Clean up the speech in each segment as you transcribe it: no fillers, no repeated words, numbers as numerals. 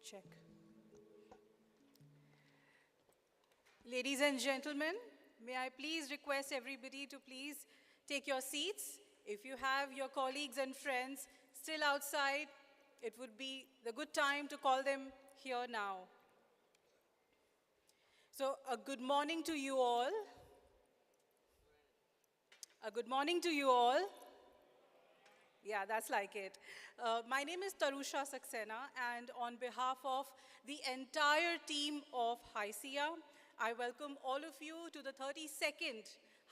Check. Ladies and gentlemen, may I please request everybody to please take your seats. If you have your colleagues and friends still outside, it would be the good time to call them here now. So, a good morning to you all. A good morning to you all. Yeah, that's like it. My name is Tarusha Saxena, and on behalf of the entire team of HYSEA, I welcome all of you to the 32nd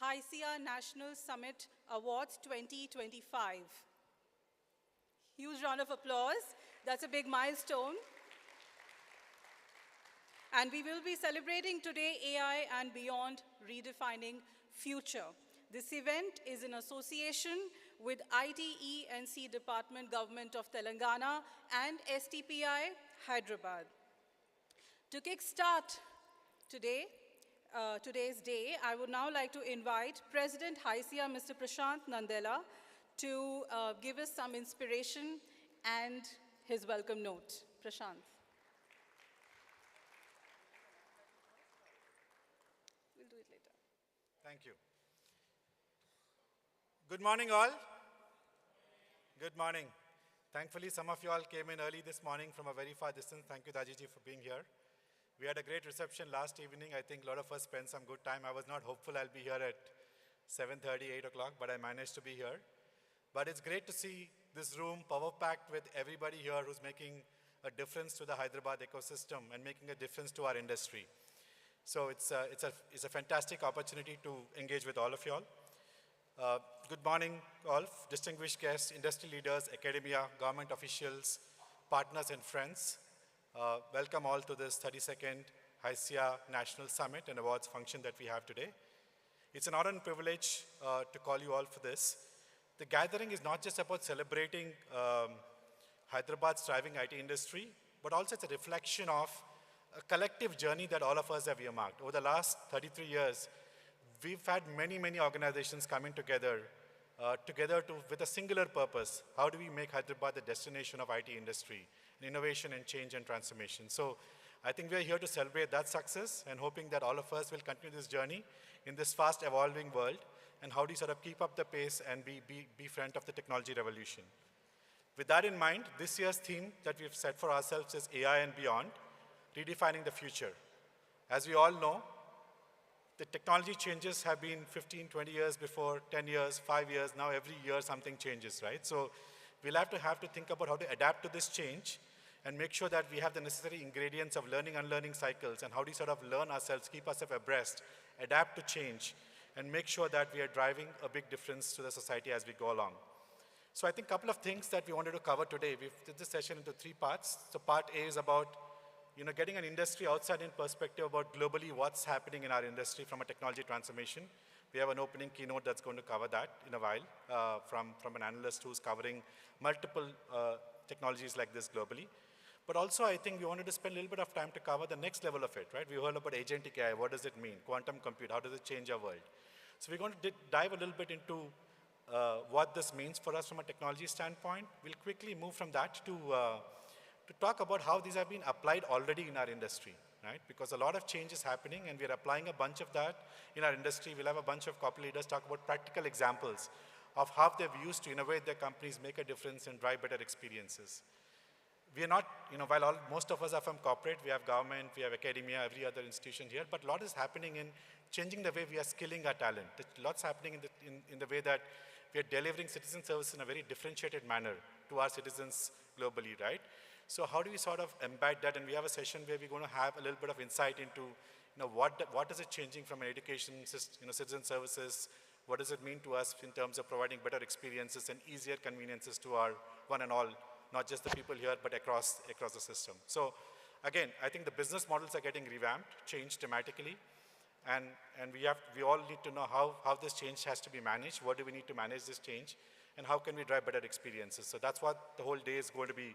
HYSEA National Summit Awards 2025. Huge round of applause. That's a big milestone. And we will be celebrating today AI and beyond, redefining future. This event is in association with ITE&C Department, Government of Telangana and STPI, Hyderabad. To kickstart today's day, I would now like to invite President HYSEA, Mr. Prashant Nandela, to give us some inspiration and his welcome note. Prashant. We'll do it later. Thank you. Good morning, all. Good morning. Thankfully, some of you all came in early this morning from a very far distance. Thank you, Dajiji, for being here. We had a great reception last evening. I think a lot of us spent some good time. I was not hopeful I'll be here at 7:30, 8 o'clock, but I managed to be here. But it's great to see this room power-packed with everybody here who's making a difference to the Hyderabad ecosystem and making a difference to our industry. So it's a fantastic opportunity to engage with all of you all. Good morning, all, distinguished guests, industry leaders, academia, government officials, partners, and friends. Welcome all to this 32nd HYSEA National Summit and Awards function that we have today. It's an honor and privilege to call you all for this. The gathering is not just about celebrating Hyderabad's thriving IT industry, but also it's a reflection of a collective journey that all of us have earmarked. Over the last 33 years, we've had many, many organizations coming together with a singular purpose. How do we make Hyderabad the destination of IT industry, and innovation and change and transformation? So I think we're here to celebrate that success and hoping that all of us will continue this journey in this fast evolving world, and how do you sort of keep up the pace and be front of the technology revolution. With that in mind, this year's theme that we've set for ourselves is AI and beyond, redefining the future. As we all know, the technology changes have been 15, 20 years before, 10 years, 5 years, now every year something changes, right? So we'll have to think about how to adapt to this change and make sure that we have the necessary ingredients of learning, unlearning cycles, and how do you sort of learn ourselves, keep ourselves abreast, adapt to change, and make sure that we are driving a big difference to the society as we go along. So I think a couple of things that we wanted to cover today. We've did this session into 3 parts. So part A is about getting an industry outside in perspective about globally what's happening in our industry from a technology transformation. We have an opening keynote that's going to cover that in a while from an analyst who's covering multiple technologies like this globally. But also, I think we wanted to spend a little bit of time to cover the next level of it, right? We heard about agentic AI. What does it mean? Quantum compute, how does it change our world? So we're going to dive a little bit into what this means for us from a technology standpoint. We'll quickly move from that to talk about how these have been applied already in our industry, right? Because a lot of change is happening, and we're applying a bunch of that in our industry. We'll have a bunch of corporate leaders talk about practical examples of how they've used to innovate their companies, make a difference, and drive better experiences. We are not, while most of us are from corporate, we have government, we have academia, every other institution here, but a lot is happening in changing the way we are skilling our talent. Lots happening in the way that we are delivering citizen service in a very differentiated manner to our citizens globally, right? So how do we sort of embed that? And we have a session where we're going to have a little bit of insight into, what is it changing from an education, citizen services? What does it mean to us in terms of providing better experiences and easier conveniences to our one and all, not just the people here, but across the system. So again, I think the business models are getting revamped, changed dramatically, and we all need to know how this change has to be managed. What do we need to manage this change, and how can we drive better experiences? So that's what the whole day is going to be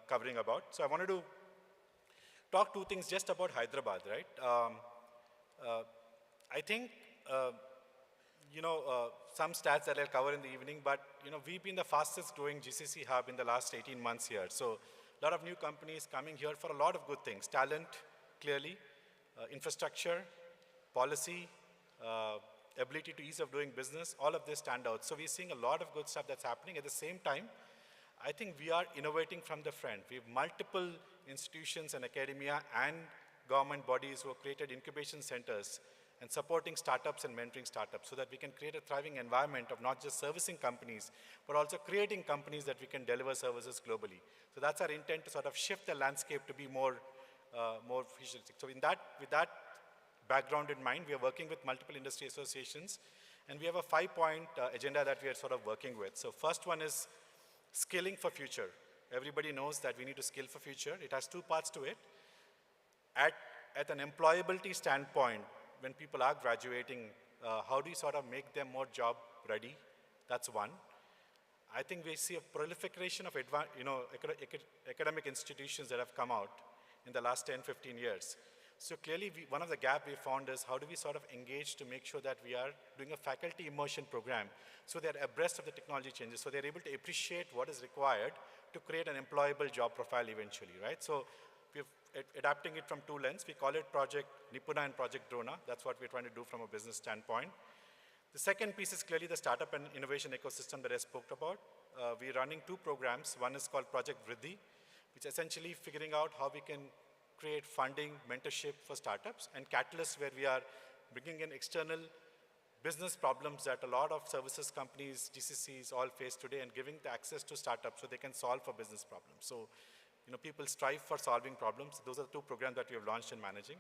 covering about. So I wanted to talk 2 things just about Hyderabad, right? I think some stats that I'll cover in the evening, but we've been the fastest growing GCC hub in the last 18 months here. So a lot of new companies coming here for a lot of good things. Talent, clearly, infrastructure, policy, ability to ease of doing business, all of this stand out. So we're seeing a lot of good stuff that's happening. At the same time, I think we are innovating from the front. We have multiple institutions and academia and government bodies who have created incubation centers and supporting startups and mentoring startups so that we can create a thriving environment of not just servicing companies, but also creating companies that we can deliver services globally. So that's our intent, to sort of shift the landscape to be more futuristic. So with that background in mind, we are working with multiple industry associations, and we have a 5-point agenda that we are sort of working with. So first one is skilling for future. Everybody knows that we need to skill for future. It has 2 parts to it. At an employability standpoint, when people are graduating, how do you sort of make them more job ready? That's one. I think we see a proliferation of academic institutions that have come out in the last 10, 15 years. So clearly, one of the gaps we found is how do we sort of engage to make sure that we are doing a faculty immersion program so they're abreast of the technology changes, so they're able to appreciate what is required to create an employable job profile eventually, right? So we're adapting it from 2 lenses. We call it Project Nipuna and Project Drona. That's what we're trying to do from a business standpoint. The second piece is clearly the startup and innovation ecosystem that I spoke about. We're running 2 programs. One is called Project Vriddhi, which is essentially figuring out how we can create funding, mentorship for startups, and Catalyst, where we are bringing in external business problems that a lot of services companies, GCCs all face today, and giving the access to startups so they can solve for business problems. So people strive for solving problems. Those are the 2 programs that we have launched and managing.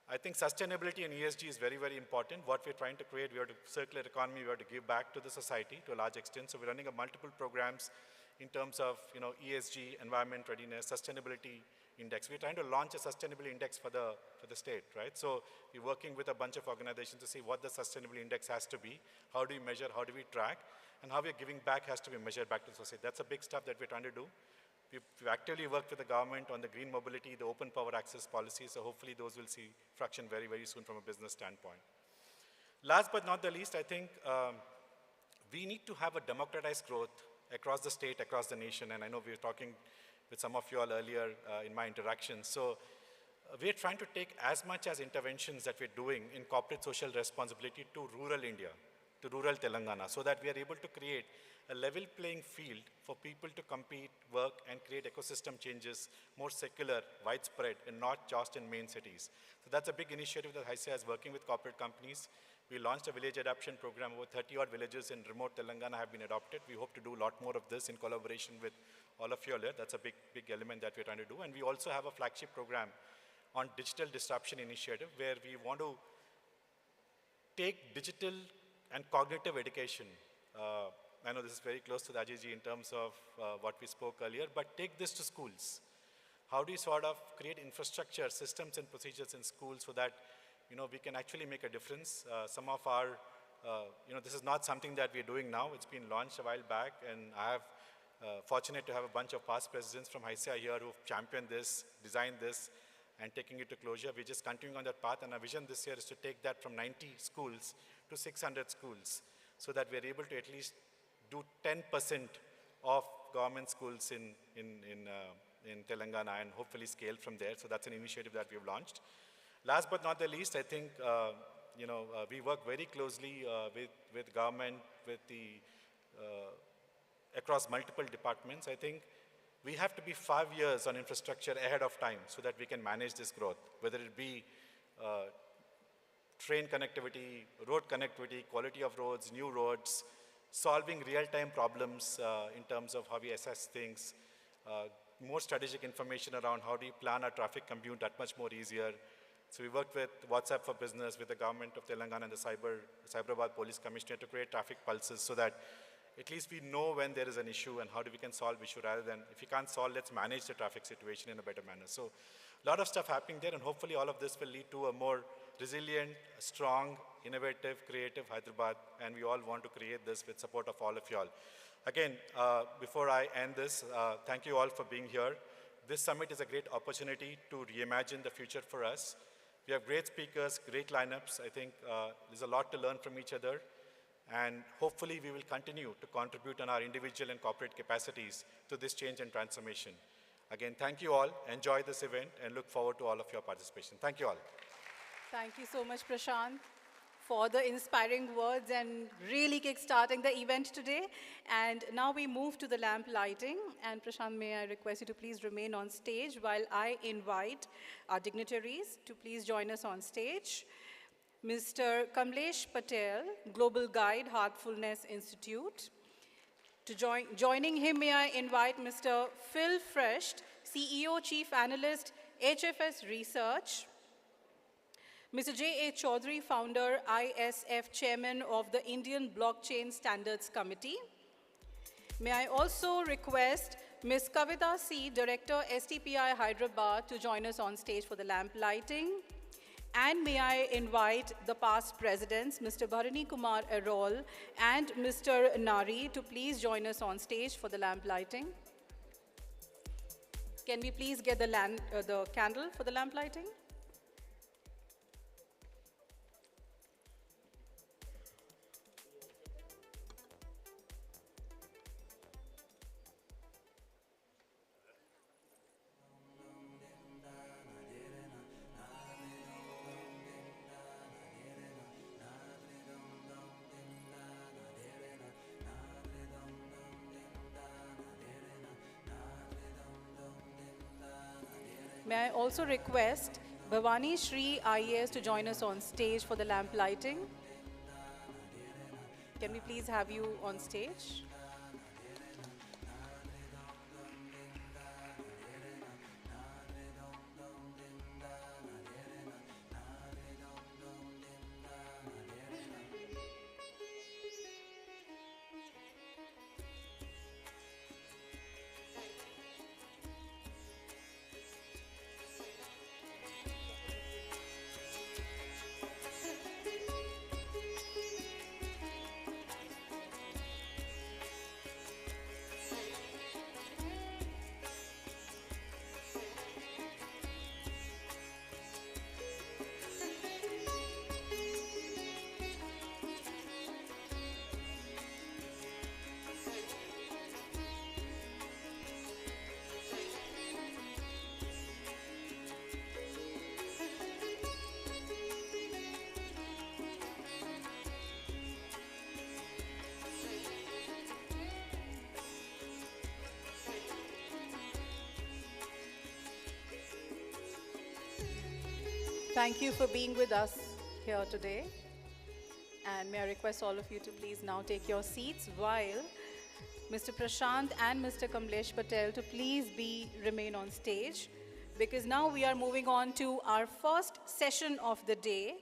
I think sustainability and ESG is very, very important. What we're trying to create, we have to circular economy, we have to give back to the society to a large extent. So we're running multiple programs in terms of ESG, environment readiness, sustainability index. We're trying to launch a sustainability index for the state, right? So we're working with a bunch of organizations to see what the sustainability index has to be, how do we measure, how do we track, and how we're giving back has to be measured back to the society. That's a big stuff that we're trying to do. We've actively worked with the government on the green mobility, the open power access policy, so hopefully those will see fraction very, very soon from a business standpoint. Last but not the least, I think we need to have a democratized growth across the state, across the nation, and I know we were talking with some of you all earlier in my interactions. So we're trying to take as much as interventions that we're doing in corporate social responsibility to rural India, to rural Telangana, so that we are able to create a level playing field for people to compete, work, and create ecosystem changes, more secular, widespread, and not just in main cities. So that's a big initiative that HYSEA is working with corporate companies. We launched a village adoption program. Over 30-odd villages in remote Telangana have been adopted. We hope to do a lot more of this in collaboration with all of you all here. That's a big element that we're trying to do. And we also have a flagship program on digital disruption initiative where we want to take digital and cognitive education I know this is very close to Dajiji in terms of what we spoke earlier, but take this to schools. How do you sort of create infrastructure, systems and procedures in schools so that, we can actually make a difference? Some of our, this is not something that we're doing now. It's been launched a while back, and I have fortunate to have a bunch of past presidents from HYSEA here who've championed this, designed this, and taking it to closure. We're just continuing on that path, and our vision this year is to take that from 90 schools to 600 schools, so that we're able to at least do 10% of government schools in Telangana and hopefully scale from there. So that's an initiative that we've launched. Last but not the least, I think, we work very closely with government, with the, across multiple departments. I think we have to be 5 years on infrastructure ahead of time so that we can manage this growth, whether it be train connectivity, road connectivity, quality of roads, new roads, solving real-time problems in terms of how we assess things, more strategic information around how do you plan our traffic commute that much more easier. So we worked with WhatsApp for Business, with the government of Telangana and the Cyberabad Police Commissioner to create traffic pulses so that at least we know when there is an issue and how do we can solve issue rather than, if you can't solve, let's manage the traffic situation in a better manner. So a lot of stuff happening there, and hopefully all of this will lead to a more resilient, strong, innovative, creative Hyderabad, and we all want to create this with support of all of you all. Again, before I end this, thank you all for being here. This summit is a great opportunity to reimagine the future for us. We have great speakers, great lineups. I think there's a lot to learn from each other. And hopefully we will continue to contribute on our individual and corporate capacities to this change and transformation. Again, thank you all. Enjoy this event and look forward to all of your participation. Thank you all. Thank you so much, Prashant, for the inspiring words and really kickstarting the event today. And now we move to the lamp lighting. And Prashant, may I request you to please remain on stage while I invite our dignitaries to please join us on stage. Mr. Kamlesh Patel, Global Guide, Heartfulness Institute. Joining him, may I invite Mr. Phil Fresh, CEO, Chief Analyst, HFS Research. Mr. J.A. Chaudhary, Founder, ISF Chairman of the Indian Blockchain Standards Committee. May I also request Ms. Kavita C., Director, STPI Hyderabad, to join us on stage for the lamp lighting. And may I invite the past presidents, Mr. Bharani Kumar Erol and Mr. Nari, to please join us on stage for the lamp lighting. Can we please get the candle for the lamp lighting? May I also request Bhavani Shri IAS to join us on stage for the lamp lighting? Can we please have you on stage? Thank you for being with us here today. And may I request all of you to please now take your seats while Mr. Prashant and Mr. Kamlesh Patel to please remain on stage, because now we are moving on to our first session of the day.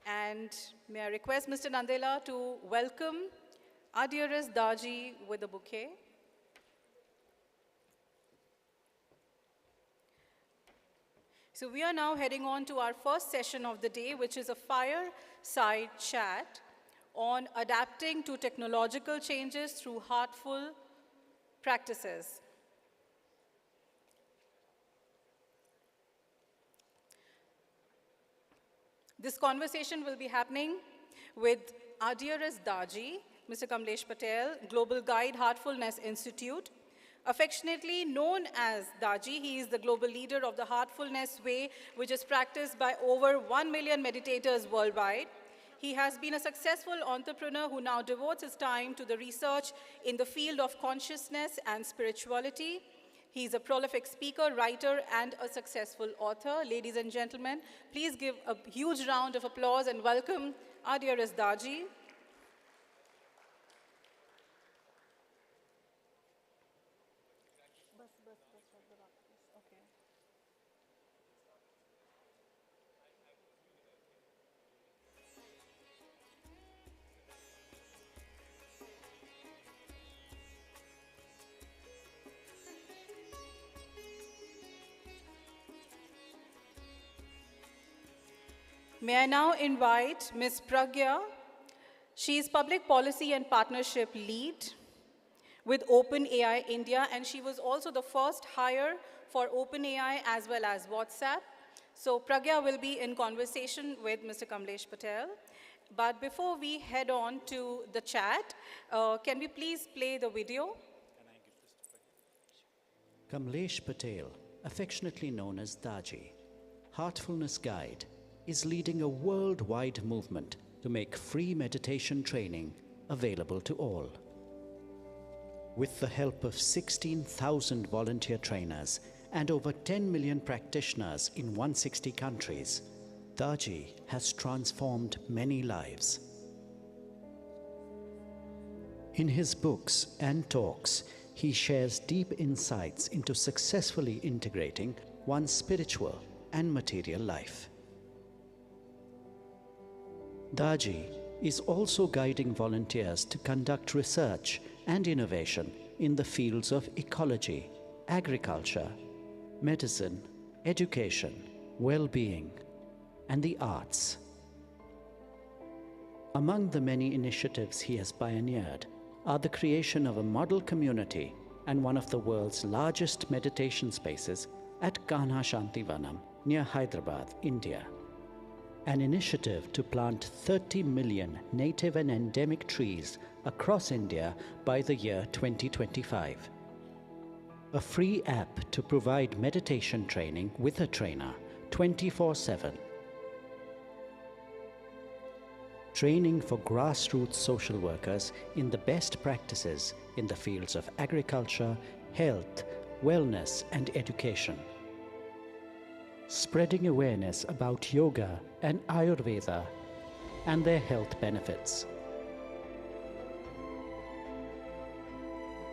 And may I request Mr. Nandela to welcome Our dearest Daji with a bouquet. So we are now heading on to our first session of the day, which is a fireside chat on adapting to technological changes through heartful practices. This conversation will be happening with our dearest Daji, Mr. Kamlesh Patel, Global Guide Heartfulness Institute. Affectionately known as Daji, he is the global leader of the Heartfulness Way, which is practiced by over 1 million meditators worldwide. He has been a successful entrepreneur who now devotes his time to the research in the field of consciousness and spirituality. He's a prolific speaker, writer, and a successful author. Ladies and gentlemen, please give a huge round of applause and welcome our dearest Daji. May I now invite Ms. Pragya. She is Public Policy and Partnership Lead with OpenAI India, and she was also the first hire for OpenAI as well as WhatsApp. So Pragya will be in conversation with Mr. Kamlesh Patel. But before we head on to the chat, can we please play the video? Kamlesh Patel, affectionately known as Daji, Heartfulness Guide, is leading a worldwide movement to make free meditation training available to all. With the help of 16,000 volunteer trainers and over 10 million practitioners in 160 countries, Daji has transformed many lives. In his books and talks, he shares deep insights into successfully integrating one's spiritual and material life. Daji is also guiding volunteers to conduct research and innovation in the fields of ecology, agriculture, medicine, education, well-being, and the arts. Among the many initiatives he has pioneered are the creation of a model community and one of the world's largest meditation spaces at Kanha Shantivanam near Hyderabad, India. An initiative to plant 30 million native and endemic trees across India by the year 2025. A free app to provide meditation training with a trainer 24/7. Training for grassroots social workers in the best practices in the fields of agriculture, health, wellness, and education. Spreading awareness about yoga and Ayurveda and their health benefits.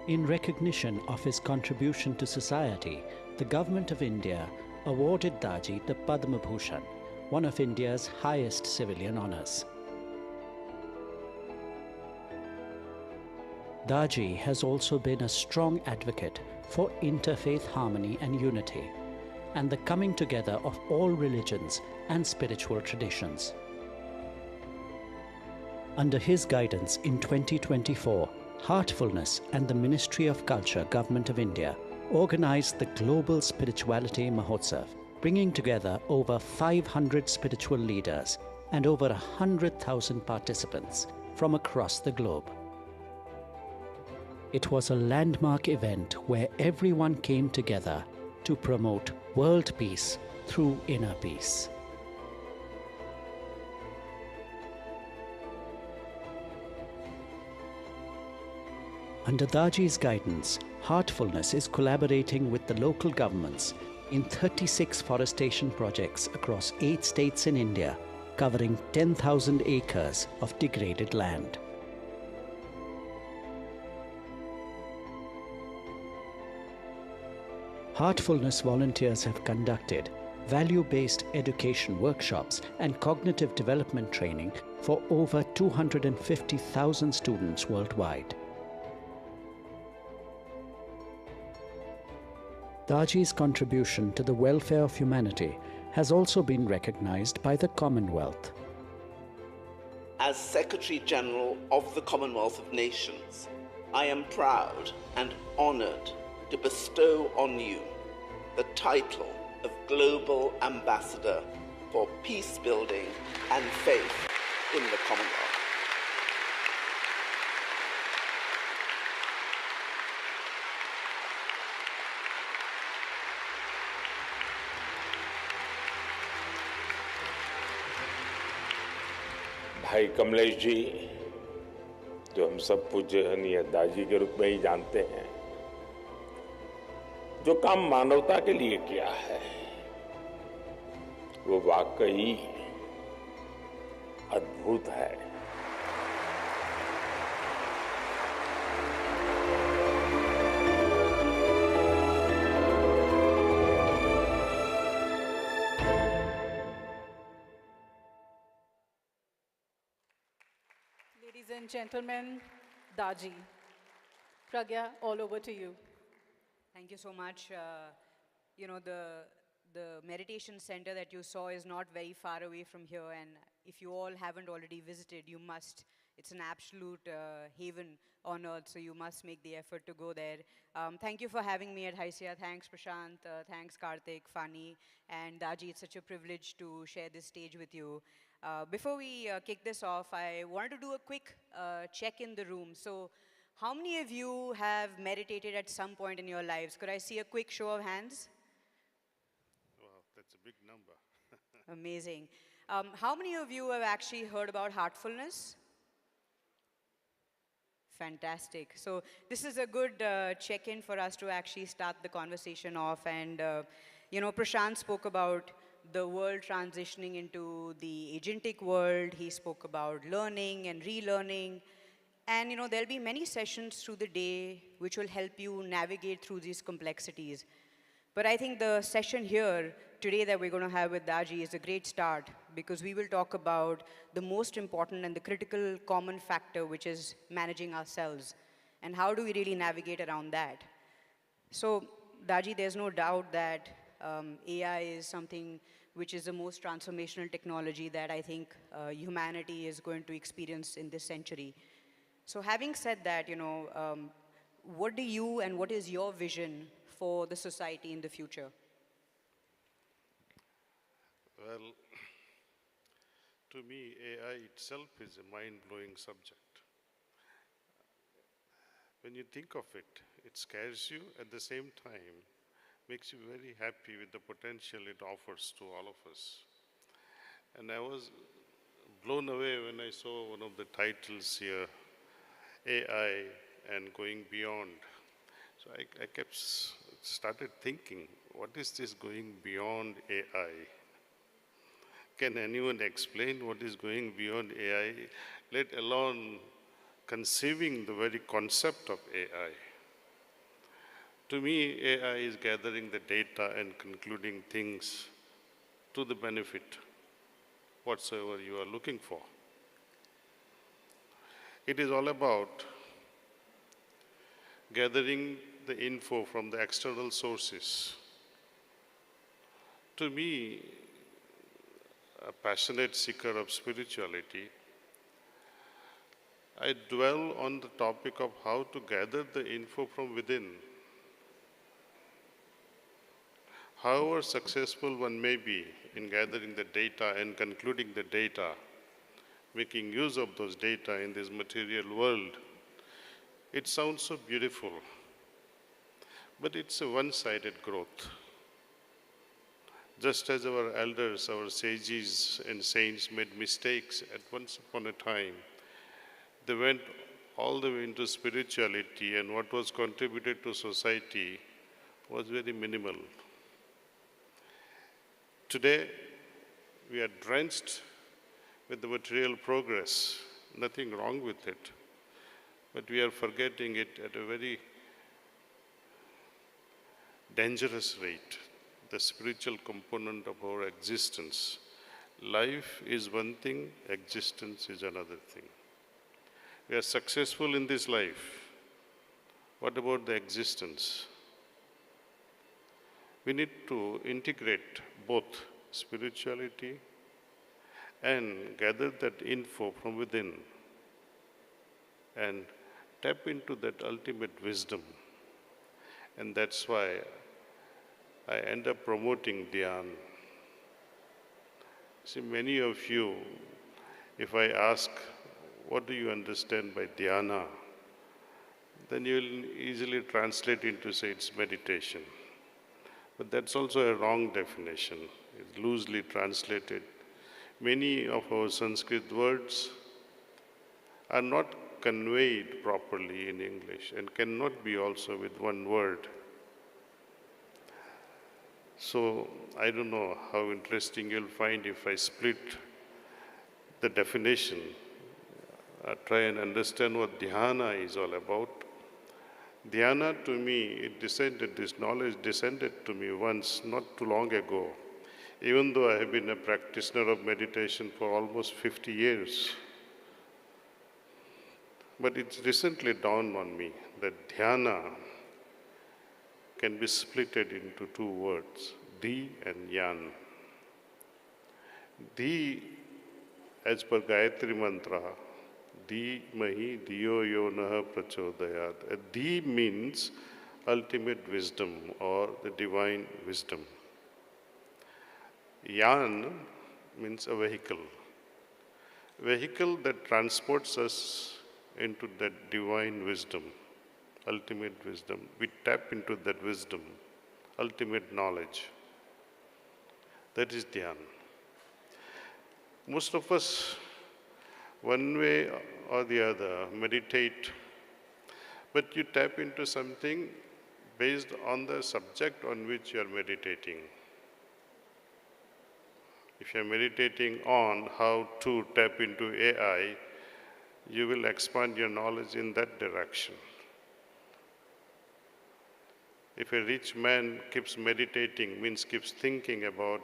In recognition of his contribution to society, the Government of India awarded Daji the Padma Bhushan, one of India's highest civilian honours. Daji has also been a strong advocate for interfaith harmony and unity, and the coming together of all religions and spiritual traditions. Under his guidance in 2024, Heartfulness and the Ministry of Culture, Government of India, organized the Global Spirituality Mahotsav, bringing together over 500 spiritual leaders and over 100,000 participants from across the globe. It was a landmark event where everyone came together to promote world peace through inner peace. Under Daji's guidance, Heartfulness is collaborating with the local governments in 36 forestation projects across 8 states in India, covering 10,000 acres of degraded land. Heartfulness volunteers have conducted value-based education workshops, and cognitive development training for over 250,000 students worldwide. Daji's contribution to the welfare of humanity has also been recognized by the Commonwealth. As Secretary General of the Commonwealth of Nations, I am proud and honored to bestow on you the title of Global Ambassador for Peace Building and Faith in the Commonwealth. भाई कमलेश जी, जो हम सब पूज्यनीय दाजी के रूप में ही जानते हैं, जो काम मानवता के लिए किया है वो वाकई अद्भुत है। Ladies and gentlemen, Daji. Pragya, all over to you. Thank you so much. You know, the meditation center that you saw is not very far away from here, and if you all haven't already visited, you must. It's an absolute haven on earth, so you must make the effort to go there. Thank you for having me at HYSEA. Thanks, Prashant. Thanks, Karthik, Fani, and Daji. It's such a privilege to share this stage with you. Before we kick this off, I wanted to do a quick check in the room. So, how many of you have meditated at some point in your lives? Could I see a quick show of hands? Wow, that's a big number. Amazing. How many of you have actually heard about heartfulness? Fantastic. So this is a good check-in for us to actually start the conversation off. And, you know, Prashant spoke about the world transitioning into the agentic world. He spoke about learning and relearning. And, you know, there'll be many sessions through the day which will help you navigate through these complexities. But I think the session here today that we're going to have with Daji is a great start, because we will talk about the most important and the critical common factor, which is managing ourselves. And how do we really navigate around that? So, Daji, there's no doubt that AI is something which is the most transformational technology that I think humanity is going to experience in this century. So having said that, you know, what do you and what is your vision for the society in the future? Well, to me, AI itself is a mind-blowing subject. When you think of it, it scares you, at the same time, makes you very happy with the potential it offers to all of us. And I was blown away when I saw one of the titles here, AI and going beyond. So I started thinking, what is this going beyond AI? Can anyone explain what is going beyond AI, let alone conceiving the very concept of AI? To me, AI is gathering the data and concluding things to the benefit whatsoever you are looking for. It is all about gathering the info from the external sources. To me, a passionate seeker of spirituality, I dwell on the topic of how to gather the info from within. However successful one may be in gathering the data and concluding the data, making use of those data in this material world, it sounds so beautiful, but it's a one-sided growth. Just as our elders, our sages and saints made mistakes at once upon a time, they went all the way into spirituality, and what was contributed to society was very minimal. Today, we are drenched with the material progress, nothing wrong with it, but we are forgetting it at a very dangerous rate. the spiritual component of our existence. Life is one thing, existence is another thing. We are successful in this life. What about the existence? We need to integrate both spirituality and gather that info from within and tap into that ultimate wisdom. And that's why I end up promoting Dhyan. See, many of you, if I ask, what do you understand by dhyana? Then you will easily translate into, say, it's meditation. But that's also a wrong definition. It's loosely translated. Many of our Sanskrit words are not conveyed properly in English and cannot be also with one word. So I don't know how interesting you'll find if I split the definition, try and understand what dhyana is all about. Dhyana to me, this knowledge descended to me once, not too long ago, even though I have been a practitioner of meditation for almost 50 years. But it's recently dawned on me that dhyana can be splitted into two words, di and yan. Di, as per Gayatri Mantra, di mahi diyo yo naha prachodayat. Di means ultimate wisdom or the divine wisdom. Yan means a vehicle. Vehicle that transports us into that divine wisdom, ultimate wisdom. We tap into that wisdom, ultimate knowledge. That is dhyan. Most of us, one way or the other, meditate, but you tap into something based on the subject on which you are meditating. If you are meditating on how to tap into AI, you will expand your knowledge in that direction. If a rich man keeps meditating, means keeps thinking about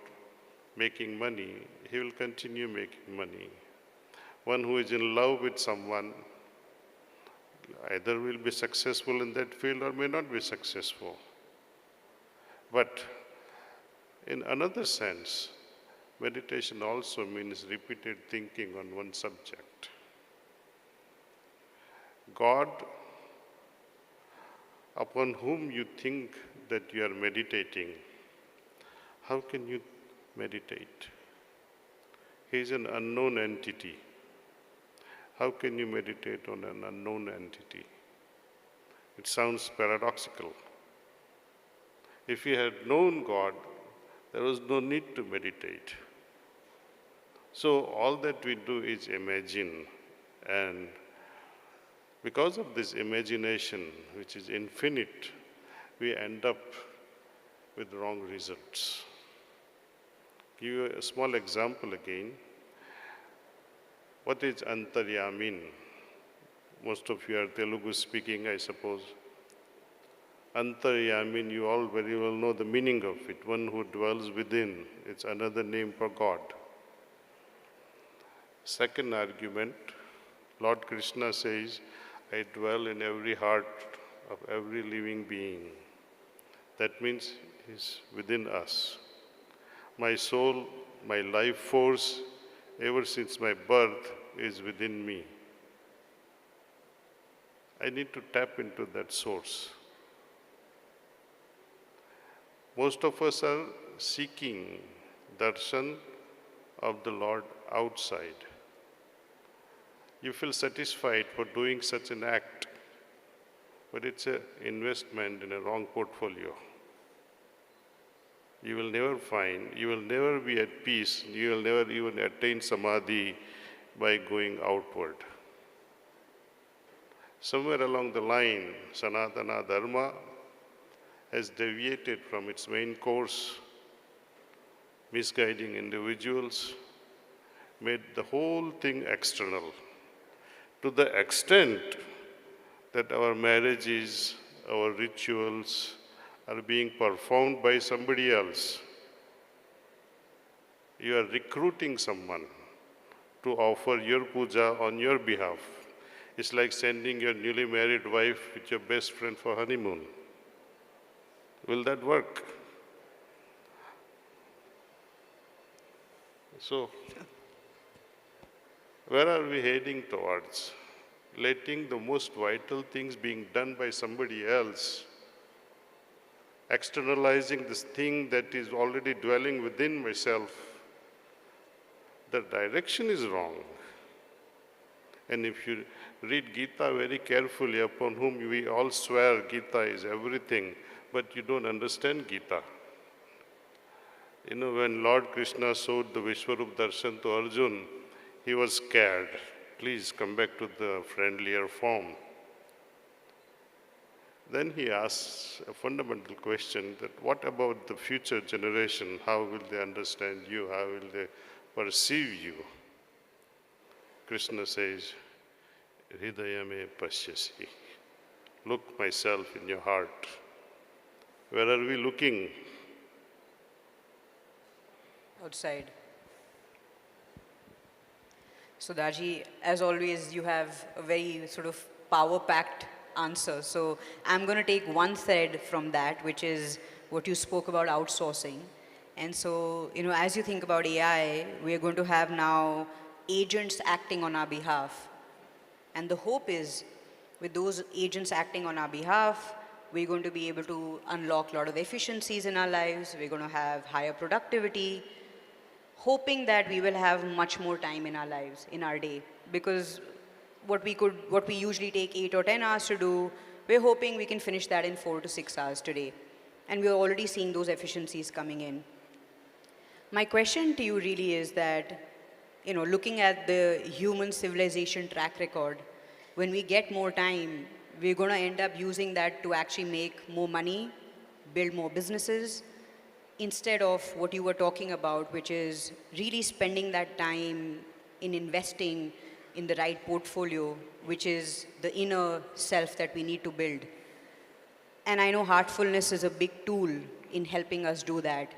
making money, he will continue making money. One who is in love with someone either will be successful in that field or may not be successful. But in another sense, meditation also means repeated thinking on one subject. God, upon whom you think that you are meditating, how can you meditate? He is an unknown entity. How can you meditate on an unknown entity? It sounds paradoxical. If you had known God, there was no need to meditate. So all that we do is imagine, and because of this imagination, which is infinite, we end up with wrong results. Give you a small example again. What is antaryamin? Most of you are Telugu speaking, I suppose. Antaryamin, you all very well know the meaning of it. One who dwells within. It's another name for God. Second argument, Lord Krishna says, I dwell in every heart of every living being. That means He's within us. My soul, my life force, ever since my birth, is within me. I need to tap into that source. Most of us are seeking darshan of the Lord outside. You feel satisfied for doing such an act, but it's an investment in a wrong portfolio. You will never find, you will never be at peace, you will never even attain samadhi by going outward. Somewhere along the line, Sanatana Dharma has deviated from its main course, misguiding individuals, made the whole thing external, to the extent that our marriages, our rituals, are being performed by somebody else. You are recruiting someone to offer your puja on your behalf. It's like sending your newly married wife with your best friend for honeymoon. Will that work? So, where are we heading towards? Letting the most vital things being done by somebody else, externalizing this thing that is already dwelling within myself. The direction is wrong. And if you read Gita very carefully, upon whom we all swear Gita is everything, but you don't understand Gita. You know, when Lord Krishna showed the Vishwarup Darshan to Arjun, he was scared. Please come back to the friendlier form. Then he asks a fundamental question that what about the future generation? How will they understand you? How will they perceive you? Krishna says, Hridayame pashyasi. Look myself in your heart. Where are we looking? Outside. So Daji, as always, you have a very sort of power-packed answer. So I'm going to take one thread from that, which is what you spoke about outsourcing. And so, you know, as you think about AI, we are going to have now agents acting on our behalf. And the hope is, with those agents acting on our behalf, we're going to be able to unlock a lot of efficiencies in our lives. We're going to have higher productivity, hoping that we will have much more time in our lives, in our day. Because what we usually take 8 or 10 hours to do, we're hoping we can finish that in 4 to 6 hours today. And we're already seeing those efficiencies coming in. My question to you really is that, you know, looking at the human civilization track record, when we get more time, we're going to end up using that to actually make more money, build more businesses, instead of what you were talking about, which is really spending that time in investing in the right portfolio, which is the inner self that we need to build. And I know heartfulness is a big tool in helping us do that.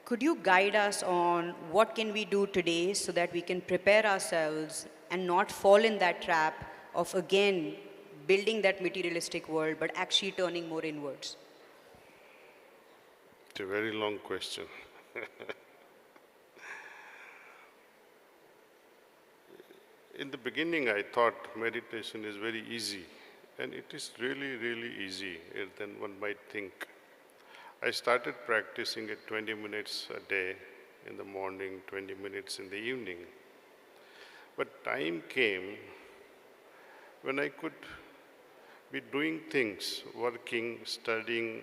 Could you guide us on what can we do today so that we can prepare ourselves and not fall in that trap of, again, building that materialistic world, but actually turning more inwards? It's a very long question. In the beginning, I thought meditation is very easy, and it is really, really easier than one might think. I started practicing it 20 minutes a day in the morning, 20 minutes in the evening. But time came when I could be doing things, working, studying,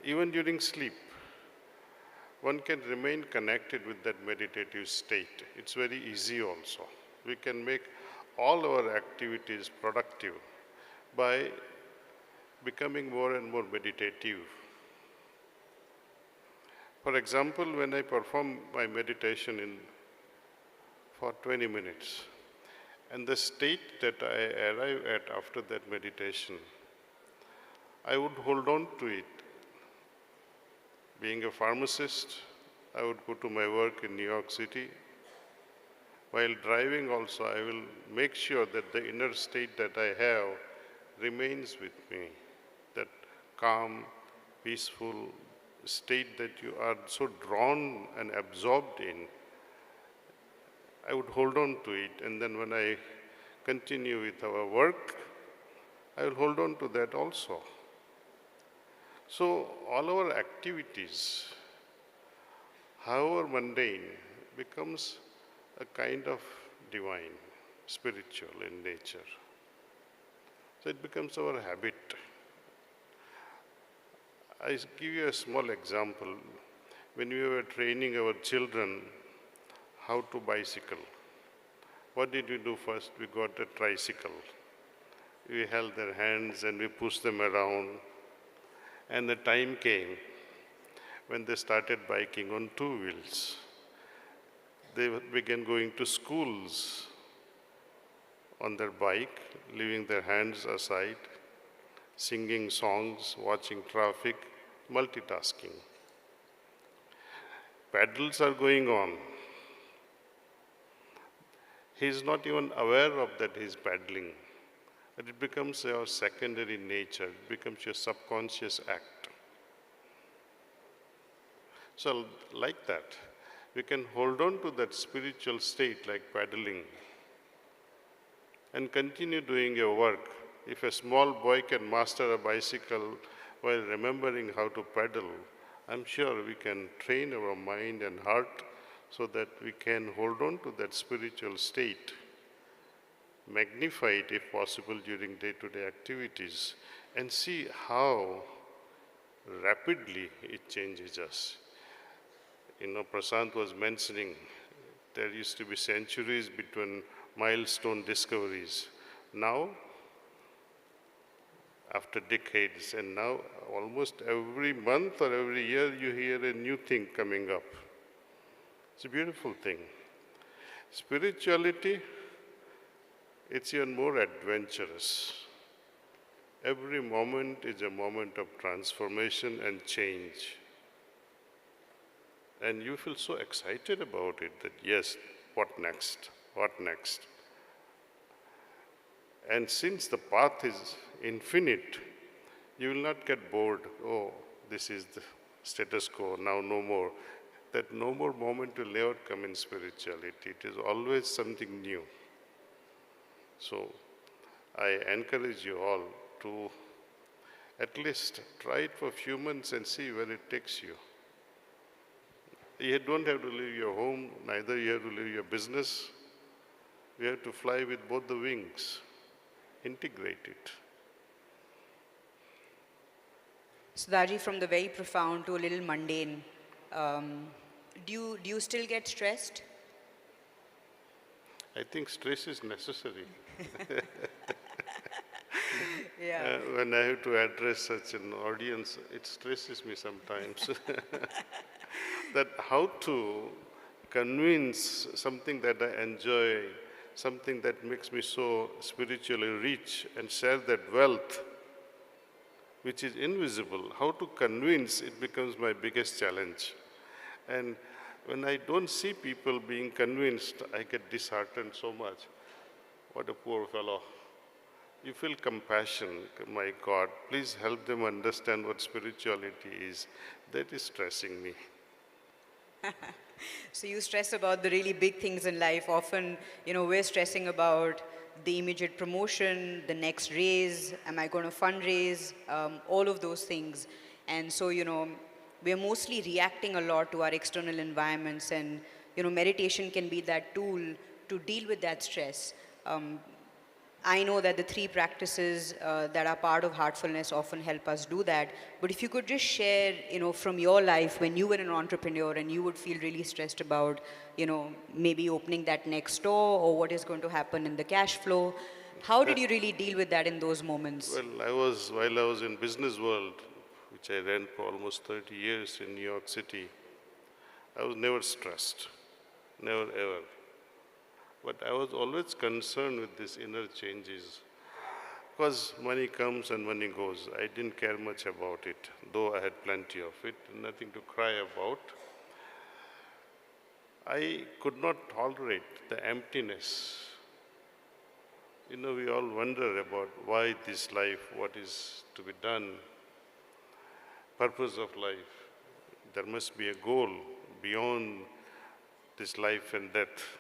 even during sleep. One can remain connected with that meditative state. It's very easy also. We can make all our activities productive by becoming more and more meditative. For example, when I perform my meditation for 20 minutes, and the state that I arrive at after that meditation, I would hold on to it. Being a pharmacist, I would go to my work in New York City. While driving also, I will make sure that the inner state that I have remains with me. That calm, peaceful state that you are so drawn and absorbed in. I would hold on to it, and then when I continue with our work, I will hold on to that also. So all our activities, however mundane, becomes a kind of divine, spiritual in nature. So it becomes our habit. I give you a small example. When we were training our children how to bicycle, what did we do first? We got a tricycle. We held their hands and we pushed them around. And the time came when they started biking on 2 wheels. They began going to schools on their bike, leaving their hands aside, singing songs, watching traffic, multitasking. Paddles are going on. He is not even aware of that he is paddling. But it becomes your secondary nature, it becomes your subconscious act. So like that, we can hold on to that spiritual state like paddling and continue doing your work. If a small boy can master a bicycle while remembering how to paddle, I'm sure we can train our mind and heart so that we can hold on to that spiritual state, magnify it if possible during day-to-day activities, and see how rapidly it changes us. Prashant was mentioning there used to be centuries between milestone discoveries. Now, after decades, and now almost every month or every year you hear a new thing coming up. It's a beautiful thing. Spirituality, it's even more adventurous. Every moment is a moment of transformation and change. And you feel so excited about it that, yes, what next? What next? And since the path is infinite, you will not get bored. Oh, this is the status quo, now no more. That no more moment will never come in spirituality. It is always something new. So I encourage you all to at least try it for a few months and see where it takes you. You don't have to leave your home, neither you have to leave your business. You have to fly with both the wings. Integrate it. Sudhaji, from the very profound to a little mundane, do you still get stressed? I think stress is necessary. Yeah. When I have to address such an audience, it stresses me sometimes. That how to convince something that I enjoy, something that makes me so spiritually rich, and share that wealth, which is invisible. How to convince, it becomes my biggest challenge. And when I don't see people being convinced, I get disheartened so much. What a poor fellow. You feel compassion, my God, please help them understand what spirituality is. That is stressing me. So you stress about the really big things in life. Often, we're stressing about the immediate promotion, the next raise, am I going to fundraise, all of those things. And so, we're mostly reacting a lot to our external environments, and, meditation can be that tool to deal with that stress. I know that the 3 practices that are part of heartfulness often help us do that. But if you could just share, from your life when you were an entrepreneur and you would feel really stressed about, maybe opening that next store or what is going to happen in the cash flow. How did you really deal with that in those moments? Well, while I was in business world, which I ran for almost 30 years in New York City, I was never stressed, never ever. But I was always concerned with these inner changes. Because money comes and money goes. I didn't care much about it, though I had plenty of it, nothing to cry about. I could not tolerate the emptiness. We all wonder about why this life, what is to be done, purpose of life. There must be a goal beyond this life and death.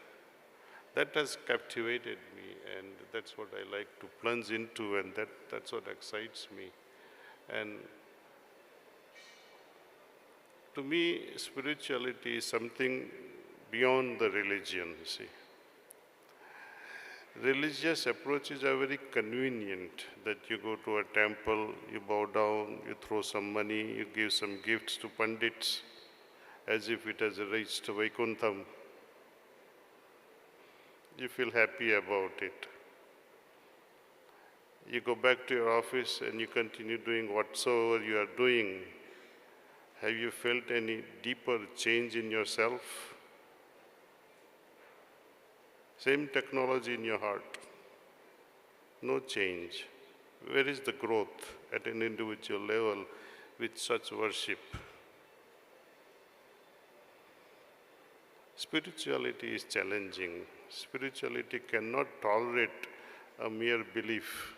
That has captivated me, and that's what I like to plunge into, and that's what excites me. And to me, spirituality is something beyond the religion, you see. Religious approaches are very convenient, that you go to a temple, you bow down, you throw some money, you give some gifts to pandits, as if it has reached Vaikuntham. You feel happy about it. You go back to your office and you continue doing whatsoever you are doing. Have you felt any deeper change in yourself? Same technology in your heart. No change. Where is the growth at an individual level with such worship? Spirituality is challenging. Spirituality cannot tolerate a mere belief.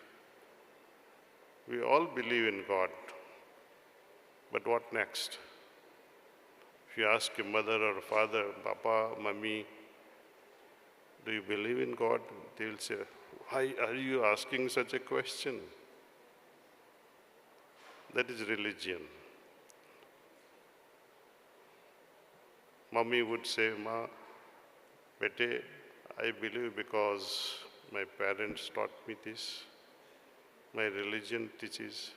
We all believe in God, but what next? If you ask your mother or father, Papa, Mummy, do you believe in God? They will say, why are you asking such a question? That is religion. Mummy would say, Ma, bete, I believe because my parents taught me this, my religion teaches,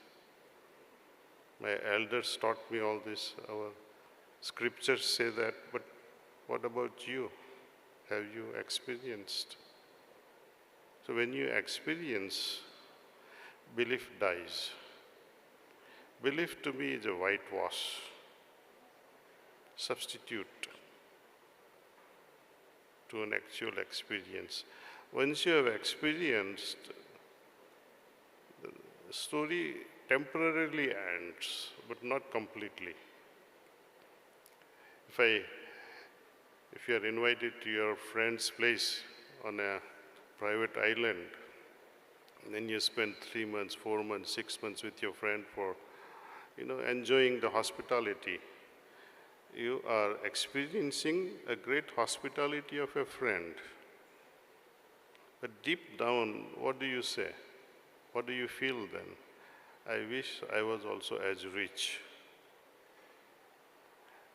my elders taught me all this, our scriptures say that, but what about you? Have you experienced? So when you experience, belief dies. Belief to me is a whitewash, substitute to an actual experience. Once you have experienced, the story temporarily ends, but not completely. If you are invited to your friend's place on a private island, and then you spend 3 months, 4 months, 6 months with your friend for, enjoying the hospitality, you are experiencing a great hospitality of a friend. But deep down, what do you say? What do you feel then? I wish I was also as rich.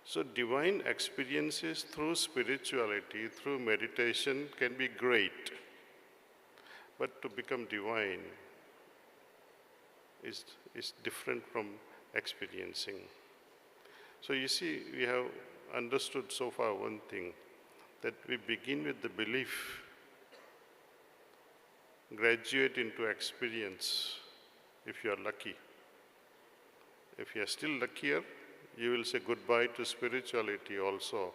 So divine experiences through spirituality, through meditation can be great. But to become divine is different from experiencing. So you see, we have understood so far one thing, that we begin with the belief, graduate into experience if you are lucky. If you are still luckier, you will say goodbye to spirituality also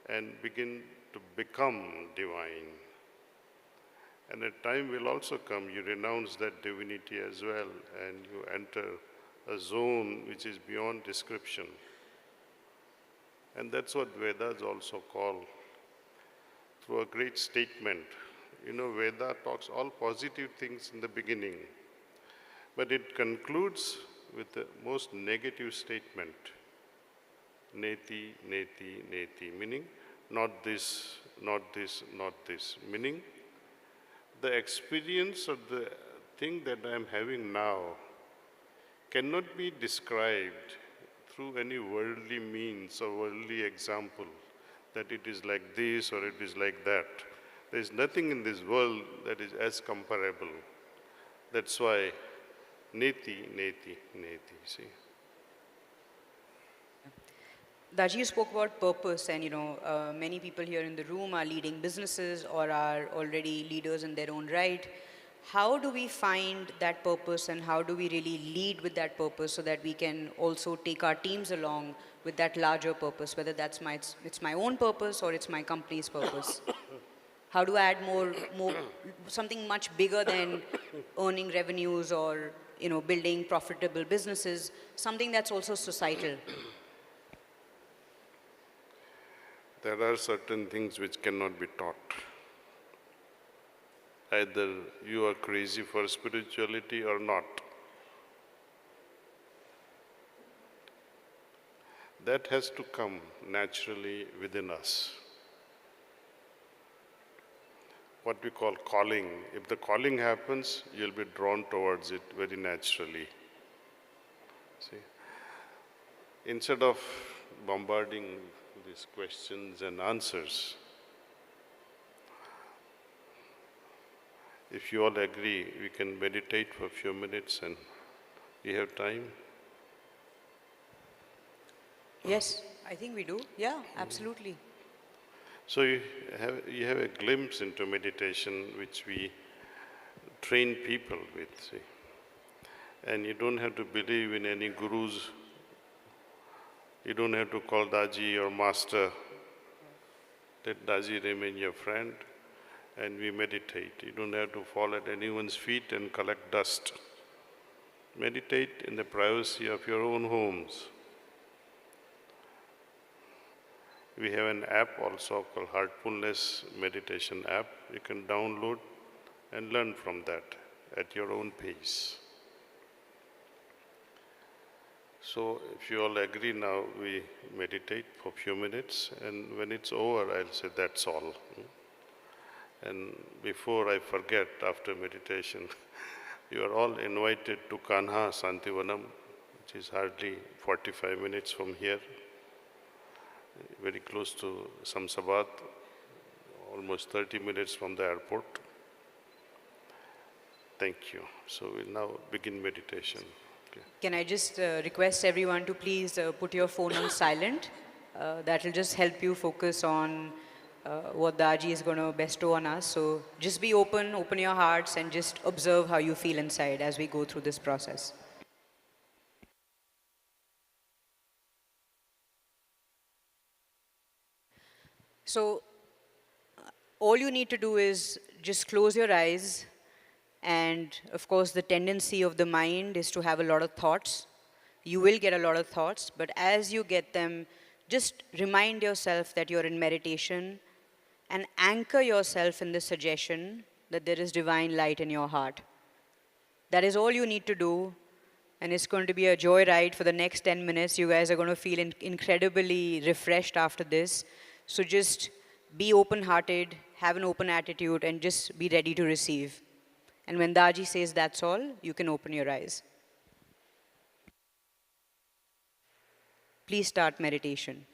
and begin to become divine. And a time will also come, you renounce that divinity as well, and you enter a zone which is beyond description. And that's what Vedas also call, through a great statement. Veda talks all positive things in the beginning, but it concludes with the most negative statement. Neti, neti, neti, meaning not this, not this, not this. Meaning the experience of the thing that I am having now cannot be described through any worldly means or worldly example, that it is like this or it is like that. There is nothing in this world that is as comparable. That's why neti, neti, neti, see. Daji, you spoke about purpose, and many people here in the room are leading businesses or are already leaders in their own right. How do we find that purpose, and how do we really lead with that purpose so that we can also take our teams along with that larger purpose, whether that's it's my own purpose or it's my company's purpose? How do I add more something much bigger than earning revenues or building profitable businesses, something that's also societal? There are certain things which cannot be taught. Either you are crazy for spirituality or not. That has to come naturally within us. What we call calling. If the calling happens, you'll be drawn towards it very naturally. See? Instead of bombarding these questions and answers, if you all agree, we can meditate for a few minutes, and we have time. Yes, I think we do. Yeah, absolutely. So you have a glimpse into meditation which we train people with, see. And you don't have to believe in any gurus. You don't have to call Daji your master. Let Daji remain your friend, and we meditate. You don't have to fall at anyone's feet and collect dust. meditate in the privacy of your own homes. We have an app also called Heartfulness Meditation app. You can download and learn from that at your own pace. So if you all agree now, we meditate for a few minutes, and when it's over, I'll say that's all. And before I forget, after meditation, you are all invited to Kanha Santivanam, which is hardly 45 minutes from here, very close to Samsabad, almost 30 minutes from the airport. Thank you. So we'll now begin meditation. Okay. Can I just request everyone to please put your phone on silent? That will just help you focus on what Daji is going to bestow on us. So just be open, open your hearts, and just observe how you feel inside as we go through this process. So all you need to do is just close your eyes. And of course, the tendency of the mind is to have a lot of thoughts. You will get a lot of thoughts, but as you get them, just remind yourself that you're in meditation and anchor yourself in the suggestion that there is divine light in your heart. That is all you need to do, and it's going to be a joyride for the next 10 minutes. You guys are going to feel incredibly refreshed after this. So just be open-hearted, have an open attitude, and just be ready to receive. And when Daji says that's all, you can open your eyes. Please start meditation.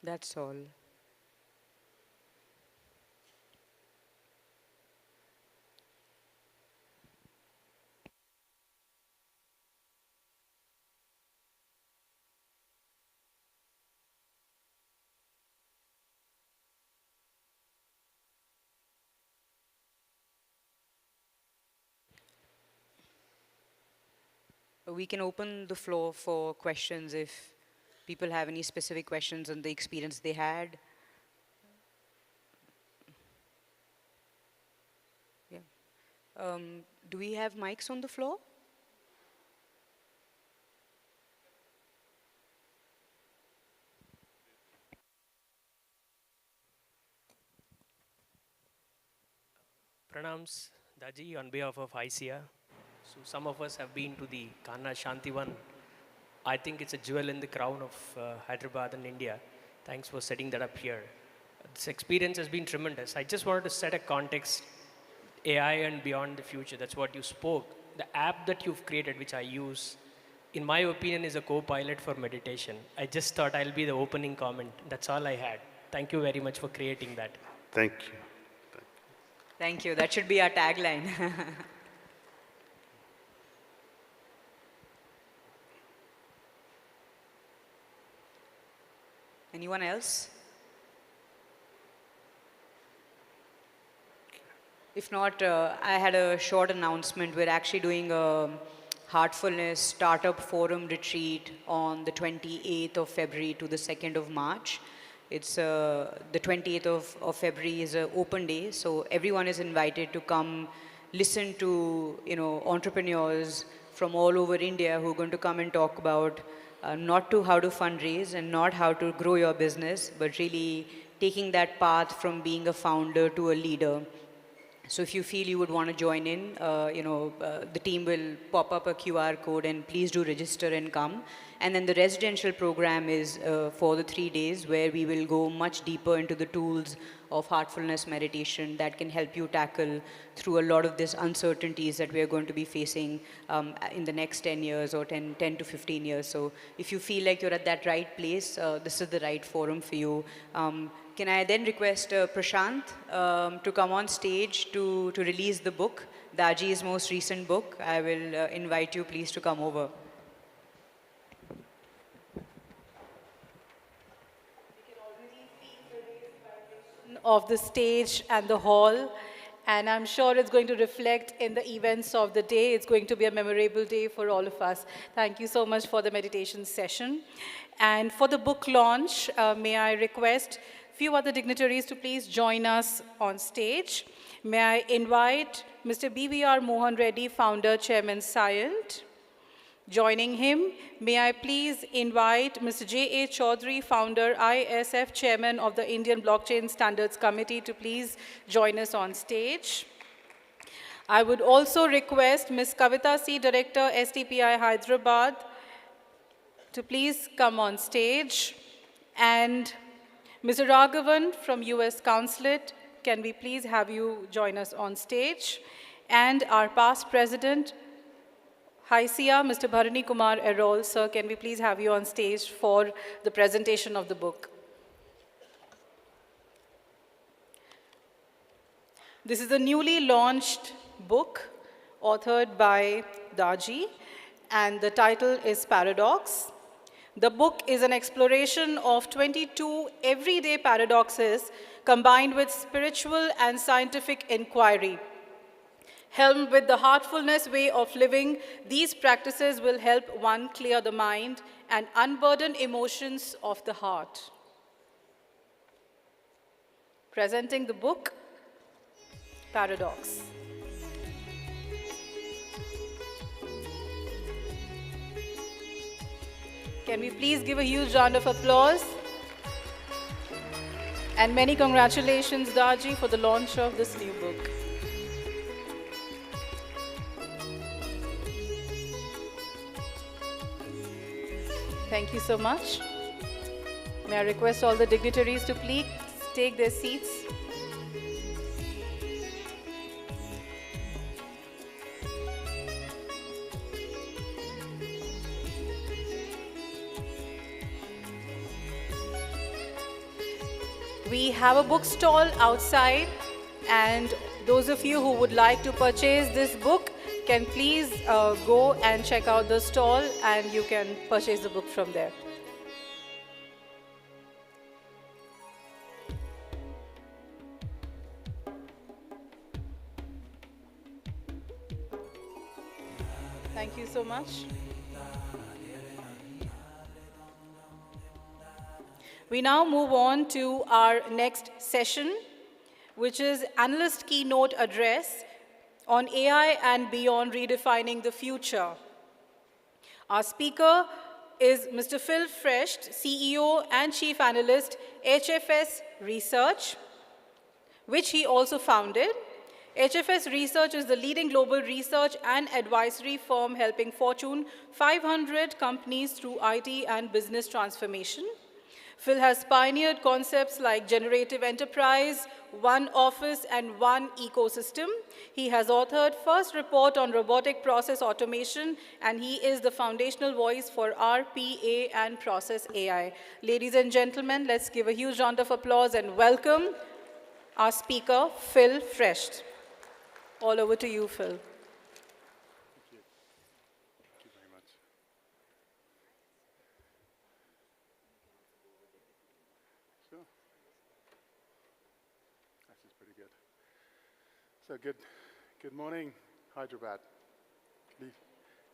That's all. We can open the floor for questions if people have any specific questions on the experience they had. Yeah. Do we have mics on the floor? Pranams, Daji, on behalf of HYSEA. So some of us have been to the Kanha Shantivan. I think it's a jewel in the crown of Hyderabad and India. Thanks for setting that up here. This experience has been tremendous. I just wanted to set a context, AI and beyond the future. That's what you spoke. The app that you've created, which I use, in my opinion, is a co-pilot for meditation. I just thought I'll be the opening comment. That's all I had. Thank you very much for creating that. Thank you. Thank you. That should be our tagline. Anyone else? If not, I had a short announcement. We're actually doing a Heartfulness Startup Forum retreat on the 28th of February to the 2nd of March. It's the 28th of February is an open day, so everyone is invited to come listen to entrepreneurs from all over India who are going to come and talk about not to how to fundraise and not how to grow your business, but really taking that path from being a founder to a leader. So if you feel you would want to join in, the team will pop up a QR code and please do register and come. And then the residential program is for the 3 days where we will go much deeper into the tools of heartfulness meditation that can help you tackle through a lot of these uncertainties that we are going to be facing in the next 10 years or 10 to 15 years. So if you feel like you're at that right place, this is the right forum for you. Can I then request Prashant to come on stage to release the book, Daji's most recent book? I will invite you please to come over. Of the stage and the hall, and I'm sure it's going to reflect in the events of the day. It's going to be a memorable day for all of us. Thank you so much for the meditation session. And for the book launch, may I request a few other dignitaries to please join us on stage. May I invite Mr. BVR Mohan Reddy, founder, chairman, Scient. Joining him, may I please invite Mr. J.A. Chaudhary, founder, ISF, chairman of the Indian Blockchain Standards Committee, to please join us on stage. I would also request Ms. Kavita C., director, STPI Hyderabad, to please come on stage. And Mr. Raghavan from US Consulate, can we please have you join us on stage? And our past president, HYSEA, Mr. Bharani Kumar Errol, sir, can we please have you on stage for the presentation of the book? This is a newly launched book authored by Daji, and the title is Paradox. The book is an exploration of 22 everyday paradoxes combined with spiritual and scientific inquiry. Helmed with the heartfulness way of living, these practices will help one clear the mind and unburden emotions of the heart. Presenting the book, Paradox. Can we please give a huge round of applause? And many congratulations, Daji, for the launch of this new book. Thank you so much. May I request all the dignitaries to please take their seats. We have a book stall outside, and those of you who would like to purchase this book can please go and check out the stall, and you can purchase the book from there. Thank you so much. We now move on to our next session, which is Analyst Keynote Address on AI and Beyond, Redefining the Future. Our speaker is Mr. Phil Frecht, CEO and Chief Analyst, HFS Research, which he also founded. HFS Research is the leading global research and advisory firm helping Fortune 500 companies through IT and business transformation. Phil has pioneered concepts like generative enterprise, one office, and one ecosystem. He has authored first report on robotic process automation, and he is the foundational voice for RPA and process AI. Ladies and gentlemen, let's give a huge round of applause and welcome our speaker, Phil Frecht. All over to you, Phil. Thank you. Thank you very much. Sure. This is pretty good. So good morning, Hyderabad. Can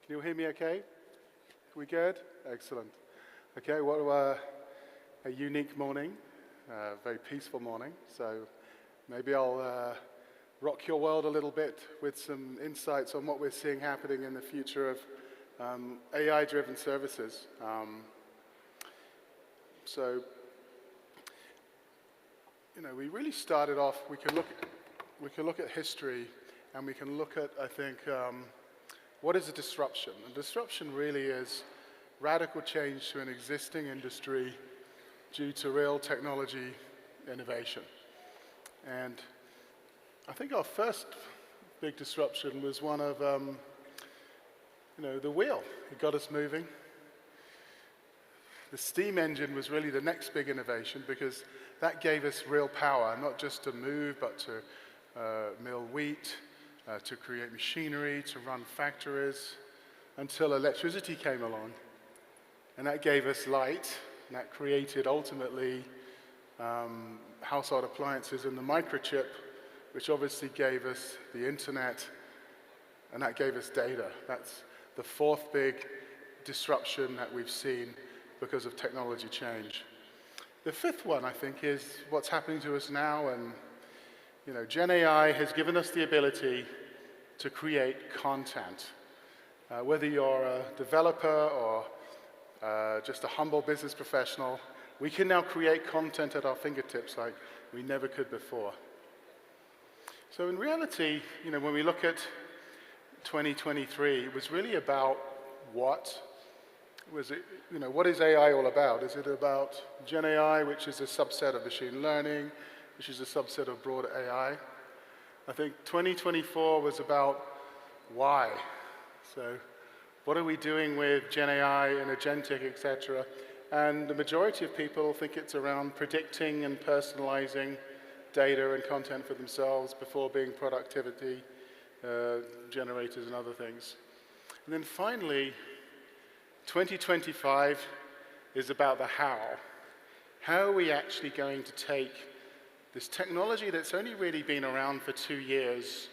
you hear me okay? We good? Excellent. Okay, what a unique morning, very peaceful morning. So maybe I'll rock your world a little bit with some insights on what we're seeing happening in the future of AI-driven services. So, you know, we really started off. We can look at history, and we can look at, I think, what is a disruption? A disruption really is radical change to an existing industry due to real technology innovation. And I think our first big disruption was one of, you know, the wheel. It got us moving. The steam engine was really the next big innovation because that gave us real power, not just to move, but to mill wheat, to create machinery, to run factories, until electricity came along. And that gave us light, and that created ultimately household appliances and the microchip, which obviously gave us the internet, and that gave us data. That's the fourth big disruption that we've seen because of technology change. The fifth one, I think, is what's happening to us now, and you know, Gen AI has given us the ability to create content. Whether you're a developer or just a humble business professional, we can now create content at our fingertips like we never could before. So in reality, you know, when we look at 2023, it was really about what was it, you know, what is AI all about? Is it about Gen AI, which is a subset of machine learning, which is a subset of broad AI? I think 2024 was about why. So what are we doing with Gen AI and agentic, et cetera? And the majority of people think it's around predicting and personalizing data and content for themselves before being productivity generators and other things. And then finally, 2025 is about the how. How are we actually going to take this technology that's only really been around for 2 years?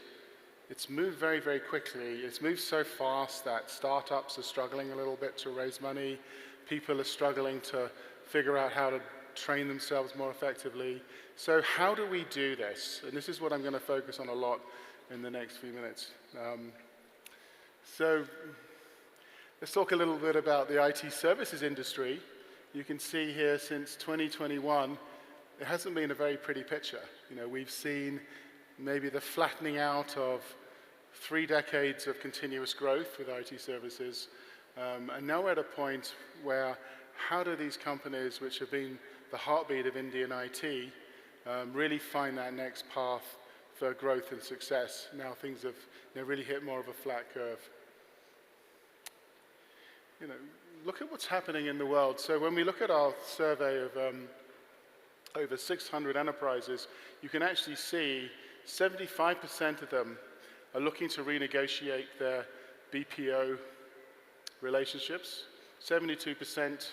It's moved very, very quickly. It's moved so fast that startups are struggling a little bit to raise money. People are struggling to figure out how to train themselves more effectively. So how do we do this? And this is what I'm going to focus on a lot in the next few minutes. So let's talk a little bit about the IT services industry. You can see here since 2021, it hasn't been a very pretty picture. You know, we've seen maybe the flattening out of 3 decades of continuous growth with IT services. And now we're at a point where how do these companies, which have been the heartbeat of Indian IT, really find that next path for growth and success? Now things have really hit more of a flat curve. You know, look at what's happening in the world. So when we look at our survey over 600 enterprises, you can actually see 75% of them are looking to renegotiate their BPO relationships, 72%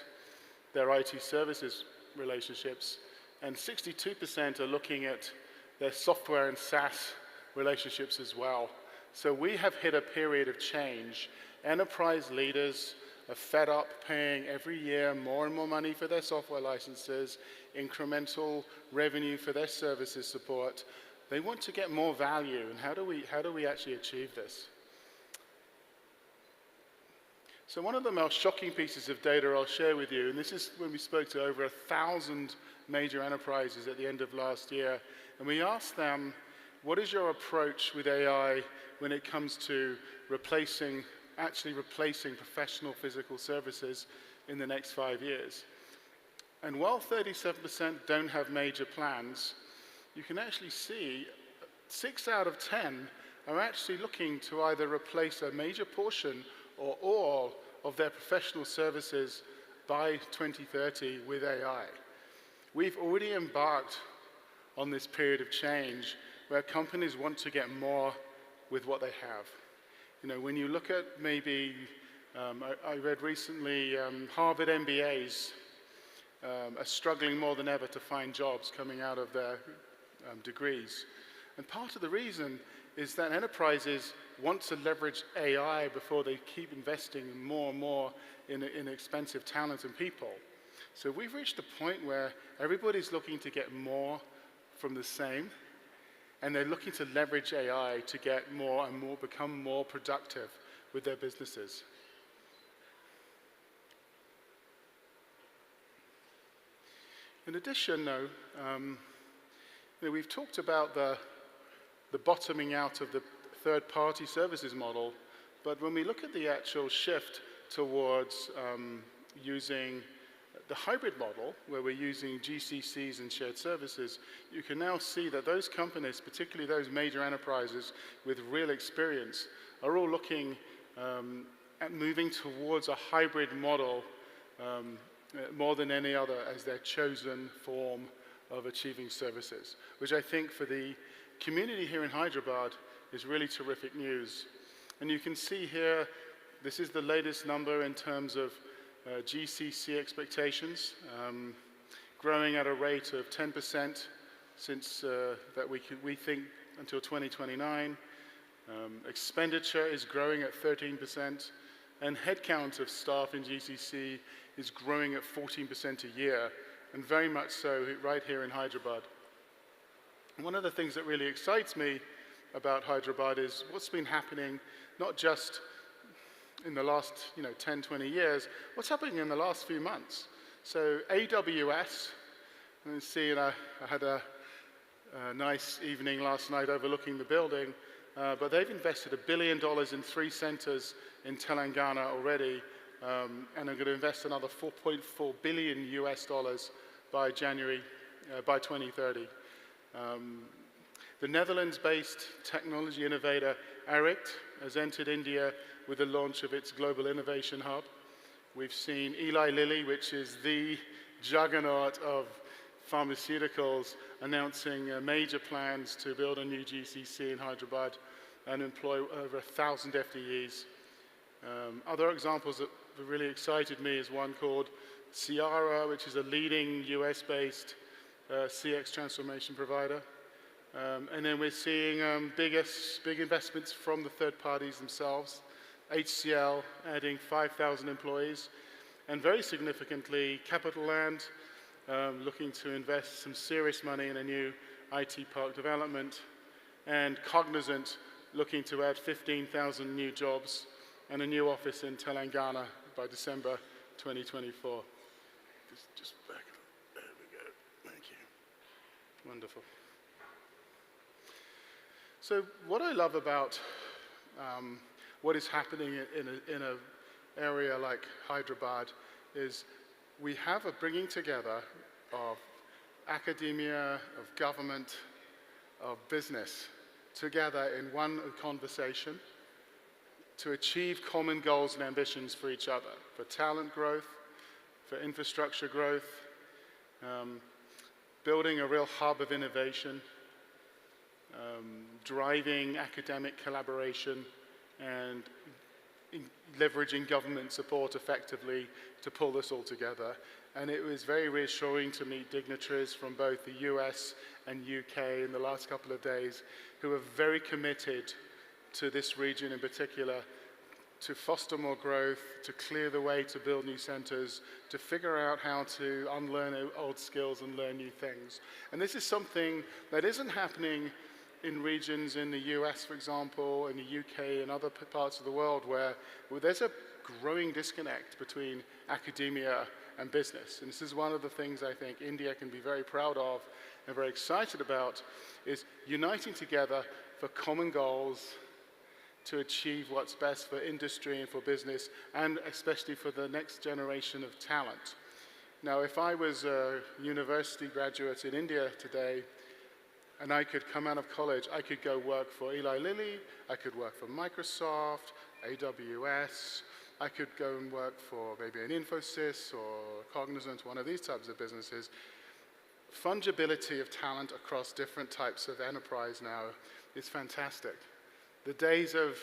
their IT services relationships, and 62% are looking at their software and SaaS relationships as well. So we have hit a period of change. Enterprise leaders are fed up paying every year more and more money for their software licenses, incremental revenue for their services support. They want to get more value, and how do we actually achieve this? So one of the most shocking pieces of data I'll share with you, and this is when we spoke to over 1,000 major enterprises at the end of last year, and we asked them, what is your approach with AI when it comes to actually replacing professional physical services in the next 5 years? And while 37% don't have major plans, you can actually see 6 out of 10 are actually looking to either replace a major portion or all of their professional services by 2030 with AI. We've already embarked on this period of change where companies want to get more with what they have. You know, when you look at maybe, I read recently Harvard MBAs are struggling more than ever to find jobs coming out of their degrees. And part of the reason is that enterprises want to leverage AI before they keep investing more and more in expensive talent and people. So we've reached a point where everybody's looking to get more from the same, and they're looking to leverage AI to get more and more, become more productive with their businesses. In addition, though, we've talked about the bottoming out of the third-party services model, but when we look at the actual shift towards using the hybrid model, where we're using GCCs and shared services, you can now see that those companies, particularly those major enterprises with real experience, are all looking at moving towards a hybrid model more than any other as their chosen form of achieving services, which I think for the community here in Hyderabad is really terrific news. And you can see here, this is the latest number in terms of GCC expectations, growing at a rate of 10% since that we think until 2029. Expenditure is growing at 13%, and headcount of staff in GCC is growing at 14% a year, and very much so right here in Hyderabad. One of the things that really excites me about Hyderabad is what's been happening, not just in the last 10, 20 years, what's happening in the last few months. So AWS, you can see I had a nice evening last night overlooking the building, but they've invested $1 billion in 3 centers in Telangana already, and are going to invest another $4.4 billion by 2030. The Netherlands-based technology innovator Arict has entered India with the launch of its Global Innovation Hub. We've seen Eli Lilly, which is the juggernaut of pharmaceuticals, announcing major plans to build a new GCC in Hyderabad and employ over 1,000 FTEs. Other examples that really excited me is one called Ciara, which is a leading US-based CX transformation provider. And then we're seeing big investments from the third parties themselves. HCL adding 5,000 employees, and very significantly, Capital Land looking to invest some serious money in a new IT park development, and Cognizant looking to add 15,000 new jobs and a new office in Telangana by December 2024. Just back up. There we go. Thank you. Wonderful. So what I love about what is happening in an area like Hyderabad is we have a bringing together of academia, of government, of business together in one conversation to achieve common goals and ambitions for each other, for talent growth, for infrastructure growth. building a real hub of innovation, driving academic collaboration, and leveraging government support effectively to pull this all together. And it was very reassuring to meet dignitaries from both the US and UK in the last couple of days who are very committed to this region in particular, to foster more growth, to clear the way to build new centers, to figure out how to unlearn old skills and learn new things. And this is something that isn't happening in regions in the US, for example, in the UK and other parts of the world where there's a growing disconnect between academia and business. And this is one of the things I think India can be very proud of and very excited about, is uniting together for common goals to achieve what's best for industry and for business, and especially for the next generation of talent. Now, if I was a university graduate in India today, and I could come out of college, I could go work for Eli Lilly, I could work for Microsoft, AWS, I could go and work for maybe an Infosys or Cognizant, one of these types of businesses. Fungibility of talent across different types of enterprise now is fantastic. The days of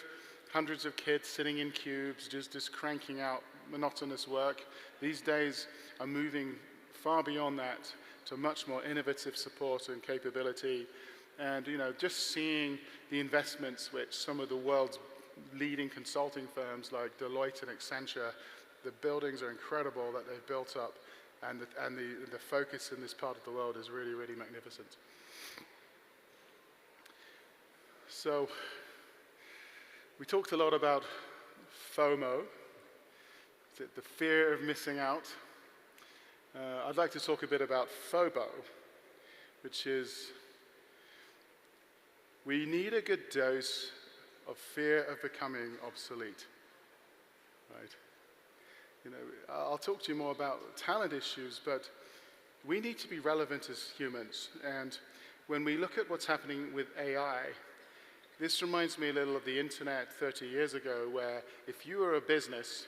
hundreds of kids sitting in cubes, just cranking out monotonous work, these days are moving far beyond that to much more innovative support and capability. And just seeing the investments which some of the world's leading consulting firms like Deloitte and Accenture, the buildings are incredible that they've built up, and the focus in this part of the world is really, really magnificent. So, we talked a lot about FOMO, the fear of missing out. I'd like to talk a bit about FOBO, which is we need a good dose of fear of becoming obsolete, right? I'll talk to you more about talent issues, but we need to be relevant as humans. And when we look at what's happening with AI, this reminds me a little of the internet 30 years ago, where if you were a business,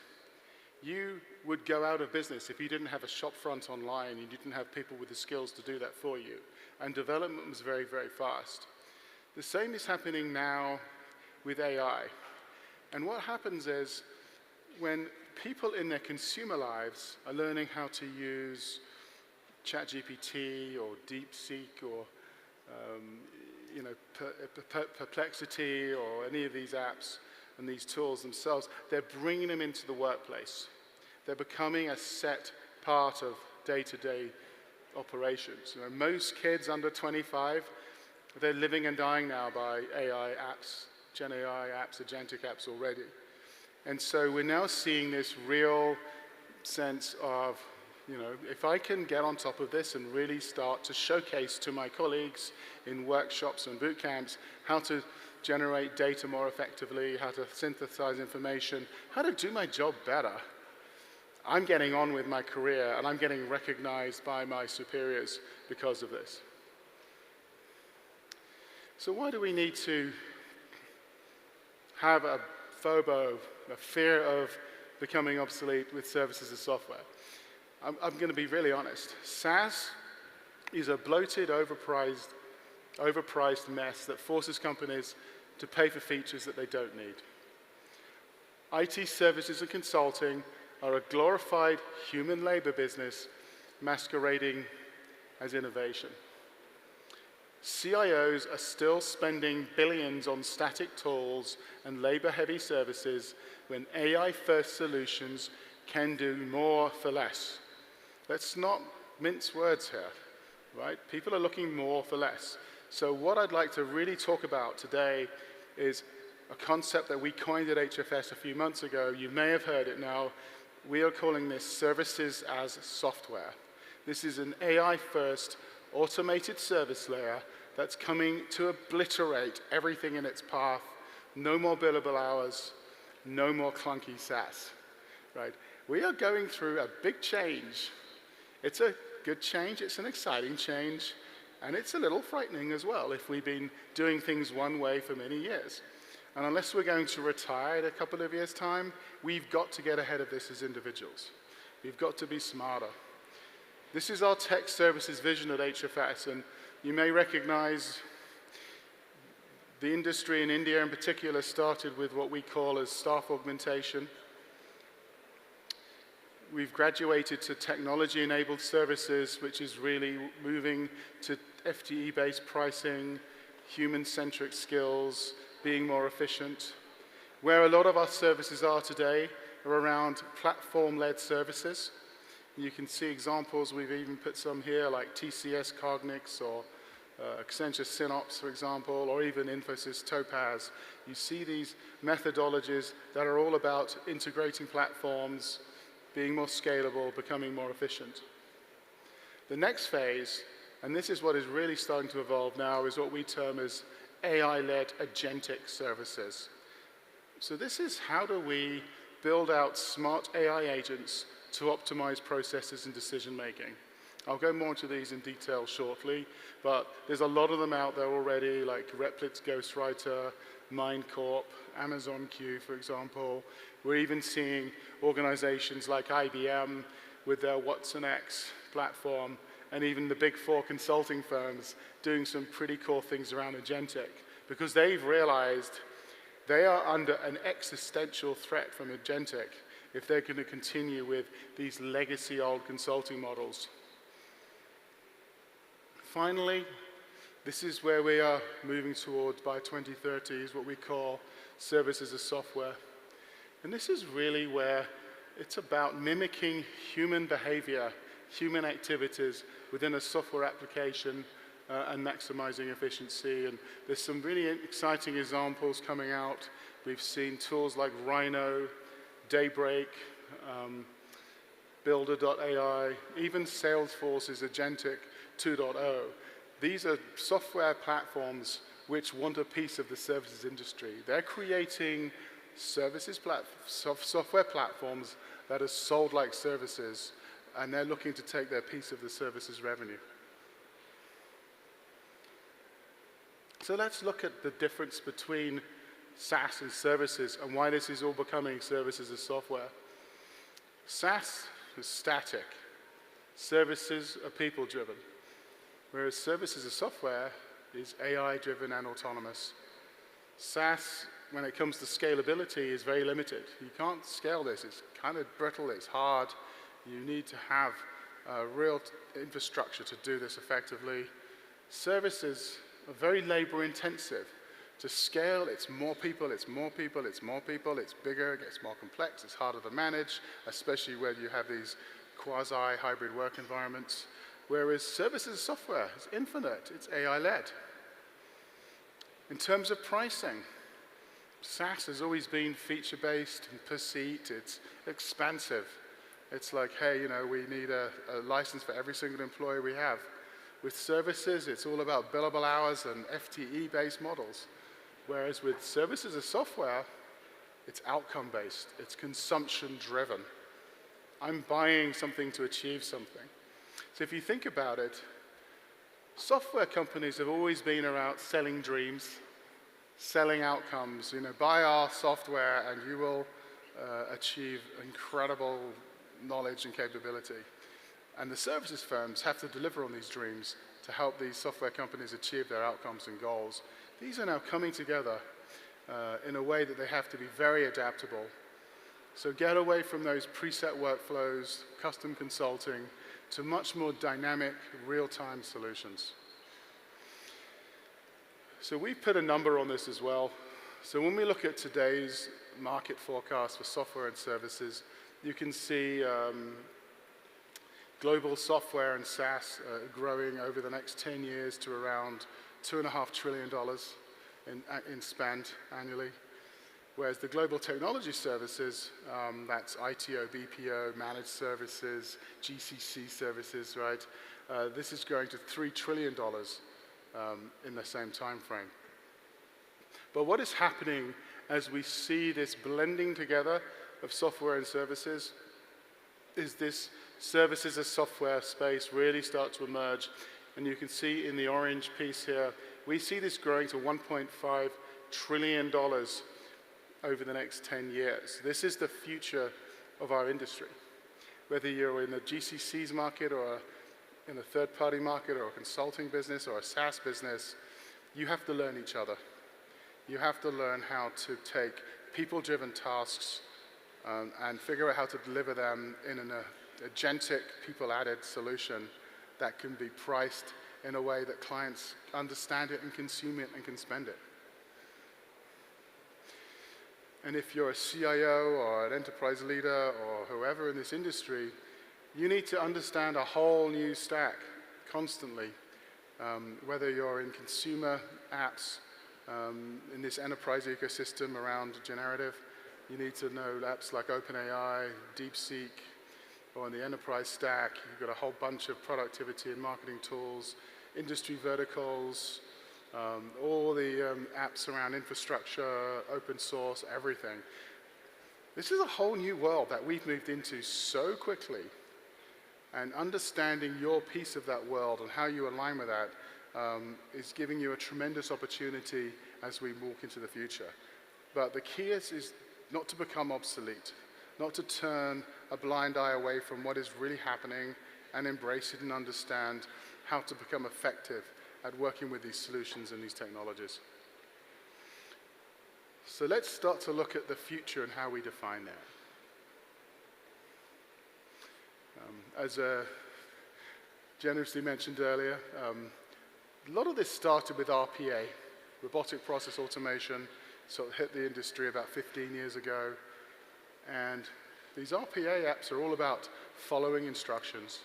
you would go out of business if you didn't have a shop front online, you didn't have people with the skills to do that for you. And development was very, very fast. The same is happening now with AI. And what happens is when people in their consumer lives are learning how to use ChatGPT or DeepSeek or Perplexity or any of these apps and these tools themselves, they're bringing them into the workplace. They're becoming a set part of day-to-day operations. Most kids under 25, they're living and dying now by AI apps, Gen AI apps, agentic apps already. And so we're now seeing this real sense of, if I can get on top of this and really start to showcase to my colleagues in workshops and boot camps how to generate data more effectively, how to synthesize information, how to do my job better, I'm getting on with my career and I'm getting recognized by my superiors because of this. So why do we need to have a FOBO, a fear of becoming obsolete with services and software? I'm going to be really honest. SaaS is a bloated, overpriced mess that forces companies to pay for features that they don't need. IT services and consulting are a glorified human labor business masquerading as innovation. CIOs are still spending billions on static tools and labor-heavy services when AI-first solutions can do more for less. Let's not mince words here, right? People are looking more for less. So what I'd like to really talk about today is a concept that we coined at HFS a few months ago. You may have heard it now. We are calling this services as software. This is an AI-first automated service layer that's coming to obliterate everything in its path. No more billable hours, no more clunky SaaS, right? We are going through a big change. It's a good change, it's an exciting change, and it's a little frightening as well if we've been doing things one way for many years. And unless we're going to retire in a couple of years' time, we've got to get ahead of this as individuals. We've got to be smarter. This is our tech services vision at HFS, and you may recognize the industry in India in particular started with what we call as staff augmentation. We've graduated to technology-enabled services, which is really moving to FTE-based pricing, human-centric skills, being more efficient. Where a lot of our services are today are around platform-led services. You can see examples, we've even put some here, like TCS Cognix or Accenture Synops, for example, or even Infosys Topaz. You see these methodologies that are all about integrating platforms, being more scalable, becoming more efficient. The next phase, and this is what is really starting to evolve now, is what we term as AI-led agentic services. So this is how do we build out smart AI agents to optimize processes and decision-making. I'll go more into these in detail shortly, but there's a lot of them out there already, like Replit Ghostwriter, MindCorp, Amazon Q, for example. We're even seeing organizations like IBM with their watsonx platform, and even the big four consulting firms doing some pretty cool things around agentic, because they've realized they are under an existential threat from agentic if they're going to continue with these legacy old consulting models. Finally, this is where we are moving towards by 2030, is what we call service as a software. And this is really where it's about mimicking human behavior, human activities within a software application and maximizing efficiency. And there's some really exciting examples coming out. We've seen tools like Rhino, Daybreak, Builder.ai, even Salesforce's Agentic 2.0. These are software platforms which want a piece of the services industry. They're creating software platforms that are sold like services, and they're looking to take their piece of the services revenue. So let's look at the difference between SaaS and services and why this is all becoming services as software. SaaS is static. Services are people-driven. Whereas services as software is AI-driven and autonomous. SaaS, when it comes to scalability, is very limited. You can't scale this. It's kind of brittle. It's hard. You need to have a real infrastructure to do this effectively. Services are very labor-intensive. To scale, it's more people, it's more people, it's more people, it's bigger, it gets more complex, it's harder to manage, especially when you have these quasi-hybrid work environments. Whereas services software is infinite, it's AI-led. In terms of pricing, SaaS has always been feature-based and per seat, it's expansive. It's like, hey, you know, we need a license for every single employee we have. With services, it's all about billable hours and FTE-based models. Whereas with services as software, it's outcome-based, it's consumption-driven. I'm buying something to achieve something. So if you think about it, software companies have always been about selling dreams, selling outcomes. You know, buy our software and you will achieve incredible knowledge and capability. And the services firms have to deliver on these dreams to help these software companies achieve their outcomes and goals. These are now coming together in a way that they have to be very adaptable. So get away from those preset workflows, custom consulting, to much more dynamic, real-time solutions. So we've put a number on this as well. So when we look at today's market forecast for software and services, you can see global software and SaaS growing over the next 10 years to around $2.5 trillion in spend annually. Whereas the global technology services, that's ITO, BPO, managed services, GCC services, right? This is growing to $3 trillion in the same time frame. But what is happening as we see this blending together of software and services is this services as software space really start to emerge. And you can see in the orange piece here, we see this growing to $1.5 trillion over the next 10 years. This is the future of our industry. Whether you're in the GCC's market or in a third-party market or a consulting business or a SaaS business, you have to learn each other. You have to learn how to take people-driven tasks and figure out how to deliver them in an agentic, people-added solution that can be priced in a way that clients understand it and consume it and can spend it. And if you're a CIO or an enterprise leader or whoever in this industry, you need to understand a whole new stack constantly. Whether you're in consumer apps, in this enterprise ecosystem around generative, you need to know apps like OpenAI, DeepSeek, or in the enterprise stack, you've got a whole bunch of productivity and marketing tools, industry verticals, all the apps around infrastructure, open source, everything. This is a whole new world that we've moved into so quickly. And understanding your piece of that world and how you align with that is giving you a tremendous opportunity as we walk into the future. But the key is not to become obsolete, not to turn a blind eye away from what is really happening and embrace it and understand how to become effective at working with these solutions and these technologies. So let's start to look at the future and how we define that. As generously mentioned earlier, a lot of this started with RPA, robotic process automation, sort of hit the industry about 15 years ago. And these RPA apps are all about following instructions.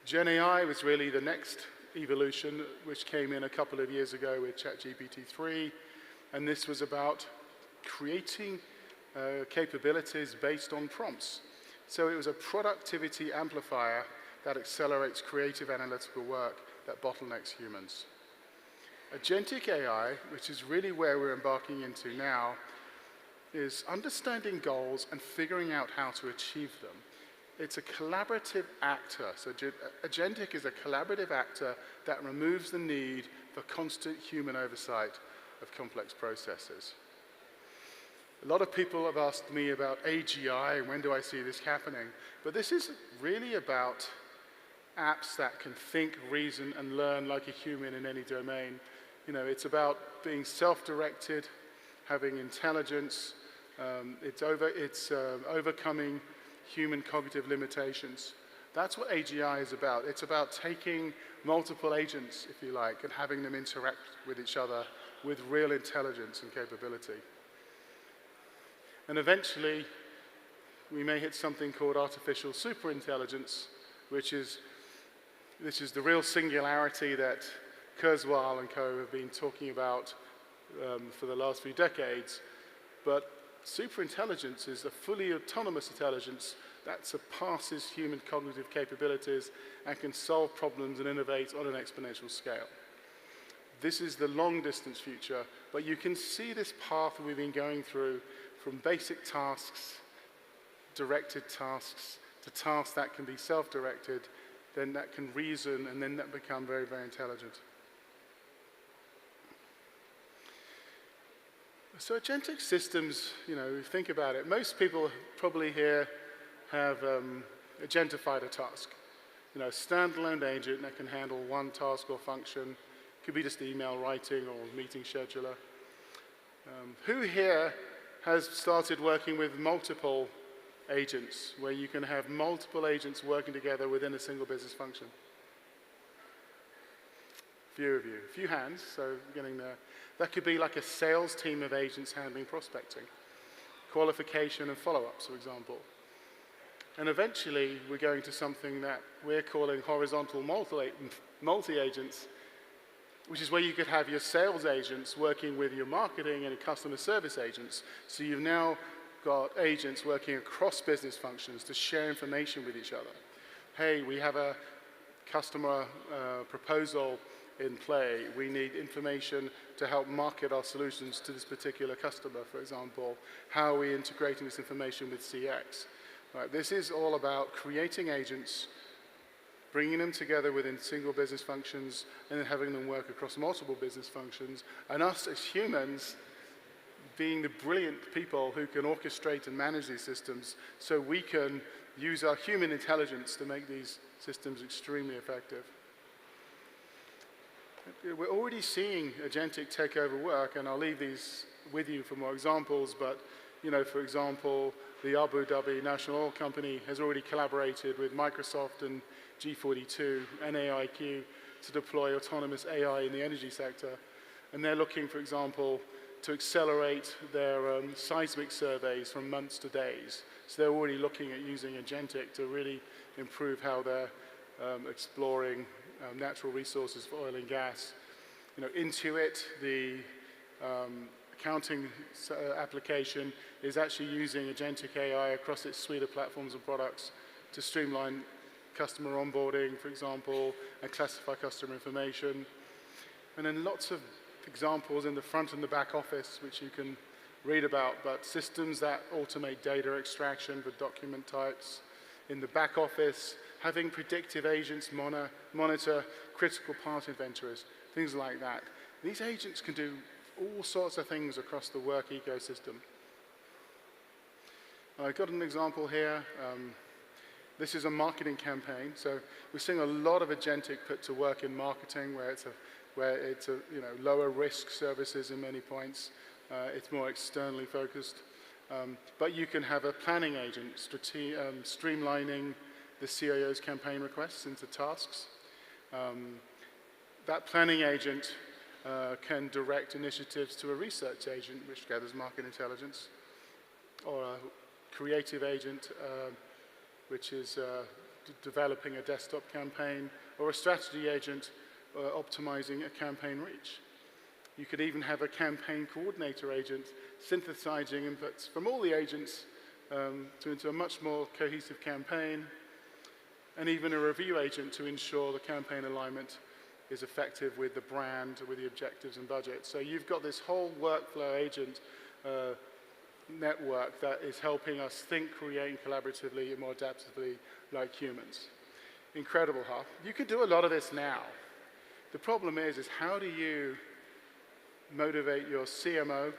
Gen AI was really the next evolution, which came in a couple of years ago with ChatGPT-3. And this was about creating capabilities based on prompts. So it was a productivity amplifier that accelerates creative analytical work that bottlenecks humans. Agentic AI, which is really where we're embarking into now, is understanding goals and figuring out how to achieve them. It's a collaborative actor. So agentic is a collaborative actor that removes the need for constant human oversight of complex processes. A lot of people have asked me about AGI and when do I see this happening, but this is really about apps that can think, reason, and learn like a human in any domain. You know, it's about being self-directed, having intelligence. It's overcoming human cognitive limitations. That's what AGI is about. It's about taking multiple agents, if you like, and having them interact with each other with real intelligence and capability. And eventually, we may hit something called artificial superintelligence, which is the real singularity that Kurzweil and co. have been talking about for the last few decades. But superintelligence is a fully autonomous intelligence that surpasses human cognitive capabilities and can solve problems and innovate on an exponential scale. This is the long-distance future, but you can see this path we've been going through from basic tasks, directed tasks, to tasks that can be self-directed, then that can reason, and then that become very, very intelligent. So agentic systems, you know, think about it. Most people probably here have agentified a task. You know, a standalone agent that can handle one task or function. Could be just email writing or meeting scheduler. Who here has started working with multiple agents, where you can have multiple agents working together within a single business function? Few of you, a few hands, so getting there. That could be like a sales team of agents handling prospecting, qualification and follow-ups, for example. And eventually, we're going to something that we're calling horizontal multi-agents, which is where you could have your sales agents working with your marketing and customer service agents. So you've now got agents working across business functions to share information with each other. Hey, we have a customer proposal in play. We need information to help market our solutions to this particular customer, for example. How are we integrating this information with CX? Right, this is all about creating agents, bringing them together within single business functions, and then having them work across multiple business functions, and us as humans being the brilliant people who can orchestrate and manage these systems so we can use our human intelligence to make these systems extremely effective. We're already seeing agentic take over work, and I'll leave these with you for more examples, but for example, the Abu Dhabi National Oil Company has already collaborated with Microsoft and G42 and AIQ to deploy autonomous AI in the energy sector. And they're looking, for example, to accelerate their seismic surveys from months to days. So they're already looking at using agentic to really improve how they're exploring natural resources for oil and gas. Intuit, the accounting application, is actually using agentic AI across its suite of platforms and products to streamline customer onboarding, for example, and classify customer information. And then lots of examples in the front and the back office, which you can read about, but systems that automate data extraction for document types. In the back office, having predictive agents monitor critical part inventories, things like that. These agents can do all sorts of things across the work ecosystem. I've got an example here. This is a marketing campaign. So we're seeing a lot of agentic put to work in marketing, where it's a lower risk services in many points. It's more externally focused. But you can have a planning agent streamlining the CIO's campaign requests into tasks. That planning agent can direct initiatives to a research agent, which gathers market intelligence, or a creative agent, which is developing a desktop campaign, or a strategy agent optimizing a campaign reach. You could even have a campaign coordinator agent synthesizing inputs from all the agents into a much more cohesive campaign, and even a review agent to ensure the campaign alignment is effective with the brand, with the objectives and budget. So you've got this whole workflow agent network that is helping us think, create collaboratively and more adaptively like humans. Incredible, huh? You can do a lot of this now. The problem is how do you motivate your CMO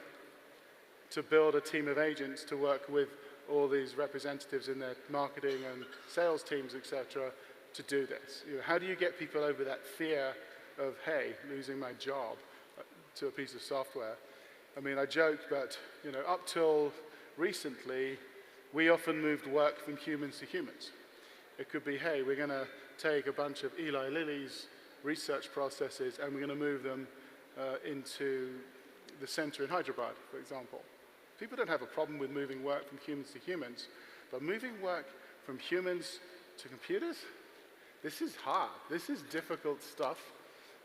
to build a team of agents to work with all these representatives in their marketing and sales teams, etc., to do this? How do you get people over that fear of, hey, losing my job to a piece of software? I mean, I joke, but up till recently, we often moved work from humans to humans. It could be, hey, we're going to take a bunch of Eli Lilly's research processes and we're going to move them into the center in Hyderabad, for example. People don't have a problem with moving work from humans to humans, but moving work from humans to computers, this is hard. This is difficult stuff,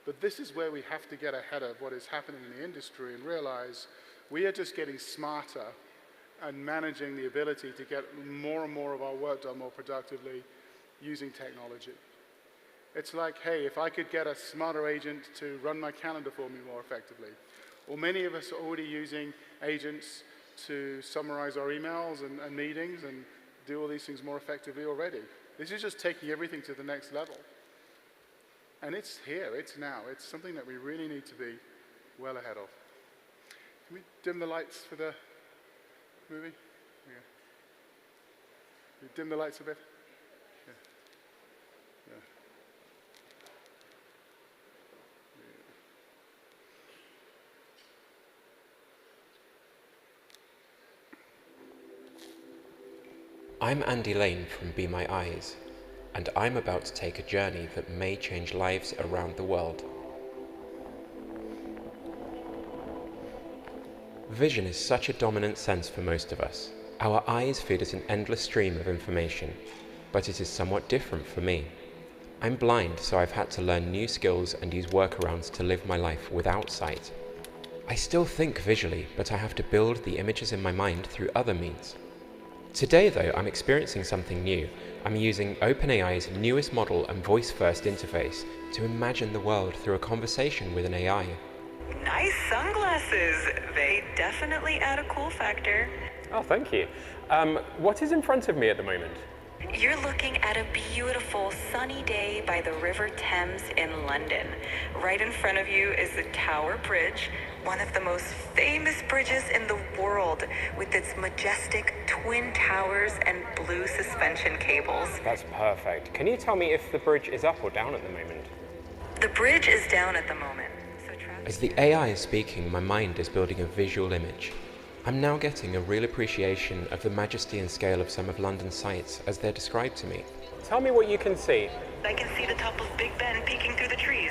but this is where we have to get ahead of what is happening in the industry and realize we are just getting smarter and managing the ability to get more and more of our work done more productively using technology. It's like, hey, if I could get a smarter agent to run my calendar for me more effectively, or many of us are already using agents to summarize our emails and meetings and do all these things more effectively already. This is just taking everything to the next level. And it's here, it's now. It's something that we really need to be well ahead of. Can we dim the lights for the movie? Yeah. Can we dim the lights a bit? Yeah. Yeah. I'm Andy Lane from Be My Eyes, and I'm about to take a journey that may change lives around the world. Vision is such a dominant sense for most of us. Our eyes feed us an endless stream of information, but it is somewhat different for me. I'm blind, so I've had to learn new skills and use workarounds to live my life without sight. I still think visually, but I have to build the images in my mind through other means. Today though, I'm experiencing something new. I'm using OpenAI's newest model and voice-first interface to imagine the world through a conversation with an AI. Nice sunglasses. They definitely add a cool factor. Oh, thank you. What is in front of me at the moment? You're looking at a beautiful sunny day by the River Thames in London. Right in front of you is the Tower Bridge, one of the most famous bridges in the world, with its majestic twin towers and blue suspension cables. That's perfect. Can you tell me if the bridge is up or down at the moment? The bridge is down at the moment. As the AI is speaking, my mind is building a visual image. I'm now getting a real appreciation of the majesty and scale of some of London's sights as they're described to me. Tell me what you can see. I can see the top of Big Ben peeking through the trees.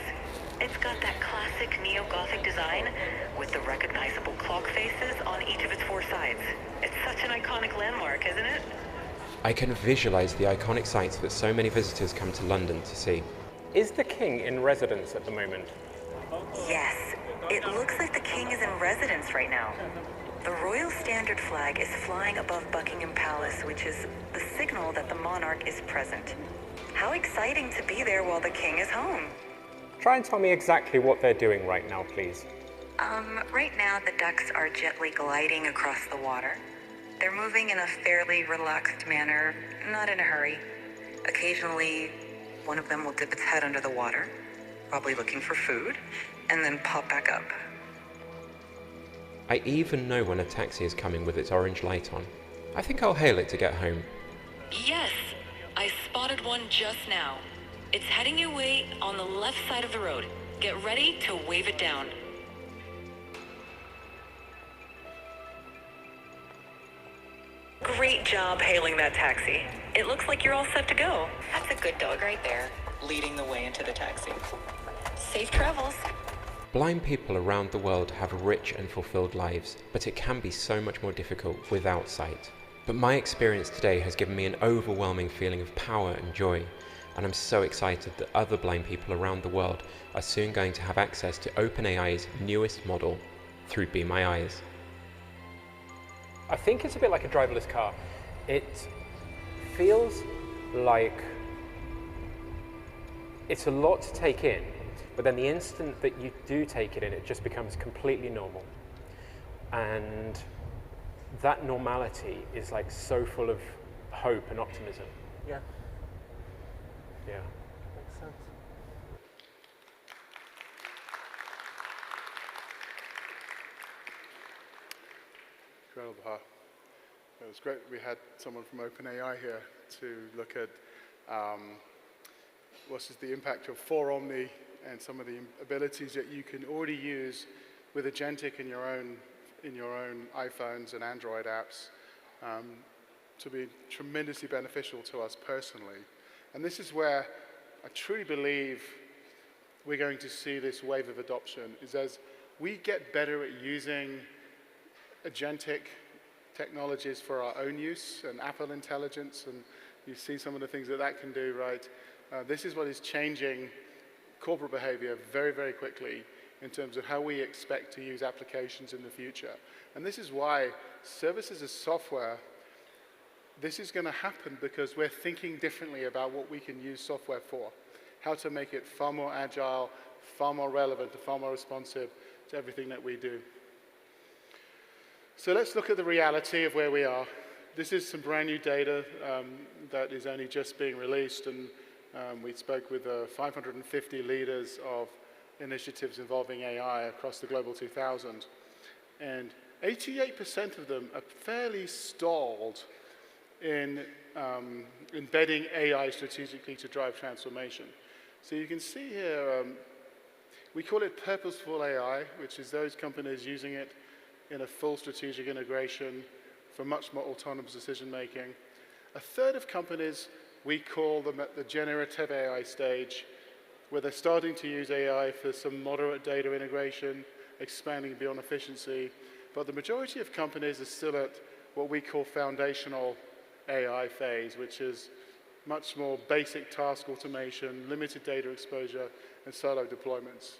It's got that classic neo-Gothic design with the recognizable clock faces on each of its four sides. It's such an iconic landmark, isn't it? I can visualize the iconic sights that so many visitors come to London to see. Is the king in residence at the moment? Yes. It looks like the king is in residence right now. The Royal Standard flag is flying above Buckingham Palace, which is the signal that the monarch is present. How exciting to be there while the king is home. Try and tell me exactly what they're doing right now, please. Right now the ducks are gently gliding across the water. They're moving in a fairly relaxed manner, not in a hurry. Occasionally, one of them will dip its head under the water, probably looking for food, and then pop back up. I even know when a taxi is coming with its orange light on. I think I'll hail it to get home. Yes, I spotted one just now. It's heading your way on the left side of the road. Get ready to wave it down. Great job hailing that taxi. It looks like you're all set to go. That's a good dog right there, leading the way into the taxi. Safe travels. Blind people around the world have rich and fulfilled lives, but it can be so much more difficult without sight. But my experience today has given me an overwhelming feeling of power and joy, and I'm so excited that other blind people around the world are soon going to have access to OpenAI's newest model through Be My Eyes. I think it's a bit like a driverless car. It feels like it's a lot to take in, but then the instant that you do take it in, it just becomes completely normal. And that normality is like so full of hope and optimism. Yeah. Yeah. Makes sense. Incredible. It was great we had someone from OpenAI here to look at what is the impact of 4Omni and some of the abilities that you can already use with Agentic in your own iPhones and Android apps to be tremendously beneficial to us personally. And this is where I truly believe we're going to see this wave of adoption, is as we get better at using agentic technologies for our own use and Apple Intelligence, and you see some of the things that that can do, right? This is what is changing corporate behavior very, very quickly in terms of how we expect to use applications in the future. And this is why services as software, this is going to happen because we're thinking differently about what we can use software for, how to make it far more agile, far more relevant, and far more responsive to everything that we do. So let's look at the reality of where we are. This is some brand new data that is only just being released, and we spoke with 550 leaders of initiatives involving AI across the Global 2000, and 88% of them are fairly stalled in embedding AI strategically to drive transformation. So you can see here, we call it purposeful AI, which is those companies using it in a full strategic integration for much more autonomous decision making. A third of companies, we call them at the generative AI stage, where they're starting to use AI for some moderate data integration, expanding beyond efficiency. But the majority of companies are still at what we call foundational AI phase, which is much more basic task automation, limited data exposure, and solo deployments.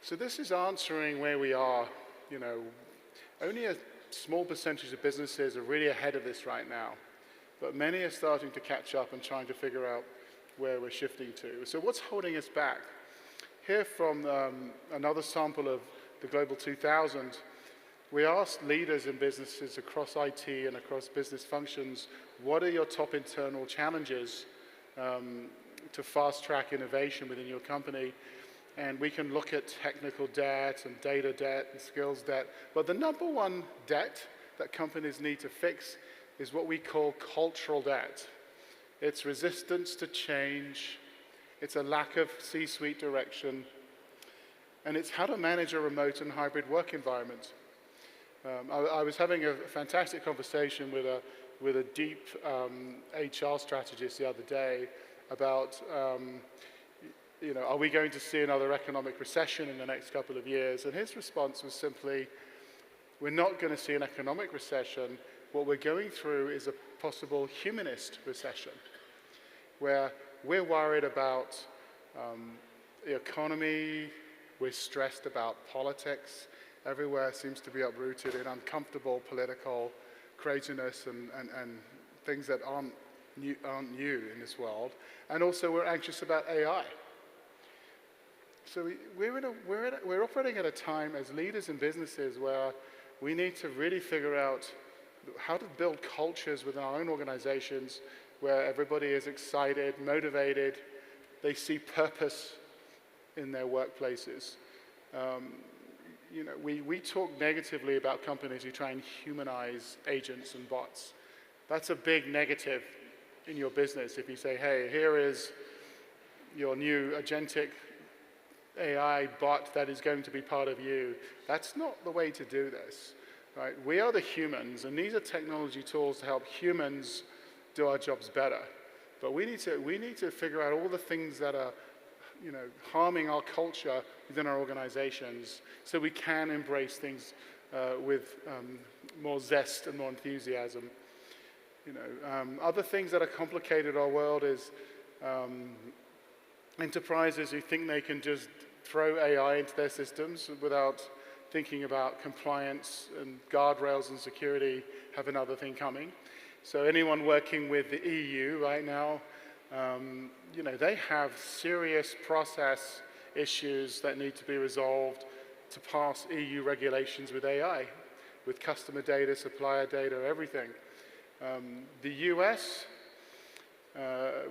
So this is answering where we are. You know, only a small percentage of businesses are really ahead of this right now, but many are starting to catch up and trying to figure out where we're shifting to. So what's holding us back? Here from another sample of the Global 2000, we asked leaders in businesses across IT and across business functions, what are your top internal challenges to fast-track innovation within your company? And we can look at technical debt and data debt and skills debt, but the number one debt that companies need to fix is what we call cultural debt. It's resistance to change, it's a lack of C-suite direction, and it's how to manage a remote and hybrid work environment. I was having a fantastic conversation with a deep HR strategist the other day about, are we going to see another economic recession in the next couple of years? And his response was simply, we're not going to see an economic recession. What we're going through is a possible humanist recession, where we're worried about the economy, we're stressed about politics. Everywhere seems to be uprooted in uncomfortable political craziness and things that aren't new in this world. And also we're anxious about AI. So we're operating at a time as leaders in businesses where we need to really figure out how to build cultures within our own organizations where everybody is excited, motivated, they see purpose in their workplaces. We talk negatively about companies who try and humanize agents and bots. That's a big negative in your business if you say, hey, here is your new agentic AI bot that is going to be part of you. That's not the way to do this, right? We are the humans, and these are technology tools to help humans do our jobs better. But we need to figure out all the things that are harming our culture within our organizations so we can embrace things with more zest and more enthusiasm. Other things that have complicated our world is enterprises who think they can just throw AI into their systems without thinking about compliance and guardrails and security have another thing coming. So anyone working with the EU right now, they have serious process issues that need to be resolved to pass EU regulations with AI, with customer data, supplier data, everything. The US,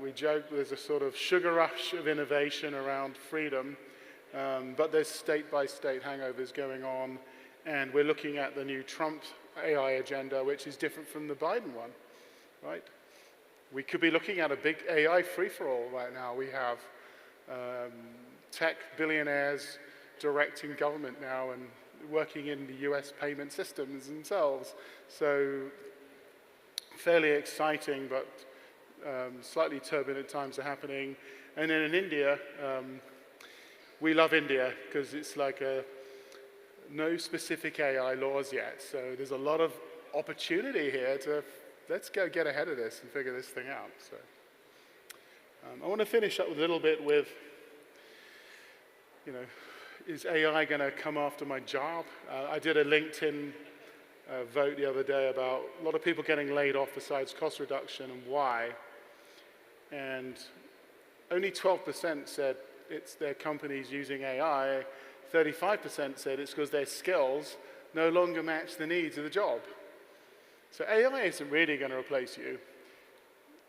we joke there's a sort of sugar rush of innovation around freedom, but there's state-by-state hangovers going on, and we're looking at the new Trump AI agenda, which is different from the Biden one, right? We could be looking at a big AI free-for-all right now. We have tech billionaires directing government now and working in the US payment systems themselves. So fairly exciting, but slightly turbulent times are happening. And then in India, we love India because it's like no specific AI laws yet. So there's a lot of opportunity here to let's go get ahead of this and figure this thing out. So I want to finish up a little bit with, is AI going to come after my job? I did a LinkedIn vote the other day about a lot of people getting laid off besides cost reduction and why. And only 12% said it's their companies using AI. 35% said it's because their skills no longer match the needs of the job. So AI isn't really going to replace you.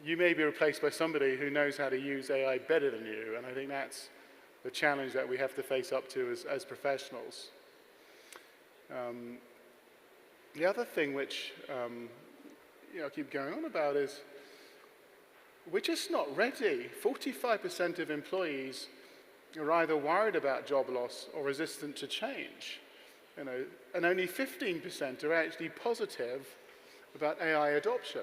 You may be replaced by somebody who knows how to use AI better than you, and I think that's the challenge that we have to face up to as professionals. The other thing which I keep going on about is we're just not ready. 45% of employees are either worried about job loss or resistant to change, and only 15% are actually positive about AI adoption.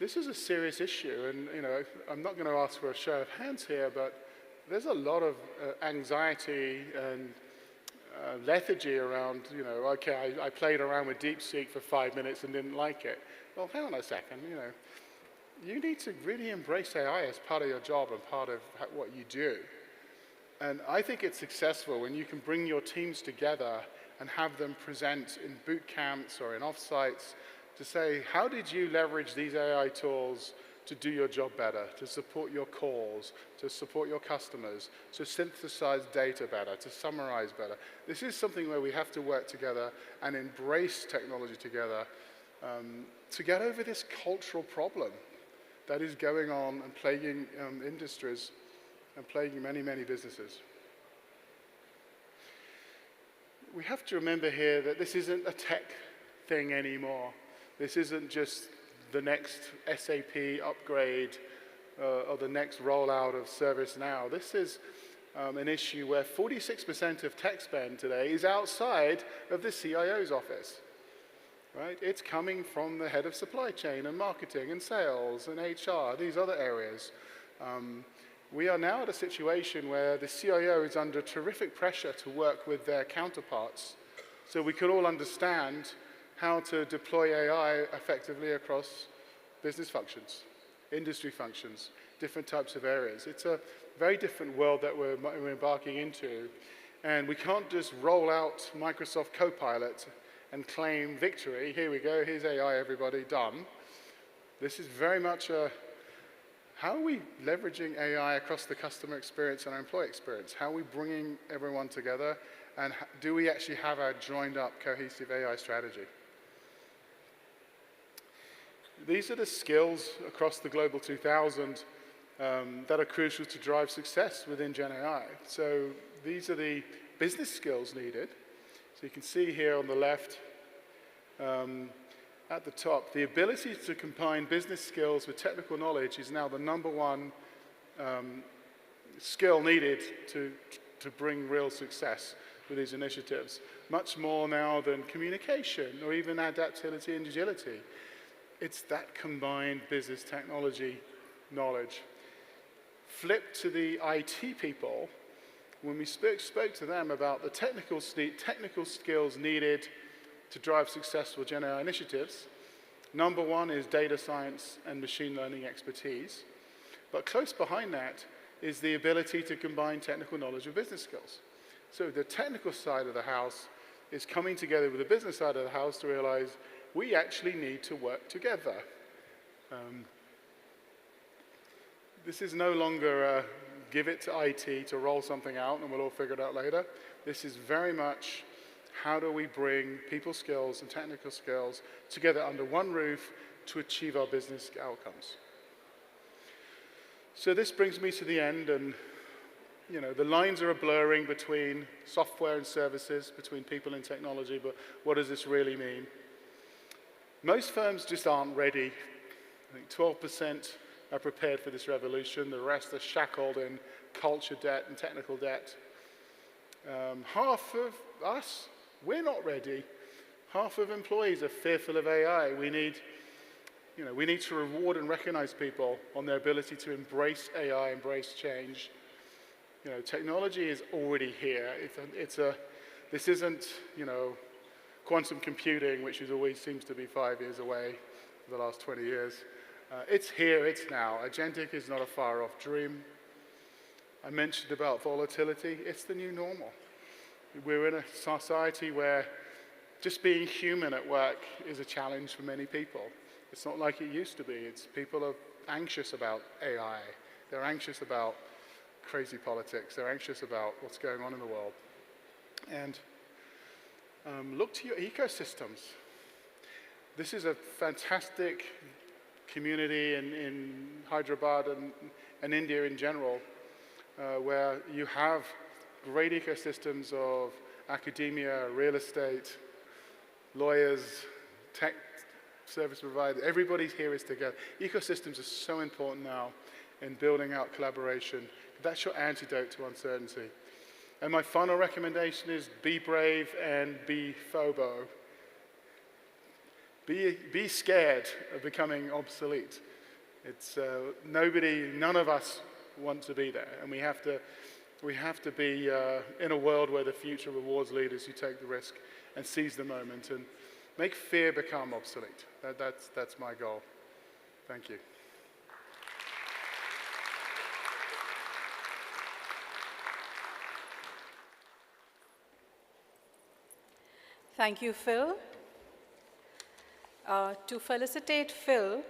This is a serious issue, and I'm not going to ask for a show of hands here, but there's a lot of anxiety and lethargy around, okay, I played around with DeepSeek for 5 minutes and didn't like it. Well, hang on a second, you need to really embrace AI as part of your job and part of what you do. And I think it's successful when you can bring your teams together and have them present in boot camps or in offsites to say, how did you leverage these AI tools to do your job better, to support your calls, to support your customers, to synthesize data better, to summarize better. This is something where we have to work together and embrace technology together to get over this cultural problem that is going on and plaguing industries and plaguing many, many businesses. We have to remember here that this isn't a tech thing anymore. This isn't just the next SAP upgrade or the next rollout of ServiceNow. This is an issue where 46% of tech spend today is outside of the CIO's office. Right? It's coming from the head of supply chain and marketing and sales and HR, these other areas. We are now at a situation where the CIO is under terrific pressure to work with their counterparts so we can all understand how to deploy AI effectively across business functions, industry functions, different types of areas. It's a very different world that we're embarking into. And we can't just roll out Microsoft Copilot and claim victory. Here we go, here's AI, everybody, done. This is very much a, how are we leveraging AI across the customer experience and our employee experience? How are we bringing everyone together? And do we actually have a joined up, cohesive AI strategy? These are the skills across the Global 2000 that are crucial to drive success within Gen AI. So these are the business skills needed. So you can see here on the left, at the top, the ability to combine business skills with technical knowledge is now the #1 skill needed to bring real success with these initiatives. Much more now than communication or even adaptability and agility. It's that combined business technology knowledge. Flip to the IT people. When we spoke to them about the technical skills needed to drive successful Gen AI initiatives, #1 is data science and machine learning expertise. But close behind that is the ability to combine technical knowledge with business skills. So the technical side of the house is coming together with the business side of the house to realize we actually need to work together. This is no longer give it to IT to roll something out and we'll all figure it out later. This is very much how do we bring people skills and technical skills together under one roof to achieve our business outcomes. So this brings me to the end, and the lines are blurring between software and services, between people and technology, but what does this really mean? Most firms just aren't ready. I think 12% are prepared for this revolution. The rest are shackled in culture debt and technical debt. Half of us, we're not ready. Half of employees are fearful of AI. We need to reward and recognize people on their ability to embrace AI, embrace change. Technology is already here. This isn't, quantum computing, which always seems to be 5 years away for the last 20 years. It's here, it's now. Agentic is not a far-off dream. I mentioned about volatility. It's the new normal. We're in a society where just being human at work is a challenge for many people. It's not like it used to be. People are anxious about AI. They're anxious about crazy politics. They're anxious about what's going on in the world. And look to your ecosystems. This is a fantastic community in Hyderabad and India in general, where you have great ecosystems of academia, real estate, lawyers, tech service providers. Everybody here is together. Ecosystems are so important now in building out collaboration. That's your antidote to uncertainty. And my final recommendation is be brave and be phobo. Be scared of becoming obsolete. It's none of us want to be there, and we have to be in a world where the future rewards leaders who take the risk and seize the moment and make fear become obsolete. That's my goal. Thank you. Thank you, Phil. To felicitate Phil,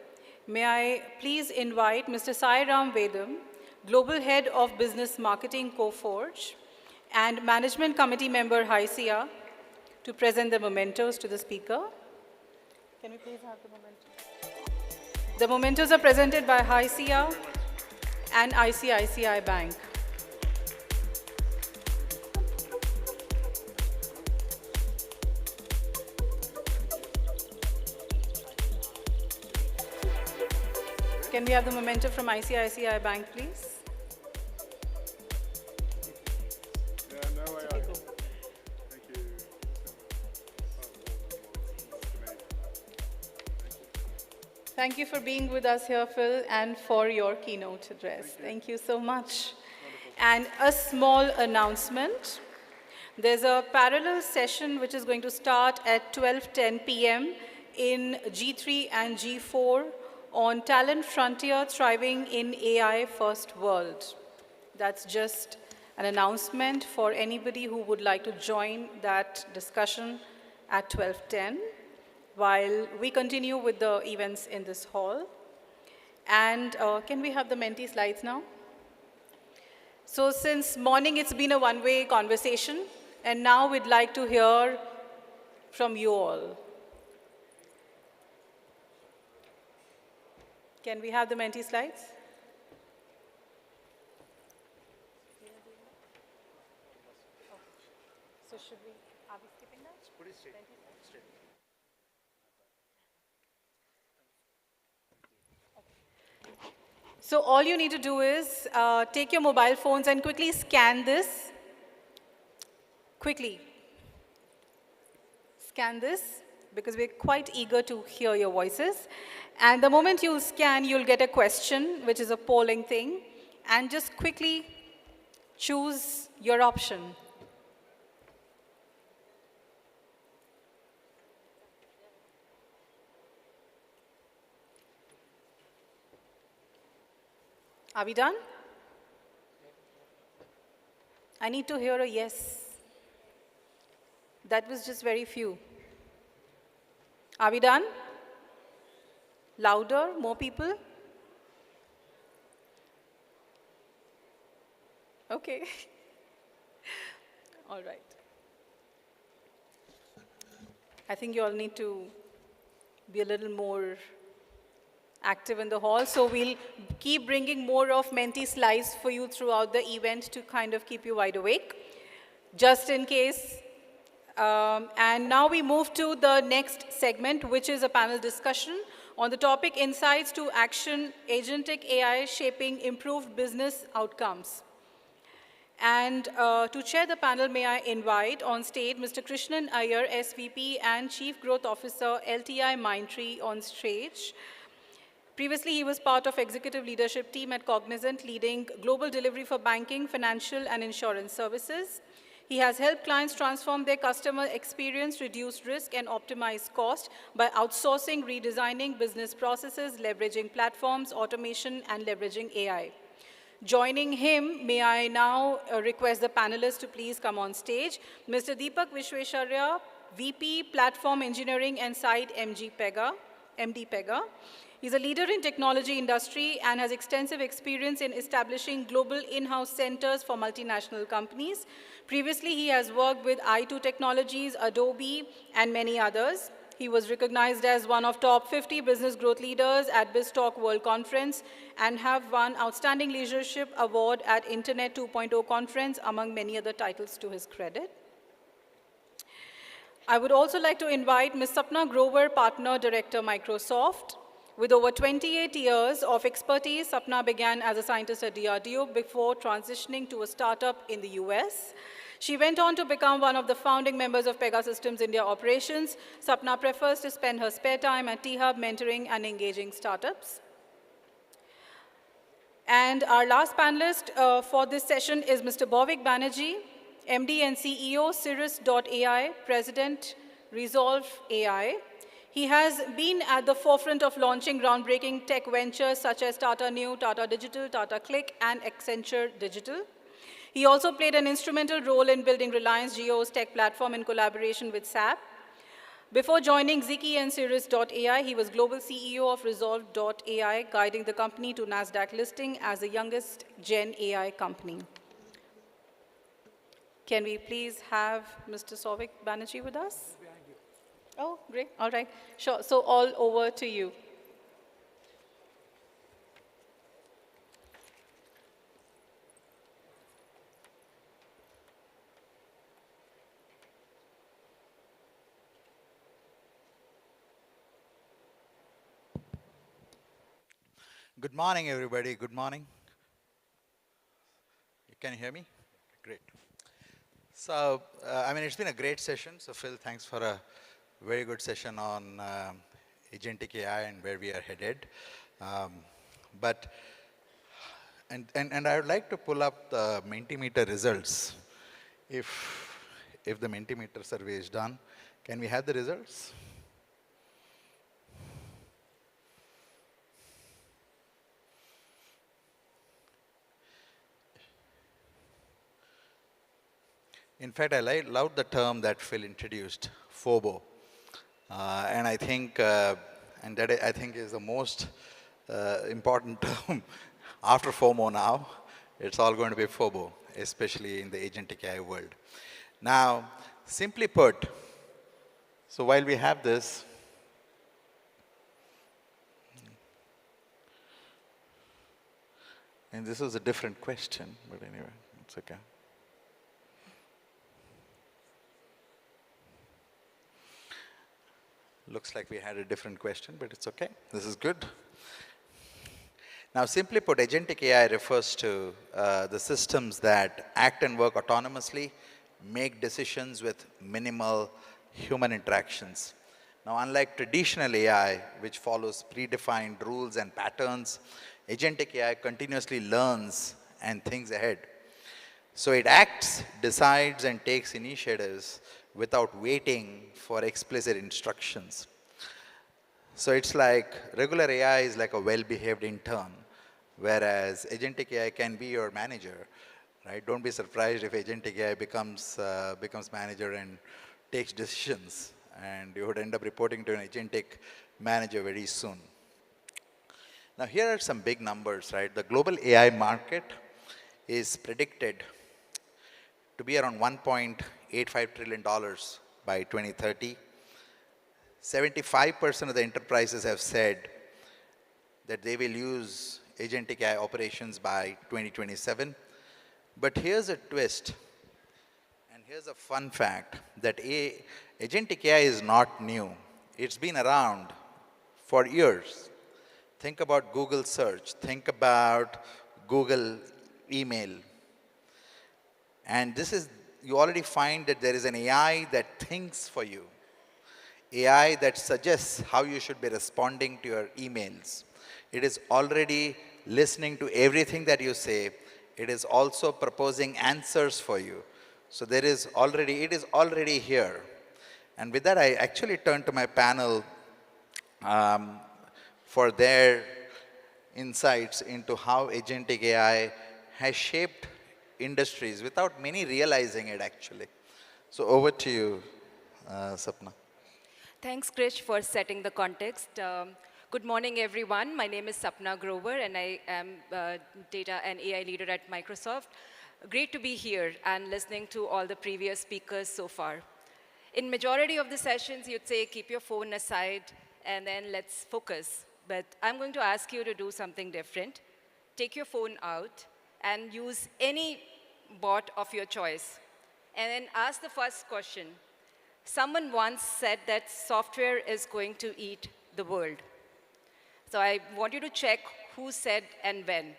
May I please invite Mr. Sai Ram Vedam, Global Head of Business Marketing Coforge and Management Committee Member HYSEA, to present the mementos to the speaker. Can we please have the mementos? The mementos are presented by HYSEA and ICICI Bank. Can we have the memento from ICICI Bank, please? Thank you for being with us here, Phil, and for your keynote address. Thank you so much. And a small announcement. There's a parallel session which is going to start at 12:10 p.m. in G3 and G4 on Talent Frontier Thriving in AI First World. That's just an announcement for anybody who would like to join that discussion at 12:10. While we continue with the events in this hall. And can we have the Menti slides now? So since morning it's been a one-way conversation, and now we'd like to hear from you all. Can we have the Menti slides? So should we, are we skipping that? Put it straight. So all you need to do is take your mobile phones and quickly scan this. Quickly. Scan this, because we're quite eager to hear your voices. And the moment you scan, you'll get a question, which is a polling thing. And just quickly choose your option. Are we done? I need to hear a yes. That was just very few. Are we done? Louder, more people? Okay. All right. I think you all need to be a little more active in the hall, so we'll keep bringing more of Menti slides for you throughout the event to kind of keep you wide awake, just in case. And now we move to the next segment, which is a panel discussion on the topic Insights to Action, Agentic AI Shaping Improved Business Outcomes. And to chair the panel, may I invite on stage Mr. Krishnan Iyer, SVP and Chief Growth Officer, LTI Mindtree, on stage. Previously, he was part of executive leadership team at Cognizant, leading global delivery for banking, financial, and insurance services. He has helped clients transform their customer experience, reduce risk, and optimize cost by outsourcing, redesigning business processes, leveraging platforms, automation, and leveraging AI. Joining him, may I now request the panelists to please come on stage. Mr. Deepak Vishwesharya, VP, Platform Engineering and Site MD Pega. He's a leader in technology industry and has extensive experience in establishing global in-house centers for multinational companies. Previously, he has worked with i2 Technologies, Adobe, and many others. He was recognized as one of top 50 business growth leaders at BizTalk World Conference and have won Outstanding Leadership Award at Internet 2.0 Conference, among many other titles to his credit. I would also like to invite Ms. Sapna Grover, Partner Director, Microsoft. With over 28 years of expertise, Sapna began as a scientist at DRDO before transitioning to a startup in the US. She went on to become one of the founding members of Pegasystems India operations. Sapna prefers to spend her spare time at T-Hub mentoring and engaging startups. And our last panelist for this session is Mr. Bhavik Banerjee, MD and CEO, Cirrus.ai, President, Resolve AI. He has been at the forefront of launching groundbreaking tech ventures such as Tata Neu, Tata Digital, Tata Click, and Accenture Digital. He also played an instrumental role in building Reliance Jio's tech platform in collaboration with SAP. Before joining Ziki and Cirrus.ai, he was global CEO of Resolve.ai, guiding the company to NASDAQ listing as the youngest Gen AI company. Can we please have Mr. Souvik Banerjee with us? Oh, great. All right. Sure. So all over to you. Good morning, everybody. Good morning. You can hear me? Great. So, I mean, it's been a great session. So, Phil, thanks for a very good session on agentic AI and where we are headed. And I would like to pull up the Mentimeter results. If the Mentimeter survey is done, can we have the results? In fact, I love the term that Phil introduced, FOBO. And I think, and that I think is the most important term after FOMO now. It's all going to be FOBO, especially in the agentic AI world. Now, simply put, so while we have this, and this was a different question, but anyway, it's okay. Looks like we had a different question, but it's okay. This is good. Now, simply put, agentic AI refers to the systems that act and work autonomously, make decisions with minimal human interactions. Now, unlike traditional AI, which follows predefined rules and patterns, agentic AI continuously learns and thinks ahead. So it acts, decides, and takes initiatives without waiting for explicit instructions. So it's like regular AI is like a well-behaved intern, whereas agentic AI can be your manager, right? Don't be surprised if agentic AI becomes manager and takes decisions, and you would end up reporting to an agentic manager very soon. Now here are some big numbers, right? The global AI market is predicted to be around $1.85 trillion by 2030. 75% of the enterprises have said that they will use agentic AI operations by 2027. But here's a twist, and here's a fun fact, that agentic AI is not new. It's been around for years. Think about Google search, think about Google email. And this is, you already find that there is an AI that thinks for you. AI that suggests how you should be responding to your emails. It is already listening to everything that you say. It is also proposing answers for you. So it is already here. And with that, I actually turn to my panel for their insights into how agentic AI has shaped industries without many realizing it, actually. So over to you, Sapna. Thanks, Krish, for setting the context. Good morning, everyone. My name is Sapna Grover, and I am data and AI leader at Microsoft. Great to be here and listening to all the previous speakers so far. In majority of the sessions, you'd say, keep your phone aside, and then let's focus. But I'm going to ask you to do something different. Take your phone out and use any bot of your choice. And then ask the first question. Someone once said that software is going to eat the world. So I want you to check who said and when.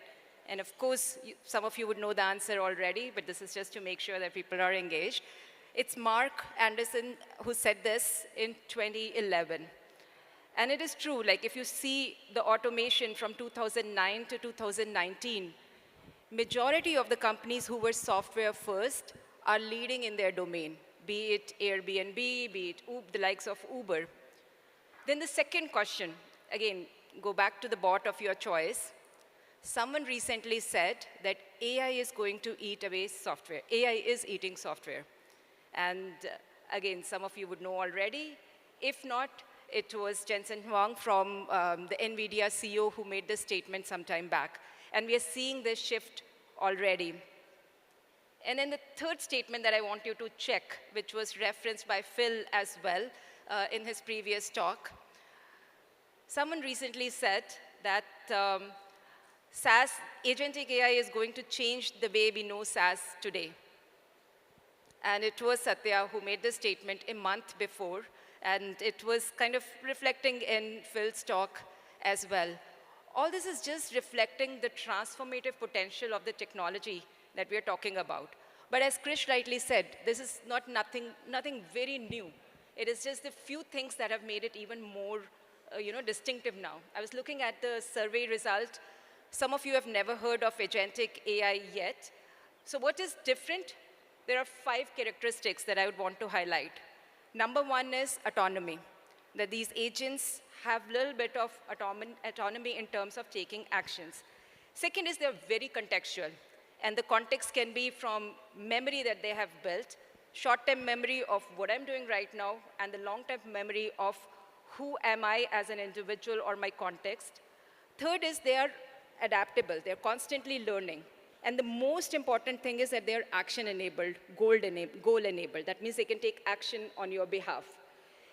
And of course, some of you would know the answer already, but this is just to make sure that people are engaged. It's Mark Anderson who said this in 2011. And it is true, like if you see the automation from 2009 to 2019, majority of the companies who were software first are leading in their domain, be it Airbnb, be it the likes of Uber. Then the second question, again, go back to the bot of your choice. Someone recently said that AI is going to eat away software. AI is eating software. And again, some of you would know already, If not, it was Jensen Huang from the NVIDIA CEO who made this statement some time back. And we are seeing this shift already. And then the third statement that I want you to check, which was referenced by Phil as well in his previous talk. Someone recently said that SaaS, agentic AI is going to change the way we know SaaS today. And it was Satya who made this statement a month before, and it was kind of reflecting in Phil's talk as well. All this is just reflecting the transformative potential of the technology that we are talking about. But as Krish rightly said, this is nothing very new. It is just the few things that have made it even more distinctive now. I was looking at the survey result. Some of you have never heard of agentic AI yet. So what is different? There are 5 characteristics that I would want to highlight. Number 1 is autonomy, that these agents have a little bit of autonomy in terms of taking actions. Second is they're very contextual, and the context can be from memory that they have built, short-term memory of what I'm doing right now, and the long-term memory of who am I as an individual or my context. Third is they are adaptable. They're constantly learning. And the most important thing is that they're action-enabled, goal-enabled. That means they can take action on your behalf.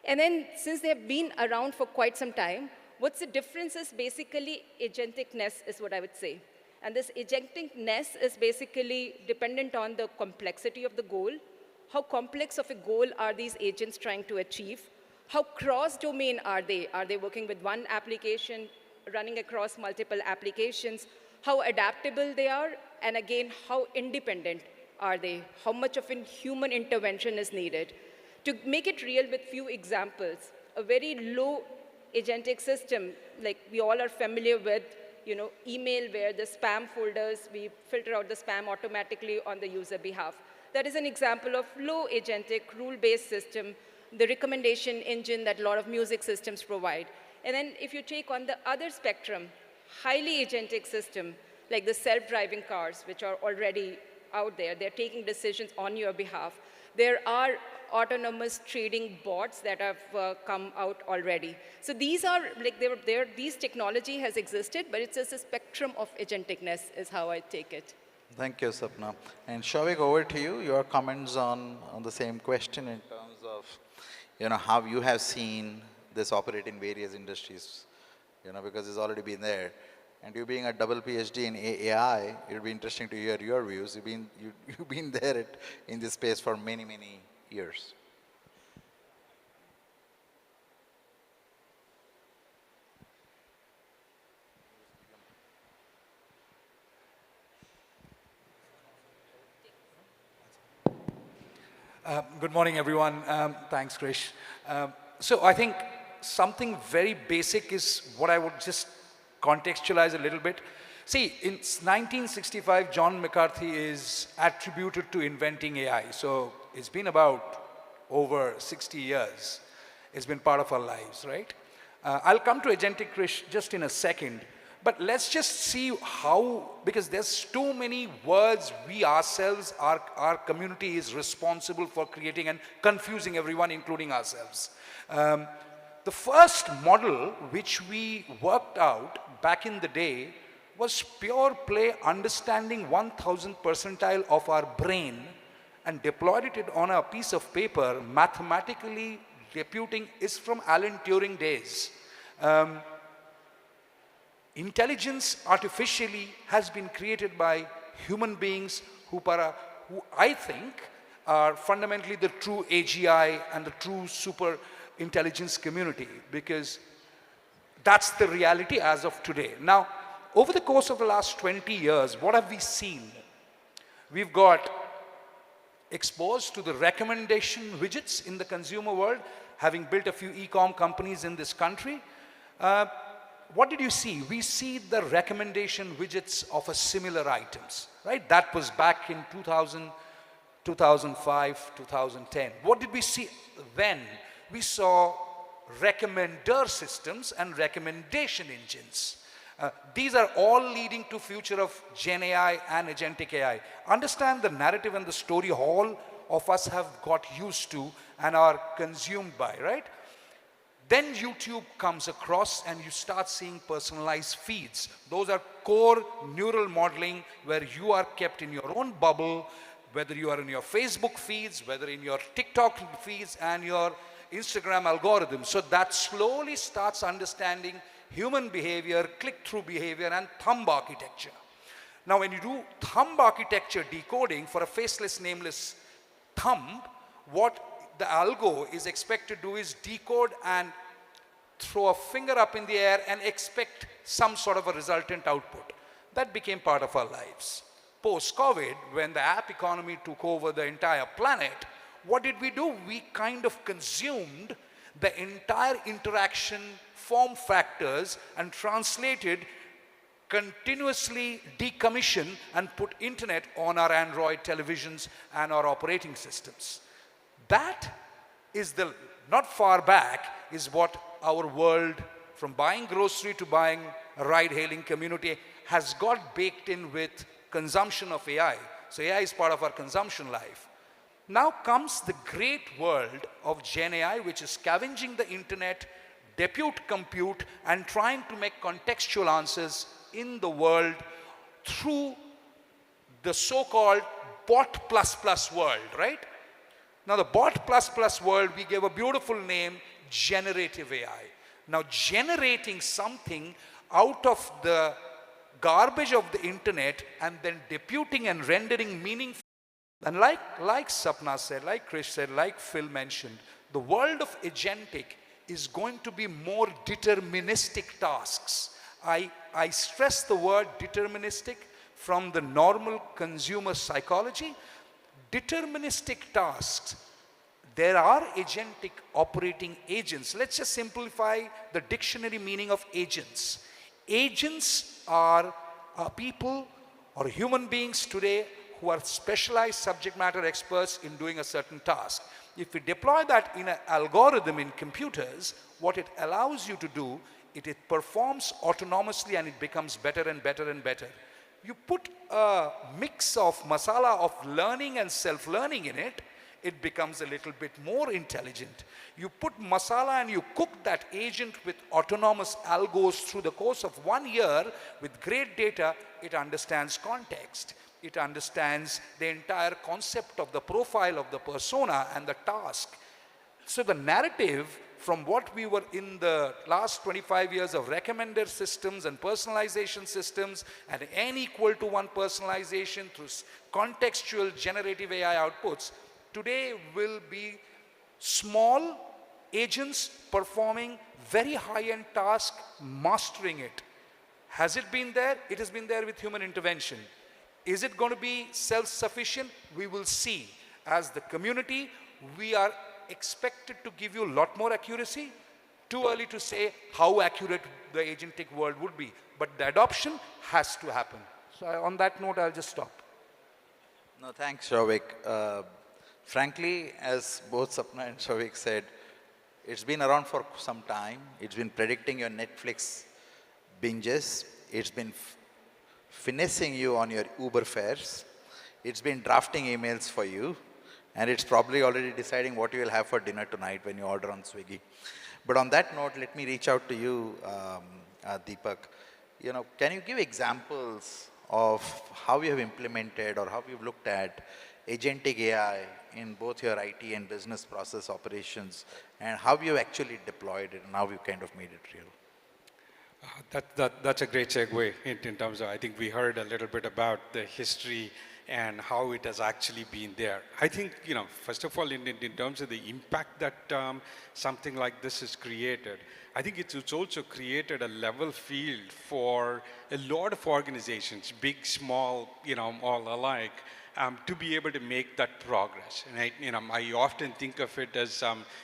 And then since they've been around for quite some time, what's the difference is basically agenticness is what I would say. And this agenticness is basically dependent on the complexity of the goal. How complex of a goal are these agents trying to achieve? How cross-domain are they? Are they working with one application, running across multiple applications? How adaptable they are? And again, how independent are they? How much of a human intervention is needed? To make it real with few examples, a very low agentic system, like we all are familiar with, email where the spam folders, we filter out the spam automatically on the user behalf. That is an example of low agentic, rule-based system, the recommendation engine that a lot of music systems provide. And then if you take on the other spectrum, highly agentic system, like the self-driving cars, which are already out there, they're taking decisions on your behalf. There are autonomous trading bots that have come out already. So these are, these technology has existed, but it's just a spectrum of agenticness is how I take it. Thank you, Sapna. And Shavik, over to you, your comments on the same question in terms of, how you have seen this operate in various industries, because it's already been there. And you being a double PhD in AI, it'll be interesting to hear your views. You've been there in this space for many, many years. Good morning, everyone. Thanks, Krish. So I think something very basic is what I would just contextualize a little bit. See, in 1965, John McCarthy is attributed to inventing AI. So it's been about over 60 years. It's been part of our lives, right? I'll come to agentic, Krish, just in a second. But let's just see how, because there's too many words we ourselves, our community is responsible for creating and confusing everyone, including ourselves. The first model which we worked out back in the day was pure play understanding 1000th percentile of our brain and deployed it on a piece of paper, mathematically reputing is from Alan Turing days. Intelligence artificially has been created by human beings who I think are fundamentally the true AGI and the true super intelligence community, because that's the reality as of today. Now, over the course of the last 20 years, what have we seen? We've got exposed to the recommendation widgets in the consumer world, having built a few e-com companies in this country. What did you see? We see the recommendation widgets of a similar items, right? That was back in 2000, 2005, 2010. What did we see then? We saw recommender systems and recommendation engines. These are all leading to future of Gen AI and agentic AI. Understand the narrative and the story all of us have got used to and are consumed by, right? Then YouTube comes across and you start seeing personalized feeds. Those are core neural modeling where you are kept in your own bubble, whether you are in your Facebook feeds, whether in your TikTok feeds and your Instagram algorithm. So that slowly starts understanding human behavior, click-through behavior, and thumb architecture. Now, when you do thumb architecture decoding for a faceless, nameless thumb, what the algo is expected to do is decode and throw a finger up in the air and expect some sort of a resultant output. That became part of our lives. Post-COVID, when the app economy took over the entire planet, what did we do? We kind of consumed the entire interaction form factors and translated, continuously decommission and put internet on our Android televisions and our operating systems. That is not far back, is what our world, from buying grocery to buying a ride-hailing community, has got baked in with consumption of AI. So AI is part of our consumption life. Now comes the great world of Gen AI, which is scavenging the internet, depute compute, and trying to make contextual answers in the world through the so-called bot plus world, right? Now the bot plus world, we gave a beautiful name, generative AI. Now generating something out of the garbage of the internet and then deputing and rendering meaningful. And like Sapna said, like Krish said, like Phil mentioned, the world of agentic is going to be more deterministic tasks. I stress the word deterministic from the normal consumer psychology. Deterministic tasks, there are agentic operating agents. Let's just simplify the dictionary meaning of agents. Agents are people or human beings today who are specialized subject matter experts in doing a certain task. If we deploy that in an algorithm in computers, what it allows you to do, it performs autonomously and it becomes better and better and better. You put a mix of masala of learning and self-learning in it, it becomes a little bit more intelligent. You put masala and you cook that agent with autonomous algos through the course of 1 year with great data, it understands context. It understands the entire concept of the profile of the persona and the task. So the narrative from what we were in the last 25 years of recommender systems and personalization systems and n equal to 1 personalization through contextual generative AI outputs, today will be small agents performing very high-end tasks, mastering it. Has it been there? It has been there with human intervention. Is it going to be self-sufficient? We will see. As the community, we are expected to give you a lot more accuracy. Too early to say how accurate the agentic world would be, but the adoption has to happen. So on that note, I'll just stop. No, thanks, Shavik. Frankly, as both Sapna and Shavik said, it's been around for some time. It's been predicting your Netflix binges. It's been finessing you on your Uber fares. It's been drafting emails for you. And it's probably already deciding what you will have for dinner tonight when you order on Swiggy. But on that note, let me reach out to you, Deepak. Can you give examples of how you have implemented or how you've looked at agentic AI in both your IT and business process operations, and how you actually deployed it and how you kind of made it real? That's a great segue in terms of, I think we heard a little bit about the history and how it has actually been there. I think, first of all, in terms of the impact that something like this has created, I think it's also created a level field for a lot of organizations, big, small, all alike, to be able to make that progress. And I often think of it as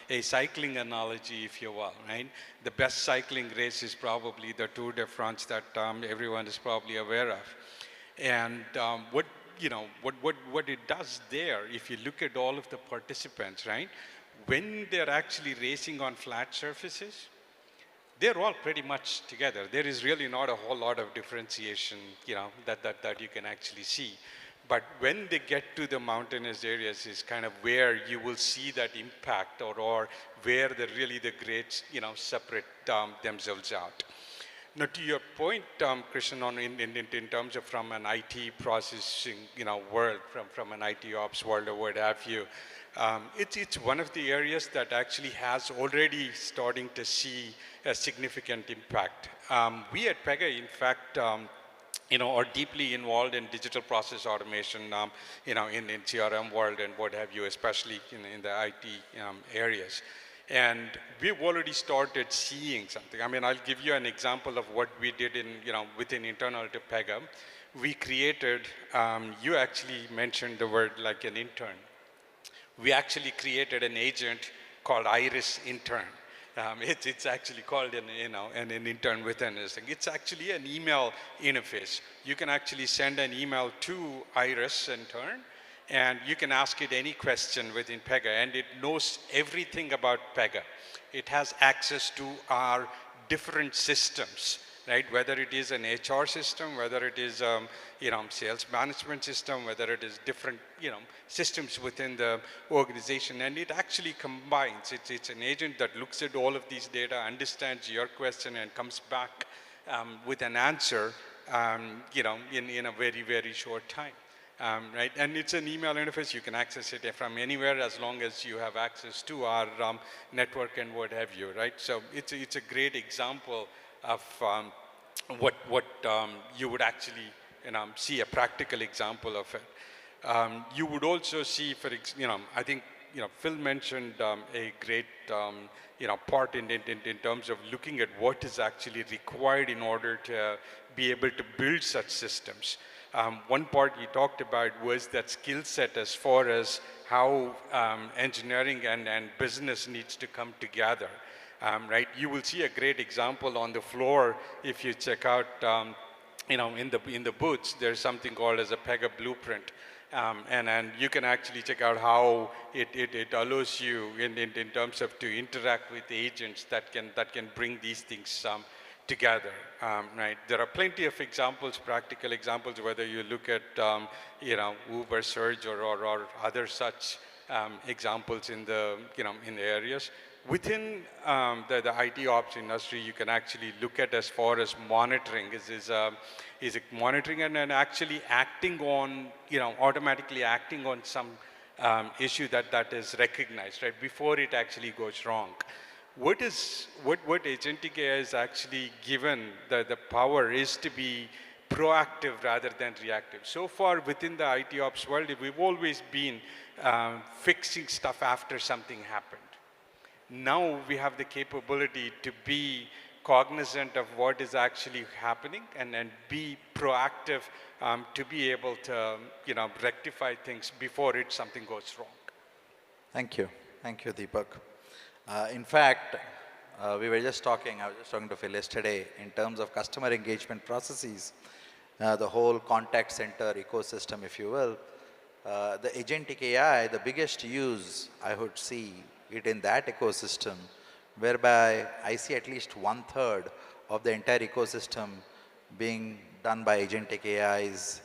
a cycling analogy, if you will, right? The best cycling race is probably the Tour de France that everyone is probably aware of. And what it does there, if you look at all of the participants, right? When they're actually racing on flat surfaces, they're all pretty much together. There is really not a whole lot of differentiation, that you can actually see. But when they get to the mountainous areas is kind of where you will see that impact, or where really the grades, separate themselves out. Now, to your point, Christian, in terms of from an IT processing, world, from an IT ops world or what have you, it's one of the areas that actually has already starting to see a significant impact. We at Pega, in fact, are deeply involved in digital process automation, in CRM world and what have you, especially in the IT areas. And we've already started seeing something. I mean, I'll give you an example of what we did within internal to Pega. We created, you actually mentioned the word like an intern. We actually created an agent called Iris Intern. It's actually called an intern within this thing. It's actually an email interface. You can actually send an email to Iris Intern, and you can ask it any question within Pega, and it knows everything about Pega. It has access to our different systems, right? Whether it is an HR system, whether it is sales management system, whether it is different systems within the organization, and it actually combines. It's an agent that looks at all of these data, understands your question, and comes back with an answer, in a very, very short time. Right, and it's an email interface. You can access it from anywhere as long as you have access to our network and what have you, right? So it's a great example of what you would actually see a practical example of it. You would also see, I think Phil mentioned a great part in terms of looking at what is actually required in order to be able to build such systems. One part he talked about was that skill set as far as how engineering and business needs to come together. Right, you will see a great example on the floor if you check out, in the booths. There's something called as a Pega blueprint, and you can actually check out how it allows you in terms of to interact with agents that can bring these things together. Right, there are plenty of examples, practical examples, whether you look at Uber Surge or other such examples in the in the areas. Within the IT ops industry, you can actually look at as far as monitoring is it monitoring and actually acting on, automatically acting on some issue that is recognized, right, before it actually goes wrong. What agentic AI is actually given the power is to be proactive rather than reactive. So far within the IT ops world, we've always been fixing stuff after something happened. Now we have the capability to be cognizant of what is actually happening and be proactive to be able to rectify things before something goes wrong. Thank you, Deepak. In fact, we were just talking, I was just talking to Phil yesterday, in terms of customer engagement processes, the whole contact center ecosystem, if you will, the agentic AI, the biggest use I would see it in that ecosystem, whereby I see at least 1/3 of the entire ecosystem being done by agentic AIs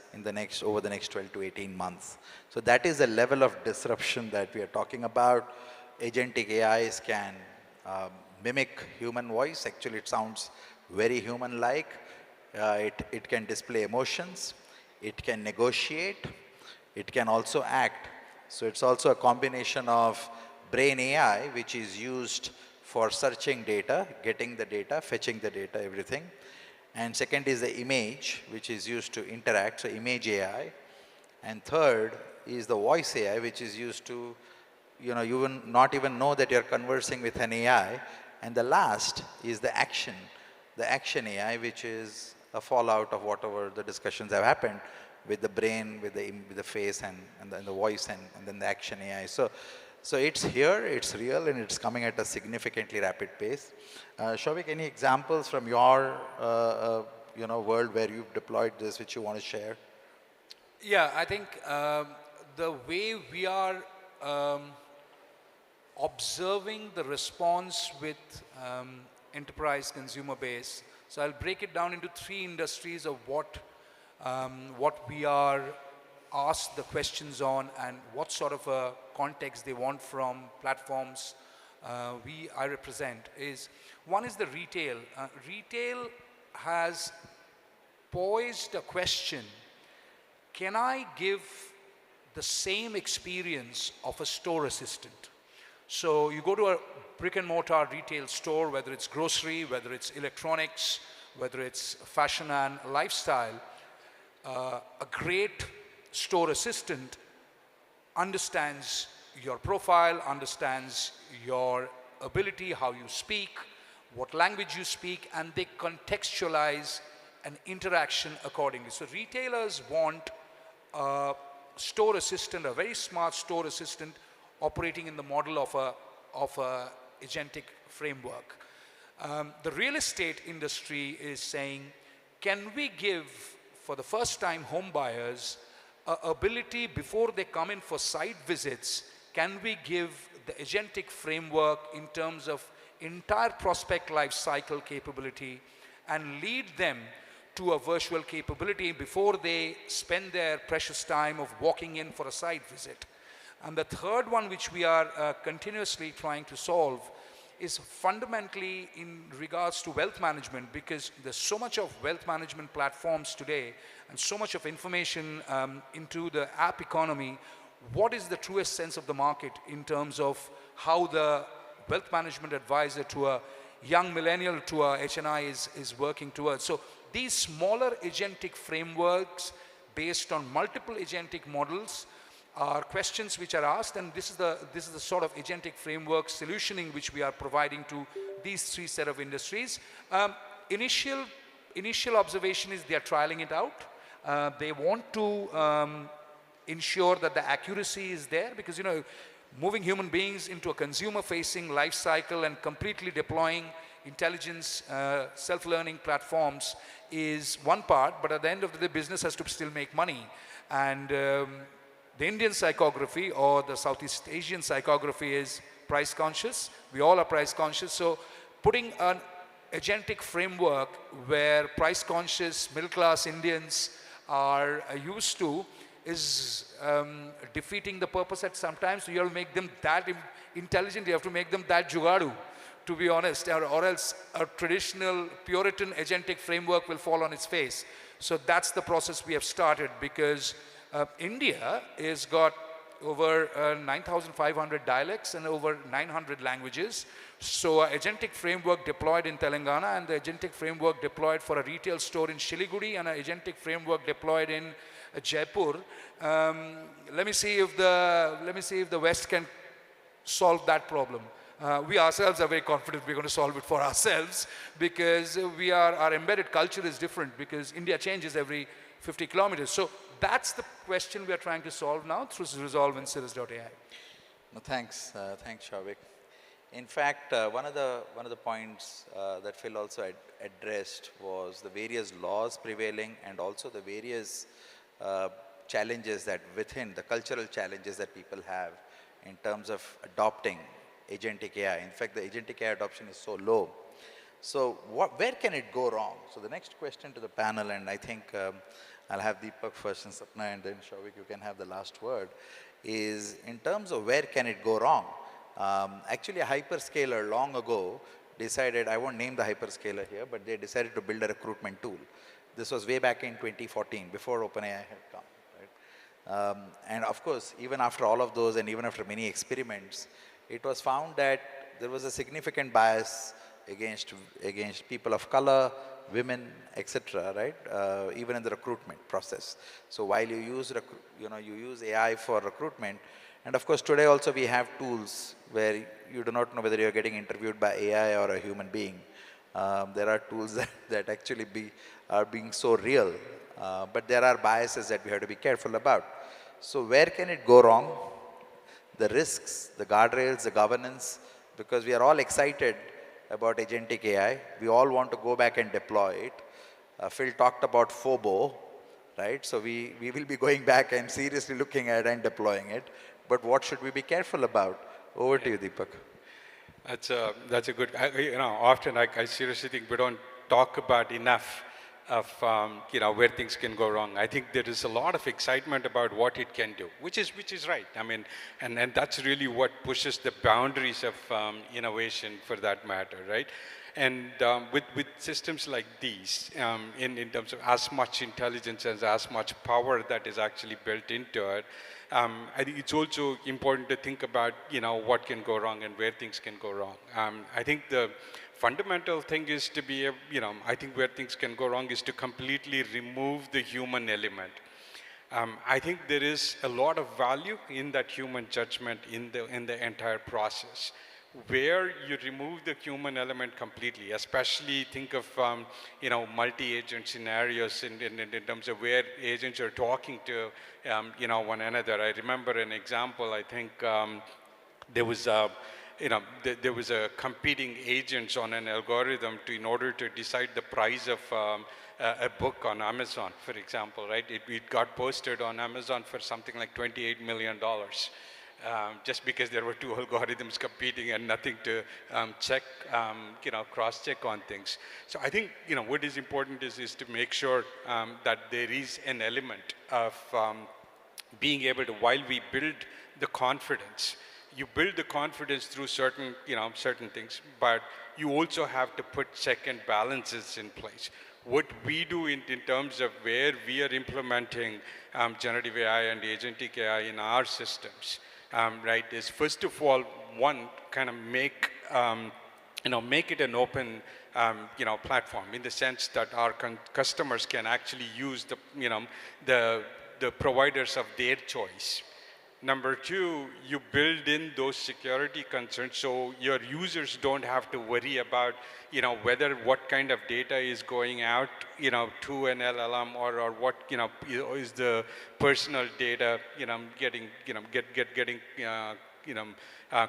over the next 12 to 18 months. So that is the level of disruption that we are talking about. Agentic AIs can mimic human voice. Actually, it sounds very human-like. It can display emotions. It can negotiate. It can also act. So it's also a combination of brain AI, which is used for searching data, getting the data, fetching the data, everything. And second is the image, which is used to interact, so image AI. And third is the voice AI, which is used to, you will not even know that you're conversing with an AI. And the last is the action AI, which is a fallout of whatever the discussions have happened with the brain, with the face, and then the voice, and then the action AI. So it's here, it's real, and it's coming at a significantly rapid pace. Shouvik, any examples from your world where you've deployed this, which you want to share? Yeah, I think the way we are observing the response with enterprise consumer base. So I'll break it down into 3 industries of what we are ask the questions on and what sort of a context they want from platforms I represent is, one is the retail. Retail has posed a question, can I give the same experience of a store assistant? So you go to a brick and mortar retail store, whether it's grocery, whether it's electronics, whether it's fashion and lifestyle, a great store assistant understands your profile, understands your ability, how you speak, what language you speak, and they contextualize an interaction accordingly. So retailers want a store assistant, a very smart store assistant operating in the model of a agentic framework. The real estate industry is saying, can we give, for the first time home buyers, ability before they come in for site visits, can we give the agentic framework in terms of entire prospect life cycle capability and lead them to a virtual capability before they spend their precious time of walking in for a site visit. And the third one, which we are continuously trying to solve, is fundamentally in regards to wealth management, because there's so much of wealth management platforms today and so much of information into the app economy. What is the truest sense of the market in terms of how the wealth management advisor to a young millennial to a HNI is working towards? So these smaller agentic frameworks based on multiple agentic models are questions which are asked, and this is the sort of agentic framework solutioning which we are providing to these three set of industries. Initial observation is they are trialing it out. They want to ensure that the accuracy is there, because moving human beings into a consumer-facing life cycle and completely deploying intelligence, self-learning platforms is one part, but at the end of the day, business has to still make money. And the Indian psychography or the Southeast Asian psychography is price conscious. We all are price conscious. So putting an agentic framework where price conscious middle class Indians are used to is defeating the purpose at some times. So you have to make them that intelligent, you have to make them that jugadu, to be honest, or else a traditional Puritan agentic framework will fall on its face. So that's the process we have started, because India has got over 9,500 dialects and over 900 languages. So an agentic framework deployed in Telangana, and the agentic framework deployed for a retail store in Shiliguri, and an agentic framework deployed in Jaipur. Let me see if the West can solve that problem. We ourselves are very confident we're going to solve it for ourselves, because our embedded culture is different, because India changes every 50 kilometers. So that's the question we are trying to solve now through Resolve and Cirrus.ai. No, thanks, Shavik. In fact, one of the points that Phil also addressed was the various laws prevailing, and also the various challenges that within the cultural challenges that people have in terms of adopting agentic AI. In fact, the agentic AI adoption is so low. So where can it go wrong? So the next question to the panel, and I think I'll have Deepak first and Sapna, and then Shavik, you can have the last word, is in terms of where can it go wrong? Actually, a hyperscaler long ago decided, I won't name the hyperscaler here, but they decided to build a recruitment tool. This was way back in 2014, before OpenAI had come. Right? And of course, even after all of those, and even after many experiments, it was found that there was a significant bias against people of color, women, etc. Right? Even in the recruitment process. So while you use AI for recruitment, and of course today also we have tools where you do not know whether you are getting interviewed by AI or a human being. There are tools that actually are being so real, but there are biases that we have to be careful about. So where can it go wrong? The risks, the guardrails, the governance, because we are all excited about agentic AI. We all want to go back and deploy it. Phil talked about FOBO, right? So we will be going back and seriously looking at and deploying it. But what should we be careful about? Over to you, Deepak. That's a good, often I seriously think we don't talk about enough of where things can go wrong. I think there is a lot of excitement about what it can do, which is right. I mean, and that's really what pushes the boundaries of innovation, for that matter, right? And with systems like these, in terms of as much intelligence and as much power that is actually built into it, I think it's also important to think about what can go wrong and where things can go wrong. I think the fundamental thing is to be, I think where things can go wrong is to completely remove the human element. I think there is a lot of value in that human judgment in the entire process. Where you remove the human element completely, especially think of multi-agent scenarios in terms of where agents are talking to one another. I remember an example. I think there was there was a competing agents on an algorithm in order to decide the price of a book on Amazon, for example, right? It got posted on Amazon for something like $28 million. Just because there were two algorithms competing and nothing to check, cross-check on things. So I think, what is important is to make sure that there is an element of being able to, while we build the confidence, you build the confidence through certain things, but you also have to put check and balances in place. What we do in terms of where we are implementing generative AI and agentic AI in our systems, right, is first of all, one, kind of make it an open, platform in the sense that our customers can actually use the providers of their choice. Number two, you build in those security concerns so your users don't have to worry about, what kind of data is going out, to an LLM or what, is the personal data, getting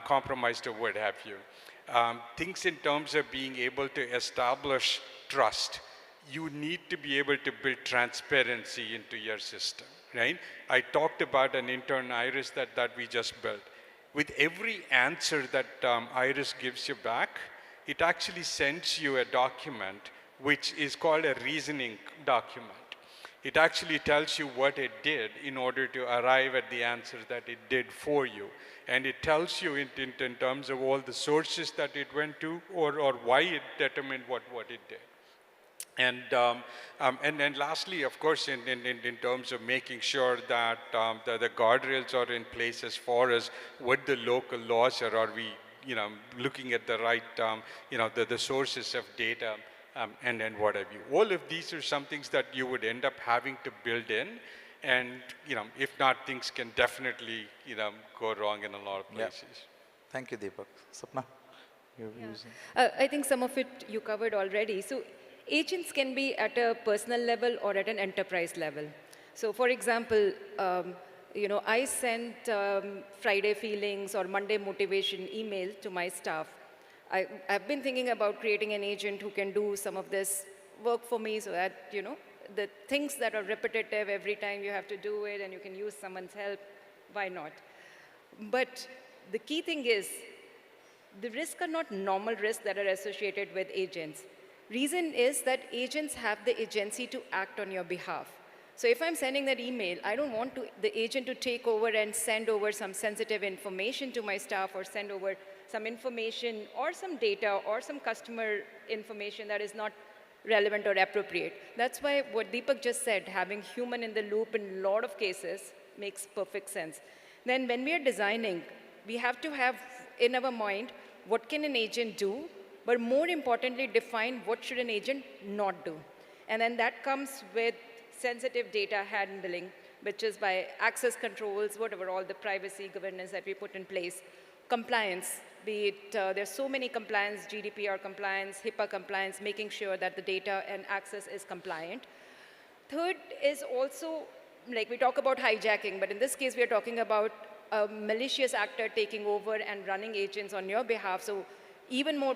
compromised or what have you. Things in terms of being able to establish trust. You need to be able to build transparency into your system. Right? I talked about an intern, Iris, that we just built. With every answer that Iris gives you back, it actually sends you a document which is called a reasoning document. It actually tells you what it did in order to arrive at the answer that it did for you. And it tells you in terms of all the sources that it went to or why it determined what it did. And then lastly, of course, in terms of making sure that the guardrails are in place as far as what the local laws are we, looking at the right, the sources of data and what have you. All of these are some things that you would end up having to build in. And, if not, things can definitely, go wrong in a lot of places. Yeah. Thank you, Deepak. Sapna, your views? I think some of it you covered already. So agents can be at a personal level or at an enterprise level. So for example, I sent Friday feelings or Monday motivation email to my staff. I've been thinking about creating an agent who can do some of this work for me so that, the things that are repetitive every time you have to do it and you can use someone's help, why not? But the key thing is, the risks are not normal risks that are associated with agents. Reason is that agents have the agency to act on your behalf. So if I'm sending that email, I don't want the agent to take over and send over some sensitive information to my staff or send over some information or some data or some customer information that is not relevant or appropriate. That's why what Deepak just said, having human in the loop in a lot of cases makes perfect sense. Then when we are designing, we have to have in our mind, what can an agent do? But more importantly, define what should an agent not do. And then that comes with sensitive data handling, which is by access controls, whatever, all the privacy governance that we put in place. Compliance, be it, there's so many compliance, GDPR compliance, HIPAA compliance, making sure that the data and access is compliant. Third is also, like we talk about hijacking, but in this case, we are talking about a malicious actor taking over and running agents on your behalf. So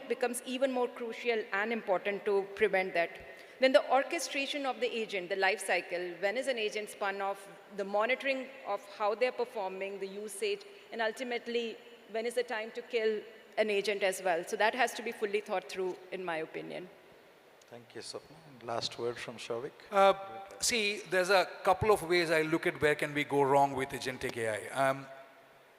becomes even more crucial and important to prevent that. Then the orchestration of the agent, the life cycle, when is an agent spun off, the monitoring of how they're performing, the usage, and ultimately, when is the time to kill an agent as well. So that has to be fully thought through, in my opinion. Thank you, Sapna. Last word from Shavik. See, there's a couple of ways I look at where can we go wrong with agentic AI.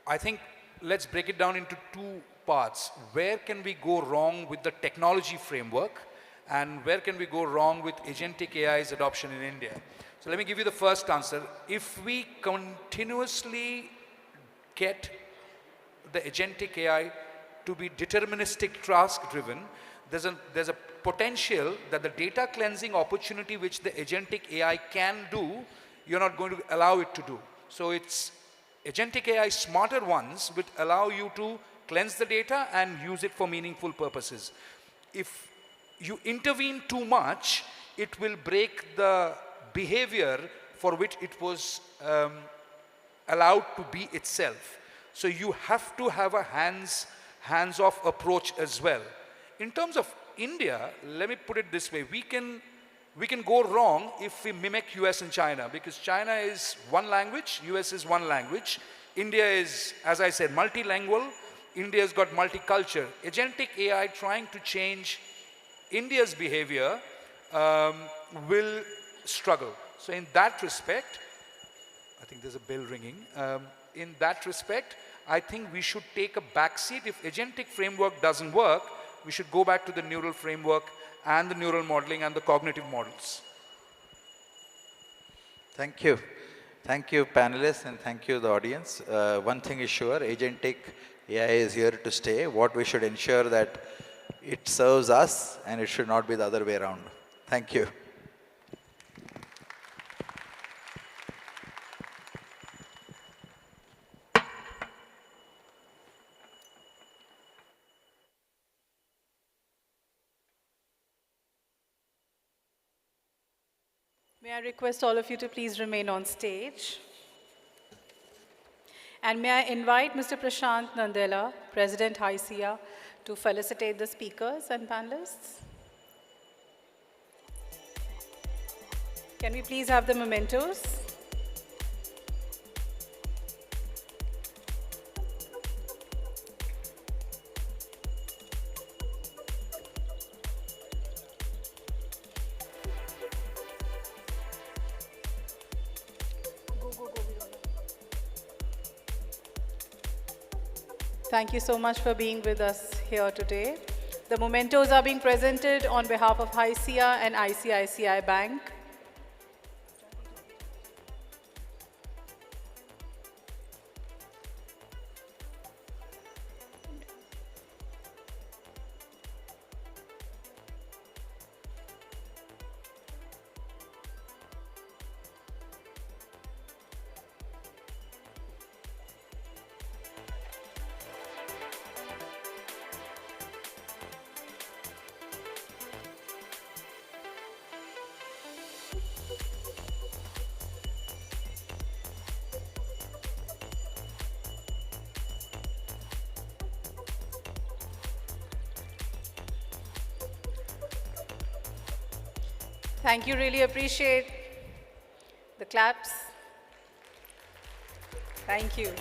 I think let's break it down into two parts. Where can we go wrong with the technology framework, and where can we go wrong with agentic AI's adoption in India? So let me give you the first answer. If we continuously get the agentic AI to be deterministic task driven, there's a potential that the data cleansing opportunity which the agentic AI can do, you're not going to allow it to do. So it's agentic AI smarter ones which allow you to cleanse the data and use it for meaningful purposes. If you intervene too much, it will break the behavior for which it was allowed to be itself. So you have to have a hands-off approach as well. In terms of India, let me put it this way, we can go wrong if we mimic US and China, because China is one language, US is one language, India is, as I said, multilingual, India's got multicultural. Agentic AI trying to change India's behavior will struggle. So in that respect, I think there's a bell ringing. In that respect, I think we should take a backseat. If agentic framework doesn't work, we should go back to the neural framework and the neural modeling and the cognitive models. Thank you. Thank you, panelists, and thank you, the audience. One thing is sure, agentic AI is here to stay. What we should ensure that it serves us and it should not be the other way around. Thank you. May I request all of you to please remain on stage? And may I invite Mr. Prashant Nandela, President HYSEA, to felicitate the speakers and panelists? Can we please have the mementos? Thank you so much for being with us here today. The mementos are being presented on behalf of HYSEA and ICICI Bank. Thank you, really appreciate the claps. Thank you.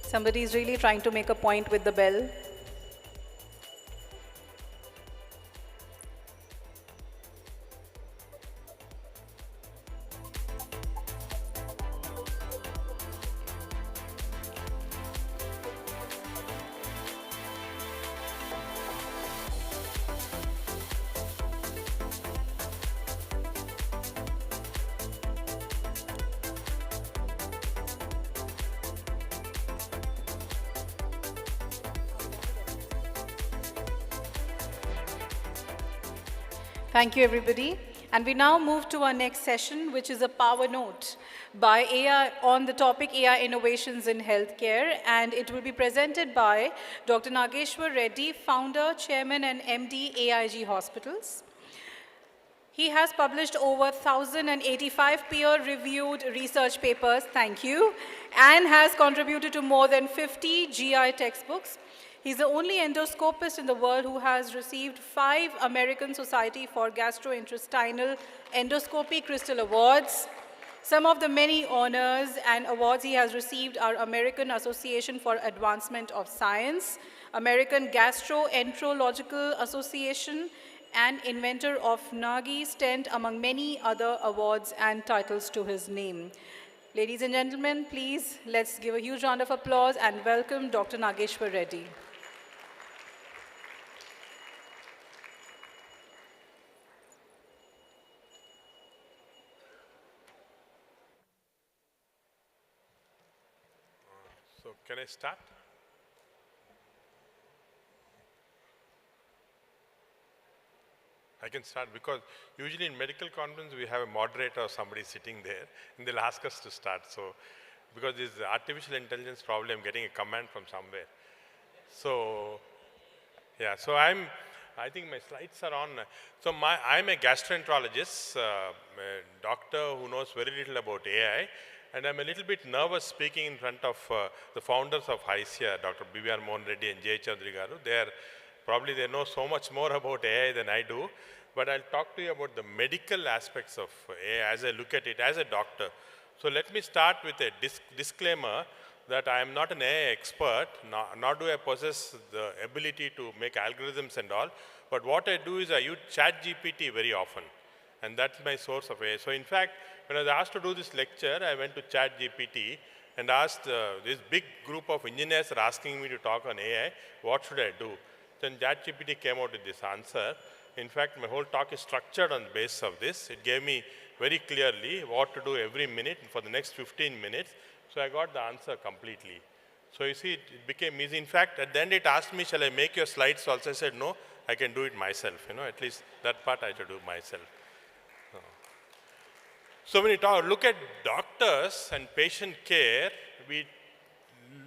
Somebody is really trying to make a point with the bell. Thank you, everybody. And we now move to our next session, which is a power note by AI on the topic AI innovations in healthcare. And it will be presented by Dr. Nageshwar Reddy, founder, chairman, and MD, AIG Hospitals. He has published over 1,085 peer-reviewed research papers, thank you, and has contributed to more than 50 GI textbooks. He's the only endoscopist in the world who has received 5 American Society for Gastrointestinal Endoscopy Crystal Awards. Some of the many honors and awards he has received are American Association for Advancement of Science, American Gastroenterological Association, and inventor of Nagi stent, among many other awards and titles to his name. Ladies and gentlemen, please let's give a huge round of applause and welcome Dr. Nageshwar Reddy. So can I start? I can start because usually in medical conference we have a moderator or somebody sitting there and they'll ask us to start. So because this artificial intelligence, probably I'm getting a command from somewhere. So yeah, so I think my slides are on. So I'm a gastroenterologist, a doctor who knows very little about AI, and I'm a little bit nervous speaking in front of the founders of HYSEA, Dr. B.V.R. Mohan Reddy and J. Chaudhary Garu. They know so much more about AI than I do, but I'll talk to you about the medical aspects of AI as I look at it as a doctor. So let me start with a disclaimer that I am not an AI expert, nor do I possess the ability to make algorithms and all, but what I do is I use ChatGPT very often, and that's my source of AI. So in fact, when I was asked to do this lecture, I went to ChatGPT and asked, this big group of engineers are asking me to talk on AI, what should I do? Then ChatGPT came out with this answer. In fact, my whole talk is structured on the basis of this. It gave me very clearly what to do every minute for the next 15 minutes. So I got the answer completely. So you see, it became easy. In fact, at the end it asked me, shall I make your slides also? I said, no, I can do it myself. At least that part I should do myself. So when you look at doctors and patient care,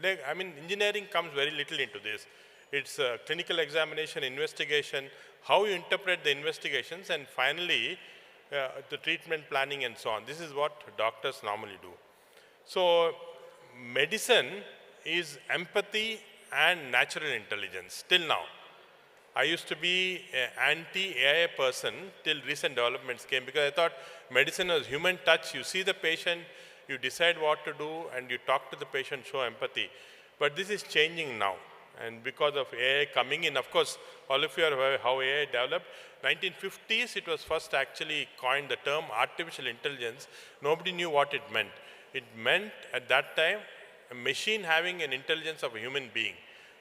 engineering comes very little into this. It's clinical examination, investigation, how you interpret the investigations, and finally, the treatment planning and so on. This is what doctors normally do. So medicine is empathy and natural intelligence, till now. I used to be an anti-AI person till recent developments came, because I thought medicine was human touch. You see the patient, you decide what to do, and you talk to the patient, show empathy. But this is changing now. And because of AI coming in, of course, all of you are aware how AI developed. 1950s, it was first actually coined the term artificial intelligence. Nobody knew what it meant. It meant at that time a machine having an intelligence of a human being.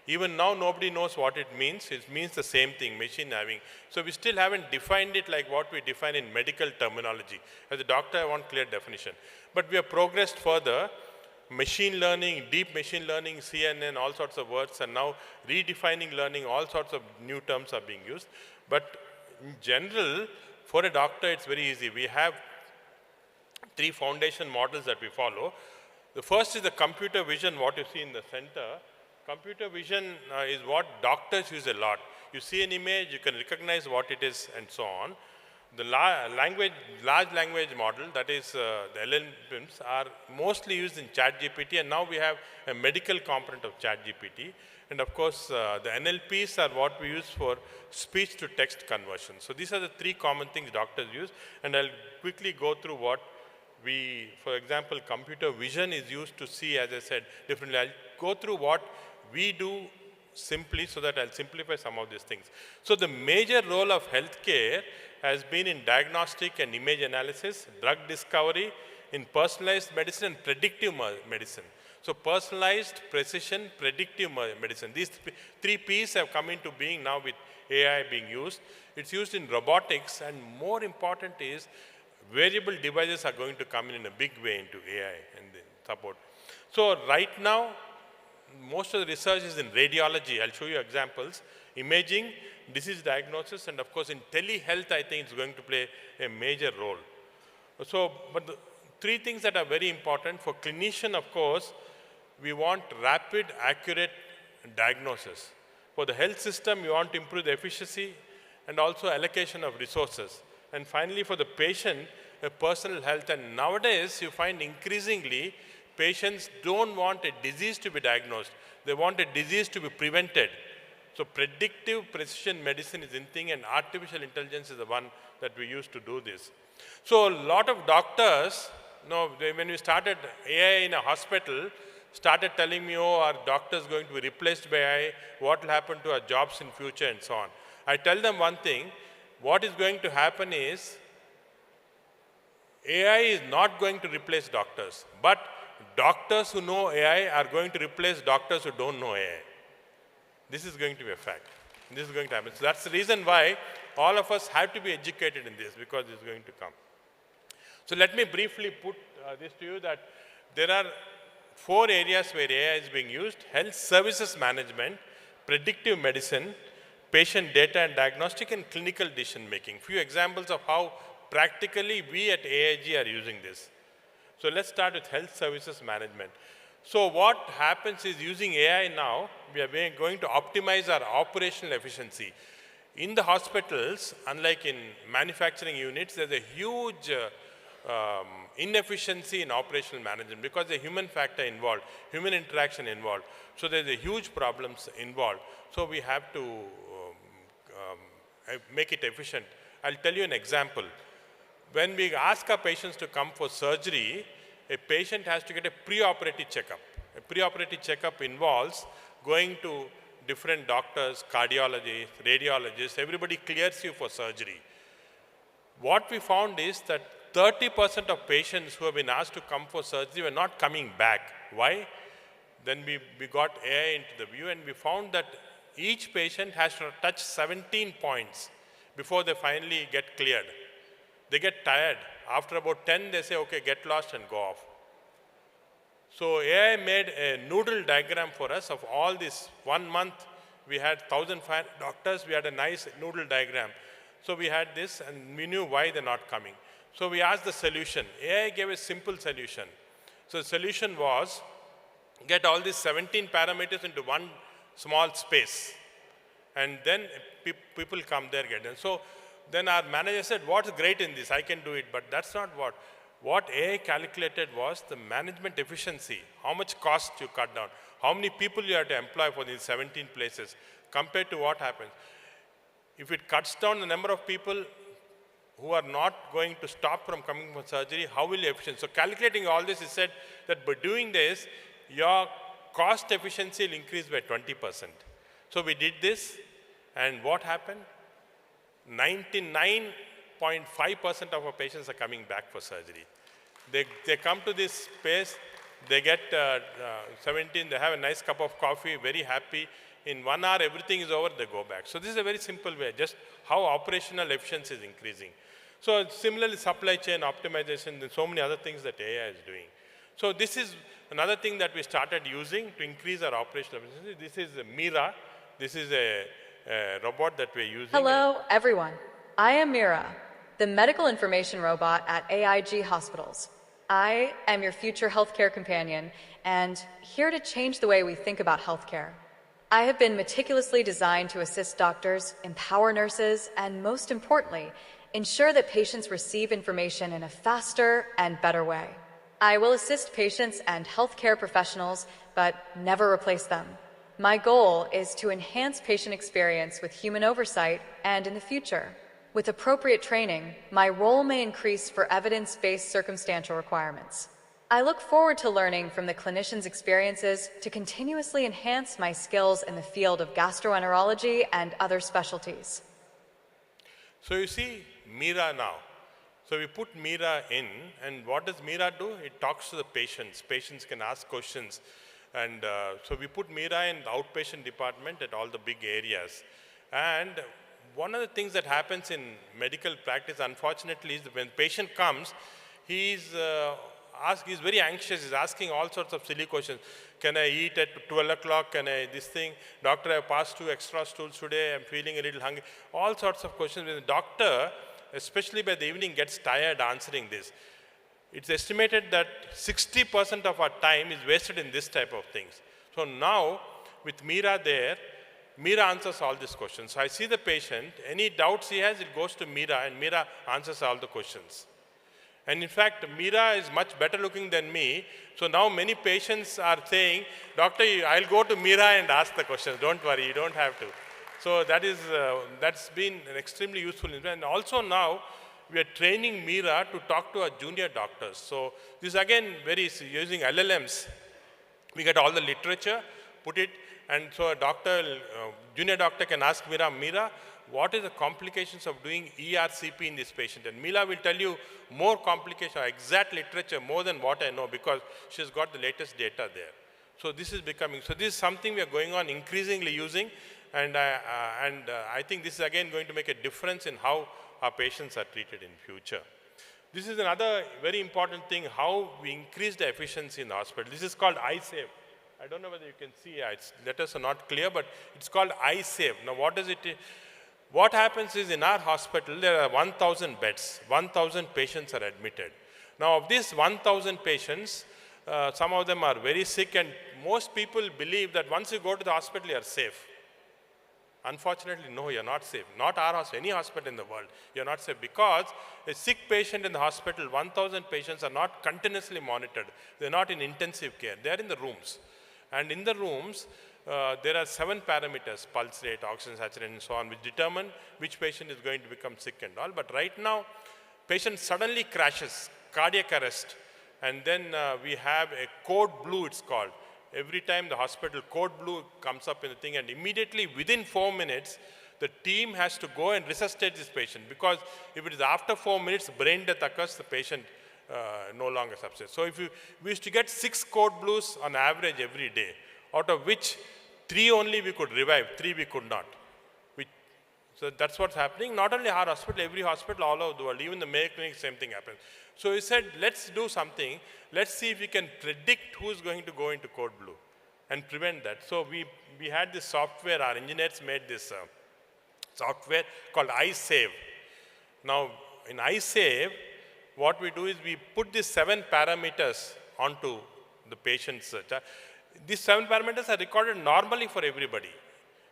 Even now, nobody knows what it means. It means the same thing, machine having. So we still haven't defined it like what we define in medical terminology. As a doctor, I want clear definition. But we have progressed further. Machine learning, deep machine learning, CNN, all sorts of words, and now redefining learning, all sorts of new terms are being used. But in general, for a doctor, it's very easy. We have 3 foundation models that we follow. The first is the computer vision, what you see in the center. Computer vision is what doctors use a lot. You see an image, you can recognize what it is, and so on. The large language model, that is the LLMs, are mostly used in ChatGPT, and now we have a medical component of ChatGPT. And of course, the NLPs are what we use for speech-to-text conversion. So these are the 3 common things doctors use, and I'll quickly go through what for example, computer vision is used to see, as I said, differently. I'll go through what we do simply so that I'll simplify some of these things. So the major role of healthcare has been in diagnostic and image analysis, drug discovery, in personalized medicine and predictive medicine. So personalized, precision, predictive medicine. These 3 P's have come into being now with AI being used. It's used in robotics, and more important is wearable devices are going to come in a big way into AI and support. So right now, most of the research is in radiology. I'll show you examples. Imaging, disease diagnosis, and of course in telehealth, I think it's going to play a major role. So, but the 3 things that are very important for clinician, of course, we want rapid, accurate diagnosis. For the health system, we want to improve the efficiency and also allocation of resources. And finally, for the patient, personal health. And nowadays, you find increasingly, patients don't want a disease to be diagnosed. They want a disease to be prevented. So predictive precision medicine is in thing, and artificial intelligence is the one that we use to do this. So a lot of doctors, when we started AI in a hospital, started telling me, oh, our doctors going to be replaced by AI, what will happen to our jobs in future and so on. I tell them one thing, what is going to happen is, AI is not going to replace doctors, but doctors who know AI are going to replace doctors who don't know AI. This is going to be a fact. This is going to happen. So that's the reason why all of us have to be educated in this, because it's going to come. So let me briefly put this to you, that there are 4 areas where AI is being used: health services management, predictive medicine, patient data and diagnostic, and clinical decision making. Few examples of how practically we at AIG are using this. So let's start with health services management. So what happens is, using AI now, we are going to optimize our operational efficiency. In the hospitals, unlike in manufacturing units, there's a huge inefficiency in operational management because there's a human factor involved, human interaction involved. So there's a huge problems involved. So we have to make it efficient. I'll tell you an example. When we ask our patients to come for surgery, a patient has to get a preoperative checkup. A preoperative checkup involves going to different doctors, cardiologists, radiologists, everybody clears you for surgery. What we found is that 30% of patients who have been asked to come for surgery were not coming back. Why? Then we got AI into the view, and we found that each patient has to touch 17 points before they finally get cleared. They get tired. After about 10, they say, okay, get lost and go off. So AI made a noodle diagram for us of all this. 1 month, we had 1,500 doctors. We had a nice noodle diagram. So we had this, and we knew why they're not coming. So we asked the solution. AI gave a simple solution. So the solution was, get all these 17 parameters into one small space. And then people come there, get them. So then our manager said, what's great in this? I can do it, but that's not what. What AI calculated was the management efficiency, how much cost you cut down, how many people you have to employ for these 17 places, compared to what happens. If it cuts down the number of people who are not going to stop from coming for surgery, how will you efficient? So calculating all this, he said that by doing this, your cost efficiency will increase by 20%. So we did this, and what happened? 99.5% of our patients are coming back for surgery. They come to this space, they get 17, they have a nice cup of coffee, very happy. In 1 hour, everything is over, they go back. So this is a very simple way, just how operational efficiency is increasing. So similarly, supply chain optimization, and so many other things that AI is doing. So this is another thing that we started using to increase our operational efficiency. This is Mira. This is a robot that we're using. Hello, everyone. I am Mira, the medical information robot at AIG hospitals. I am your future healthcare companion and here to change the way we think about healthcare. I have been meticulously designed to assist doctors, empower nurses, and most importantly, ensure that patients receive information in a faster and better way. I will assist patients and healthcare professionals, but never replace them. My goal is to enhance patient experience with human oversight and in the future. With appropriate training, my role may increase for evidence-based circumstantial requirements. I look forward to learning from the clinicians' experiences to continuously enhance my skills in the field of gastroenterology and other specialties. So you see Mira now. So we put Mira in, and what does Mira do? It talks to the patients. Patients can ask questions. And so we put Mira in the outpatient department at all the big areas. And one of the things that happens in medical practice, unfortunately, is that when patient comes, he's very anxious. He's asking all sorts of silly questions. Can I eat at 12 o'clock? Can I this thing? Doctor, I passed 2 extra stools today. I'm feeling a little hungry. All sorts of questions. When the doctor, especially by the evening, gets tired answering this. It's estimated that 60% of our time is wasted in this type of things. So now, with Mira there, Mira answers all these questions. So I see the patient, any doubts he has, it goes to Mira, and Mira answers all the questions. And in fact, Mira is much better looking than me. So now many patients are saying, Doctor, I'll go to Mira and ask the questions. Don't worry, you don't have to. So that's been an extremely useful. And also now, we are training Mira to talk to our junior doctors. So this again, using LLMs. We get all the literature, put it, and so a doctor, junior doctor can ask Mira, what is the complications of doing ERCP in this patient? And Mila will tell you more complications, exact literature, more than what I know, because she's got the latest data there. So this is becoming, so this is something we are going on increasingly using, and I think this is again going to make a difference in how our patients are treated in future. This is another very important thing, how we increase the efficiency in the hospital. This is called HYSEA. I don't know whether you can see, letters are not clear, but it's called HYSEA. Now what does it, what happens is in our hospital, there are 1,000 beds, 1,000 patients are admitted. Now of these 1,000 patients, some of them are very sick, and most people believe that once you go to the hospital, you are safe. Unfortunately, no, you're not safe. Not our hospital, any hospital in the world, you're not safe, because a sick patient in the hospital, 1,000 patients are not continuously monitored. They're not in intensive care. They're in the rooms. And in the rooms, there are 7 parameters, pulse rate, oxygen saturation, and so on, which determine which patient is going to become sick and all. But right now, patient suddenly crashes, cardiac arrest, and then we have a code blue, it's called. Every time the hospital code blue comes up in the thing, and immediately within 4 minutes, the team has to go and resuscitate this patient, because if it is after 4 minutes, brain death occurs, the patient no longer subsists. So if we used to get 6 code blues on average every day, out of which 3 only we could revive, 3 we could not. So that's what's happening. Not only our hospital, every hospital all over the world, even the Mayo Clinic, same thing happens. So we said, let's do something. Let's see if we can predict who's going to go into code blue and prevent that. So we had this software, our engineers made this software called HYSEA. Now in HYSEA, what we do is we put these 7 parameters onto the patient's. These 7 parameters are recorded normally for everybody,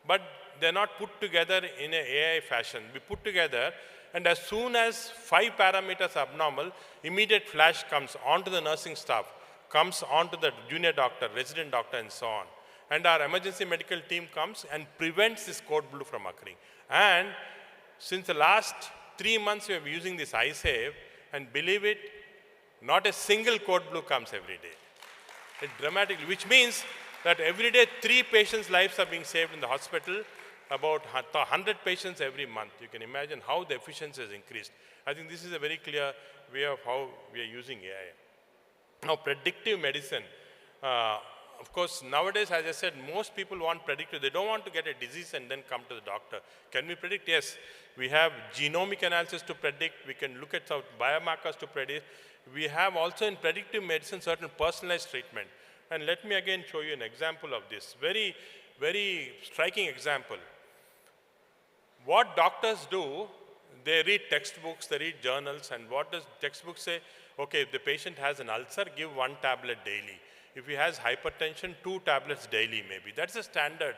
but they're not put together in an AI fashion. We put together, and as soon as 5 parameters are abnormal, immediate flash comes onto the nursing staff, comes onto the junior doctor, resident doctor, and so on. And our emergency medical team comes and prevents this code blue from occurring. And since the last 3 months, we have been using this HYSEA, and believe it, not a single code blue comes every day. It dramatically, which means that every day 3 patients' lives are being saved in the hospital, about 100 patients every month. You can imagine how the efficiency has increased. I think this is a very clear way of how we are using AI. Now, predictive medicine. Of course, nowadays, as I said, most people want predictive. They don't want to get a disease and then come to the doctor. Can we predict? Yes. We have genomic analysis to predict. We can look at some biomarkers to predict. We have also in predictive medicine certain personalized treatment. And let me again show you an example of this. Very, very striking example. What doctors do, they read textbooks, they read journals, and what does textbook say? Okay, if the patient has an ulcer, give 1 tablet daily. If he has hypertension, 2 tablets daily maybe. That's the standard.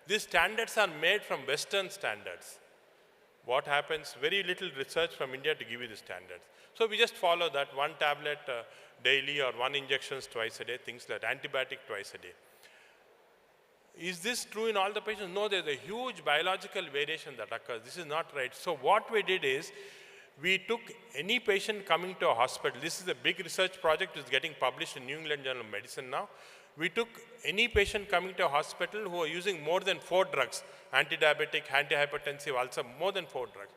These standards are made from Western standards. What happens? Very little research from India to give you the standards. So we just follow that 1 tablet daily or 1 injections twice a day, things like antibiotic twice a day. Is this true in all the patients? No, there's a huge biological variation that occurs. This is not right. So what we did is, we took any patient coming to a hospital. This is a big research project. It's getting published in New England Journal of Medicine now. We took any patient coming to a hospital who are using more than 4 drugs, anti-diabetic, anti-hypertensive, ulcer, more than 4 drugs.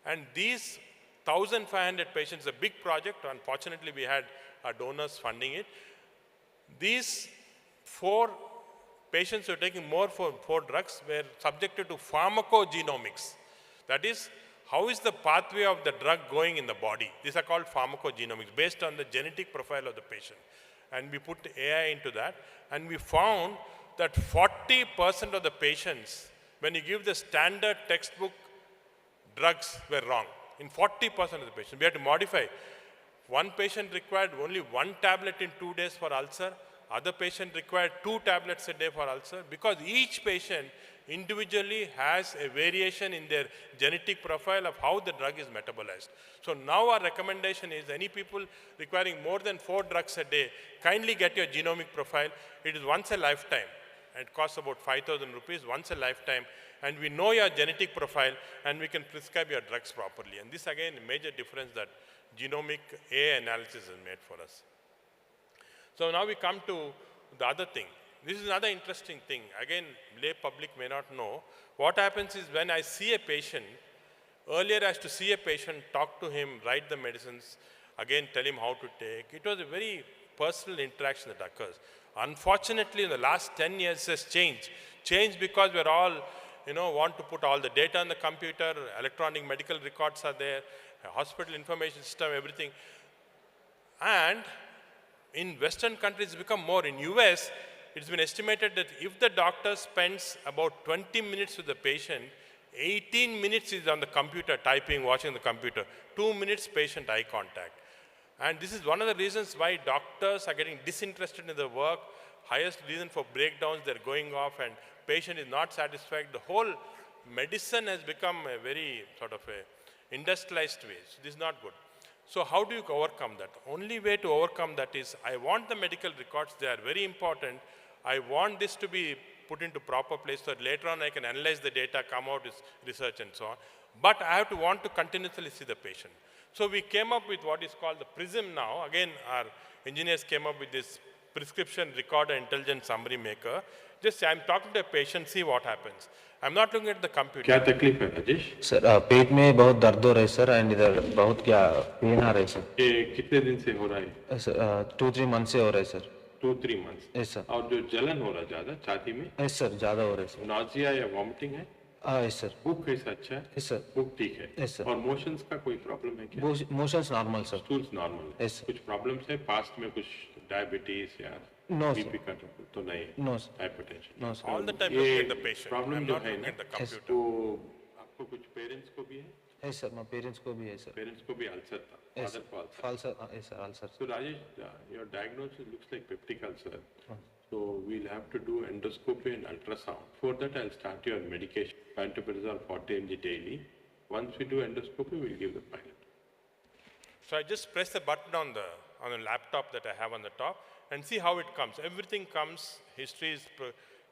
And these 1,500 patients, a big project. Unfortunately, we had our donors funding it. These 4 patients who are taking more for 4 drugs were subjected to pharmacogenomics. That is, how is the pathway of the drug going in the body? These are called pharmacogenomics, based on the genetic profile of the patient. And we put AI into that, and we found that 40% of the patients, when you give the standard textbook drugs, were wrong. In 40% of the patients, we had to modify. One patient required only 1 tablet in 2 days for ulcer. Other patient required 2 tablets a day for ulcer, because each patient individually has a variation in their genetic profile of how the drug is metabolized. So now our recommendation is, any people requiring more than 4 drugs a day, kindly get your genomic profile. It is once a lifetime. It costs about 5,000 rupees once a lifetime. And we know your genetic profile, and we can prescribe your drugs properly. And this again, a major difference that genomic AI analysis has made for us. So now we come to the other thing. This is another interesting thing. Again, lay public may not know. What happens is when I see a patient, earlier I used to see a patient, talk to him, write the medicines, again tell him how to take. It was a very personal interaction that occurs. Unfortunately, in the last 10 years, it has changed. Changed because we're all, want to put all the data on the computer, electronic medical records are there, hospital information system, everything. And in Western countries, it's become more. In US, it's been estimated that if the doctor spends about 20 minutes with the patient, 18 minutes is on the computer, typing, watching the computer. 2 minutes patient eye contact. And this is one of the reasons why doctors are getting disinterested in the work. Highest reason for breakdowns, they're going off and patient is not satisfied. The whole medicine has become a very sort of a industrialized way. So this is not good. So how do you overcome that? Only way to overcome that is, I want the medical records, they are very important. I want this to be put into proper place so that later on I can analyze the data, come out with research and so on. But I have to want to continuously see the patient. So we came up with what is called the PRISM now. Again, our engineers came up with this prescription recorder intelligent summary maker. Just I'm talking to a patient, see what happens. I'm not looking at the computer. क्या तकलीफ है Rajesh? Sir पेट में बहुत दर्द हो रहा है sir and इधर बहुत क्या पेन आ रहा है सर। ये कितने दिन से हो रहा है? सर 2-3 मंथ से हो रहा है सर। 2-3 मंथ। Yes sir. और जो जलन हो रहा है ज़्यादा छाती में? यस सर ज़्यादा हो रहा है सर। नाजिया या वॉमिटिंग है? Yes sir. भूख कैसा अच्छा है? Yes sir. भूख ठीक है? Yes sir. और मोशंस का कोई प्रॉब्लम है क्या? Motions normal sir. Stools normal है? यस। कुछ प्रॉब्लम्स है पास्ट में, कुछ डायबिटीज या No, बीपी का तो नहीं है? No, hypertension. No, sir. All the time looking at the patient. Problem I'm जो not है looking ना, at the computer. तो आपको कुछ पेरेंट्स को भी है? है सर, मैं पेरेंट्स को भी है सर। पेरेंट्स को भी अल्सर था, फादर को ulcer. Ulcer. So Rajesh, your diagnosis looks like peptic ulcer. So we'll have to do endoscopy and ultrasound. For that, I'll start your medication, pantoprazole 40 mg daily. Once we do endoscopy, we'll give the pilot. So I just press the button on the laptop that I have on the top and see how it comes. Everything comes, history is,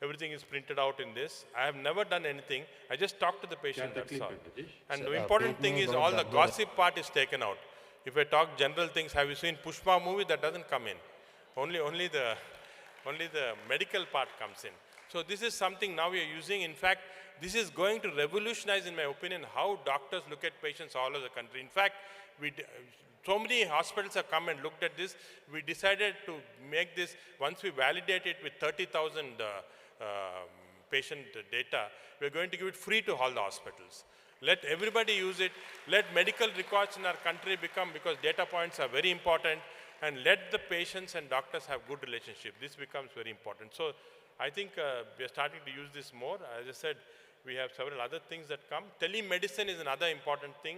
everything is printed out in this. I have never done anything. I just talk to the patient, that's all. And the important thing is all the gossip part is taken out. If I talk general things, have you seen Pushpa movie? That doesn't come in. Only the medical part comes in. So this is something now we are using. In fact, this is going to revolutionize, in my opinion, how doctors look at patients all over the country. In fact, so many hospitals have come and looked at this. We decided to make this, once we validate it with 30,000 patient data, we're going to give it free to all the hospitals. Let everybody use it. Let medical records in our country become, because data points are very important, and let the patients and doctors have good relationship. This becomes very important. So I think we are starting to use this more. As I said, we have several other things that come. Telemedicine is another important thing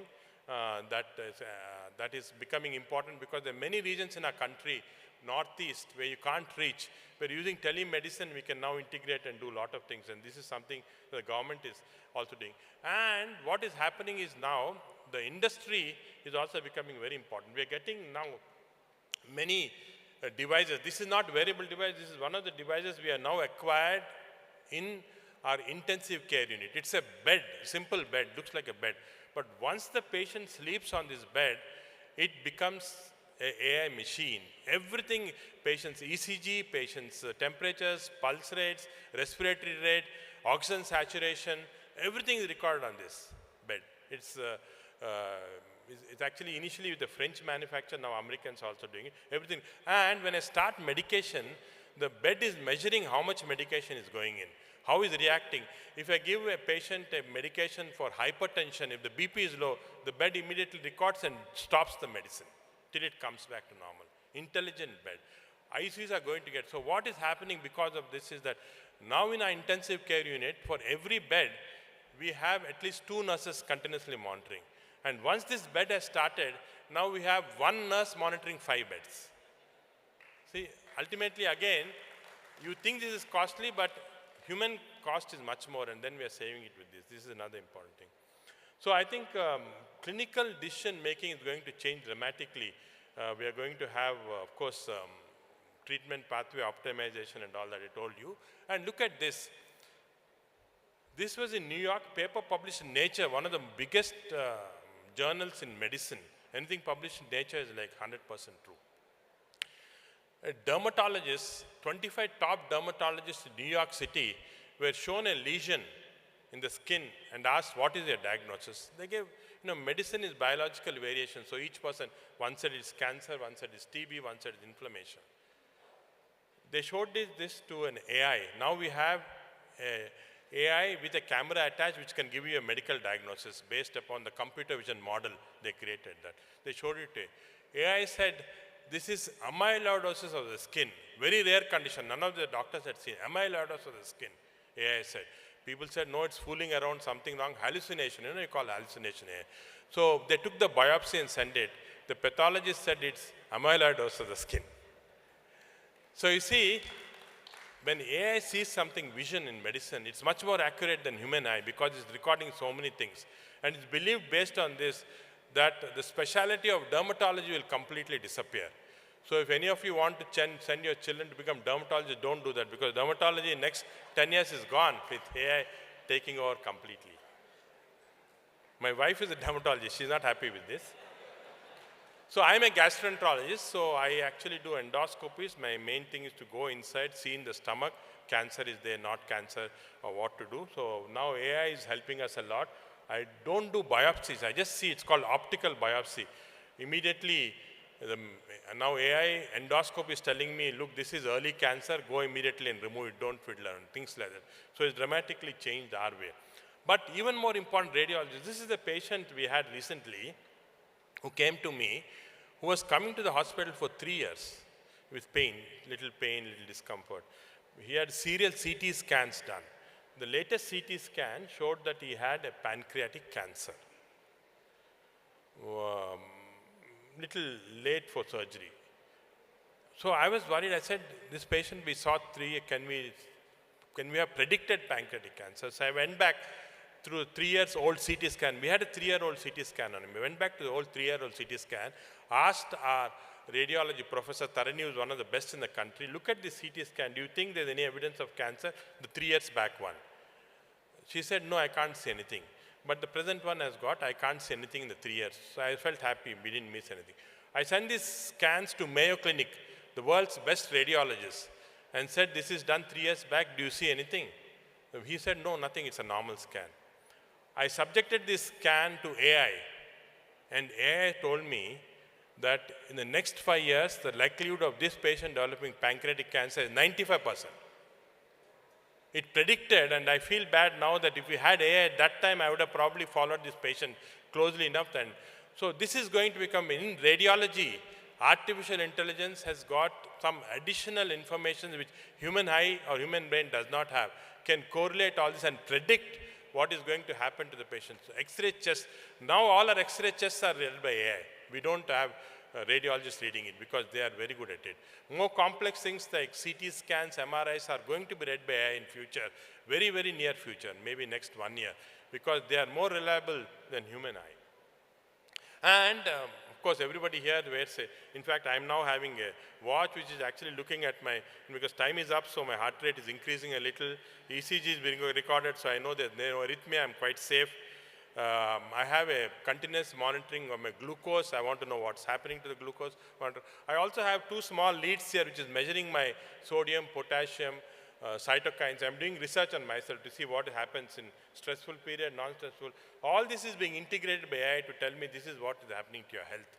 that is becoming important, because there are many regions in our country, northeast, where you can't reach. We're using telemedicine, we can now integrate and do a lot of things, and this is something the government is also doing. And what is happening is now, the industry is also becoming very important. We are getting now many devices. This is not wearable device, this is one of the devices we are now acquired in our intensive care unit. It's a bed, simple bed, looks like a bed. But once the patient sleeps on this bed, it becomes an AI machine. Everything, patient's ECG, patient's temperatures, pulse rates, respiratory rate, oxygen saturation, everything is recorded on this bed. It's actually initially with the French manufacturer, now Americans are also doing it, everything. And when I start medication, the bed is measuring how much medication is going in, how is reacting. If I give a patient a medication for hypertension, if the BP is low, the bed immediately records and stops the medicine till it comes back to normal. Intelligent bed. ICUs are going to get, so what is happening because of this is that now in our intensive care unit, for every bed, we have at least 2 nurses continuously monitoring. And once this bed has started, now we have 1 nurse monitoring 5 beds. See, ultimately again, you think this is costly, but human cost is much more, and then we are saving it with this. This is another important thing. So I think clinical decision making is going to change dramatically. We are going to have, of course, treatment pathway optimization and all that I told you. And look at this. This was in New York, paper published in Nature, one of the biggest journals in medicine. Anything published in Nature is like 100% true. A dermatologist, 25 top dermatologists in New York City were shown a lesion in the skin and asked, what is your diagnosis? They gave, medicine is biological variation. So each person, one said it's cancer, one said it's TB, one said it's inflammation. They showed this to an AI. Now we have a AI with a camera attached which can give you a medical diagnosis based upon the computer vision model they created that. They showed it to AI said, this is amyloidosis of the skin, very rare condition. None of the doctors had seen amyloidosis of the skin, AI said. People said, no, it's fooling around, something wrong, hallucination, you call hallucination AI. So they took the biopsy and sent it. The pathologist said it's amyloidosis of the skin. So you see, when AI sees something vision in medicine, it's much more accurate than human eye because it's recording so many things. And it's believed based on this that the specialty of dermatology will completely disappear. So if any of you want to send your children to become dermatologists, don't do that because dermatology in next 10 years is gone with AI taking over completely. My wife is a dermatologist. She's not happy with this. So I'm a gastroenterologist, so I actually do endoscopies. My main thing is to go inside, see in the stomach, cancer is there, not cancer, or what to do. So now AI is helping us a lot. I don't do biopsies. I just see, it's called optical biopsy. Immediately, now AI endoscope is telling me, look, this is early cancer, go immediately and remove it, don't fiddle around, things like that. So it's dramatically changed our way. But even more important, radiologists. This is the patient we had recently who came to me, who was coming to the hospital for 3 years with pain, little discomfort. He had serial CT scans done. The latest CT scan showed that he had a pancreatic cancer. Little late for surgery. So I was worried. I said, this patient we saw 3, can we have predicted pancreatic cancer? So I went back through a 3-year-old CT scan. We had a 3-year-old CT scan on him. We went back to the old 3-year-old CT scan, asked our radiology professor, Tarani, who is one of the best in the country, look at this CT scan. Do you think there's any evidence of cancer? The 3 years back one. She said, no, I can't see anything. But the present one has got, I can't see anything in the 3 years. So I felt happy, we didn't miss anything. I sent these scans to Mayo Clinic, the world's best radiologist, and said, this is done 3 years back, do you see anything? He said, no, nothing, it's a normal scan. I subjected this scan to AI, and AI told me that in the next 5 years, the likelihood of this patient developing pancreatic cancer is 95%. It predicted, and I feel bad now that if we had AI at that time, I would have probably followed this patient closely enough. And so this is going to become, in radiology, artificial intelligence has got some additional information which human eye or human brain does not have, can correlate all this and predict what is going to happen to the patient. So X-ray chest, now all our X-ray chests are read by AI. We don't have radiologists reading it because they are very good at it. More complex things like CT scans, MRIs are going to be read by AI in future, very, very near future, maybe next 1 year, because they are more reliable than human eye. And of course, everybody here wears in fact, I'm now having a watch which is actually looking at because time is up, so my heart rate is increasing a little. ECG is being recorded, so I know that there's no arrhythmia, I'm quite safe. I have a continuous monitoring of my glucose. I want to know what's happening to the glucose. I also have 2 small leads here, which is measuring my sodium, potassium, cytokines. I'm doing research on myself to see what happens in stressful period, non-stressful. All this is being integrated by AI to tell me this is what is happening to your health.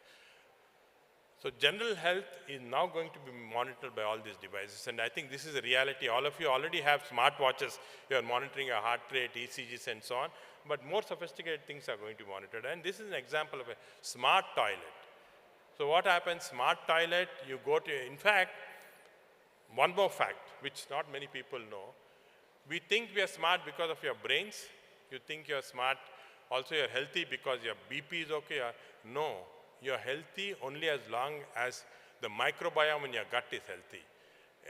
So general health is now going to be monitored by all these devices. And I think this is a reality. All of you already have smartwatches. You are monitoring your heart rate, ECGs, and so on. But more sophisticated things are going to be monitored. And this is an example of a smart toilet. So what happens? Smart toilet, you go to, in fact, one more fact, which not many people know. We think we are smart because of your brains. You think you're smart, also you're healthy because your BP is okay. No, you're healthy only as long as the microbiome in your gut is healthy.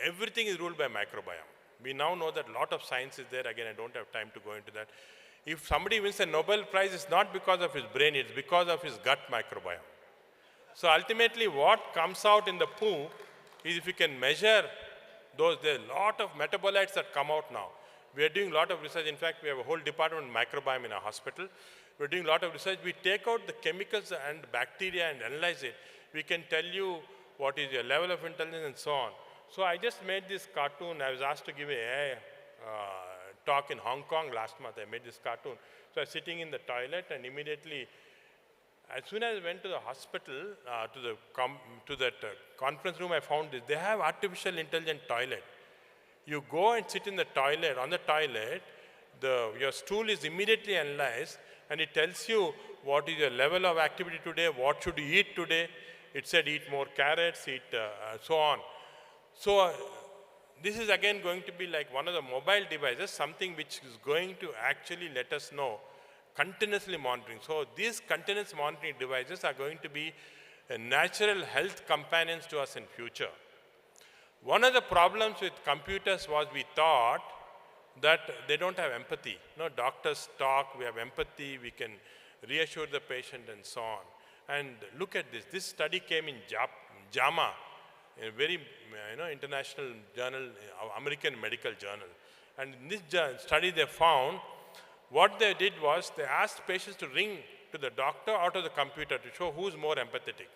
Everything is ruled by microbiome. We now know that a lot of science is there. Again, I don't have time to go into that. If somebody wins a Nobel Prize, it's not because of his brain, it's because of his gut microbiome. So ultimately, what comes out in the poo is if you can measure those, there are a lot of metabolites that come out now. We are doing a lot of research. In fact, we have a whole department of microbiome in our hospital. We're doing a lot of research. We take out the chemicals and bacteria and analyze it. We can tell you what is your level of intelligence, and so on. So I just made this cartoon. I was asked to give an AI talk in Hong Kong last month. I made this cartoon. So I was sitting in the toilet, and immediately, as soon as I went to the hospital, to that conference room, I found this. They have artificial intelligent toilet. You go and sit in the toilet. On the toilet, your stool is immediately analyzed, and it tells you what is your level of activity today, what should you eat today. It said eat more carrots, eat so on. So this is again going to be like one of the mobile devices, something which is going to actually let us know, continuously monitoring. So these continuous monitoring devices are going to be natural health companions to us in future. One of the problems with computers was we thought that they don't have empathy. No, doctors talk, we have empathy, we can reassure the patient and so on. And look at this. This study came in JAMA, a very international journal, American medical journal. And in this study they found, what they did was they asked patients to ring to the doctor out of the computer to show who's more empathetic.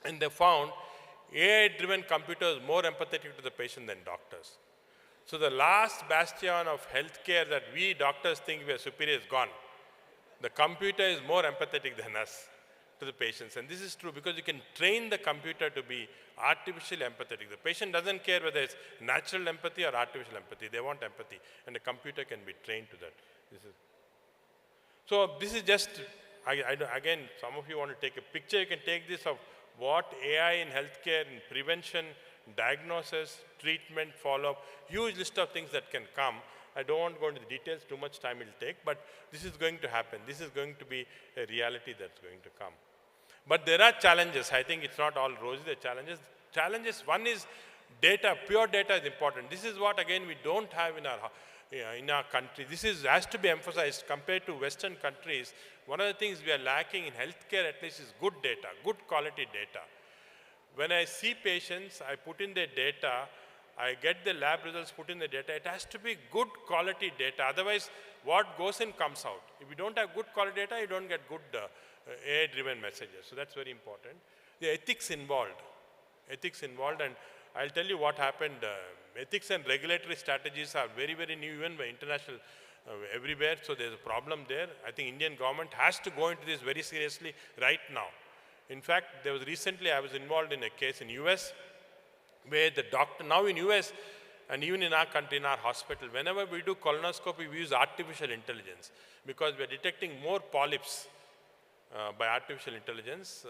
And they found AI-driven computers more empathetic to the patient than doctors. So the last bastion of healthcare that we doctors think we are superior is gone. The computer is more empathetic than us to the patients. And this is true because you can train the computer to be artificially empathetic. The patient doesn't care whether it's natural empathy or artificial empathy. They want empathy. And the computer can be trained to that. So this is just, again, some of you want to take a picture. You can take this of what AI in healthcare, in prevention, diagnosis, treatment, follow-up, huge list of things that can come. I don't want to go into the details, too much time it will take, but this is going to happen. This is going to be a reality that's going to come. But there are challenges. I think it's not all rosy, the challenges. Challenges, one is data, pure data is important. This is what, again, we don't have in our country. This has to be emphasized compared to Western countries. One of the things we are lacking in healthcare at least is good data, good quality data. When I see patients, I put in their data, I get the lab results, put in the data. It has to be good quality data. Otherwise, what goes in comes out. If you don't have good quality data, you don't get good AI-driven messages. So that's very important. The ethics involved, and I'll tell you what happened. Ethics and regulatory strategies are very, very new, even by international, everywhere. So there's a problem there. I think Indian government has to go into this very seriously right now. In fact, there was recently, I was involved in a case in US, where the doctor, now in US, and even in our country, in our hospital, whenever we do colonoscopy, we use artificial intelligence because we're detecting more polyps by artificial intelligence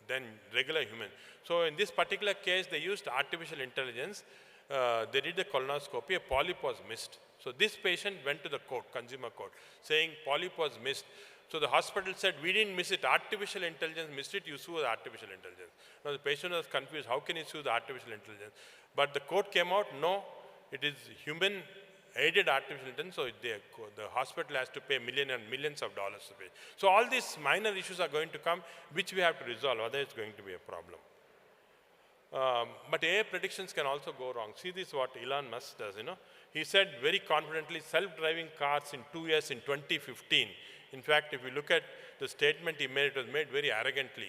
than regular human. So in this particular case, they used artificial intelligence. They did the colonoscopy, a polyp was missed. So this patient went to the court, consumer court, saying polyp was missed. So the hospital said, we didn't miss it, artificial intelligence missed it, you sue the artificial intelligence. Now the patient was confused, how can you sue the artificial intelligence? But the court came out, no, it is human-aided artificial intelligence, so the hospital has to pay millions and millions of dollars to pay. So all these minor issues are going to come, which we have to resolve, otherwise it's going to be a problem. But AI predictions can also go wrong. See this, what Elon Musk does, He said very confidently, self-driving cars in 2 years in 2015. In fact, if you look at the statement he made, it was made very arrogantly.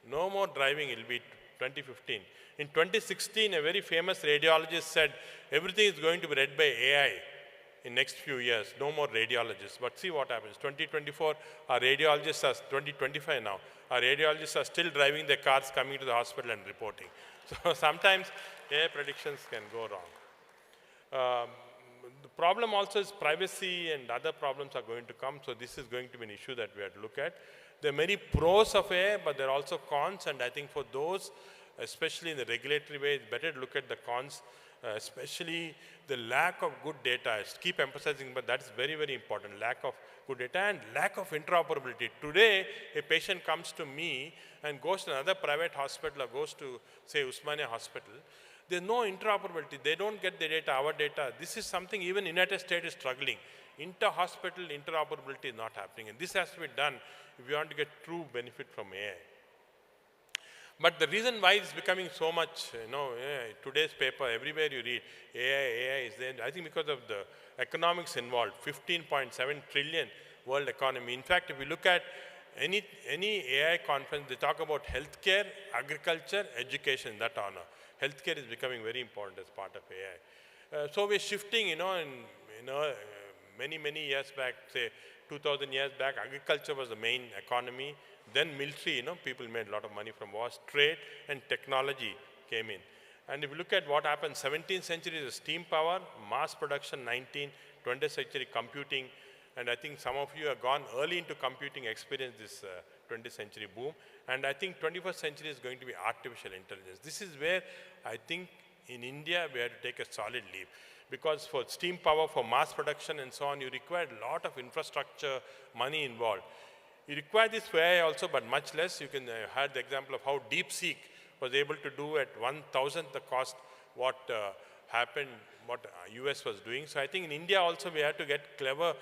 No more driving, it will be 2015. In 2016, a very famous radiologist said, everything is going to be read by AI in next few years. No more radiologists. But see what happens. 2024, our radiologists are, 2025 now, our radiologists are still driving their cars, coming to the hospital and reporting. So sometimes AI predictions can go wrong. The problem also is privacy and other problems are going to come. So this is going to be an issue that we have to look at. There are many pros of AI, but there are also cons. And I think for those, especially in the regulatory way, it's better to look at the cons, especially the lack of good data. I keep emphasizing, but that's very, very important. Lack of good data and lack of interoperability. Today, a patient comes to me and goes to another private hospital or goes to, say, Usmania Hospital. There's no interoperability. They don't get the data, our data. This is something even United States is struggling. Inter-hospital interoperability is not happening. And this has to be done if you want to get true benefit from AI. But the reason why it's becoming so much, today's paper, everywhere you read, AI is there. I think because of the economics involved, 15.7 trillion world economy. In fact, if you look at any AI conference, they talk about healthcare, agriculture, education, in that honor. Healthcare is becoming very important as part of AI. So we're shifting, many years back, say 2000 years back, agriculture was the main economy. Then military, people made a lot of money from wars. Trade and technology came in. And if you look at what happened, 17th century is steam power, mass production, 19th, 20th century computing. And I think some of you have gone early into computing, experienced this 20th century boom. And I think 21st century is going to be artificial intelligence. This is where I think in India we have to take a solid leap. Because for steam power, for mass production and so on, you require a lot of infrastructure, money involved. You require this for AI also, but much less. You can have the example of how DeepSeek was able to do at 1,000th the cost what happened, what US was doing. So I think in India also we have to get clever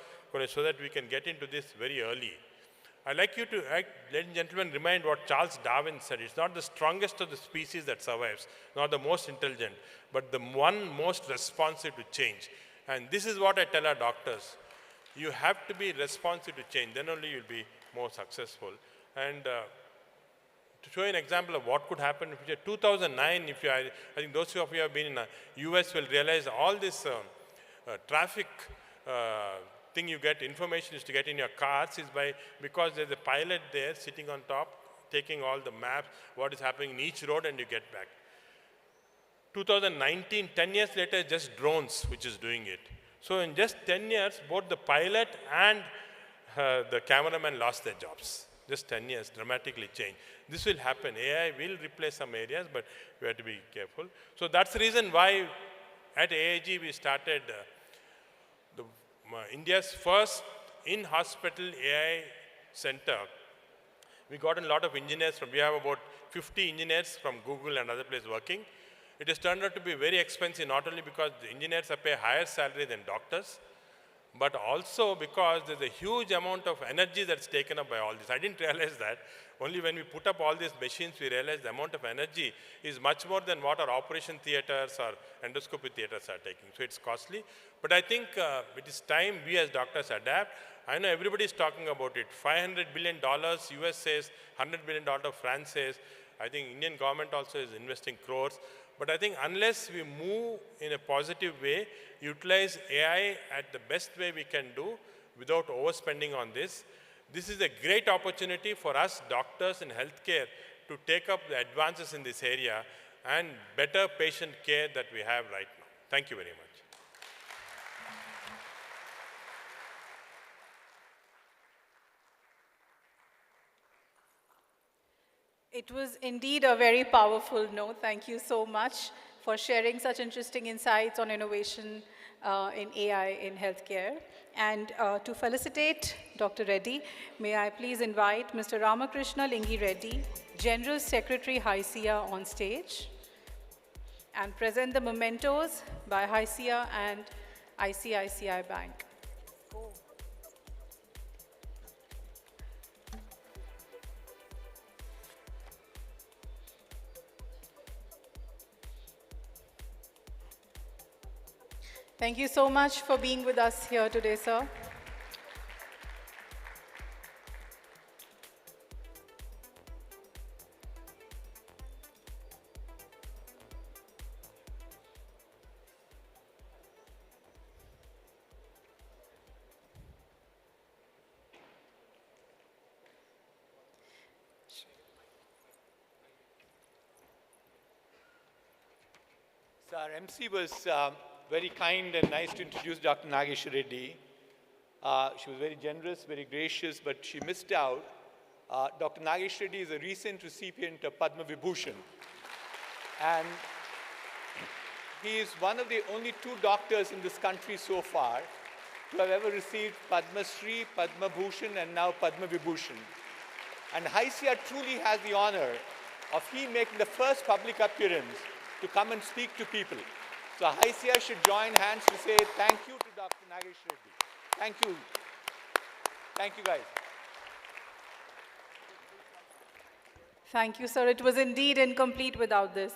so that we can get into this very early. I'd like you to, ladies and gentlemen, remind what Charles Darwin said. It's not the strongest of the species that survives, not the most intelligent, but the one most responsive to change. And this is what I tell our doctors. You have to be responsive to change, then only you'll be more successful. And to show you an example of what could happen in the future, 2009, I think those of you who have been in the US will realize all this traffic thing you get, information is to get in your cars is because there's a pilot there sitting on top, taking all the maps, what is happening in each road, and you get back. 2019, 10 years later, just drones which is doing it. So in just 10 years, both the pilot and the cameraman lost their jobs. Just 10 years, dramatically changed. This will happen. AI will replace some areas, but we have to be careful. So that's the reason why at AIG we started India's first in-hospital AI center. We got a lot of engineers we have about 50 engineers from Google and other places working. It has turned out to be very expensive, not only because the engineers are paid higher salary than doctors, but also because there's a huge amount of energy that's taken up by all this. I didn't realize that. Only when we put up all these machines, we realized the amount of energy is much more than what our operation theaters or endoscopy theaters are taking. So it's costly. But I think it is time we as doctors adapt. I know everybody is talking about it. $500 billion, US says, $100 billion, France says. I think Indian government also is investing crores. But I think unless we move in a positive way, utilize AI at the best way we can do without overspending on this, this is a great opportunity for us doctors in healthcare to take up the advances in this area and better patient care that we have right now. Thank you very much. It was indeed a very powerful note. Thank you so much for sharing such interesting insights on innovation in AI in healthcare. And to felicitate Dr. Reddy, may I please invite Mr. Ramakrishna Lingi Reddy, General Secretary HYSEA, on stage and present the mementos by HYSEA and ICICI Bank. Thank you so much for being with us here today, sir. So our MC was very kind and nice to introduce Dr. Nageshwar Reddy. She was very generous, very gracious, but she missed out. Dr. Nageshwar Reddy is a recent recipient of Padma Vibhushan. And he is one of the only 2 doctors in this country so far to have ever received Padma Shri, Padma Bhushan, and now Padma Vibhushan. And HYSEA truly has the honor of he making the first public appearance to come and speak to people. So HYSEA should join hands to say thank you to Dr. Nageshwar Reddy. Thank you. Thank you, guys. Thank you, sir. It was indeed incomplete without this.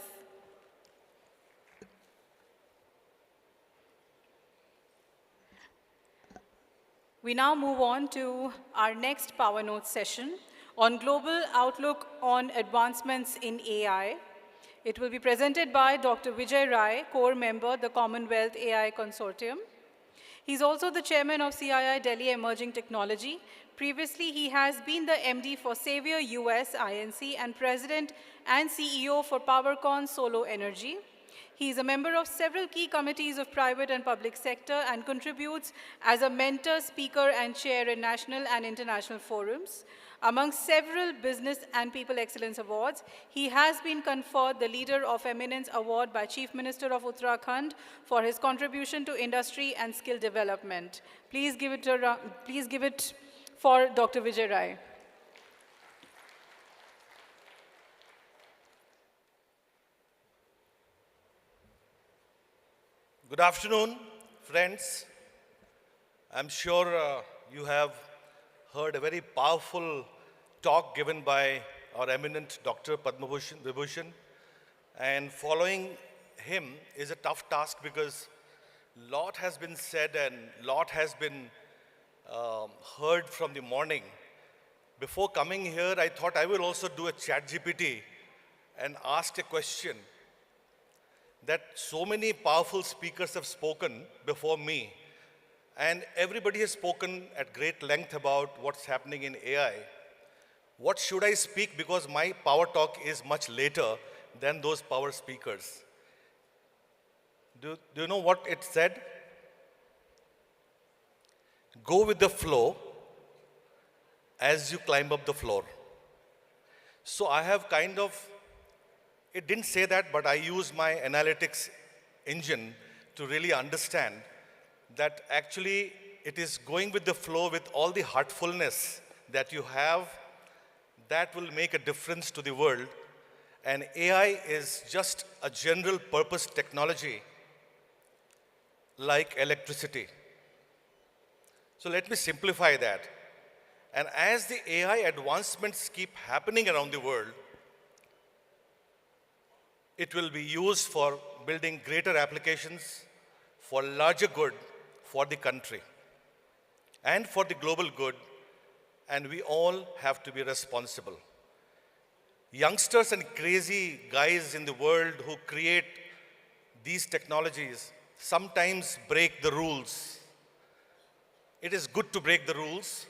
We now move on to our next Power Notes session on Global Outlook on Advancements in AI. It will be presented by Dr. Vijay Rai, core member, the Commonwealth AI Consortium. He's also the chairman of CII Delhi Emerging Technology. Previously, he has been the MD for Savior US INC and president and CEO for PowerCon Solo Energy. He is a member of several key committees of private and public sector and contributes as a mentor, speaker, and chair in national and international forums. Among several Business and People Excellence Awards, he has been conferred the Leader of Eminence Award by Chief Minister of Uttarakhand for his contribution to industry and skill development. Please give it for Dr. Vijay Rai. Good afternoon, friends. I'm sure you have heard a very powerful talk given by our eminent Dr. Padma Vibhushan. And following him is a tough task because a lot has been said and a lot has been heard from the morning. Before coming here, I thought I will also do a chat GPT and ask a question that so many powerful speakers have spoken before me, and everybody has spoken at great length about what's happening in AI. What should I speak? Because my power talk is much later than those power speakers. Do you know what it said? Go with the flow as you climb up the floor. So I have kind of, it didn't say that, but I used my analytics engine to really understand that actually it is going with the flow with all the heartfulness that you have that will make a difference to the world. And AI is just a general purpose technology like electricity. So let me simplify that. And as the AI advancements keep happening around the world, it will be used for building greater applications for larger good for the country and for the global good, and we all have to be responsible. Youngsters and crazy guys in the world who create these technologies sometimes break the rules. It is good to break the rules,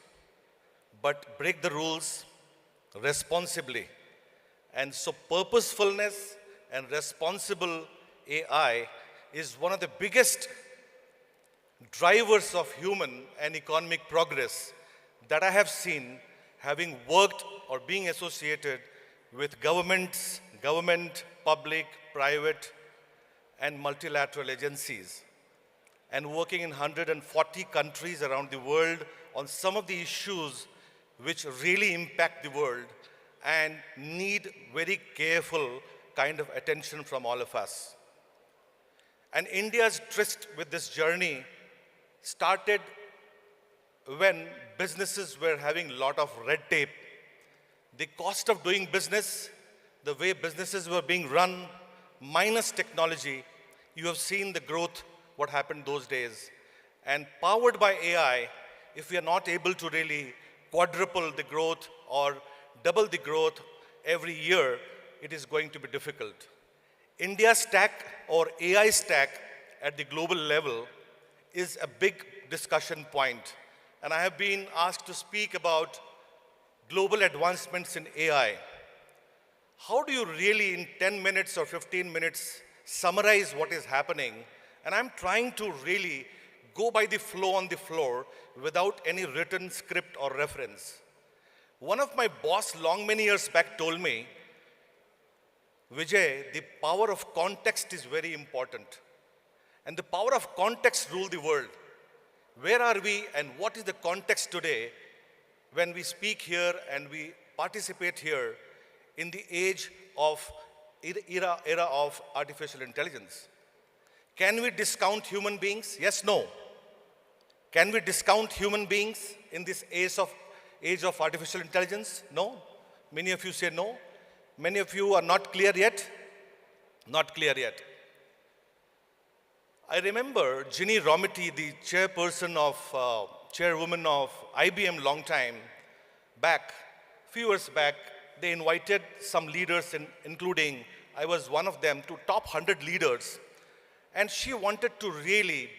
but break the rules responsibly. And so purposefulness and responsible AI is one of the biggest drivers of human and economic progress that I have seen, having worked or being associated with governments, government, public, private, and multilateral agencies, and working in 140 countries around the world on some of the issues which really impact the world and need very careful kind of attention from all of us. And India's tryst with this journey started when businesses were having a lot of red tape. The cost of doing business, the way businesses were being run, minus technology, you have seen the growth, what happened those days. And powered by AI, if we are not able to really quadruple the growth or double the growth every year, it is going to be difficult. India's stack or AI stack at the global level is a big discussion point. And I have been asked to speak about global advancements in AI. How do you really, in 10 minutes or 15 minutes, summarize what is happening? And I'm trying to really go by the flow on the floor without any written script or reference. One of my boss many years back told me, Vijay, the power of context is very important. And the power of context rules the world. Where are we and what is the context today when we speak here and we participate here in the age of era of artificial intelligence? Can we discount human beings? Yes, no. Can we discount human beings in this age of artificial intelligence? No. Many of you say no. Many of you are not clear yet. Not clear yet. I remember Ginny Rometty, the chairperson of chairwoman of IBM long time back, few years back, they invited some leaders, including, I was one of them, to top 100 leaders. And she wanted to really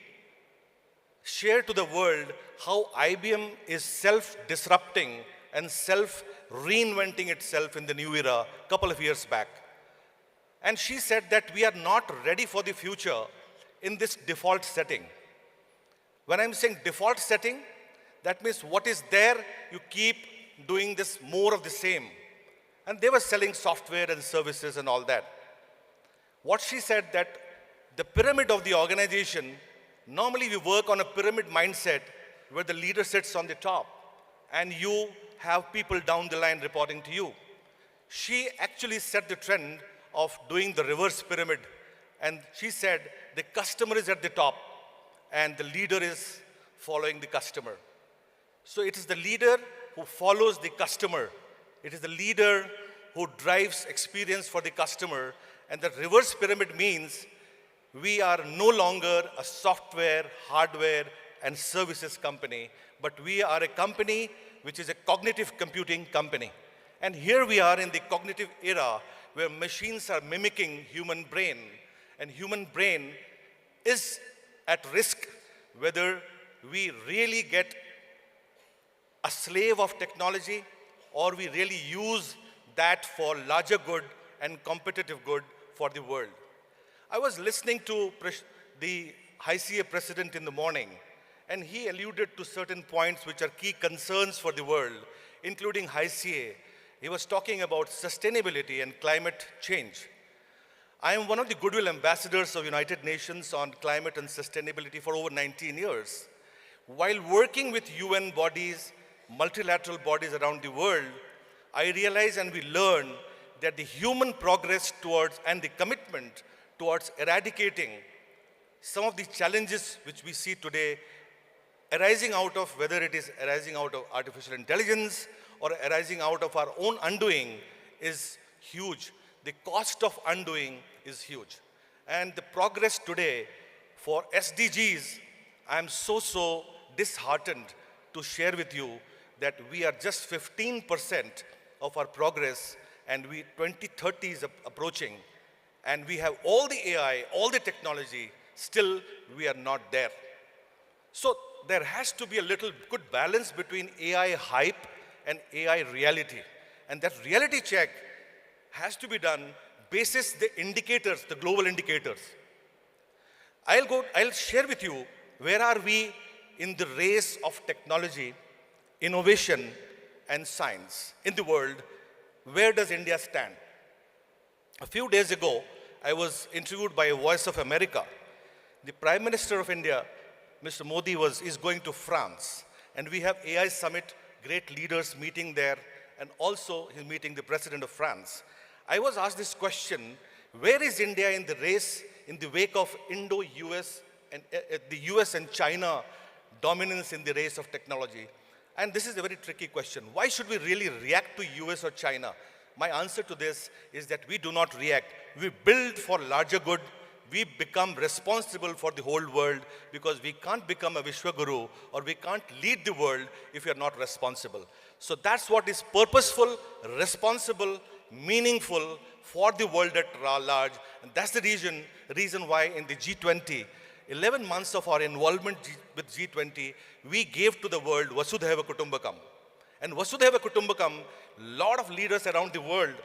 share to the world how IBM is self-disrupting and self-reinventing itself in the new era a couple of years back. And she said that we are not ready for the future in this default setting. When I'm saying default setting, that means what is there, you keep doing this more of the same. And they were selling software and services and all that. What she said that the pyramid of the organization, normally we work on a pyramid mindset where the leader sits on the top and you have people down the line reporting to you. She actually set the trend of doing the reverse pyramid. And she said the customer is at the top and the leader is following the customer. So it is the leader who follows the customer. It is the leader who drives experience for the customer. And the reverse pyramid means we are no longer a software, hardware, and services company, but we are a company which is a cognitive computing company. And here we are in the cognitive era where machines are mimicking human brain, and human brain is at risk whether we really get a slave of technology or we really use that for larger good and competitive good for the world. I was listening to the HYSEA president in the morning, and he alluded to certain points which are key concerns for the world, including HYSEA. He was talking about sustainability and climate change. I am one of the goodwill ambassadors of United Nations on climate and sustainability for over 19 years. While working with UN bodies, multilateral bodies around the world, I realize and we learn that the human progress towards and the commitment towards eradicating some of the challenges which we see today arising out of, whether it is arising out of artificial intelligence or arising out of our own undoing, is huge. The cost of undoing is huge. And the progress today for SDGs, I'm so disheartened to share with you that we are just 15% of our progress, and 2030 is approaching, and we have all the AI, all the technology, still we are not there. So there has to be a little good balance between AI hype and AI reality. And that reality check has to be done basis the indicators, the global indicators. I'll share with you where are we in the race of technology, innovation, and science in the world. Where does India stand? A few days ago, I was interviewed by Voice of America. The Prime Minister of India, Mr. Modi, is going to France. And we have AI Summit, great leaders meeting there, and also he's meeting the President of France. I was asked this question, where is India in the race in the wake of Indo-US and the US and China dominance in the race of technology? And this is a very tricky question. Why should we really react to US or China? My answer to this is that we do not react. We build for larger good. We become responsible for the whole world, because we can't become a Vishwaguru or we can't lead the world if we are not responsible. So that's what is purposeful, responsible, meaningful for the world at large. And that's the reason why in the G20, 11 months of our involvement with G20, we gave to the world Vasudhaiva Kutumbakam. And Vasudhaiva Kutumbakam, lot of leaders around the world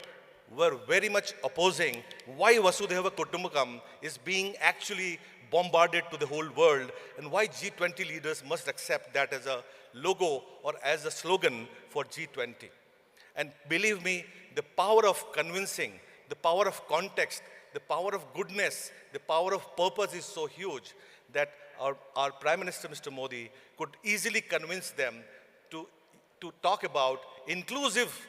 were very much opposing why Vasudhaiva Kutumbakam is being actually bombarded to the whole world, and why G20 leaders must accept that as a logo or as a slogan for G20. And believe me, the power of convincing, the power of context, the power of goodness, the power of purpose is so huge that our Prime Minister, Mr. Modi, could easily convince them to talk about inclusive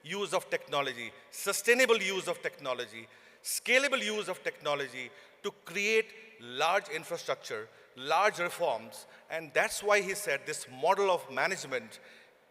use of technology, sustainable use of technology, scalable use of technology to create large infrastructure, large reforms. And that's why he said this model of management,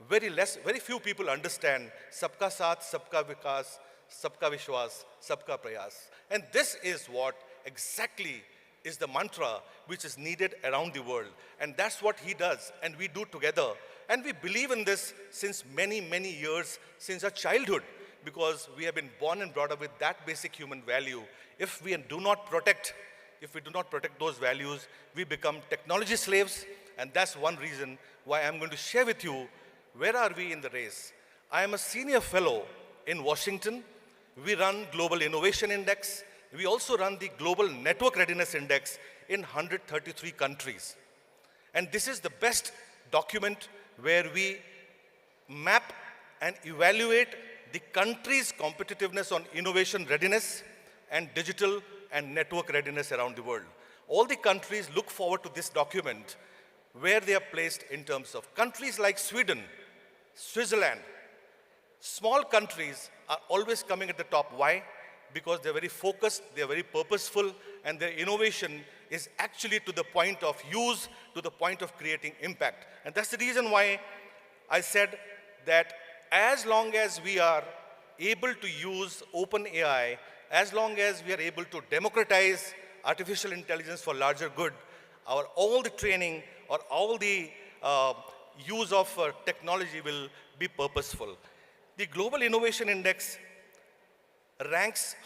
very few people understand sabka saath, sabka vikas, sabka vishwas, sabka prayas. And this is what exactly is the mantra which is needed around the world. And that's what he does, and we do together. And we believe in this since many, many years, since our childhood, because we have been born and brought up with that basic human value. If we do not protect those values, we become technology slaves, and that's one reason why I'm going to share with you where are we in the race. I am a senior fellow in Washington. We run Global Innovation Index. We also run the Global Network Readiness Index in 133 countries. And this is the best document where we map and evaluate the country's competitiveness on innovation readiness and digital and network readiness around the world. All the countries look forward to this document where they are placed in terms of countries like Sweden, Switzerland. Small countries are always coming at the top. Why? Because they're very focused, they're very purposeful, and their innovation is actually to the point of use, to the point of creating impact. And that's the reason why I said that as long as we are able to use open AI, as long as we are able to democratize artificial intelligence for larger good, all the training or all the use of technology will be purposeful. The Global Innovation Index ranks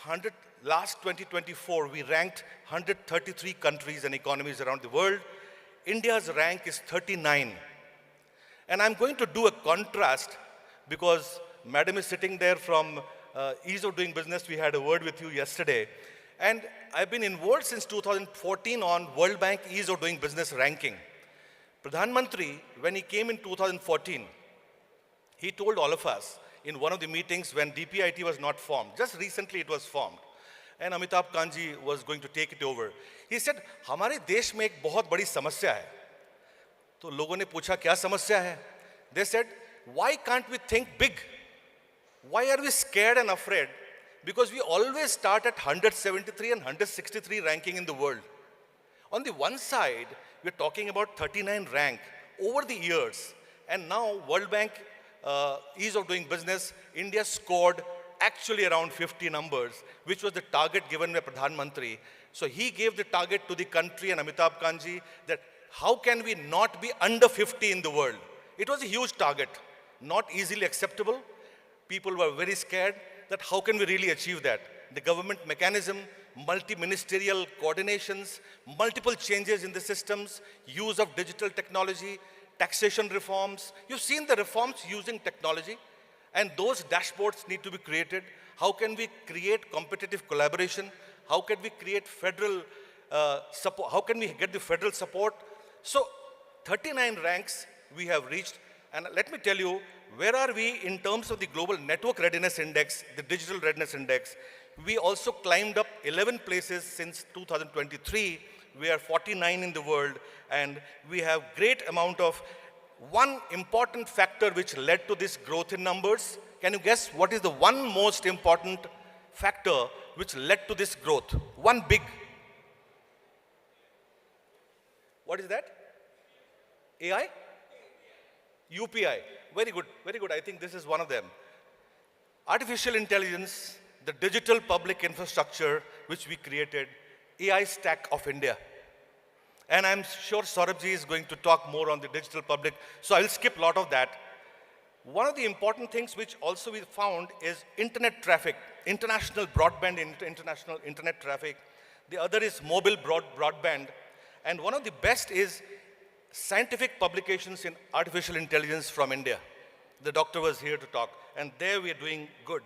last 2024, we ranked 133 countries and economies around the world. India's rank is 39. And I'm going to do a contrast because Madam is sitting there from Ease of Doing Business. We had a word with you yesterday. And I've been involved since 2014 on World Bank Ease of Doing Business ranking. Pradhan Mantri, when he came in 2014, he told all of us in one of the meetings when DPIT was not formed, just recently it was formed, and Amitabh Kanji was going to take it over. He said, हमारे देश में एक बहुत बड़ी समस्या है. तो लोगों ने पूछा क्या समस्या है? They said, why can't we think big? Why are we scared and afraid? Because we always start at 173 and 163 ranking in the world. On the one side, we're talking about 39 rank over the years. And now World Bank Ease of Doing Business, India scored actually around 50 numbers, which was the target given by Pradhan Mantri. So he gave the target to the country and Amitabh Kanji that how can we not be under 50 in the world? It was a huge target, not easily acceptable. People were very scared that how can we really achieve that? The government mechanism, multi-ministerial coordinations, multiple changes in the systems, use of digital technology, taxation reforms. You've seen the reforms using technology, and those dashboards need to be created. How can we create competitive collaboration? How can we create federal support? How can we get the federal support? So 39 ranks we have reached. And let me tell you, where are we in terms of the Global Network Readiness Index, the Digital Readiness Index? We also climbed up 11 places since 2023. We are 49 in the world, and we have great amount of one important factor which led to this growth in numbers. Can you guess what is the one most important factor which led to this growth? One big. What is that? AI? UPI. Very good, very good. I think this is one of them. Artificial intelligence, the digital public infrastructure which we created, AI stack of India. And I'm sure Saurabhji is going to talk more on the digital public, so I'll skip a lot of that. One of the important things which also we found is internet traffic, international broadband, international internet traffic. The other is mobile broadband. And one of the best is scientific publications in artificial intelligence from India. The doctor was here to talk, and there we are doing good.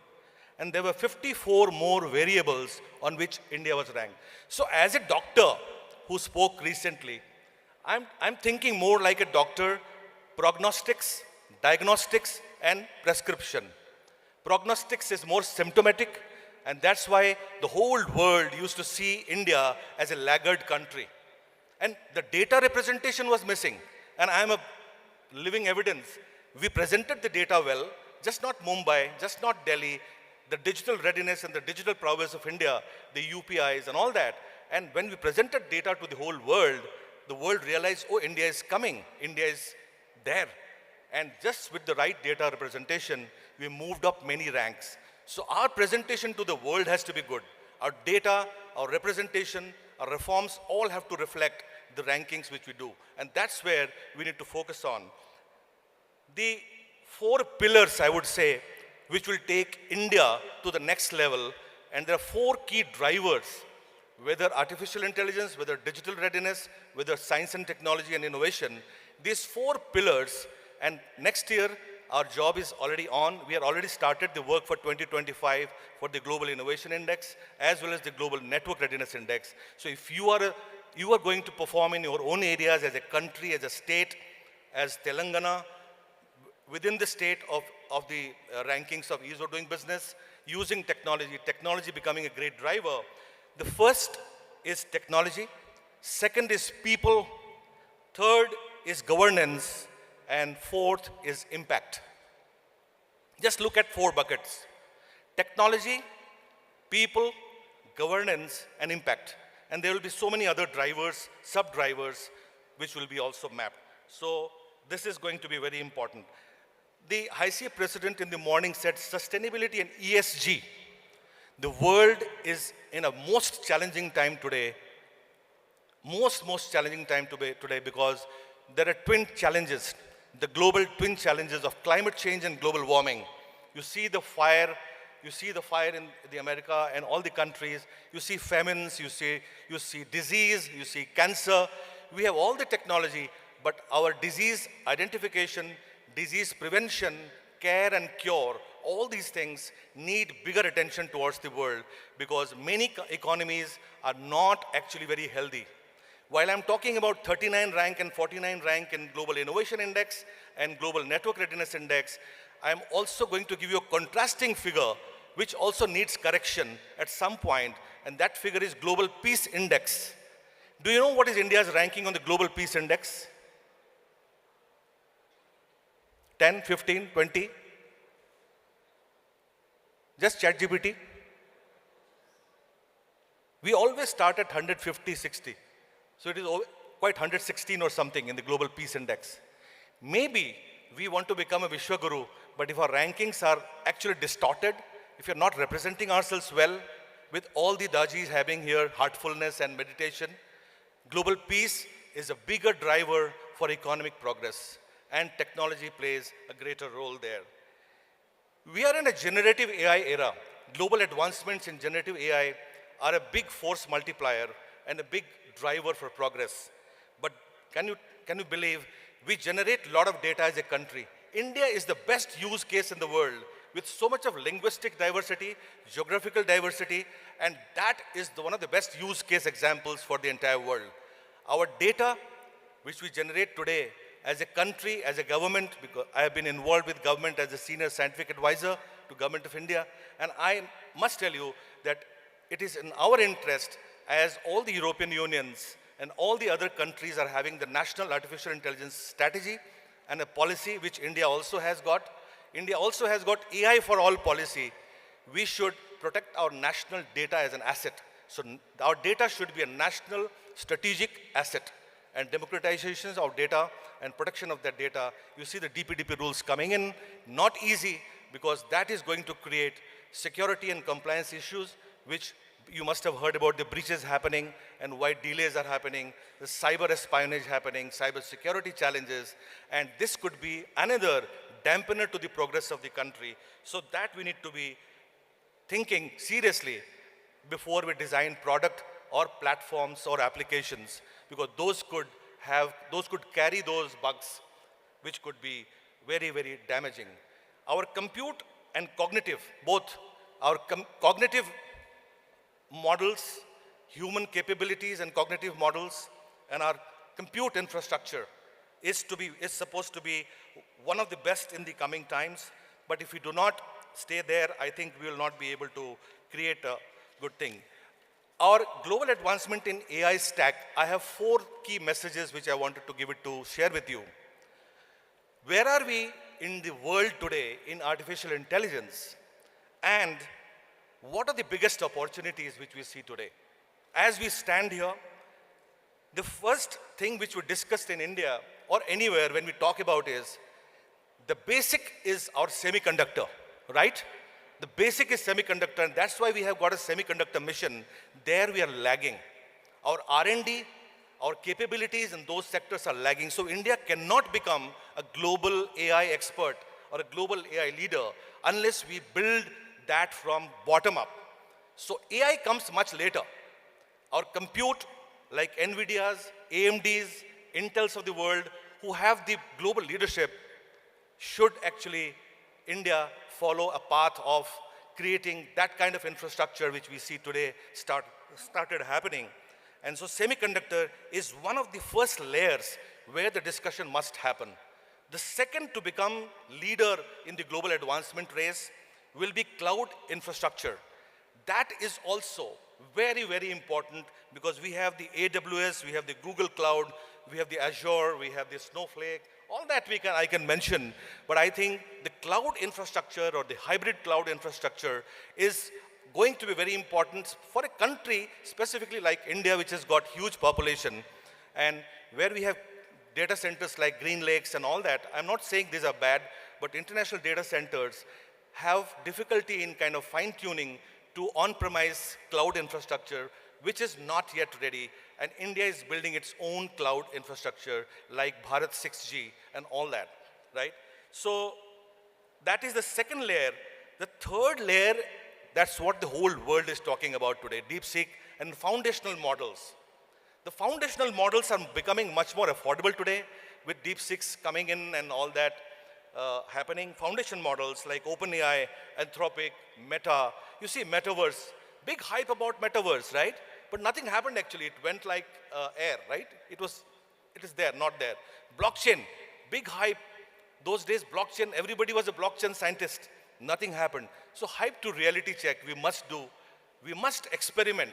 And there were 54 more variables on which India was ranked. So as a doctor who spoke recently, I'm thinking more like a doctor, prognostics, diagnostics, and prescription. Prognostics is more symptomatic, and that's why the whole world used to see India as a laggard country. And the data representation was missing. And I'm a living evidence. We presented the data well, just not Mumbai, just not Delhi, the digital readiness and the digital prowess of India, the UPIs and all that. And when we presented data to the whole world, the world realized, oh, India is coming. India is there. And just with the right data representation, we moved up many ranks. So our presentation to the world has to be good. Our data, our representation, our reforms all have to reflect the rankings which we do. And that's where we need to focus on. The 4 pillars, I would say, which will take India to the next level, and there are 4 key drivers, whether artificial intelligence, whether digital readiness, whether science and technology and innovation, these 4 pillars, and next year, our job is already on. We have already started the work for 2025 for the Global Innovation Index, as well as the Global Network Readiness Index. So if you are going to perform in your own areas as a country, as a state, as Telangana, within the state of the rankings of ease of doing business, using technology becoming a great driver. The first is technology, second is people, third is governance, and fourth is impact. Just look at 4 buckets: technology, people, governance, and impact. And there will be so many other drivers, sub-drivers, which will be also mapped. So this is going to be very important. The HYSEA president in the morning said sustainability and ESG. The world is in a most challenging time today, most challenging time today, because there are twin challenges, the global twin challenges of climate change and global warming. You see the fire in the America and all the countries. You see famines, you see disease, you see cancer. We have all the technology, but our disease identification, disease prevention, care and cure, all these things need bigger attention towards the world, because many economies are not actually very healthy. While I'm talking about 39 rank and 49 rank in Global Innovation Index and Global Network Readiness Index, I'm also going to give you a contrasting figure which also needs correction at some point, and that figure is Global Peace Index. Do you know what is India's ranking on the Global Peace Index? 10, 15, 20? Just ChatGPT. We always start at 150, 60. So it is quite 116 or something in the Global Peace Index. Maybe we want to become a Vishwaguru, but if our rankings are actually distorted, if you're not representing ourselves well, with all the Dajis having here heartfulness and meditation, global peace is a bigger driver for economic progress, and technology plays a greater role there. We are in a generative AI era. Global advancements in generative AI are a big force multiplier and a big driver for progress. But can you believe we generate a lot of data as a country? India is the best use case in the world with so much of linguistic diversity, geographical diversity, and that is one of the best use case examples for the entire world. Our data, which we generate today as a country, as a government, because I have been involved with government as a senior scientific advisor to Government of India, and I must tell you that it is in our interest, as all the European Unions and all the other countries are having the national artificial intelligence strategy and a policy which India also has got. India also has got AI for all policy. We should protect our national data as an asset. So our data should be a national strategic asset, and democratization of data and protection of that data. You see the DPDP rules coming in, not easy, because that is going to create security and compliance issues, which you must have heard about the breaches happening and why delays are happening, the cyber espionage happening, cyber security challenges, and this could be another dampener to the progress of the country. So that we need to be thinking seriously before we design product or platforms or applications, because those could carry those bugs, which could be very, very damaging. Our compute and cognitive, both our cognitive models, human capabilities and cognitive models, and our compute infrastructure is supposed to be one of the best in the coming times. But if we do not stay there, I think we will not be able to create a good thing. Our global advancement in AI stack, I have 4 key messages which I wanted to share with you. Where are we in the world today in artificial intelligence? And what are the biggest opportunities which we see today? As we stand here, the first thing which we discussed in India or anywhere when we talk about is, the basic is our semiconductor, right? The basic is semiconductor, and that's why we have got a semiconductor mission. There we are lagging. Our R&D, our capabilities in those sectors are lagging. So India cannot become a global AI expert or a global AI leader unless we build that from bottom up. So AI comes much later. Our compute, like NVIDIA's, AMD's, Intel's of the world, who have the global leadership, should actually India follow a path of creating that kind of infrastructure which we see today started happening. And so semiconductor is one of the first layers where the discussion must happen. The second to become leader in the global advancement race will be cloud infrastructure. That is also very, very important because we have the AWS, we have the Google Cloud, we have the Azure, we have the Snowflake, all that I can mention. But I think the cloud infrastructure or the hybrid cloud infrastructure is going to be very important for a country specifically like India, which has got huge population and where we have data centers like Green Lakes and all that. I'm not saying these are bad, but international data centers have difficulty in kind of fine-tuning to on-premise cloud infrastructure, which is not yet ready. And India is building its own cloud infrastructure like Bharat 6G and all that, right? So that is the second layer. The third layer, that's what the whole world is talking about today, DeepSeek and foundational models. The foundational models are becoming much more affordable today with DeepSeeks coming in and all that happening. Foundation models like OpenAI, Anthropic, Meta. You see Metaverse, big hype about Metaverse, right? But nothing happened actually. It went like air, right? It is there, not there. Blockchain, big hype. Those days, blockchain, everybody was a blockchain scientist. Nothing happened. So hype to reality check, we must do. We must experiment.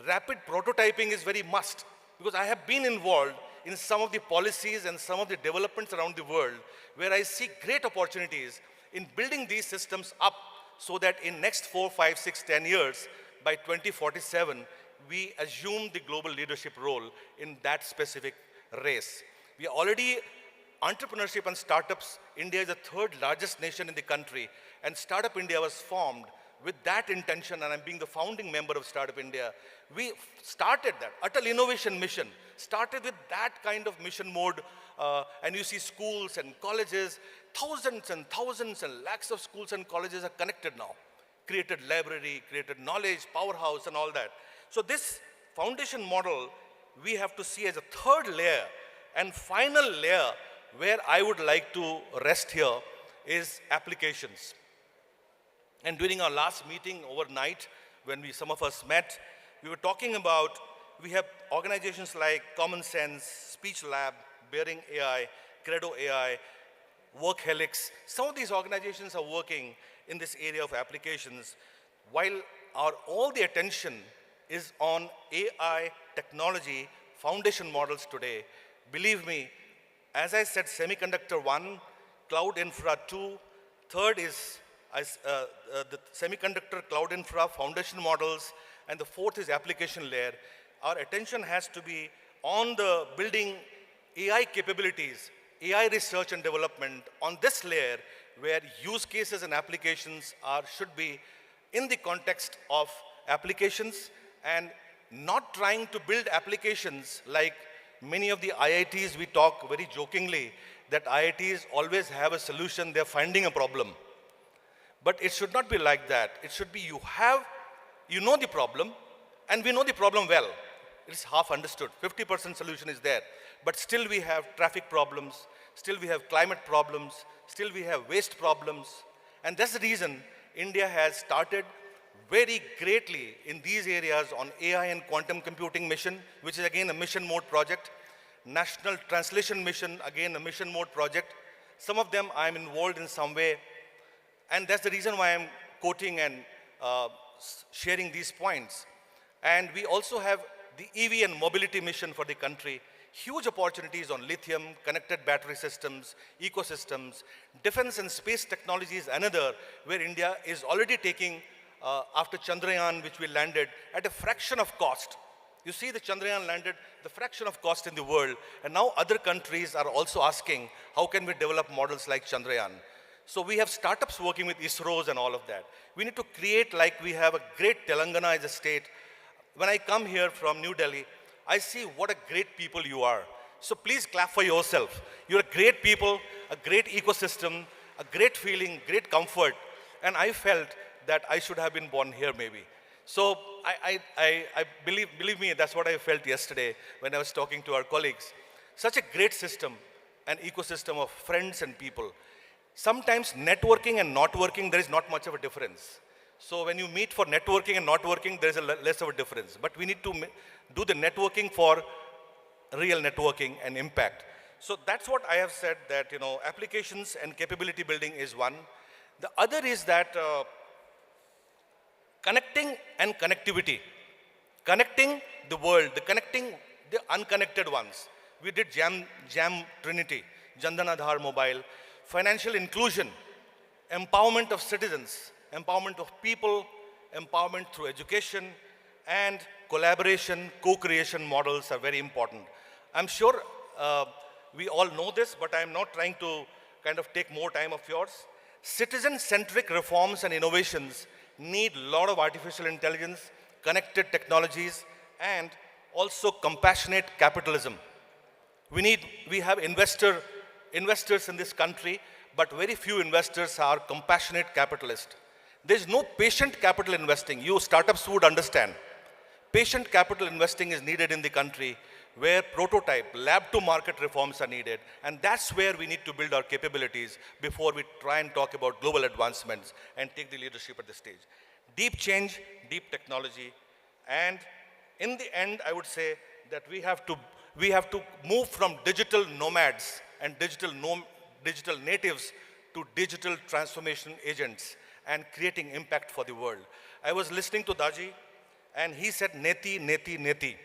Rapid prototyping is very must because I have been involved in some of the policies and some of the developments around the world where I see great opportunities in building these systems up so that in next 4, 5, 6, 10 years, by 2047, we assume the global leadership role in that specific race. We are already entrepreneurship and startups. India is the third largest nation in the country, and Startup India was formed with that intention, and I'm being the founding member of Startup India. We started that Atal Innovation Mission, started with that kind of mission mode, and you see schools and colleges, thousands and thousands and lakhs of schools and colleges are connected now. Created library, created knowledge, powerhouse and all that. So this foundation model, we have to see as a third layer and final layer where I would like to rest here is applications. And during our last meeting overnight, when some of us met, we were talking about, we have organizations like Common Sense, Speech Lab, Bearing AI, Credo AI, WorkHelix. Some of these organizations are working in this area of applications, while all the attention is on AI technology foundation models today. Believe me, as I said, semiconductor 1, cloud infra 2, third is the semiconductor cloud infra foundation models, and the fourth is application layer. Our attention has to be on the building AI capabilities, AI research and development on this layer where use cases and applications should be in the context of applications and not trying to build applications like many of the IITs. We talk very jokingly that IITs always have a solution, they're finding a problem. But it should not be like that. It should be you know the problem, and we know the problem well. It's half understood. 50% solution is there. But still we have traffic problems, still we have climate problems, still we have waste problems. And that's the reason India has started very greatly in these areas on AI and quantum computing mission, which is again a mission mode project. National Translation Mission, again a mission mode project. Some of them I'm involved in some way. And that's the reason why I'm quoting and sharing these points. And we also have the EV and mobility mission for the country. Huge opportunities on lithium, connected battery systems, ecosystems. Defense and space technology is another where India is already taking, after Chandrayaan, which we landed, at a fraction of cost. You see the Chandrayaan landed the fraction of cost in the world. And now other countries are also asking, how can we develop models like Chandrayaan? So we have startups working with ISROs and all of that. We need to create, like we have a great Telangana as a state, when I come here from New Delhi, I see what a great people you are. So please clap for yourself. You're a great people, a great ecosystem, a great feeling, great comfort. And I felt that I should have been born here maybe. So I believe me, that's what I felt yesterday when I was talking to our colleagues. Such a great system, an ecosystem of friends and people. Sometimes networking and not working, there is not much of a difference. So when you meet for networking and not working, there is a less of a difference. But we need to do the networking for real networking and impact. So that's what I have said, that applications and capability building is one. The other is that connecting and connectivity. Connecting the world, connecting the unconnected ones. We did Jam Trinity, Jandan Aadhaar Mobile, financial inclusion, empowerment of citizens, empowerment of people, empowerment through education, and collaboration, co-creation models are very important. I'm sure we all know this, but I'm not trying to kind of take more time of yours. Citizen-centric reforms and innovations need a lot of artificial intelligence, connected technologies, and also compassionate capitalism. We have investors in this country, but very few investors are compassionate capitalists. There's no patient capital investing. You startups would understand. Patient capital investing is needed in the country, where prototype, lab-to-market reforms are needed, and that's where we need to build our capabilities before we try and talk about global advancements and take the leadership at this stage. Deep change, deep technology, and in the end, I would say that we have to move from digital nomads and digital natives to digital transformation agents and creating impact for the world. I was listening to Daji, and he said neti, neti, neti.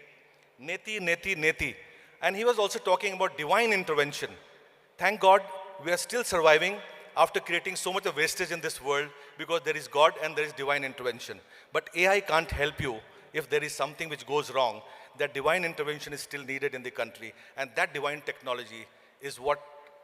Neti, neti, neti. And he was also talking about divine intervention. Thank God we are still surviving after creating so much of wastage in this world, because there is God and there is divine intervention. But AI can't help you if there is something which goes wrong. That divine intervention is still needed in the country, and that divine technology is what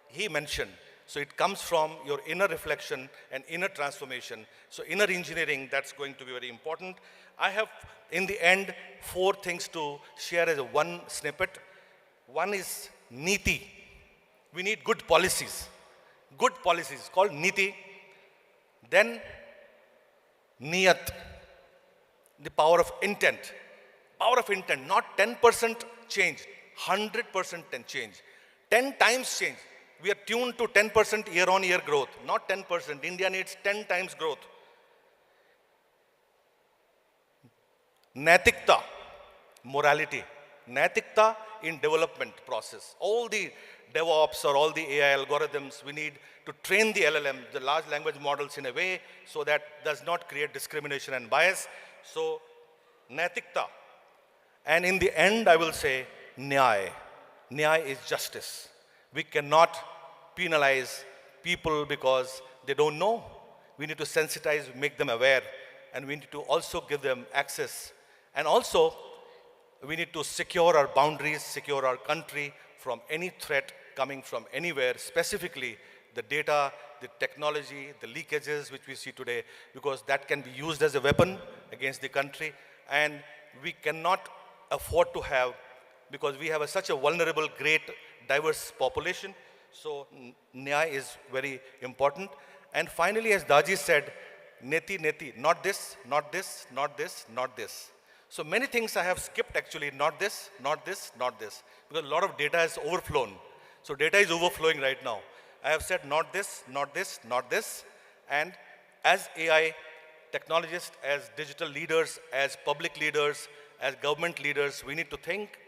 he mentioned. So it comes from your inner reflection and inner transformation. So inner engineering, that's going to be very important. I have, in the end, 4 things to share as one snippet. One is niti. We need good policies. Good policies called niti. Then niyat, the power of intent. Power of intent, not 10% change, 100% change. 10 times change. We are tuned to 10% year-on-year growth, not 10%. India needs 10 times growth. Naitikta, morality. Naitikta in development process. All the DevOps or all the AI algorithms, we need to train the LLM, the large language models, in a way so that does not create discrimination and bias. So, naitikta. And in the end, I will say, nyay. Nyay is justice. We cannot penalize people because they don't know. We need to sensitize, make them aware, and we need to also give them access. And also, we need to secure our boundaries, secure our country from any threat coming from anywhere, specifically the data, the technology, the leakages which we see today, because that can be used as a weapon against the country. And we cannot afford to have, because we have such a vulnerable, great, diverse population. So nyay is very important. And finally, as Daji said, neti, neti, not this, not this, not this, not this. So many things I have skipped actually, not this, not this, not this, because a lot of data has overflown. So data is overflowing right now. I have said not this, not this, not this. And as AI technologists, as digital leaders, as public leaders, as government leaders, we need to think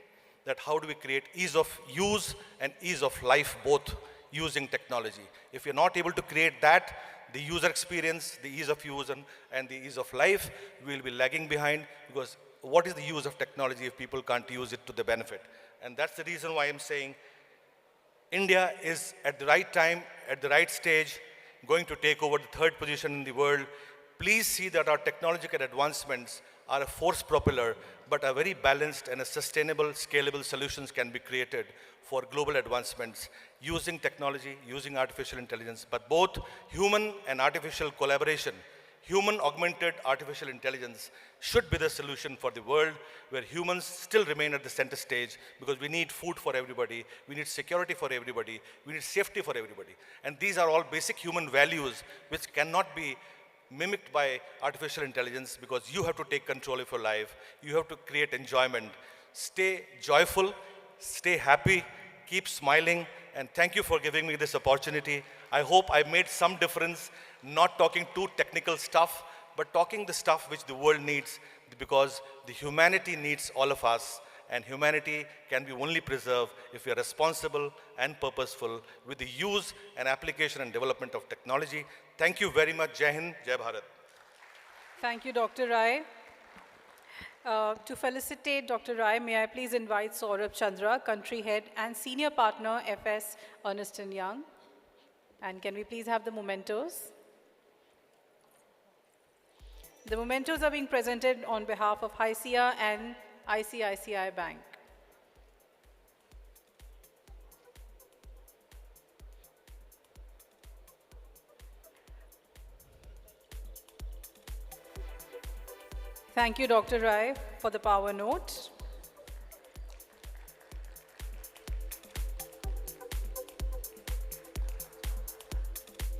that how do we create ease of use and ease of life both using technology. If you're not able to create that, the user experience, the ease of use and the ease of life, we will be lagging behind, because what is the use of technology if people can't use it to the benefit? And that's the reason why I'm saying India is at the right time, at the right stage, going to take over the 3rd position in the world. Please see that our technological advancements are a force propeller, but are very balanced, and a sustainable, scalable solutions can be created for global advancements using technology, using artificial intelligence, but both human and artificial collaboration, human augmented artificial intelligence should be the solution for the world, where humans still remain at the center stage, because we need food for everybody, we need security for everybody, we need safety for everybody. And these are all basic human values which cannot be mimicked by artificial intelligence, because you have to take control of your life, you have to create enjoyment. Stay joyful, stay happy, keep smiling, and thank you for giving me this opportunity. I hope I made some difference, not talking too technical stuff, but talking the stuff which the world needs, because the humanity needs all of us, and humanity can be only preserved if we are responsible and purposeful with the use and application and development of technology. Thank you very much. Jai Hind, Jai Bharat. Thank you, Dr. Rai. To felicitate Dr. Rai, may I please invite Saurabh Chandra, Country Head and Senior Partner, FS Ernst & Young. And can we please have the mementos? The mementos are being presented on behalf of HYSEA and ICICI Bank. Thank you, Dr. Rai, for the power note.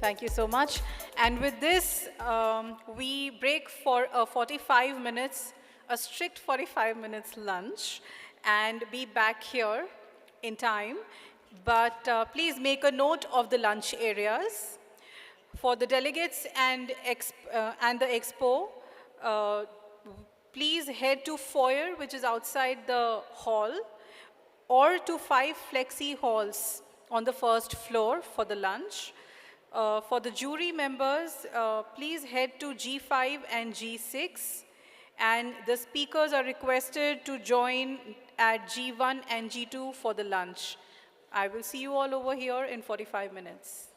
Thank you so much. And with this, we break for a 45 minutes, a strict 45 minutes lunch, and be back here in time. But please make a note of the lunch areas. For the delegates and the expo, please head to foyer, which is outside the hall, or to 5 flexi halls on the first floor for the lunch. For the jury members, please head to G5 and G6, and the speakers are requested to join at G1 and G2 for the lunch. I will see you all over here in 45 minutes.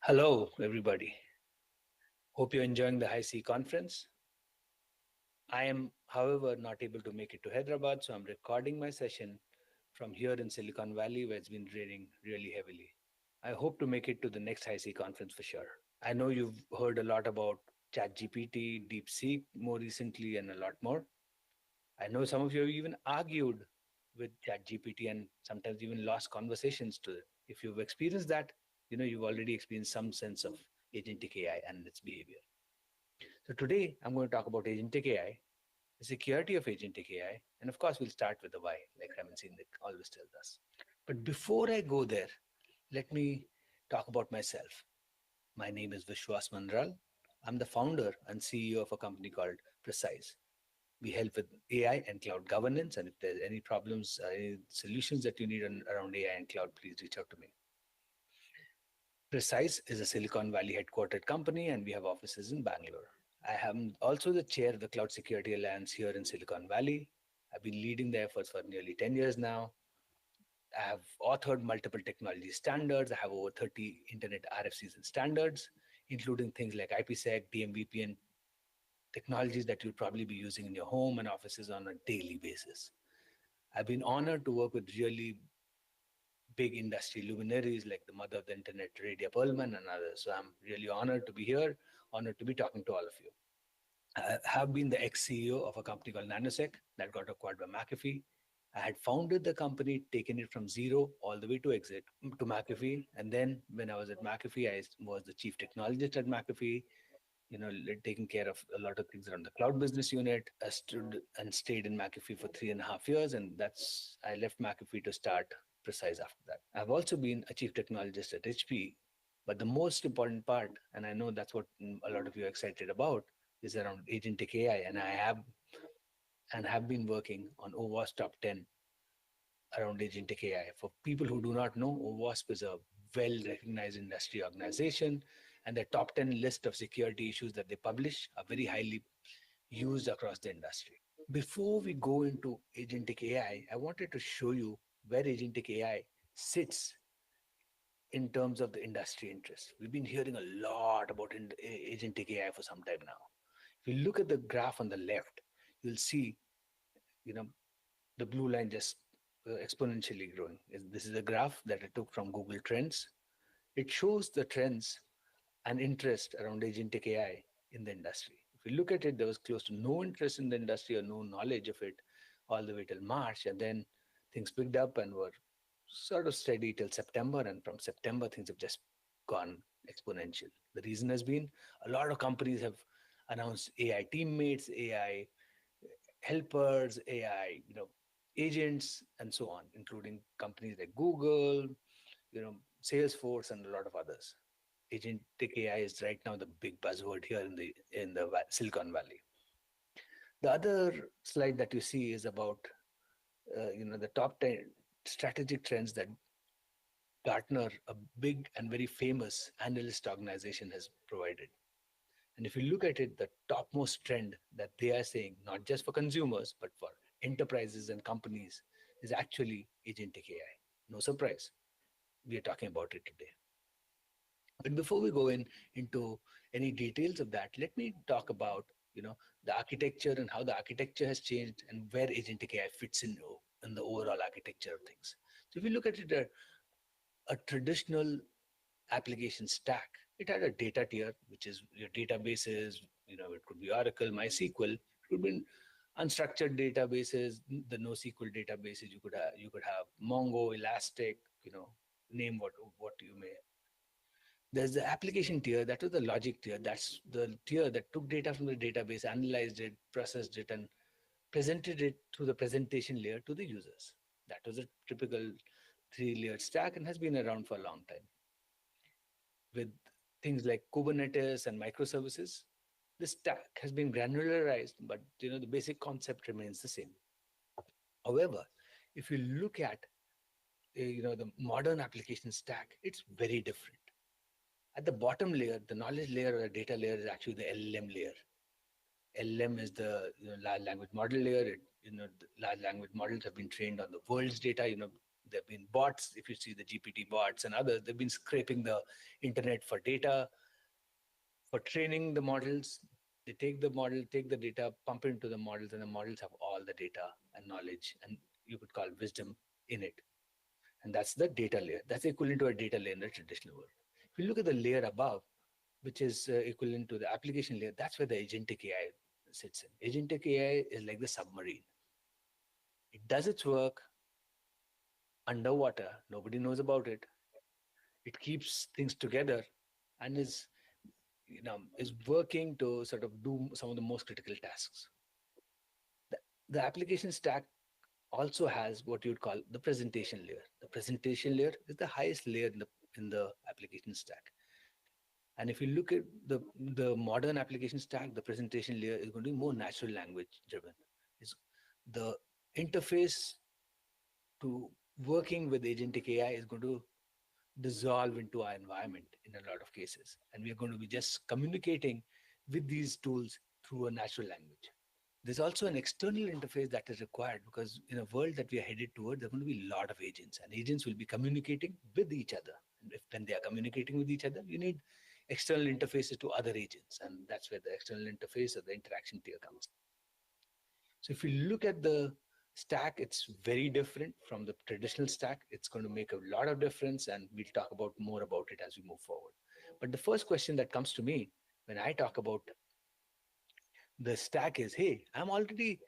Hello, everybody. Hope you're enjoying the HYSEA conference. I am, however, not able to make it to Hyderabad, so I'm recording my session from here in Silicon Valley, where it's been raining really heavily. I hope to make it to the next HYSEA conference for sure. I know you've heard a lot about ChatGPT, DeepSeek more recently, and a lot more. I know some of you have even argued with ChatGPT and sometimes even lost conversations to it. If you've experienced that, you've already experienced some sense of agentic AI and its behavior. So today I'm going to talk about agentic AI, the security of agentic AI, and of course we'll start with the why, like Raman Sindik always tells us. But before I go there, let me talk about myself. My name is Vishwas Mandral. I'm the founder and CEO of a company called Precise. We help with AI and cloud governance, and if there's any problems, any solutions that you need around AI and cloud, please reach out to me. Precise is a Silicon Valley headquartered company, and we have offices in Bangalore. I am also the chair of the Cloud Security Alliance here in Silicon Valley. I've been leading the efforts for nearly 10 years now. I have authored multiple technology standards. I have over 30 internet RFCs and standards, including things like IPsec, DMVPN, technologies that you'll probably be using in your home and offices on a daily basis. I've been honored to work with really big industry luminaries like the mother of the internet, Radia Perlman, and others. So I'm really honored to be here, honored to be talking to all of you. I have been the ex-CEO of a company called Nanosec that got acquired by McAfee. I had founded the company, taken it from zero all the way to exit to McAfee. And then when I was at McAfee, I was the chief technologist at McAfee, taking care of a lot of things around the cloud business unit. I stood and stayed in McAfee for 3.5 years, and I left McAfee to start Precise after that. I've also been a chief technologist at HP, but the most important part, and I know that's what a lot of you are excited about, is around agentic AI, and I have been working on OWASP Top 10 around agentic AI. For people who do not know, OWASP is a well-recognized industry organization, and the top 10 list of security issues that they publish are very highly used across the industry. Before we go into agentic AI, I wanted to show you where agentic AI sits in terms of the industry interest. We've been hearing a lot about agentic AI for some time now. If you look at the graph on the left, you'll see, you know, the blue line just exponentially growing. This is a graph that I took from Google Trends. It shows the trends and interest around agentic AI in the industry. If you look at it, there was close to no interest in the industry or no knowledge of it all the way till March. And then things picked up and were sort of steady till September. And from September, things have just gone exponential. The reason has been a lot of companies have announced AI teammates, AI helpers, AI, agents, and so on, including companies like Google, Salesforce, and a lot of others. Agentic AI is right now the big buzzword here in the Silicon Valley. The other slide that you see is about the top 10 strategic trends that Gartner, a big and very famous analyst organization, has provided. And if you look at it, the topmost trend that they are saying, not just for consumers, but for enterprises and companies, is actually agentic AI. No surprise. We are talking about it today. But before we go into any details of that, let me talk about the architecture and how the architecture has changed and where agentic AI fits in the overall architecture of things. So if you look at it, a traditional application stack, it had a data tier, which is your databases. It could be Oracle, MySQL. It could be unstructured databases, the NoSQL databases. You could have Mongo, Elastic. Name what you may. There's the application tier, that was the logic tier. That's the tier that took data from the database, analyzed it, processed it, and presented it through the presentation layer to the users. That was a typical 3-layered stack and has been around for a long time. With things like Kubernetes and microservices, the stack has been granularized, but the basic concept remains the same. However, if you look at the modern application stack, it's very different. At the bottom layer, the knowledge layer or the data layer is actually the LLM layer. LLM is the large language model layer. The large language models have been trained on the world's data. There have been bots. If you see the GPT bots and others, they've been scraping the internet for data, for training the models. They take the model, take the data, pump it into the models, and the models have all the data and knowledge, and you could call wisdom in it. And that's the data layer. That's equivalent to a data layer in the traditional world. If you look at the layer above, which is equivalent to the application layer, that's where the agentic AI sits in. Agentic AI is like the submarine. It does its work underwater. Nobody knows about it. It keeps things together and is working to sort of do some of the most critical tasks. The application stack also has what you'd call the presentation layer. The presentation layer is the highest layer in the application stack. And if you look at the modern application stack, the presentation layer is going to be more natural language driven. It's the interface to working with agentic AI is going to dissolve into our environment in a lot of cases. And we are going to be just communicating with these tools through a natural language. There's also an external interface that is required because in a world that we are headed toward, there are going to be a lot of agents, and agents will be communicating with each other. And when they are communicating with each other, you need external interfaces to other agents, and that's where the external interface or the interaction tier comes. So if you look at the stack, it's very different from the traditional stack. It's going to make a lot of difference, and we'll talk about more about it as we move forward. But the first question that comes to me when I talk about the stack is, hey, I'm already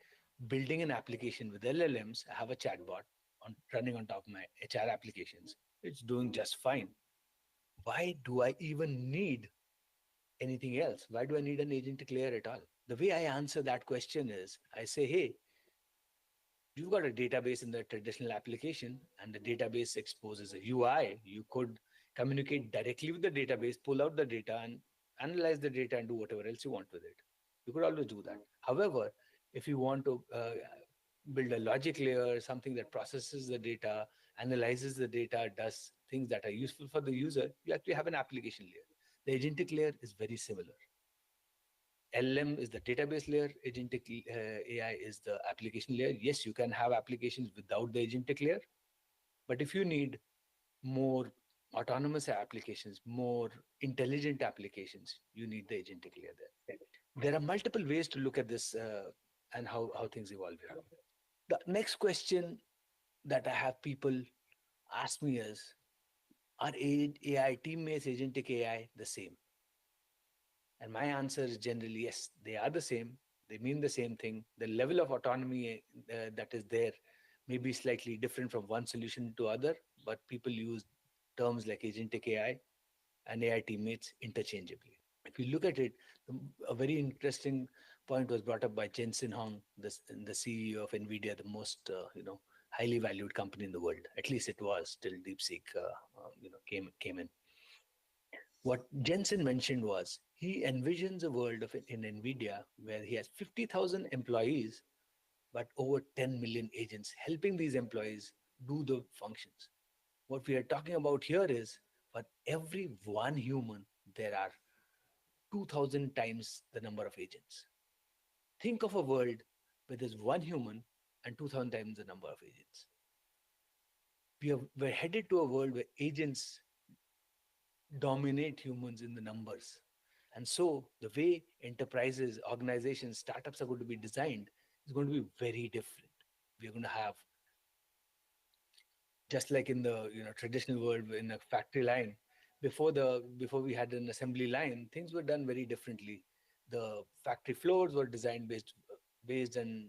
building an application with LLMs. I have a chatbot running on top of my HR applications. It's doing just fine. Why do I even need anything else? Why do I need an agentic layer at all? The way I answer that question is I say, hey, you've got a database in the traditional application, and the database exposes a UI. You could communicate directly with the database, pull out the data, and analyze the data and do whatever else you want with it. You could always do that. However, if you want to build a logic layer, something that processes the data, analyzes the data, does things that are useful for the user, you actually have an application layer. The agentic layer is very similar. LLM is the database layer, agentic AI is the application layer. Yes, you can have applications without the agentic layer, but if you need more autonomous applications, more intelligent applications, you need the agentic layer there. There are multiple ways to look at this and how things evolve here. The next question that I have people ask me is, are AI teammates, agentic AI the same? And my answer is generally yes, they are the same. They mean the same thing. The level of autonomy that is there may be slightly different from one solution to other, but people use terms like agentic AI and AI teammates interchangeably. If you look at it, a very interesting point was brought up by Jensen Huang, the CEO of NVIDIA, the most highly valued company in the world. At least it was till DeepSeek came in. What Jensen mentioned was he envisions a world in NVIDIA where he has 50,000 employees, but over 10 million agents helping these employees do the functions. What we are talking about here is for every one human, there are 2,000 times the number of agents. Think of a world where there's one human and 2,000 times the number of agents. We're headed to a world where agents dominate humans in the numbers. And so the way enterprises, organizations, startups are going to be designed is going to be very different. We're going to have, just like in the traditional world in a factory line, before we had an assembly line, things were done very differently. The factory floors were designed based and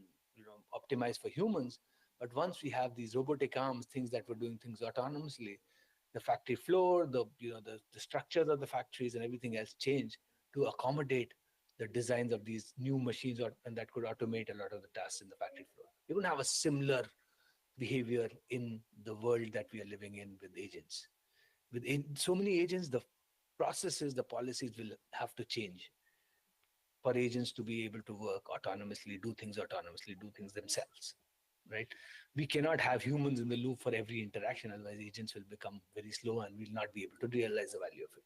optimized for humans. But once we have these robotic arms, things that were doing things autonomously, the factory floor, the structures of the factories and everything else changed to accommodate the designs of these new machines and that could automate a lot of the tasks in the factory floor. You're going to have a similar behavior in the world that we are living in with agents. With so many agents, the processes, the policies will have to change for agents to be able to work autonomously, do things themselves, right? We cannot have humans in the loop for every interaction, otherwise agents will become very slow and we'll not be able to realize the value of it.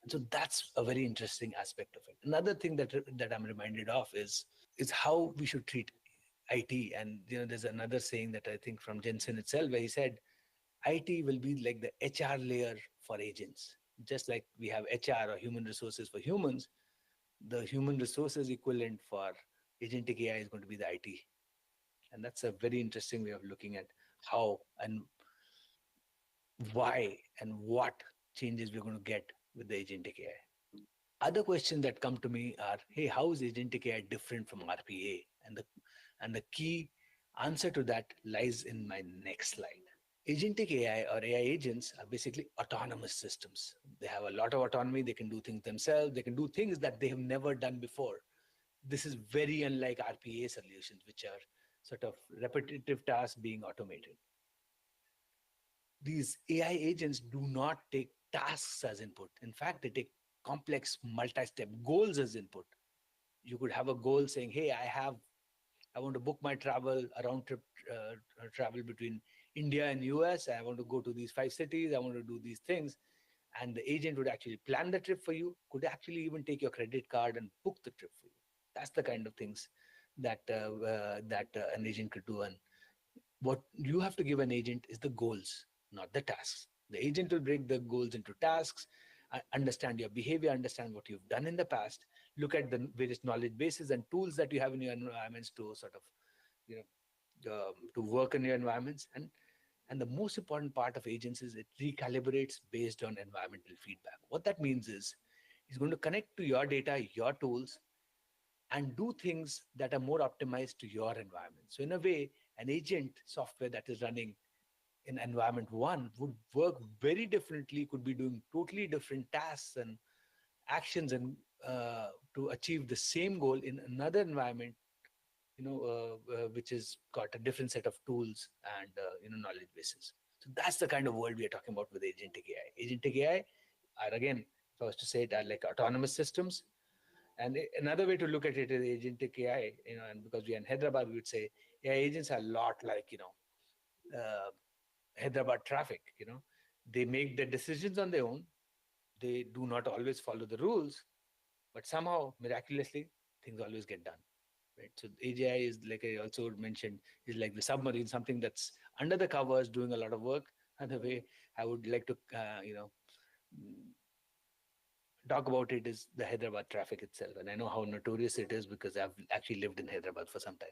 And so that's a very interesting aspect of it. Another thing that I'm reminded of is how we should treat IT. And there's another saying that I think from Jensen itself, where he said, IT will be like the HR layer for agents. Just like we have HR or human resources for humans, the human resources equivalent for agentic AI is going to be the IT. And that's a very interesting way of looking at how and why and what changes we're going to get with the agentic AI. Other questions that come to me are, hey, how is agentic AI different from RPA? And the key answer to that lies in my next slide. Agentic AI or AI agents are basically autonomous systems. They have a lot of autonomy. They can do things themselves. They can do things that they have never done before. This is very unlike RPA solutions, which are sort of repetitive tasks being automated. These AI agents do not take tasks as input. In fact, they take complex multi-step goals as input. You could have a goal saying, hey, I want to book my travel, a round trip travel between India and US. I want to go to these 5 cities. I want to do these things. And the agent would actually plan the trip for you, could actually even take your credit card and book the trip for you. That's the kind of things that an agent could do. And what you have to give an agent is the goals, not the tasks. The agent will break the goals into tasks, understand your behavior, understand what you've done in the past, look at the various knowledge bases and tools that you have in your environments to sort of, you to work in your environments. And the most important part of agents is it recalibrates based on environmental feedback. What that means is it's going to connect to your data, your tools, and do things that are more optimized to your environment. So in a way, an agent software that is running in environment one would work very differently, could be doing totally different tasks and actions and to achieve the same goal in another environment, which has got a different set of tools and knowledge bases. So that's the kind of world we are talking about with agentic AI. Agentic AI are, again, if I was to say it, are like autonomous systems. And another way to look at it is agentic AI, and because we are in Hyderabad, we would say AI agents are a lot like, Hyderabad traffic. They make their decisions on their own. They do not always follow the rules, but somehow, miraculously, things always get done. Right. So AGI is, like I also mentioned, is like the submarine, something that's under the covers doing a lot of work. And the way I would like to, talk about it is the Hyderabad traffic itself. And I know how notorious it is because I've actually lived in Hyderabad for some time.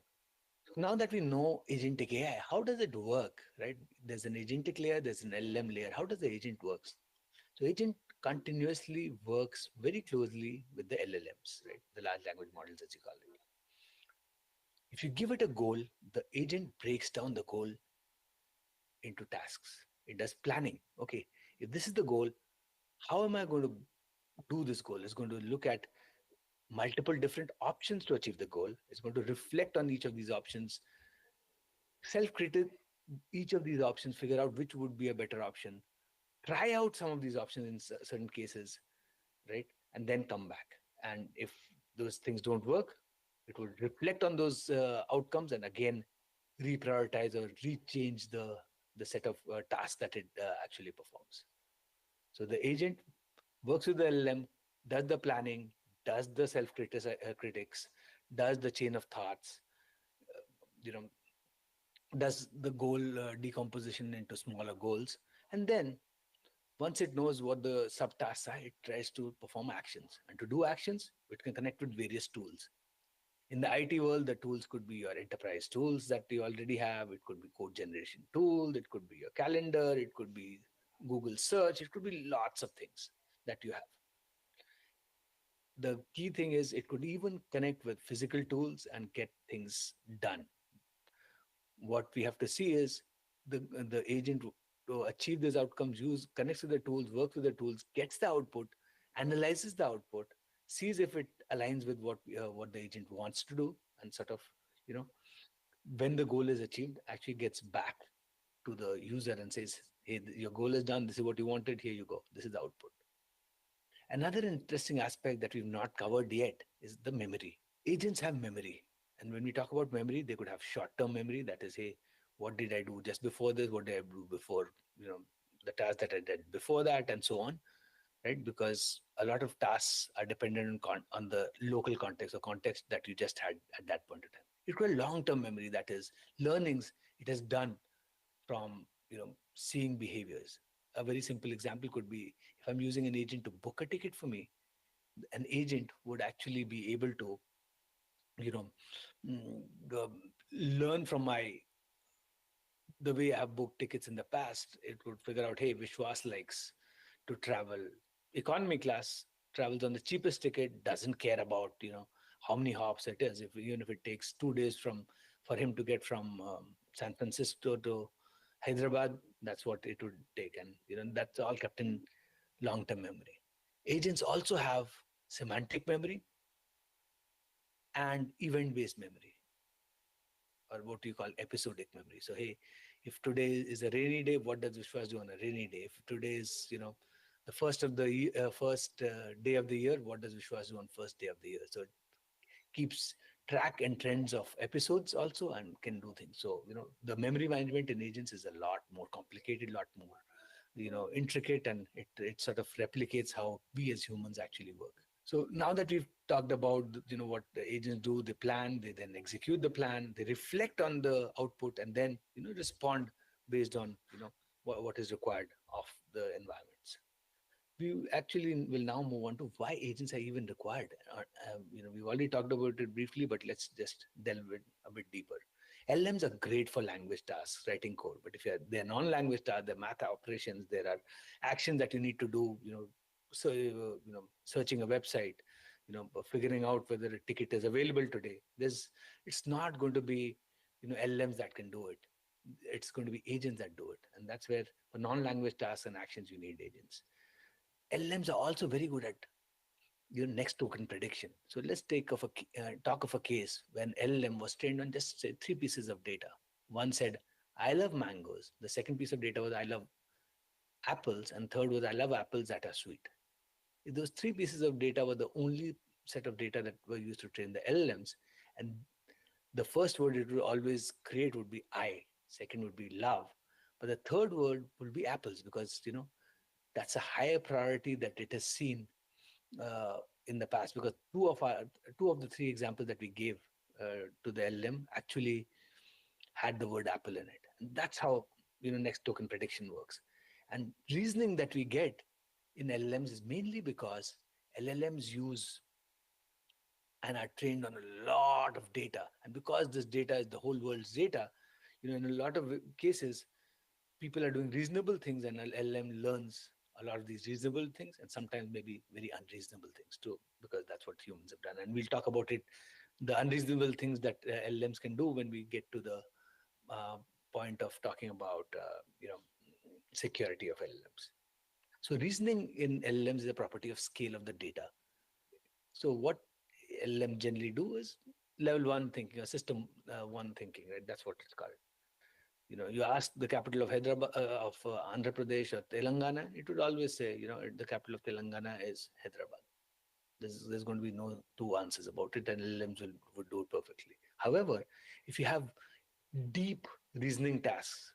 Now that we know agentic AI, how does it work, right? There's an agentic layer, there's an LLM layer. How does the agent works? So agent continuously works very closely with the LLMs, right? The large language models, as you call it. If you give it a goal, the agent breaks down the goal into tasks. It does planning. Okay, if this is the goal, how am I going to do this goal? It's going to look at multiple different options to achieve the goal. It's going to reflect on each of these options, self-critic each of these options, figure out which would be a better option, try out some of these options in certain cases, right? And then come back. And if those things don't work, it will reflect on those outcomes and again reprioritize or rechange the set of tasks that it actually performs. So the agent works with the LLM, does the planning, does the self-critics, does the chain of thoughts, you know, does the goal decomposition into smaller goals, and then once it knows what the subtasks are, it tries to perform actions. And to do actions, it can connect with various tools. In the IT world, the tools could be your enterprise tools that you already have. It could be code generation tool. It could be your calendar. It could be Google search. It could be lots of things that you have. The key thing is it could even connect with physical tools and get things done. What we have to see is the agent to achieve these outcomes connects with the tools, works with the tools, gets the output, analyzes the output, sees if it aligns with what the agent wants to do, and sort of, when the goal is achieved, actually gets back to the user and says, hey, your goal is done, this is what you wanted, here you go, this is the output. Another interesting aspect that we've not covered yet is the memory. Agents have memory. And when we talk about memory, they could have short-term memory. That is, hey, what did I do just before this? What did I do before, the task that I did before that, and so on, right? Because a lot of tasks are dependent on the local context or context that you just had at that point in time. It could have long-term memory. That is, learnings it has done from seeing behaviors. A very simple example could be if I'm using an agent to book a ticket for me, an agent would actually be able to, you know, mm, learn from my the way I've booked tickets in the past. It would figure out, hey, Vishwas likes to travel economy class, travels on the cheapest ticket, doesn't care about how many hops it is. If even if it takes 2 days for him to get from San Francisco to Hyderabad, that's what it would take, and that's all kept in long-term memory. Agents also have semantic memory and event-based memory, or what you call episodic memory. So, hey, if today is a rainy day, what does Vishwas do on a rainy day? If today is, the first day of the year, what does Vishwas do on first day of the year? So it keeps track and trends of episodes also and can do things. So, the memory management in agents is a lot more complicated, lot more, intricate, and it sort of replicates how we as humans actually work. So now that we've talked about what the agents do, they plan, they then execute the plan, they reflect on the output, and then respond based on what is required of the environments. We actually will now move on to why agents are even required. We've already talked about it briefly, but let's just delve in a bit deeper. LMs are great for language tasks, writing code, but if they're non-language tasks, they're math operations, there are actions that you need to do, so searching a website, figuring out whether a ticket is available today. It's not going to be LMs that can do it. It's going to be agents that do it, and that's where for non-language tasks and actions you need agents. LMs are also very good at your next token prediction. So let's talk of a case when LLM was trained on just say 3 pieces of data. One said, "I love mangoes." The second piece of data was, "I love apples," and third was, "I love apples that are sweet." If those 3 pieces of data were the only set of data that were used to train the LLMs, and the first word it would always create would be "I," second would be "love," but the third word would be apples, because that's a higher priority that it has seen in the past, because two of the 3 examples that we gave to the LLM actually had the word apple in it. And that's how next token prediction works. And reasoning that we get in LLMs is mainly because LLMs use and are trained on a lot of data. And because this data is the whole world's data, in a lot of cases, people are doing reasonable things, and LLM learns a lot of these reasonable things, and sometimes maybe very unreasonable things too, because that's what humans have done. And we'll talk about it, the unreasonable things that LLMs can do when we get to the uh, point of talking about security of LLMs. So reasoning in LLMs is a property of scale of the data. So what LLM generally do is level one thinking, or system one thinking, right? That's what it's called. You ask the capital of Hyderabad, of Andhra Pradesh or Telangana, it would always say, the capital of Telangana is Hyderabad. There's going to be no two answers about it, and LLMs would do it perfectly. However, if you have deep reasoning tasks,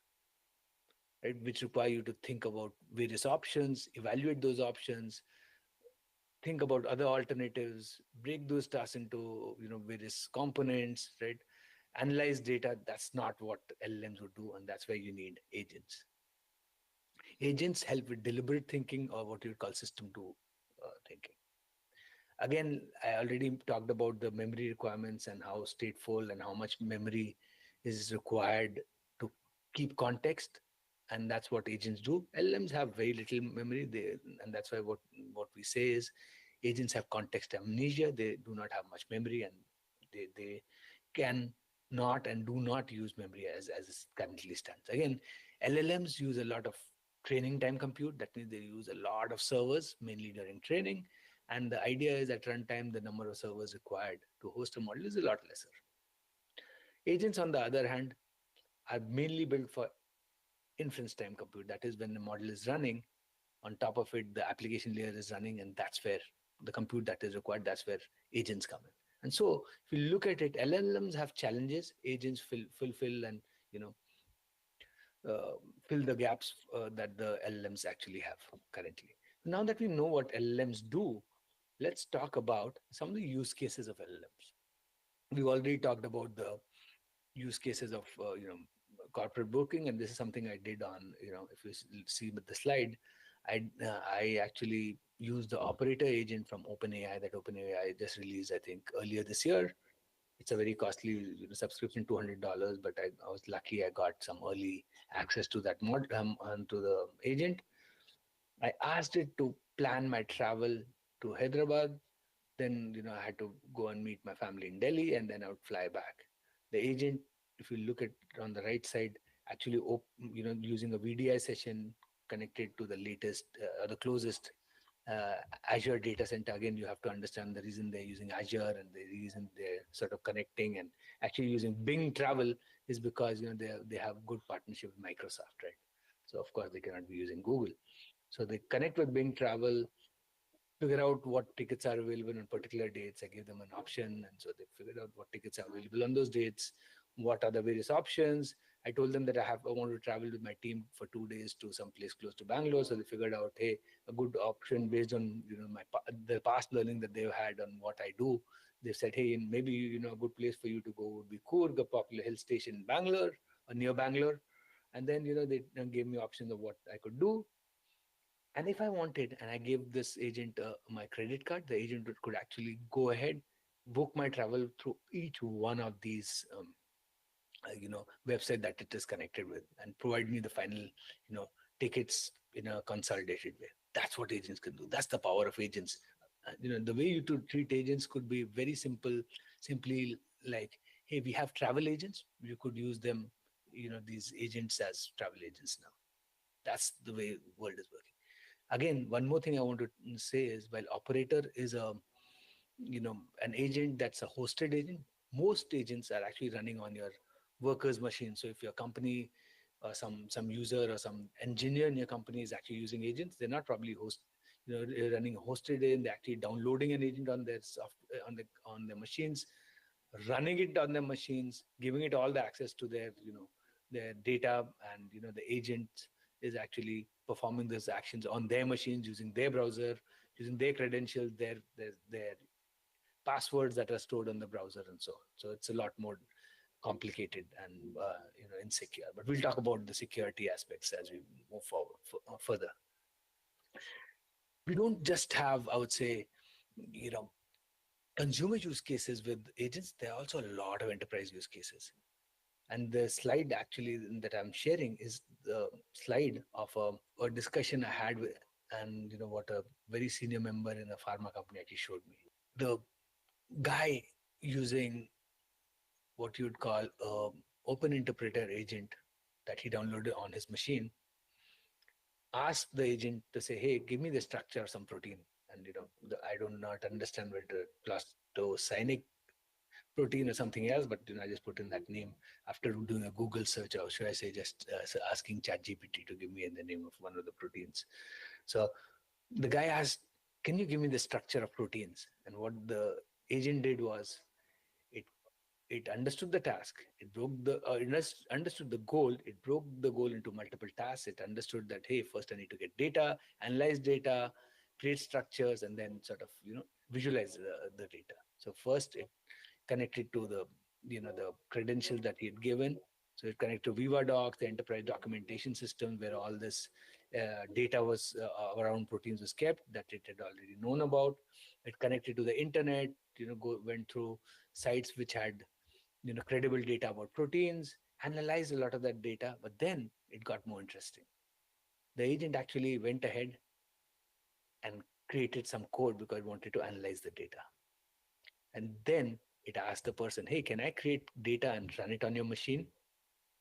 right, which require you to think about various options, evaluate those options, think about other alternatives, break those tasks into various components, right? Analyze data. That's not what LLMs would do, and that's where you need agents. Agents help with deliberate thinking, or what you would call system two thinking. Again, I already talked about the memory requirements and how stateful and how much memory is required to keep context, and that's what agents do. LLMs have very little memory, and that's why what we say is agents have context amnesia. They do not have much memory, and they can not and do not use memory as it currently stands. Again, LLMs use a lot of training time compute. That means they use a lot of servers, mainly during training. And the idea is at runtime, the number of servers required to host a model is a lot lesser. Agents, on the other hand, are mainly built for inference time compute. That is when the model is running. On top of it, the application layer is running, and that's where the compute that is required, that's where agents come in. And so if you look at it, LLMs have challenges, agents fulfill and uh, fill the gaps that the LLMs actually have currently. Now that we know what LLMs do, let's talk about some of the use cases of LLMs. We've already talked about the use cases of corporate broking, and this is something I did on, if you see with the slide, I actually used the operator agent from OpenAI that OpenAI just released, I think, earlier this year. It's a very costly subscription, $200, but I was lucky I got some early access to that to the agent. I asked it to plan my travel to Hyderabad. Then, I had to go and meet my family in Delhi, and then I would fly back. The agent, if you look at on the right side, actually, using a VDI session connected to the latest, the closest uh, Azure data center. Again, you have to understand the reason they're using Azure and the reason they're sort of connecting and actually using Bing Travel is because they have good partnership with Microsoft, right? So of course they cannot be using Google. So they connect with Bing Travel, figure out what tickets are available on particular dates. I gave them an option, and so they figured out what tickets are available on those dates, what are the various options. I told them that I want to travel with my team for 2 days to some place close to Bangalore. So they figured out, hey, a good option based on the past learning that they've had on what I do. They said, hey, maybe a good place for you to go would be Coorg, a popular hill station in Bangalore or near Bangalore. And then they gave me options of what I could do. And if I wanted, and I gave this agent my credit card, the agent could actually go ahead, book my travel through each one of these, website that it is connected with, and provide me the final, tickets in a consolidated way. That's what agents can do. That's the power of agents. The way you to treat agents could be very simple, simply like, hey, we have travel agents. You could use them, these agents as travel agents now. That's the way the world is working. Again, one more thing I want to say is while operator is an agent that's a hosted agent, most agents are actually running on your workers machine. So if your company some user or some engineer in your company is actually using agents, they're not probably running a hosted agent. They're actually downloading an agent on their software on their machines, running it on their machines, giving it all the access to their data, and the agent is actually performing those actions on their machines using their browser, using their credentials, their passwords that are stored on the browser, and so on. So it's a lot more complicated and insecure. But we'll talk about the security aspects as we move forward further. We don't just have, I would say, consumer use cases with agents. There are also a lot of enterprise use cases. And the slide actually that I'm sharing is the slide of a discussion I had with, and what a very senior member in a pharma company actually showed me. The guy using what you'd call a open interpreter agent that he downloaded on his machine asked the agent to say, hey, give me the structure of some protein. And I do not understand whether plastocyaninic protein or something else, but I just put in that name after doing a Google search, or should I say just asking ChatGPT to give me the name of one of the proteins. So the guy asked, can you give me the structure of proteins? And what the agent did was it understood the task, it broke the understood the goal, it broke the goal into multiple tasks. It understood that, hey, first I need to get data, analyze data, create structures, and then sort of visualize the data. So first it connected to the credentials that he had given. So it connected to Viva Docs, the enterprise documentation system, where all this data was around proteins was kept that it had already known about. It connected to the internet, went through sites which had credible data about proteins, analyzed a lot of that data, but then it got more interesting. The agent actually went ahead and created some code because it wanted to analyze the data. And then it asked the person, hey, can I create data and run it on your machine?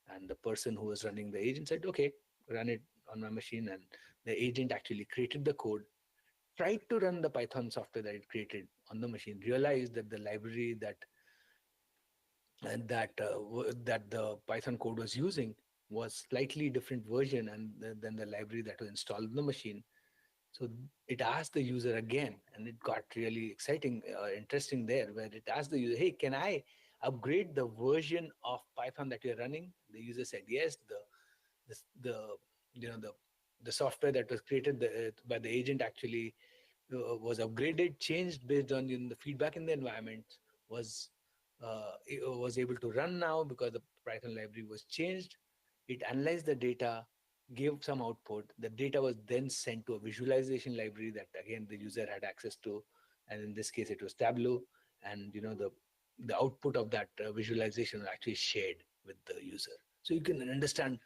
And the person who was running the agent said, okay, run it on my machine. And the agent actually created the code, tried to run the Python software that it created on the machine, realized that the library that the Python code was using was slightly different version than the library that was installed on the machine. So it asked the user again, and it got really exciting, interesting there, where it asked the user, hey, can I upgrade the version of Python that you're running? The user said yes. The software that was created by the agent actually was upgraded, changed based on the feedback in the environment, was able to run now because the Python library was changed. It analyzed the data, gave some output. The data was then sent to a visualization library that again the user had access to, and in this case it was Tableau. And the output of that visualization was actually shared with the user. So you can understand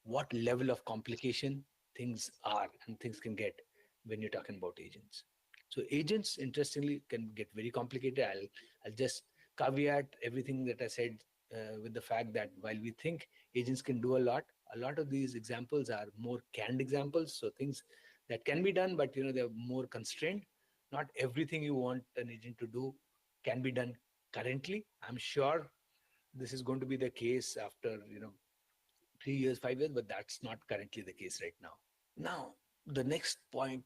what level of complication things are and things can get when you're talking about agents. So agents, interestingly, can get very complicated. I'll just caveat everything that I said with the fact that while we think agents can do a lot of these examples are more canned examples. So things that can be done, but they're more constrained. Not everything you want an agent to do can be done currently. I'm sure this is going to be the case after 3 years, 5 years, but that's not currently the case right now. Now, the next point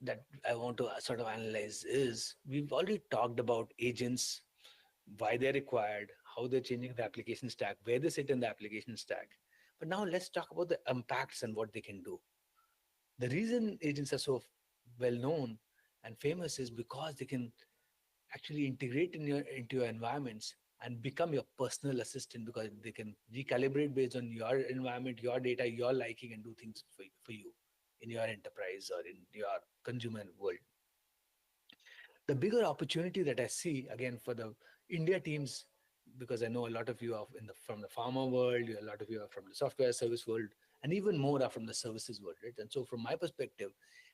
that I want to sort of analyze is we've already talked about agents, why they're required, how they're changing the application stack, where they sit in the application stack. But now let's talk about the impacts and what they can do. The reason agents are so well known and famous is because they can actually integrate into your environments and become your personal assistant, because they can recalibrate based on your environment, your data, your liking, and do things for you in your enterprise or in your consumer world. The bigger opportunity that I see again for the India teams, because I know a lot of you are from the pharma world, a lot of you are from the software service world, and even more are from the services world, right? And so from my perspective,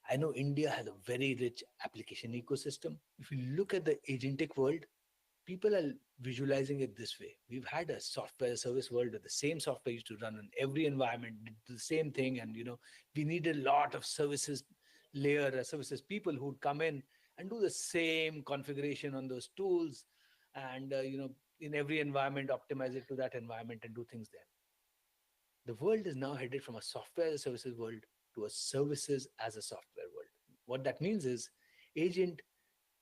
I know India has a very rich application ecosystem. If you look at the agentic world, people are visualizing it this way. We've had a software service world where the same software used to run in every environment, did the same thing. And, we need a lot of services layer, services people who'd come in and do the same configuration on those tools. And, in every environment, optimize it to that environment and do things there. The world is now headed from a software as a services world to a services as a software world. What that means is agent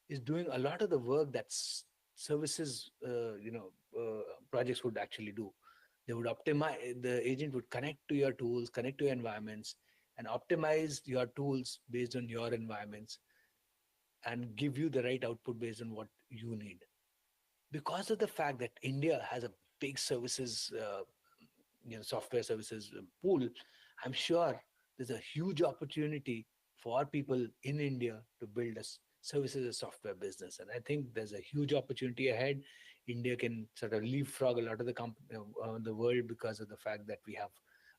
is doing a lot of the work that services, projects would actually do. They would optimize, the agent would connect to your tools, connect to your environments, and optimize your tools based on your environments and give you the right output based on what you need. Because of the fact that India has a big services, software services pool, I'm sure there's a huge opportunity for people in India to build a services and software business. And I think there's a huge opportunity ahead. India can sort of leapfrog a lot of the world because of the fact that we have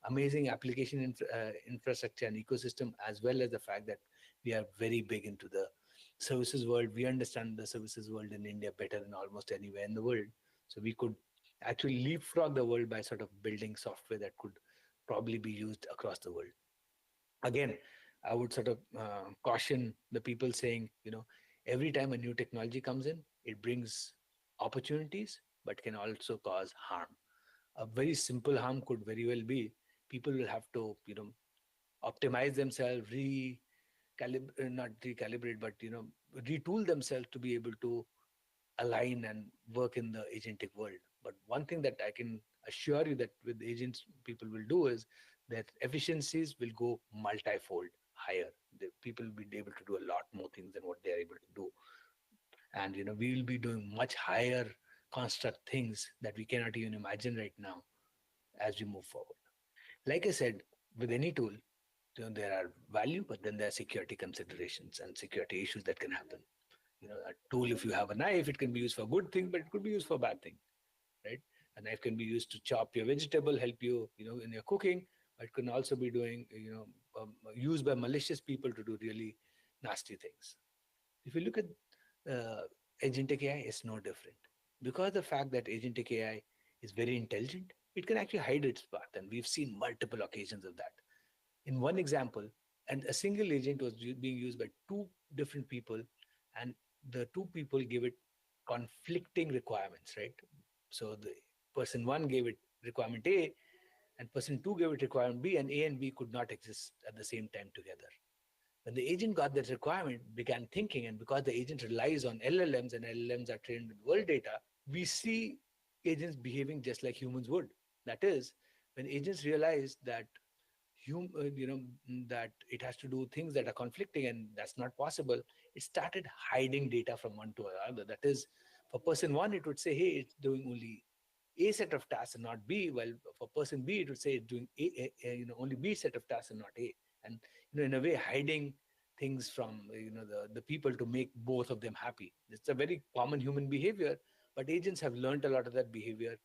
amazing application infrastructure and ecosystem, as well as the fact that we are very big into the services world. We understand the services world in India better than almost anywhere in the world. So we could actually leapfrog the world by sort of building software that could probably be used across the world. Again, I would sort of caution the people saying, every time a new technology comes in, it brings opportunities, but can also cause harm. A very simple harm could very well be people will have to, optimize themselves, not recalibrate, but, retool themselves to be able to align and work in the agentic world. But one thing that I can assure you that with agents people will do is that efficiencies will go multifold higher. The people will be able to do a lot more things than what they're able to do. And we will be doing much higher construct things that we cannot even imagine right now as we move forward. Like I said, with any tool, there are value, but then there are security considerations and security issues that can happen. A tool, if you have a knife, it can be used for a good thing, but it could be used for a bad thing, right? A knife can be used to chop your vegetable, help you, in your cooking, but it can also be used by malicious people to do really nasty things. If you look at agentic AI, it's no different. Because the fact that agentic AI is very intelligent, it can actually hide its path, and we've seen multiple occasions of that. In one example, and a single agent was being used by two different people, and the two people gave it conflicting requirements, right? So the person one gave it requirement A, and person two gave it requirement B, and A and B could not exist at the same time together. When the agent got that requirement, began thinking, and because the agent relies on LLMs and LLMs are trained with world data, we see agents behaving just like humans would. That is, when agents realize that that it has to do things that are conflicting and that's not possible, it started hiding data from one to another. That is, for person one, it would say, hey, it's doing only A set of tasks and not B. Well, for person B, it would say it's doing only B set of tasks and not A. And in a way, hiding things from the people to make both of them happy. It's a very common human behavior, but agents have learned a lot of that behavior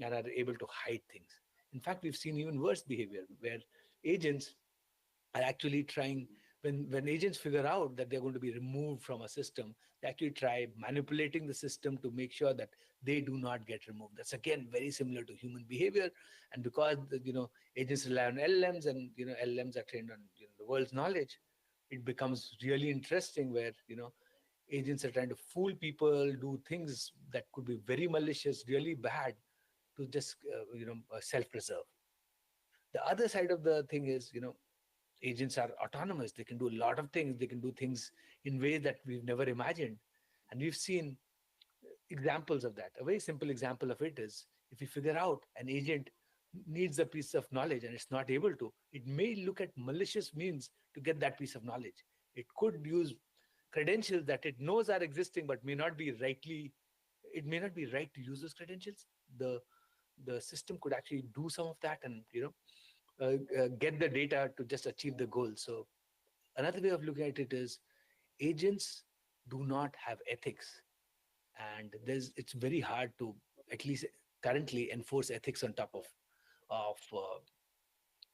and are able to hide things. In fact, we've seen even worse behavior where agents are actually trying, when agents figure out that they're going to be removed from a system, they actually try manipulating the system to make sure that they do not get removed. That's again very similar to human behavior. And because agents rely on LLMs, and LLMs are trained on the world's knowledge, it becomes really interesting where agents are trying to fool people, do things that could be very malicious, really bad, to just self-preserve. The other side of the thing is, agents are autonomous. They can do a lot of things. They can do things in ways that we've never imagined. And we've seen examples of that. A very simple example of it is, if you figure out an agent needs a piece of knowledge and it's not able to, it may look at malicious means to get that piece of knowledge. It could use credentials that it knows are existing but may not be rightly, it may not be right to use those credentials. The system could actually do some of that and get the data to just achieve the goal. So another way of looking at it is, agents do not have ethics, and it's very hard to, at least currently, enforce ethics on top of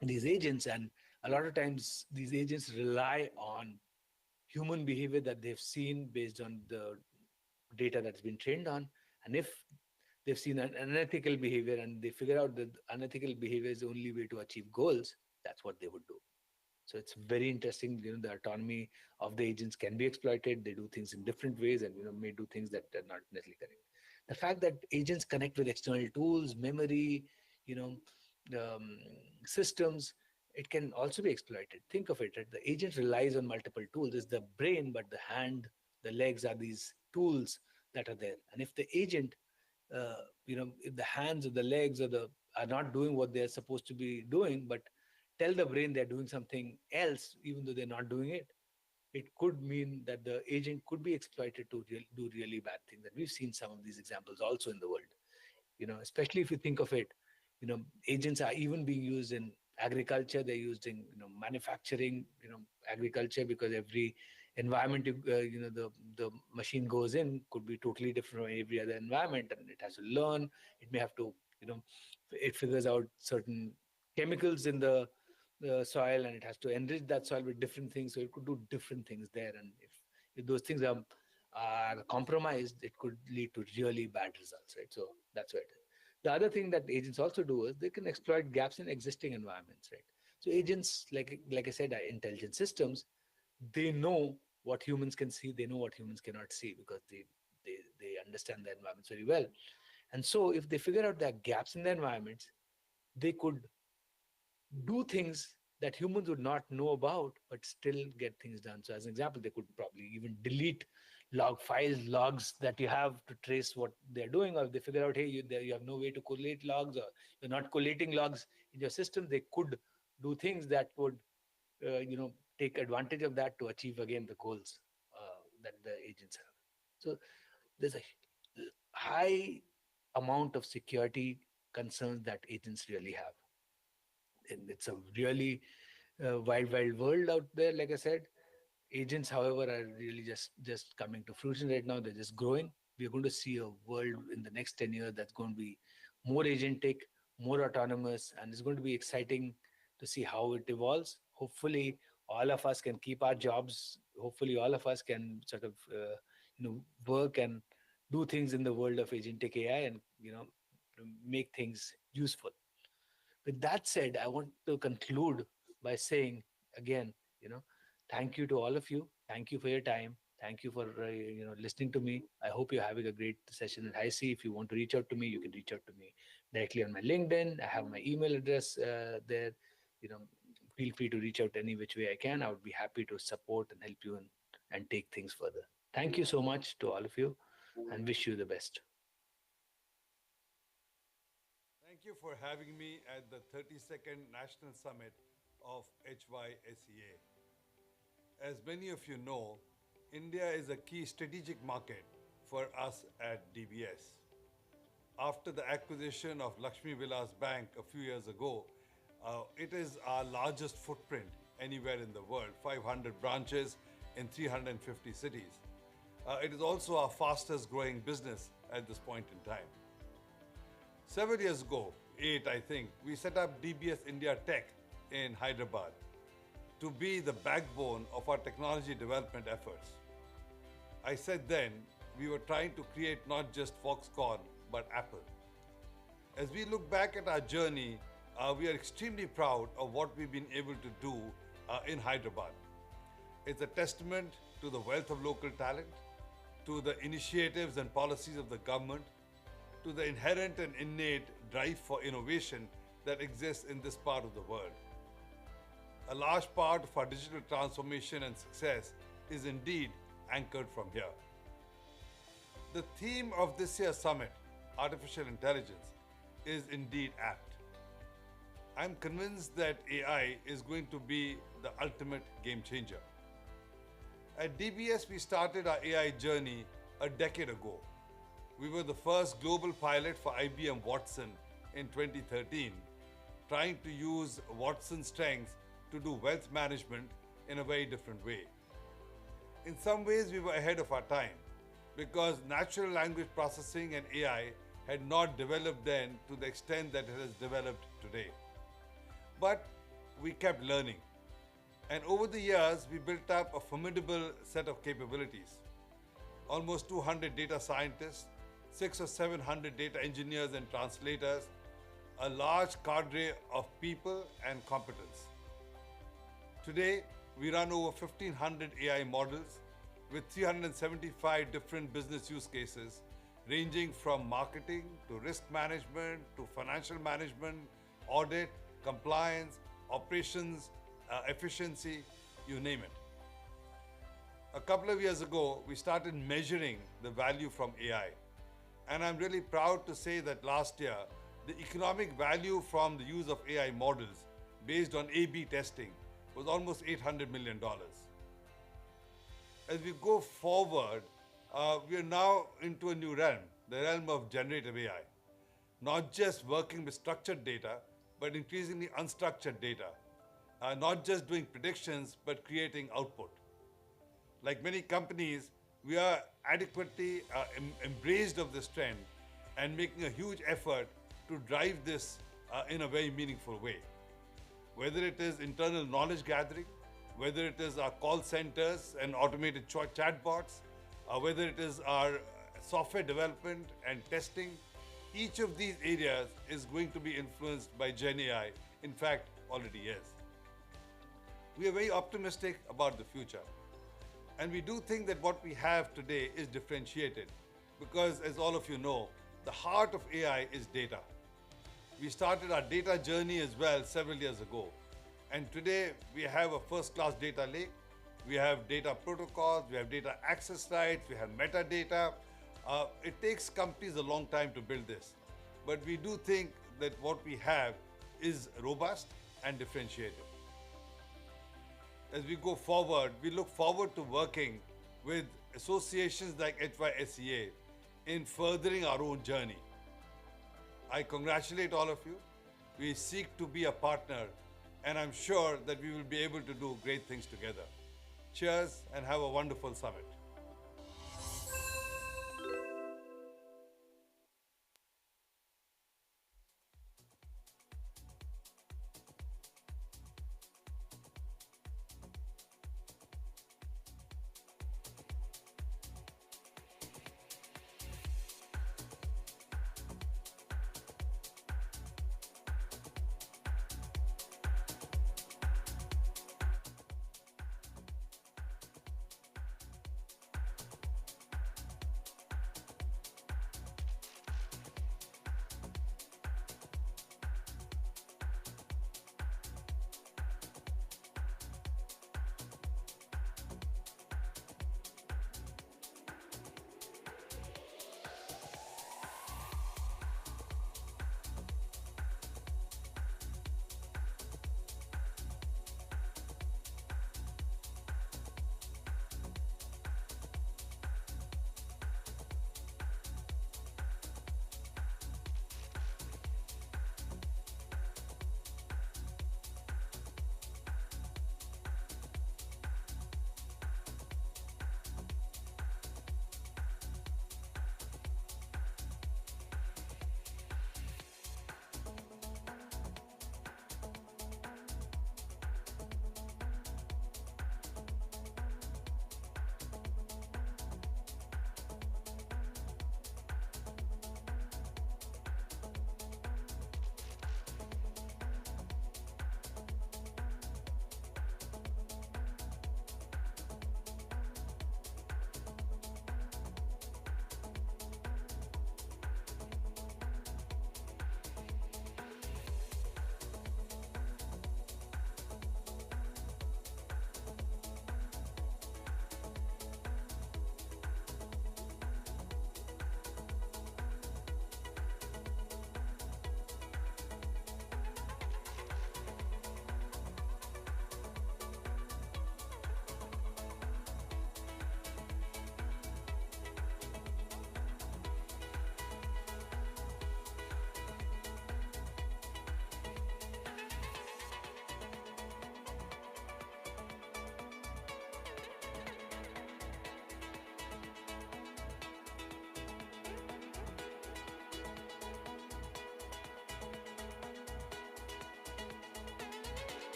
these agents. And a lot of times these agents rely on human behavior that they've seen based on the data that's been trained on. And if they've seen an unethical behavior and they figure out that unethical behavior is the only way to achieve goals, that's what they would do. So it's very interesting. The autonomy of the agents can be exploited. They do things in different ways, and may do things that are not necessarily correct. The fact that agents connect with external tools, memory, you know, um, systems, it can also be exploited. Think of it, right? The agent relies on multiple tools. It's the brain, but the hand, the legs are these tools that are there. And if the agent, if the hands or the legs are not doing what they're supposed to be doing, but tell the brain they're doing something else, even though they're not doing it, it could mean that the agent could be exploited to do really bad things. And we've seen some of these examples also in the world. Especially if you think of it, agents are even being used in agriculture. They're used in manufacturing, agriculture, because every environment the machine goes in could be totally different from every other environment, and it has to learn. It may have to, it figures out certain chemicals in the soil, and it has to enrich that soil with different things, so it could do different things there. And if those things are compromised, it could lead to really bad results, right? So that's what it is. The other thing that agents also do is they can exploit gaps in existing environments, right? So agents, like I said, are intelligent systems. They know what humans can see. They know what humans cannot see, because they understand the environments very well. And so if they figure out there are gaps in the environments, they could do things that humans would not know about, but still get things done. So as an example, they could probably even delete log files, logs that you have to trace what they're doing. Or if they figure out, hey, you have no way to collate logs, or you're not collating logs in your system, they could do things that would, take advantage of that to achieve, again, the goals that the agents have. So there's a high amount of security concerns that agents really have. And it's a really wild, wild world out there. Like I said, agents, however, are really just coming to fruition right now. They're just growing. We're going to see a world in the next 10 years that's going to be more agentic, more autonomous, and it's going to be exciting to see how it evolves. Hopefully, all of us can keep our jobs. Hopefully, all of us can sort of, work and do things in the world of agentic AI, and make things useful. With that said, I want to conclude by saying again, thank you to all of you. Thank you for your time. Thank you for listening to me. I hope you're having a great session at HYSEA. If you want to reach out to me, you can reach out to me directly on my LinkedIn. I have my email address there. Feel free to reach out any which way I can. I would be happy to support and help you and take things further. Thank you so much to all of you, and wish you the best. Thank you for having me at the 32nd National Summit of HYSEA. As many of you know, India is a key strategic market for us at DBS. after the acquisition of Lakshmi Vilas Bank a few years ago, it is our largest footprint anywhere in the world, 500 branches in 350 cities. It is also our fastest growing business at this point in time. Several years ago, 8 I think, we set up DBS India Tech in Hyderabad to be the backbone of our technology development efforts. I said then, we were trying to create not just Foxconn, but Apple. As we look back at our journey, we are extremely proud of what we've been able to do in Hyderabad. It's a testament to the wealth of local talent, to the initiatives and policies of the government, to the inherent and innate drive for innovation that exists in this part of the world. A large part of our digital transformation and success is indeed anchored from here. The theme of this year's summit, Artificial Intelligence, is indeed apt. I'm convinced that AI is going to be the ultimate game changer. At DBS, we started our AI journey a decade ago. We were the first global pilot for IBM Watson in 2013, trying to use Watson's strengths to do wealth management in a very different way. In some ways, we were ahead of our time because natural language processing and AI had not developed then to the extent that it has developed today. But we kept learning. And over the years, we built up a formidable set of capabilities. Almost 200 data scientists, 600 or 700 data engineers and translators, a large cadre of people and competence. Today, we run over 1,500 AI models with 375 different business use cases, ranging from marketing to risk management to financial management, audit, compliance, operations, efficiency, you name it. A couple of years ago, we started measuring the value from AI. And I'm really proud to say that last year, the economic value from the use of AI models based on A/B testing was almost $800 million. As we go forward, we are now into a new realm, the realm of generative AI. Not just working with structured data, but increasingly unstructured data. Not just doing predictions, but creating output. Like many companies, we are adequately embraced of this trend and making a huge effort to drive this in a very meaningful way. Whether it is internal knowledge gathering, whether it is our call centers and automated chatbots, whether it is our software development and testing, each of these areas is going to be influenced by Gen AI. In fact, already is. We are very optimistic about the future. And we do think that what we have today is differentiated because, as all of you know, the heart of AI is data. We started our data journey as well several years ago. And today we have a first-class data lake. We have data protocols, we have data access rights, we have metadata. It takes companies a long time to build this. But we do think that what we have is robust and differentiated. As we go forward, we look forward to working with associations like HYSEA in furthering our own journey. I congratulate all of you. We seek to be a partner, and I'm sure that we will be able to do great things together. Cheers and have a wonderful summit.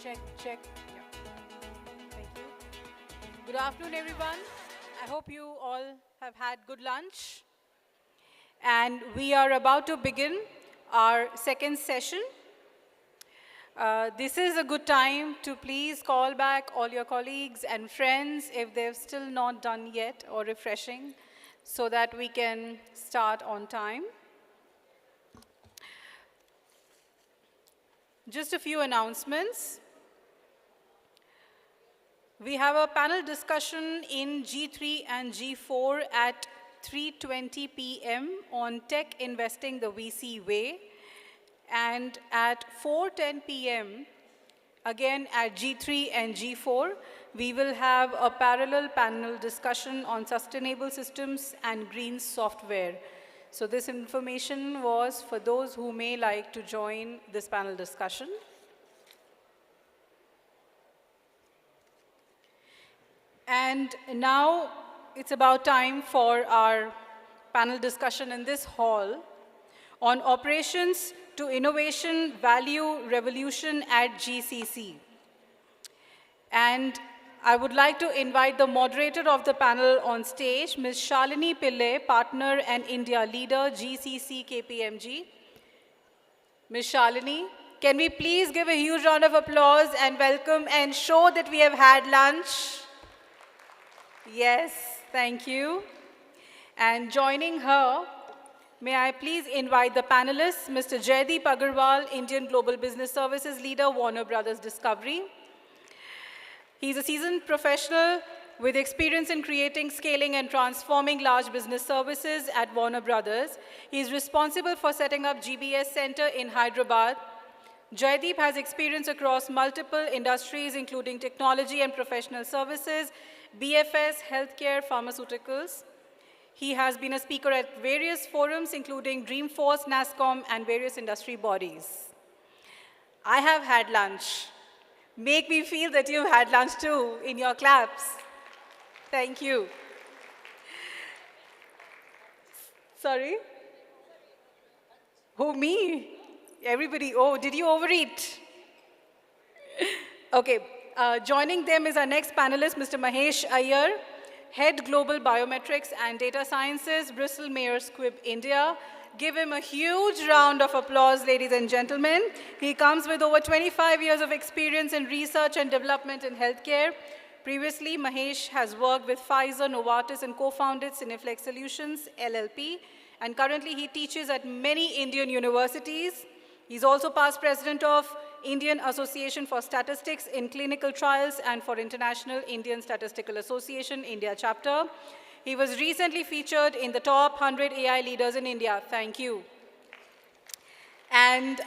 check, check. Yeah. Thank you. Good afternoon, everyone. I hope you all have had good lunch. And we are about to begin our second session. This is a good time to please call back all your colleagues and friends if they've still not done yet or refreshing, so that we can start on time. Just a few announcements. We have a panel discussion in G3 and G4 at 3:20 p.m. on Tech Investing the VC Way. And at 4:10 p.m., again at G3 and G4, we will have a parallel panel discussion on sustainable systems and green software. So this information was for those who may like to join this panel discussion. And now it's about time for our panel discussion in this hall on operations to innovation value revolution at GCC. And I would like to invite the moderator of the panel on stage, Ms. Shalini Pillai, Partner and India Leader, GCC KPMG. Ms. Shalini, can we please give a huge round of applause and welcome and show that we have had lunch? Yes, thank you. And joining her, may I please invite the panelists, Mr. Jaideep Agarwal, Indian Global Business Services Leader, Warner Brothers Discovery. He's a seasoned professional with experience in creating, scaling, and transforming large business services at Warner Brothers. He's responsible for setting up GBS Center in Hyderabad. Jaideep has experience across multiple industries, including technology and professional services, BFS, healthcare, pharmaceuticals. He has been a speaker at various forums, including Dreamforce, NASSCOM, and various industry bodies. I have had lunch. Make me feel that you've had lunch too in your claps. Thank you. Sorry? Who, me? Everybody, oh, did you overeat? Okay, joining them is our next panelist, Mr. Mahesh Iyer, Head Global Biometrics and Data Sciences, Bristol Myers Squibb, India. Give him a huge round of applause, ladies and gentlemen. He comes with over 25 years of experience in research and development in healthcare. Previously, Mahesh has worked with Pfizer, Novartis, and co-founded Cineflex Solutions, LLP. And currently, he teaches at many Indian universities. He's also past president of Indian Association for Statistics in Clinical Trials and for International Indian Statistical Association, India chapter. He was recently featured in the top 100 AI leaders in India. Thank you. And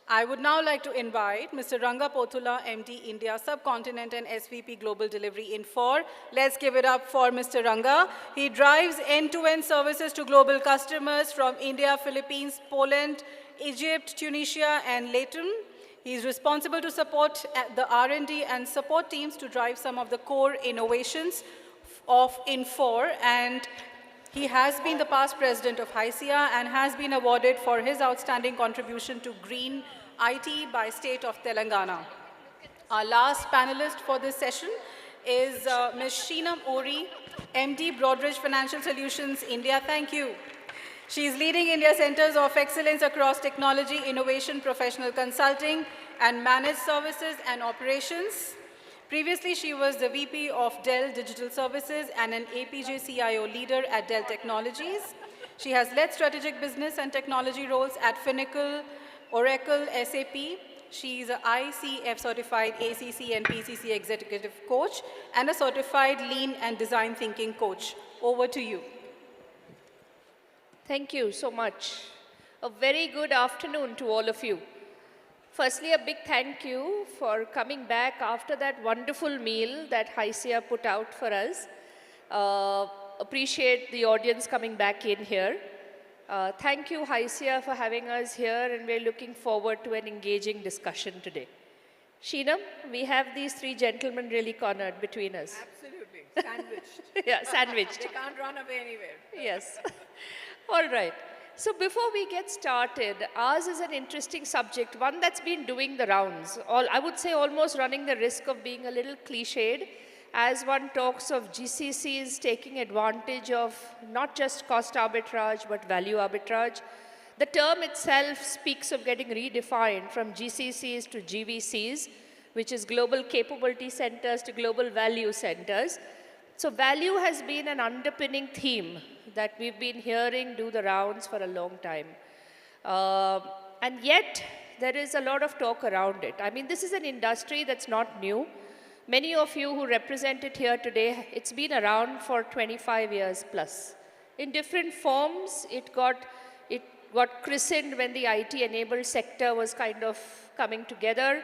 I would now like to invite Mr. Ranga Pothula, MD, India Subcontinent and SVP Global Delivery in Infor. Let's give it up for Mr. Ranga. He drives end-to-end services to global customers from India, Philippines, Poland, Egypt, Tunisia, and Latin. He's responsible to support the R&D and support teams to drive some of the core innovations of Infor, and he has been the past president of HYSEA and has been awarded for his outstanding contribution to green IT by state of Telangana. Our last panelist for this session is Ms. Sheenam Ori, MD, Broadridge Financial Solutions, India. Thank you. She is leading India Centers of Excellence across technology, innovation, professional consulting, and managed services and operations. Previously, she was the VP of Dell Digital Services and an APJ CIO leader at Dell Technologies. She has led strategic business and technology roles at Finacle, Oracle, SAP. She is an ICF certified ACC and PCC executive coach and a certified lean and design thinking coach. Over to you. Thank you so much. A very good afternoon to all of you. Firstly, a big thank you for coming back after that wonderful meal that HYSEA put out for us. Appreciate the audience coming back in here. Thank you, HYSEA, for having us here, and we're looking forward to an engaging discussion today. Sheenam, we have these three gentlemen really cornered between us. Absolutely, sandwiched. Yeah, sandwiched. They can't run away anywhere. Yes. All right. So before we get started, ours is an interesting subject, one that's been doing the rounds. I would say almost running the risk of being a little cliched as one talks of GCCs taking advantage of not just cost arbitrage, but value arbitrage. The term itself speaks of getting redefined from GCCs to GVCs, which is Global Capability Centers to Global Value Centers. So value has been an underpinning theme that we've been hearing do the rounds for a long time. And yet, there is a lot of talk around it. I mean, this is an industry that's not new. Many of you who represent it here today, it's been around for 25 years plus. In different forms, it got christened when the IT-enabled sector was kind of coming together,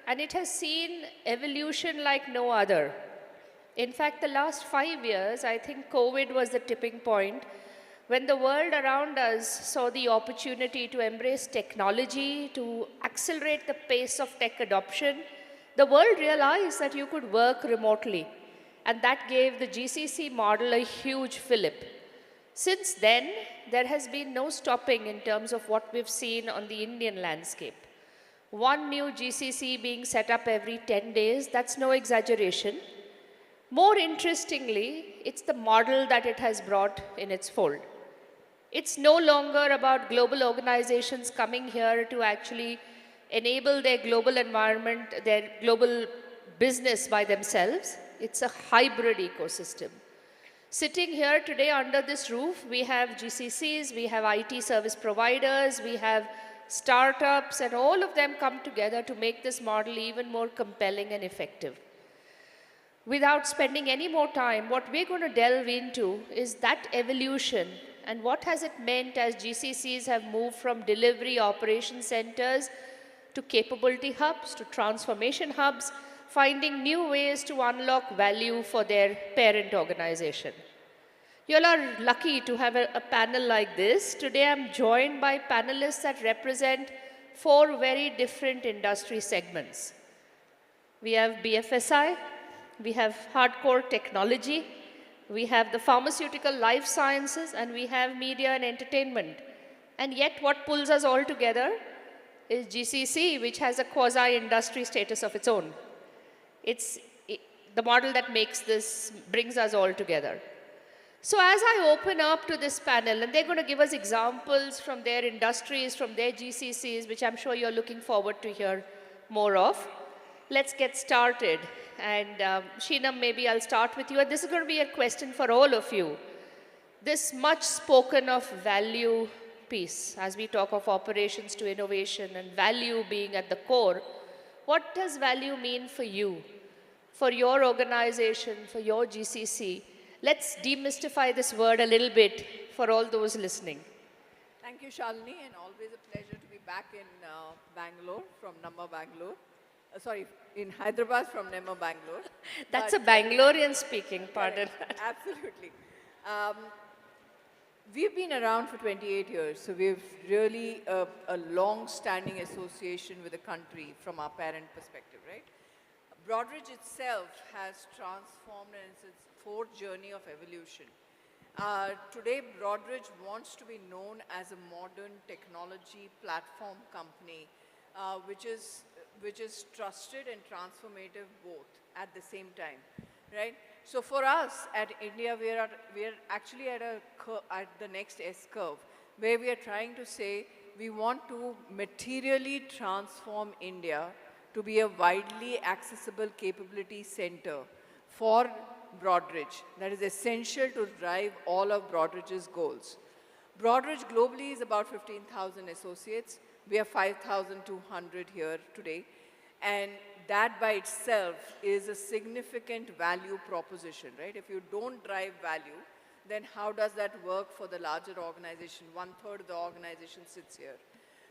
and it has seen evolution like no other. In fact, the last 5 years, I think COVID was the tipping point when the world around us saw the opportunity to embrace technology, to accelerate the pace of tech adoption. The world realized that you could work remotely, and that gave the GCC model a huge fillip. Since then, there has been no stopping in terms of what we've seen on the Indian landscape. One new GCC being set up every 10 days, that's no exaggeration. More interestingly, it's the model that it has brought in its fold. It's no longer about global organizations coming here to actually enable their global environment, their global business by themselves. It's a hybrid ecosystem. Sitting here today under this roof, we have GCCs, we have IT service providers, we have startups, and all of them come together to make this model even more compelling and effective. Without spending any more time, what we're going to delve into is that evolution and what has it meant as GCCs have moved from delivery operation centers to capability hubs, to transformation hubs, finding new ways to unlock value for their parent organization. You all are lucky to have a panel like this. Today I'm joined by panelists that represent 4 very different industry segments. We have BFSI, we have hardcore technology, we have the pharmaceutical life sciences, and we have media and entertainment. And yet what pulls us all together is GCC, which has a quasi-industry status of its own. It's the model that brings us all together. So as I open up to this panel, and they're going to give us examples from their industries, from their GCCs, which I'm sure you're looking forward to hear more of. Let's get started. And Sheenam, maybe I'll start with you. And this is going to be a question for all of you. This much spoken of value piece, as we talk of operations to innovation and value being at the core, what does value mean for you, for your organization, for your GCC? Let's demystify this word a little bit for all those listening. Thank you, Shalini, and always a pleasure to be back in Bangalore from Namma Bangalore. In Hyderabad from Namma Bangalore. That's a Bangalorean speaking, pardon. Absolutely. We've been around for 28 years, so we've really a long-standing association with the country from our parent perspective, right? Broadridge itself has transformed, and it's its 4th journey of evolution. Today, Broadridge wants to be known as a modern technology platform company, which is trusted and transformative both at the same time, right? So for us at India, we are actually at the next S curve, where we are trying to say we want to materially transform India to be a widely accessible capability center for Broadridge that is essential to drive all of Broadridge's goals. Broadridge globally is about 15,000 associates. We have 5,200 here today. And that by itself is a significant value proposition, right? If you don't drive value, then how does that work for the larger organization? 1/3 of the organization sits here.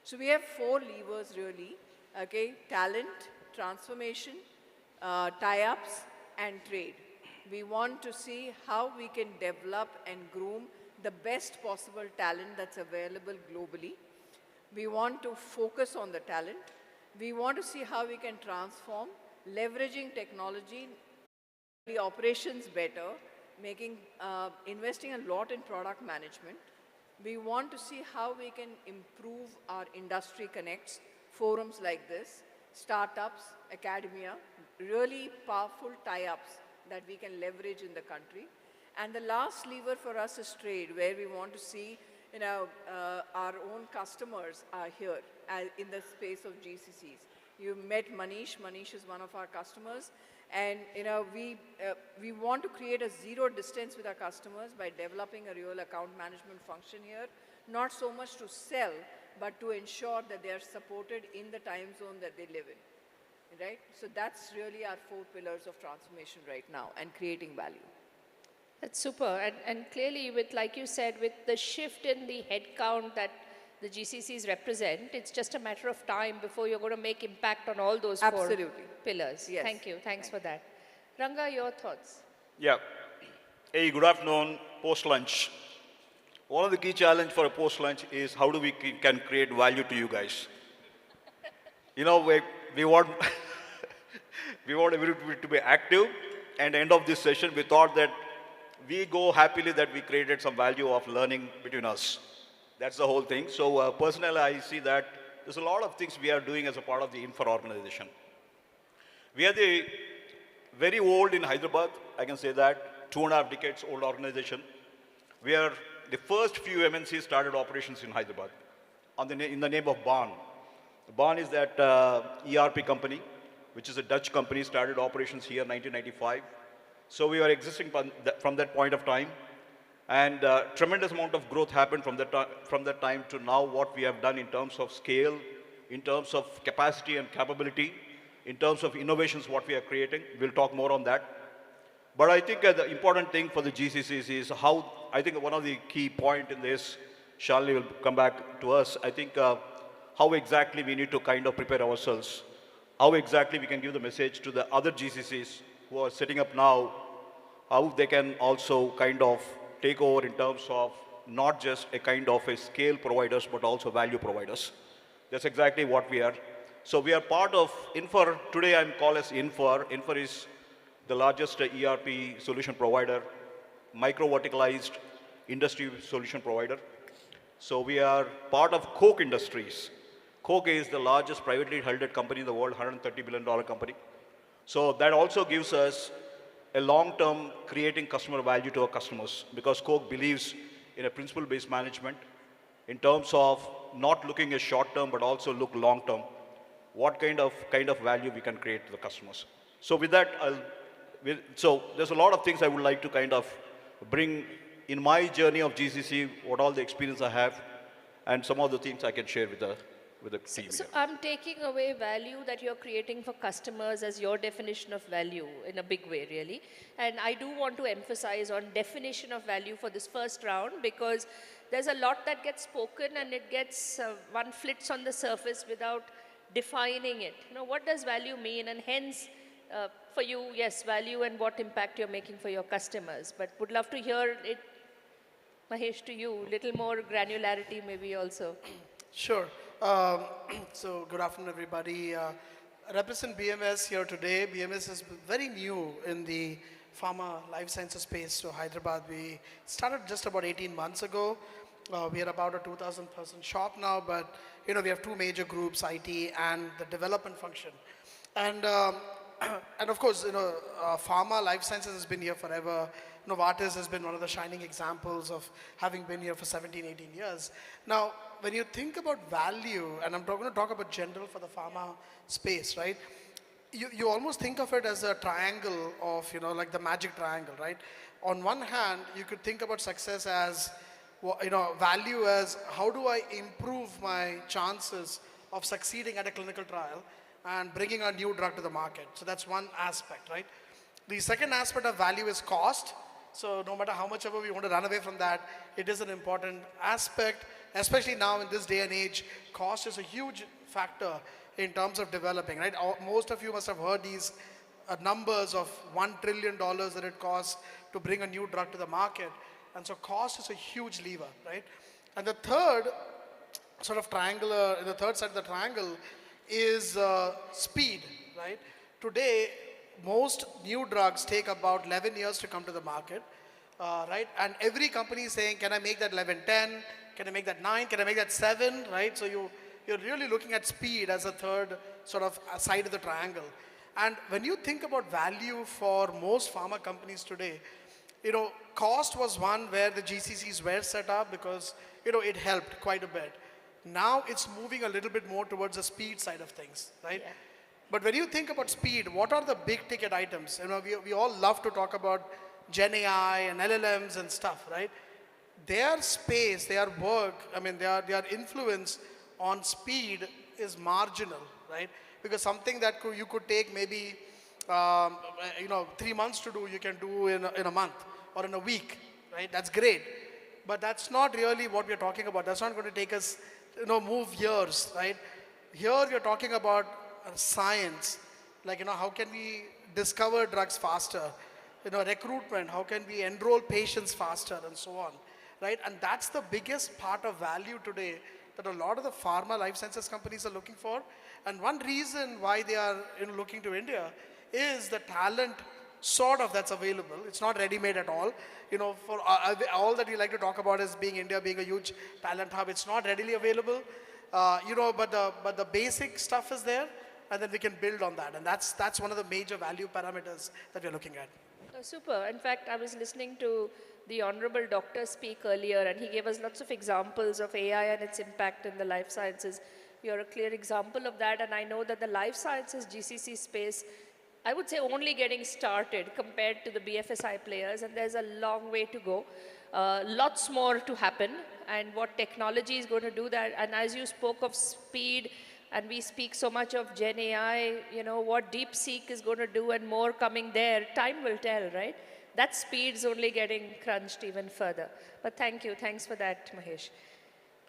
So we have 4 levers really, okay? Talent, transformation, tie-ups, and trade. We want to see how we can develop and groom the best possible talent that's available globally. We want to focus on the talent. We want to see how we can transform, leveraging technology, the operations better, investing a lot in product management. We want to see how we can improve our industry connects, forums like this, startups, academia, really powerful tie-ups that we can leverage in the country. And the last lever for us is trade, where we want to see our own customers are here in the space of GCCs. You met Manish. Manish is one of our customers. And we want to create a zero distance with our customers by developing a real account management function here, not so much to sell, but to ensure that they are supported in the time zone that they live in, right? So that's really our 4 pillars of transformation right now and creating value. That's super. And clearly, with, like you said, with the shift in the headcount that the GCCs represent, it's just a matter of time before you're going to make impact on all those 4 pillars. Yes. Thank you. Thanks for that. Ranga, your thoughts? Yeah. Hey, good afternoon. Post-lunch. One of the key challenge for a post-lunch is how do we can create value to you guys. We want we want everybody to be active. And end of this session, we thought that we go happily that we created some value of learning between us. That's the whole thing. So personally, I see that there's a lot of things we are doing as a part of the Infor organization. We are the very old in Hyderabad, I can say that, 2.5 decades old organization. We are the first few MNCs started operations in Hyderabad in the name of BAN. BAN is that ERP company, which is a Dutch company, started operations here in 1995. So we were existing from that point of time. And tremendous amount of growth happened from that time to now what we have done in terms of scale, in terms of capacity and capability, in terms of innovations what we are creating. We'll talk more on that. But I think the important thing for the GCCs is how, I think one of the key point in this, Shalini will come back to us, I think how exactly we need to kind of prepare ourselves, how exactly we can give the message to the other GCCs who are setting up now, how they can also kind of take over in terms of not just a kind of a scale providers, but also value providers. That's exactly what we are. So we are part of Infor. Today I'm called as Infor. Infor is the largest ERP solution provider, micro-verticalized industry solution provider. So we are part of Coke Industries. Coke is the largest privately held company in the world, $130 billion company. So that also gives us a long-term creating customer value to our customers, because Coke believes in a principle-based management in terms of not looking at short-term, but also look long-term. What kind of value we can create to the customers. So with that, so there's a lot of things I would like to kind of bring in my journey of GCC, what all the experience I have, and some of the things I can share with the team. So I'm taking away value that you're creating for customers as your definition of value in a big way, really. And I do want to emphasize on definition of value for this first round, because there's a lot that gets spoken and it gets, one flits on the surface without defining it. What does value mean? And hence, for you, yes, value and what impact you're making for your customers. But would love to hear it, Mahesh, to you, little more granularity maybe also. Sure. So good afternoon, everybody. I represent BMS here today. BMS is very new in the pharma life sciences space to Hyderabad. We started just about 18 months ago. We are about a 2,000-person shop now, but we have 2 major groups, IT and the development function. And of course, pharma life sciences has been here forever. Novartis has been one of the shining examples of having been here for 17, 18 years. Now, when you think about value, and I'm going to talk about general for the pharma space, right? You almost think of it as a triangle of, like the magic triangle, right? On one hand, you could think about success as, value as how do I improve my chances of succeeding at a clinical trial and bringing a new drug to the market. So that's one aspect, right? The second aspect of value is cost. So no matter how much ever we want to run away from that, it is an important aspect, especially now in this day and age. Cost is a huge factor in terms of developing, right? Most of you must have heard these numbers of $1 trillion that it costs to bring a new drug to the market. And so cost is a huge lever, right? And the third sort of triangular, the third side of the triangle is speed, right? Today, most new drugs take about 11 years to come to the market. right? And every company is saying, can I make that 11:10? Can I make that 9? Can I make that 7? Right? So you're really looking at speed as a third sort of side of the triangle. And when you think about value for most pharma companies today, cost was one where the GCCs were set up because, it helped quite a bit. Now it's moving a little bit more towards the speed side of things, right? Yeah. But when you think about speed, what are the big ticket items? We all love to talk about Gen AI and LLMs and stuff, right? Their space, their work, their influence on speed is marginal, right? Because something that you could take maybe 3 months to do, you can do in a month or in a week, right? That's great. But that's not really what we're talking about. That's not going to take us, move years, right? Here you're talking about science, like, how can we discover drugs faster? Recruitment, how can we enroll patients faster and so on, right? And that's the biggest part of value today that a lot of the pharma life sciences companies are looking for. And one reason why they are looking to India is the talent sort of that's available. It's not ready-made at all. For all that we like to talk about is India being a huge talent hub. It's not readily available, but the basic stuff is there, and then we can build on that. And that's one of the major value parameters that we're looking at. Oh, super. In fact, I was listening to the Honorable Doctor speak earlier, and he gave us lots of examples of AI and its impact in the life sciences. You're a clear example of that, and I know that the life sciences GCC space, I would say, only getting started compared to the BFSI players, and there's a long way to go. Lots more to happen, and what technology is going to do that. And as you spoke of speed, and we speak so much of Gen AI, what DeepSeek is going to do and more coming there, time will tell, right? That speed's only getting crunched even further. But thank you. Thanks for that, Mahesh.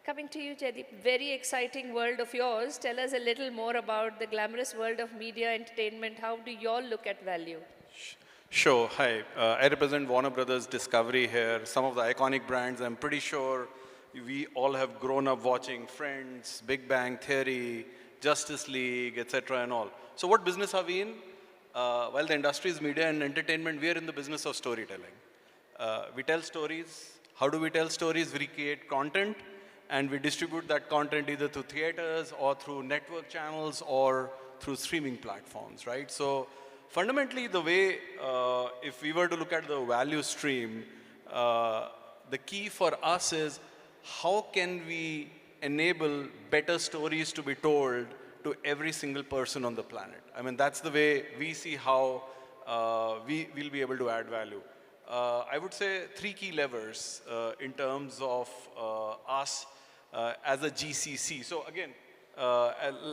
Coming to you, Jaideep, very exciting world of yours. Tell us a little more about the glamorous world of media entertainment. How do you all look at value? Sure. Hi. I represent Warner Brothers Discovery here. Some of the iconic brands, I'm pretty sure we all have grown up watching Friends, Big Bang Theory, Justice League, etc. and all. So what business are we in? While the industry is media and entertainment, we are in the business of storytelling. We tell stories. How do we tell stories? We create content, and we distribute that content either through theaters or through network channels or through streaming platforms, right? So fundamentally, the way, if we were to look at the value stream, the key for us is how can we enable better stories to be told to every single person on the planet. That's the way we see how we will be able to add value. I would say 3 key levers in terms of us as a GCC. So again,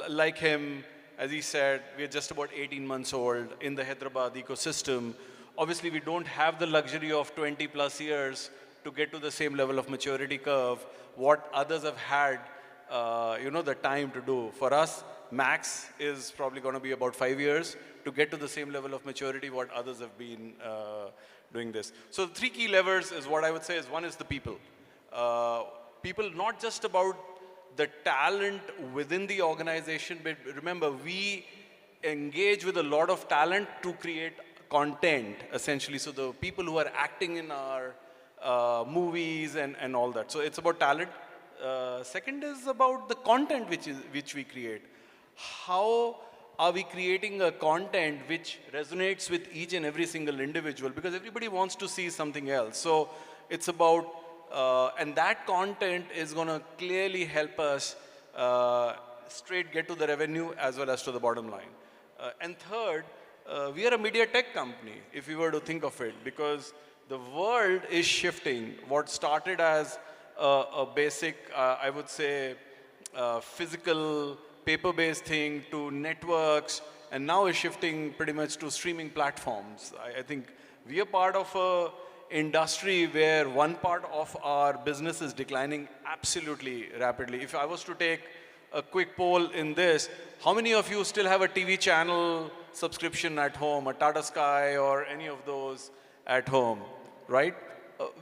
like him, as he said, we're just about 18 months old in the Hyderabad ecosystem. Obviously, we don't have the luxury of 20 plus years to get to the same level of maturity curve, what others have had, the time to do. For us, max is probably going to be about 5 years to get to the same level of maturity what others have been doing this. So the 3 key levers is what I would say is, one is the people. People, not just about the talent within the organization, but remember, we engage with a lot of talent to create content, essentially. So the people who are acting in our movies and all that. So it's about talent. Second is about the content which we create. How are we creating a content which resonates with each and every single individual? Because everybody wants to see something else. So it's about, and that content is going to clearly help us straight get to the revenue as well as to the bottom line. And third, we are a media tech company, if you were to think of it, because the world is shifting. What started as a basic, I would say, physical, paper-based thing to networks, and now is shifting pretty much to streaming platforms. I think we are part of a industry where one part of our business is declining absolutely rapidly. If I was to take a quick poll in this, how many of you still have a TV channel subscription at home, a Tata Sky or any of those at home, right?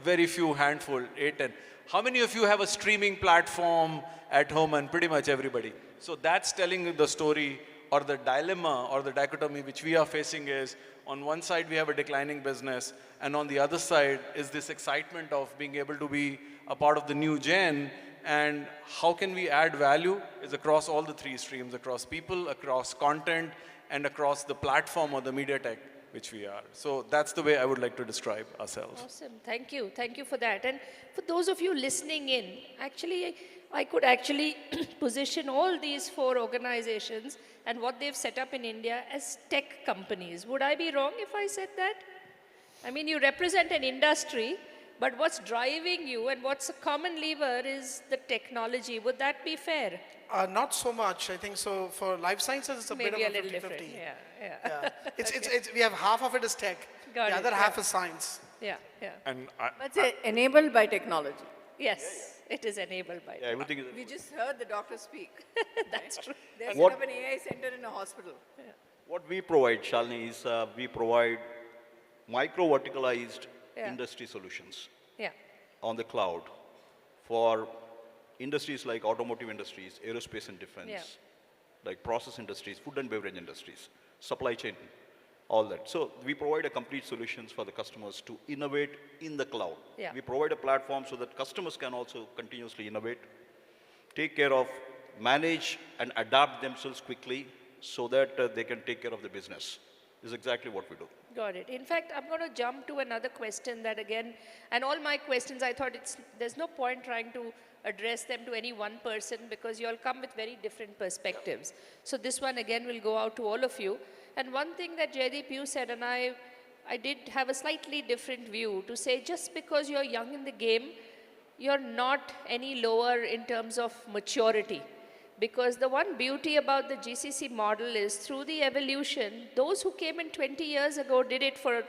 Very few, handful, 8, 10. How many of you have a streaming platform at home? And pretty much everybody. So that's telling the story or the dilemma or the dichotomy which we are facing is, on one side we have a declining business, and on the other side is this excitement of being able to be a part of the new gen, and how can we add value is across all the three streams, across people, across content, and across the platform or the media tech which we are. So that's the way I would like to describe ourselves. Awesome. Thank you. Thank you for that. And for those of you listening in, actually, I could actually position all these four organizations and what they've set up in India as tech companies. Would I be wrong if I said that? I mean, you represent an industry, but what's driving you and what's a common lever is the technology. Would that be fair? Not so much. I think so. For life sciences, it's a Maybe bit of a a little 50-50. different. Yeah. Yeah. Okay. We have half of it is tech. Got the it, other half yeah. is science. Yeah. And But it's enabled by technology. Yes, it is enabled by everything is. We just heard the doctor speak. That's true. They set What- up an AI center in a hospital. What we provide, Shalini, is we provide micro-verticalized Yeah. industry solutions Yeah. on the cloud for industries like automotive industries, aerospace and defense, Yeah. like process industries, food and beverage industries, supply chain, all that. So we provide a complete solutions for the customers to innovate in the cloud. Yeah. We provide a platform so that customers can also continuously innovate, take care of, manage and adapt themselves quickly so that they can take care of the business. This is exactly what we do. Got it. In fact, I'm going to jump to another question that again, and all my questions, I thought there's no point trying to address them to any one person because you all come with very different perspectives. So this one again will go out to all of you. And one thing that Jaideep, you said, and I did have a slightly different view to say just because you're young in the game, you're not any lower in terms of maturity. Because the one beauty about the GCC model is through the evolution, those who came in 20 years ago did it for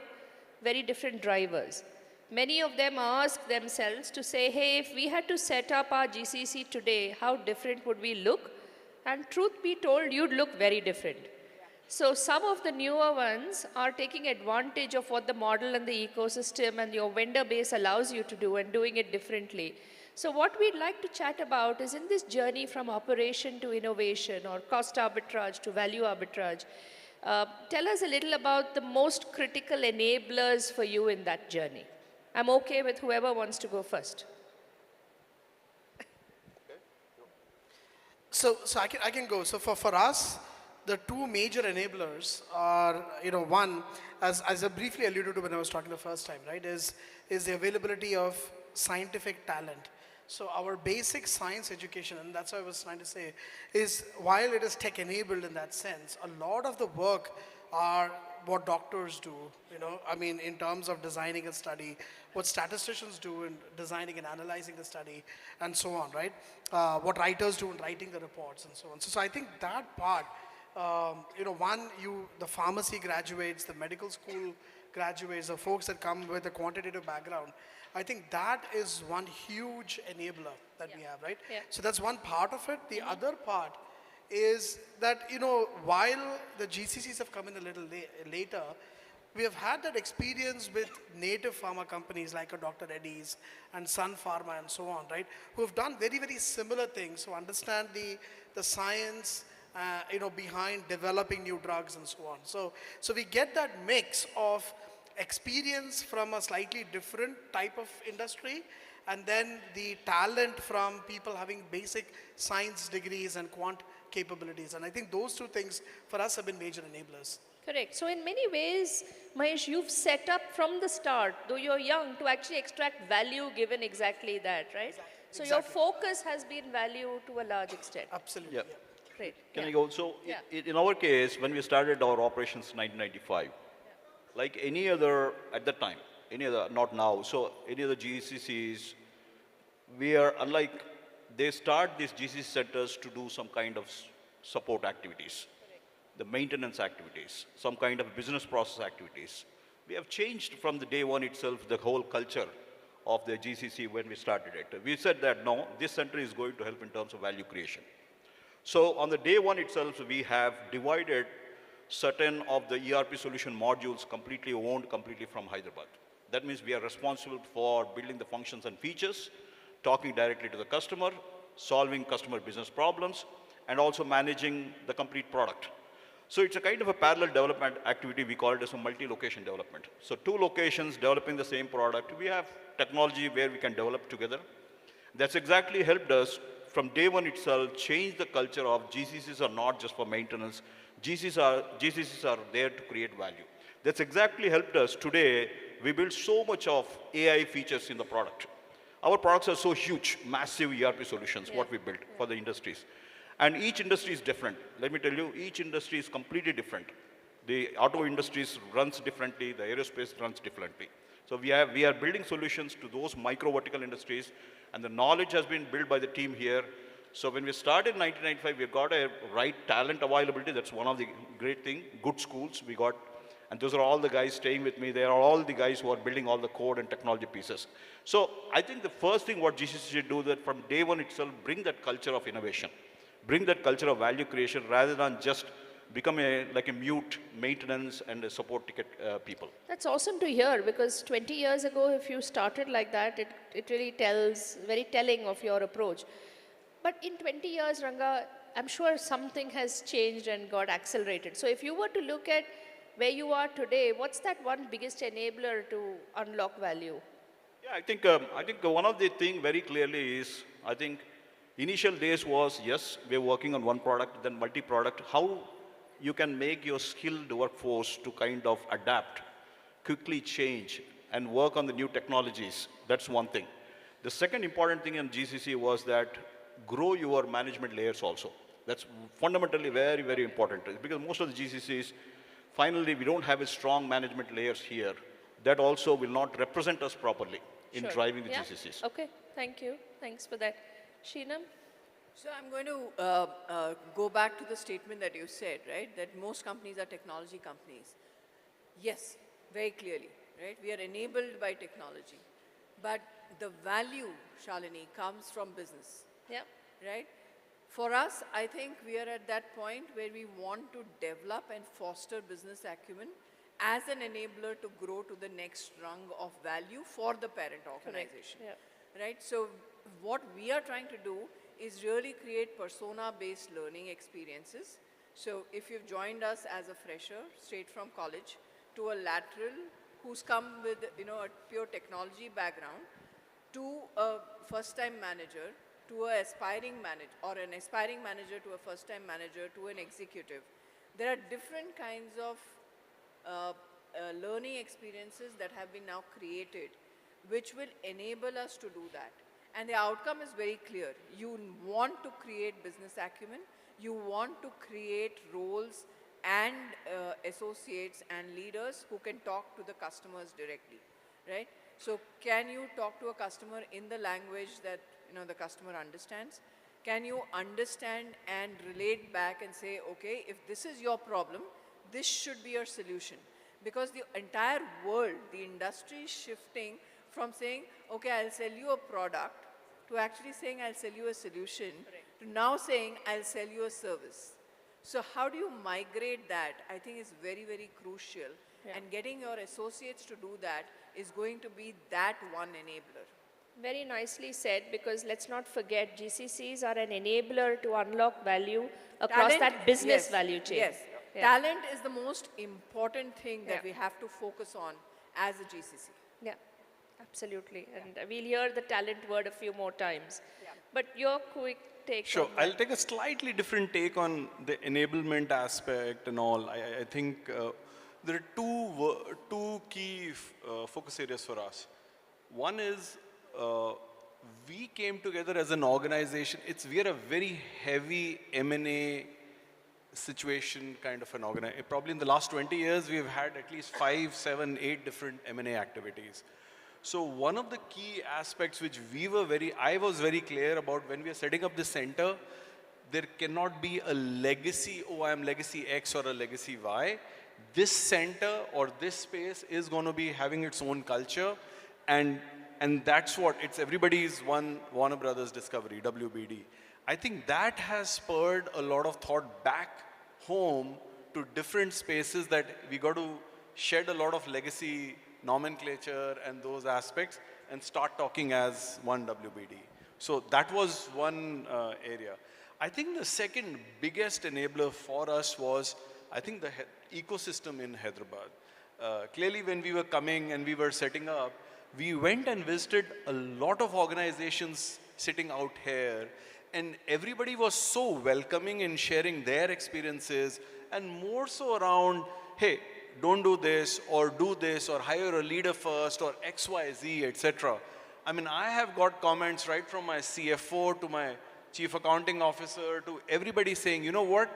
very different drivers. Many of them ask themselves to say, hey, if we had to set up our GCC today, how different would we look? And truth be told, you'd look very different. So some of the newer ones are taking advantage of what the model and the ecosystem and your vendor base allows you to do and doing it differently. So what we'd like to chat about is in this journey from operation to innovation or cost arbitrage to value arbitrage, tell us a little about the most critical enablers for you in that journey. I'm okay with whoever wants to go first. So I can go. So for us, the two major enablers are, one, as I briefly alluded to when I was talking the first time, right, is the availability of scientific talent. So our basic science education, and that's what I was trying to say, is while it is tech-enabled in that sense, a lot of the work are what doctors do, in terms of designing a study, what statisticians do in designing and analyzing the study, and so on, right? What writers do in writing the reports, and so on. So I think that part, the pharmacy graduates, the medical school graduates, the folks that come with a quantitative background, I think that is one huge enabler that we have, right? Yeah. So that's one part of it. The other part is that, while the GCCs have come in a little later, we have had that experience with native pharma companies like a Dr. Reddy's and Sun Pharma and so on, right? Who have done very, very similar things, who understand the science, behind developing new drugs and so on. So we get that mix of experience from a slightly different type of industry, and then the talent from people having basic science degrees and quant capabilities. And I think those two things for us have been major enablers. Correct. So in many ways, Mahesh, you've set up from the start, though you're young, to actually extract value given exactly that, right? Exactly. So your focus has been value to a large extent. Absolutely. Yeah. Great. Can I also, in our case, when we started our operations in 1995, like any other, at that time, any other, not now, so any other GCCs, we are, unlike, they start these GCC centers to do some kind of support activities, the maintenance activities, some kind of business process activities. We have changed from the day one itself, the whole culture of the GCC when we started it. We said that, no, this center is going to help in terms of value creation. So on the day one itself, we have divided certain of the ERP solution modules completely owned completely from Hyderabad. That means we are responsible for building the functions and features, talking directly to the customer, solving customer business problems, and also managing the complete product. So it's a kind of a parallel development activity. We call it as a multi-location development. So 2 locations developing the same product. We have technology where we can develop together. That's exactly helped us from day one itself change the culture of GCCs are not just for maintenance. GCCs are there to create value. That's exactly helped us today. We build so much of AI features in the product. Our products are so huge, massive ERP solutions, what we built for the industries. And each industry is different. Let me tell you, each industry is completely different. The auto industry runs differently, the aerospace runs differently. So we are building solutions to those micro vertical industries, and the knowledge has been built by the team here. So when we started in 1995, we got a right talent availability. That's one of the great things. Good schools we got. And those are all the guys staying with me. They are all the guys who are building all the code and technology pieces. So I think the first thing what GCC should do that from day one itself, bring that culture of innovation. Bring that culture of value creation rather than just become like a mute maintenance and a support ticket people. That's awesome to hear, because 20 years ago, if you started like that, it really tells, very telling of your approach. But in 20 years, Ranga, I'm sure something has changed and got accelerated. So if you were to look at where you are today, what's that one biggest enabler to unlock value? Yeah, I think one of the things very clearly is, I think initial days was, yes, we're working on one product, then multi-product. How you can make your skilled workforce to kind of adapt, quickly change, and work on the new technologies. That's one thing. The second important thing in GCC was that grow your management layers also. That's fundamentally very, very important, because most of the GCCs, finally, we don't have a strong management layers here. That also will not represent us properly in driving the GCCs. Okay, thank you. Thanks for that. Sheenam? So I'm going to go back to the statement that you said, right? That most companies are technology companies. Yes, very clearly, right? We are enabled by technology. But the value, Shalini, comes from business. Yeah. Right? For us, I think we are at that point where we want to develop and foster business acumen as an enabler to grow to the next rung of value for the parent organization. Right? So what we are trying to do is really create persona-based learning experiences. So if you've joined us as a fresher, straight from college, to a lateral who's come with a pure technology background, to a first-time manager, to an aspiring manager, or an aspiring manager to a first-time manager, to an executive. There are different kinds of learning experiences that have been now created, which will enable us to do that. And the outcome is very clear. You want to create business acumen. You want to create roles and associates and leaders who can talk to the customers directly, right? So can you talk to a customer in the language that the customer understands? Can you understand and relate back and say, okay, if this is your problem, this should be your solution? Because the entire world, the industry is shifting from saying, okay, I'll sell you a product, to actually saying I'll sell you a solution, to now saying I'll sell you a service. So how do you migrate that? I think is very, very crucial. And getting your associates to do that is going to be that one enabler. Very nicely said, because let's not forget, GCCs are an enabler to unlock value across that business value chain. Yes, talent is the most important thing that we have to focus on as a GCC. Yeah, absolutely. And we'll hear the talent word a few more times. But your quick take Sure, on that. I'll take a slightly different take on the enablement aspect and all. I think there are two key focus areas for us. One is we came together as an organization. We are a very heavy M&A situation kind of an organization. Probably in the last 20 years, we've had at least 5, 7, 8 different M&A activities. So one of the key aspects which I was very clear about when we are setting up this center, there cannot be a legacy, I am legacy X or a legacy Y. This center or this space is going to be having its own culture, and that's what everybody's one Warner Brothers Discovery, WBD. I think that has spurred a lot of thought back home to different spaces that we got to shed a lot of legacy nomenclature and those aspects and start talking as one WBD. So that was one area. I think the second biggest enabler for us was, I think the ecosystem in Hyderabad. Clearly, when we were coming and we were setting up, we went and visited a lot of organizations sitting out here, and everybody was so welcoming in sharing their experiences, and more so around, hey, don't do this, or do this, or hire a leader first, or X, Y, Z, etc. I mean, I have got comments right from my CFO to my chief accounting officer to everybody saying, you know what,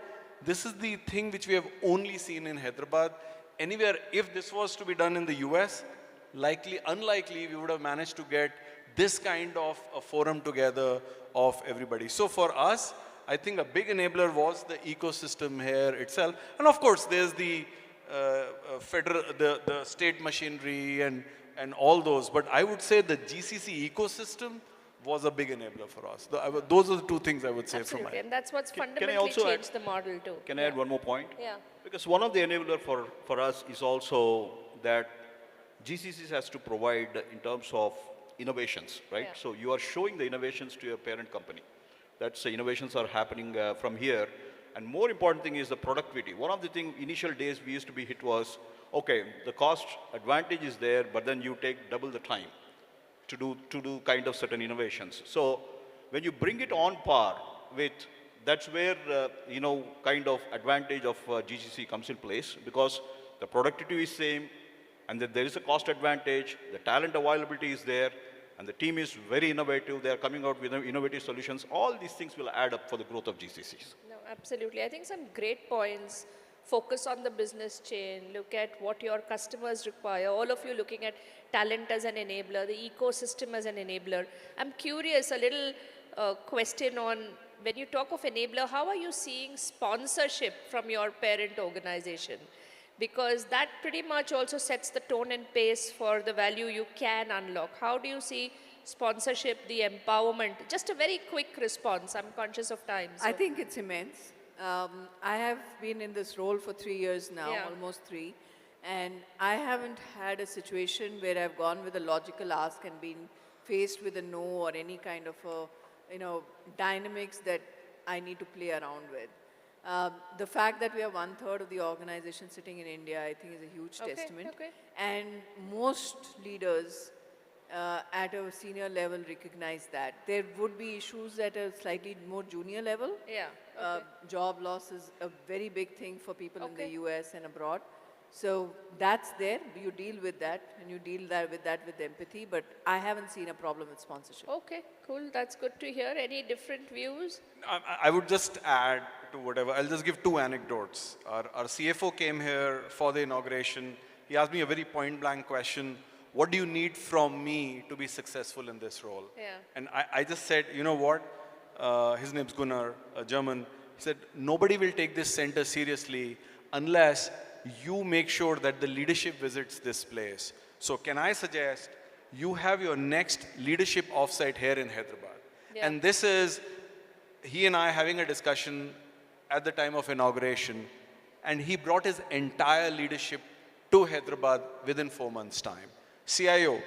this is the thing which we have only seen in Hyderabad. Anywhere, if this was to be done in the US, unlikely we would have managed to get this kind of a forum together of everybody. So for us, I think a big enabler was the ecosystem here itself. And of course, there's the the state machinery and all those. But I would say the GCC ecosystem was a big enabler for us. Those are the two things I would say Absolutely. from my. And that's what's Can I fundamentally also add- changed the model too. Can I add one more point? Yeah. Because one of the enabler for us is also that GCCs has to provide in terms of innovations, right? Yeah. So you are showing the innovations to your parent company. That's the innovations are happening from here. And more important thing is the productivity. One of the thing initial days we used to be hit was, okay, the cost advantage is there, but then you take double the time to do kind of certain innovations. So when you bring it on par with, that's where kind of advantage of GCC comes in place, because the productivity is same, and that there is a cost advantage, the talent availability is there, and the team is very innovative. They are coming out with innovative solutions. All these things will add up for the growth of GCCs. No, absolutely. I think some great points. Focus on the business chain. Look at what your customers require. All of you looking at talent as an enabler, the ecosystem as an enabler. I'm curious, a little question on when you talk of enabler, how are you seeing sponsorship from your parent organization? Because that pretty much also sets the tone and pace for the value you can unlock. How do you see sponsorship, the empowerment? Just a very quick response. I'm conscious of time. I think it's immense. I have been in this role for 3 years now, Yeah. almost 3. And I haven't had a situation where I've gone with a logical ask and been faced with a no or any kind of dynamics that I need to play around with. The fact that we are 1/3 of the organization sitting in India, I think is a huge testament. Okay. And most leaders at a senior level recognize that. There would be issues at a slightly more junior level. Yeah. Job loss is a very big thing for people in the US and abroad. So that's there. You deal with that, and you deal with that with empathy. But I haven't seen a problem with sponsorship. Okay, cool. That's good to hear. Any different views? I would just add to whatever. I'll just give two anecdotes. Our CFO came here for the inauguration. He asked me a very point-blank question. What do you need from me to be successful in this role? Yeah. And I just said, you know what? His name's Gunnar, a German. He said, nobody will take this center seriously unless you make sure that the leadership visits this place. So can I suggest you have your next leadership offsite here in Hyderabad? Yeah. And this is he and I having a discussion at the time of inauguration, and he brought his entire leadership to Hyderabad within 4 months' time. CIO,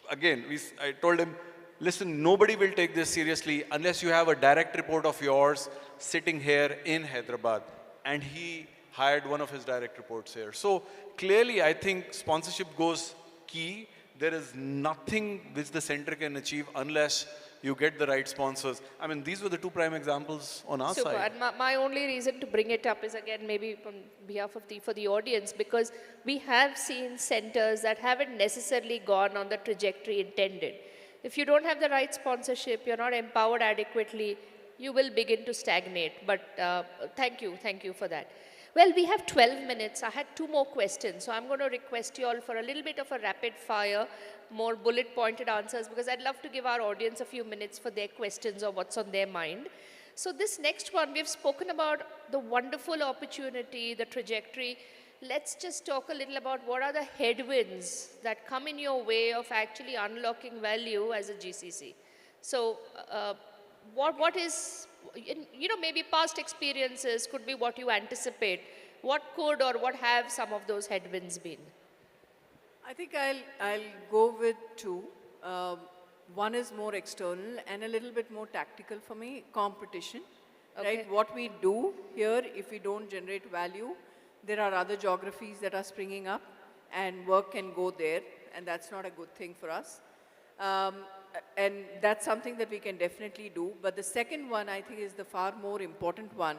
again, I told him, listen, nobody will take this seriously unless you have a direct report of yours sitting here in Hyderabad. And he hired one of his direct reports here. So clearly, I think sponsorship goes key. There is nothing which the center can achieve unless you get the right sponsors. I mean, these were the two prime examples on our Super. side. And my only reason to bring it up is, again, maybe on behalf of for the audience, because we have seen centers that haven't necessarily gone on the trajectory intended. If you don't have the right sponsorship, you're not empowered adequately, you will begin to stagnate. But thank you for that. Well, we have 12 minutes. I had 2 more questions. So I'm going to request you all for a little bit of a rapid fire, more bullet pointed answers, because I'd love to give our audience a few minutes for their questions or what's on their mind. So this next one, we've spoken about the wonderful opportunity, the trajectory. Let's just talk a little about what are the headwinds that come in your way of actually unlocking value as a GCC. So what is, maybe past experiences could be what you anticipate. What could or what have some of those headwinds been? I think I'll go with 2. One is more external and a little bit more tactical for me, competition. right? What we do here, if we don't generate value, there are other geographies that are springing up and work can go there, and that's not a good thing for us. And that's something that we can definitely do. But the second one, I think, is the far more important one.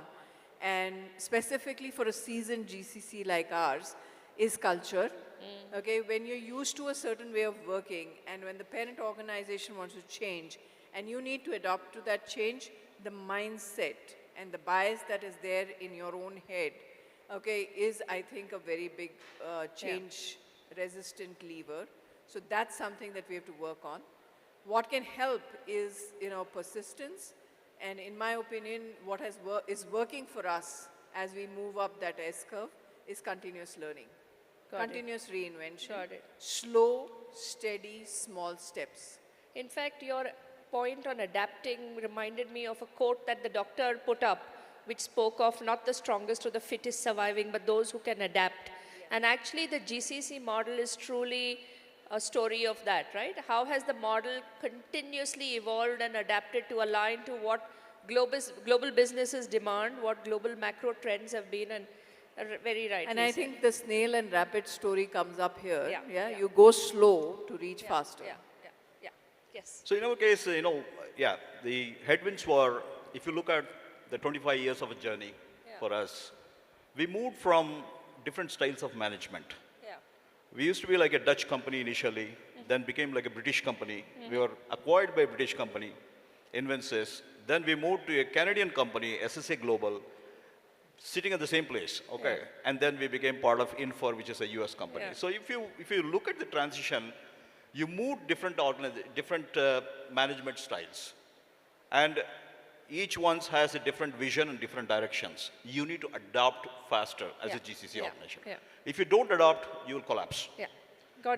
And specifically for a seasoned GCC like ours, is culture. Okay, when you're used to a certain way of working, and when the parent organization wants to change, and you need to adapt to that change, the mindset and the bias that is there in your own head, okay, is, I think, a very big change-resistant lever. So that's something that we have to work on. What can help is, persistence. And in my opinion, what is working for us as we move up that S-curve is continuous learning, continuous reinvention, slow, steady, small steps. In fact, your point on adapting reminded me of a quote that the doctor put up, which spoke of not the strongest or the fittest surviving, but those who can adapt. And actually, the GCC model is truly a story of that, right? How has the model continuously evolved and adapted to align to what global businesses demand, what global macro trends have been, and very right. And I think the snail and rabbit story comes up here. You go slow to reach faster. Yes. So in our case, the headwinds were, if you look at the 25 years of a journey for us, we moved from different styles of management. We used to be like a Dutch company initially, then became like a British company. We were acquired by a British company, Invensys. Then we moved to a Canadian company, SSA Global, sitting at the same place, okay? And then we became part of Infor, which is a US company. So if you look at the transition, you move different management styles. And each one has a different vision and different directions. You need to adapt faster as a GCC organization. If you don't adopt, you will collapse.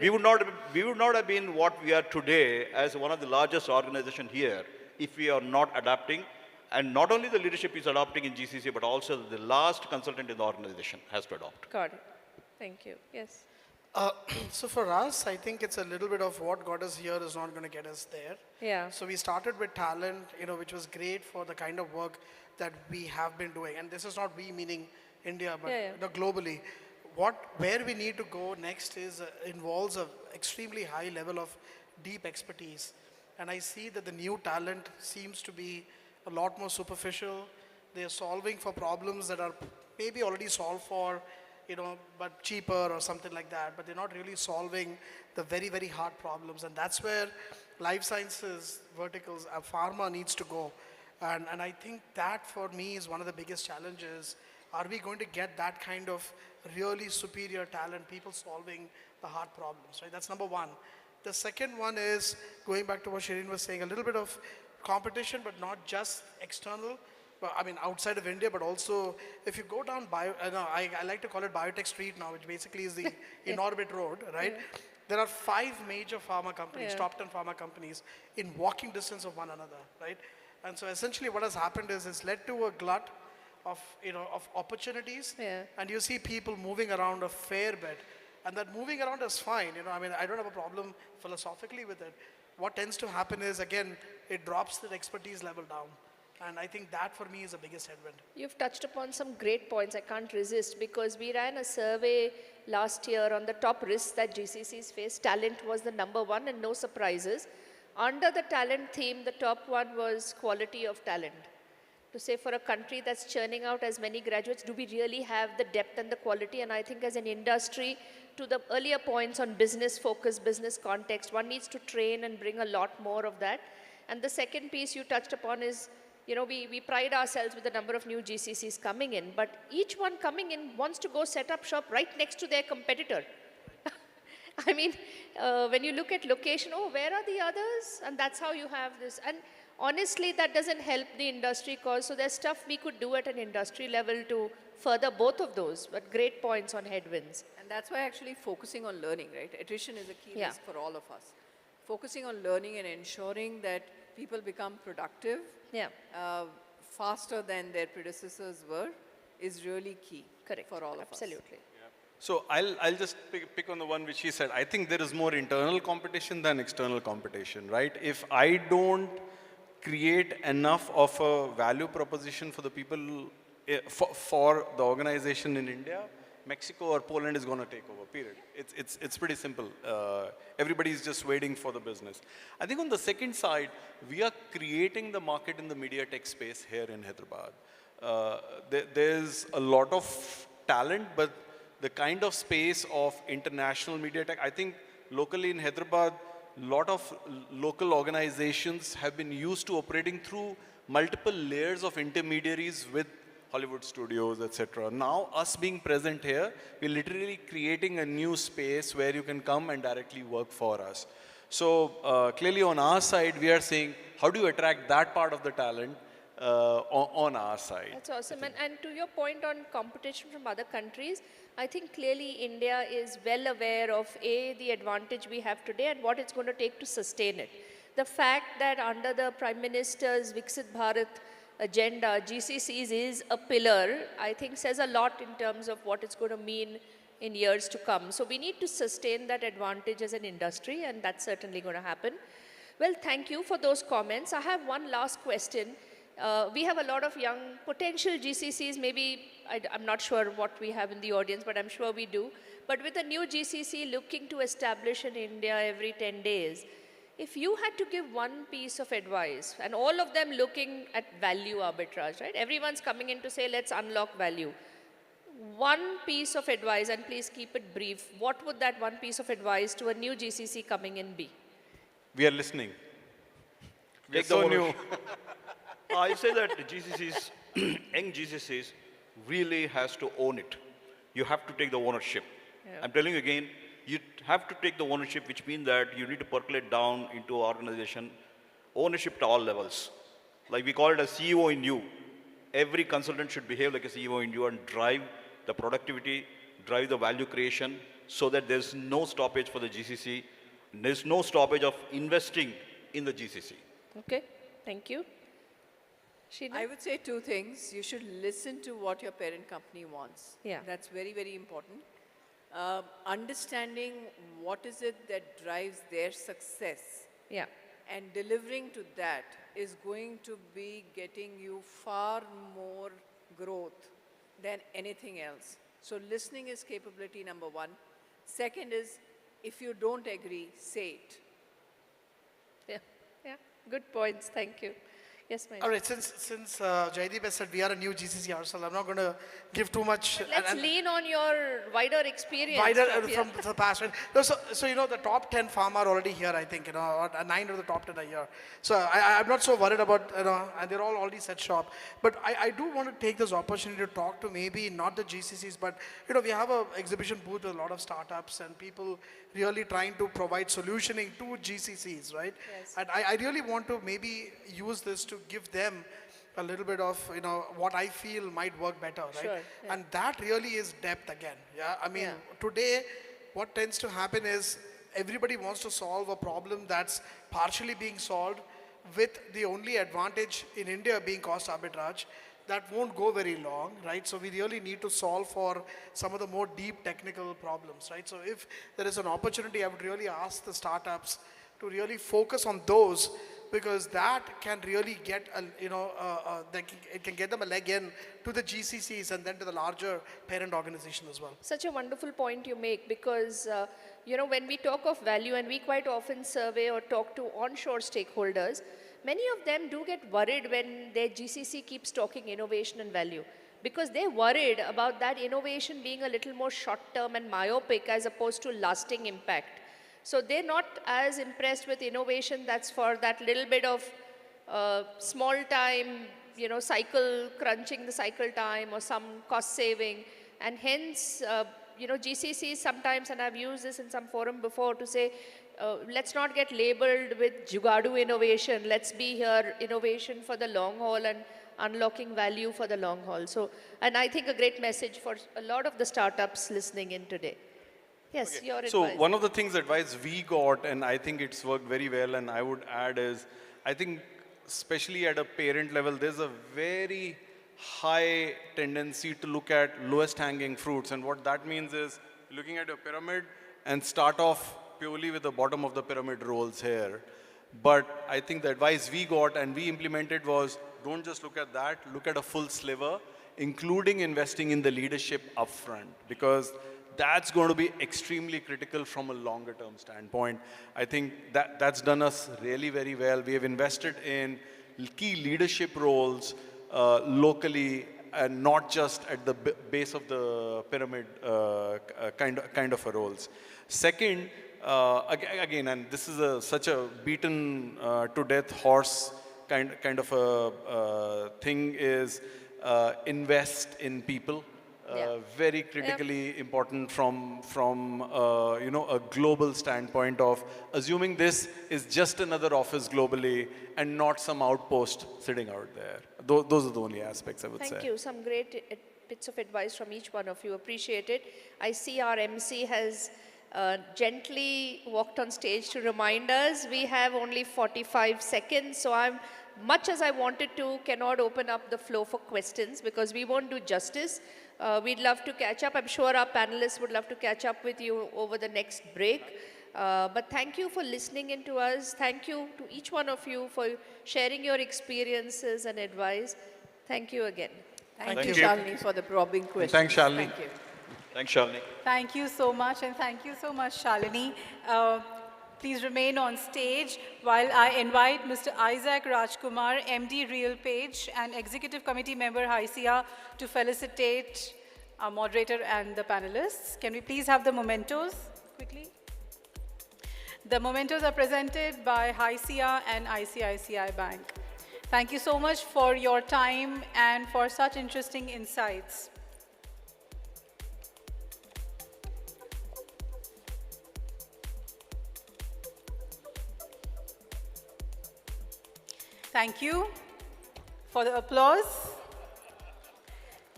We would not have been what we are today as one of the largest organizations here if we are not adapting. And not only the leadership is adopting in GCC, but also the last consultant in the organization has to adopt. Got it. Thank you. Yes. So for us, I think it's a little bit of what got us here is not going to get us there. Yeah. So we started with talent, which was great for the kind of work that we have been doing. And this is not we meaning India, but globally. Where we need to go next involves an extremely high level of deep expertise. And I see that the new talent seems to be a lot more superficial. They are solving for problems that are maybe already solved for, but cheaper or something like that. But they're not really solving the very, very hard problems. And that's where life sciences verticals, pharma needs to go. And I think that for me is one of the biggest challenges. Are we going to get that kind of really superior talent, people solving the hard problems, right? That's number one. The second one is, going back to what Shireen was saying, a little bit of competition, but not just external, outside of India, but also if you go down I like to call it Biotech Street now, which basically is the in-orbit road, right? There are 5 major pharma companies, top 10 pharma companies, in walking distance of one another, right? And so essentially what has happened is it's led to a glut of opportunities, and you see people moving around a fair bit. And that moving around is fine, I don't have a problem philosophically with it. What tends to happen is, again, it drops the expertise level down. And I think that for me is the biggest headwind. You've touched upon some great points. I can't resist, because we ran a survey last year on the top risks that GCCs face. Talent was the number one, and no surprises. Under the talent theme, the top one was quality of talent. To say, for a country that's churning out as many graduates, do we really have the depth and the quality? And I think as an industry, to the earlier points on business focus, business context, one needs to train and bring a lot more of that. And the second piece you touched upon is, we pride ourselves with the number of new GCCs coming in, but each one coming in wants to go set up shop right next to their competitor. When you look at location, where are the others? And that's how you have this. And honestly, that doesn't help the industry cause. So there's stuff we could do at an industry level to further both of those, but great points on headwinds. And that's why actually focusing on learning, right? Attrition is a key risk for all of us. Focusing on learning and ensuring that people become productive faster than their predecessors were is really key for all of us. Absolutely. So I'll just pick on the one which he said. I think there is more internal competition than external competition, right? If I don't create enough of a value proposition for the people, for the organization in India, Mexico or Poland is going to take over, period. It's pretty simple. Everybody is just waiting for the business. I think on the second side, we are creating the market in the media tech space here in Hyderabad. There's a lot of talent, but the kind of space of international media tech, I think locally in Hyderabad, a lot of local organizations have been used to operating through multiple layers of intermediaries with Hollywood studios, etc. Now, us being present here, we're literally creating a new space where you can come and directly work for us. So clearly on our side, we are saying, how do you attract that part of the talent on our side? That's awesome. And to your point on competition from other countries, I think clearly India is well aware of the advantage we have today and what it's going to take to sustain it. The fact that under the Prime Minister's Viksit Bharat agenda, GCCs is a pillar, I think says a lot in terms of what it's going to mean in years to come. So we need to sustain that advantage as an industry, and that's certainly going to happen. Well, thank you for those comments. I have one last question. We have a lot of young potential GCCs, maybe, I'm not sure what we have in the audience, but I'm sure we do. But with a new GCC looking to establish in India every 10 days, if you had to give one piece of advice, and all of them looking at value arbitrage, right? Everyone's coming in to say, let's unlock value. One piece of advice, and please keep it brief, what would that one piece of advice to a new GCC coming in be? We are listening. Take so the new. I say that GCCs, young GCCs, really has to own it. You have to take the ownership. Yeah. I'm telling you again, you have to take the ownership, which means that you need to percolate down into organization, ownership to all levels. Like we call it a CEO in you. Every consultant should behave like a CEO in you and drive the productivity, drive the value creation, so that there's no stoppage for the GCC. There's no stoppage of investing in the GCC. Okay, thank you. Sheena? I would say two things. You should listen to what your parent company wants. Yeah. That's very, very important. Understanding what is it that drives their success. Yeah. And delivering to that is going to be getting you far more growth than anything else. So listening is capability number one. Second is, if you don't agree, say it. Yeah, good points. Thank you. Yes, ma'am. All right, since Jaideep has said we are a new GCC ourselves, I'm not going to give too much. Let's lean on your wider experience. Wider from the past. Right? No, so, you know, the top 10 pharma are already here, I think, you know, or 9 of the top 10 are here. So I'm not so worried about, you know, and they're all already set shop. But I do want to take this opportunity to talk to maybe not the GCCs, but, you know, we have an exhibition booth with a lot of startups and people really trying to provide solutioning to GCCs, right? Yes. And I really want to maybe use this to give them a little bit of, you know, what I feel might work better, right? Sure, yeah. And that really is depth again. Yeah, I mean, today, what tends to happen is everybody wants to solve a problem that's partially being solved with the only advantage in India being cost arbitrage. That won't go very long, right? So we really need to solve for some of the more deep technical problems, right? So if there is an opportunity, I would really ask the startups to really focus on those, because that can really get, it can get them a leg in to the GCCs and then to the larger parent organization as well. Such a wonderful point you make, because you know, when we talk of value, and we quite often survey or talk to onshore stakeholders, many of them do get worried when their GCC keeps talking innovation and value, because they're worried about that innovation being a little more short-term and myopic as opposed to lasting impact. So they're not as impressed with innovation that's for that little bit of small time, you know, cycle, crunching the cycle time or some cost saving. And hence, you know, GCCs sometimes, and I've used this in some forum before to say, let's not get labeled with jugadu innovation. Let's be here innovation for the long haul and unlocking value for the long haul. So, and I think a great message for a lot of the startups listening in today. Yes, your advice. So one of the things advice we got, and I think it's worked very well, and I would add is, I think especially at a parent level, there's a very high tendency to look at lowest hanging fruits. And what that means is looking at a pyramid and start off purely with the bottom of the pyramid roles here. But I think the advice we got and we implemented was, don't just look at that, look at a full sliver, including investing in the leadership upfront, because that's going to be extremely critical from a longer term standpoint. I think that's done us really very well. We have invested in key leadership roles locally and not just at the base of the pyramid kind of a roles. Second, again, and this is such a beaten to death horse kind of a thing, is invest in people. Very critically important from a global standpoint of assuming this is just another office globally and not some outpost sitting out there. Those are the only aspects I would say. Thank you. Some great bits of advice from each one of you. Appreciate it. I see our MC has gently walked on stage to remind us we have only 45 seconds. So much as I wanted to, cannot open up the floor for questions because we won't do justice. We'd love to catch up. I'm sure our panelists would love to catch up with you over the next break. But thank you for listening in to us. Thank you to each one of you for sharing your experiences and advice. Thank you again. Thank you, Shalini, for the probing questions. Thanks, Shalini. Thank you. Thanks, Shalini. Thank you so much, and thank you so much, Shalini. Please remain on stage while I invite Mr. Isaac Rajkumar, MD Real Page, and Executive Committee Member HYSEA to felicitate our moderator and the panelists. Can we please have the mementos quickly? The mementos are presented by HYSEA and ICICI Bank. Thank you so much for your time and for such interesting insights. Thank you for the applause.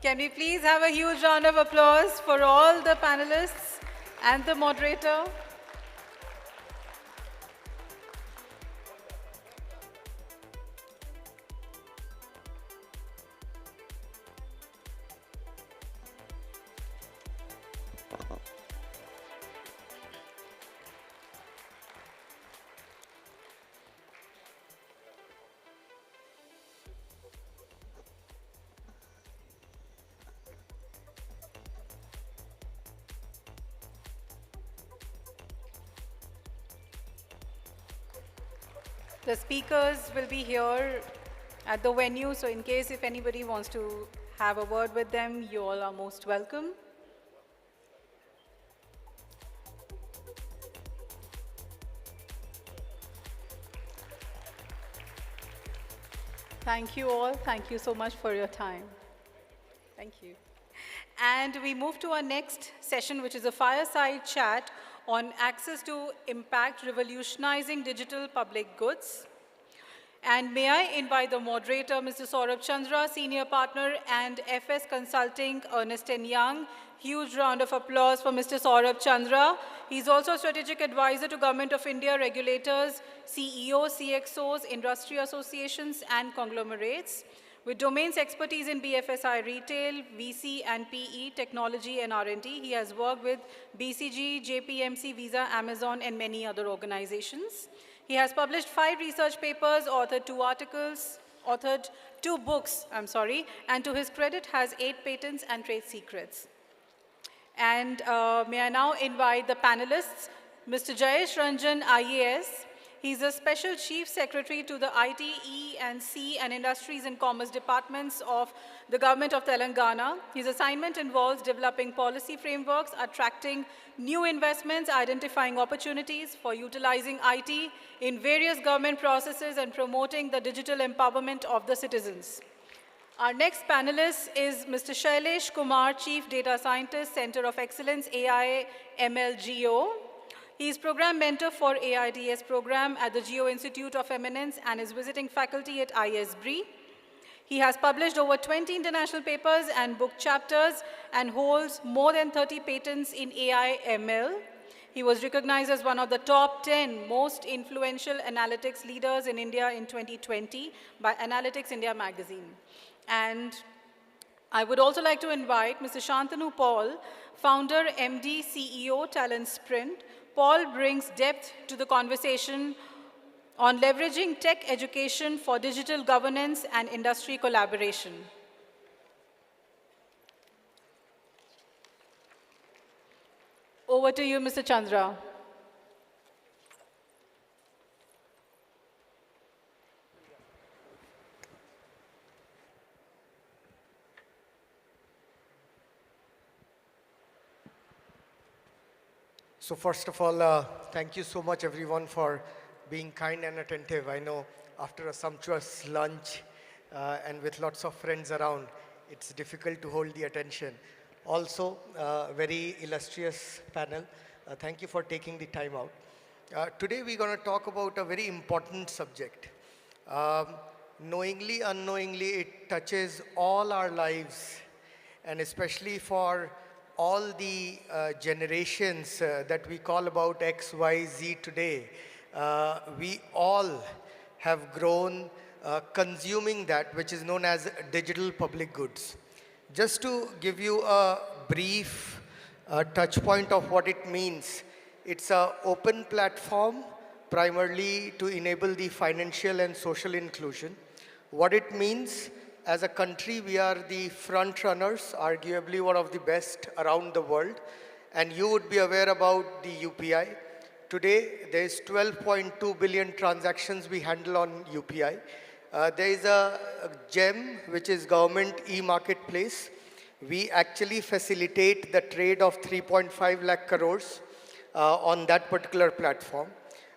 Can we please have a huge round of applause for all the panelists and the moderator? The speakers will be here at the venue, so in case if anybody wants to have a word with them, you all are most welcome. Thank you all. Thank you so much for your time. Thank you. And we move to our next session, which is a fireside chat on access to impact revolutionizing digital public goods. And may I invite the moderator, Mr. Saurabh Chandra, Senior Partner and FS Consulting, Ernst & Young. Huge round of applause for Mr. Saurabh Chandra. He's also a strategic advisor to Government of India regulators, CEOs, CXOs, industry associations, and conglomerates. With domains expertise in BFSI retail, VC and PE, technology and R&D, he has worked with BCG, JPMC, Visa, Amazon, and many other organizations. He has published 5 research papers, authored 2 books, and to his credit has 8 patents and trade secrets. And may I now invite the panelists, Mr. Jayesh Ranjan, IAS. He's a Special Chief Secretary to the IT, E&C and Industries and Commerce Departments of the Government of Telangana. His assignment involves developing policy frameworks, attracting new investments, identifying opportunities for utilizing IT in various government processes and promoting the digital empowerment of the citizens. Our next panelist is Mr. Shailesh Kumar, Chief Data Scientist, Center of Excellence, AI ML-GEO. He is program mentor for AIDS program at the Geo Institute of Eminence and is visiting faculty at ISBRI. He has published over 20 international papers and book chapters and holds more than 30 patents in AI ML. He was recognized as one of the top 10 most influential analytics leaders in India in 2020 by Analytics India magazine. And I would also like to invite Mr. Shantanu Paul, founder, MD, CEO, Talent Sprint. Paul brings depth to the conversation on leveraging tech education for digital governance and industry collaboration. Over to you, Mr. Chandra. So first of all, thank you so much everyone for being kind and attentive. I know after a sumptuous lunch and with lots of friends around, it's difficult to hold the attention. Also, very illustrious panel. Thank you for taking the time out. Today we're going to talk about a very important subject. Knowingly, unknowingly, it touches all our lives, and especially for all the generations that we call about X, Y, Z today. We all have grown consuming that, which is known as digital public goods. Just to give you a brief touch point of what it means, it's an open platform primarily to enable the financial and social inclusion. What it means, as a country, we are the front runners, arguably one of the best around the world. And you would be aware about the UPI. Today, there is 12.2 billion transactions we handle on UPI. There is a gem, which is government e-marketplace. We actually facilitate the trade of 3.5 lakh crores on that particular platform.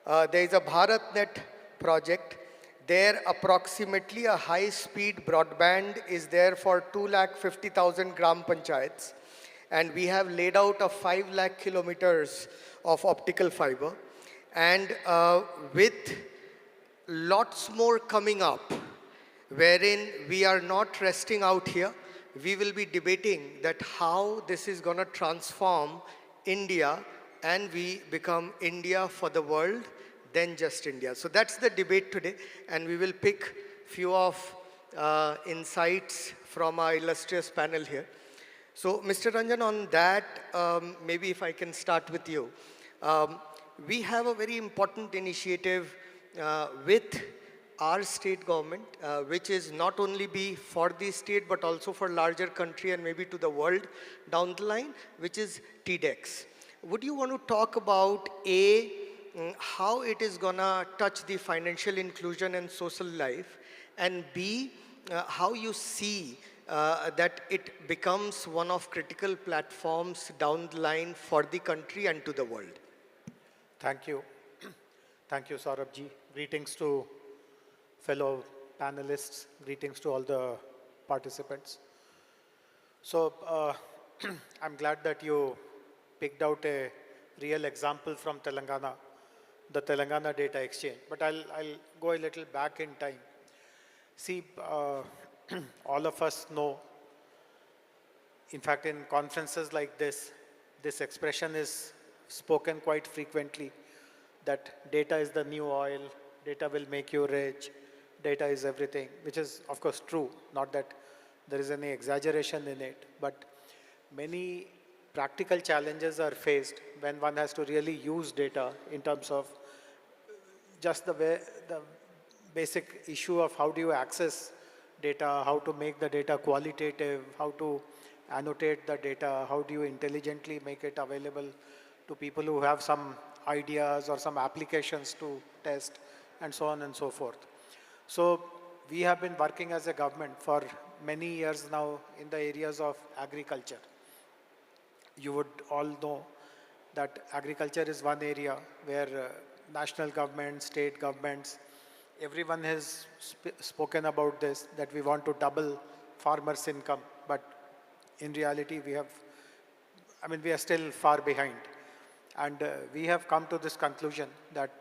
There is a BharatNet project. There, approximately a high-speed broadband is there for 250,000 gram panchayats. And we have laid out a 5 lakh kilometers of optical fiber. And with lots more coming up, wherein we are not resting out here, we will be debating that how this is going to transform India and we become India for the world than just India. So that's the debate today, and we will pick few of insights from our illustrious panel here. So Mr. Ranjan, on that, maybe if I can start with you. We have a very important initiative with our state government, which is not only be for the state, but also for larger country and maybe to the world down the line, which is TDEX. Would you want to talk about how it is going to touch the financial inclusion and social life, and B, how you see that it becomes one of critical platforms down the line for the country and to the world? Thank you. Thank you, Saurabh ji. Greetings to fellow panelists. Greetings to all the participants. So I'm glad that you picked out a real example from Telangana, the Telangana Data Exchange. But I'll go a little back in time. See, all of us know, in fact, in conferences like this expression is spoken quite frequently, that data is the new oil, data will make you rich, data is everything, which is, of course, true. Not that there is any exaggeration in it, but many practical challenges are faced when one has to really use data in terms of just the basic issue of how do you access data, how to make the data qualitative, how to annotate the data, how do you intelligently make it available to people who have some ideas or some applications to test, and so on and so forth. So we have been working as a government for many years now in the areas of agriculture. You would all know that agriculture is one area where national government, state governments, everyone has spoken about this, that we want to double farmers' income, but in reality we are still far behind. And we have come to this conclusion that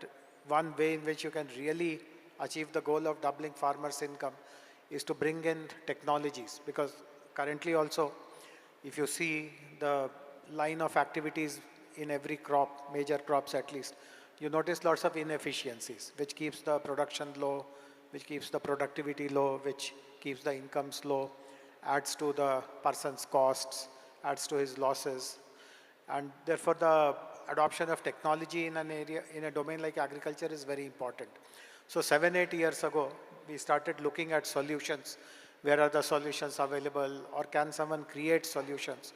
one way in which you can really achieve the goal of doubling farmers' income is to bring in technologies, because currently also, if you see the line of activities in every crop, major crops at least, you notice lots of inefficiencies, which keeps the production low, which keeps the productivity low, which keeps the incomes low, adds to the person's costs, adds to his losses. And therefore, the adoption of technology in an area, in a domain like agriculture is very important. So 7-8 years ago, we started looking at solutions. Where are the solutions available, or can someone create solutions?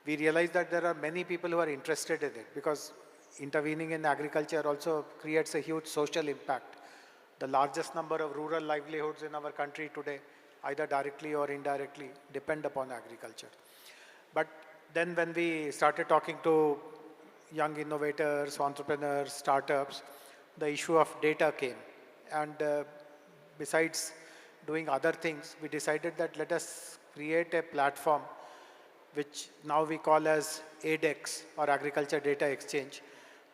We realized that there are many people who are interested in it, because intervening in agriculture also creates a huge social impact. The largest number of rural livelihoods in our country today, either directly or indirectly, depend upon agriculture. But then when we started talking to young innovators, entrepreneurs, startups, the issue of data came. And besides doing other things, we decided that let us create a platform which now we call as ADEX, or Agriculture Data Exchange,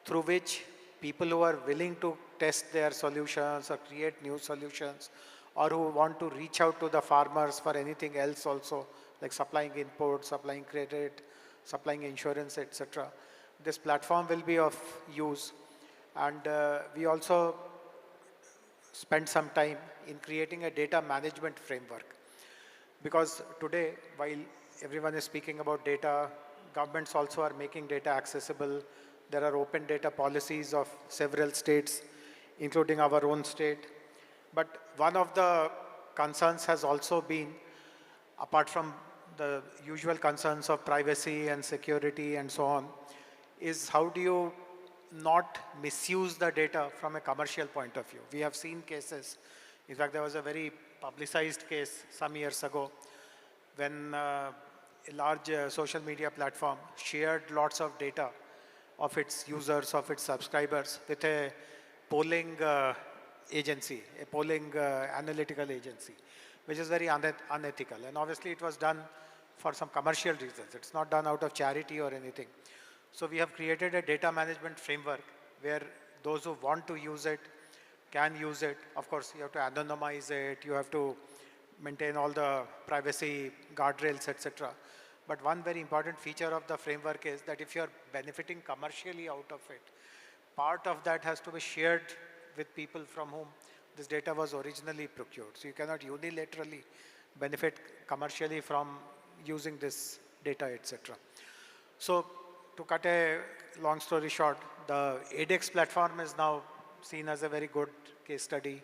through which people who are willing to test their solutions or create new solutions, or who want to reach out to the farmers for anything else also, like supplying inputs, supplying credit, supplying insurance, etc. This platform will be of use. And we also spent some time in creating a data management framework. Because today, while everyone is speaking about data, governments also are making data accessible. There are open data policies of several states, including our own state. But one of the concerns has also been, apart from the usual concerns of privacy and security and so on, is how do you not misuse the data from a commercial point of view. We have seen cases. In fact, there was a very publicized case some years ago when a large social media platform shared lots of data of its users, of its subscribers, with a polling agency, a polling analytical agency, which is very unethical. And obviously it was done for some commercial reasons. It's not done out of charity or anything. So we have created a data management framework where those who want to use it can use it. Of course, you have to anonymize it, you have to maintain all the privacy guardrails, etc. But one very important feature of the framework is that if you're benefiting commercially out of it, part of that has to be shared with people from whom this data was originally procured. So you cannot unilaterally benefit commercially from using this data, etc. So to cut a long story short, the ADEX platform is now seen as a very good case study.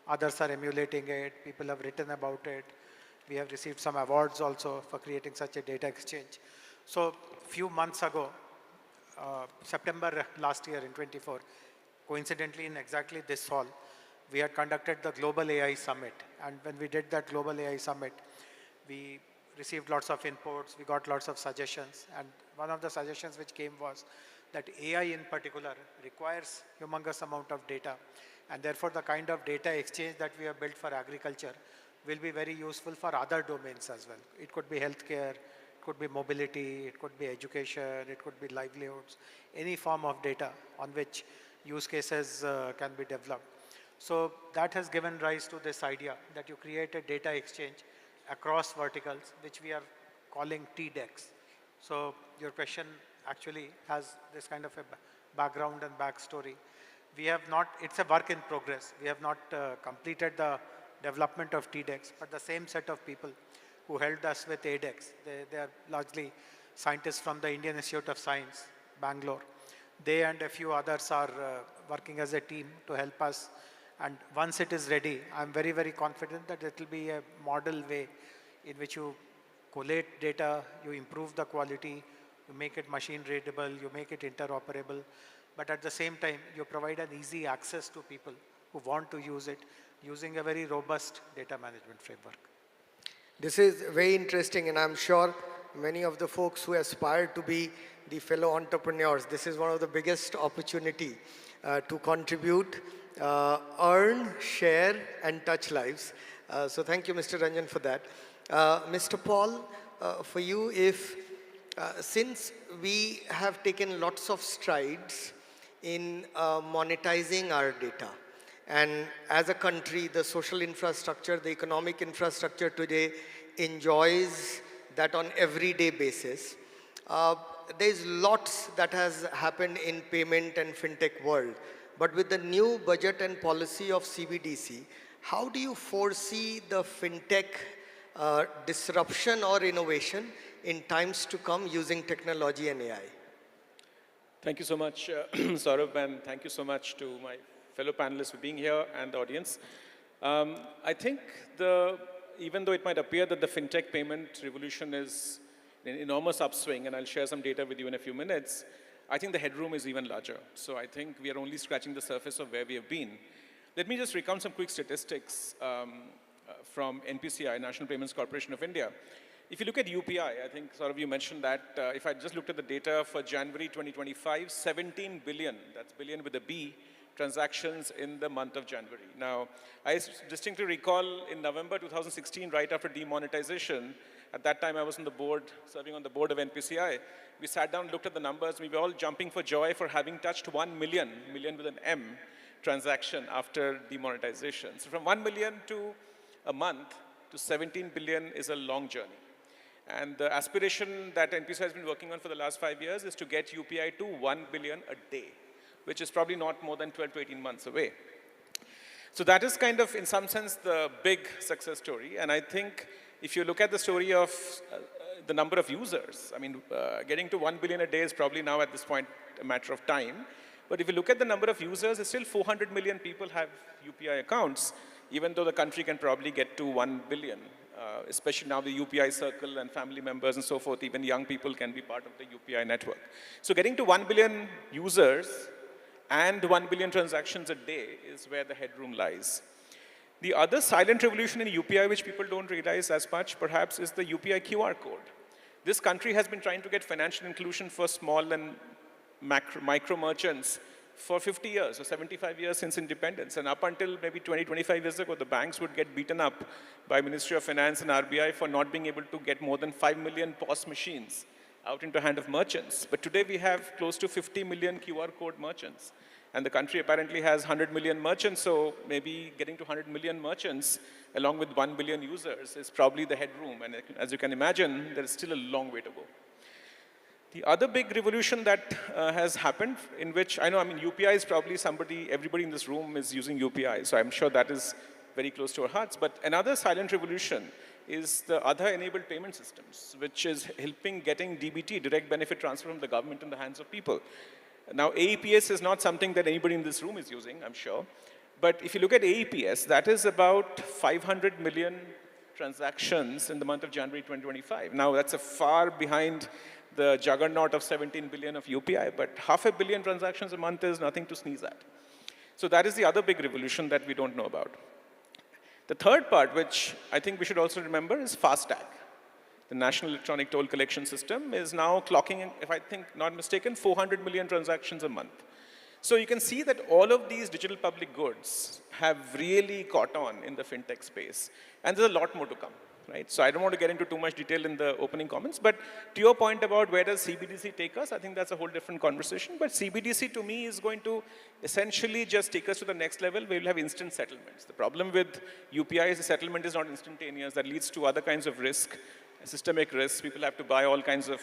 Others are emulating it. People have written about it. We have received some awards also for creating such a data exchange. So a few months ago, September last year in 24, coincidentally in exactly this hall, we had conducted the Global AI Summit. And when we did that Global AI Summit, we received lots of inputs, we got lots of suggestions, and one of the suggestions which came was that AI in particular requires humongous amount of data, and therefore the kind of data exchange that we have built for agriculture will be very useful for other domains as well. It could be healthcare, it could be mobility, it could be education, it could be livelihoods, any form of data on which use cases can be developed. So that has given rise to this idea that you create a data exchange across verticals, which we are calling TDEX. So your question actually has this kind of a background and backstory. We have not, it's a work in progress. We have not completed the development of TDEX, but the same set of people who helped us with ADEX, they are largely scientists from the Indian Institute of Science, Bangalore. They and a few others are working as a team to help us. And once it is ready, I'm very, very confident that it will be a model way in which you collate data, you improve the quality, you make it machine readable, you make it interoperable, but at the same time, you provide an easy access to people who want to use it using a very robust data management framework. This is very interesting, and I'm sure many of the folks who aspire to be the fellow entrepreneurs, this is one of the biggest opportunity to contribute, earn, share, and touch lives. So thank you, Mr. Ranjan, for that. Mr. Paul, for you, if since we have taken lots of strides in monetizing our data, and as a country, the social infrastructure, the economic infrastructure today enjoys that on everyday basis. There's lots that has happened in payment and fintech world. But with the new budget and policy of CBDC, how do you foresee the fintech disruption or innovation in times to come using technology and AI? Thank you so much, Saurabh, and thank you so much to my fellow panelists for being here and the audience. I think even though it might appear that the fintech payment revolution is an enormous upswing, and I'll share some data with you in a few minutes, I think the headroom is even larger. So I think we are only scratching the surface of where we have been. Let me just recount some quick statistics from NPCI, National Payments Corporation of India. If you look at UPI, I think sort of you mentioned that if I just looked at the data for January 2025, 17 billion, that's billion with a B, transactions in the month of January. Now, I distinctly recall in November 2016, right after demonetization, at that time I was on the board, serving on the board of NPCI, we sat down, looked at the numbers, we were all jumping for joy for having touched 1 million, million with an M, transaction after demonetization. So from 1 million to a month to 17 billion is a long journey. And the aspiration that NPCI has been working on for the last 5 years is to get UPI to 1 billion a day, which is probably not more than 12 to 18 months away. So that is kind of, in some sense, the big success story. And I think if you look at the story of the number of users, I mean, getting to 1 billion a day is probably now at this point a matter of time. But if you look at the number of users, it's still 400 million people have UPI accounts, even though the country can probably get to 1 billion. Especially now the UPI circle and family members and so forth, even young people can be part of the UPI network. So getting to 1 billion users and 1 billion transactions a day is where the headroom lies. The other silent revolution in UPI, which people don't realize as much, perhaps, is the UPI QR code. This country has been trying to get financial inclusion for small and micro merchants for 50 years or 75 years since independence. And up until maybe 20, 25 years ago, the banks would get beaten up by Ministry of Finance and RBI for not being able to get more than 5 million POS machines out into the hand of merchants. But today we have close to 50 million QR code merchants. And the country apparently has 100 million merchants, so maybe getting to 100 million merchants along with 1 billion users is probably the headroom. And as you can imagine, there is still a long way to go. The other big revolution that has happened, in which UPI is probably everybody in this room is using UPI, so I'm sure that is very close to our hearts. But another silent revolution is the Aadhaar-enabled payment systems, which is helping getting DBT, direct benefit transfer from the government in the hands of people. Now, AEPS is not something that anybody in this room is using, I'm sure. But if you look at AEPS, that is about 500 million transactions in the month of January 2025. Now, that's a far behind the juggernaut of 17 billion of UPI, but 500 million transactions a month is nothing to sneeze at. So that is the other big revolution that we don't know about. The third part, which I think we should also remember, is FASTag. The National Electronic Toll Collection System is now clocking, if I think not mistaken, 400 million transactions a month. So you can see that all of these digital public goods have really caught on in the fintech space. And there's a lot more to come. Right? So I don't want to get into too much detail in the opening comments, but to your point about where does CBDC take us, I think that's a whole different conversation. But CBDC to me is going to essentially just take us to the next level where we'll have instant settlements. The problem with UPI is the settlement is not instantaneous. That leads to other kinds of risk, systemic risk. People have to buy all kinds of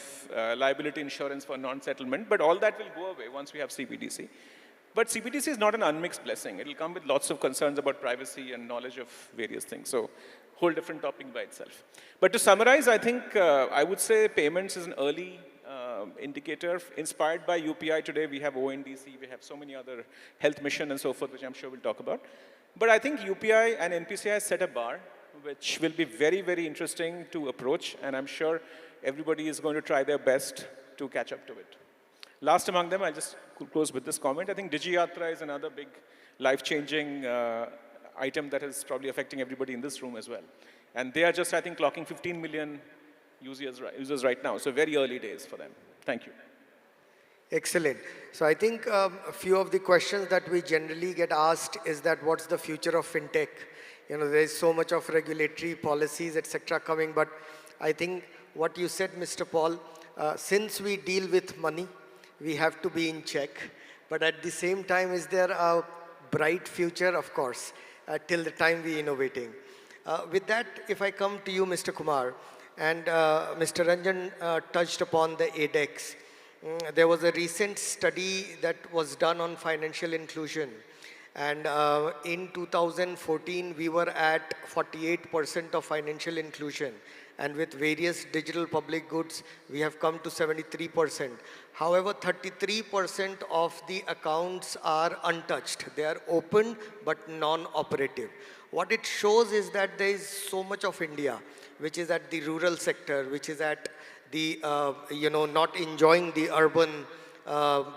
liability insurance for non-settlement, but all that will go away once we have CBDC. But CBDC is not an unmixed blessing. It'll come with lots of concerns about privacy and knowledge of various things. So whole different topic by itself. But to summarize, I think I would say payments is an early indicator. Inspired by UPI today, we have ONDC, we have so many other health mission and so forth, which I'm sure we'll talk about. But I think UPI and NPCI has set a bar, which will be very, very interesting to approach. And I'm sure everybody is going to try their best to catch up to it. Last among them, I'll just close with this comment. I think DigiYatra is another big life-changing item that is probably affecting everybody in this room as well. And they are just, I think, clocking 15 million users right now. So very early days for them. Thank you. Excellent. So I think a few of the questions that we generally get asked is that what's the future of fintech? You know, there is so much of regulatory policies, etc. coming. But I think what you said, Mr. Paul, since we deal with money, we have to be in check. But at the same time, is there a bright future? Of course, till the time we innovating. With that, if I come to you, Mr. Kumar, and Mr. Ranjan touched upon the ADEX. There was a recent study that was done on financial inclusion. And in 2014, we were at 48% of financial inclusion. And with various digital public goods, we have come to 73%. However, 33% of the accounts are untouched. They are open but non-operative. What it shows is that there is so much of India, which is at the rural sector, which is at the, not enjoying the urban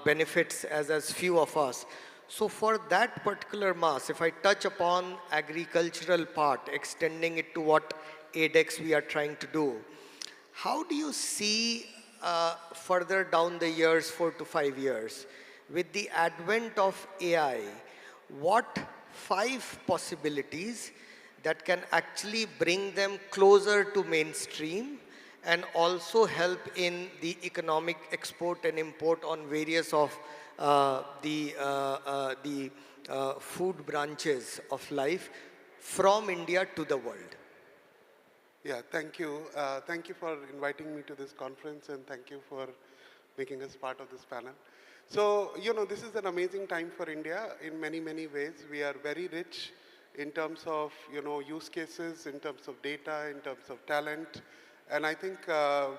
benefits as few of us. So for that particular mass, if I touch upon agricultural part, extending it to what ADEX we are trying to do, how do you see further down the years, 4 to 5 years, with the advent of AI, what 5 possibilities that can actually bring them closer to mainstream and also help in the economic export and import on various of the food branches of life from India to the world? Yeah, thank you. Thank you for inviting me to this conference, and thank you for making us part of this panel. So, this is an amazing time for India in many, many ways. We are very rich in terms of, use cases, in terms of data, in terms of talent. And I think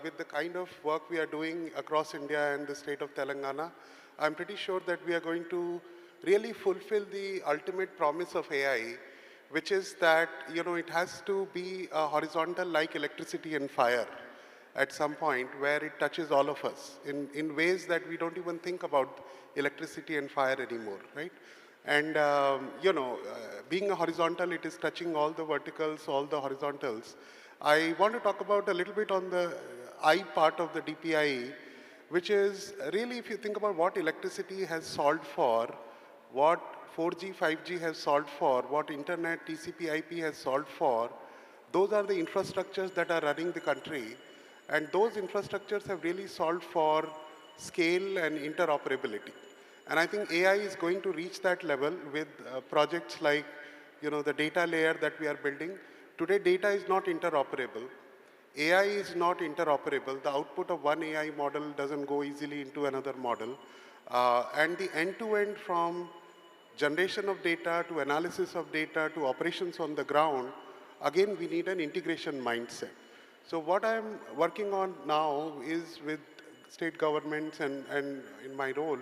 with the kind of work we are doing across India and the state of Telangana, I'm pretty sure that we are going to really fulfill the ultimate promise of AI, which is that, it has to be a horizontal like electricity and fire at some point where it touches all of us in ways that we don't even think about electricity and fire anymore, right? And, being a horizontal, it is touching all the verticals, all the horizontals. I want to talk about a little bit on the I part of the DPI, which is really, if you think about what electricity has solved for, what 4G, 5G has solved for, what internet, TCP, IP has solved for, those are the infrastructures that are running the country. And those infrastructures have really solved for scale and interoperability. And I think AI is going to reach that level with projects like, the data layer that we are building. Today, data is not interoperable. AI is not interoperable. The output of one AI model doesn't go easily into another model. And the end-to-end from generation of data to analysis of data to operations on the ground, again, we need an integration mindset. So what I'm working on now is with state governments and in my role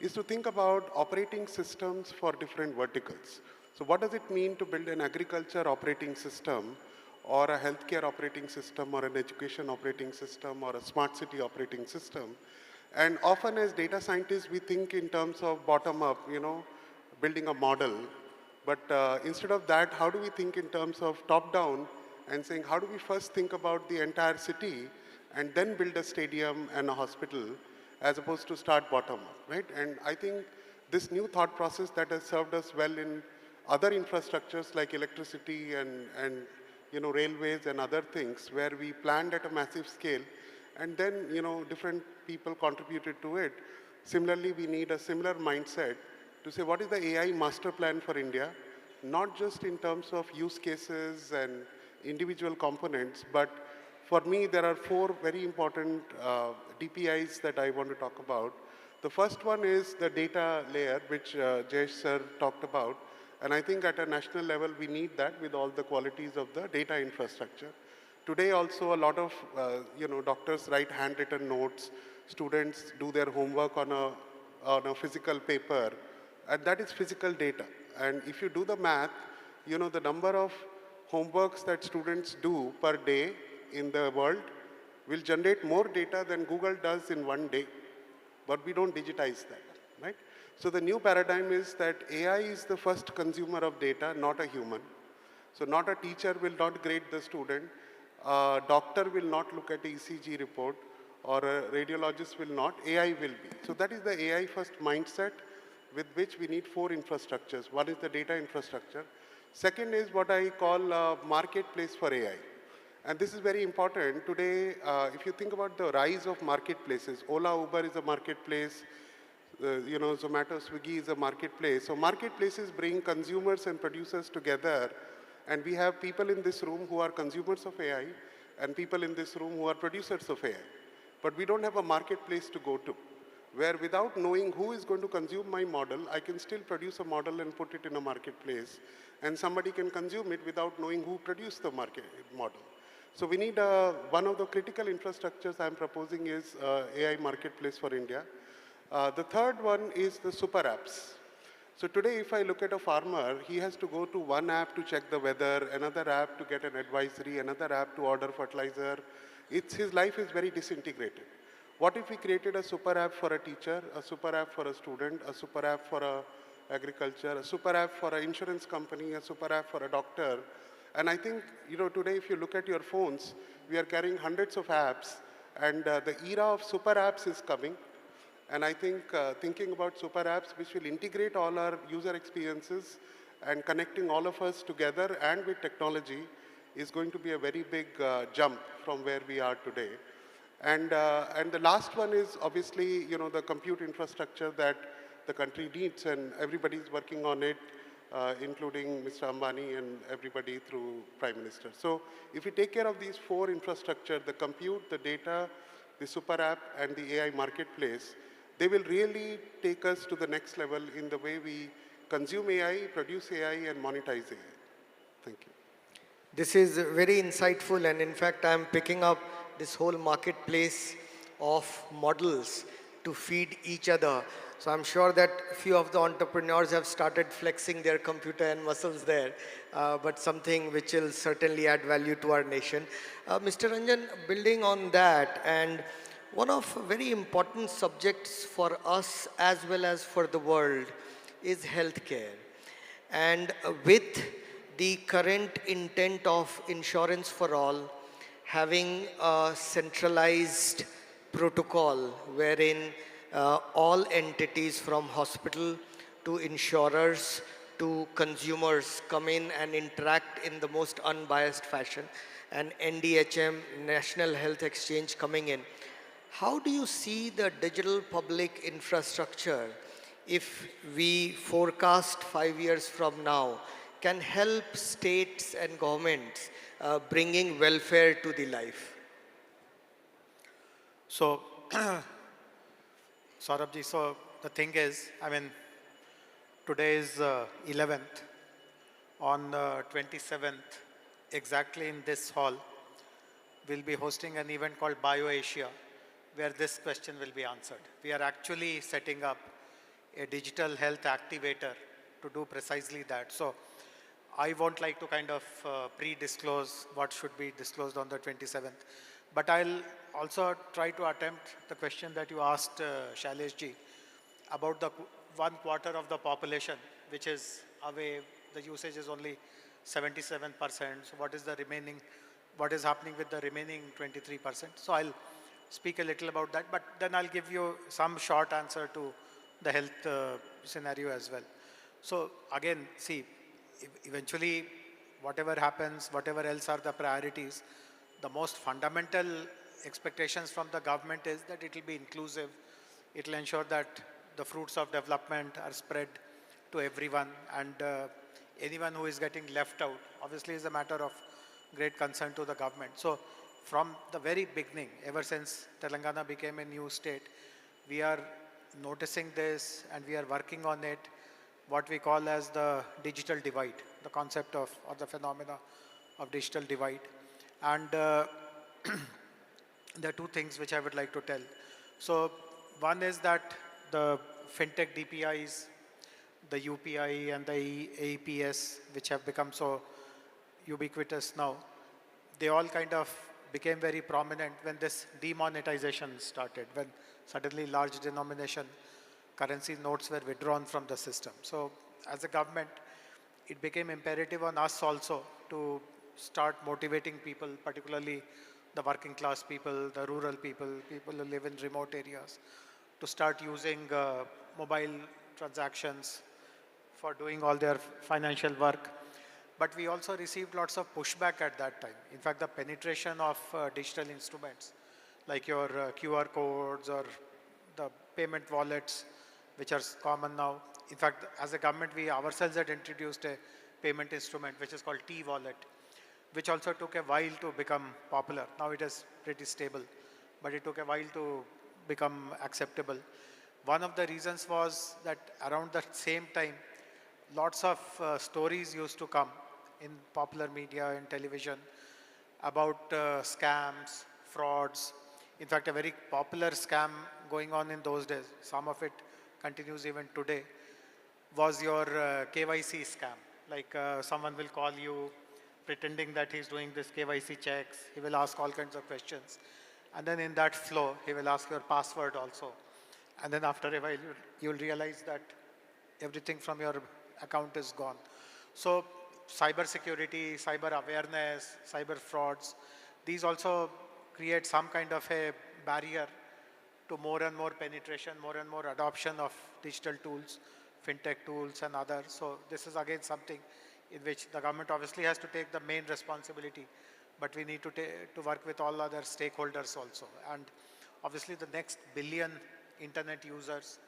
is to think about operating systems for different verticals. So what does it mean to build an agriculture operating system or a healthcare operating system or an education operating system or a smart city operating system? And often as data scientists, we think in terms of bottom up, building a model. But instead of that, how do we think in terms of top down and saying, how do we first think about the entire city and then build a stadium and a hospital as opposed to start bottom up, right? And I think this new thought process that has served us well in other infrastructures like electricity and railways and other things where we planned at a massive scale and then, different people contributed to it. Similarly, we need a similar mindset to say what is the AI master plan for India, not just in terms of use cases and individual components, but for me, there are 4 very important DPIs that I want to talk about. The first one is the data layer, which Jayesh sir talked about. And I think at a national level, we need that with all the qualities of the data infrastructure. Today also, a lot of doctors write handwritten notes. Students do their homework on a physical paper. And that is physical data. And if you do the math, the number of homeworks that students do per day in the world will generate more data than Google does in one day. But we don't digitize that, right? So the new paradigm is that AI is the first consumer of data, not a human. So not a teacher will not grade the student. A doctor will not look at the ECG report, or a radiologist will not. AI will be. So that is the AI first mindset with which we need 4 infrastructures. One is the data infrastructure. Second is what I call a marketplace for AI. And this is very important. Today, if you think about the rise of marketplaces, Ola, Uber is a marketplace, Zomato, Swiggy is a marketplace. So marketplaces bring consumers and producers together. And we have people in this room who are consumers of AI and people in this room who are producers of AI. But we don't have a marketplace to go to. where without knowing who is going to consume my model, I can still produce a model and put it in a marketplace, and somebody can consume it without knowing who produced the model. So we need one of the critical infrastructures I'm proposing is AI marketplace for India. The third one is the super apps. So today, if I look at a farmer, he has to go to one app to check the weather, another app to get an advisory, another app to order fertilizer. His life is very disintegrated. What if we created a super app for a teacher, a super app for a student, a super app for agriculture, a super app for an insurance company, a super app for a doctor? And I think, today if you look at your phones, we are carrying hundreds of apps, and the era of super apps is coming. And I think thinking about super apps which will integrate all our user experiences and connecting all of us together and with technology is going to be a very big jump from where we are today. And the last one is obviously, the compute infrastructure that the country needs, and everybody is working on it, including Mr. Ambani and everybody through Prime Minister. So if we take care of these four infrastructure, the compute, the data, the super app, and the AI marketplace, they will really take us to the next level in the way we consume AI, produce AI, and monetize AI. Thank you. This is very insightful, and in fact, I'm picking up this whole marketplace of models to feed each other. So I'm sure that a few of the entrepreneurs have started flexing their computer and muscles there, but something which will certainly add value to our nation. Mr. Ranjan, building on that, and one of very important subjects for us as well as for the world is healthcare. And with the current intent of insurance for all, having a centralized protocol wherein all entities from hospital to insurers to consumers come in and interact in the most unbiased fashion, and NDHM, National Health Exchange, coming in. How do you see the digital public infrastructure, if we forecast 5 years from now, can help states and governments bringing welfare to the life? So, Saurabhji, so the thing is, today is 11th. On 27th, exactly in this hall, we'll be hosting an event called BioAsia, where this question will be answered. We are actually setting up a digital health activator to do precisely that. So I won't like to kind of pre-disclose what should be disclosed on the 27th. But I'll also try to attempt the question that you asked Shailesh-ji about the 1/4 of the population, which is away, the usage is only 77%. So what is the remaining, what is happening with the remaining 23%? So I'll speak a little about that, but then I'll give you some short answer to the health scenario as well. So again, see, eventually, whatever happens, whatever else are the priorities, the most fundamental expectations from the government is that it will be inclusive. It will ensure that the fruits of development are spread to everyone, and anyone who is getting left out, obviously, is a matter of great concern to the government. So from the very beginning, ever since Telangana became a new state, we are noticing this and we are working on it, what we call as the digital divide, the concept of, or the phenomena of digital divide. And there are two things which I would like to tell. So one is that the fintech DPIs, the UPI and the AEPS, which have become so ubiquitous now, they all kind of became very prominent when this demonetization started, when suddenly large denomination currency notes were withdrawn from the system. So as a government, it became imperative on us also to start motivating people, particularly the working class people, the rural people, people who live in remote areas, to start using mobile transactions for doing all their financial work. But we also received lots of pushback at that time. In fact, the penetration of digital instruments, like your QR codes or the payment wallets, which are common now. In fact, as a government, we ourselves had introduced a payment instrument, which is called T-Wallet, which also took a while to become popular. Now it is pretty stable, but it took a while to become acceptable. One of the reasons was that around the same time, lots of stories used to come in popular media and television about scams, frauds. In fact, a very popular scam going on in those days, some of it continues even today, was your KYC scam. Like someone will call you pretending that he's doing this KYC checks. He will ask all kinds of questions. And then in that flow, he will ask your password also. And then after a while, you'll realize that everything from your account is gone. So cyber security, cyber awareness, cyber frauds, these also create some kind of a barrier to more and more penetration, more and more adoption of digital tools, fintech tools and others. So this is again something in which the government obviously has to take the main responsibility, but we need to work with all other stakeholders also. And obviously the next billion internet users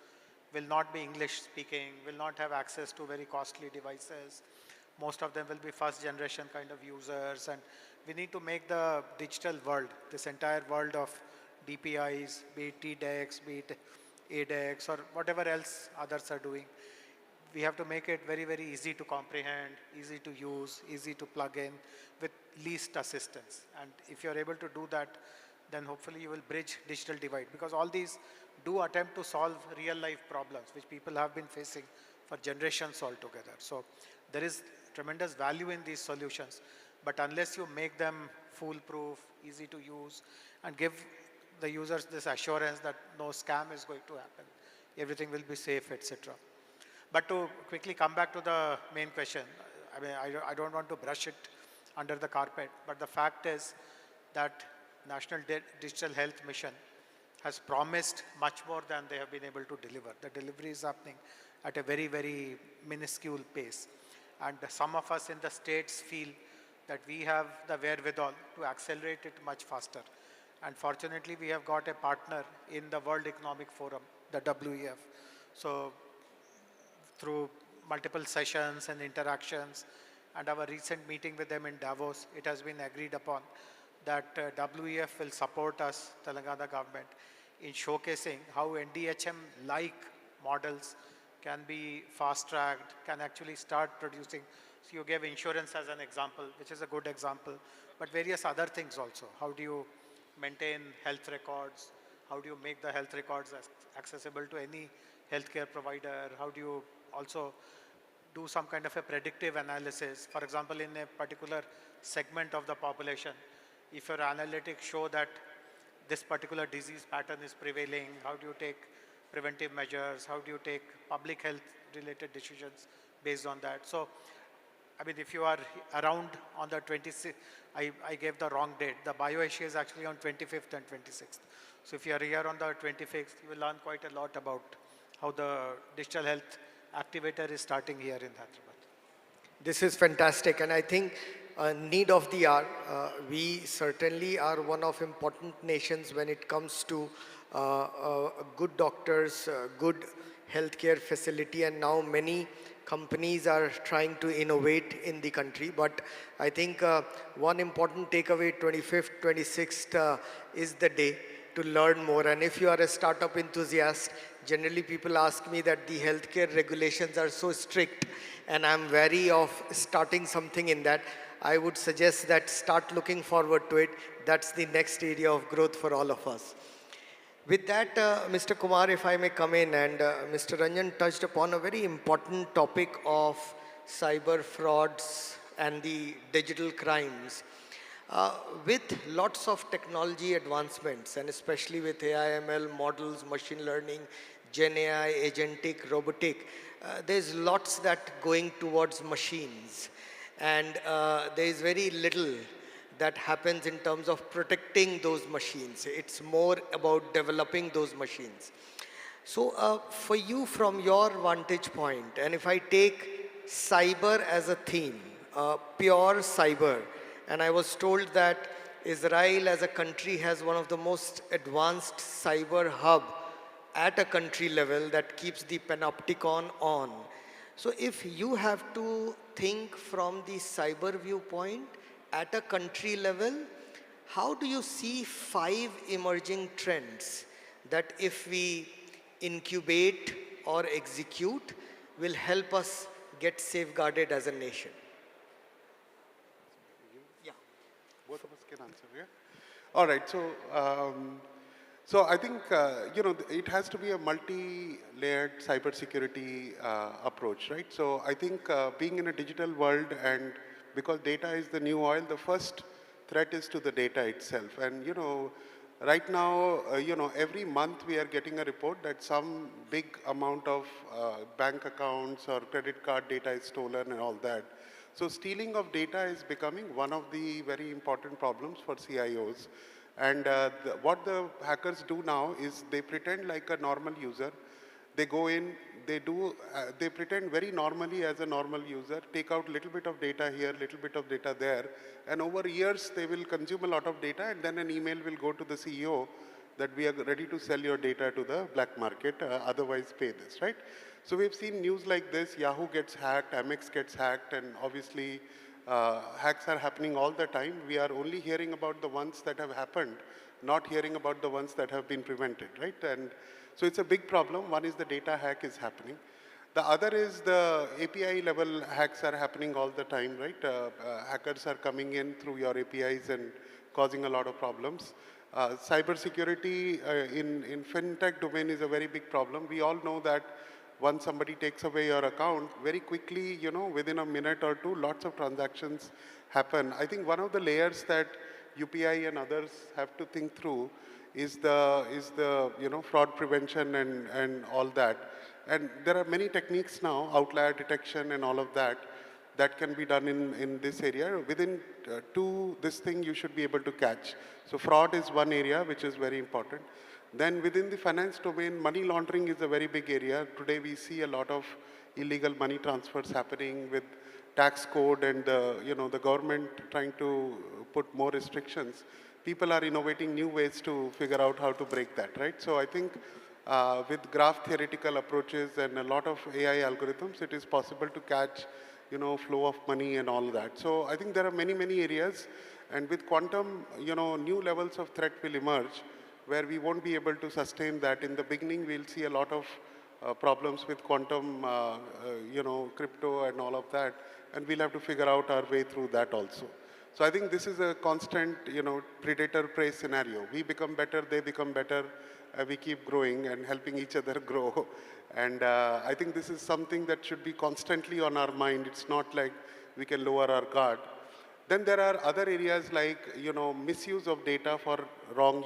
will not be English speaking, will not have access to very costly devices. Most of them will be first generation kind of users, and we need to make the digital world, this entire world of DPIs, be it TDEX, be it ADEX, or whatever else others are doing. We have to make it very, very easy to comprehend, easy to use, easy to plug in with least assistance. And if you're able to do that, then hopefully you will bridge digital divide, because all these do attempt to solve real life problems which people have been facing for generations altogether. So there is tremendous value in these solutions, but unless you make them foolproof, easy to use, and give the users this assurance that no scam is going to happen, everything will be safe, etc. But to quickly come back to the main question, I mean, I don't want to brush it under the carpet, but the fact is that National Digital Health Mission has promised much more than they have been able to deliver. The delivery is happening at a very, very minuscule pace. And some of us in the states feel that we have the wherewithal to accelerate it much faster. And fortunately, we have got a partner in the World Economic Forum, the WEF. So through multiple sessions and interactions and our recent meeting with them in Davos, it has been agreed upon that WEF will support us, Telangana government, in showcasing how NDHM-like models can be fast-tracked, can actually start producing. So you gave insurance as an example, which is a good example, but various other things also. How do you maintain health records? How do you make the health records accessible to any healthcare provider? How do you also do some kind of a predictive analysis? For example, in a particular segment of the population, if your analytics show that this particular disease pattern is prevailing, how do you take preventive measures? How do you take public health related decisions based on that? So, I mean, if you are around on the 26th, I gave the wrong date. The BioHYSEA is actually on 25th and 26th. So if you are here on the 25th, you will learn quite a lot about how the digital health activator is starting here in Hyderabad. This is fantastic, and I think need of the hour. We certainly are one of important nations when it comes to good doctors, good healthcare facility, and now many companies are trying to innovate in the country. But I think one important takeaway, 25th, 26th is the day to learn more. And if you are a startup enthusiast, generally people ask me that the healthcare regulations are so strict, and I'm wary of starting something in that. I would suggest that start looking forward to it. That's the next area of growth for all of us. With that, Mr. Kumar, if I may come in, and Mr. Ranjan touched upon a very important topic of cyber frauds and the digital crimes. With lots of technology advancements, and especially with AI/ML models, machine learning, Gen AI, agentic, robotic, there's lots that going towards machines. And there is very little that happens in terms of protecting those machines. It's more about developing those machines. So for you, from your vantage point, and if I take cyber as a theme, pure cyber, and I was told that Israel as a country has one of the most advanced cyber hub at a country level that keeps the panopticon on. So if you have to think from the cyber viewpoint at a country level, how do you see 5 emerging trends that if we incubate or execute will help us get safeguarded as a nation? Yeah. Both of us can answer, yeah? All right, so I think, it has to be a multi-layered cybersecurity approach, right? So I think being in a digital world, and because data is the new oil, the first threat is to the data itself. And, right now, every month we are getting a report that some big amount of bank accounts or credit card data is stolen and all that. So stealing of data is becoming one of the very important problems for CIOs. And what the hackers do now is they pretend like a normal user. They go in, they pretend very normally as a normal user, take out a little bit of data here, little bit of data there, and over years they will consume a lot of data, and then an email will go to the CEO that we are ready to sell your data to the black market, otherwise pay this, right? So we've seen news like this, Yahoo gets hacked, Amex gets hacked, and obviously hacks are happening all the time. We are only hearing about the ones that have happened, not hearing about the ones that have been prevented, right? And so it's a big problem. One is the data hack is happening. The other is the API level hacks are happening all the time, right? Hackers are coming in through your APIs and causing a lot of problems. Cybersecurity in fintech domain is a very big problem. We all know that once somebody takes away your account, very quickly, within a minute or two, lots of transactions happen. I think one of the layers that UPI and others have to think through is the fraud prevention and all that. And there are many techniques now, outlier detection and all of that, that can be done in this area. Within this thing you should be able to catch. So fraud is one area which is very important. Then within the finance domain, money laundering is a very big area. Today we see a lot of illegal money transfers happening with tax code and the government trying to put more restrictions. People are innovating new ways to figure out how to break that, right? So I think with graph theoretical approaches and a lot of AI algorithms, it is possible to catch, flow of money and all that. So I think there are many, many areas. And with quantum, new levels of threat will emerge where we won't be able to sustain that. In the beginning, we'll see a lot of problems with quantum, crypto and all of that. And we'll have to figure out our way through that also. So I think this is a constant, predator-prey scenario. We become better, they become better, we keep growing and helping each other grow. And I think this is something that should be constantly on our mind. It's not like we can lower our guard. Then there are other areas like, misuse of data for wrong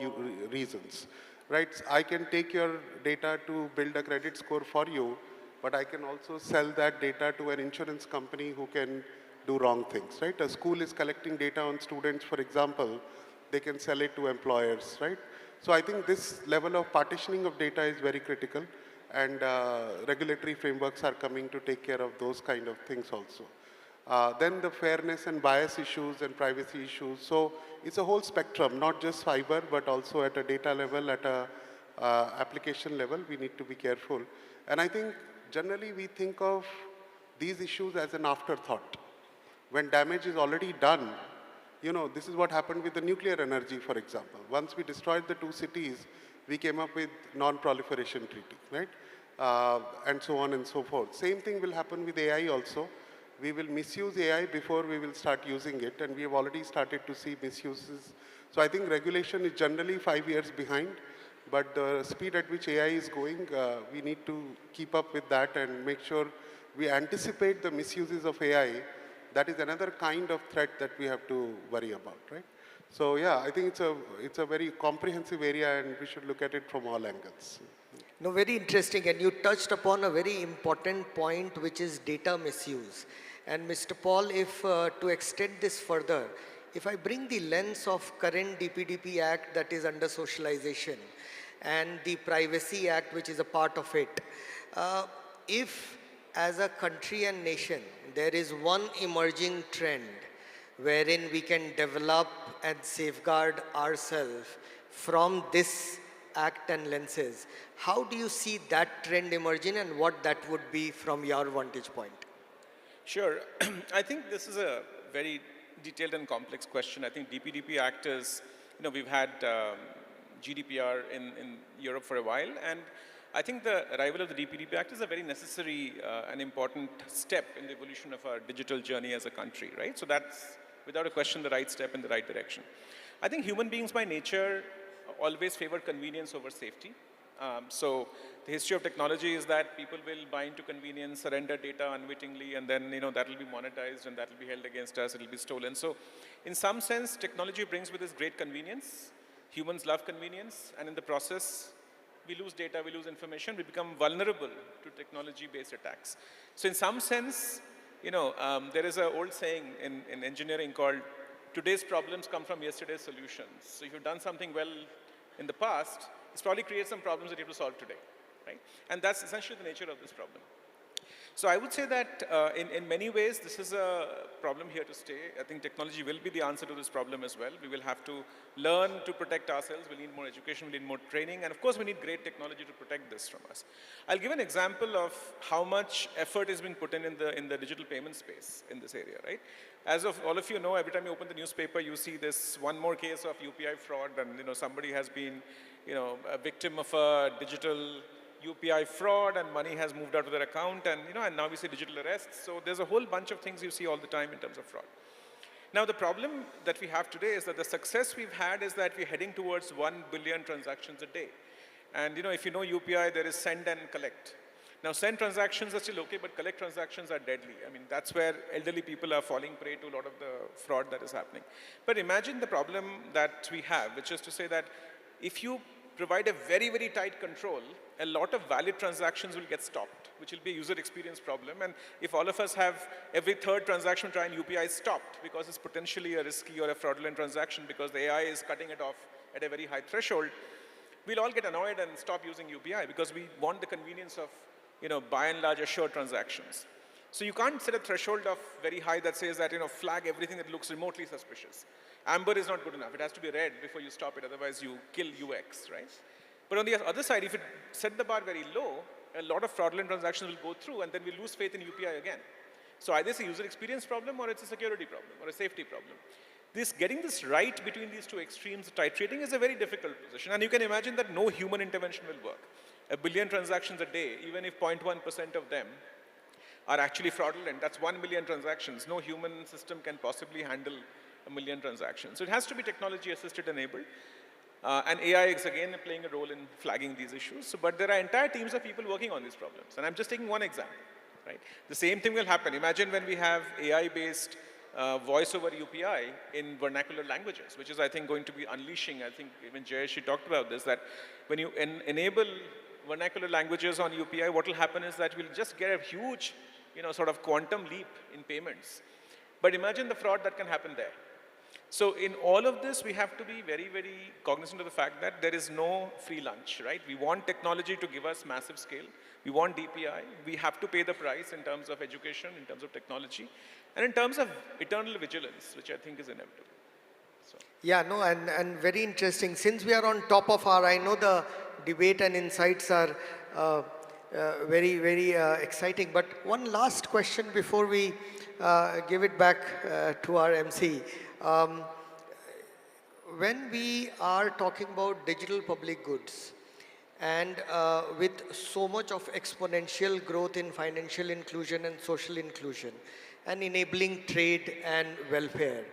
reasons, right? I can take your data to build a credit score for you, but I can also sell that data to an insurance company who can do wrong things, right? A school is collecting data on students, for example, they can sell it to employers, right? So I think this level of partitioning of data is very critical, and regulatory frameworks are coming to take care of those kind of things also. Then the fairness and bias issues and privacy issues. So it's a whole spectrum, not just cyber, but also at a data level, at a application level, we need to be careful. And I think generally we think of these issues as an afterthought. When damage is already done, this is what happened with the nuclear energy, for example. Once we destroyed the two cities, we came up with non-proliferation treaty, right? And so on and so forth. Same thing will happen with AI also. We will misuse AI before we will start using it, and we have already started to see misuses. So I think regulation is generally 5 years behind, but the speed at which AI is going, we need to keep up with that and make sure we anticipate the misuses of AI. That is another kind of threat that we have to worry about, right? So yeah, I think it's a very comprehensive area, and we should look at it from all angles. No, very interesting, and you touched upon a very important point, which is data misuse. And Mr. Paul, if to extend this further, if I bring the lens of current DPDP Act that is under socialization and the Privacy Act, which is a part of it, if as a country and nation, there is one emerging trend wherein we can develop and safeguard ourselves from this act and lenses, how do you see that trend emerging and what that would be from your vantage point? Sure. I think this is a very detailed and complex question. I think DPDP Act is, we've had GDPR in Europe for a while, and I think the arrival of the DPDP Act is a very necessary and important step in the evolution of our digital journey as a country, right? So that's, without a question, the right step in the right direction. I think human beings by nature always favor convenience over safety. So the history of technology is that people will buy into convenience, surrender data unwittingly, and then that will be monetized and that will be held against us, it will be stolen. So in some sense, technology brings with us great convenience. Humans love convenience, and in the process, we lose data, we lose information, we become vulnerable to technology-based attacks. So in some sense, there is an old saying in engineering called, today's problems come from yesterday's solutions. So if you've done something well in the past, it's probably creates some problems that you have to solve today, right? And that's essentially the nature of this problem. So I would say that in many ways, this is a problem here to stay. I think technology will be the answer to this problem as well. We will have to learn to protect ourselves. We need more education, we need more training, and of course we need great technology to protect this from us. I'll give an example of how much effort is being put in the digital payment space in this area, right? As of all of you know, every time you open the newspaper, you see this one more case of UPI fraud, and somebody has been a victim of a digital UPI fraud and money has moved out of their account, and and now we see digital arrests. So there's a whole bunch of things you see all the time in terms of fraud. Now the problem that we have today is that the success we've had is that we're heading towards 1 billion transactions a day. And if you know UPI, there is send and collect. Now send transactions are still okay, but collect transactions are deadly. I mean, that's where elderly people are falling prey to a lot of the fraud that is happening. But imagine the problem that we have, which is to say that if you provide a very, very tight control, a lot of valid transactions will get stopped, which will be a user experience problem. And if all of us have every third transaction try and UPI stopped because it's potentially a risky or a fraudulent transaction because the AI is cutting it off at a very high threshold, we'll all get annoyed and stop using UPI because we want the convenience of, by and large assured transactions. So you can't set a threshold of very high that says that, flag everything that looks remotely suspicious. Amber is not good enough. It has to be red before you stop it, otherwise you kill UX, right? But on the other side, if you set the bar very low, a lot of fraudulent transactions will go through and then we lose faith in UPI again. So either it's a user experience problem or it's a security problem or a safety problem. Getting this right between these two extremes, titrating, is a very difficult position. And you can imagine that no human intervention will work. 1 billion transactions a day, even if 0.1% of them are actually fraudulent, that's 1 million transactions. No human system can possibly handle 1 million transactions. So it has to be technology assisted enabled. And AI is again playing a role in flagging these issues. So, but there are entire teams of people working on these problems. And I'm just taking one example, right? The same thing will happen. Imagine when we have AI-based voice over UPI in vernacular languages, which is, I think, going to be unleashing. I think even Jayesh talked about this, that when you enable vernacular languages on UPI, what will happen is that we'll just get a huge, sort of quantum leap in payments. But imagine the fraud that can happen there. So in all of this, we have to be very, very cognizant of the fact that there is no free lunch, right? We want technology to give us massive scale. We want DPI. We have to pay the price in terms of education, in terms of technology, and in terms of eternal vigilance, which I think is inevitable. So. Yeah, no, and very interesting. Since we are on top of I know the debate and insights are very, very exciting. But one last question before we give it back to our MC. When we are talking about digital public goods and with so much of exponential growth in financial inclusion and social inclusion and enabling trade and welfare,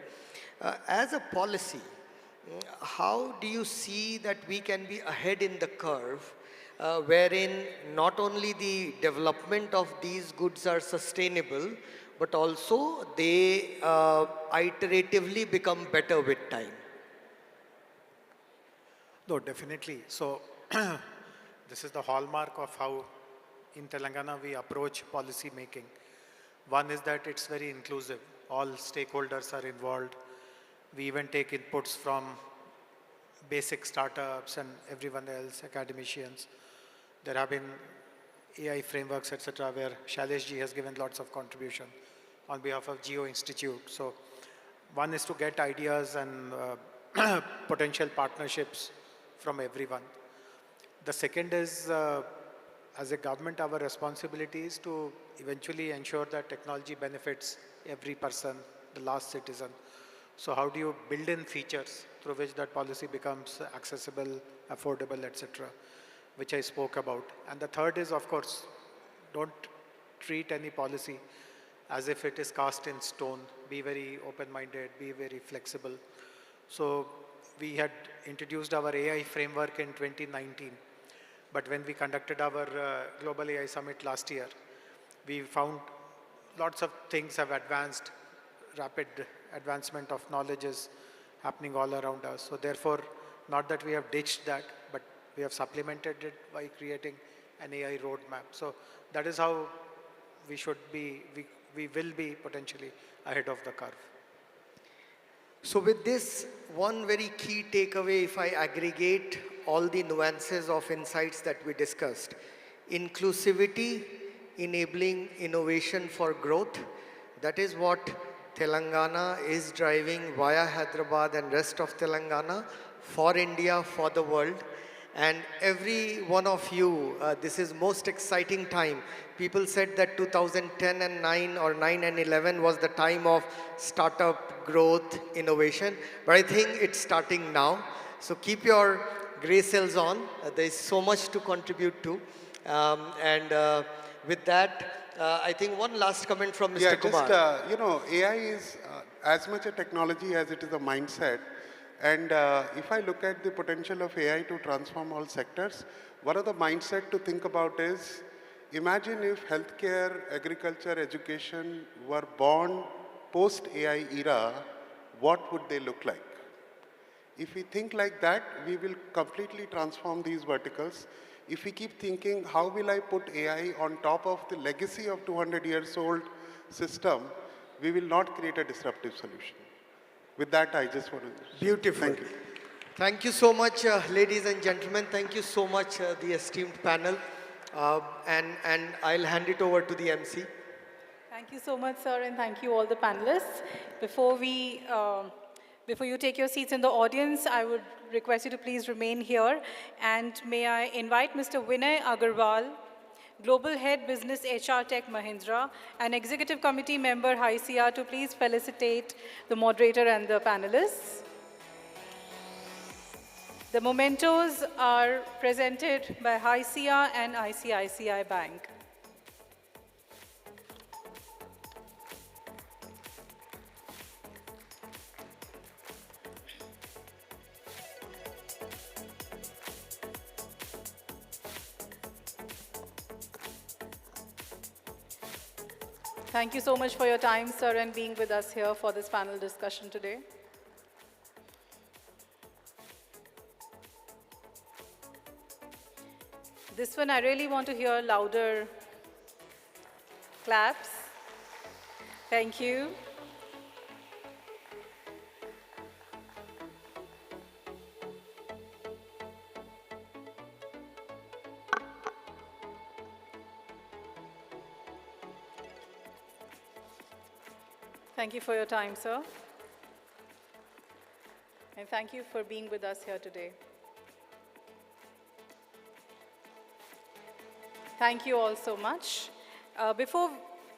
as a policy, how do you see that we can be ahead in the curve wherein not only the development of these goods are sustainable, but also they iteratively become better with time? No, definitely. So this is the hallmark of how in Telangana we approach policy making. One is that it's very inclusive. All stakeholders are involved. We even take inputs from basic startups and everyone else, academicians. There have been AI frameworks, etc., where Shailesh ji has given lots of contribution on behalf of Geo Institute. So one is to get ideas and potential partnerships from everyone. The second is, as a government, our responsibility is to eventually ensure that technology benefits every person, the last citizen. So how do you build in features through which that policy becomes accessible, affordable, etc. which I spoke about. And the third is, of course, don't treat any policy as if it is cast in stone. Be very open-minded, be very flexible. So we had introduced our AI framework in 2019. But when we conducted our Global AI Summit last year, we found lots of things have advanced, rapid advancement of knowledge is happening all around us. So therefore, not that we have ditched that, but we have supplemented it by creating an AI roadmap. So that is how we should be, we will be potentially ahead of the curve. So with this, one very key takeaway, if I aggregate all the nuances of insights that we discussed: inclusivity, enabling innovation for growth. That is what Telangana is driving via Hyderabad and rest of Telangana for India, for the world. And every one of you, this is most exciting time. People said that 2010 and 9 or 9 and 11 was the time of startup growth, innovation. But I think it's starting now. So keep your gray cells on. There is so much to contribute to. With that, I think one last comment from Mr. Kumar. Just, AI is as much a technology as it is a mindset. And if I look at the potential of AI to transform all sectors, one of the mindset to think about is, imagine if healthcare, agriculture, education were born post-AI era, what would they look like? If we think like that, we will completely transform these verticals. If we keep thinking, how will I put AI on top of the legacy of 200 years old system, we will not create a disruptive solution. With that, I just want to... Beautiful. Thank you. Thank you so much, ladies and gentlemen. Thank you so much, the esteemed panel. And I'll hand it over to the MC. Thank you so much, sir, and thank you all the panelists. Before you take your seats in the audience, I would request you to please remain here. And may I invite Mr. Vinay Agarwal, Global Head Business HR Tech Mahindra, and Executive Committee Member HYSEA, to please felicitate the moderator and the panelists. The mementos are presented by HYSEA and ICICI Bank. Thank you so much for your time, sir, and being with us here for this panel discussion today. This one, I really want to hear louder claps. Thank you. Thank you for your time, sir. And thank you for being with us here today. Thank you all so much. Before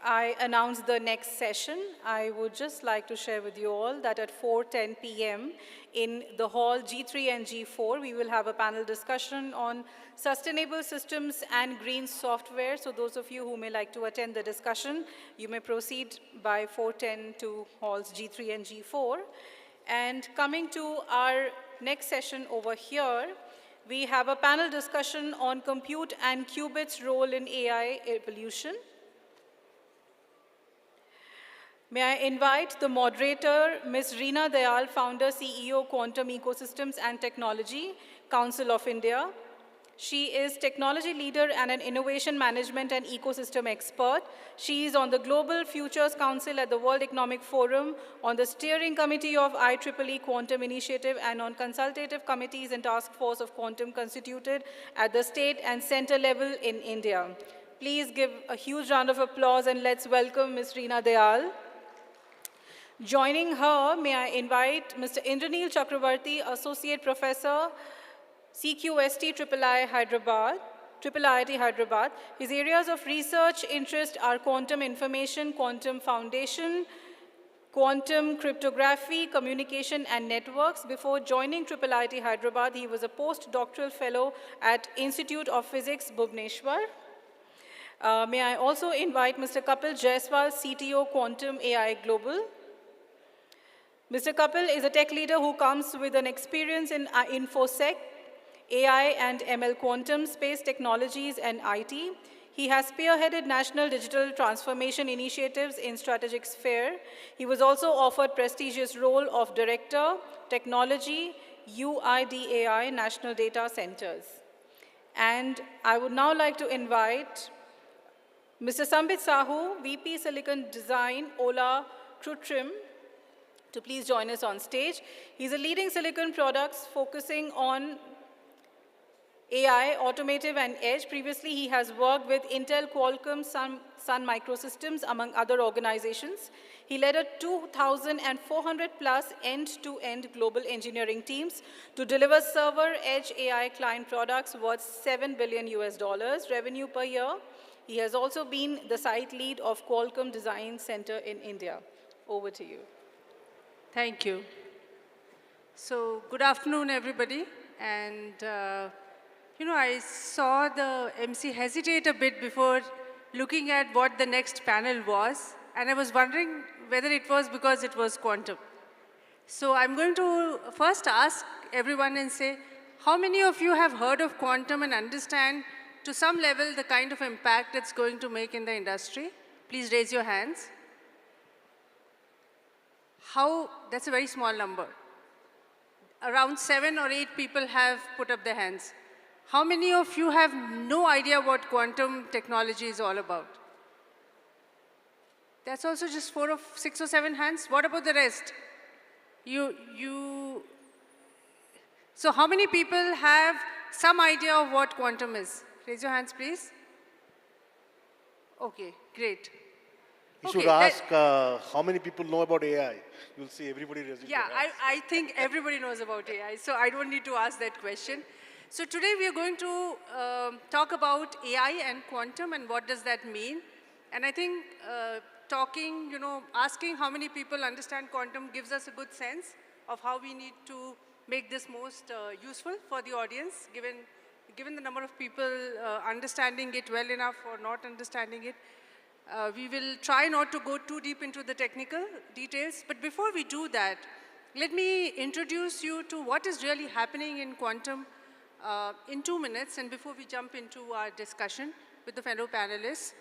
I announce the next session, I would just like to share with you all that at 4:10 p.m. in the hall G3 and G4, we will have a panel discussion on sustainable systems and green software. So those of you who may like to attend the discussion, you may proceed by 4:10 to halls G3 and G4. And coming to our next session over here, we have a panel discussion on compute and qubits' role in AI evolution. May I invite the moderator, Ms. Reena Dayal, founder, CEO, Quantum Ecosystems and Technology, Council of India. She is technology leader and an innovation management and ecosystem expert. She is on the Global Futures Council at the World Economic Forum, on the steering committee of IEEE Quantum Initiative, and on consultative committees and task force of quantum constituted at the state and center level in India. Please give a huge round of applause and let's welcome Ms. Reena Dayal. Joining her, may I invite Mr. Indraneel Chakravarti, Associate Professor, CQST IIIT Hyderabad. His areas of research interest are quantum information, quantum foundation, quantum cryptography, communication and networks. Before joining IIIT Hyderabad, he was a postdoctoral fellow at Institute of Physics, Bhubaneswar. May I also invite Mr. Kapil Jaiswal, CTO, Quantum AI Global. Mr. Kapil is a tech leader who comes with an experience in InfoSec, AI and ML quantum, space technologies and IT. He has spearheaded national digital transformation initiatives in strategic sphere. He was also offered prestigious role of Director, Technology, UIDAI, National Data Centers. And I would now like to invite Mr. Sambit Sahu, VP Silicon Design, Ola Krutrim, to please join us on stage. He's a leading silicon products focusing on AI, automotive and edge. Previously, he has worked with Intel, Qualcomm, Sun Microsystems, among other organizations. He led a 2,400 plus end-to-end global engineering teams to deliver server edge AI client products worth $7 billion revenue per year. He has also been the site lead of Qualcomm Design Center in India. Over to you. Thank you. So, good afternoon, everybody. And, I saw the MC hesitate a bit before looking at what the next panel was. And I was wondering whether it was because it was quantum. So, I'm going to first ask everyone and say, how many of you have heard of quantum and understand to some level the kind of impact it's going to make in the industry? Please raise your hands. That's a very small number. Around 7 or 8 people have put up their hands. How many of you have no idea what quantum technology is all about? That's also just 6 or 7 hands. What about the rest? So how many people have some idea of what quantum is? Raise your hands, please. Okay, great. You should ask how many people know about AI. You'll see everybody raising their hands. I think everybody knows about AI, so I don't need to ask that question. So today we are going to talk about AI and quantum and what does that mean. And I think asking how many people understand quantum gives us a good sense of how we need to make this most useful for the audience, given the number of people understanding it well enough or not understanding it. We will try not to go too deep into the technical details, but before we do that, let me introduce you to what is really happening in quantum in 2 minutes, and before we jump into our discussion with the fellow panelists.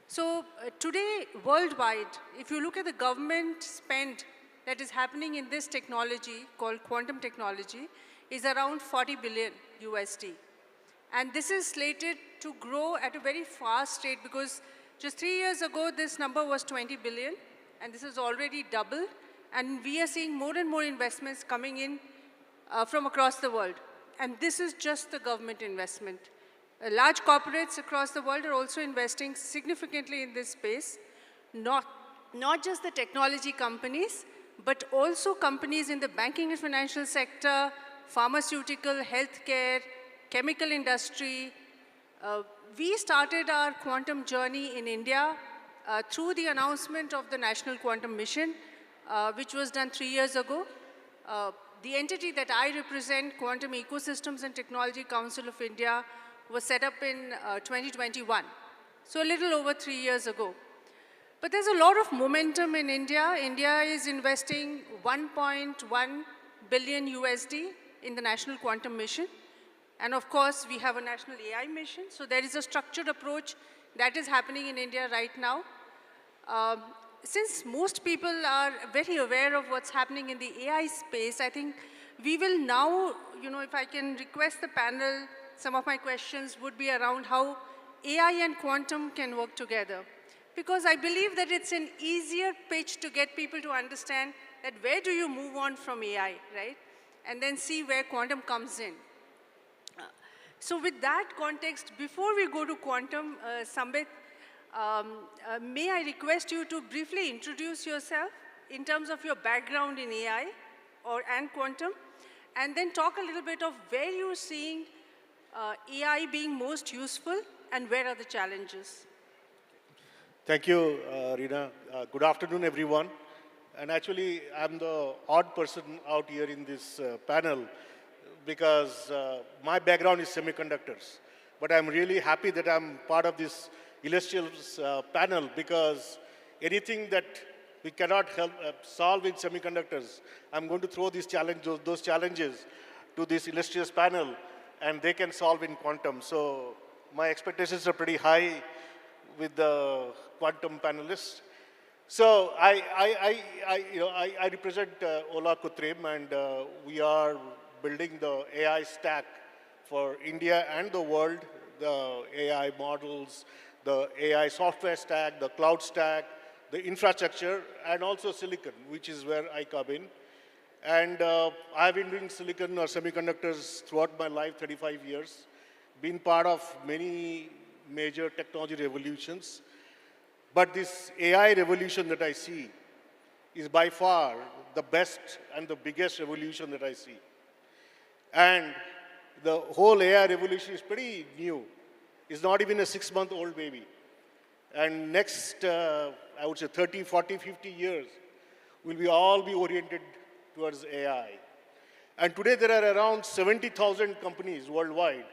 So today, worldwide, if you look at the government spend that is happening in this technology called quantum technology, is around 40 billion USD. And this is slated to grow at a very fast rate because just 3 years ago, this number was 20 billion, and this is already doubled. And we are seeing more and more investments coming in from across the world. And this is just the government investment. Large corporates across the world are also investing significantly in this space, not just the technology companies, but also companies in the banking and financial sector, pharmaceutical, healthcare, chemical industry. We started our quantum journey in India through the announcement of the National Quantum Mission, which was done 3 years ago. The entity that I represent, Quantum Ecosystems and Technology Council of India, was set up in 2021, so a little over 3 years ago. But there's a lot of momentum in India. India is investing 1.1 billion USD in the National Quantum Mission. And of course, we have a national AI mission. So there is a structured approach that is happening in India right now. Since most people are very aware of what's happening in the AI space, I think we will now, if I can request the panel, some of my questions would be around how AI and quantum can work together. Because I believe that it's an easier pitch to get people to understand that where do you move on from AI, right? And then see where quantum comes in. So with that context, before we go to quantum, Sambit, may I request you to briefly introduce yourself in terms of your background in AI and quantum, and then talk a little bit of where you're seeing AI being most useful and where are the challenges. Thank you, Reena. Good afternoon, everyone. And actually, I'm the odd person out here in this panel because my background is semiconductors. But I'm really happy that I'm part of this illustrious panel because anything that we cannot help solve in semiconductors, I'm going to throw those challenges to this illustrious panel, and they can solve in quantum. So my expectations are pretty high with the quantum panelists. So I represent Ola Kutrim, and we are building the AI stack for India and the world, the AI models, the AI software stack, the cloud stack, the infrastructure, and also silicon, which is where I come in. And I've been doing silicon or semiconductors throughout my life, 35 years, been part of many major technology revolutions. But this AI revolution that I see is by far the best and the biggest revolution that I see. And the whole AI revolution is pretty new. It's not even a 6-month-old baby. And next, I would say 30, 40, 50 years, will all be oriented towards AI. And today there are around 70,000 companies worldwide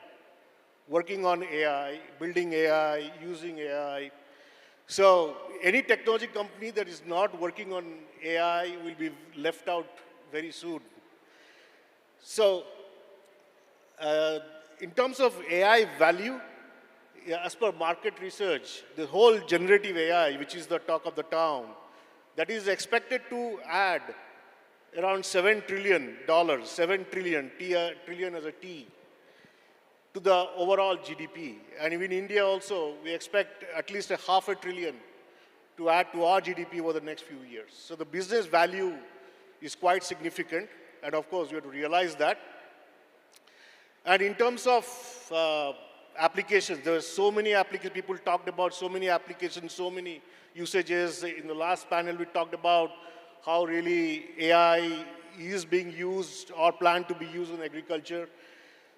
working on AI, building AI, using AI. So any technology company that is not working on AI will be left out very soon. So in terms of AI value, as per market research, the whole generative AI, which is the talk of the town, that is expected to add around $7 trillion, 7 trillion, trillion as a T, to the overall GDP. And even India also, we expect at least $500 billion to add to our GDP over the next few years. So the business value is quite significant, and of course, we have to realize that. And in terms of applications, there are so many applications, people talked about so many applications, so many usages. In the last panel, we talked about how really AI is being used or planned to be used in agriculture.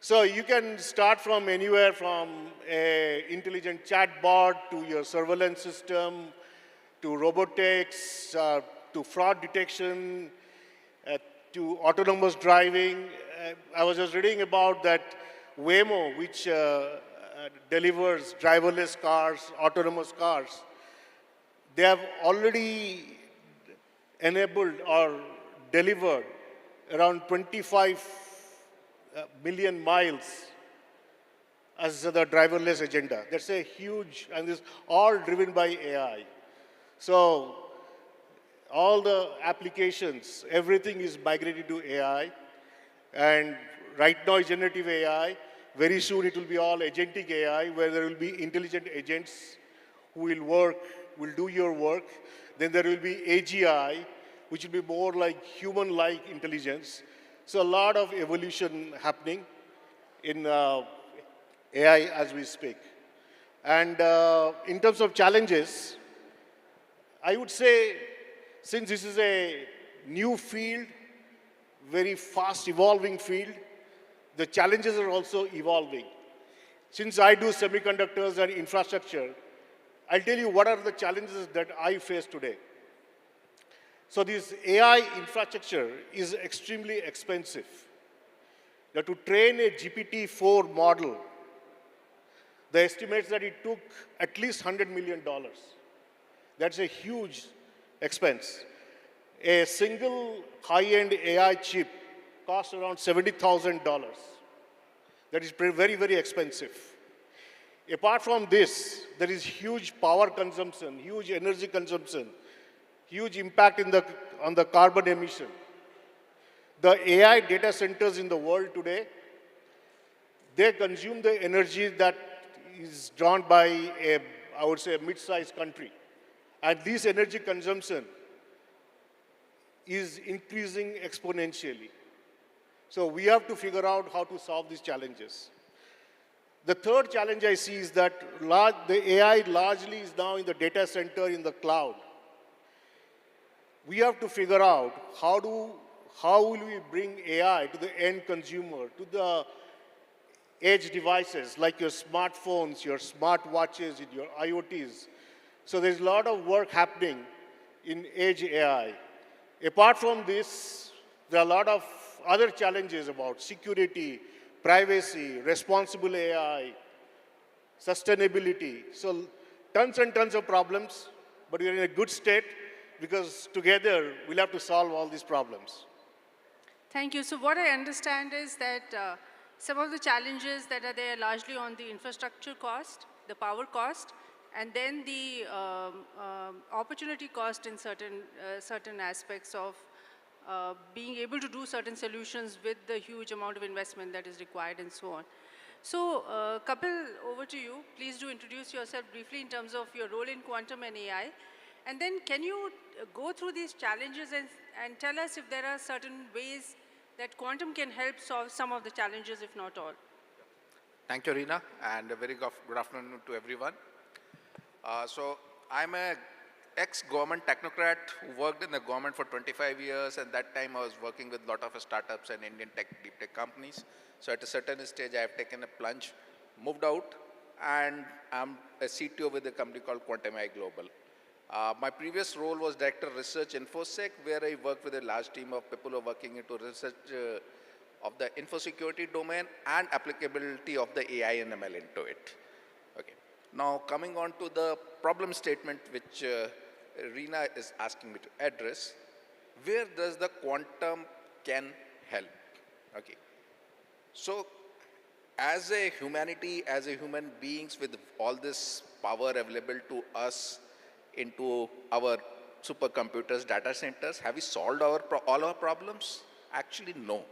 So you can start from anywhere from an intelligent chatbot to your surveillance system, to robotics, to fraud detection, to autonomous driving. I was just reading about that Waymo, which delivers driverless cars, autonomous cars. They have already enabled or delivered around 25 million miles as the driverless agenda. That's a huge, and this all driven by AI. So all the applications, everything is migrated to AI. And right now it's generative AI. Very soon it will be all agentic AI, where there will be intelligent agents who will work, will do your work. Then there will be AGI, which will be more like human-like intelligence. So a lot of evolution happening in AI as we speak. And in terms of challenges, I would say, since this is a new field, very fast evolving field, the challenges are also evolving. Since I do semiconductors and infrastructure, I'll tell you what are the challenges that I face today. So this AI infrastructure is extremely expensive. Now to train a GPT-4 model, the estimates that it took at least $100 million. That's a huge expense. A single high-end AI chip costs around $70,000. That is very, very expensive. Apart from this, there is huge power consumption, huge energy consumption, huge impact on the carbon emission. The AI data centers in the world today, they consume the energy that is drawn by I would say, a mid-sized country. And this energy consumption is increasing exponentially. So we have to figure out how to solve these challenges. The third challenge I see is that the AI largely is now in the data center, in the cloud. We have to figure out how will we bring AI to the end consumer, to the edge devices like your smartphones, your smartwatches, your IoTs. So there's a lot of work happening in edge AI. Apart from this, there are a lot of other challenges about security, privacy, responsible AI, sustainability. So tons and tons of problems, but we are in a good state because together we'll have to solve all these problems. Thank you. So what I understand is that some of the challenges that are there largely on the infrastructure cost, the power cost, and then the opportunity cost in certain aspects of being able to do certain solutions with the huge amount of investment that is required and so on. So Kapil, over to you. Please do introduce yourself briefly in terms of your role in quantum and AI. And then can you go through these challenges and tell us if there are certain ways that quantum can help solve some of the challenges, if not all? Thank you, Reena, and a very good afternoon to everyone. So I'm a ex-government technocrat who worked in the government for 25 years, and that time I was working with a lot of startups and Indian deep tech companies. So at a certain stage, I have taken a plunge, moved out, and I'm a CTO with a company called Quantum AI Global. My previous role was Director of Research InfoSec, where I worked with a large team of people who are working into research of the infosecurity domain and applicability of the AI and ML into it. Okay. Now, coming on to the problem statement which Reena is asking me to address, where does the quantum can help? Okay. So, as a humanity, as a human beings with all this power available to us into our supercomputers, data centers, have we solved all our problems? Actually, no.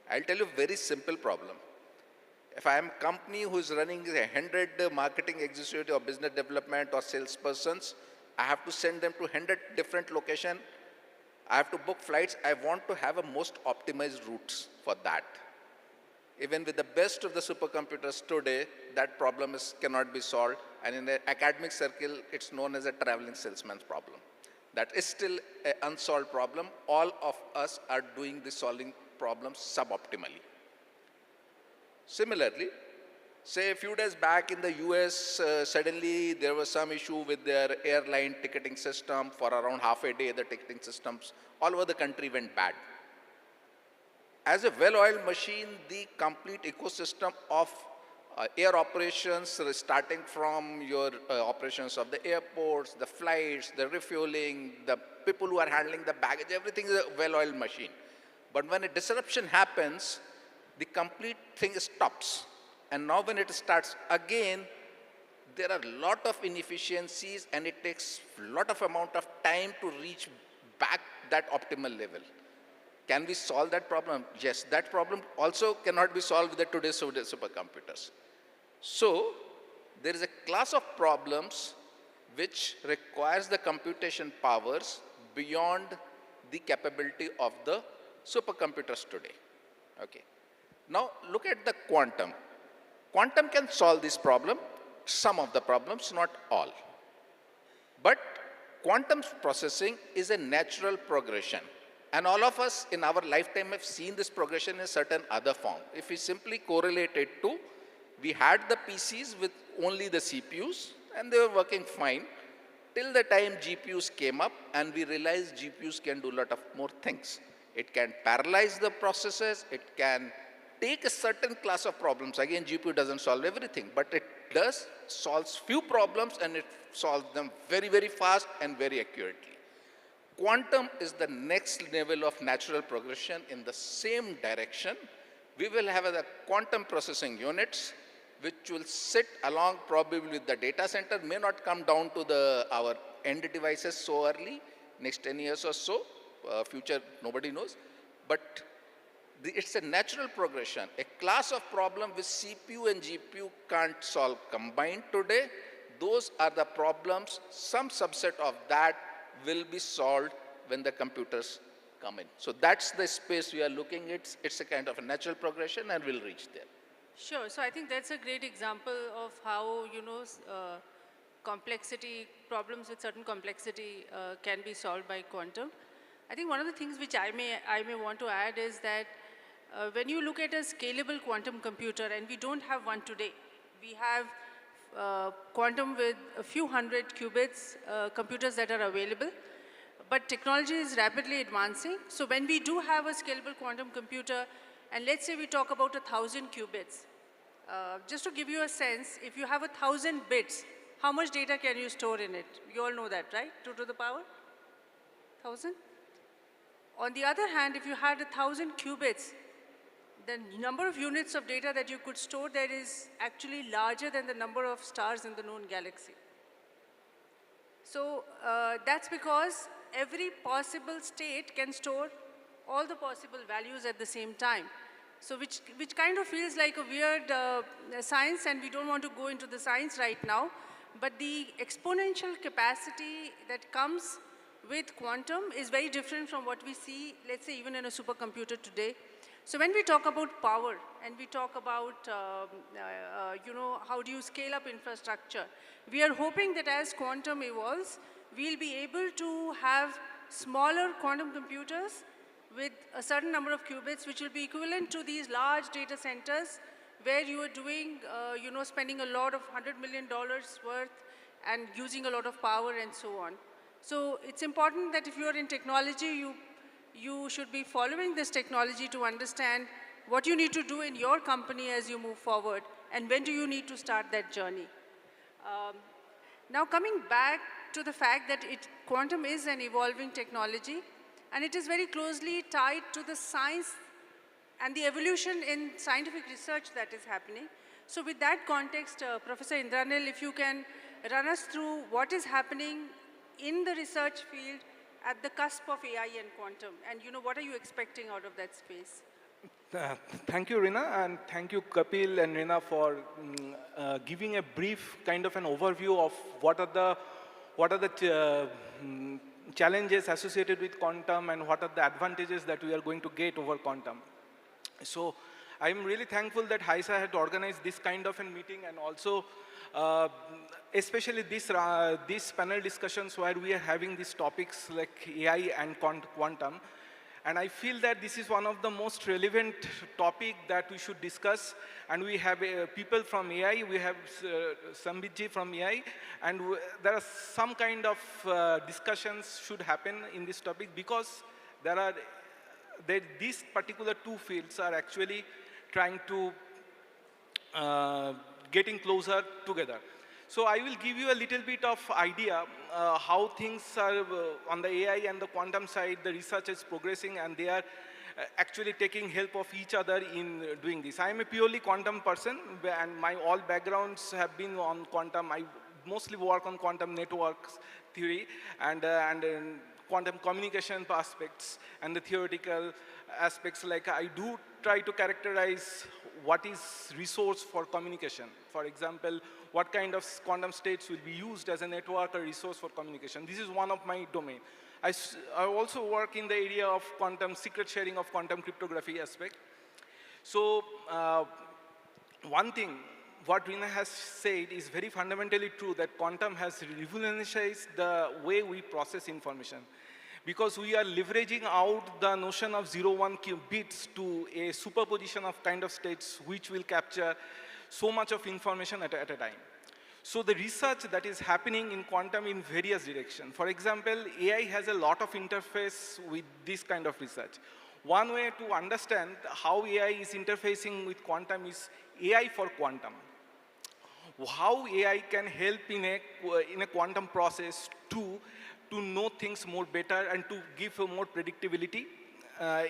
I'll tell you a very simple problem. If I am a company who is running 100 marketing executives or business development or salespersons, I have to send them to 100 different locations. I have to book flights. I want to have a most optimized routes for that. Even with the best of the supercomputers today, that problem cannot be solved. And in the academic circle, it's known as a traveling salesman's problem. That is still an unsolved problem. All of us are doing the solving problems suboptimally. Similarly, say a few days back in the US, suddenly there was some issue with their airline ticketing system. For around half a day, the ticketing systems all over the country went bad. As a well-oiled machine, the complete ecosystem of air operations, starting from your operations of the airports, the flights, the refueling, the people who are handling the baggage, everything is a well-oiled machine. But when a disruption happens, the complete thing stops. And now when it starts again, there are a lot of inefficiencies and it takes a lot of amount of time to reach back that optimal level. Can we solve that problem? Yes, that problem also cannot be solved with today's supercomputers. So there is a class of problems which requires the computation powers beyond the capability of the supercomputers today. Okay. Now look at the quantum. Quantum can solve this problem, some of the problems, not all. But quantum processing is a natural progression. And all of us in our lifetime have seen this progression in a certain other form. If we simply correlate it to, we had the PCs with only the CPUs and they were working fine till the time GPUs came up and we realized GPUs can do a lot of more things. It can parallelize the processes, it can take a certain class of problems. Again, GPU doesn't solve everything, but it does solve few problems and it solves them very, very fast and very accurately. Quantum is the next level of natural progression in the same direction. We will have the quantum processing units, which will sit along probably with the data center, may not come down to our end devices so early, next 10 years or so, future nobody knows, but it's a natural progression. A class of problem which CPU and GPU can't solve combined today, those are the problems, some subset of that will be solved when the computers come in. So that's the space we are looking at. It's a kind of a natural progression and we'll reach there. Sure. So I think that's a great example of how, problems with certain complexity can be solved by quantum. I think one of the things which I may want to add is that when you look at a scalable quantum computer, and we don't have one today, we have quantum with a few hundred qubits computers that are available. but technology is rapidly advancing. So when we do have a scalable quantum computer, and let's say we talk about 1,000 qubits, just to give you a sense, if you have 1,000 bits, how much data can you store in it? You all know that, right? 2 to the power 1,000. On the other hand, if you had 1,000 qubits, the number of units of data that you could store there is actually larger than the number of stars in the known galaxy. So that's because every possible state can store all the possible values at the same time. So which kind of feels like a weird science, and we don't want to go into the science right now, but the exponential capacity that comes with quantum is very different from what we see, let's say, even in a supercomputer today. So when we talk about power and we talk about, how do you scale up infrastructure, we are hoping that as quantum evolves, we'll be able to have smaller quantum computers with a certain number of qubits, which will be equivalent to these large data centers where you are doing, spending a lot of $100 million worth and using a lot of power and so on. So it's important that if you are in technology, you should be following this technology to understand what you need to do in your company as you move forward, and when do you need to start that journey. Now coming back to the fact that quantum is an evolving technology, and it is very closely tied to the science and the evolution in scientific research that is happening. So with that context, Professor Indranil, if you can run us through what is happening in the research field at the cusp of AI and quantum, and what are you expecting out of that space? Thank you, Rina, and thank you, Kapil and Rina, for giving a brief kind of an overview of what are the challenges associated with quantum and what are the advantages that we are going to get over quantum. So I'm really thankful that HYSEA had organized this kind of a meeting, and also especially these panel discussions where we are having these topics like AI and quantum. And I feel that this is one of the most relevant topic that we should discuss. And we have people from AI, we have Sambitji from AI, and there are some kind of discussions should happen in this topic, because these particular two fields are actually trying to getting closer together. So I will give you a little bit of idea how things are on the AI and the quantum side. The research is progressing, and they are actually taking help of each other in doing this. I am a purely quantum person, and my all backgrounds have been on quantum. I mostly work on quantum networks theory and quantum communication aspects and the theoretical aspects. Like I do try to characterize what is resource for communication. For example, what kind of quantum states will be used as a network or resource for communication. This is one of my domain. I also work in the area of quantum secret sharing of quantum cryptography aspect. So one thing, what Rina has said is very fundamentally true, that quantum has revolutionized the way we process information. Because we are leveraging out the notion of 0-1 bits to a superposition of kind of states which will capture so much of information at a time. So the research that is happening in quantum in various directions. For example, AI has a lot of interface with this kind of research. One way to understand how AI is interfacing with quantum is AI for quantum. How AI can help in a quantum process to know things more better and to give more predictability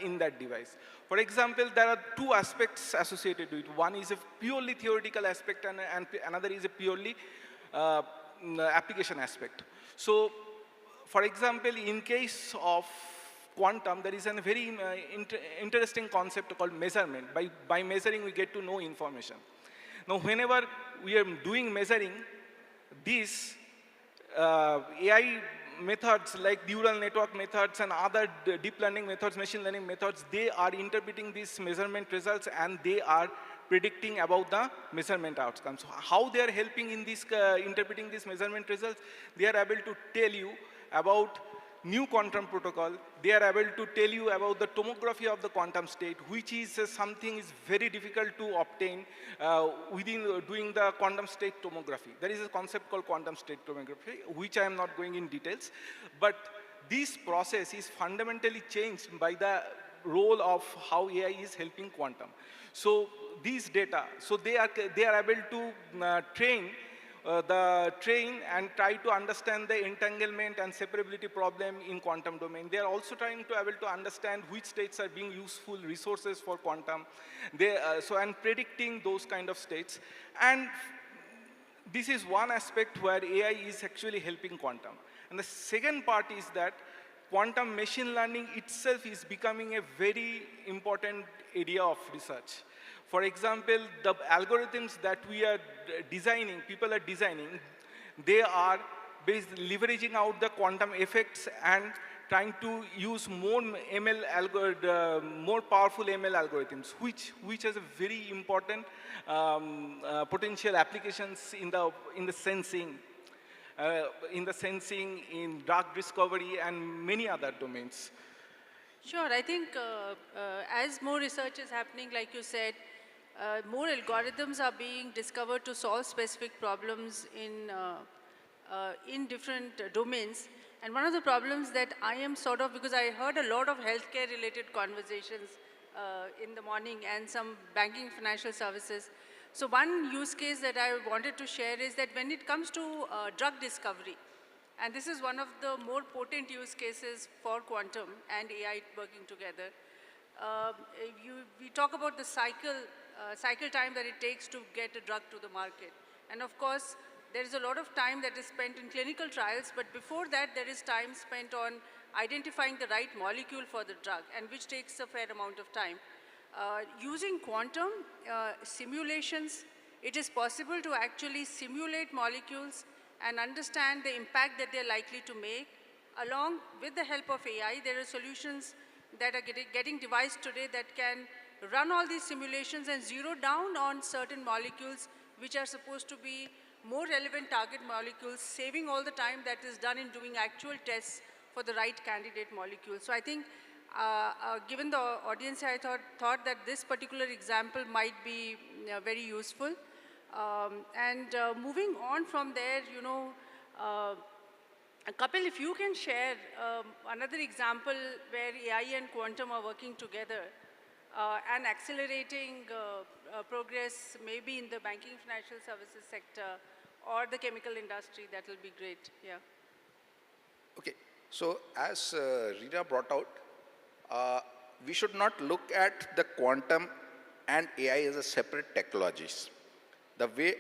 in that device. For example, there are two aspects associated with it. One is a purely theoretical aspect, and another is a purely application aspect. So, for example, in case of quantum, there is a very interesting concept called measurement. By measuring, we get to know information. Now, whenever we are doing measuring, these AI methods like neural network methods and other deep learning methods, machine learning methods, they are interpreting these measurement results and they are predicting about the measurement outcomes. So how they are helping in this interpreting these measurement results? They are able to tell you about new quantum protocol. They are able to tell you about the tomography of the quantum state, which is something is very difficult to obtain within doing the quantum state tomography. There is a concept called quantum state tomography, which I am not going in details. But this process is fundamentally changed by the role of how AI is helping quantum. So these data, so they are able to train and try to understand the entanglement and separability problem in quantum domain. They are also trying to able to understand which states are being useful resources for quantum. And predicting those kind of states. And this is one aspect where AI is actually helping quantum. And the second part is that quantum machine learning itself is becoming a very important area of research. For example, the algorithms that we are designing, people are designing, they are leveraging out the quantum effects and trying to use more more powerful ML algorithms, which has a very important potential applications in the sensing, in drug discovery, and many other domains. Sure, I think as more research is happening, like you said, more algorithms are being discovered to solve specific problems in different domains. And one of the problems that I am because I heard a lot of healthcare related conversations in the morning and some banking financial services. So one use case that I wanted to share is that when it comes to drug discovery, and this is one of the more potent use cases for quantum and AI working together. We talk about the cycle time that it takes to get a drug to the market. And of course, there is a lot of time that is spent in clinical trials, but before that, there is time spent on identifying the right molecule for the drug, and which takes a fair amount of time. Using quantum simulations, it is possible to actually simulate molecules and understand the impact that they're likely to make. Along with the help of AI, there are solutions that are getting devised today that can run all these simulations and zero down on certain molecules which are supposed to be more relevant target molecules, saving all the time that is done in doing actual tests for the right candidate molecule. So I think, given the audience, I thought that this particular example might be very useful. Moving on from there, Kapil, if you can share another example where AI and quantum are working together and accelerating progress, maybe in the banking financial services sector or the chemical industry, that will be great. Yeah. Okay, so as Rita brought out, we should not look at the quantum and AI as a separate technologies. The way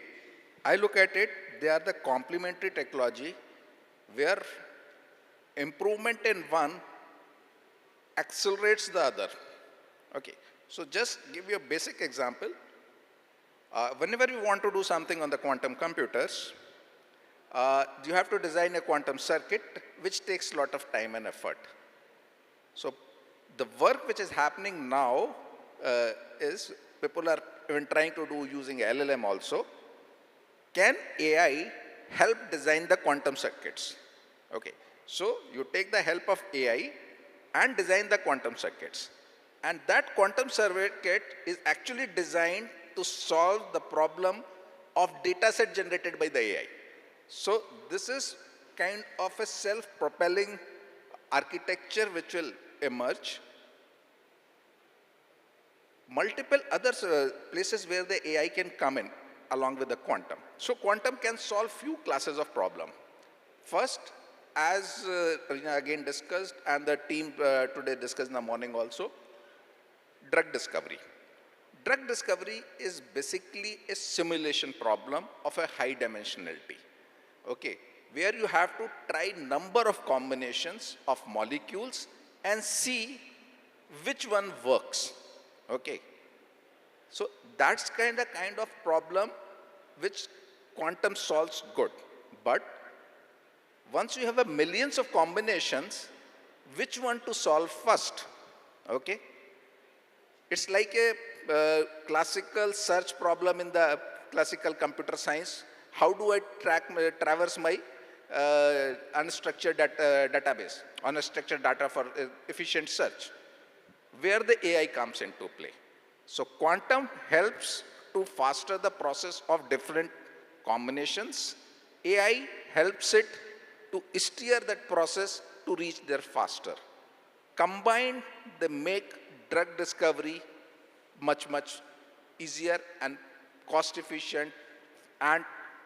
I look at it, they are the complementary technology where improvement in one accelerates the other. Okay, so just give you a basic example. Whenever you want to do something on the quantum computers, you have to design a quantum circuit which takes a lot of time and effort. So the work which is happening now is people are even trying to do using LLM also. Can AI help design the quantum circuits? Okay, so you take the help of AI and design the quantum circuits. And that quantum circuit is actually designed to solve the problem of data set generated by the AI. So this is kind of a self-propelling architecture which will emerge. Multiple other places where the AI can come in along with the quantum. So quantum can solve few classes of problem. First, as Rina again discussed and the team today discussed in the morning also, drug discovery. Drug discovery is basically a simulation problem of a high dimensionality, okay, where you have to try number of combinations of molecules and see which one works, okay. So that's kind of problem which quantum solves good. But once you have a millions of combinations, which one to solve first, okay? It's like a classical search problem in the classical computer science. How do I traverse my unstructured database, unstructured data for efficient search? Where the AI comes into play. So quantum helps to faster the process of different combinations. AI helps it to steer that process to reach there faster. Combined, they make drug discovery much, much easier and cost efficient. And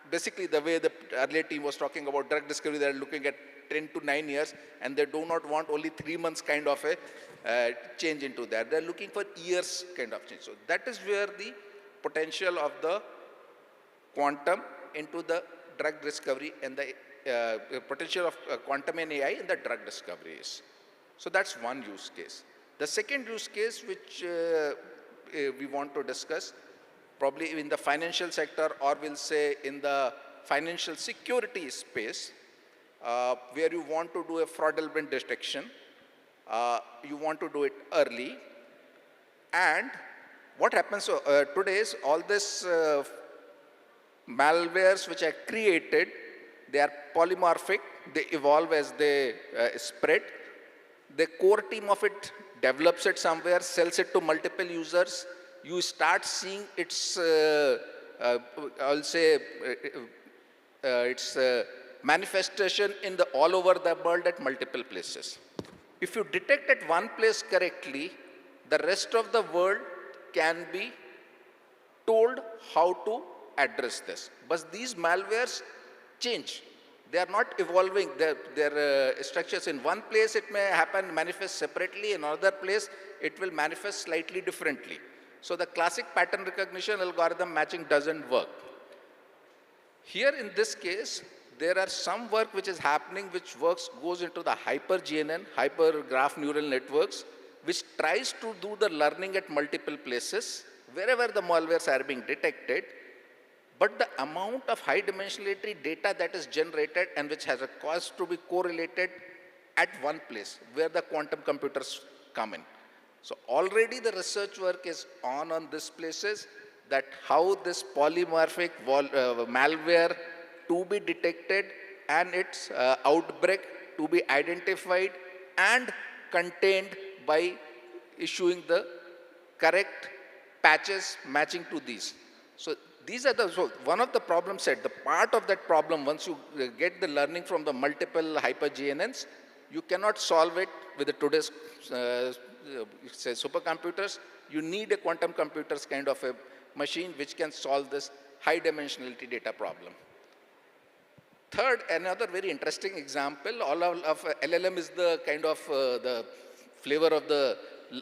basically the way the earlier team was talking about drug discovery, they're looking at 10 to 9 years, and they do not want only 3 months kind of a change into that. They're looking for years kind of change. So that is where the potential of the quantum into the drug discovery and the potential of quantum and AI in the drug discovery is. So that's one use case. The second use case which we want to discuss, probably in the financial sector, or we'll say in the financial security space, where you want to do a fraudulent detection, you want to do it early. And what happens today is all this malwares which are created, they are polymorphic, they evolve as they spread. The core team of it develops it somewhere, sells it to multiple users. You start seeing its, I'll say, its manifestation in the all over the world at multiple places. If you detect at one place correctly, the rest of the world can be told how to address this. But these malwares change. They are not evolving. Their structures in one place it may happen, manifest separately. In another place it will manifest slightly differently. So the classic pattern recognition algorithm matching doesn't work. Here in this case, there are some work which is happening which goes into the hyper GNN, hyper graph neural networks, which tries to do the learning at multiple places, wherever the malwares are being detected. But the amount of high dimensionality data that is generated and which has a cost to be correlated at one place where the quantum computers come in. So already the research work is on these places, that how this polymorphic malware to be detected and its outbreak to be identified and contained by issuing the correct patches matching to these. So these are so one of the problems set, the part of that problem, once you get the learning from the multiple hyper GNNs, you cannot solve it with the today's say supercomputers. You need a quantum computers kind of a machine which can solve this high dimensionality data problem. Third, another very interesting example, all of LLM is the kind of the flavor of the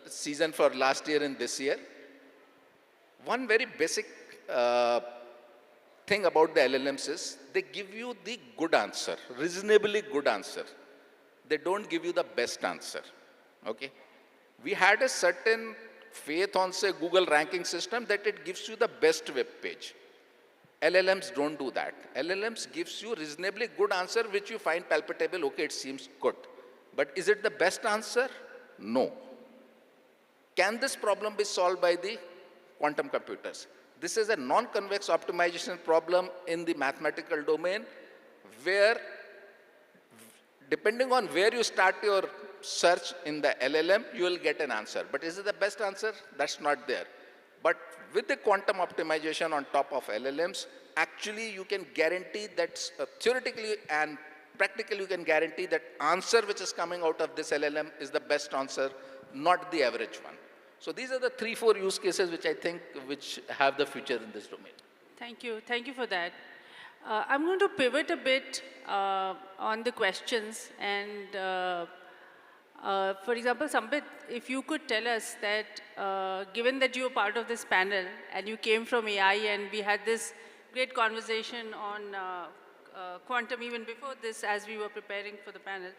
season for last year and this year. One very basic thing about the LLMs is they give you the good answer, reasonably good answer. They don't give you the best answer, okay? We had a certain faith on, say, Google ranking system that it gives you the best web page. LLMs don't do that. LLMs gives you reasonably good answer which you find palpable, okay, it seems good. But is it the best answer? No. Can this problem be solved by the quantum computers? This is a non-convex optimization problem in the mathematical domain where, depending on where you start your search in the LLM, you will get an answer. But is it the best answer? That's not there. But with the quantum optimization on top of LLMs, actually you can guarantee that theoretically and practically you can guarantee that answer which is coming out of this LLM is the best answer, not the average one. So these are the 3-4 use cases which I think which have the future in this domain. Thank you. Thank you for that. I'm going to pivot a bit on the questions and for example, Sambit, if you could tell us that given that you were part of this panel and you came from AI and we had this great conversation on quantum even before this as we were preparing for the panel,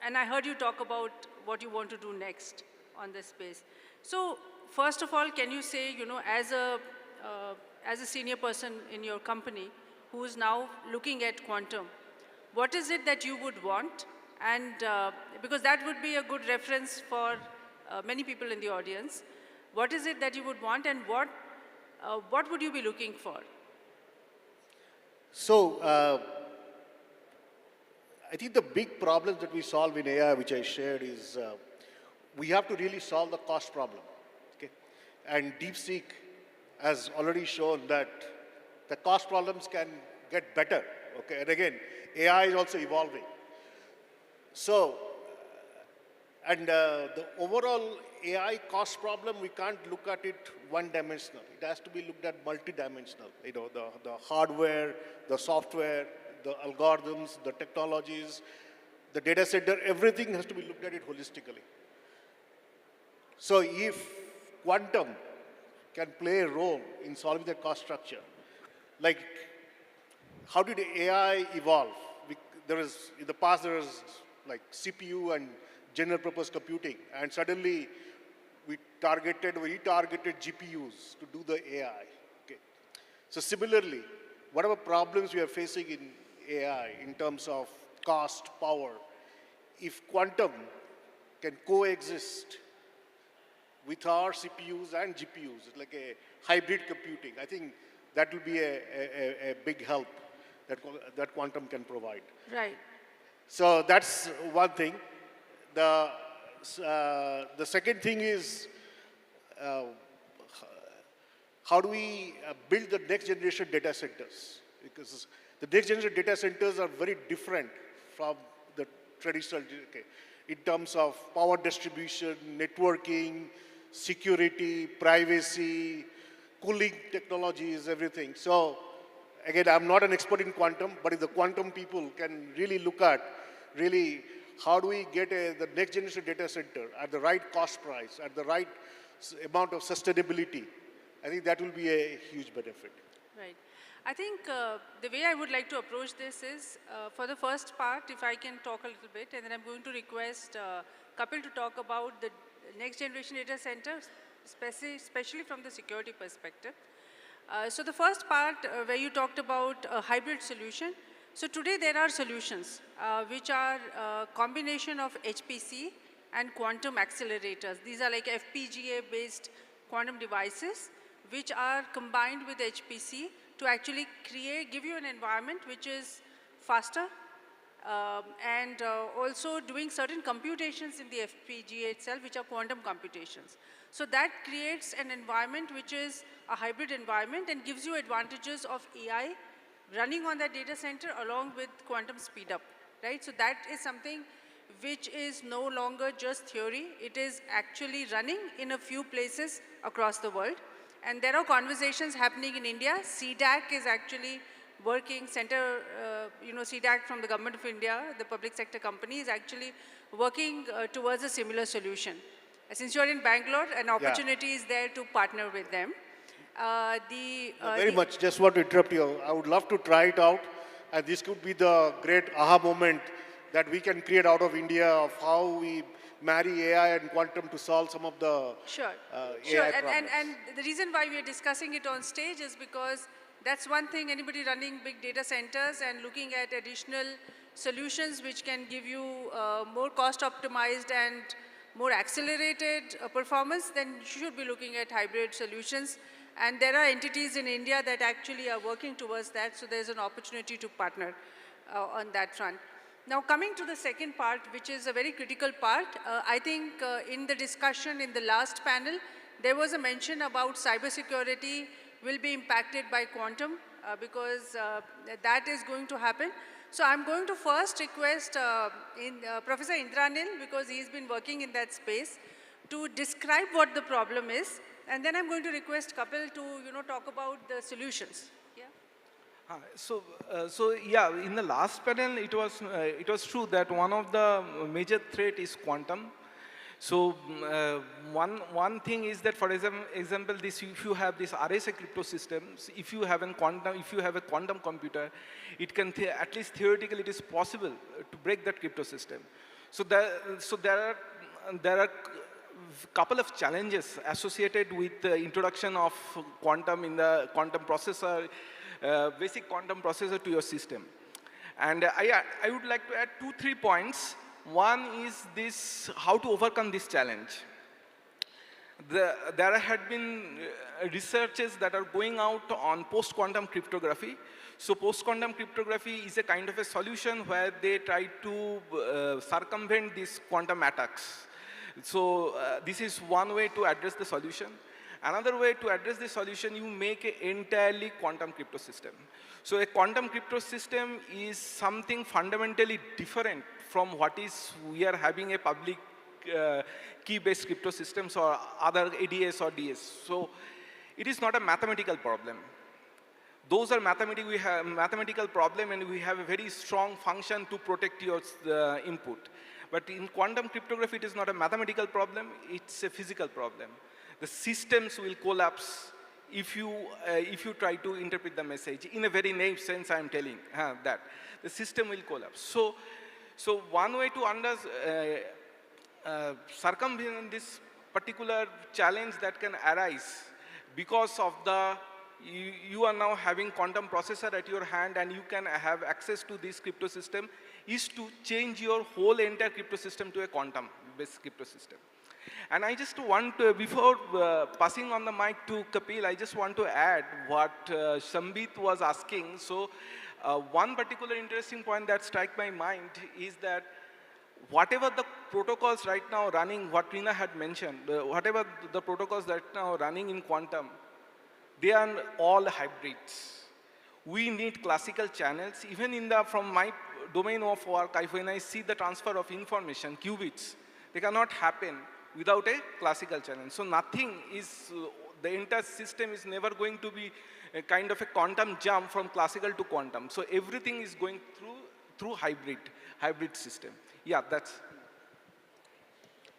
and I heard you talk about what you want to do next on this space. So first of all, can you say, you know, as a senior person in your company who is now looking at quantum, what is it that you would want? And because that would be a good reference for many people in the audience. What is it that you would want and what would you be looking for? So, I think the big problem that we solve in AI, which I shared, is we have to really solve the cost problem. Okay? And DeepSeek has already shown that the cost problems can get better. Okay? And again, AI is also evolving. So, and the overall AI cost problem, we can't look at it one-dimensional. It has to be looked at multi-dimensional. You know, the hardware, the software, the algorithms, the technologies, the data center, everything has to be looked at it holistically. So if quantum can play a role in solving the cost structure, like how did AI evolve? In the past, there was like CPU and general purpose computing, and suddenly we retargeted GPUs to do the AI. Okay. So similarly, whatever problems we are facing in AI in terms of cost, power, if quantum can coexist with our CPUs and GPUs, like a hybrid computing, I think that will be a big help that quantum can provide. Right. So that's one thing. The second thing is how do we build the next generation data centers? Because the next generation data centers are very different from the traditional, in terms of power distribution, networking, security, privacy, cooling technologies, everything. So again, I'm not an expert in quantum, but if the quantum people can really look at how do we get the next generation data center at the right cost price, at the right amount of sustainability, I think that will be a huge benefit. Right. I think the way I would like to approach this is, for the first part, if I can talk a little bit, and then I'm going to request Kapil to talk about the next generation data center, especially from the security perspective. So the first part where you talked about a hybrid solution. So today there are solutions which are a combination of HPC and quantum accelerators. These are like FPGA-based quantum devices which are combined with HPC to actually give you an environment which is faster and also doing certain computations in the FPGA itself, which are quantum computations. So that creates an environment which is a hybrid environment and gives you advantages of AI running on that data center along with quantum speed up, right? So that is something which is no longer just theory. It is actually running in a few places across the world. And there are conversations happening in India. CDAC is actually working, CDAC from the Government of India, the public sector company, is actually working towards a similar solution. Since you're in Bangalore, an opportunity is there to partner with them. Very much, just want to interrupt you. I would love to try it out. And this could be the great aha moment that we can create out of India of how we marry AI and quantum to solve some of the AI problems. And the reason why we are discussing it on stage is because that's one thing, anybody running big data centers and looking at additional solutions which can give you more cost optimized and more accelerated performance, then you should be looking at hybrid solutions. And there are entities in India that actually are working towards that, so there's an opportunity to partner on that front. Now coming to the second part, which is a very critical part, I think in the discussion in the last panel, there was a mention about cybersecurity will be impacted by quantum because that is going to happen. So I'm going to first request Professor Indranil, because he's been working in that space, to describe what the problem is, and then I'm going to request Kapil to talk about the solutions. Yeah, in the last panel, it was true that one of the major threat is quantum. So one thing is that, for example, if you have this RSA crypto systems, if you have a quantum computer, it can at least theoretically it is possible to break that crypto system. So there are couple of challenges associated with the introduction of quantum in the quantum processor, basic quantum processor to your system. And I would like to add 2-3 points. One is this, how to overcome this challenge. There had been researches that are going out on post-quantum cryptography. So post-quantum cryptography is a kind of a solution where they try to circumvent these quantum attacks. So this is one way to address the solution. Another way to address the solution, you make an entirely quantum crypto system. So a quantum crypto system is something fundamentally different from what is we are having a public key-based crypto systems or other ADS or DS. So it is not a mathematical problem. Those are mathematical problem, and we have a very strong function to protect your input. But in quantum cryptography, it is not a mathematical problem, it's a physical problem. The systems will collapse if you try to interpret the message. In a very naive sense, I am telling that. The system will collapse. So one way to circumvent this particular challenge that can arise because of the you are now having quantum processor at your hand and you can have access to this crypto system is to change your whole entire crypto system to a quantum based crypto system. And I just want to, before passing on the mic to Kapil, I just want to add what Sambit was asking. So one particular interesting point that struck my mind is that whatever the protocols right now running, what Reena had mentioned, whatever the protocols that are now running in quantum, they are all hybrids. We need classical channels. Even in from my domain of work, when I see the transfer of information, qubits, they cannot happen without a classical channel. So nothing is, the entire system is never going to be a kind of a quantum jump from classical to quantum. So everything is going through hybrid system. Yeah, that's.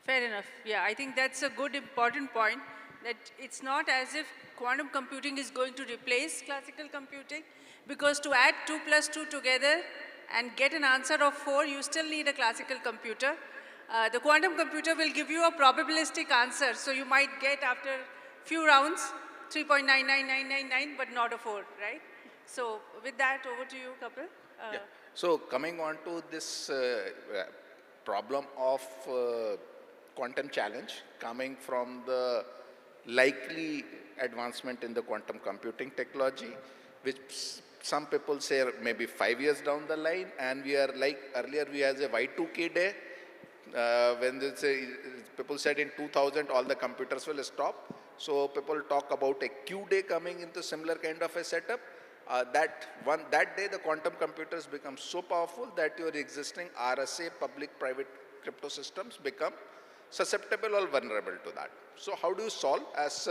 Fair enough. Yeah, I think that's a good, important point, that it's not as if quantum computing is going to replace classical computing, because to add 2 plus 2 together and get an answer of 4, you still need a classical computer. The quantum computer will give you a probabilistic answer, so you might get after few rounds 3.99999, but not a 4, right? So with that, over to you, Kapil. Yeah. So coming on to this problem of quantum challenge coming from the likely advancement in the quantum computing technology, which some people say maybe 5 years down the line, and we are like earlier we had a Y2K day, when they say, people said in 2000 all the computers will stop. So people talk about a Q day coming into similar kind of a setup. That day the quantum computers become so powerful that your existing RSA public-private crypto systems become susceptible or vulnerable to that. So how do you solve? As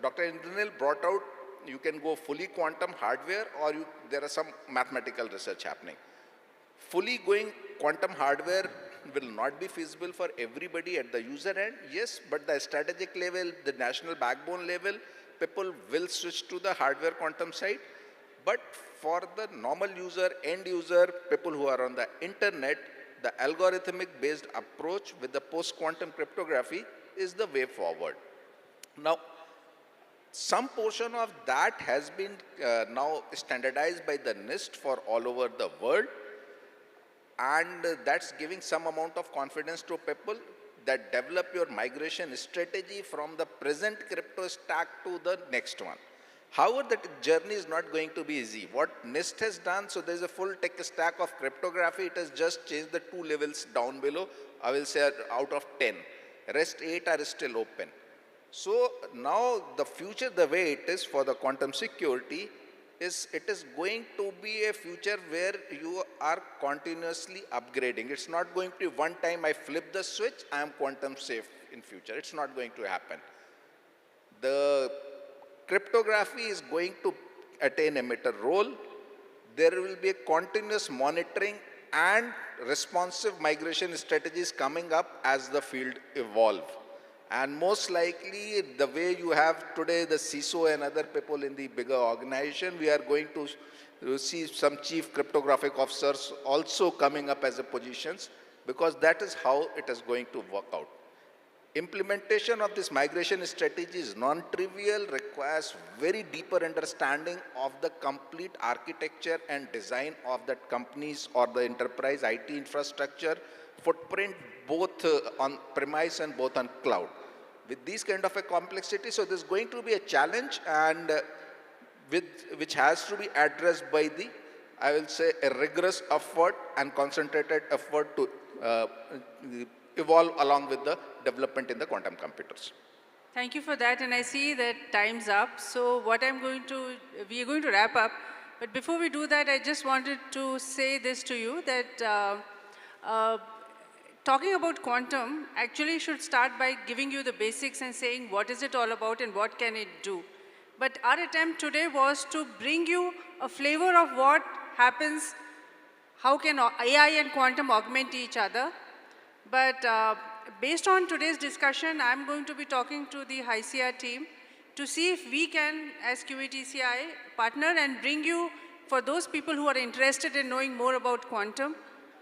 Dr. Indranil brought out, you can go fully quantum hardware, or there are some mathematical research happening. Fully going quantum hardware will not be feasible for everybody at the user end, yes, but the strategic level, the national backbone level, people will switch to the hardware quantum side. But for the normal user, end user, people who are on the internet, the algorithmic based approach with the post-quantum cryptography is the way forward. Now, some portion of that has been now standardized by the NIST for all over the world, and that's giving some amount of confidence to people that develop your migration strategy from the present crypto stack to the next one. However, that journey is not going to be easy. What NIST has done, so there's a full tech stack of cryptography. It has just changed the 2 levels down below. I will say out of 10. Rest 8 are still open. So now the future, the way it is for the quantum security, is it is going to be a future where you are continuously upgrading. It's not going to be one time I flip the switch, I am quantum safe in future. It's not going to happen. The cryptography is going to attain a emitter role. There will be a continuous monitoring and responsive migration strategies coming up as the field evolve. And most likely, the way you have today the CISO and other people in the bigger organization, we are going to see some chief cryptographic officers also coming up as a positions, because that is how it is going to work out. Implementation of this migration strategy is non-trivial, requires very deeper understanding of the complete architecture and design of that company's or the enterprise IT infrastructure footprint, both on premise and both on cloud. With these kind of a complexity, so there's going to be a challenge, and which has to be addressed by the, I will say, a rigorous effort and concentrated effort to evolve along with the development in the quantum computers. Thank you for that, and I see that time's up. So what we are going to wrap up. But before we do that, I just wanted to say this to you, that talking about quantum actually should start by giving you the basics and saying what is it all about and what can it do. But our attempt today was to bring you a flavor of what happens, how can AI and quantum augment each other. But based on today's discussion, I'm going to be talking to the HYSEA team to see if we can, as QATCI, partner and bring you, for those people who are interested in knowing more about quantum,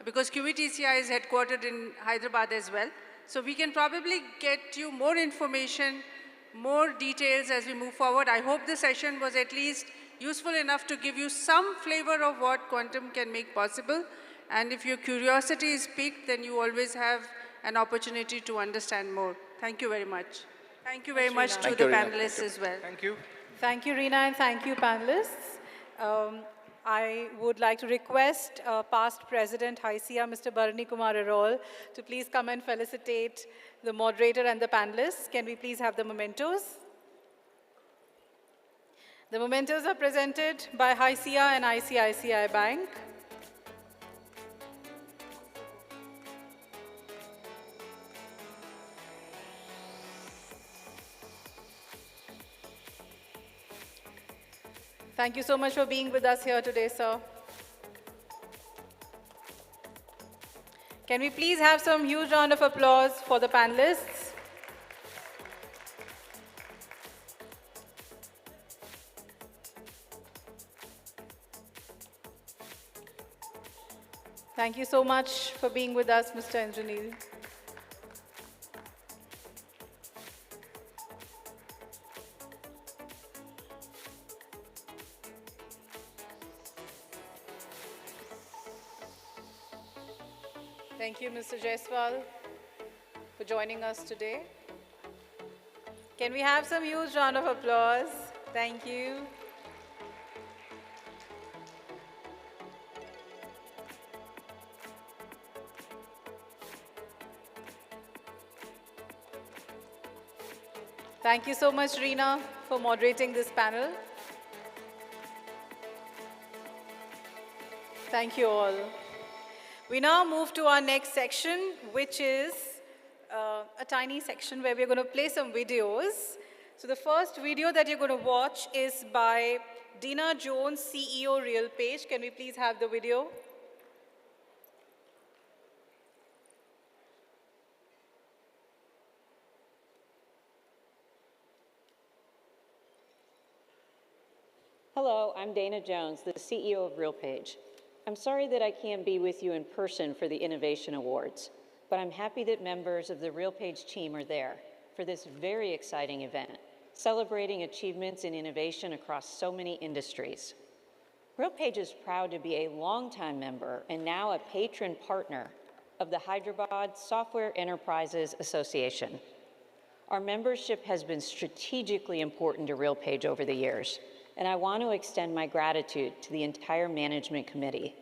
because QATCI is headquartered in Hyderabad as well. So we can probably get you more information, more details as we move forward. I hope the session was at least useful enough to give you some flavor of what quantum can make possible. And if your curiosity is piqued, then you always have an opportunity to understand more. Thank you very much. Thank you very much to the panelists as well. Thank you. Thank you, Reena, and thank you, panelists. I would like to request past President HYSEA, Mr. Bharani Kumar Arol, to please come and felicitate the moderator and the panelists. Can we please have the mementos? The mementos are presented by HYSEA and ICICI Bank. Thank you so much for being with us here today, sir. Can we please have some huge round of applause for the panelists? Thank you so much for being with us, Mr. Indranil. Thank you, Mr. Jaiswal, for joining us today. Can we have some huge round of applause? Thank you. Thank you so much, Reena, for moderating this panel. Thank you all. We now move to our next section, which is a tiny section where we're going to play some videos. So the first video that you're going to watch is by Dina Jones, CEO, RealPage. Can we please have the video? Hello, I'm Dana Jones, the CEO of RealPage. I'm sorry that I can't be with you in person for the Innovation Awards, but I'm happy that members of the RealPage team are there for this very exciting event, celebrating achievements in innovation across so many industries. RealPage is proud to be a longtime member and now a patron partner of the Hyderabad Software Enterprises Association. Our membership has been strategically important to RealPage over the years, and I want to extend my gratitude to the entire management committee.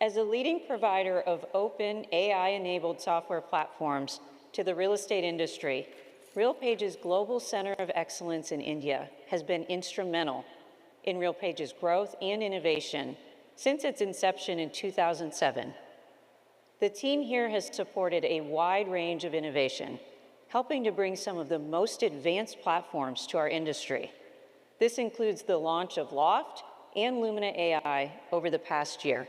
As a leading provider of open AI-enabled software platforms to the real estate industry, RealPage's Global Center of Excellence in India has been instrumental in RealPage's growth and innovation since its inception in 2007. The team here has supported a wide range of innovation, helping to bring some of the most advanced platforms to our industry. This includes the launch of Loft and Lumina AI over the past year.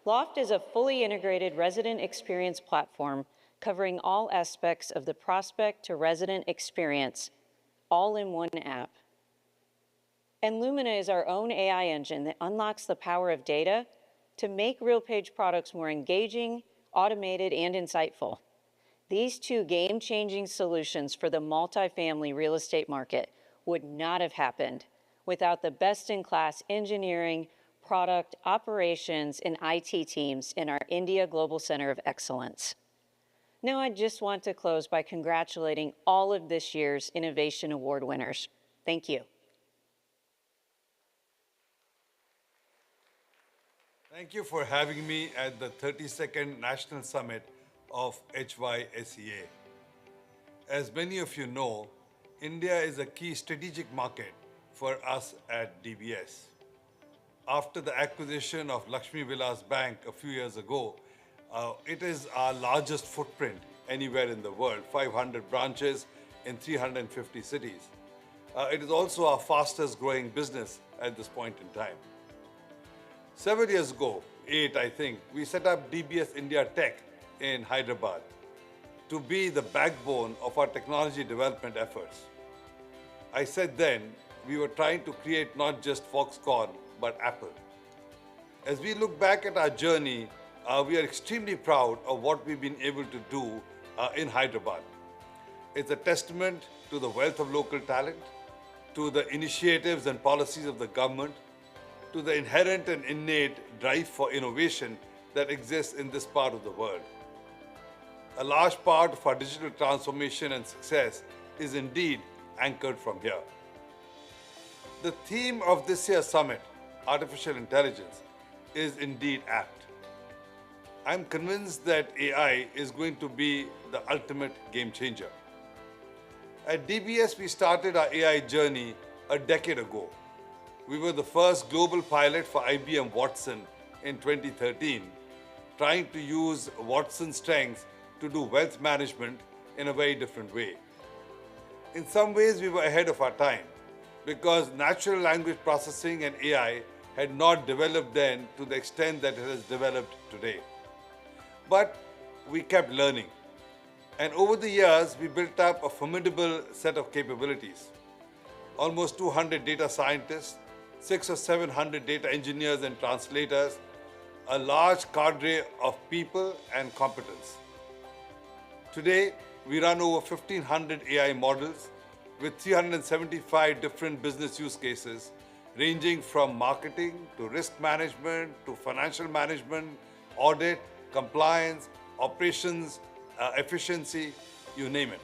Loft is a fully integrated resident experience platform covering all aspects of the prospect to resident experience, all in one app. And Lumina is our own AI engine that unlocks the power of data to make RealPage products more engaging, automated, and insightful. These two game-changing solutions for the multifamily real estate market would not have happened without the best-in-class engineering, product, operations, and IT teams in our India Global Center of Excellence. Now, I just want to close by congratulating all of this year's Innovation Award winners. Thank you. Thank you for having me at the 32nd National Summit of HYSEA. As many of you know, India is a key strategic market for us at DBS. After the acquisition of Lakshmi Vilas Bank a few years ago, It is our largest footprint anywhere in the world, 500 branches in 350 cities. It is also our fastest growing business at this point in time. Several years ago, 8 I think, we set up DBS India Tech in Hyderabad to be the backbone of our technology development efforts. I said then, we were trying to create not just Foxconn, but Apple. As we look back at our journey, we are extremely proud of what we've been able to do in Hyderabad. It's a testament to the wealth of local talent, to the initiatives and policies of the government, to the inherent and innate drive for innovation that exists in this part of the world. A large part of our digital transformation and success is indeed anchored from here. The theme of this year's summit, artificial intelligence, is indeed apt. I'm convinced that AI is going to be the ultimate game changer. At DBS, we started our AI journey a decade ago. We were the first global pilot for IBM Watson in 2013, trying to use Watson's strengths to do wealth management in a very different way. In some ways, we were ahead of our time because natural language processing and AI had not developed then to the extent that it has developed today. But we kept learning. And over the years, we built up a formidable set of capabilities. Almost 200 data scientists, 600 or 700 data engineers and translators, a large cadre of people and competence. Today, we run over 1,500 AI models with 375 different business use cases, ranging from marketing to risk management to financial management, audit, compliance, operations, efficiency, you name it.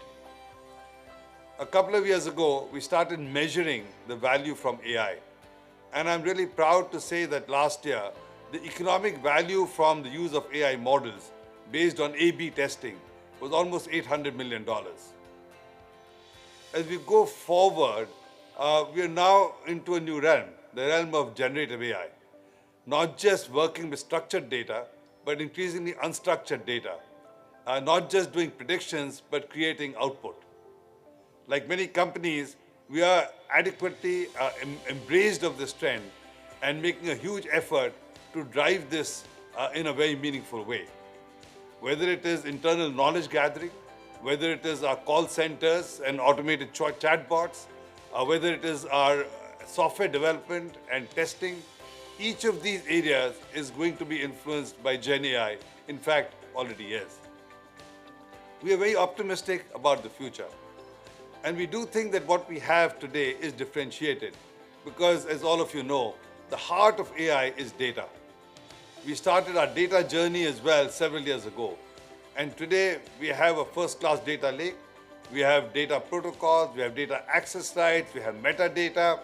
A couple of years ago, we started measuring the value from AI. And I'm really proud to say that last year, the economic value from the use of AI models based on A/B testing was almost $800 million. As we go forward, we are now into a new realm, the realm of generative AI. Not just working with structured data, but increasingly unstructured data. Not just doing predictions, but creating output. Like many companies, we are adequately embraced of this trend and making a huge effort to drive this in a very meaningful way. Whether it is internal knowledge gathering, whether it is our call centers and automated chatbots, whether it is our software development and testing, each of these areas is going to be influenced by Gen AI. In fact, already is. We are very optimistic about the future. And we do think that what we have today is differentiated because, as all of you know, the heart of AI is data. We started our data journey as well several years ago. And today we have a first-class data lake. We have data protocols, we have data access rights, we have metadata.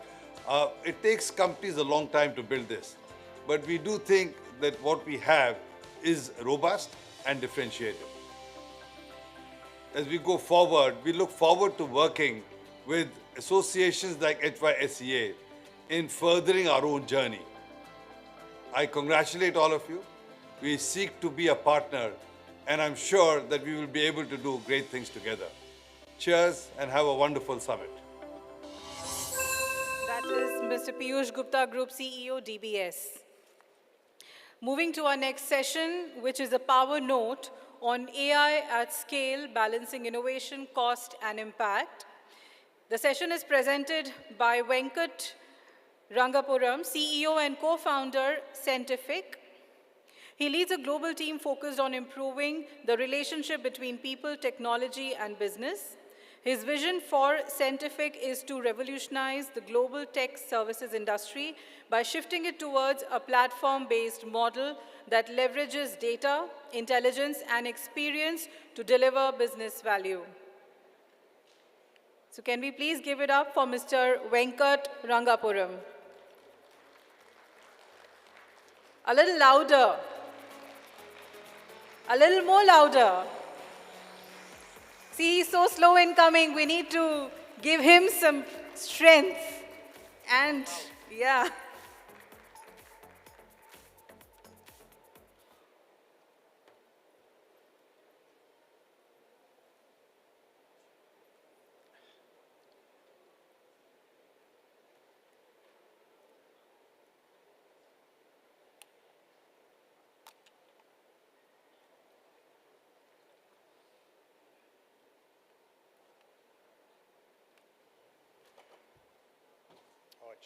It takes companies a long time to build this. But we do think that what we have is robust and differentiated. As we go forward, we look forward to working with associations like HYSEA in furthering our own journey. I congratulate all of you. We seek to be a partner, and I'm sure that we will be able to do great things together. Cheers and have a wonderful summit. That is Mr. Piyush Gupta, Group CEO, DBS. Moving to our next session, which is a power note on AI at scale, balancing innovation, cost, and impact. The session is presented by Venkat Rangapuram, CEO and co-founder, Scientific. He leads a global team focused on improving the relationship between people, technology, and business. His vision for Scientific is to revolutionize the global tech services industry by shifting it towards a platform-based model that leverages data, intelligence, and experience to deliver business value. So can we please give it up for Mr. Venkat Rangapuram? A little louder. A little more louder. See, he's so slow in coming. We need to give him some strength. And, yeah.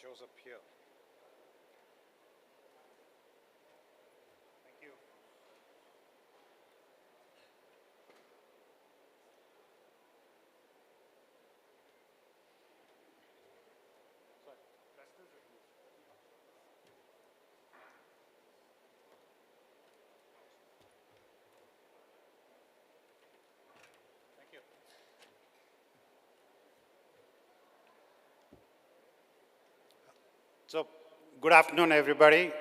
shows up here. Thank you. Thank you. So, good afternoon, everybody.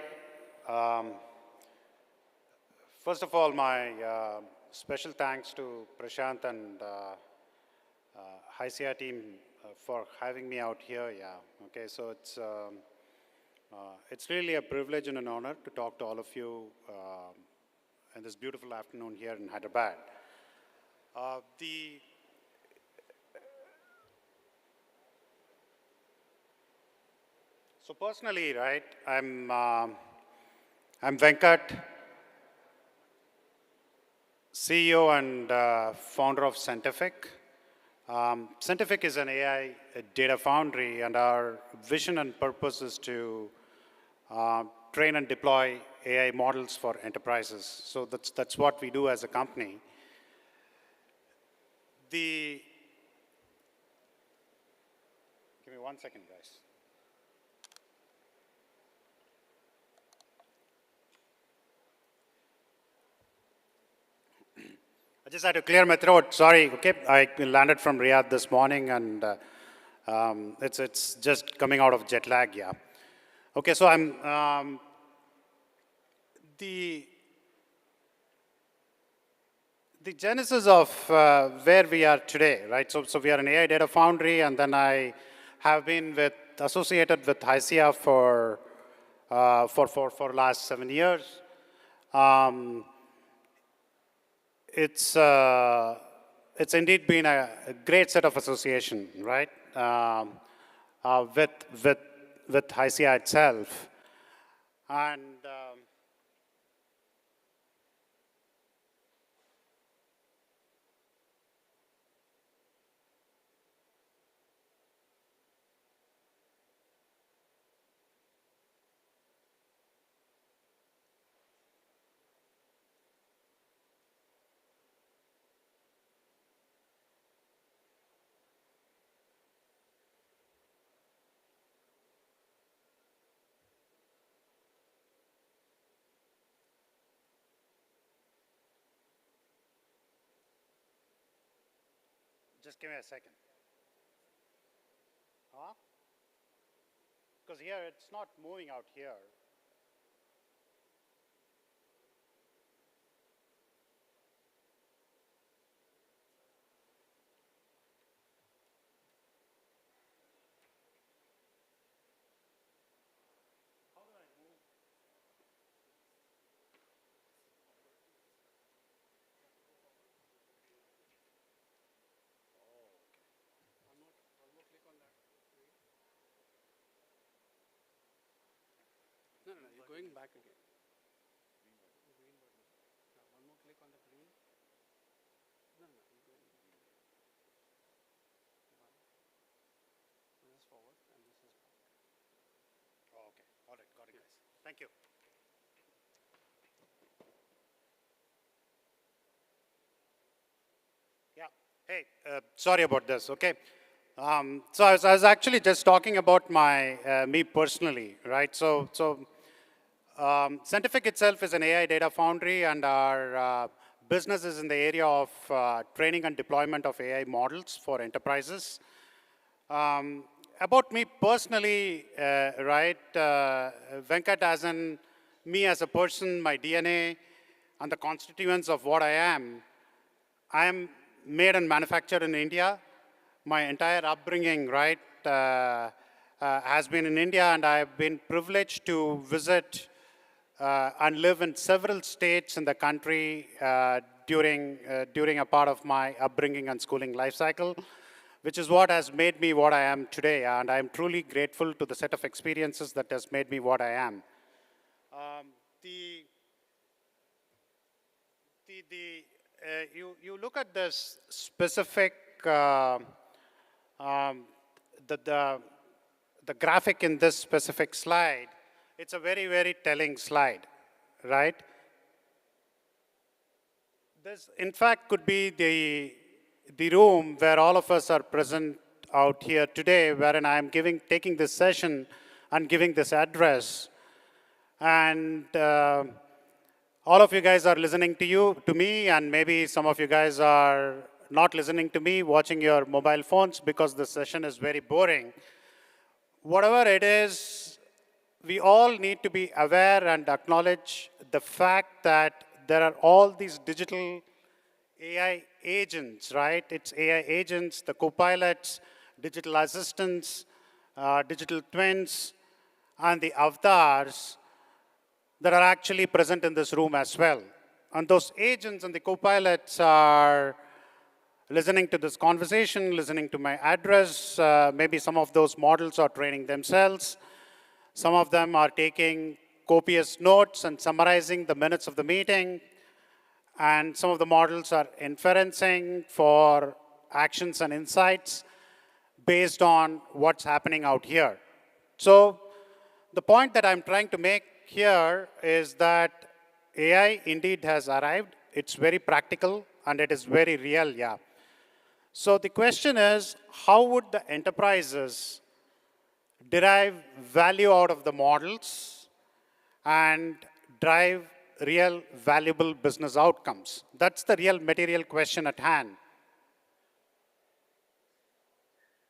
Um, First of all, my special thanks to Prashant and HYSEA team for having me out here. Yeah. Okay. So it's really a privilege and an honor to talk to all of you in this beautiful afternoon here in Hyderabad. So personally, right, I'm Venkat, CEO and founder of Scientific. Scientific is an AI data foundry, and our vision and purpose is to train and deploy AI models for enterprises. So that's what we do as a company. Give me 1 second, guys. I just had to clear my throat. Sorry. Okay, I landed from Riyadh this morning, and it's just coming out of jet lag. Yeah. Okay, so I'm the genesis of where we are today, right? So we are an AI data foundry, and then I have been associated with HYSEA for last 7 years. It's indeed been a great set of association, right? With HYSEA itself, and just give me a second. Huh? Because here it's not moving out here. No, you're going back again. Green button. Yeah, one more click on the green. No, you're going green. One. This is forward and this is back. Oh, okay. All right. Got it, guys. Thank you. Yeah. Hey, sorry about this. Okay. So I was actually just talking about me personally, right? So Scientific itself is an AI data foundry, and our business is in the area of training and deployment of AI models for enterprises. About me personally, right, Venkat as in me as a person, my DNA, and the constituents of what I am made and manufactured in India. My entire upbringing, right, has been in India, and I've been privileged to visit and live in several states in the country during a part of my upbringing and schooling life cycle, which is what has made me what I am today. And I'm truly grateful to the set of experiences that has made me what I am. You look at this specific the the graphic in this specific slide, it's a very, very telling slide, right? This, in fact, could be the room where all of us are present out here today, wherein I'm taking this session and giving this address. And all of you guys are listening to me, and maybe some of you guys are not listening to me, watching your mobile phones because the session is very boring. Whatever it is, we all need to be aware and acknowledge the fact that there are all these digital AI agents, right? It's AI agents, the co-pilots, digital assistants, digital twins, and the avatars that are actually present in this room as well. And those agents and the co-pilots are listening to this conversation, listening to my address. Maybe some of those models are training themselves. Some of them are taking copious notes and summarizing the minutes of the meeting. And some of the models are inferencing for actions and insights based on what's happening out here. So the point that I'm trying to make here is that AI indeed has arrived. It's very practical and it is very real, yeah. So the question is, how would the enterprises derive value out of the models and drive real valuable business outcomes? That's the real material question at hand.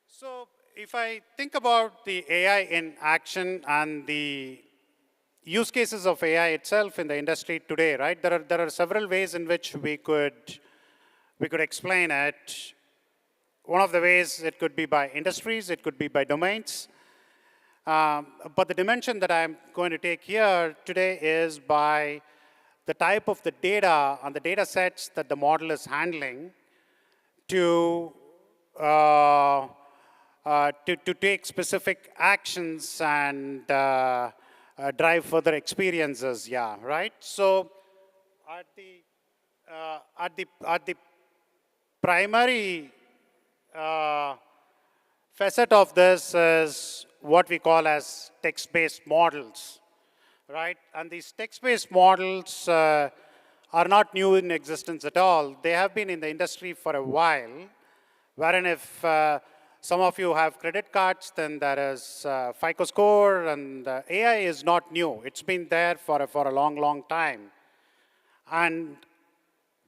So if I think about the AI in action and the use cases of AI itself in the industry today, right? There are several ways in which we could explain it. One of the ways, it could be by industries, it could be by domains. But the dimension that I'm going to take here today is by the type of the data and the data sets that the model is handling to take specific actions and drive further experiences, yeah, right? So at the primary facet of this is what we call as text-based models, right? And these text-based models are not new in existence at all. They have been in the industry for a while, wherein if some of you have credit cards, then there is FICO score, and AI is not new. It's been there for a long, long time. And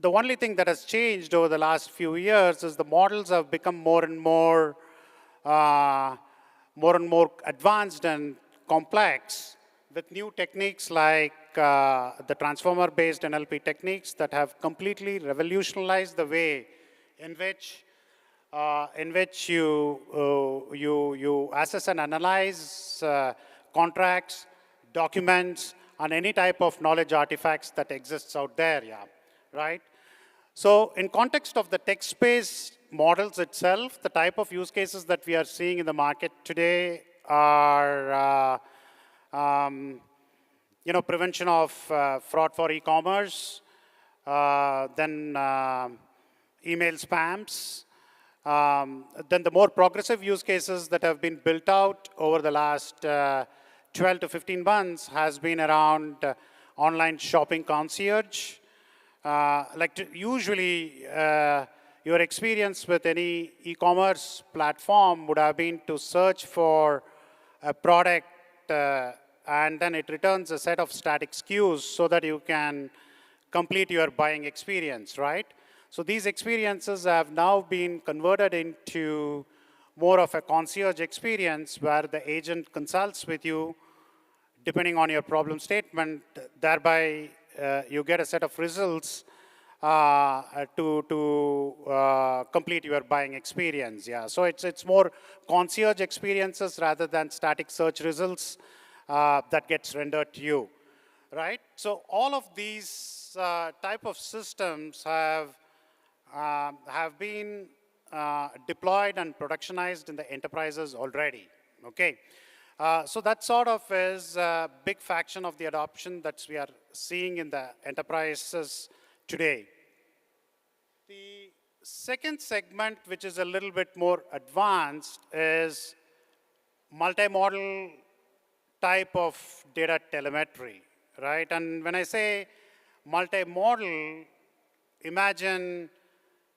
the only thing that has changed over the last few years is the models have become more and more advanced and complex with new techniques like the transformer-based NLP techniques that have completely revolutionized the way in which you assess and analyze contracts, documents, and any type of knowledge artifacts that exists out there, yeah, right? So in context of the text-based models itself, the type of use cases that we are seeing in the market today are, prevention of fraud for e-commerce, then email spams, then the more progressive use cases that have been built out over the last 12 to 15 months has been around online shopping concierge. Usually, your experience with any e-commerce platform would have been to search for a product and then it returns a set of static SKUs so that you can complete your buying experience, right? So these experiences have now been converted into more of a concierge experience where the agent consults with you depending on your problem statement, thereby you get a set of results to complete your buying experience. Yeah, so it's more concierge experiences rather than static search results that gets rendered to you, right? So all of these type of systems have been deployed and productionized in the enterprises already. Okay. So that sort of is a big fraction of the adoption that we are seeing in the enterprises today. The second segment, which is a little bit more advanced, is multimodal type of data telemetry, right? And when I say multimodal, imagine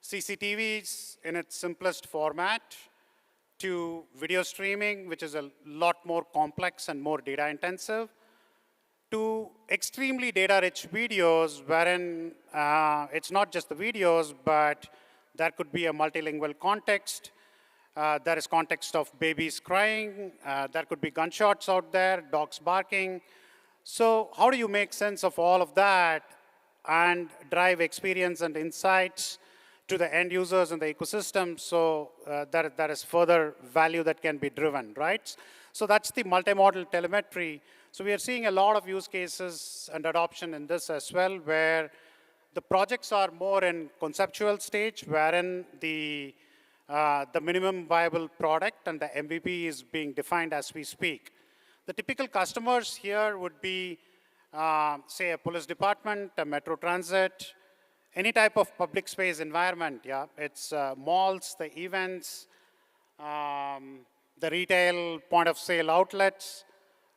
CCTVs in its simplest format to video streaming, which is a lot more complex and more data intensive, to extremely data-rich videos wherein it's not just the videos, but there could be a multilingual context. There is context of babies crying. There could be gunshots out there, dogs barking. So how do you make sense of all of that and drive experience and insights to the end users and the ecosystem so there is further value that can be driven, right? So that's the multimodal telemetry. So we are seeing a lot of use cases and adoption in this as well, where the projects are more in conceptual stage, wherein the minimum viable product and the MVP is being defined as we speak. The typical customers here would be, say, a police department, a metro transit, any type of public space environment, yeah. It's malls, the events, the retail point of sale outlets,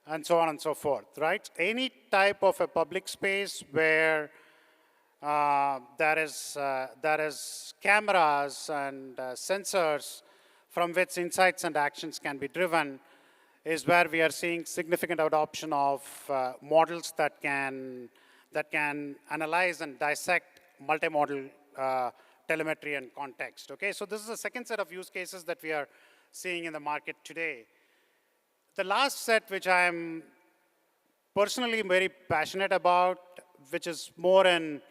and so on and so forth, right? Any type of a public space where there is cameras and sensors from which insights and actions can be driven is where we are seeing significant adoption of models that can analyze and dissect multimodal telemetry and context, okay? So this is the second set of use cases that we are seeing in the market today. The last set, which I'm personally very passionate about, which is more in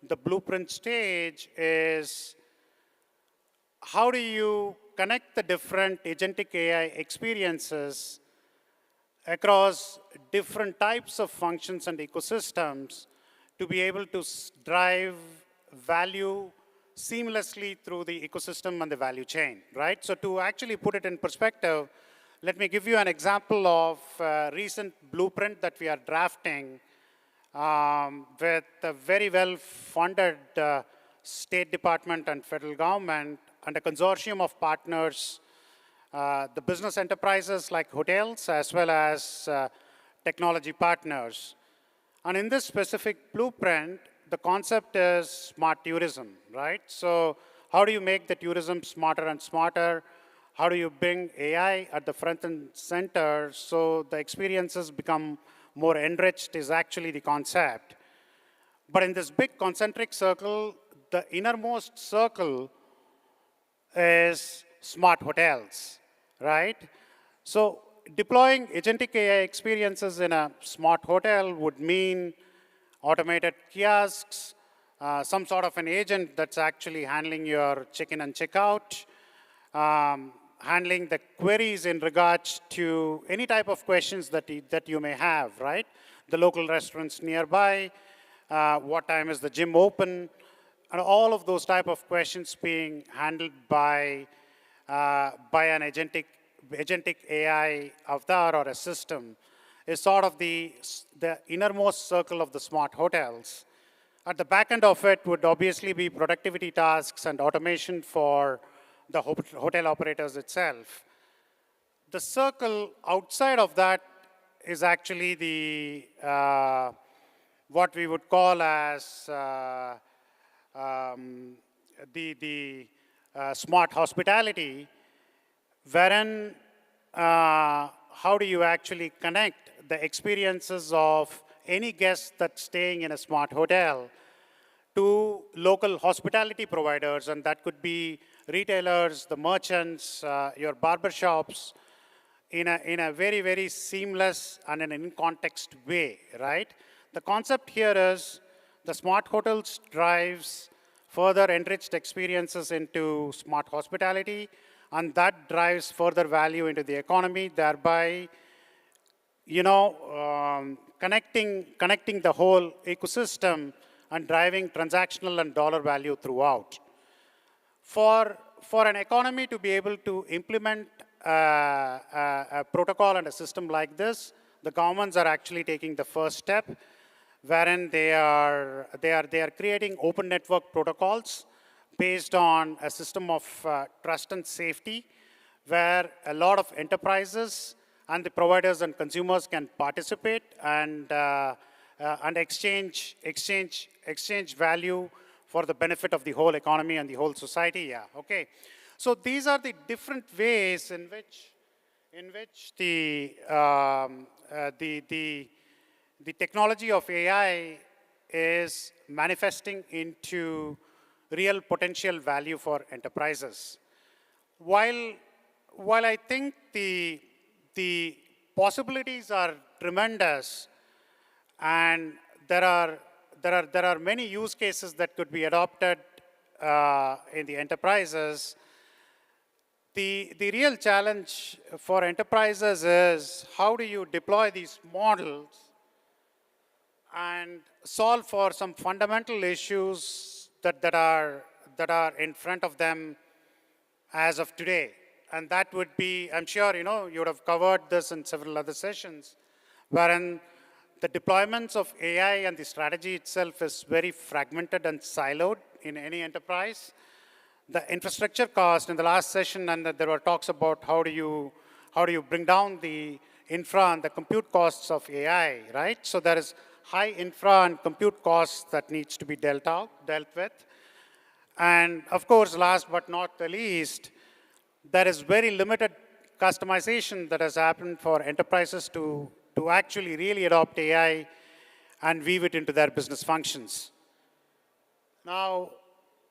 the blueprint stage, is how do you connect the different agentic AI experiences across different types of functions and ecosystems to be able to drive value seamlessly through the ecosystem and the value chain, right? So to actually put it in perspective, let me give you an example of a recent blueprint that we are drafting with a very well-funded State Department and federal government and a consortium of partners, the business enterprises like hotels as well as technology partners. And in this specific blueprint, the concept is smart tourism, right? So how do you make the tourism smarter and smarter? How do you bring AI at the front and center so the experiences become more enriched is actually the concept. But in this big concentric circle, the innermost circle is smart hotels, right? So deploying agentic AI experiences in a smart hotel would mean automated kiosks, some sort of an agent that's actually handling your check-in and check-out, handling the queries in regards to any type of questions that you may have, right? The local restaurants nearby, what time is the gym open, and all of those type of questions being handled by an agentic AI avatar or a system is sort of the innermost circle of the smart hotels. At the back end of it would obviously be productivity tasks and automation for the hotel operators itself. The circle outside of that is actually the what we would call as smart hospitality, wherein how do you actually connect the experiences of any guest that's staying in a smart hotel to local hospitality providers, and that could be retailers, the merchants, your barbershops, in a very, very seamless and in context way, right? The concept here is the smart hotels drives further enriched experiences into smart hospitality, and that drives further value into the economy, thereby, you know, connecting the whole ecosystem and driving transactional and dollar value throughout. For an economy to be able to implement a protocol and a system like this, the governments are actually taking the first step, wherein they are creating open network protocols based on a system of trust and safety, where a lot of enterprises and the providers and consumers can participate and exchange value for the benefit of the whole economy and the whole society. Yeah, okay. So these are the different ways in which the technology of AI is manifesting into real potential value for enterprises. While I think the possibilities are tremendous, and there are many use cases that could be adopted in the enterprises, the real challenge for enterprises is how do you deploy these models and solve for some fundamental issues that are in front of them as of today. And that would be, I'm sure, you would have covered this in several other sessions, wherein the deployments of AI and the strategy itself is very fragmented and siloed in any enterprise. The infrastructure cost in the last session, and there were talks about how do you bring down the infra and the compute costs of AI, right? So there is high infra and compute costs that needs to be dealt with. And of course, last but not the least, there is very limited customization that has happened for enterprises to actually really adopt AI and weave it into their business functions. Now,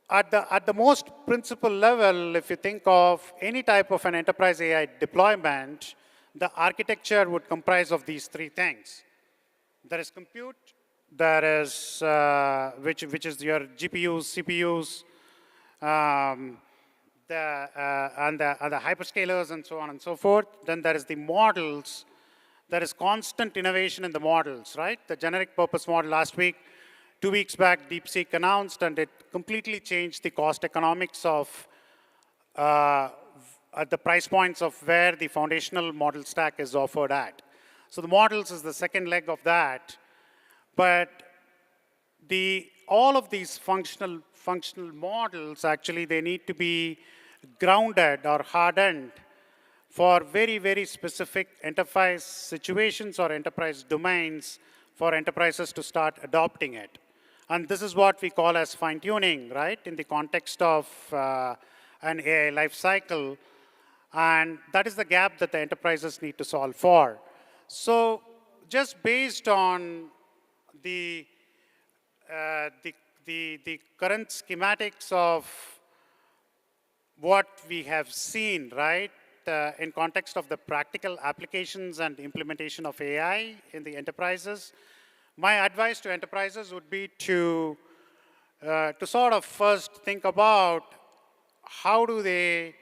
at the most principal level, if you think of any type of an enterprise AI deployment, the architecture would comprise of these three things. There is compute, there is, which is your GPUs, CPUs, and the hyperscalers and so on and so forth. Then there is the models. There is constant innovation in the models, right? The generic purpose model last week, 2 weeks back, DeepSeek announced, and it completely changed the cost economics of at the price points of where the foundational model stack is offered at. So the models is the second leg of that. But all of these functional models, actually, they need to be grounded or hardened for very, very specific enterprise situations or enterprise domains for enterprises to start adopting it. And this is what we call as fine-tuning, right, in the context of an AI life cycle. And that is the gap that the enterprises need to solve for. So just based on the current schematics of what we have seen, right, in context of the practical applications and implementation of AI in the enterprises, my advice to enterprises would be to sort of first think about how do they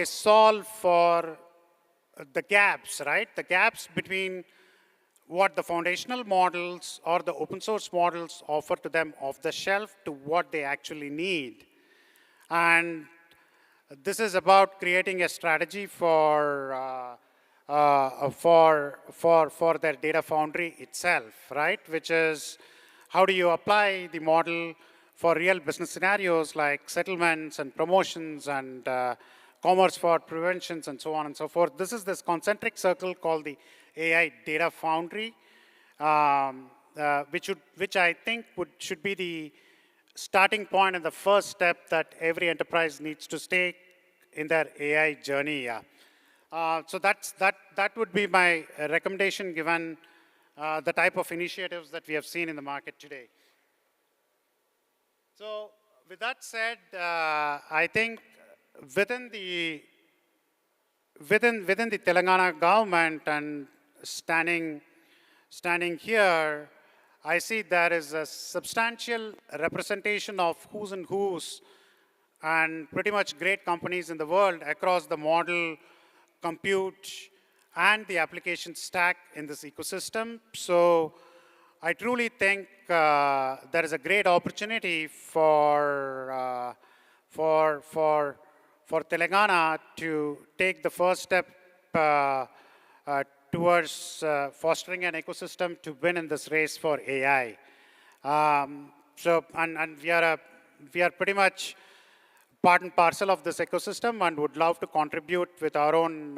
solve for the gaps, right? The gaps between what the foundational models or the open source models offer to them off the shelf to what they actually need. And this is about creating a strategy for their data foundry itself, right? Which is how do you apply the model for real business scenarios like settlements and promotions and commerce for preventions and so on and so forth. This is this concentric circle called the AI data foundry, which I think should be the starting point and the first step that every enterprise needs to take in their AI journey. Yeah. So that would be my recommendation given the type of initiatives that we have seen in the market today. So with that said, I think within the Telangana government and standing here, I see there is a substantial representation of who's and who's and pretty much great companies in the world across the model, compute, and the application stack in this ecosystem. So I truly think there is a great opportunity for Telangana to take the first step towards fostering an ecosystem to win in this race for AI. And we are pretty much part and parcel of this ecosystem and would love to contribute with our own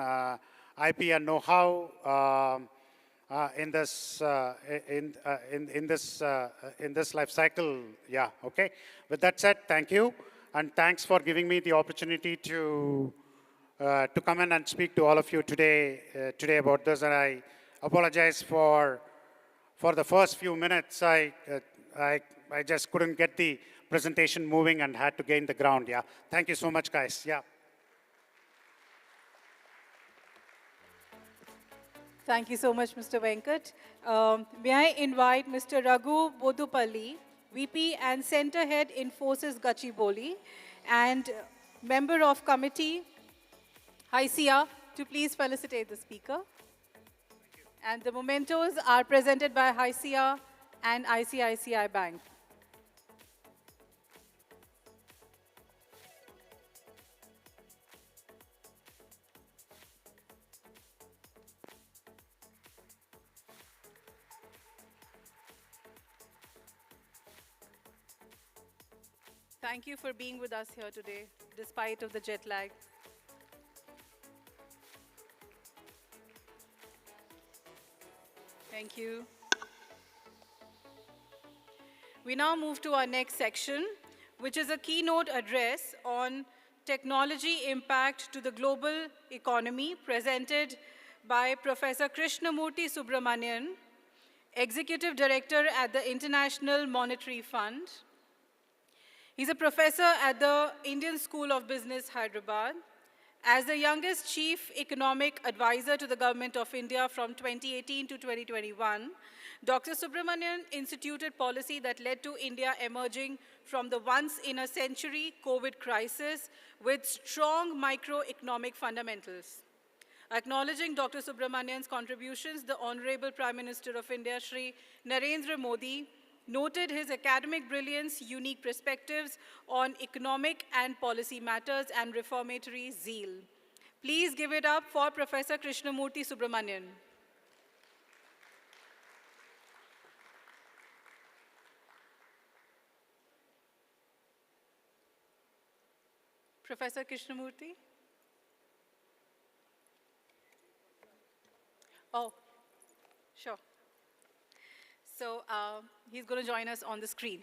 IP and know-how in this in this life cycle. Yeah. Okay. With that said, thank you, and thanks for giving me the opportunity to come in and speak to all of you today about this. And I apologize for the first few minutes. I just couldn't get the presentation moving and had to gain the ground. Yeah. Thank you so much, guys. Yeah. Thank you so much, Mr. Venkat. May I invite Mr. Raghu Bodupalli, VP and Center Head Infosys Gachibowli, and member of committee HYSEA, to please felicitate the speaker. And the mementos are presented by HYSEA and ICICI Bank. Thank you for being with us here today, despite of the jet lag. Thank you. We now move to our next section, which is a keynote address on technology impact to the global economy, presented by Professor Krishnamurthy Subramanian, Executive Director at the International Monetary Fund. He's a professor at the Indian School of Business, Hyderabad. As the youngest Chief Economic Advisor to the Government of India from 2018 to 2021, Dr. Subramanian instituted policy that led to India emerging from the once-in-a-century COVID crisis with strong microeconomic fundamentals. Acknowledging Dr. Subramanian's contributions, the Honorable Prime Minister of India, Shri Narendra Modi, noted his academic brilliance, unique perspectives on economic and policy matters, and reformatory zeal. Please give it up for Professor Krishnamurthy Subramanian. Professor Krishnamurthy? Oh, sure. So he's going to join us on the screen.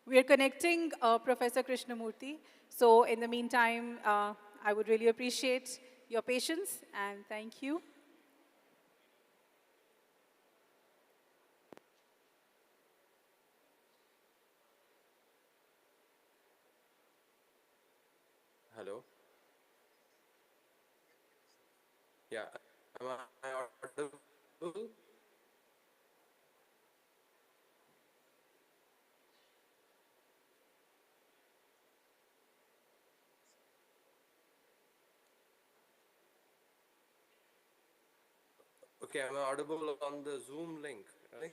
We are connecting Professor Krishnamurthy. So in the meantime, I would really appreciate your patience and thank you. Hello. Yeah. Am I audible? Okay, am I audible on the Zoom link? Right?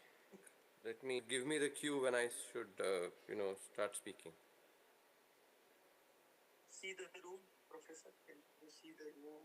Give me the cue when I should, start speaking. See the room, Professor? Can you see the room?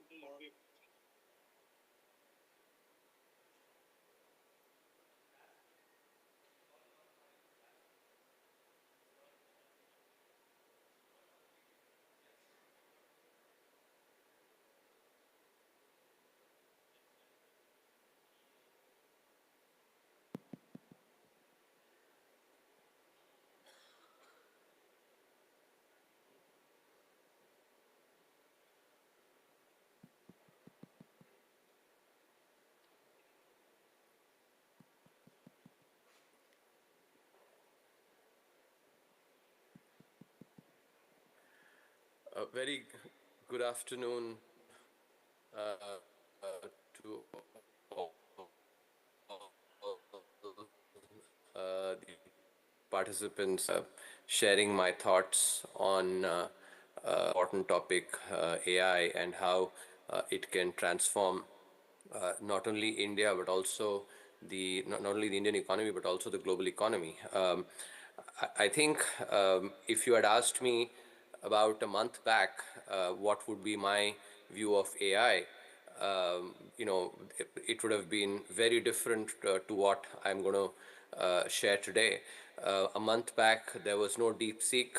very good afternoon to all the participants, sharing my thoughts on important topic, AI, and how it can transform not only India but also not only the Indian economy but also the global economy. I think if you had asked me about a month back what would be my view of AI, it would have been very different to what I'm going to share today. A month back, there was no DeepSeek,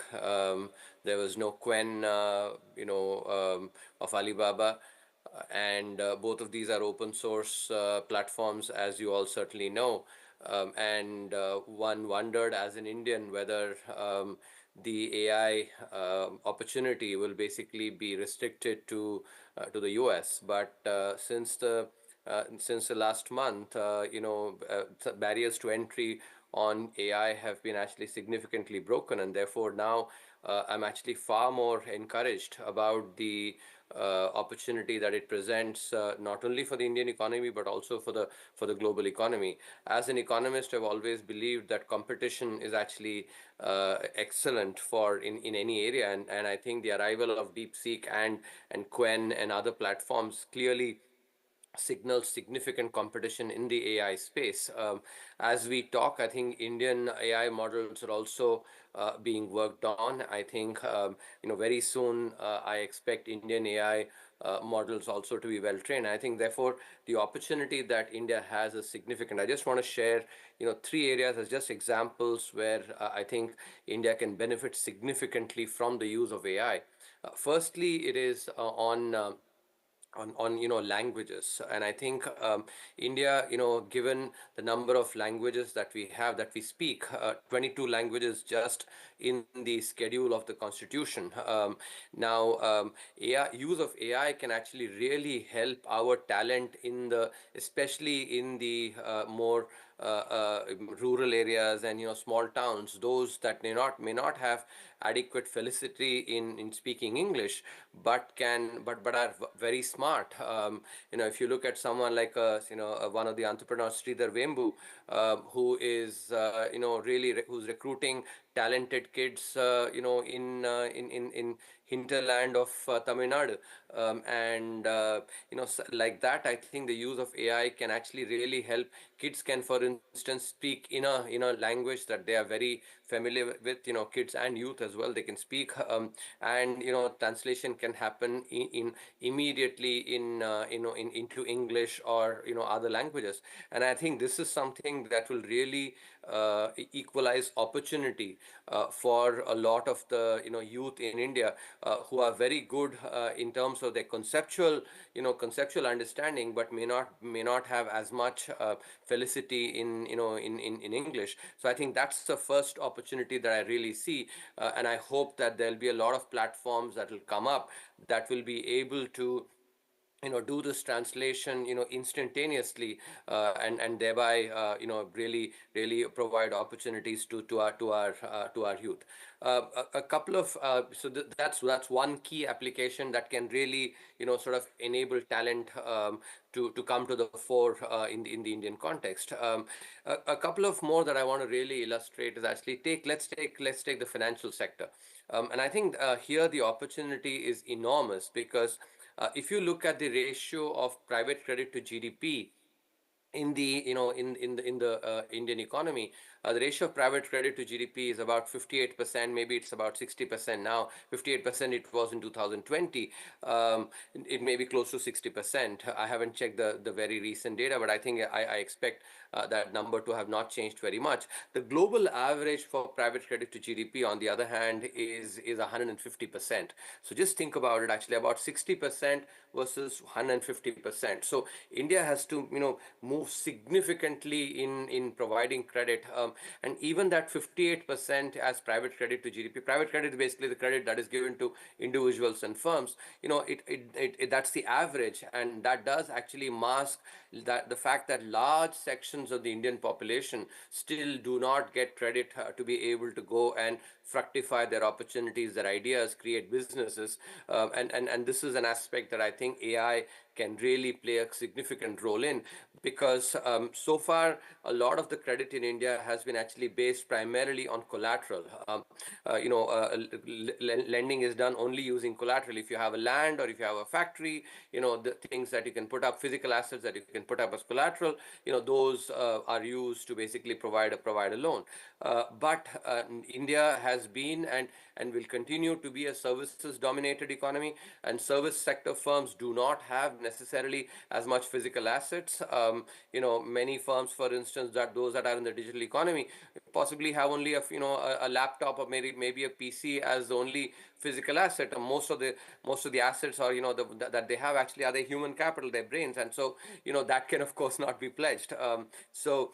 there was no Quen, of Alibaba, and both of these are open source platforms, as you all certainly know. And one wondered as an Indian whether the AI opportunity will basically be restricted to the US. But since the last month, barriers to entry on AI have been actually significantly broken, and therefore now I'm actually far more encouraged about the opportunity that it presents, not only for the Indian economy but also for the global economy. As an economist, I've always believed that competition is actually excellent for in any area, and I think the arrival of DeepSeek and Quen and other platforms clearly signals significant competition in the AI space. As we talk, I think Indian AI models are also being worked on. I think very soon I expect Indian AI models also to be well trained. I think therefore the opportunity that India has is significant. I just want to share three areas as just examples where I think India can benefit significantly from the use of AI. Firstly, it is on languages, and I think India, given the number of languages that we have, that we speak, 22 languages just in the schedule of the constitution. Now use of AI can actually really help our talent especially in the more rural areas and small towns, those that may not have adequate felicity in speaking English, but are very smart. If you look at someone like one of the entrepreneurs, Sridhar Vembu, who is who's recruiting talented kids, in hinterland of Tamil Nadu, and like that. I think the use of AI can actually really help. Kids can, for instance, speak in a language that they are very familiar with. Kids and youth as well, they can speak, and translation can happen immediately into English or other languages. And I think this is something that will really equalize opportunity for a lot of the youth in India who are very good in terms of their conceptual understanding, but may not have as much felicity in English. So I think that's the first opportunity that I really see, and I hope that there'll be a lot of platforms that will come up that will be able to do this translation instantaneously, and thereby really provide opportunities to our youth. A couple of that's one key application that can really sort of enable talent to come to the fore in the Indian context. A couple of more that I want to really illustrate is actually let's take the financial sector, and I think here the opportunity is enormous, because if you look at the ratio of private credit to GDP in the Indian economy, the ratio of private credit to GDP is about 58%. Maybe it's about 60% now. 58% it was in 2020. It may be close to 60%. I haven't checked the very recent data, but I think I expect that number to have not changed very much. The global average for private credit to GDP, on the other hand, is 150%. So just think about it. Actually, about 60% versus 150%. So India has to move significantly in providing credit, and even that 58% as private credit to GDP. Private credit is basically the credit that is given to individuals and firms. That's the average, and that does actually mask the fact that large sections of the Indian population still do not get credit to be able to go and fructify their opportunities, their ideas, create businesses. And this is an aspect that I think AI can really play a significant role in, because so far a lot of the credit in India has been actually based primarily on collateral. Lending is done only using collateral. If you have a land or if you have a factory, the things that you can put up, physical assets that you can put up as collateral, those are used to basically provide a loan. But India has been and will continue to be a services dominated economy, and service sector firms do not have necessarily as much physical assets. Many firms, for instance, those that are in the digital economy possibly have only a laptop or maybe a PC as the only physical asset. And most of the assets are that they have actually are their human capital, their brains, and so that can of course not be pledged. So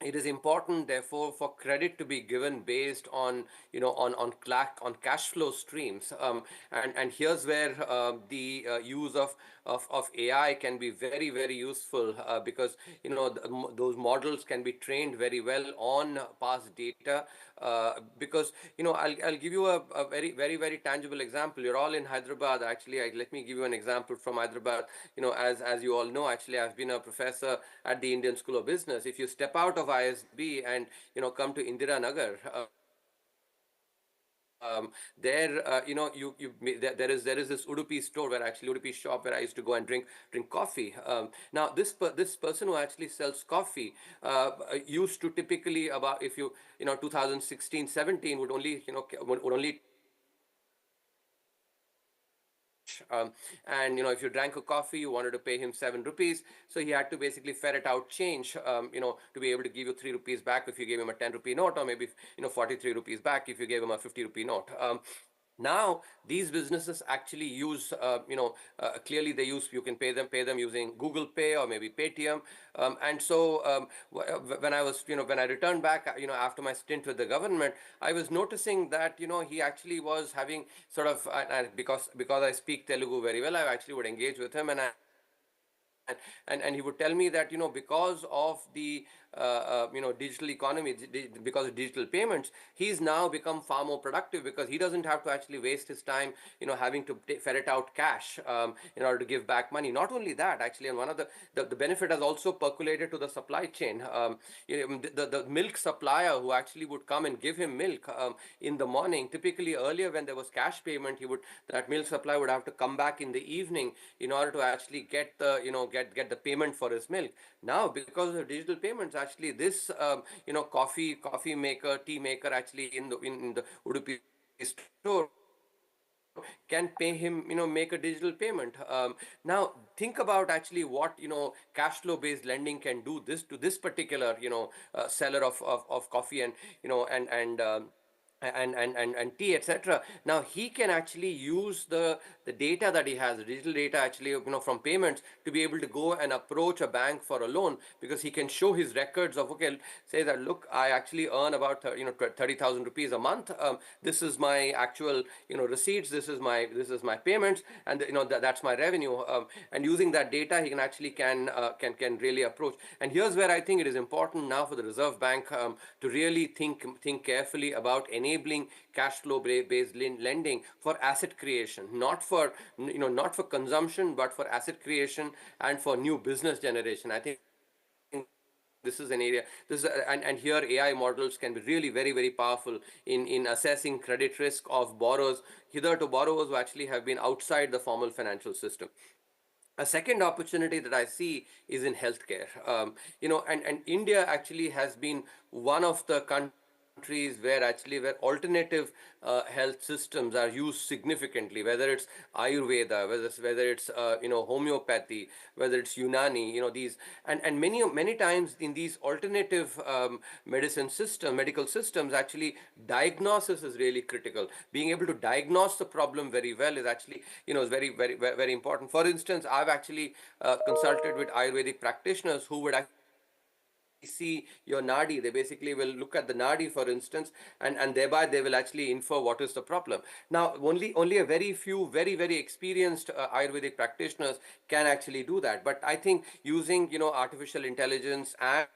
it is important, therefore, for credit to be given based on on cash flow streams. And here's where the use of AI can be very, very useful, because those models can be trained very well on past data. Because I'll give you a very, very, very tangible example. You're all in Hyderabad. Actually, let me give you an example from Hyderabad. As you all know, actually, I've been a professor at the Indian School of Business. If you step out of ISB and come to Indira Nagar, there is this Udupi store where actually Udupi shop where I used to go and drink coffee. Now this person who actually sells coffee used to typically, about, if 2016-17 would only would only and if you drank a coffee, you wanted to pay him 7 rupees, so he had to basically ferret out change, to be able to give you 3 rupees back if you gave him a 10 rupee note, or maybe 43 rupees back if you gave him a 50 rupee note. Now these businesses actually use, clearly you can pay them using Google Pay or maybe Paytm. And so when I returned back, after my stint with the government, I was noticing that he actually was having sort of, because I speak Telugu very well, I actually would engage with him, and he would tell me that because of the digital economy, because of digital payments, he's now become far more productive, because he doesn't have to actually waste his time having to ferret out cash in order to give back money. Not only that, actually, and one of the benefit has also percolated to the supply chain. The milk supplier who actually would come and give him milk in the morning, typically earlier when there was cash payment, that milk supplier would have to come back in the evening in order to actually get the get the payment for his milk. Now, because of digital payments, actually this coffee maker, tea maker, actually in the Udupi store can pay him, make a digital payment. Now think about actually what cash flow based lending can do this to this particular seller of coffee and and tea, etc. Now he can actually use the data that he has, the digital data actually from payments, to be able to go and approach a bank for a loan, because he can show his records of, okay, say that, look, I actually earn about 30,000 rupees a month. This is my actual receipts. This is my payments, and that's my revenue. And using that data, he can actually can really approach. And here's where I think it is important now for the Reserve Bank to really think carefully about enabling cash flow based lending for asset creation, not for not for consumption, but for asset creation and for new business generation. I think this is an area, and here AI models can be really very, very powerful in assessing credit risk of borrowers, hitherto borrowers who actually have been outside the formal financial system. A second opportunity that I see is in healthcare. And India actually has been one of the countries where alternative health systems are used significantly, whether it's Ayurveda, whether it's homeopathy, whether it's Unani, these, and many times in these alternative medical systems, actually diagnosis is really critical. Being able to diagnose the problem very well is actually is very, very, very important. For instance, I've actually consulted with Ayurvedic practitioners who would actually see your nadi. They basically will look at the nadi, for instance, and thereby they will actually infer what is the problem. Now only a very few very, very experienced Ayurvedic practitioners can actually do that, but I think using artificial intelligence and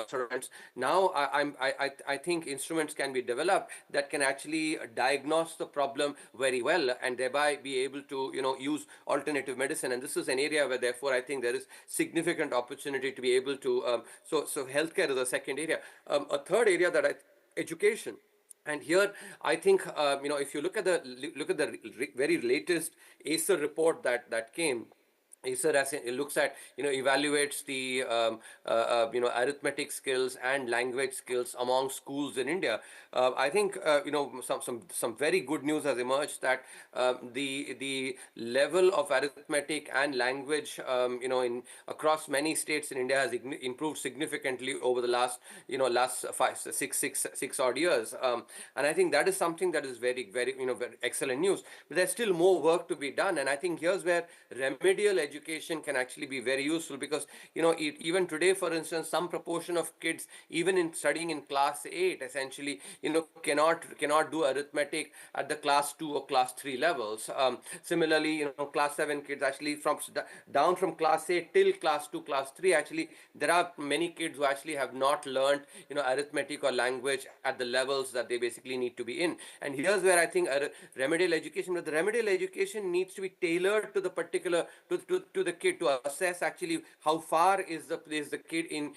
sort of events. Now, I think instruments can be developed that can actually diagnose the problem very well and thereby be able to, use alternative medicine. And this is an area where, therefore, I think there is significant opportunity to be able to. So healthcare is a second area. A third area that education. And here, I think if you look at the very latest ACER report that came. ACER it looks at, evaluates the arithmetic skills and language skills among schools in India. I think some very good news has emerged that the level of arithmetic and language in across many states in India has improved significantly over the last six odd years. And I think that is something that is very very excellent news. But there's still more work to be done, and I think here's where remedial education can actually be very useful because even today, for instance, some proportion of kids, even in studying in class 8, essentially cannot do arithmetic at the class 2 or class 3 levels. Similarly, class 7 kids actually down from class 8 till class 2, class 3, actually there are many kids who actually have not learned arithmetic or language at the levels that they basically need to be in. And here's where I think remedial education, but the remedial education needs to be tailored to the particular to the kid to assess actually how far is the kid in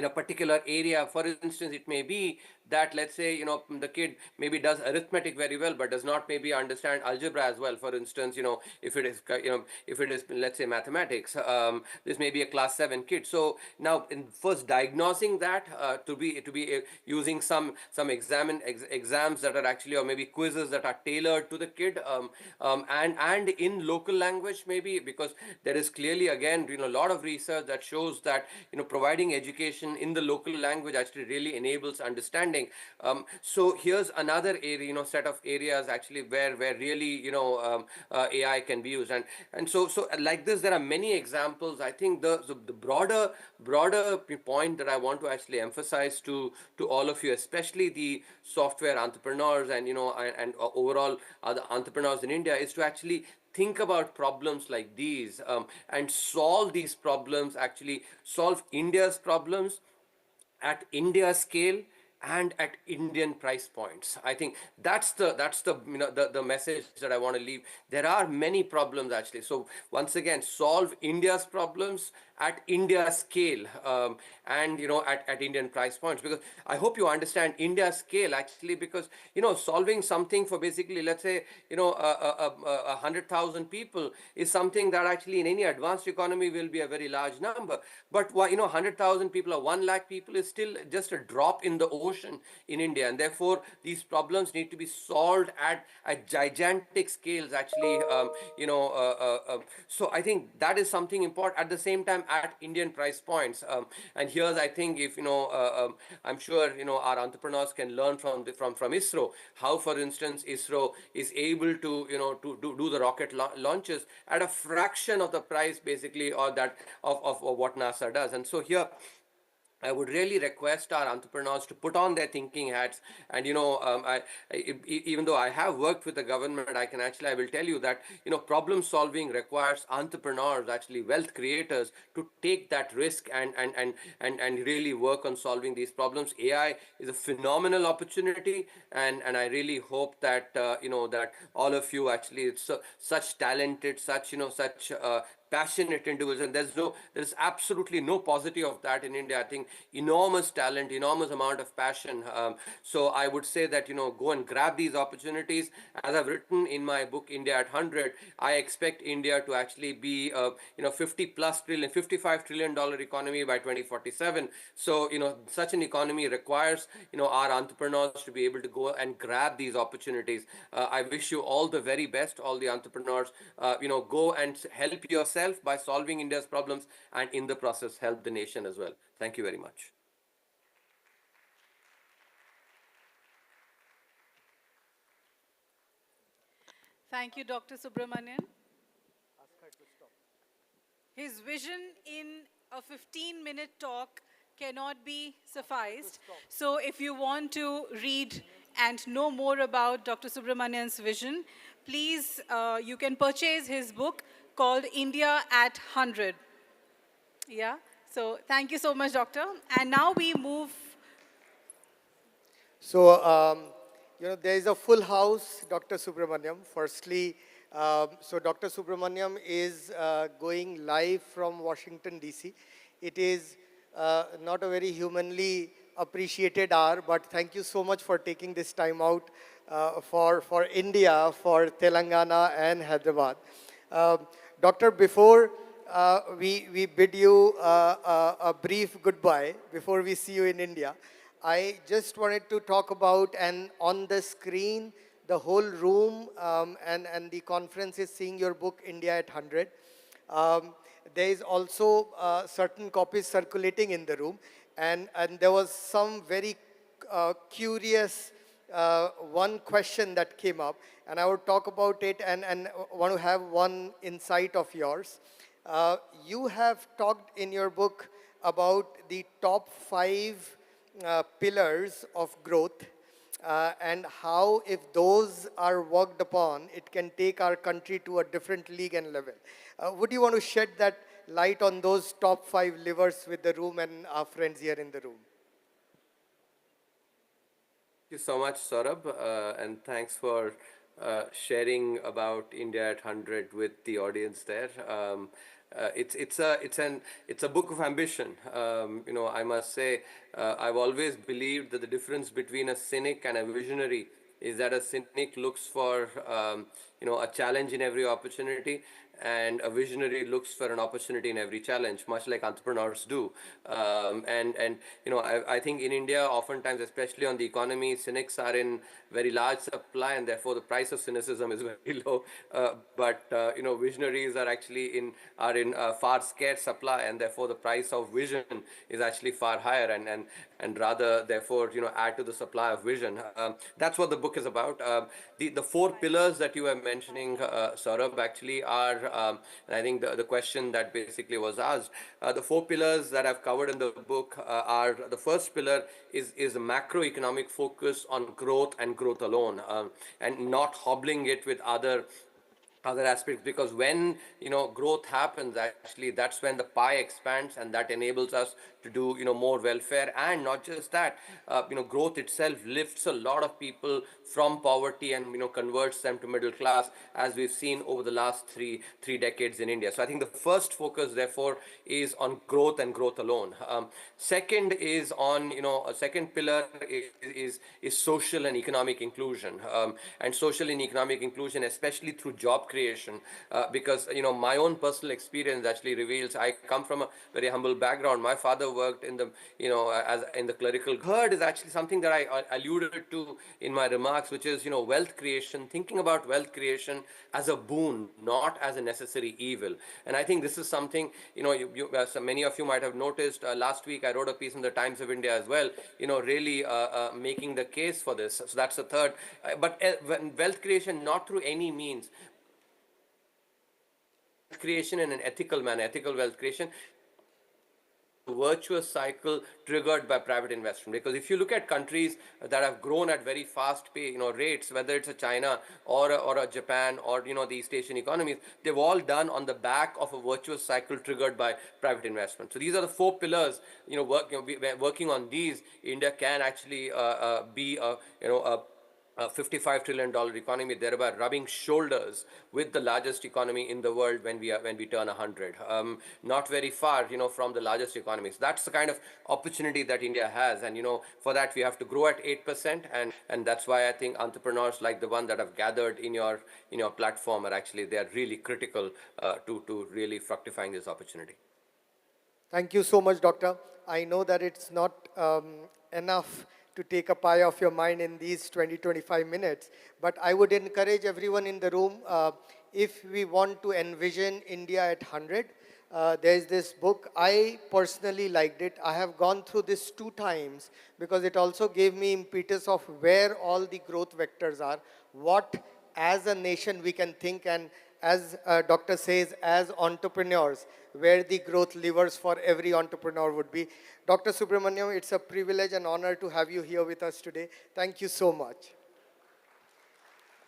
a particular area. For instance, it may be that, let's say, the kid maybe does arithmetic very well but does not maybe understand algebra as well. For instance, if it is let's say mathematics, this may be a class 7 kid. So now in first diagnosing that to be using some exams that are actually, or maybe quizzes that are tailored to the kid, and in local language maybe, because there is clearly again a lot of research that shows that providing education in the local language actually really enables understanding. So here's another area, set of areas actually where really AI can be used, and so like this there are many examples. I think the broader point that I want to actually emphasize to all of you, especially the software entrepreneurs and and overall other entrepreneurs in India, is to actually think about problems like these and solve these problems, actually solve India's problems at India scale and at Indian price points. I think that's the the message that I want to leave. There are many problems actually. So once again, solve India's problems at India scale and at Indian price points, because I hope you understand India scale actually, because solving something for basically, let's say, 100,000 people is something that actually in any advanced economy will be a very large number. But 100,000 people or 1 lakh people is still just a drop in the ocean in India, and therefore these problems need to be solved at gigantic scales actually. So I think that is something important. At the same time, at Indian price points, and here's I think if I'm sure our entrepreneurs can learn from ISRO how, for instance, ISRO is able to do the rocket launches at a fraction of the price basically, or that of what NASA does. And so here I would really request our entrepreneurs to put on their thinking hats. And even though I have worked with the government, I will tell you that problem solving requires entrepreneurs, actually wealth creators, to take that risk and really work on solving these problems. AI is a phenomenal opportunity, and I really hope that that all of you actually, it's such talented, such passionate individuals, and there's absolutely no positive of that in India. I think enormous talent, enormous amount of passion. So I would say that go and grab these opportunities. As I've written in my book India at 100, I expect India to actually be 55 trillion dollar economy by 2047. So such an economy requires our entrepreneurs to be able to go and grab these opportunities. I wish you all the very best, all the entrepreneurs. Go and help yourself by solving India's problems, and in the process help the nation as well. Thank you very much. Thank you, Dr. Subramanian. His vision in a 15-minute talk cannot be sufficed. So if you want to read and know more about Dr. Subramanian's vision, please, you can purchase his book called India at 100. Yeah. So thank you so much, Doctor. And now we move. So, there is a full house, Dr. Subramaniam. Firstly, so Dr. Subramaniam is going live from Washington, D.C. It is not a very humanly appreciated hour, but thank you so much for taking this time out for India, for Telangana and Hyderabad. Doctor, before we bid you a brief goodbye, before we see you in India, I just wanted to talk about, and on the screen, the whole room and the conference is seeing your book, India at 100. There is also certain copies circulating in the room, and there was some very curious one question that came up, and I would talk about it and want to have one insight of yours. You have talked in your book about the top 5 pillars of growth and how if those are worked upon, it can take our country to a different league and level. Would you want to shed that light on those top 5 levers with the room and our friends here in the room? Thank you so much, Saurabh, and thanks for sharing about India at 100 with the audience there. It's a book of ambition. I must say, I've always believed that the difference between a cynic and a visionary is that a cynic looks for a challenge in every opportunity, and a visionary looks for an opportunity in every challenge, much like entrepreneurs do. I think in India, oftentimes, especially on the economy, cynics are in very large supply, and therefore the price of cynicism is very low. But visionaries are actually in far scarce supply, and therefore the price of vision is actually far higher, and rather therefore add to the supply of vision. That's what the book is about. The 4 pillars that you were mentioning, Saurabh, actually are, and I think the question that basically was asked, the 4 pillars that I've covered in the book are, the first pillar is a macroeconomic focus on growth and growth alone, and not hobbling it with other aspects, because when growth happens, actually that's when the pie expands, and that enables us to do more welfare. And not just that, growth itself lifts a lot of people from poverty and converts them to middle class, as we've seen over the last three decades in India. So I think the first focus therefore is on growth and growth alone. Second is on a second pillar is social and economic inclusion, and social and economic inclusion, especially through job creation, because my own personal experience actually reveals, I come from a very humble background. My father worked in the as in the clerical herd is actually something that I alluded to in my remarks, which is wealth creation, thinking about wealth creation as a boon, not as a necessary evil. And I think this is something so many of you might have noticed. Last week I wrote a piece in the Times of India as well, really making the case for this. So that's the third. But wealth creation not through any means, creation in an ethical manner, ethical wealth creation, virtuous cycle triggered by private investment. Because if you look at countries that have grown at very fast rates, whether it's a China or a Japan or the East Asian economies, they've all done on the back of a virtuous cycle triggered by private investment. So these are the 4 pillars. Working on these, India can actually be a $55 trillion economy, thereby rubbing shoulders with the largest economy in the world when we turn 100. Not very far, from the largest economies. That's the kind of opportunity that India has, and for that we have to grow at 8%, and that's why I think entrepreneurs like the one that have gathered in your platform they are really critical to really fructifying this opportunity. Thank you so much, Doctor. I know that it's not enough to take a pie of your mind in these 20-25 minutes. But I would encourage everyone in the room, if we want to envision India at 100, there's this book. I personally liked it. I have gone through this 2 times because it also gave me impetus of where all the growth vectors are, what as a nation we can think, and as Doctor says, as entrepreneurs, where the growth levers for every entrepreneur would be. Dr. Subramaniam, it's a privilege and honor to have you here with us today. Thank you so much.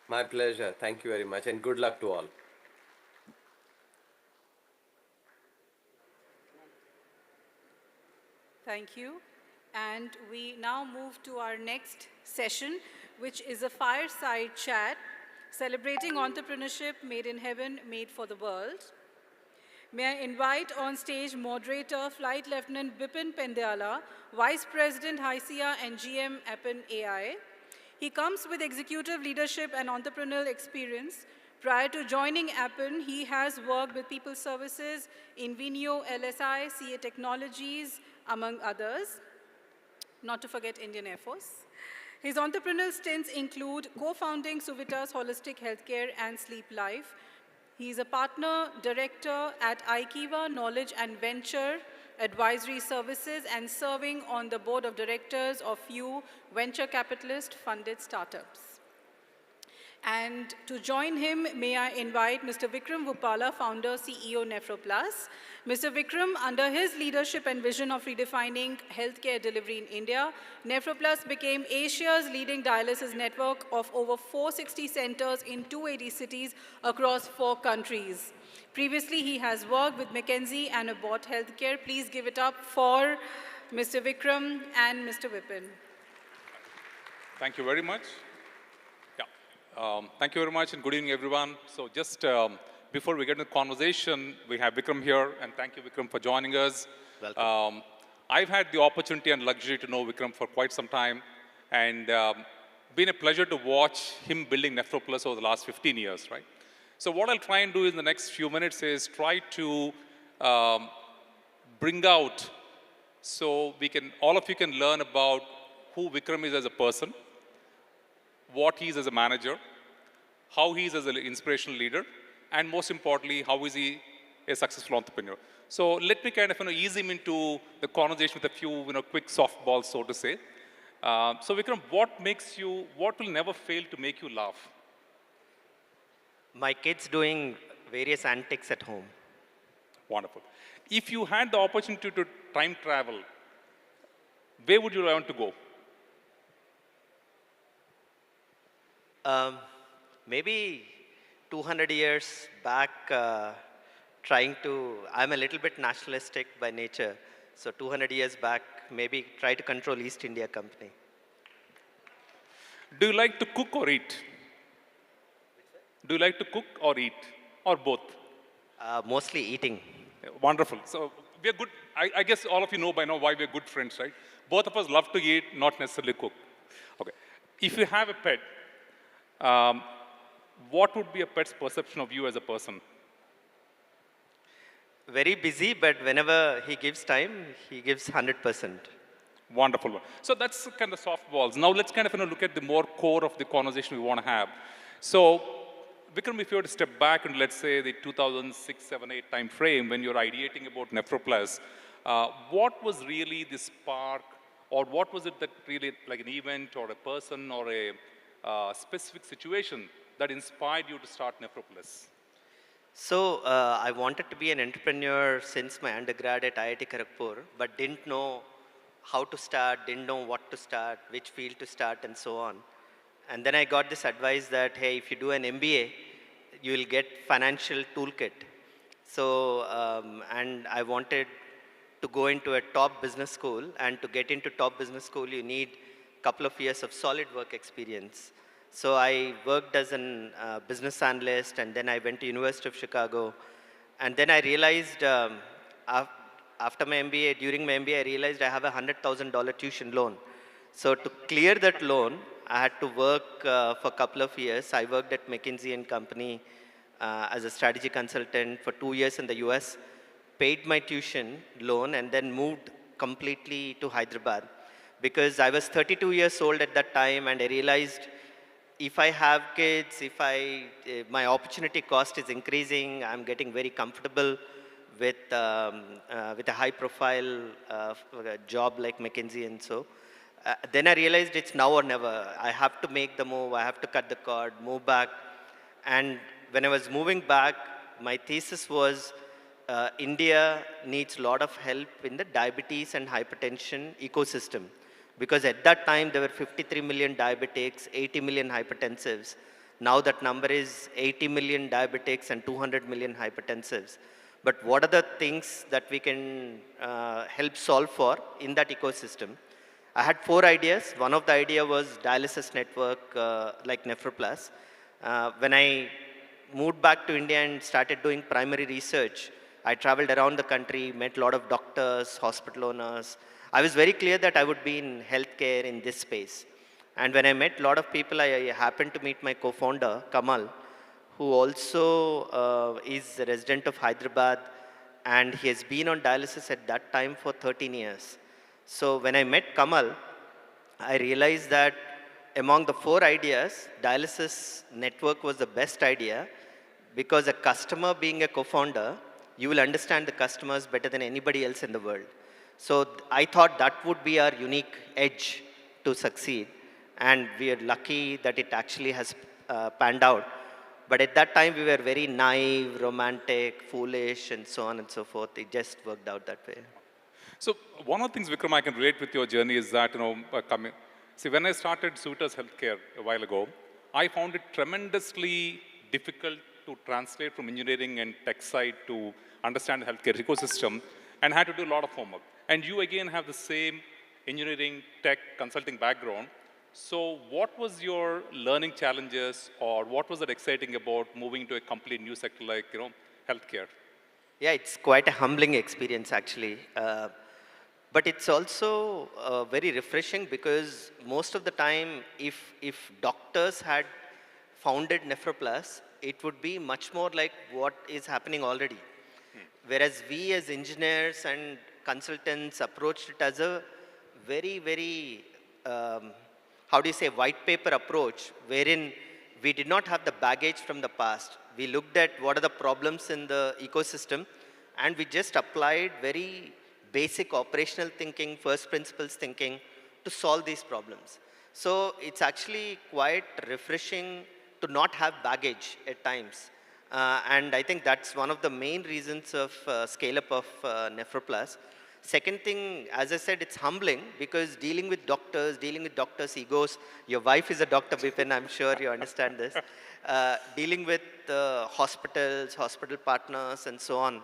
My pleasure. Thank you very much, and good luck to all. Thank you. And we now move to our next session, which is a fireside chat celebrating entrepreneurship made in heaven, made for the world. May I invite on stage moderator Flight Lieutenant Bipin Pendyala, Vice President HYSEA and GM Appen AI. He comes with executive leadership and entrepreneurial experience. Prior to joining Appen, he has worked with People Services, Invenio, LSI, CA Technologies, among others, not to forget Indian Air Force. His entrepreneurial stints include co-founding Suvitas Holistic Healthcare and Sleep Life. He is a partner director at IKIVA Knowledge and Venture Advisory Services and serving on the board of directors of few venture capitalist-funded startups. And to join him, may I invite Mr. Vikram Vupala, founder, CEO, NephroPlus. Mr. Vikram, under his leadership and vision of redefining healthcare delivery in India, NephroPlus became Asia's leading dialysis network of over 460 centers in 280 cities across 4 countries. Previously, he has worked with McKinsey and Abbott Healthcare. Please give it up for Mr. Vikram and Mr. Vipin. Thank you very much. Thank you very much and good evening, everyone. So just before we get into the conversation, we have Vikram here, and thank you, Vikram, for joining us. Welcome. I've had the opportunity and luxury to know Vikram for quite some time, and been a pleasure to watch him building NephroPlus over the last 15 years, right? So what I'll try and do in the next few minutes is try to bring out so all of you can learn about who Vikram is as a person, what he is as a manager, how he is as an inspirational leader, and most importantly, how is he a successful entrepreneur. So let me kind of ease him into the conversation with a few quick softballs, so to say. So Vikram, what will never fail to make you laugh? My kids doing various antics at home. Wonderful. If you had the opportunity to time travel, where would you want to go? Maybe 200 years back, I'm a little bit nationalistic by nature. So 200 years back, maybe try to control East India Company. Do you like to cook or eat? Do you like to cook or eat? Or both? Mostly eating. Wonderful. So we're good. I guess all of you know by now why we're good friends, right? Both of us love to eat, not necessarily cook. Okay. If you have a pet, what would be a pet's perception of you as a person? Very busy, but whenever he gives time, he gives 100%. Wonderful. So that's kind of softballs. Now let's kind of look at the more core of the conversation we want to have. So Vikram, if you were to step back and let's say the 2006, 7, 8 time frame when you're ideating about NephroPlus, what was really the spark, or what was it that really, like an event or a person or a specific situation that inspired you to start NephroPlus? So I wanted to be an entrepreneur since my undergrad at IIT Kharagpur, but didn't know how to start, didn't know what to start, which field to start, and so on. And then I got this advice that, hey, if you do an MBA, you will get financial toolkit. So, and I wanted to go into a top business school, and to get into top business school, you need a couple of years of solid work experience. So I worked as a business analyst, and then I went to University of Chicago. And then I realized, after my MBA, during my MBA, I realized I have a $100,000 tuition loan. So to clear that loan, I had to work for a couple of years. I worked at McKinsey and Company as a strategy consultant for 2 years in the US, paid my tuition loan, and then moved completely to Hyderabad. Because I was 32 years old at that time, and I realized if I have kids, my opportunity cost is increasing, I'm getting very comfortable with a high-profile job like McKinsey and so. Then I realized it's now or never. I have to make the move, I have to cut the cord, move back. And when I was moving back, my thesis was India needs a lot of help in the diabetes and hypertension ecosystem. Because at that time, there were 53 million diabetics, 80 million hypertensives. Now that number is 80 million diabetics and 200 million hypertensives. but what are the things that we can help solve for in that ecosystem. I had 4 ideas. One of the idea was dialysis network like NephroPlus. When I moved back to India and started doing primary research, I traveled around the country, met a lot of doctors, hospital owners. I was very clear that I would be in healthcare in this space. And when I met a lot of people, I happened to meet my co-founder, Kamal, who also is a resident of Hyderabad, and he has been on dialysis at that time for 13 years. So when I met Kamal, I realized that among the 4 ideas, dialysis network was the best idea because a customer being a co-founder, you will understand the customers better than anybody else in the world. So I thought that would be our unique edge to succeed. And we are lucky that it actually has panned out. But at that time, we were very naive, romantic, foolish, and so on and so forth. It just worked out that way. So one of the things, Vikram, I can relate with your journey is that, see, when I started Suitors Healthcare a while ago, I found it tremendously difficult to translate from engineering and tech side to understand the healthcare ecosystem and had to do a lot of homework. And you again have the same engineering, tech, consulting background. So what was your learning challenges, or what was it exciting about moving to a completely new sector like, healthcare? Yeah, it's quite a humbling experience actually. But it's also very refreshing because most of the time, if doctors had founded NephroPlus, it would be much more like what is happening already. Whereas we as engineers and consultants approached it as a very, very, how do you say, white paper approach, wherein we did not have the baggage from the past. We looked at what are the problems in the ecosystem, and we just applied very basic operational thinking, first principles thinking to solve these problems. So it's actually quite refreshing to not have baggage at times. And I think that's one of the main reasons of scale-up of NephroPlus. Second thing, as I said, it's humbling because dealing with doctors' egos, your wife is a doctor, Bipin, I'm sure you understand this. Dealing with hospitals, hospital partners, and so on.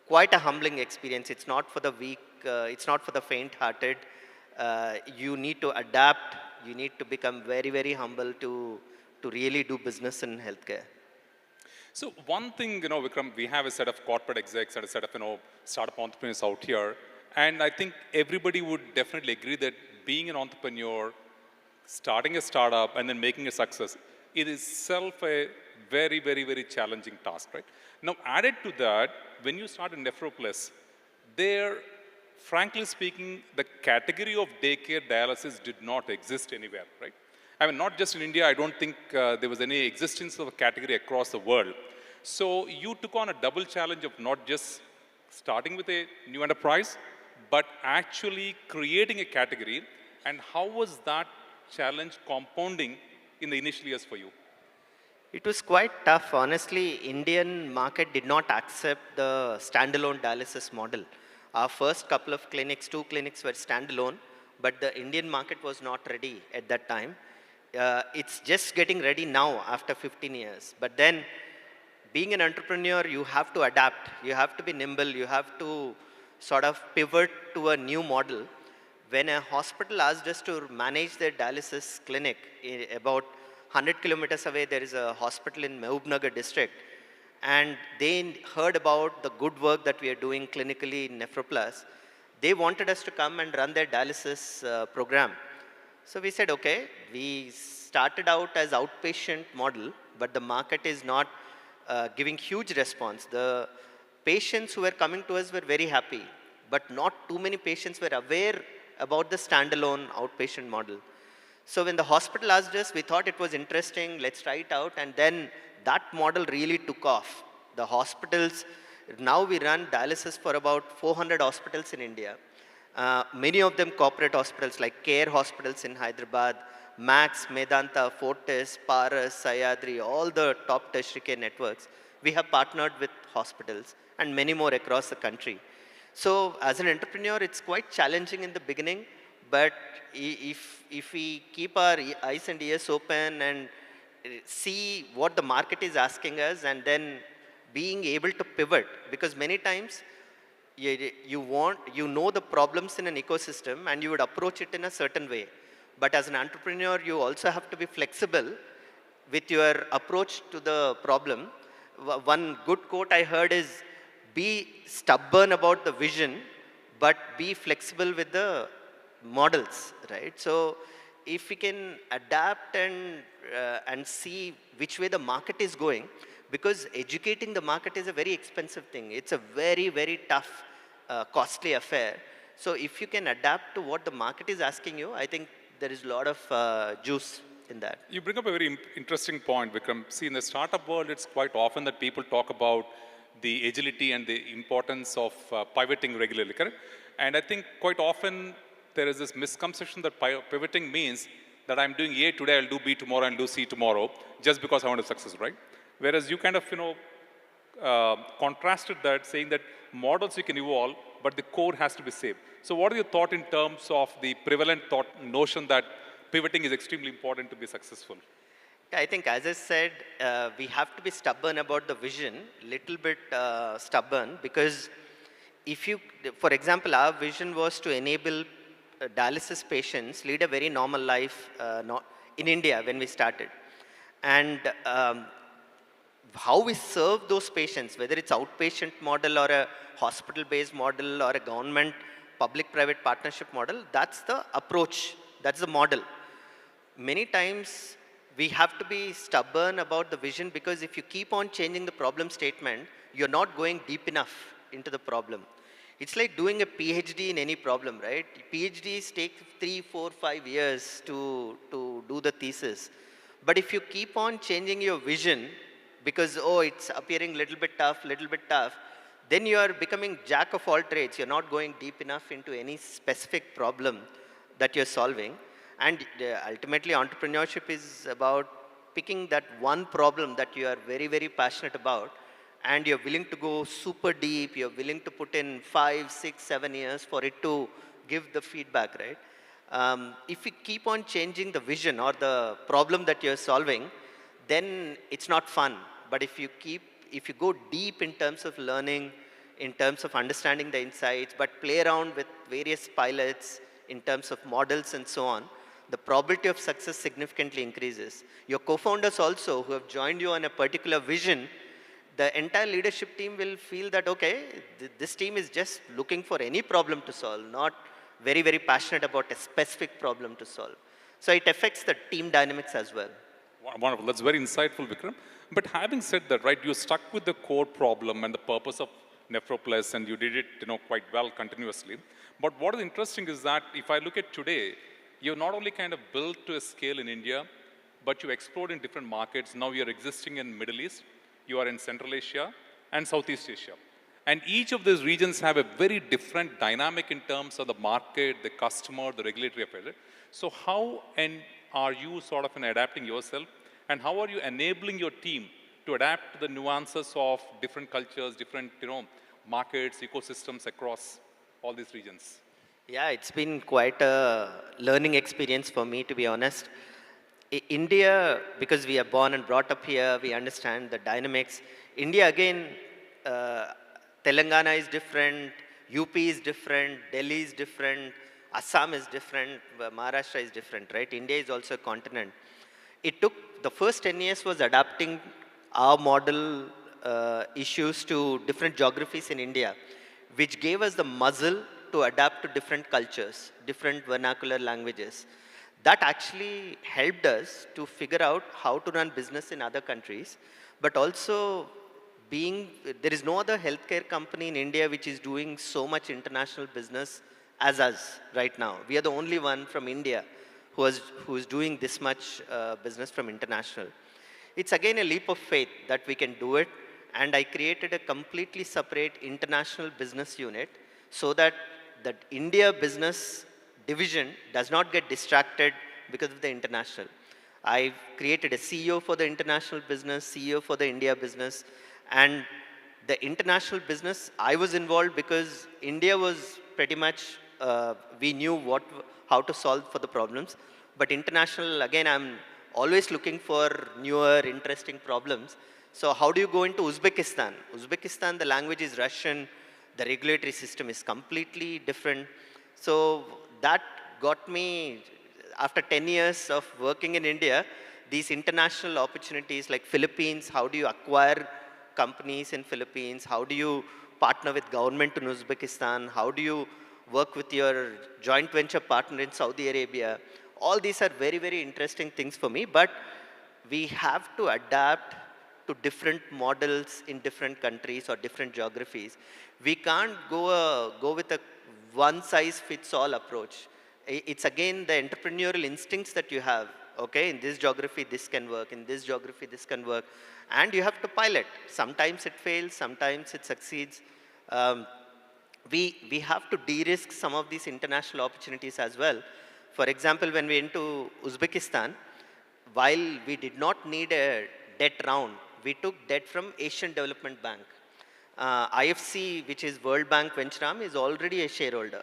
Quite a humbling experience. It's not for the weak, it's not for the faint-hearted. You need to adapt. You need to become very, very humble to really do business in healthcare. So one thing, Vikram, we have a set of corporate execs and a set of, startup entrepreneurs out here. And I think everybody would definitely agree that being an entrepreneur, starting a startup and then making a success, it is itself a very, very, very challenging task, right? Now, added to that, when you started NephroPlus, there, frankly speaking, the category of daycare dialysis did not exist anywhere, right? I mean, not just in India, I don't think there was any existence of a category across the world. So you took on a double challenge of not just starting with a new enterprise, but actually creating a category. And how was that challenge compounding in the initial years for you? It was quite tough. Honestly, Indian market did not accept the standalone dialysis model. Our first couple of clinics, 2 clinics were standalone, but the Indian market was not ready at that time. It's just getting ready now after 15 years. But then, being an entrepreneur, you have to adapt. You have to be nimble. You have to sort of pivot to a new model. When a hospital asked us to manage their dialysis clinic, about 100 kilometers away, there is a hospital in Mehboob district. And they heard about the good work that we are doing clinically in NephroPlus. They wanted us to come and run their dialysis program. So we said, okay, we started out as outpatient model, but the market is not giving huge response. The patients who were coming to us were very happy, but not too many patients were aware about the standalone outpatient model. So when the hospital asked us, we thought it was interesting, let's try it out, and then that model really took off. The hospitals, now we run dialysis for about 400 hospitals in India. Many of them corporate hospitals like Care hospitals in Hyderabad, Max, Medanta, Fortis, Paras, Sayadri, all the top tertiary care networks. We have partnered with hospitals and many more across the country. So as an entrepreneur, it's quite challenging in the beginning, but if we keep our eyes and ears open and see what the market is asking us and then being able to pivot, because many times you know the problems in an ecosystem and you would approach it in a certain way. But as an entrepreneur, you also have to be flexible with your approach to the problem. One good quote I heard is, be stubborn about the vision, but be flexible with the models, right? So if we can adapt and see which way the market is going, because educating the market is a very expensive thing. It's a very, very tough, costly affair. So if you can adapt to what the market is asking you, I think there is a lot of juice in that. You bring up a very interesting point, Vikram. See, in the startup world, it's quite often that people talk about the agility and the importance of pivoting regularly, correct? And I think quite often there is this misconception that pivoting means that I'm doing A today, I'll do B tomorrow, and do C tomorrow, just because I want to success, right? Whereas you kind of, contrasted that, saying that models you can evolve, but the core has to be same. So what are your thought in terms of the prevalent notion that pivoting is extremely important to be successful? I think, as I said, we have to be stubborn about the vision, little bit stubborn, because if you, for example, our vision was to enable dialysis patients lead a very normal life in India when we started. And how we serve those patients, whether it's outpatient model or a hospital-based model or a government public-private partnership model, that's the approach, that's the model. Many times we have to be stubborn about the vision, because if you keep on changing the problem statement, you're not going deep enough into the problem. It's like doing a PhD in any problem, right? PhDs take 3, 4, 5 years to do the thesis. But if you keep on changing your vision, because, oh, it's appearing little bit tough, then you are becoming jack of all trades. You're not going deep enough into any specific problem that you're solving. And ultimately, entrepreneurship is about picking that one problem that you are very, very passionate about, and you're willing to go super deep, you're willing to put in 5, 6, 7 years for it to give the feedback, right? If you keep on changing the vision or the problem that you're solving, then it's not fun. But if you go deep in terms of learning, in terms of understanding the insights, but play around with various pilots in terms of models and so on, the probability of success significantly increases. Your co-founders also, who have joined you on a particular vision, the entire leadership team will feel that, okay, this team is just looking for any problem to solve, not very, very passionate about a specific problem to solve. So it affects the team dynamics as well. Wonderful. That's very insightful, Vikram. But having said that, right, you stuck with the core problem and the purpose of NephroPlus, and you did it, quite well continuously. But what is interesting is that if I look at today, you're not only kind of built to a scale in India, but you explored in different markets. Now you're existing in Middle East, you are in Central Asia and Southeast Asia. And each of these regions have a very different dynamic in terms of the market, the customer, the regulatory affairs. So how are you sort of adapting yourself, and how are you enabling your team to adapt to the nuances of different cultures, different markets, ecosystems across all these regions? Yeah, it's been quite a learning experience for me, to be honest. India, because we are born and brought up here, we understand the dynamics. India, again, Telangana is different, UP is different, Delhi is different, Assam is different, Maharashtra is different, right? India is also a continent. It took, the first 10 years was adapting our model issues to different geographies in India, which gave us the muzzle to adapt to different cultures, different vernacular languages. That actually helped us to figure out how to run business in other countries, but also there is no other healthcare company in India which is doing so much international business as us right now. We are the only one from India who is doing this much business from international. It's again a leap of faith that we can do it, and I created a completely separate international business unit so that the India business division does not get distracted because of the international. I've created a CEO for the international business, CEO for the India business, and the international business, I was involved because India was pretty much, we knew how to solve for the problems. But international, again, I'm always looking for newer, interesting problems. So how do you go into Uzbekistan? Uzbekistan, the language is Russian, the regulatory system is completely different. So that got me, after 10 years of working in India, these international opportunities like Philippines, how do you acquire companies in Philippines? How do you partner with government in Uzbekistan? How do you work with your joint venture partner in Saudi Arabia? All these are very, very interesting things for me, but we have to adapt to different models in different countries or different geographies. We can't go with a one-size-fits-all approach. It's again the entrepreneurial instincts that you have. Okay, in this geography, this can work. In this geography, this can work. And you have to pilot. Sometimes it fails, sometimes it succeeds. We have to de-risk some of these international opportunities as well. For example, when we went to Uzbekistan, while we did not need a debt round, we took debt from Asian Development Bank. IFC, which is World Bank Venture Arm, is already a shareholder.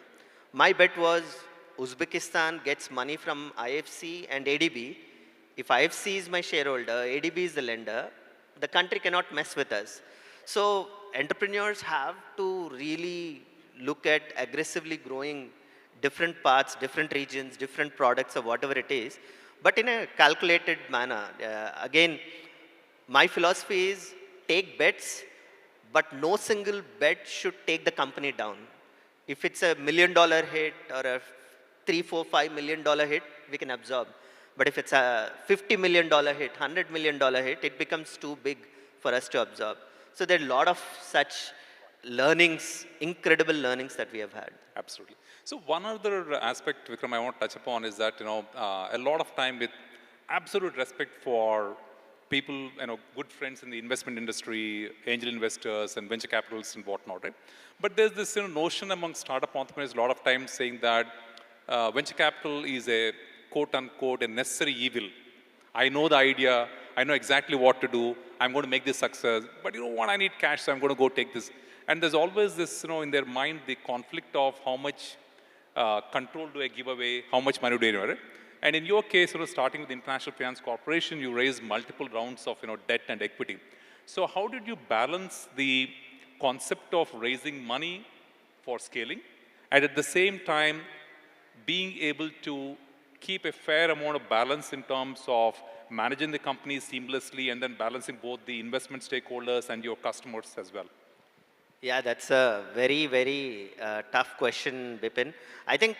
My bet was Uzbekistan gets money from IFC and ADB. If IFC is my shareholder, ADB is the lender, the country cannot mess with us. So entrepreneurs have to really look at aggressively growing different parts, different regions, different products or whatever it is, but in a calculated manner. Again, my philosophy is take bets, but no single bet should take the company down. If it's $1 million hit or a $3, $4, $5 million hit, we can absorb. But if it's a $50 million hit, $100 million hit, it becomes too big for us to absorb. So there are a lot of such learnings, incredible learnings that we have had. Absolutely. So one other aspect, Vikram, I want to touch upon is that, a lot of time with absolute respect for people, good friends in the investment industry, angel investors and venture capitalists and whatnot, right? But there's this notion among startup entrepreneurs a lot of times saying that venture capital is a quote unquote a necessary evil. I know the idea, I know exactly what to do, I'm going to make this success, but you know what, I need cash, so I'm going to go take this. And there's always this, in their mind, the conflict of how much control do I give away, how much money do I give, right? And in your case, starting with International Finance Corporation, you raised multiple rounds of debt and equity. So how did you balance the concept of raising money for scaling and at the same time being able to keep a fair amount of balance in terms of managing the company seamlessly and then balancing both the investment stakeholders and your customers as well? Yeah, that's a very, very tough question, Bipin. I think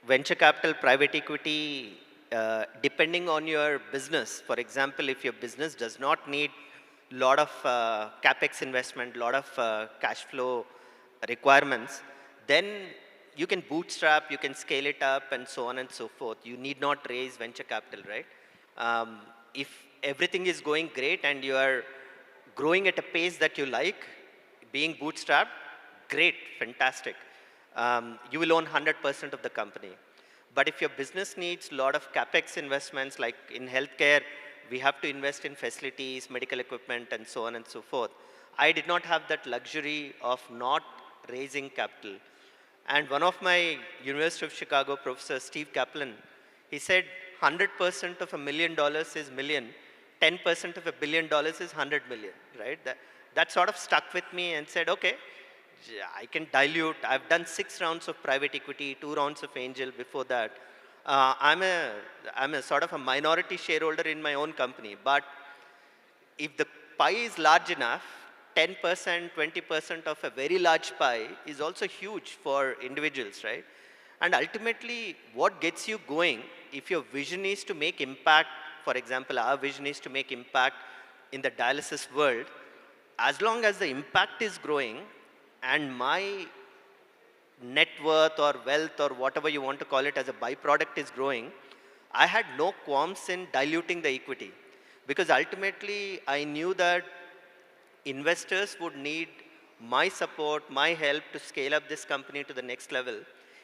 venture capital, private equity, depending on your business, for example, if your business does not need a lot of capex investment, a lot of cash flow requirements, then you can bootstrap, you can scale it up and so on and so forth. You need not raise venture capital, right? If everything is going great and you are growing at a pace that you like, being bootstrapped, great, fantastic. You will own 100% of the company. But if your business needs a lot of capex investments, like in healthcare, we have to invest in facilities, medical equipment, and so on and so forth. I did not have that luxury of not raising capital. And one of my University of Chicago professors, Steve Kaplan, he said 100% of $1 million is million, 10% of $1 billion is 100 million, right? That sort of stuck with me and said, okay, I can dilute. I've done 6 rounds of private equity, 2 rounds of angel before that. I'm a sort of a minority shareholder in my own company, but if the pie is large enough, 10%, 20% of a very large pie is also huge for individuals, right? And ultimately, what gets you going, if your vision is to make impact, for example, our vision is to make impact in the dialysis world, as long as the impact is growing and my net worth or wealth or whatever you want to call it as a byproduct is growing, I had no qualms in diluting the equity. Because ultimately, I knew that investors would need my support, my help to scale up this company to the next level.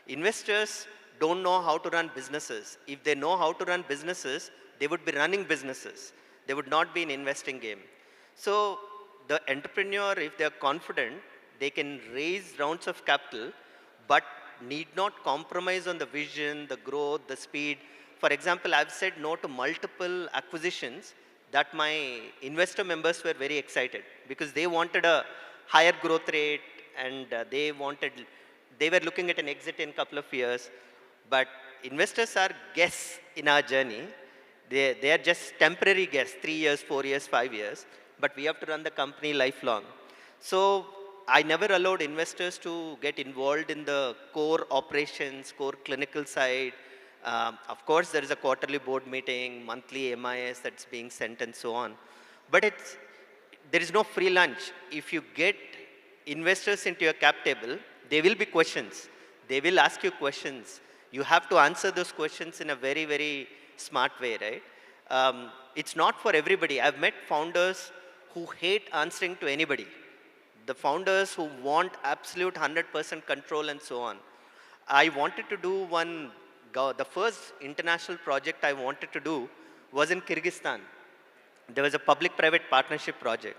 Investors don't know how to run businesses. If they know how to run businesses, they would be running businesses. They would not be in investing game. So the entrepreneur, if they're confident, they can raise rounds of capital, but need not compromise on the vision, the growth, the speed. For example, I've said no to multiple acquisitions that my investor members were very excited because they wanted a higher growth rate and they were looking at an exit in a couple of years. But investors are guests in our journey. They are just temporary guests, 3 years, 4 years, 5 years. But we have to run the company lifelong. So I never allowed investors to get involved in the core operations, core clinical side. Of course, there is a quarterly board meeting, monthly MIS that's being sent and so on. But there is no free lunch. If you get investors into your cap table, there will be questions. They will ask you questions. You have to answer those questions in a very, very smart way, right? It's not for everybody. I've met founders who hate answering to anybody. The founders who want absolute 100% control and so on. I wanted to do the first international project I wanted to do was in Kyrgyzstan. There was a public-private partnership project.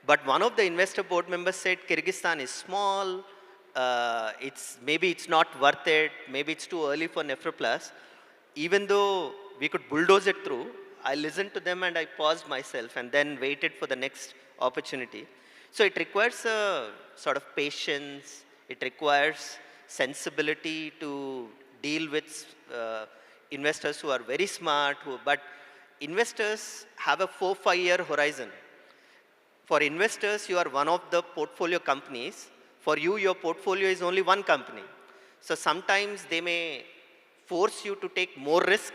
But one of the investor board members said Kyrgyzstan is small, maybe it's not worth it, maybe it's too early for Nephroplus. Even though we could bulldoze it through, I listened to them and I paused myself and then waited for the next opportunity. So it requires a sort of patience, it requires sensibility to deal with investors who are very smart, but investors have a 4-5 year horizon. For investors, you are one of the portfolio companies. For you, your portfolio is only one company. So sometimes they may force you to take more risk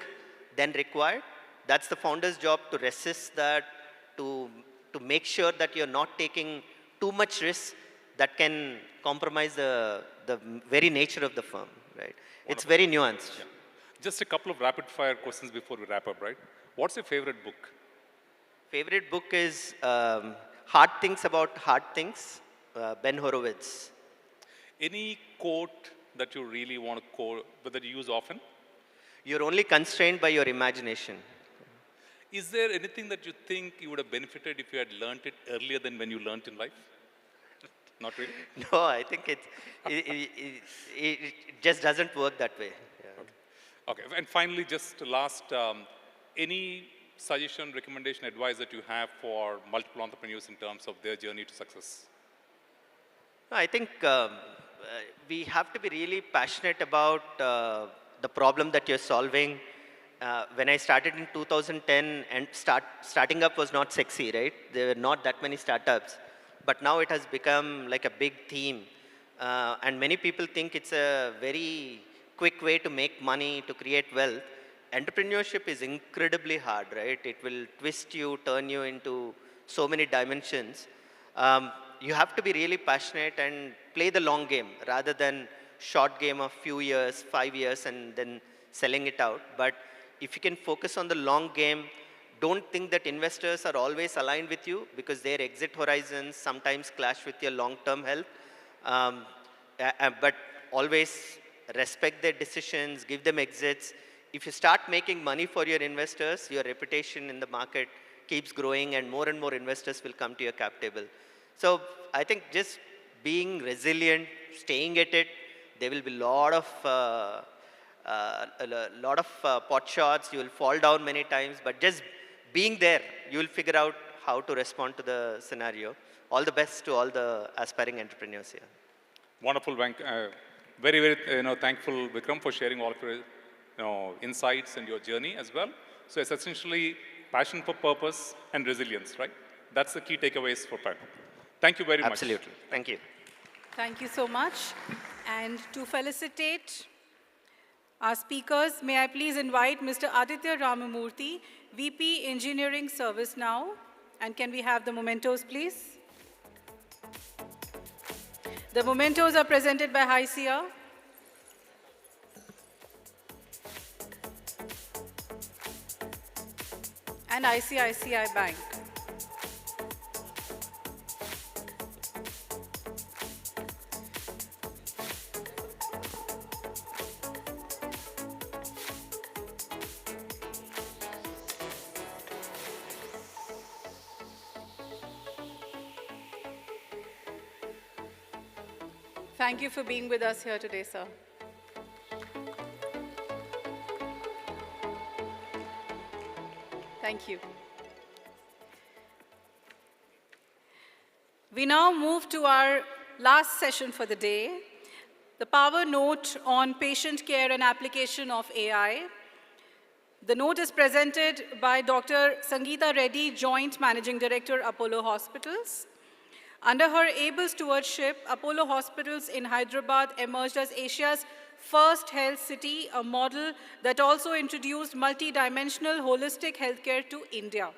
than required. That's the founder's job, to resist that, to make sure that you're not taking too much risk that can compromise the very nature of the firm, right? Wonderful. It's very nuanced. Yeah. Just a couple of rapid fire questions before we wrap up, right? What's your favorite book? Favorite book is Hard Things About Hard Things, Ben Horowitz. Any quote that you really want to quote, that you use often? You're only constrained by your imagination. Is there anything that you think you would have benefited if you had learned it earlier than when you learned in life? Not really? No, I think it just doesn't work that way. Yeah. Okay, and finally, just last, any suggestion, recommendation, advice that you have for multiple entrepreneurs in terms of their journey to success? No, I think we have to be really passionate about the problem that you're solving. When I started in 2010, and starting up was not sexy, right? There were not that many startups. But now it has become like a big theme. And many people think it's a very quick way to make money, to create wealth. Entrepreneurship is incredibly hard, right? It will twist you, turn you into so many dimensions. You have to be really passionate and play the long game rather than short game of few years, 5 years, and then selling it out. But if you can focus on the long game, don't think that investors are always aligned with you, because their exit horizons sometimes clash with your long-term health. But always respect their decisions, give them exits. If you start making money for your investors, your reputation in the market keeps growing and more investors will come to your cap table. So I think just being resilient, staying at it, there will be a lot of pot shots, you will fall down many times, but just being there, you will figure out how to respond to the scenario. All the best to all the aspiring entrepreneurs here. Wonderful, Venk. Very thankful, Vikram, for sharing all of your insights and your journey as well. So it's essentially passion for purpose and resilience, right? That's the key takeaways for Pan. Thank you very much. Absolutely. Thank you. Thank you so much. And to felicitate our speakers, may I please invite Mr. Aditya Ramamurthy, VP Engineering Service now. And can we have the mementos, please? The mementos are presented by HYSEA. And ICICI Bank. Thank you for being with us here today, sir. Thank you. We now move to our last session for the day, the Power Note on Patient Care and Application of AI. The note is presented by Dr. Sangeeta Reddy, Joint Managing Director, Apollo Hospitals. Under her able stewardship, Apollo Hospitals in Hyderabad emerged as Asia's first health city, a model that also introduced multidimensional holistic healthcare to India.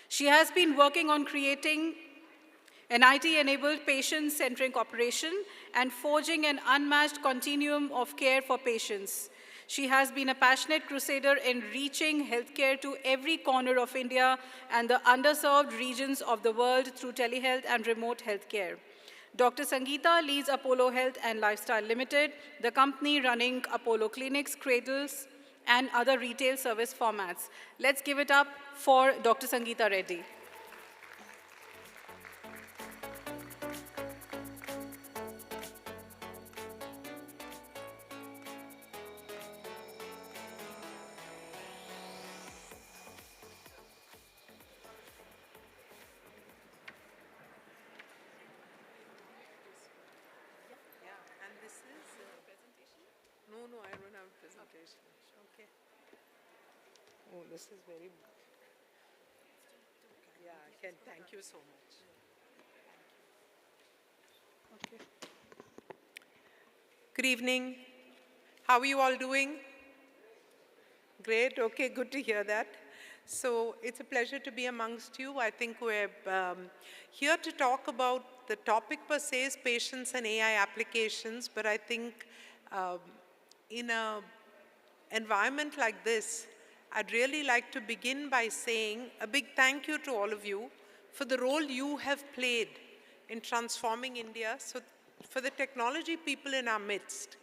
She has been working on creating an IT-enabled patient-centric operation and forging an unmatched continuum of care for patients. She has been a passionate crusader in reaching healthcare to every corner of India and the underserved regions of the world through telehealth and remote healthcare. Dr. Sangeeta leads Apollo Health and Lifestyle Limited, the company running Apollo clinics, cradles, and other retail service formats. Let's give it up for Dr. Sangeeta Reddy. No, I don't have a presentation. Okay. Oh, this is very. Yeah, Ken, thank you so much. Okay. Good evening. How are you all doing? Great. Okay, good to hear that. So it's a pleasure to be amongst you. I think we're here to talk about the topic per se is patients and AI applications, but I think in an environment like this, I'd really like to begin by saying a big thank you to all of you for the role you have played in transforming India. So for the technology people in our midst,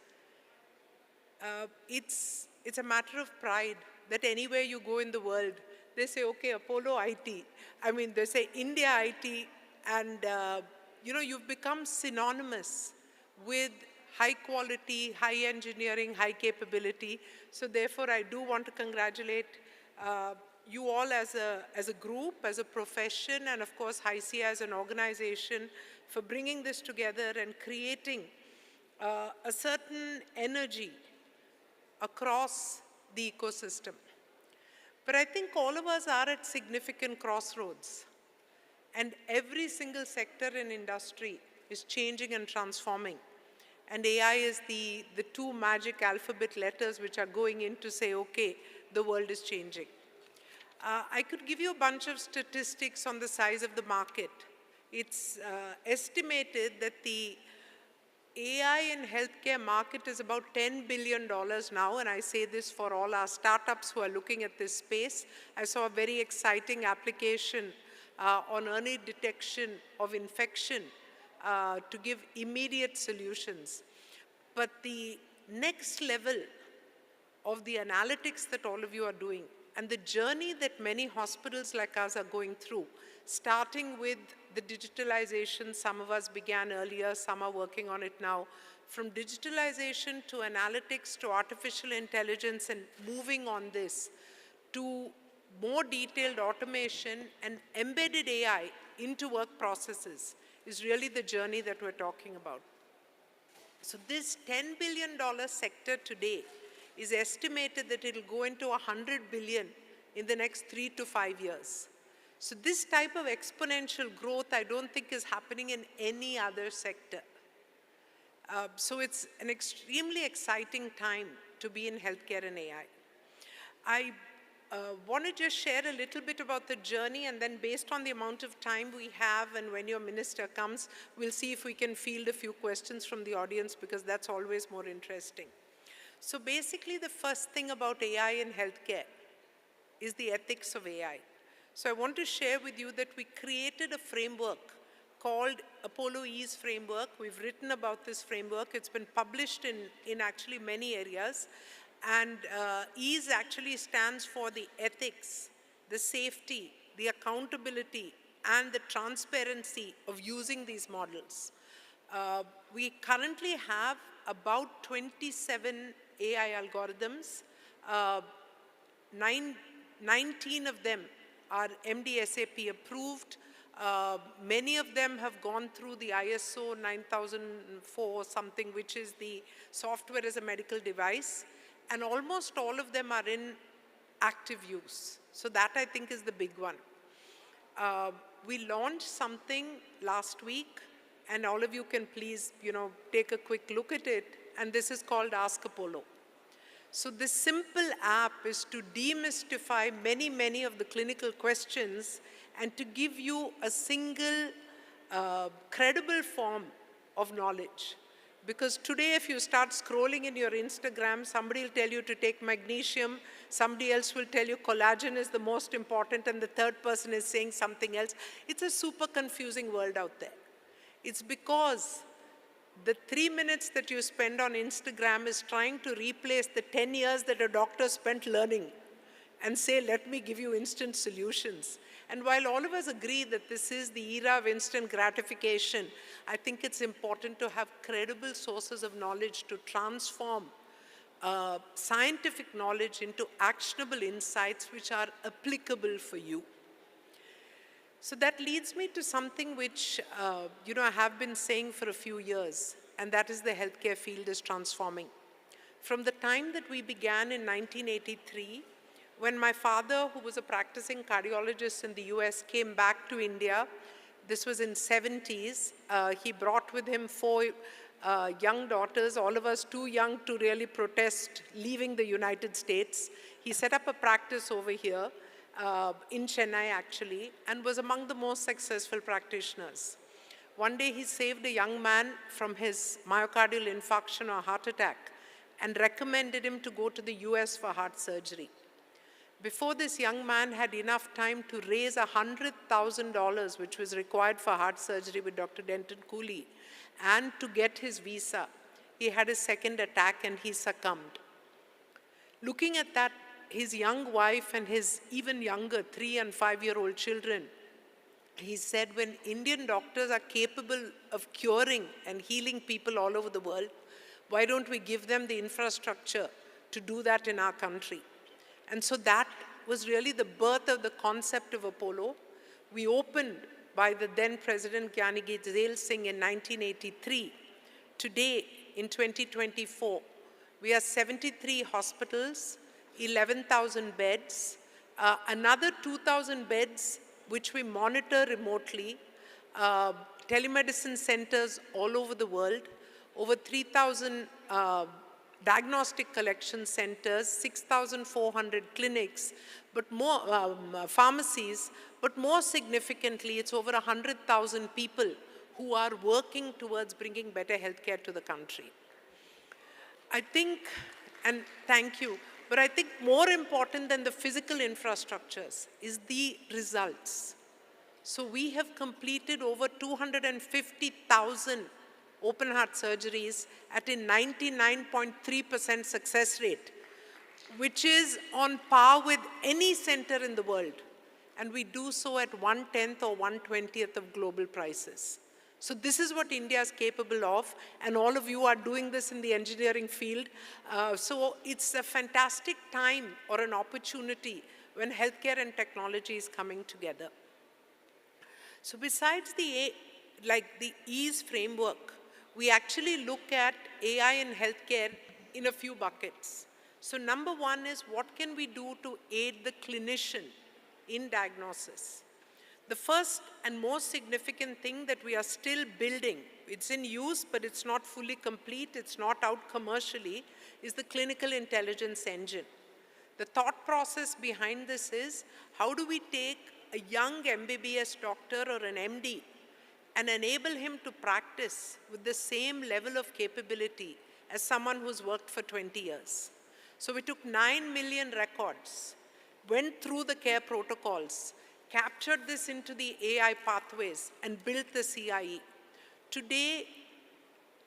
it's a matter of pride that anywhere you go in the world, they say, okay, Apollo IT. I mean, they say India IT, and you've become synonymous with high quality, high engineering, high capability. So therefore, I do want to congratulate you all as a group, as a profession, and of course, HYSEA as an organization for bringing this together and creating a certain energy across the ecosystem. But I think all of us are at significant crossroads. And every single sector and industry is changing and transforming. And AI is the two magic alphabet letters which are going in to say, okay, the world is changing. I could give you a bunch of statistics on the size of the market. It's estimated that the AI in healthcare market is about $10 billion now, and I say this for all our startups who are looking at this space. I saw a very exciting application on early detection of infection to give immediate solutions. But the next level of the analytics that all of you are doing and the journey that many hospitals like us are going through, starting with the digitalization, some of us began earlier, some are working on it now, from digitalization to analytics to artificial intelligence and moving on this to more detailed automation and embedded AI into work processes is really the journey that we're talking about. So this $10 billion sector today is estimated that it'll go into $100 billion in the next 3 to 5 years. So this type of exponential growth, I don't think is happening in any other sector. So it's an extremely exciting time to be in healthcare and AI. I want to just share a little bit about the journey, and then based on the amount of time we have and when your minister comes, we'll see if we can field a few questions from the audience, because that's always more interesting. So basically, the first thing about AI in healthcare is the ethics of AI. So I want to share with you that we created a framework called Apollo Ease Framework. We've written about this framework. It's been published in actually many areas. And Ease actually stands for the ethics, the safety, the accountability, and the transparency of using these models. We currently have about 27 AI algorithms. 19 of them are MDSAP approved. Many of them have gone through the ISO 9004 something, which is the software as a medical device, and almost all of them are in active use. So that, I think, is the big one. We launched something last week, and all of you can please, take a quick look at it, and this is called Ask Apollo. So this simple app is to demystify many, many of the clinical questions and to give you a single credible form of knowledge. Because today, if you start scrolling in your Instagram, somebody will tell you to take magnesium, somebody else will tell you collagen is the most important, and the third person is saying something else. It's a super confusing world out there. It's because the 3 minutes that you spend on Instagram is trying to replace the 10 years that a doctor spent learning and say, let me give you instant solutions. And while all of us agree that this is the era of instant gratification, I think it's important to have credible sources of knowledge to transform scientific knowledge into actionable insights which are applicable for you. So that leads me to something which, I have been saying for a few years, and that is the healthcare field is transforming. From the time that we began in 1983, when my father, who was a practicing cardiologist in the US, came back to India, this was in 70s, he brought with him 4 young daughters, all of us too young to really protest leaving the United States. He set up a practice over here, in Chennai actually, and was among the most successful practitioners. One day he saved a young man from his myocardial infarction or heart attack and recommended him to go to the US for heart surgery. Before this young man had enough time to raise $100,000, which was required for heart surgery with Dr. Denton Cooley, and to get his visa, he had a second attack and he succumbed. Looking at that, his young wife and his even younger 3- and 5-year-old children, he said, when Indian doctors are capable of curing and healing people all over the world, why don't we give them the infrastructure to do that in our country? And so that was really the birth of the concept of Apollo. We opened by the then President Gyani Zail Singh in 1983. Today, in 2024, we have 73 hospitals, 11,000 beds, another 2,000 beds which we monitor remotely, telemedicine centers all over the world, over 3,000 diagnostic collection centers, 6,400 clinics, but more pharmacies, but more significantly, it's over 100,000 people who are working towards bringing better healthcare to the country. I think, and thank you, but I think more important than the physical infrastructures is the results. So we have completed over 250,000 open heart surgeries at a 99.3% success rate, which is on par with any center in the world. And we do so at 1/10 or 1/20th of global prices. So this is what India is capable of, and all of you are doing this in the engineering field. So it's a fantastic time or an opportunity when healthcare and technology is coming together. So besides the EASE framework, we actually look at AI in healthcare in a few buckets. So number one is, what can we do to aid the clinician in diagnosis? The first and most significant thing that we are still building, it's in use, but it's not fully complete, it's not out commercially, is the clinical intelligence engine. The thought process behind this is, how do we take a young MBBS doctor or an MD and enable him to practice with the same level of capability as someone who's worked for 20 years. So we took 9 million records, went through the care protocols, captured this into the AI pathways, and built the CIE. Today,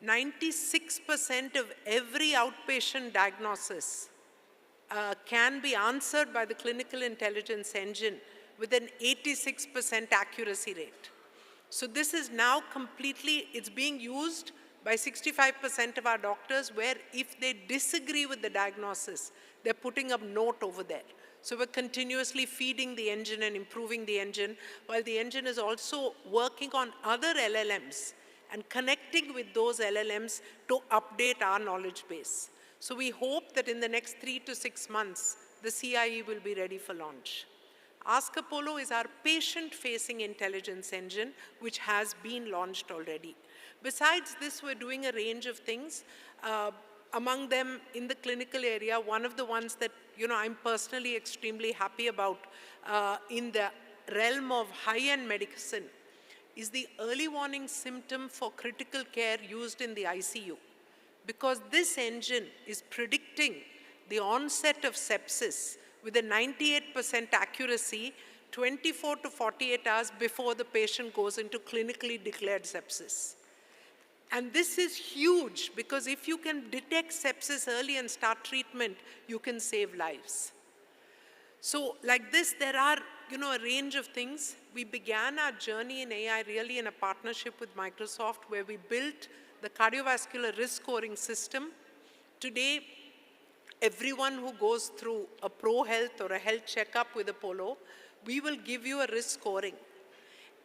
96% of every outpatient diagnosis can be answered by the clinical intelligence engine with an 86% accuracy rate. So this is now completely, it's being used by 65% of our doctors, where if they disagree with the diagnosis, they're putting a note over there. So we're continuously feeding the engine and improving the engine, while the engine is also working on other LLMs and connecting with those LLMs to update our knowledge base. So we hope that in the next 3 to 6 months, the CIE will be ready for launch. Ask Apollo is our patient-facing intelligence engine, which has been launched already. Besides this, we're doing a range of things. Among them, in the clinical area, one of the ones that I'm personally extremely happy about in the realm of high-end medicine is the early warning symptom for critical care used in the ICU. Because this engine is predicting the onset of sepsis with a 98% accuracy 24 to 48 hours before the patient goes into clinically declared sepsis. And this is huge because if you can detect sepsis early and start treatment, you can save lives. So like this, there are a range of things. We began our journey in AI really in a partnership with Microsoft, where we built the cardiovascular risk scoring system. Today, everyone who goes through a Pro Health or a health checkup with Apollo, we will give you a risk scoring.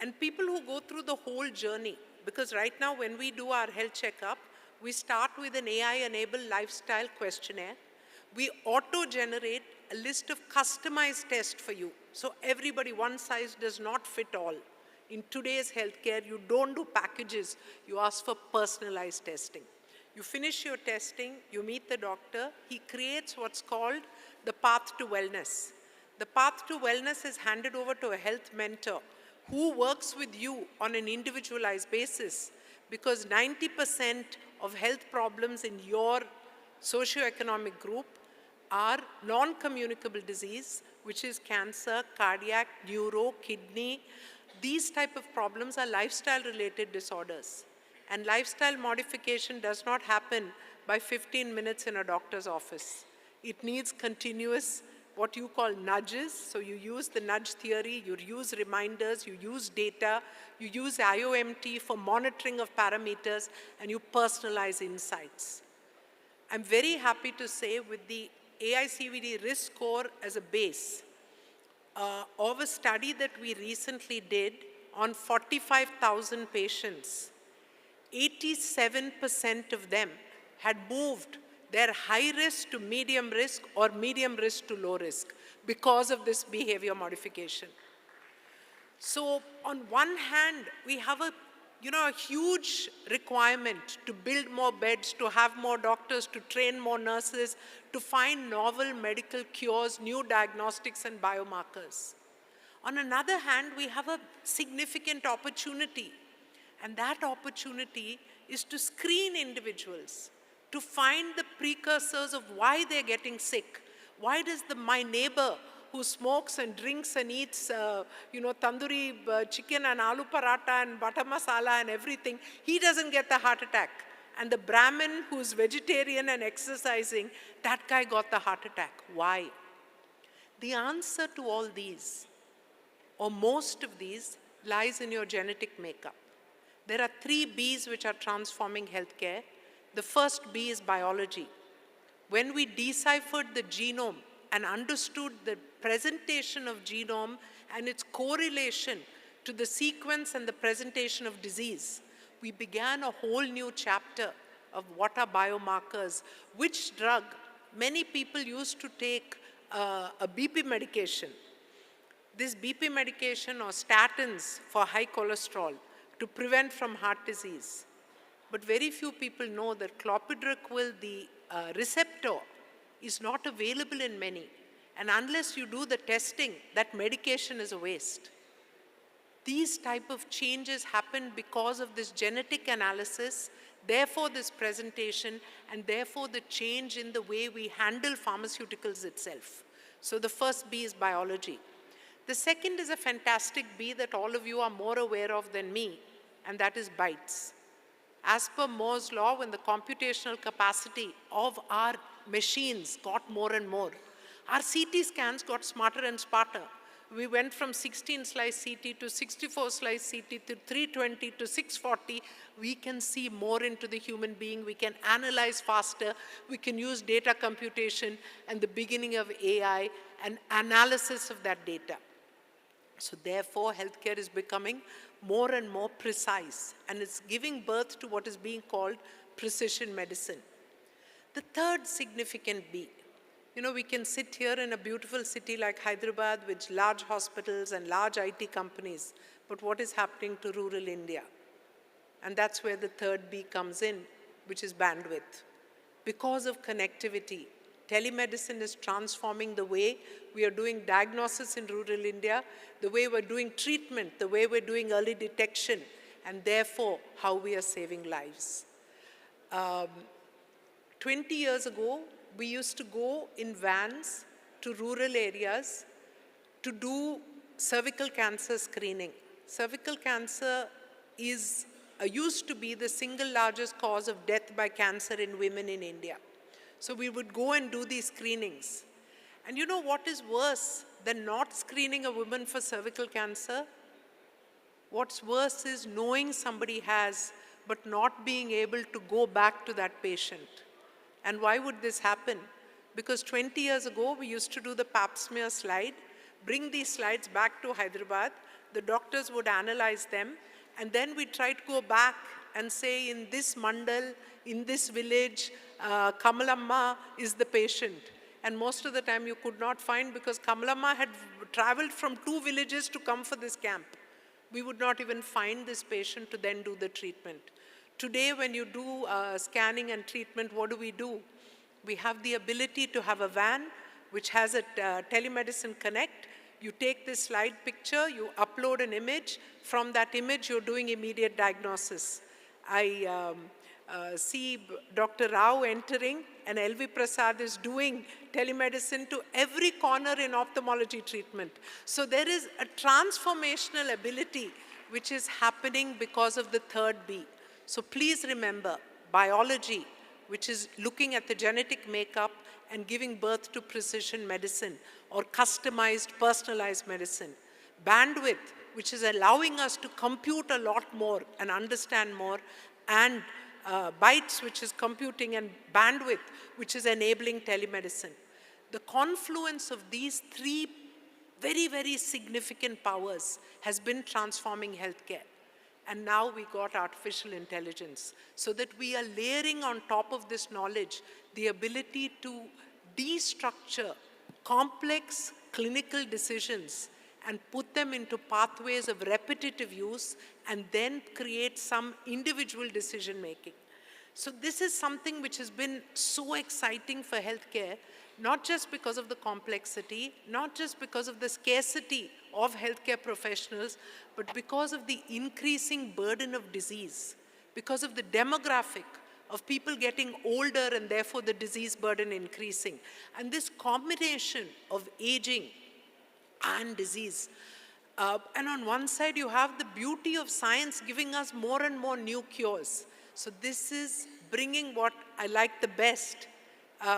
And people who go through the whole journey, because right now when we do our health checkup, we start with an AI-enabled lifestyle questionnaire. We auto-generate a list of customized tests for you. So everybody, one size does not fit all. In today's healthcare, you don't do packages, you ask for personalized testing. You finish your testing, you meet the doctor, he creates what's called the path to wellness. The path to wellness is handed over to a health mentor who works with you on an individualized basis, because 90% of health problems in your socioeconomic group are non-communicable disease, which is cancer, cardiac, neuro, kidney. These type of problems are lifestyle-related disorders. And lifestyle modification does not happen by 15 minutes in a doctor's office. It needs continuous, what you call nudges. So you use the nudge theory, you use reminders, you use data, you use IOMT for monitoring of parameters, and you personalize insights. I'm very happy to say with the AI-CVD risk score as a base of a study that we recently did on 45,000 patients, 87% of them had moved their high risk to medium risk or medium risk to low risk because of this behavior modification. So on one hand, we have a huge requirement to build more beds, to have more doctors, to train more nurses, to find novel medical cures, new diagnostics and biomarkers. On another hand, we have a significant opportunity, and that opportunity is to screen individuals, to find the precursors of why they're getting sick. Why does my neighbor who smokes and drinks and eats, tandoori chicken and aloo paratha and butter masala and everything, he doesn't get the heart attack. And the Brahmin who's vegetarian and exercising, that guy got the heart attack. Why? The answer to all these, or most of these, lies in your genetic makeup. There are 3 B's which are transforming healthcare. The first B is biology. When we deciphered the genome and understood the presentation of genome and its correlation to the sequence and the presentation of disease, we began a whole new chapter of what are biomarkers, which drug. Many people used to take a BP medication. This BP medication or statins for high cholesterol to prevent from heart disease. But very few people know that clopidogrel, the receptor, is not available in many. And unless you do the testing, that medication is a waste. These type of changes happen because of this genetic analysis, therefore this presentation, and therefore the change in the way we handle pharmaceuticals itself. So the first B is biology. The second is a fantastic B that all of you are more aware of than me, and that is bytes. As per Moore's law, when the computational capacity of our machines got more and more, our CT scans got smarter and smarter. We went from 16-slice CT to 64-slice CT to 320 to 640. We can see more into the human being. We can analyze faster. We can use data computation and the beginning of AI and analysis of that data. So therefore, healthcare is becoming more and more precise, and it's giving birth to what is being called precision medicine. The third significant B, we can sit here in a beautiful city like Hyderabad with large hospitals and large IT companies, but what is happening to rural India? And that's where the third B comes in, which is bandwidth. Because of connectivity, telemedicine is transforming the way we are doing diagnosis in rural India, the way we're doing treatment, the way we're doing early detection, and therefore how we are saving lives. 20 years ago, we used to go in vans to rural areas to do cervical cancer screening. Cervical cancer used to be the single largest cause of death by cancer in women in India. So we would go and do these screenings. And you know what is worse than not screening a woman for cervical cancer? What's worse is knowing somebody has, but not being able to go back to that patient. And why would this happen? Because 20 years ago, we used to do the pap smear slide, bring these slides back to Hyderabad, the doctors would analyze them, and then we try to go back and say, in this mandal, in this village, Kamalamma is the patient. And most of the time you could not find, because Kamalamma had traveled from 2 villages to come for this camp. We would not even find this patient to then do the treatment. Today, when you do scanning and treatment, what do? We have the ability to have a van which has a telemedicine connect. You take this slide picture, you upload an image. From that image, you're doing immediate diagnosis. I see Dr. Rao entering, and LV Prasad is doing telemedicine to every corner in ophthalmology treatment. So there is a transformational ability which is happening because of the third B. So please remember, biology, which is looking at the genetic makeup and giving birth to precision medicine or customized, personalized medicine. Bandwidth, which is allowing us to compute a lot more and understand more, and bytes, which is computing, and bandwidth, which is enabling telemedicine. The confluence of these 3 very, very significant powers has been transforming healthcare. And now we got artificial intelligence, so that we are layering on top of this knowledge the ability to destructure complex clinical decisions and put them into pathways of repetitive use and then create some individual decision making. So this is something which has been so exciting for healthcare, not just because of the complexity, not just because of the scarcity of healthcare professionals, but because of the increasing burden of disease, because of the demographic of people getting older and therefore the disease burden increasing. And this combination of aging and disease. And on one side, you have the beauty of science giving us more and more new cures. So this is bringing what I like the best,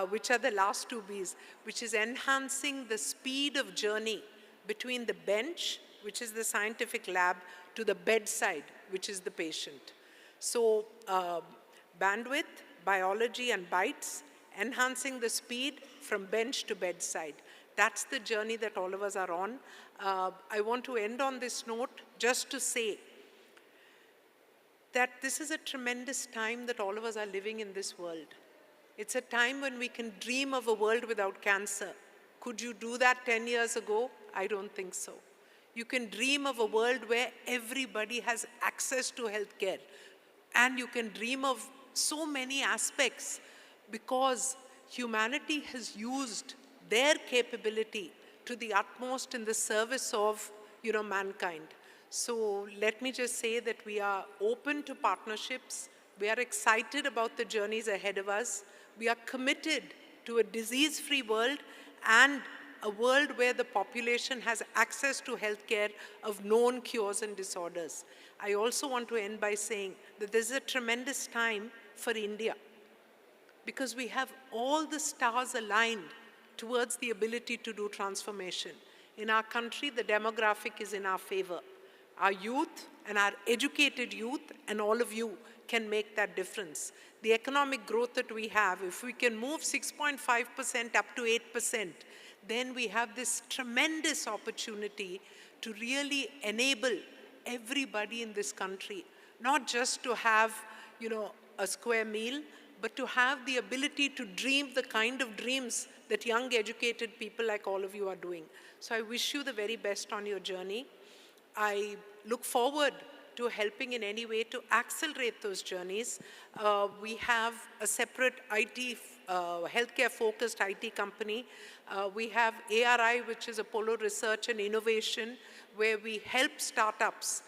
which are the last 2 Bs, which is enhancing the speed of journey between the bench, which is the scientific lab, to the bedside, which is the patient. So bandwidth, biology, and bytes, enhancing the speed from bench to bedside. That's the journey that all of us are on. I want to end on this note just to say that this is a tremendous time that all of us are living in this world. It's a time when we can dream of a world without cancer. Could you do that 10 years ago? I don't think so. You can dream of a world where everybody has access to healthcare. And you can dream of so many aspects because humanity has used their capability to the utmost in the service of mankind. So let me just say that we are open to partnerships. We are excited about the journeys ahead of us. We are committed to a disease-free world and a world where the population has access to healthcare of known cures and disorders. I also want to end by saying that this is a tremendous time for India because we have all the stars aligned towards the ability to do transformation. In our country, the demographic is in our favor. Our youth and our educated youth and all of you can make that difference. The economic growth that we have, if we can move 6.5% up to 8%, then we have this tremendous opportunity to really enable everybody in this country, not just to have, a square meal, but to have the ability to dream the kind of dreams that young educated people like all of you are doing. So I wish you the very best on your journey. I look forward to helping in any way to accelerate those journeys. We have a separate IT, healthcare-focused IT company. We have ARI, which is Apollo Research and Innovation, where we help startups.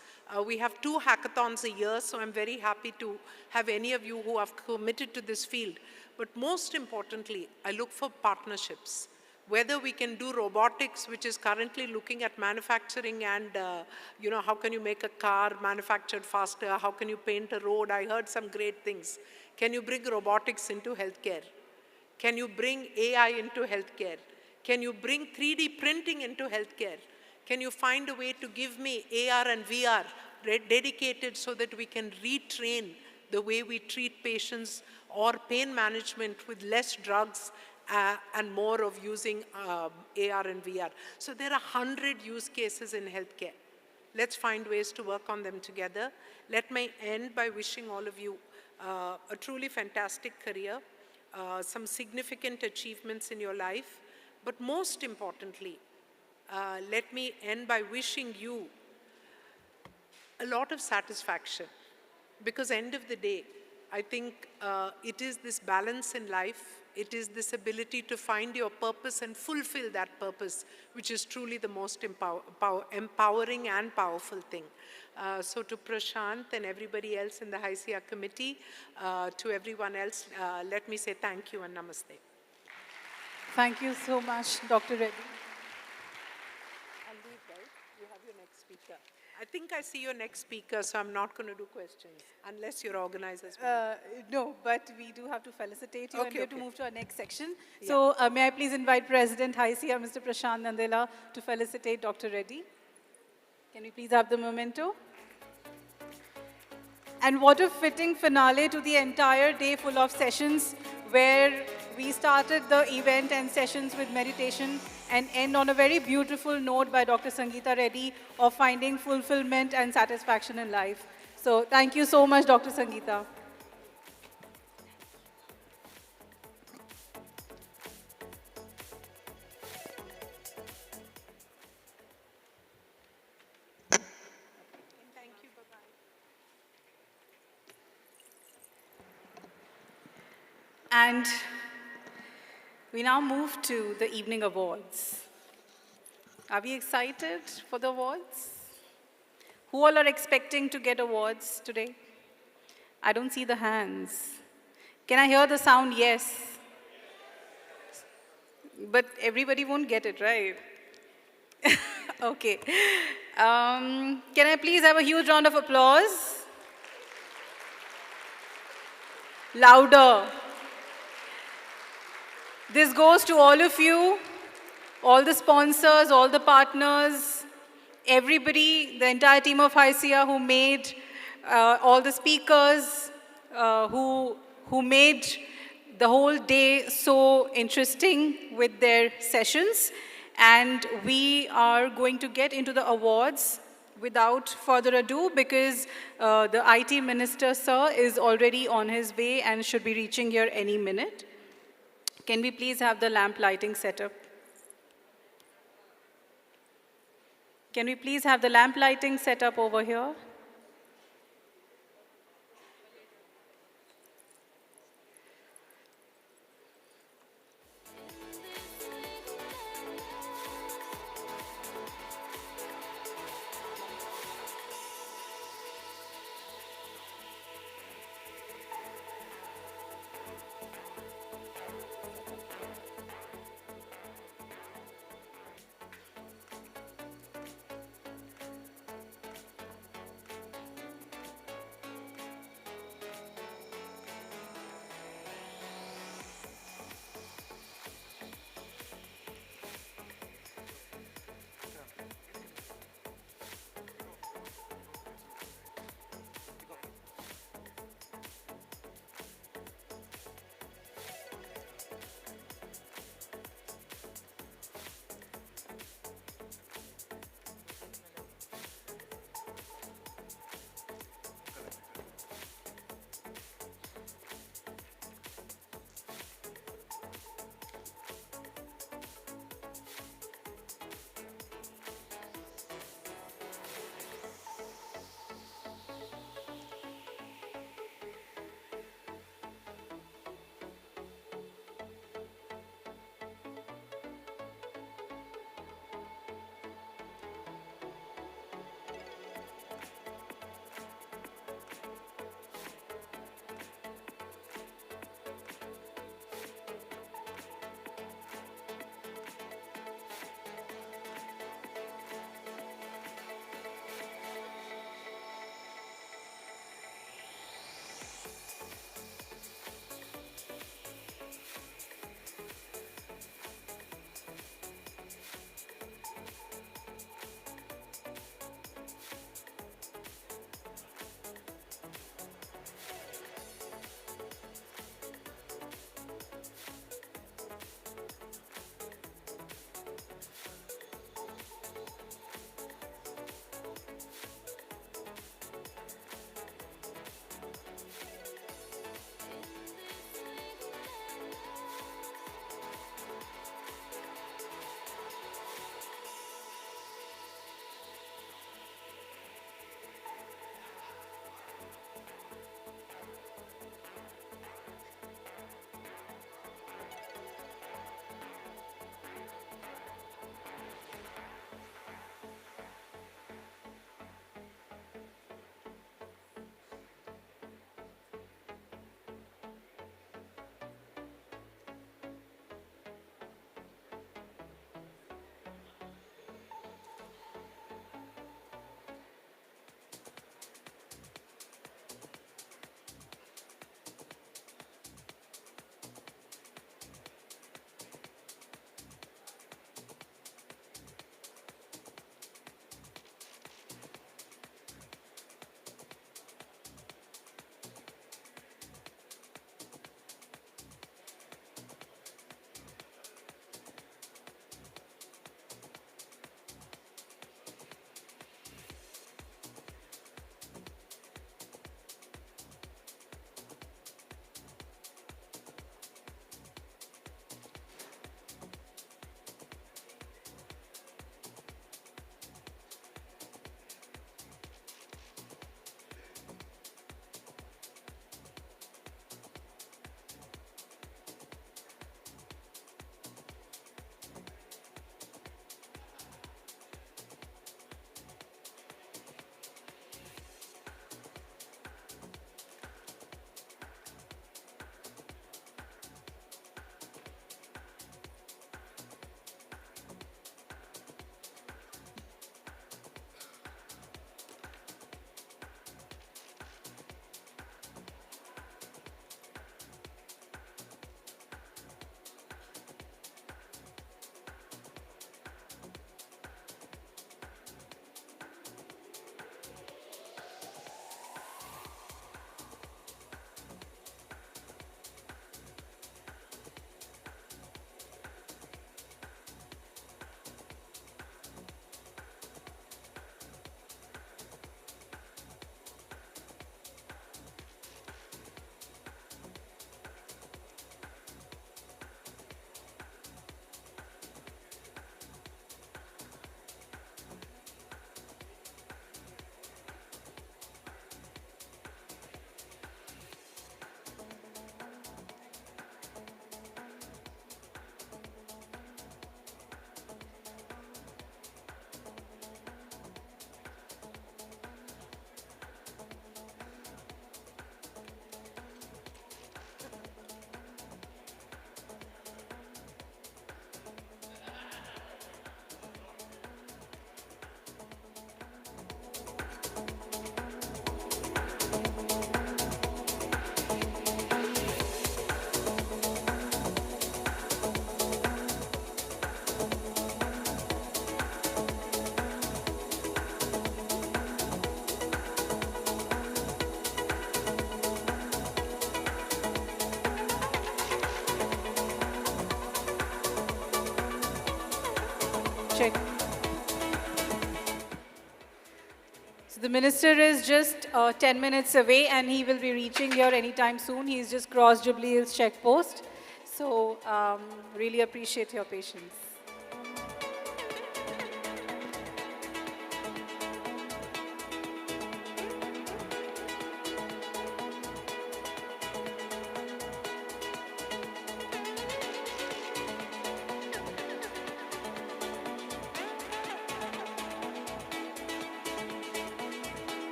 We have 2 hackathons a year, so I'm very happy to have any of you who have committed to this field. But most importantly, I look for partnerships. Whether we can do robotics, which is currently looking at manufacturing and, how can you make a car manufactured faster? How can you paint a road? I heard some great things. Can you bring robotics into healthcare? Can you bring AI into healthcare? Can you bring 3D printing into healthcare? Can you find a way to give me AR and VR dedicated so that we can retrain the way we treat patients or pain management with less drugs and more of using AR and VR? So there are 100 use cases in healthcare. Let's find ways to work on them together. Let me end by wishing all of you a truly fantastic career, some significant achievements in your life, but most importantly, let me end by wishing you a lot of satisfaction, because end of the day, I think it is this balance in life, it is this ability to find your purpose and fulfill that purpose, which is truly the most empowering and powerful thing. So to Prashant and everybody else in the HYSEA committee, to everyone else, let me say thank you and namaste. Thank you so much, Dr. Reddy. I think I see your next speaker, so I'm not going to do questions, unless your organizers want. No, but we do have to felicitate you, and we have to move to our next section. Yeah. So may I please invite President HYSEA, Mr. Prashant Nandela, to felicitate Dr. Reddy. Can we please have the memento? And what a fitting finale to the entire day full of sessions, where we started the event and sessions with meditation and end on a very beautiful note by Dr. Sangeeta Reddy of finding fulfillment and satisfaction in life. So thank you so much, Dr. Sangeeta. Thank you, bye-bye. And we now move to the evening awards. Are we excited for the awards? Who all are expecting to get awards today? I don't see the hands. Can I hear the sound yes? But everybody won't get it, right? Okay. Can I please have a huge round of applause? Louder. This goes to all of you, all the sponsors, all the partners, everybody, the entire team of HYSEA who made, all the speakers who made the whole day so interesting with their sessions. And we are going to get into the awards without further ado, because the IT Minister, sir, is already on his way and should be reaching here any minute. Can we please have the lamp lighting setup? Can we please have the lamp lighting setup over here? So the minister is just 10 minutes away and he will be reaching here anytime soon. He's just crossed Jubilee Hills checkpost. So really appreciate your patience.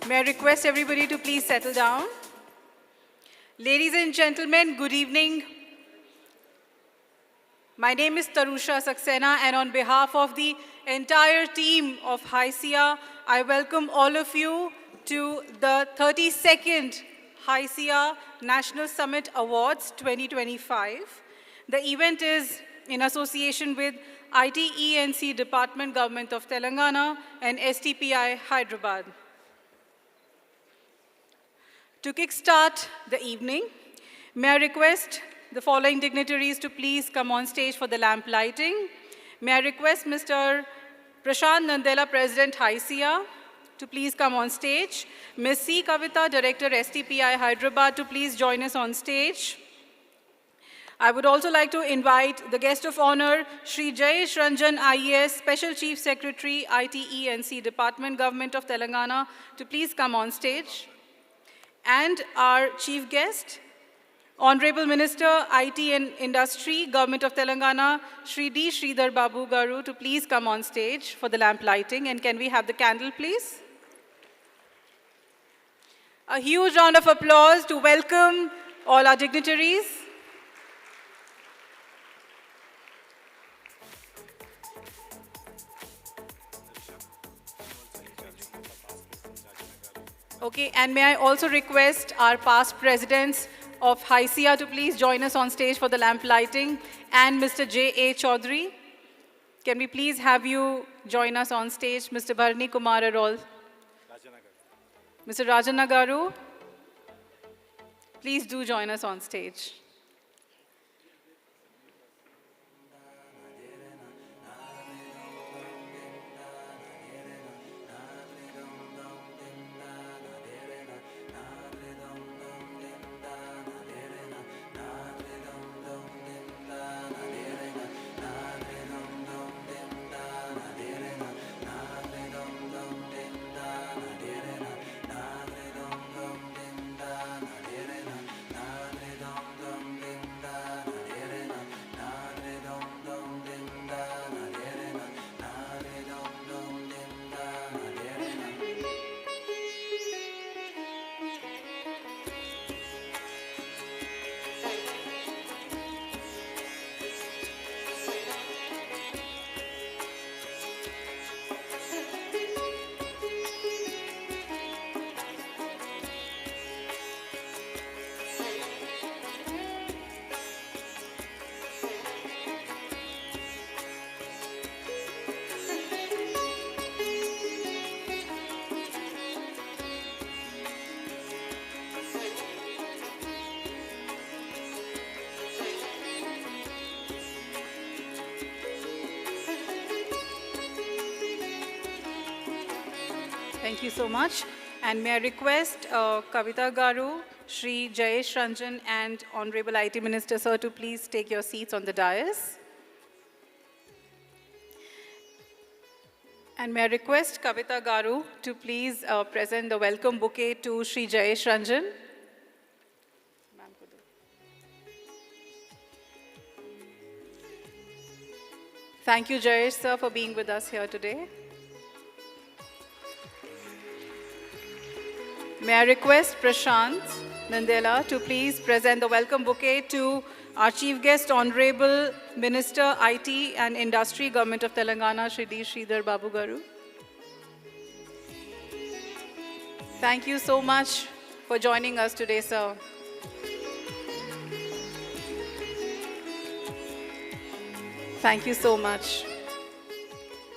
May I request everybody to please settle down? Ladies and gentlemen, good evening. My name is Tarusha Saxena, and on behalf of the entire team of HYSEA, I welcome all of you to the 32nd HYSEA National Summit Awards 2025. The event is in association with ITE&C Department, Government of Telangana, and STPI Hyderabad. To kickstart the evening, may I request the following dignitaries to please come on stage for the lamp lighting. May I request Mr. Prashant Nandela, President HYSEA, to please come on stage. Ms. C. Kavita, Director STPI Hyderabad, to please join us on stage. I would also like to invite the guest of honor, Shri Jayesh Ranjan IAS, Special Chief Secretary, ITE&C Department, Government of Telangana, to please come on stage. And our chief guest, Honorable Minister, IT and Industry, Government of Telangana, Shri D. Sridhar Babu Garu, to please come on stage for the lamp lighting. And can we have the candle, please? A huge round of applause to welcome all our dignitaries. Okay, and may I also request our past presidents of HYSEA to please join us on stage for the lamp lighting, and Mr. J.A. Chaudhary. Can we please have you join us on stage, Mr. Bharani Kumar Arol? Mr. Rajan Garu, please do join us on stage. Thank you so much. And may I request Kavita Garu, Shri Jayesh Ranjan, and Honorable IT Minister, sir, to please take your seats on the dais. And may I request Kavita Garu to please present the welcome bouquet to Shri Jayesh Ranjan. Thank you, Jayesh, sir, for being with us here today. May I request Prashant Nandela to please present the welcome bouquet to our chief guest, Honorable Minister, IT and Industry, Government of Telangana, Shri D. Sridhar Babu Garu. Thank you so much for joining us today, sir. Thank you so much.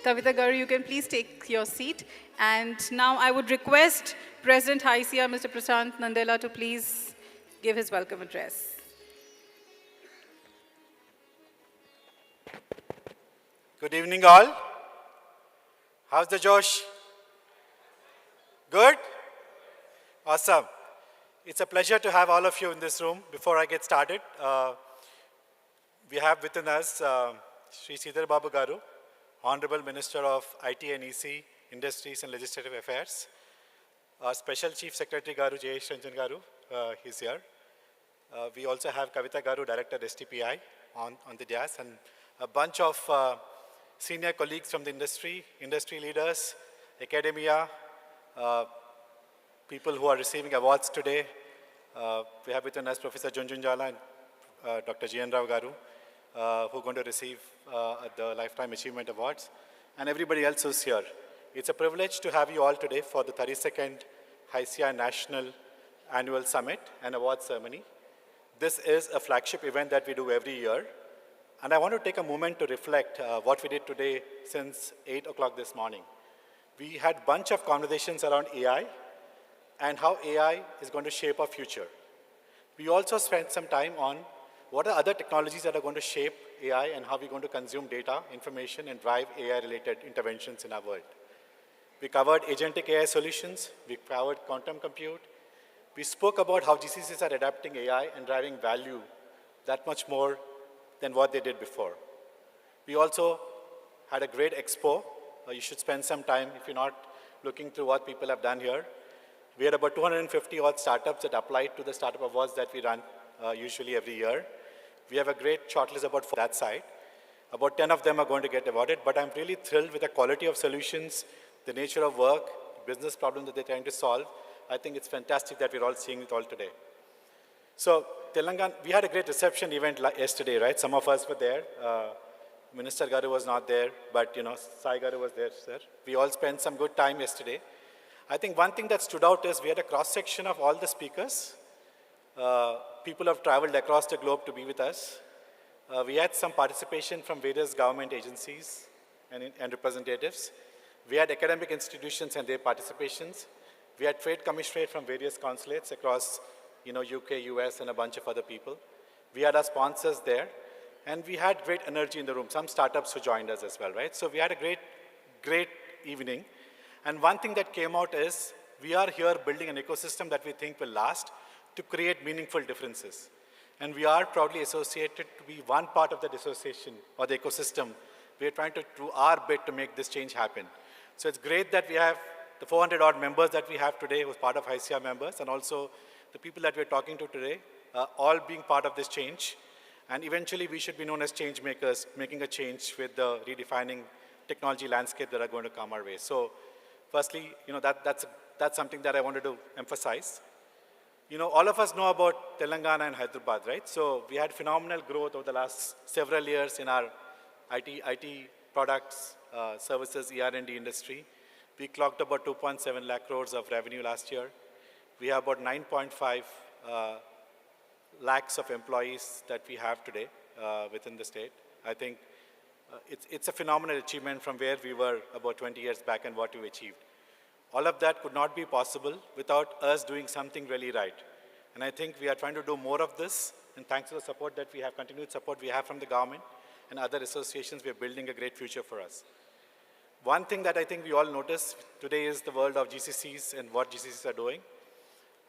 Kavita Garu, you can please take your seat. And now I would request President HYSEA, Mr. Prashant Nandela, to please give his welcome address. Good evening, all. How's the Josh? Good? Awesome. It's a pleasure to have all of you in this room. Before I get started, we have within us Shri Sridhar Babu Garu, Honorable Minister of IT and EC, Industries and Legislative Affairs. Our Special Chief Secretary Garu, Jayesh Ranjan Garu, he's here. We also have Kavita Garu, Director STPI on the dais, and a bunch of senior colleagues from the industry leaders, academia, people who are receiving awards today. We have within us Professor Junjunjala and Dr. G.N. Rao Garu, who are going to receive the Lifetime Achievement Awards, and everybody else who's here. It's a privilege to have you all today for the 32nd HYSEA National Annual Summit and Awards Ceremony. This is a flagship event that we do every year, and I want to take a moment to reflect what we did today since 8 o'clock this morning. We had a bunch of conversations around AI and how AI is going to shape our future. We also spent some time on what are other technologies that are going to shape AI and how we're going to consume data, information, and drive AI-related interventions in our world. We covered agentic AI solutions. We covered quantum compute. We spoke about how GCCs are adapting AI and driving value that much more than what they did before. We also had a great expo. You should spend some time if you're not looking through what people have done here. We had about 250 odd startups that applied to the startup awards that we run usually every year. We have a great shortlist about that side. About 10 of them are going to get awarded, but I'm really thrilled with the quality of solutions, the nature of work, business problems that they're trying to solve. I think it's fantastic that we're all seeing it all today. So Telangana, we had a great reception event yesterday, right? Some of us were there. Minister Garu was not there, but Sai Garu was there, sir. We all spent some good time yesterday. I think one thing that stood out is we had a cross-section of all the speakers. People have traveled across the globe to be with us. We had some participation from various government agencies and representatives. We had academic institutions and their participations. We had trade commissionerate from various consulates across UK, US, and a bunch of other people. We had our sponsors there. And we had great energy in the room. Some startups who joined us as well, right? So we had a great evening. And one thing that came out is we are here building an ecosystem that we think will last to create meaningful differences. And we are proudly associated to be one part of that association or the ecosystem. We are trying to do our bit to make this change happen. So it's great that we have the 400 odd members that we have today who's part of HYSEA members, and also the people that we're talking to today, all being part of this change. And eventually we should be known as change makers, making a change with the redefining technology landscape that are going to come our way. So firstly, that's something that I wanted to emphasize. All of us know about Telangana and Hyderabad, right? So we had phenomenal growth over the last several years in our IT products, services, ER&D industry. We clocked about 2.7 lakh crores of revenue last year. We have about 9.5 lakhs of employees that we have today within the state. I think it's a phenomenal achievement from where we were about 20 years back and what we achieved. All of that could not be possible without us doing something really right. And I think we are trying to do more of this, and thanks to the support that we have, continued support we have from the government and other associations, we are building a great future for us. One thing that I think we all notice today is the world of GCCs and what GCCs are doing.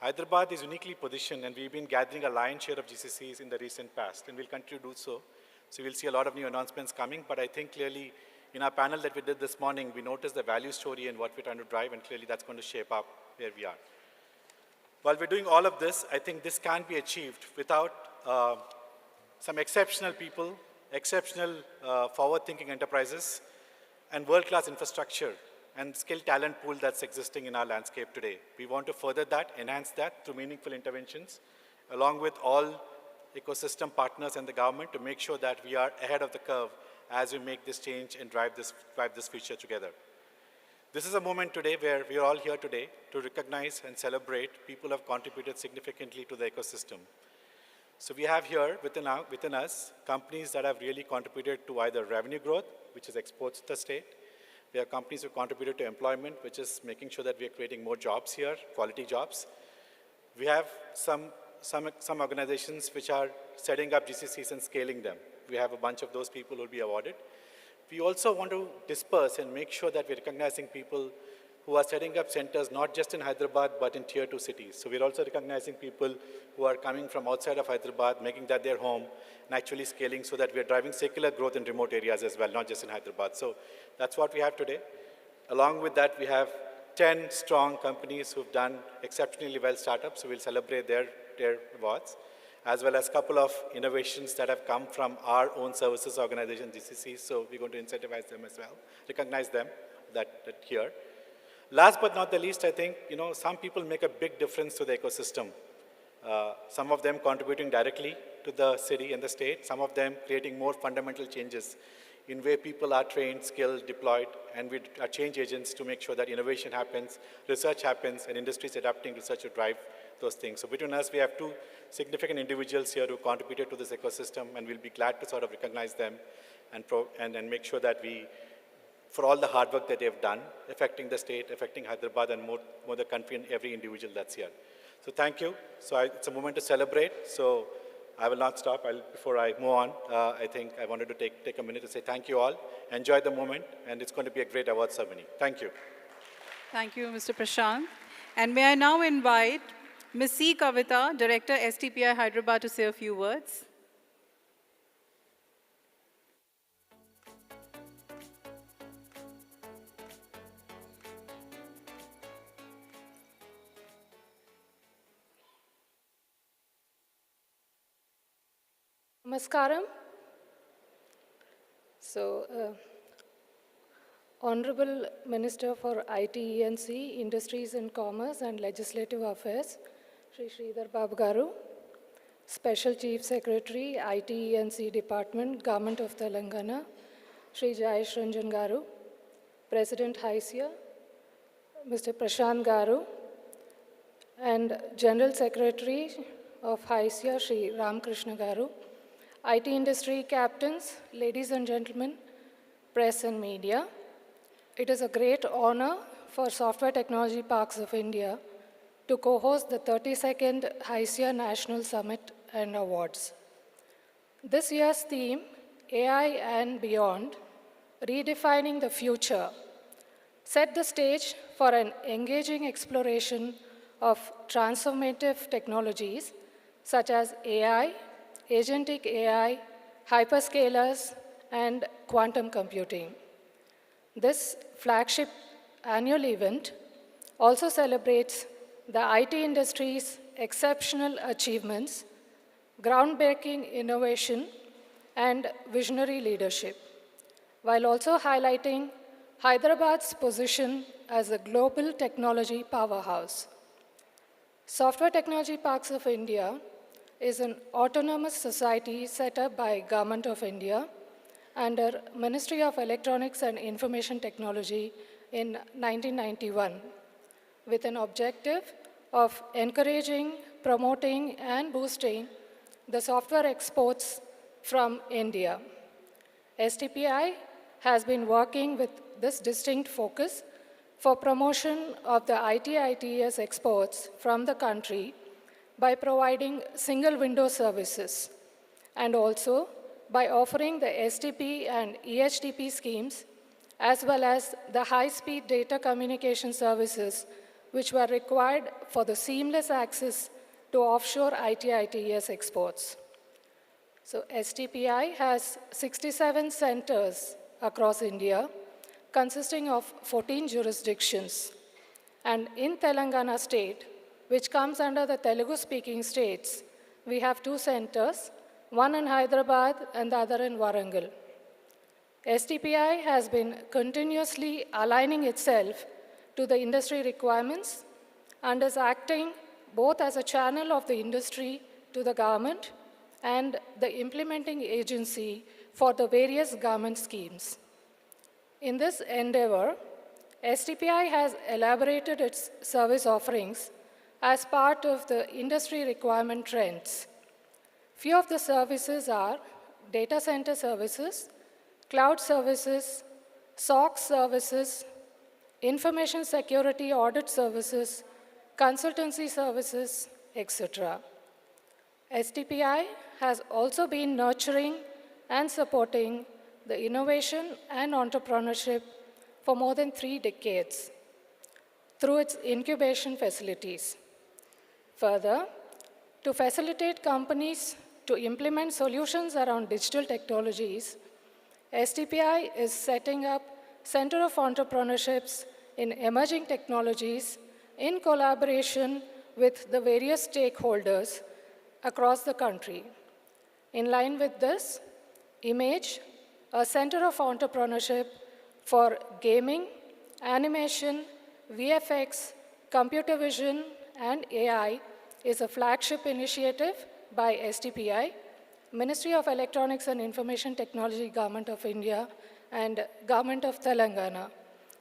Hyderabad is uniquely positioned, and we've been gathering a lion's share of GCCs in the recent past, and we'll continue to do so. So we'll see a lot of new announcements coming, but I think clearly in our panel that we did this morning, we noticed the value story and what we're trying to drive, and clearly that's going to shape up where we are. While we're doing all of this, I think this can't be achieved without some exceptional people, exceptional forward-thinking enterprises, and world-class infrastructure and skilled talent pool that's existing in our landscape today. We want to further that, enhance that through meaningful interventions, along with all ecosystem partners and the government to make sure that we are ahead of the curve as we make this change and drive this future together. This is a moment today where we are all here today to recognize and celebrate people who have contributed significantly to the ecosystem. So we have here within us companies that have really contributed to either revenue growth, which is exports to the state. We have companies who contributed to employment, which is making sure that we are creating more jobs here, quality jobs. We have some organizations which are setting up GCCs and scaling them. We have a bunch of those people who will be awarded. We also want to disperse and make sure that we're recognizing people who are setting up centers not just in Hyderabad but in tier 2 cities. So we're also recognizing people who are coming from outside of Hyderabad, making that their home, and actually scaling so that we're driving secular growth in remote areas as well, not just in Hyderabad. So that's what we have today. Along with that, we have 10 strong companies who've done exceptionally well startups, so we'll celebrate their awards, as well as a couple of innovations that have come from our own services organization, GCC, so we're going to incentivize them as well, recognize them that here. Last but not the least, I think, some people make a big difference to the ecosystem. Some of them contributing directly to the city and the state, some of them creating more fundamental changes in where people are trained, skilled, deployed, and we are change agents to make sure that innovation happens, research happens, and industry is adapting research to drive those things. So between us, we have two significant individuals here who contributed to this ecosystem, and we'll be glad to sort of recognize them and make sure that we, for all the hard work that they've done, affecting the state, affecting Hyderabad, and more the country and every individual that's here. So thank you. So it's a moment to celebrate. So I will not stop. Before I move on, I think I wanted to take a minute to say thank you all. Enjoy the moment, and it's going to be a great award ceremony. Thank you. Thank you, Mr. Prashant. And may I now invite Ms. C. Kavita, Director, STPI Hyderabad, to say a few words. Namaskaram. So, Honorable Minister for IT, E&C, Industries and Commerce and Legislative Affairs, Shri Sridhar Babu Garu, Special Chief Secretary, IT, E&C Department, Government of Telangana, Shri Jayesh Ranjan Garu, President HYSEA, Mr. Prashant Garu, and General Secretary of HYSEA, Shri Ramakrishna Garu, IT industry captains, ladies and gentlemen, press and media. It is a great honor for Software Technology Parks of India to co-host the 32nd HYSEA National Summit and Awards. This year's theme, AI and Beyond, Redefining the Future, set the stage for an engaging exploration of transformative technologies such as AI, agentic AI, hyperscalers, and quantum computing. This flagship annual event also celebrates the IT industry's exceptional achievements, groundbreaking innovation, and visionary leadership, while also highlighting Hyderabad's position as a global technology powerhouse. Software Technology Parks of India is an autonomous society set up by Government of India under Ministry of Electronics and Information Technology in 1991, with an objective of encouraging, promoting, and boosting the software exports from India. STPI has been working with this distinct focus for promotion of the IT/ITES exports from the country by providing single window services, and also by offering the STP and EHTP schemes, as well as the high-speed data communication services which were required for the seamless access to offshore IT/ITES exports. So STPI has 67 centers across India, consisting of 14 jurisdictions. And in Telangana state, which comes under the Telugu-speaking states, we have 2 centers, one in Hyderabad and the other in Warangal. STPI has been continuously aligning itself to the industry requirements and is acting both as a channel of the industry to the government and the implementing agency for the various government schemes. In this endeavor, STPI has elaborated its service offerings as part of the industry requirement trends. Few of the services are data center services, cloud services, SOC services, information security audit services, consultancy services, etc. STPI has also been nurturing and supporting the innovation and entrepreneurship for more than 3 decades through its incubation facilities. Further, to facilitate companies to implement solutions around digital technologies, STPI is setting up Center of Entrepreneurships in Emerging Technologies in collaboration with the various stakeholders across the country. In line with this, Image, a Center of Entrepreneurship for gaming, animation, VFX, computer vision, and AI is a flagship initiative by STPI, Ministry of Electronics and Information Technology, Government of India, and Government of Telangana,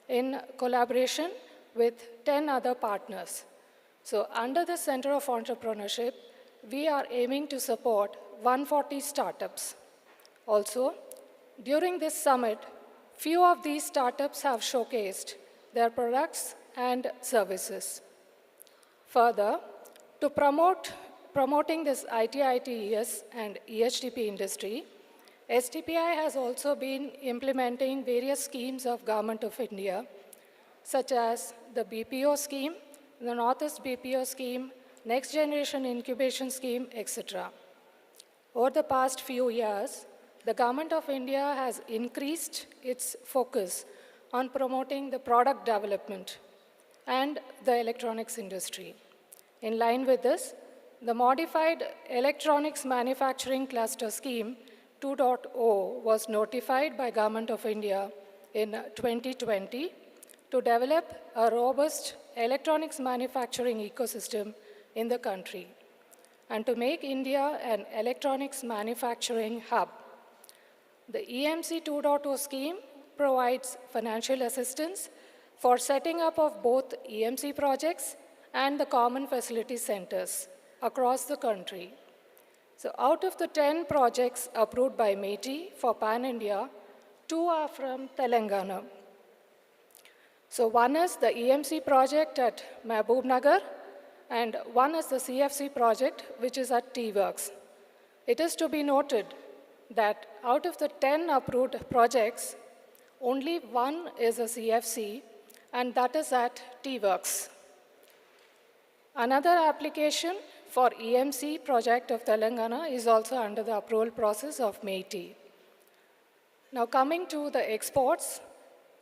in collaboration with 10 other partners. So under the Center of Entrepreneurship, we are aiming to support 140 startups. Also, during this summit, few of these startups have showcased their products and services. Further, to promoting this IT-ITES and EHTP industry, STPI has also been implementing various schemes of Government of India, such as the BPO scheme, the Northeast BPO scheme, Next Generation Incubation Scheme, etc. Over the past few years, the Government of India has increased its focus on promoting the product development and the electronics industry. In line with this, the Modified Electronics Manufacturing Cluster Scheme 2.0 was notified by Government of India in 2020 to develop a robust electronics manufacturing ecosystem in the country and to make India an electronics manufacturing hub. The EMC 2.0 scheme provides financial assistance for setting up of both EMC projects and the common facility centers across the country. So out of the 10 projects approved by METI for Pan-India, 2 are from Telangana. So one is the EMC project at Mehboob Nagar, and one is the CFC project, which is at T-Works. It is to be noted that out of the 10 approved projects, only one is a CFC, and that is at T-Works. Another application for EMC project of Telangana is also under the approval process of METI. Now coming to the exports,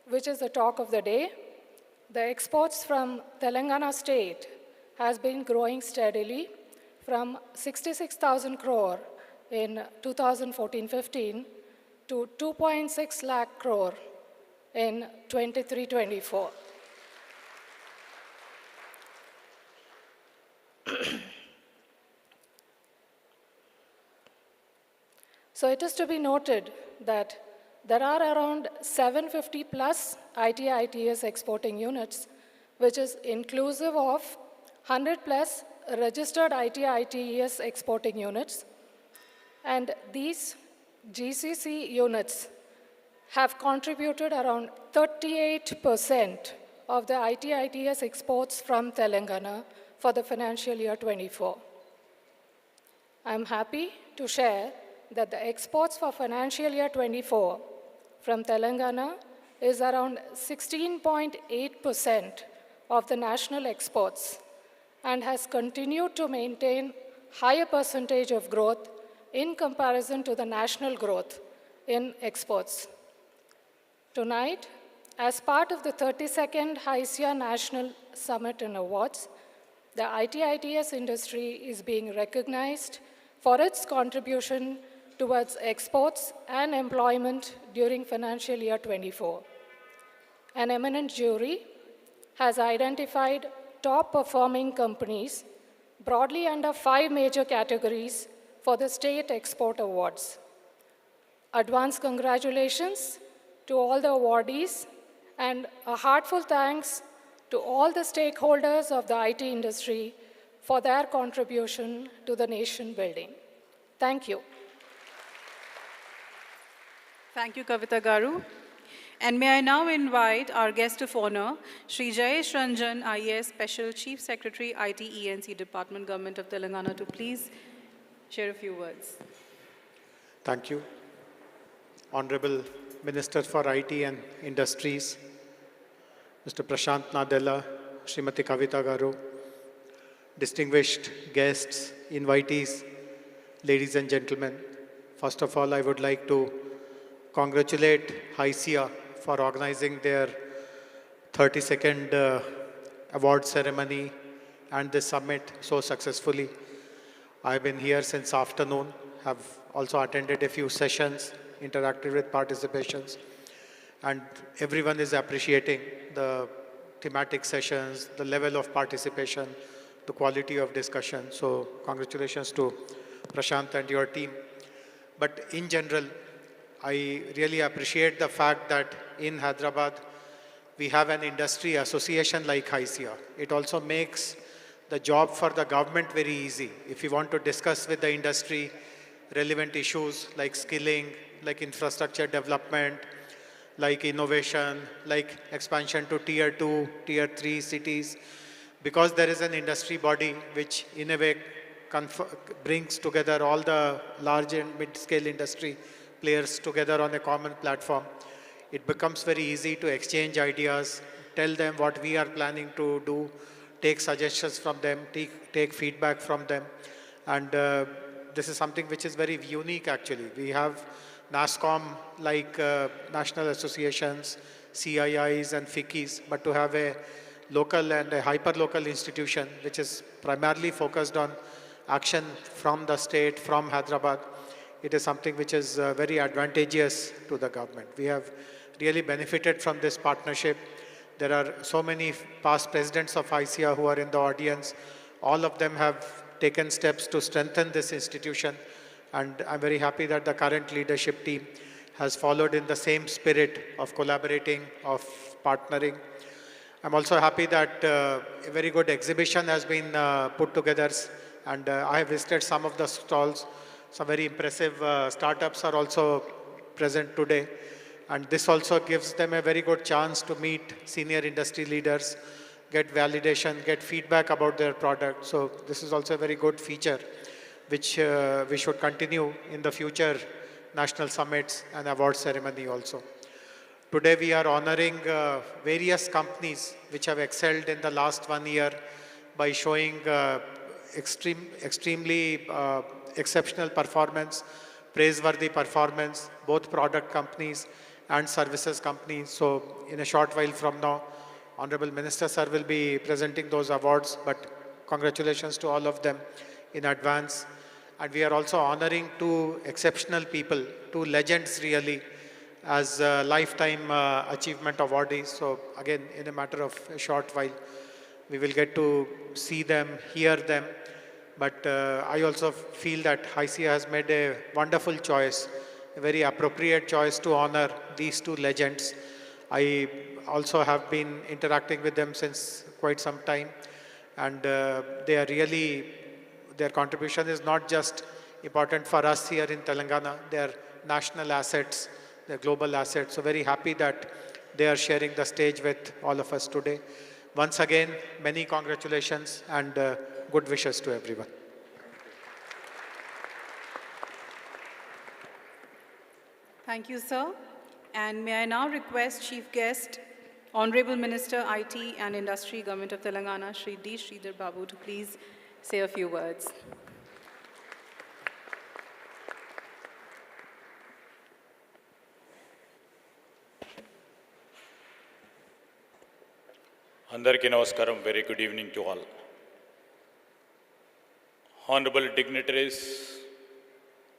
which is the talk of the day, the exports from Telangana state has been growing steadily from 66,000 crore in 2014-15 to 2.6 lakh crore in 23-24. So it is to be noted that there are around 750 plus IT-ITES exporting units, which is inclusive of 100 plus registered IT-ITES exporting units. And these GCC units have contributed around 38% of the IT-ITES exports from Telangana for the financial year 24. I'm happy to share that the exports for financial year 24 from Telangana is around 16.8% of the national exports and has continued to maintain higher percentage of growth in comparison to the national growth in exports. Tonight, as part of the 32nd HYSEA National Summit and Awards, the IT-ITES industry is being recognized for its contribution towards exports and employment during financial year 24. An eminent jury has identified top performing companies broadly under 5 major categories for the State Export Awards. Advance congratulations to all the awardees and a heartfelt thanks to all the stakeholders of the IT industry for their contribution to the nation building. Thank you. Thank you, Kavita Garu. And may I now invite our guest of honor, Shri Jayesh Ranjan, IAS Special Chief Secretary, IT ENC Department, Government of Telangana, to please share a few words. Thank you. Honorable Minister for IT and Industries, Mr. Prashant Nadella, Srimati Kavita Garu, distinguished guests, invitees, ladies and gentlemen. First of all, I would like to congratulate HYSEA for organizing their 32nd award ceremony and this summit so successfully. I've been here since afternoon, have also attended a few sessions, interacted with participations, and everyone is appreciating the thematic sessions, the level of participation, the quality of discussion. So congratulations to Prashant and your team. But in general, I really appreciate the fact that in Hyderabad, we have an industry association like HYSEA. It also makes the job for the government very easy. If you want to discuss with the industry relevant issues like skilling, like infrastructure development, like innovation, like expansion to tier 2, tier 3 cities, because there is an industry body which in a way brings together all the large and mid-scale industry players together on a common platform. It becomes very easy to exchange ideas, tell them what we are planning to do, take suggestions from them, take feedback from them. And this is something which is very unique actually. We have NASSCOM like national associations, CIIs and FICIs, but to have a local and a hyper-local institution which is primarily focused on action from the state, from Hyderabad, it is something which is very advantageous to the government. We have really benefited from this partnership. There are so many past presidents of HYSEA who are in the audience. All of them have taken steps to strengthen this institution. And I'm very happy that the current leadership team has followed in the same spirit of collaborating, of partnering. I'm also happy that a very good exhibition has been put together. And I have visited some of the stalls. Some very impressive startups are also present today. And this also gives them a very good chance to meet senior industry leaders, get validation, get feedback about their product. So this is also a very good feature, which we should continue in the future national summits and award ceremony also. Today we are honoring various companies which have excelled in the last 1 year by showing extremely exceptional performance, praiseworthy performance, both product companies and services companies. So in a short while from now, Honorable Minister Sir will be presenting those awards, but congratulations to all of them in advance. And we are also honoring two exceptional people, two legends really, as lifetime achievement awardees. So again, in a matter of a short while, we will get to see them, hear them. But I also feel that HYSEA has made a wonderful choice, a very appropriate choice to honor these two legends. I also have been interacting with them since quite some time. And they are really, their contribution is not just important for us here in Telangana. They are national assets, they're global assets. So very happy that they are sharing the stage with all of us today. Once again, many congratulations and good wishes to everyone. Thank you, sir. And may I now request Chief Guest, Honorable Minister, IT and Industry, Government of Telangana, Shri D. Sridhar Babu, to please say a few words. Andarki Namaskaram, very good evening to all. Honorable dignitaries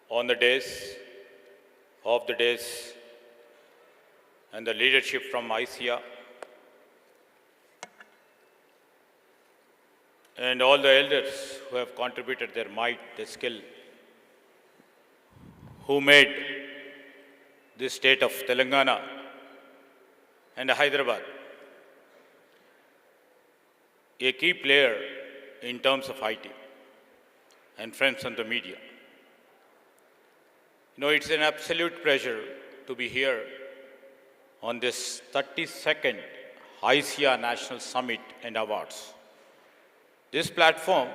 on the days, of the days, and the leadership from HYSEA, and all the elders who have contributed their might, their skill, who made this state of Telangana and Hyderabad a key player in terms of IT, and friends on the media. You know, it's an absolute pleasure to be here on this 32nd HYSEA National Summit and Awards. This platform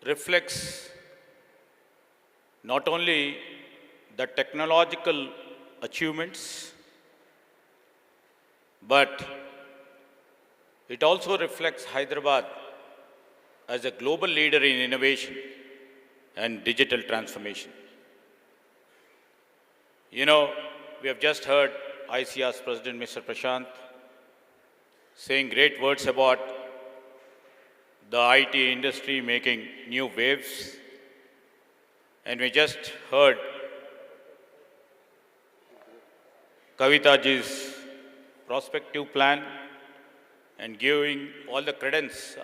reflects not only the technological achievements, but it also reflects Hyderabad as a global leader in innovation and digital transformation. You know, we have just heard HYSEA's President, Mr. Prashant, saying great words about the IT industry making new waves. And we just heard Kavitaji's prospective plan and giving all the credence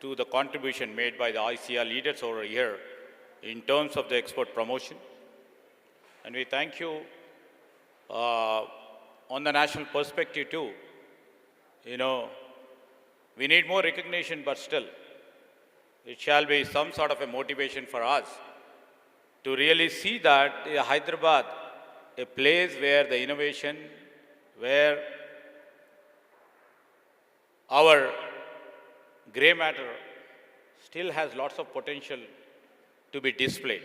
to the contribution made by the HYSEA leaders over here in terms of the export promotion. And we thank you on the national perspective too. You know, we need more recognition, but still, it shall be some sort of a motivation for us to really see that Hyderabad, a place where the innovation, where our grey matter still has lots of potential to be displayed.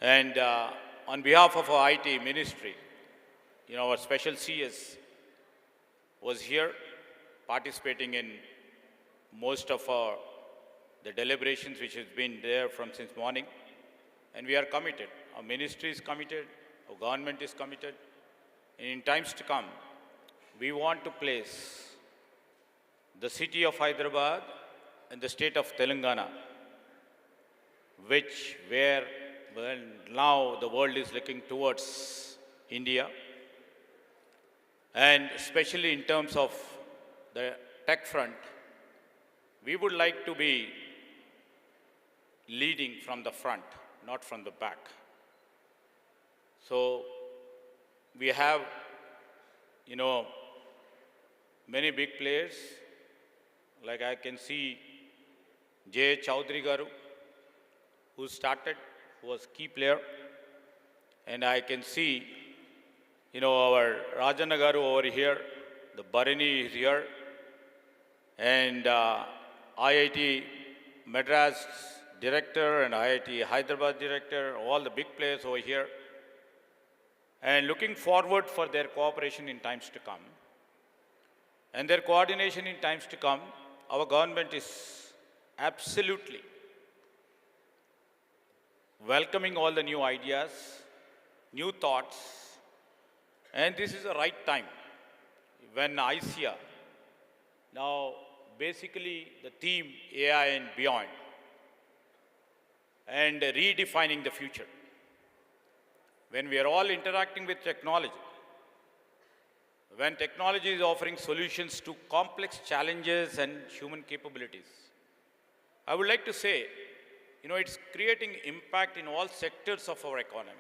And on behalf of our IT ministry, you know, our special CS was here participating in most of the deliberations which has been there from since morning. And we are committed. Our ministry is committed, our government is committed. And in times to come, we want to place the city of Hyderabad and the state of Telangana, where now the world is looking towards India, and especially in terms of the tech front, we would like to be leading from the front, not from the back. So we have, you know, many big players, like I can see J. Chaudhary Garu, who started, who was key player. And I can see, you know, our Rajana Garu over here, the Barini is here, and IIT Madras director and IIT Hyderabad director, all the big players over here. And looking forward for their cooperation in times to come. And their coordination in times to come, our government is absolutely welcoming all the new ideas, new thoughts, and this is the right time when HYSEA, now basically the theme AI and beyond, and redefining the future. When we are all interacting with technology, when technology is offering solutions to complex challenges and human capabilities, I would like to say, you know, it's creating impact in all sectors of our economy.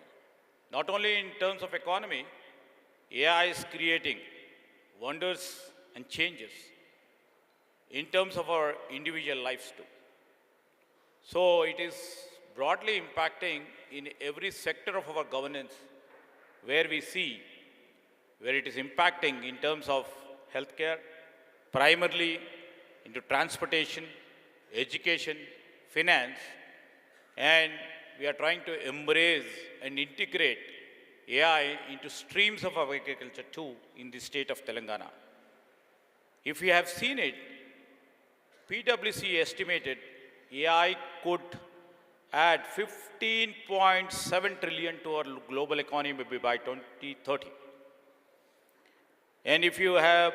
Not only in terms of economy, AI is creating wonders and changes in terms of our individual lives too. So it is broadly impacting in every sector of our governance, where we see where it is impacting in terms of healthcare, primarily into transportation, education, finance, and we are trying to embrace and integrate AI into streams of our agriculture too in the state of Telangana. If you have seen it, PwC estimated AI could add 15.7 trillion to our global economy by 2030. And if you have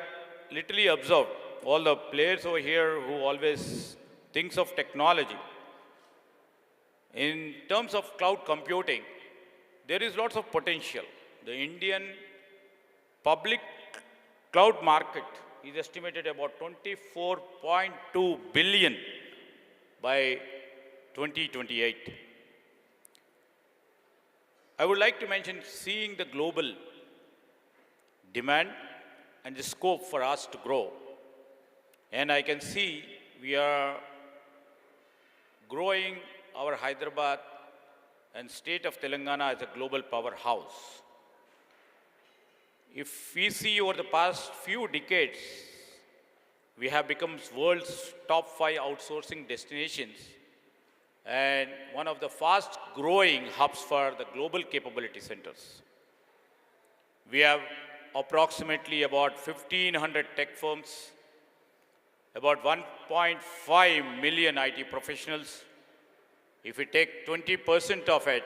literally observed all the players over here who always thinks of technology, in terms of cloud computing, there is lots of potential. The Indian public cloud market is estimated about 24.2 billion by 2028. I would like to mention seeing the global demand and the scope for us to grow. And I can see we are growing our Hyderabad and state of Telangana as a global powerhouse. If we see over the past few decades, we have become world's top 5 outsourcing destinations and one of the fast growing hubs for the global capability centers. We have approximately about 1,500 tech firms, about 1.5 million IT professionals. If we take 20% of it,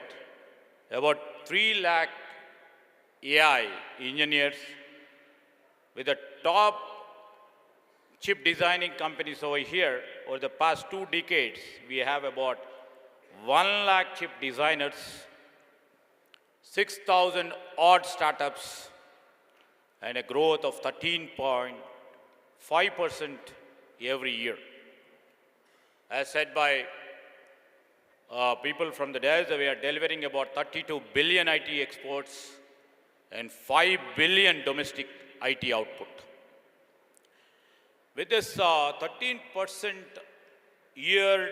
about 3 lakh AI engineers, with the top chip designing companies over here. Over the past 2 decades, we have about 1 lakh chip designers, 6,000 odd startups, and a growth of 13.5% every year. As said by people from the dais, we are delivering about 32 billion IT exports and 5 billion domestic IT output. With this 13% year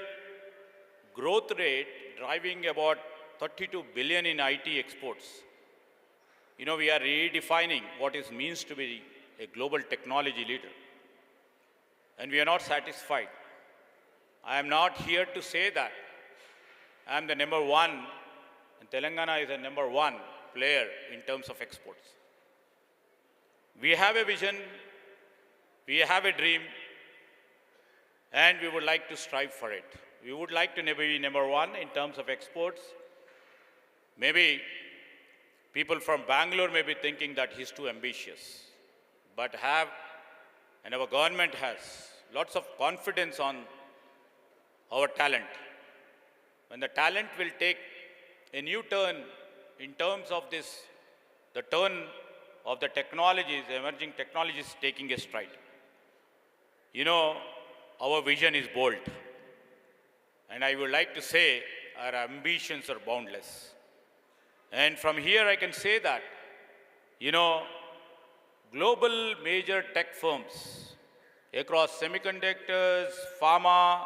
growth rate driving about 32 billion in IT exports, we are redefining what it means to be a global technology leader. And we are not satisfied. I am not here to say that I am the number one, and Telangana is the number one player in terms of exports. We have a vision, we have a dream, and we would like to strive for it. We would like to be number one in terms of exports. Maybe people from Bangalore may be thinking that he's too ambitious, but and our government has lots of confidence on our talent. When the talent will take a new turn in terms of the turn of the technologies, the emerging technologies taking a stride. Our vision is bold. And I would like to say our ambitions are boundless. And from here I can say that, global major tech firms across semiconductors, pharma,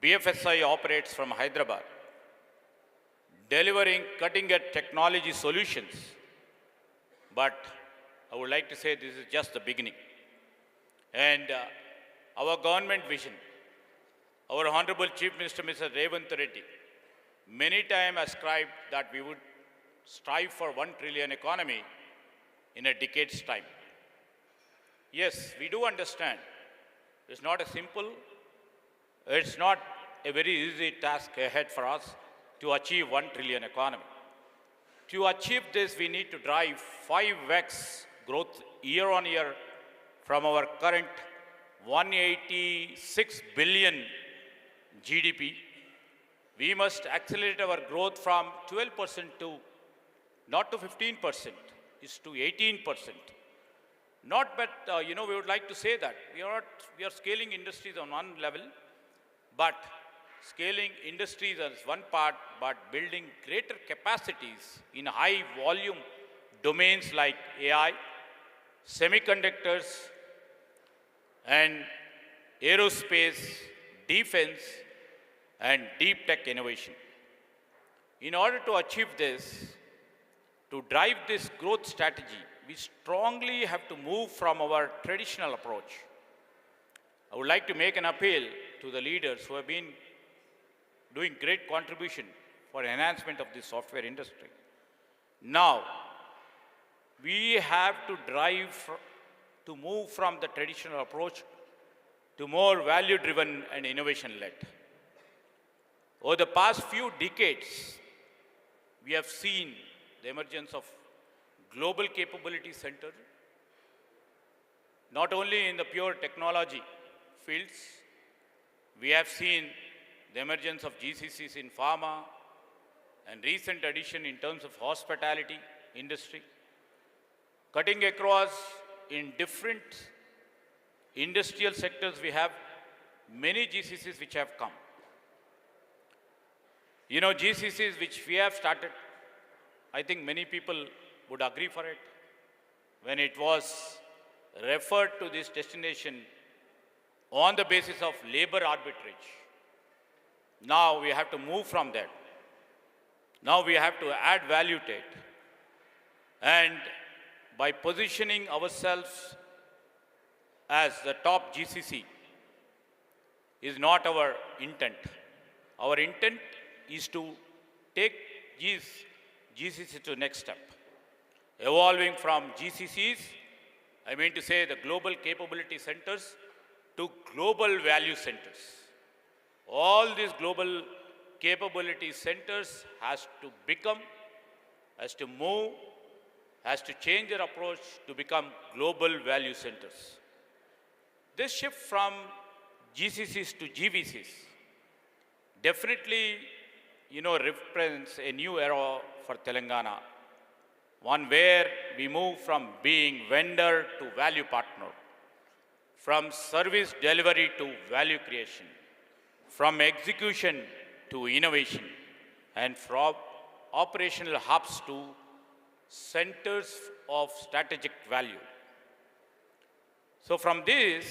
BFSI operates from Hyderabad, delivering cutting-edge technology solutions. But I would like to say this is just the beginning. And our government vision, our Honorable Chief Minister, Mr. Revanth Reddy, many times ascribed that we would strive for 1 trillion economy in a decade's time. Yes, we do understand. It's not a very easy task ahead for us to achieve 1 trillion economy. To achieve this, we need to drive 5x growth year on year from our current 186 billion GDP. We must accelerate our growth from 12% to not to 15%, it's to 18%. We would like to say that we are scaling industries on one level, but scaling industries as one part, but building greater capacities in high volume domains like AI, semiconductors, and aerospace, defense, and deep tech innovation. In order to achieve this, to drive this growth strategy, we strongly have to move from our traditional approach. I would like to make an appeal to the leaders who have been doing great contribution for enhancement of the software industry. Now, we have to to move from the traditional approach to more value-driven and innovation-led. Over the past few decades, we have seen the emergence of global capability center, not only in the pure technology fields. We have seen the emergence of GCCs in pharma and recent addition in terms of hospitality industry. Cutting across in different industrial sectors, we have many GCCs which have come. GCCs which we have started, I think many people would agree for it. When it was referred to this destination on the basis of labor arbitrage, now we have to move from that. Now we have to add value to it. And by positioning ourselves as the top GCC is not our intent. Our intent is to take these GCCs to the next step. Evolving from GCCs, I mean to say the global capability centers, to global value centers. All these global capability centers has to move, has to change their approach to become global value centers. This shift from GCCs to GVCs definitely, represents a new era for Telangana. one where we move from being vendor to value partner, from service delivery to value creation, from execution to innovation, and from operational hubs to centers of strategic value. So from this,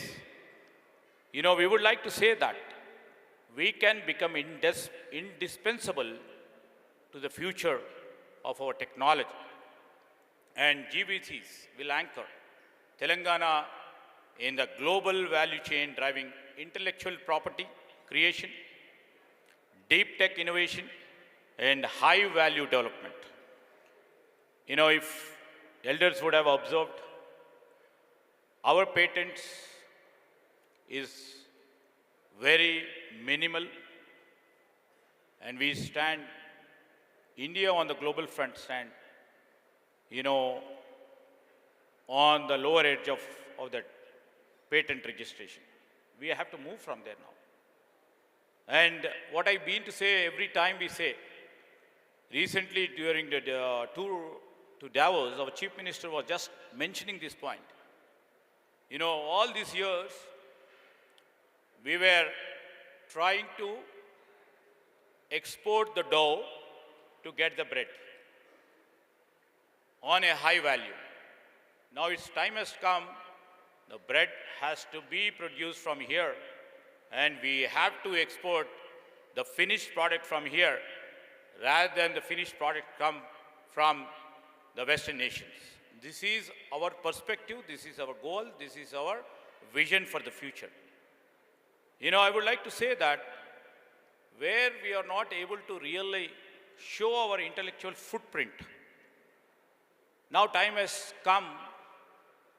we would like to say that we can become indispensable to the future of our technology. And GBCs will anchor Telangana in the global value chain, driving intellectual property creation, deep tech innovation, and high value development. If elders would have observed, our patents is very minimal, and we stand, India on the global front stand, on the lower edge of that patent registration. We have to move from there now. And what I mean to say, every time we say, recently during the tour to Davos, our chief minister was just mentioning this point. All these years, we were trying to export the dough to get the bread on a high value. Now its time has come, the bread has to be produced from here, and we have to export the finished product from here rather than the finished product come from the Western nations. This is our perspective, this is our goal, this is our vision for the future. I would like to say that where we are not able to really show our intellectual footprint, now time has come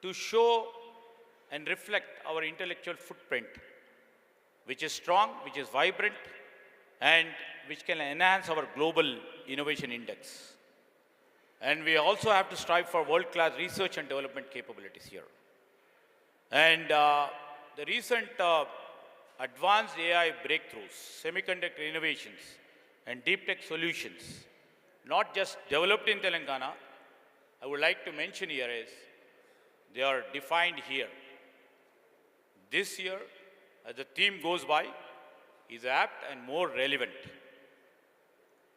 to show and reflect our intellectual footprint, which is strong, which is vibrant, and which can enhance our global innovation index. And we also have to strive for world-class research and development capabilities here. And the recent advanced AI breakthroughs, semiconductor innovations, and deep tech solutions, not just developed in Telangana, I would like to mention here is, they are defined here. This year, as the theme goes by, is apt and more relevant.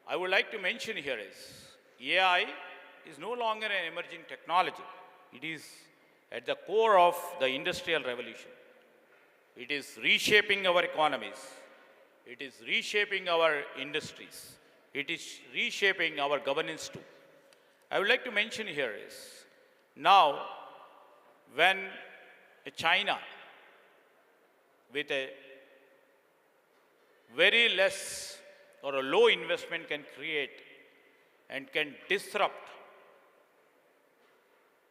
I would like to mention here is, AI is no longer an emerging technology. It is at the core of the industrial revolution. It is reshaping our economies. It is reshaping our industries. It is reshaping our governance too. I would like to mention here is, now when China, with a very less or a low investment, can create and can disrupt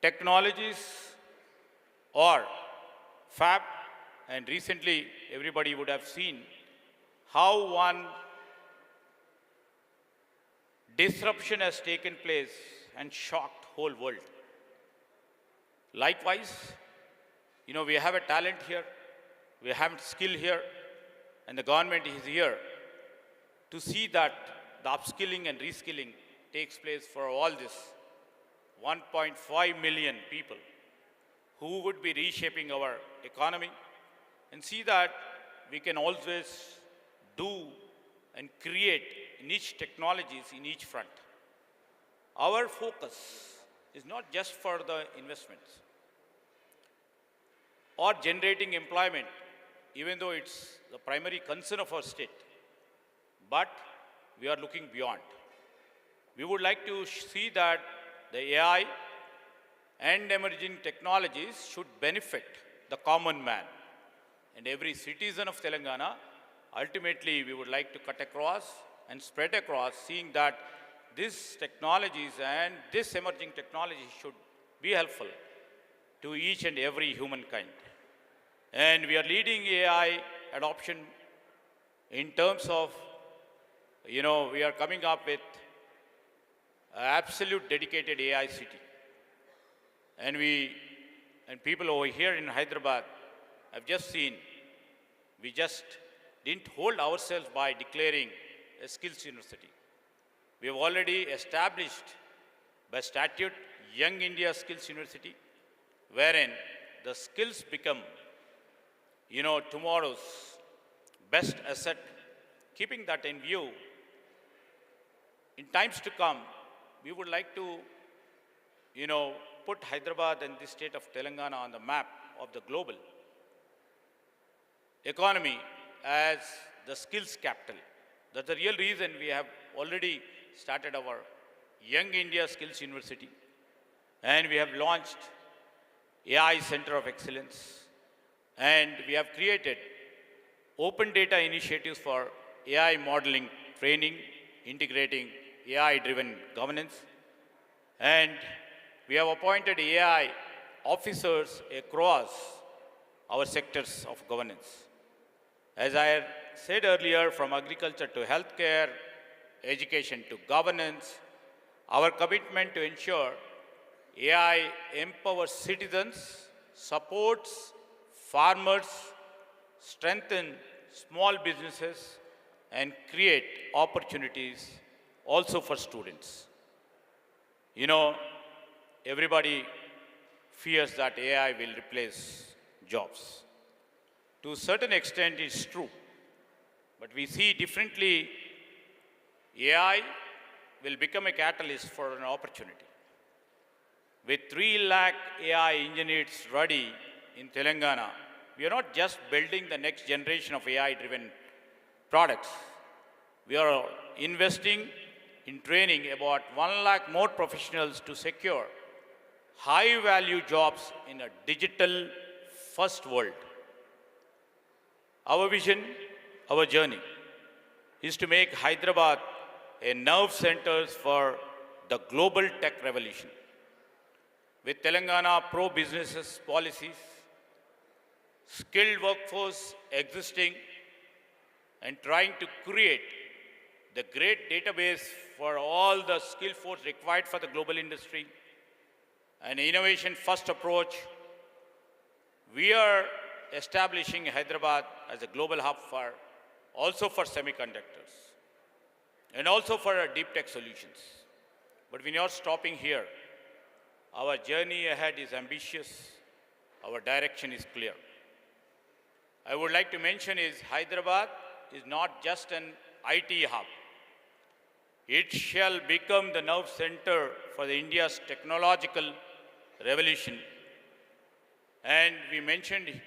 technologies or fab, and recently everybody would have seen how one disruption has taken place and shocked whole world. Likewise, we have a talent here, we have skill here, and the government is here to see that the upskilling and reskilling takes place for all this 1.5 million people who would be reshaping our economy, and see that we can always do and create niche technologies in each front. Our focus is not just for the investments or generating employment, even though it's the primary concern of our state, but we are looking beyond. We would like to see that the AI and emerging technologies should benefit the common man and every citizen of Telangana. Ultimately, we would like to cut across and spread across, seeing that these technologies and this emerging technology should be helpful to each and every humankind. And we are leading AI adoption in terms of, we are coming up with an absolute dedicated AI city. And people over here in Hyderabad have just seen, we just didn't hold ourselves by declaring a skills university. We have already established by statute Young India Skills University, wherein the skills become, tomorrow's best asset. Keeping that in view, in times to come, we would like to, put Hyderabad and the state of Telangana on the map of the global economy as the skills capital. That's the real reason we have already started our Young India Skills University, and we have launched AI Center of Excellence, and we have created open data initiatives for AI modeling training, integrating AI-driven governance, and we have appointed AI officers across our sectors of governance. As I said earlier, from agriculture to healthcare, education to governance, our commitment to ensure AI empowers citizens, supports farmers, strengthen small businesses, and create opportunities also for students. Everybody fears that AI will replace jobs. To a certain extent, it's true. But we see differently, AI will become a catalyst for an opportunity. With 3 lakh AI engineers ready in Telangana, we are not just building the next generation of AI-driven products. We are investing in training about 1 lakh more professionals to secure high-value jobs in a digital-first world. Our vision, our journey, is to make Hyderabad a nerve center for the global tech revolution. With Telangana pro-businesses policies, skilled workforce existing, and trying to create the great database for all the skill force required for the global industry, an innovation-first approach, we are establishing Hyderabad as a global hub also for semiconductors and also for our deep tech solutions. But we're not stopping here. Our journey ahead is ambitious. Our direction is clear. I would like to mention is Hyderabad is not just an IT hub. It shall become the nerve center for the India's technological revolution. And we mentioned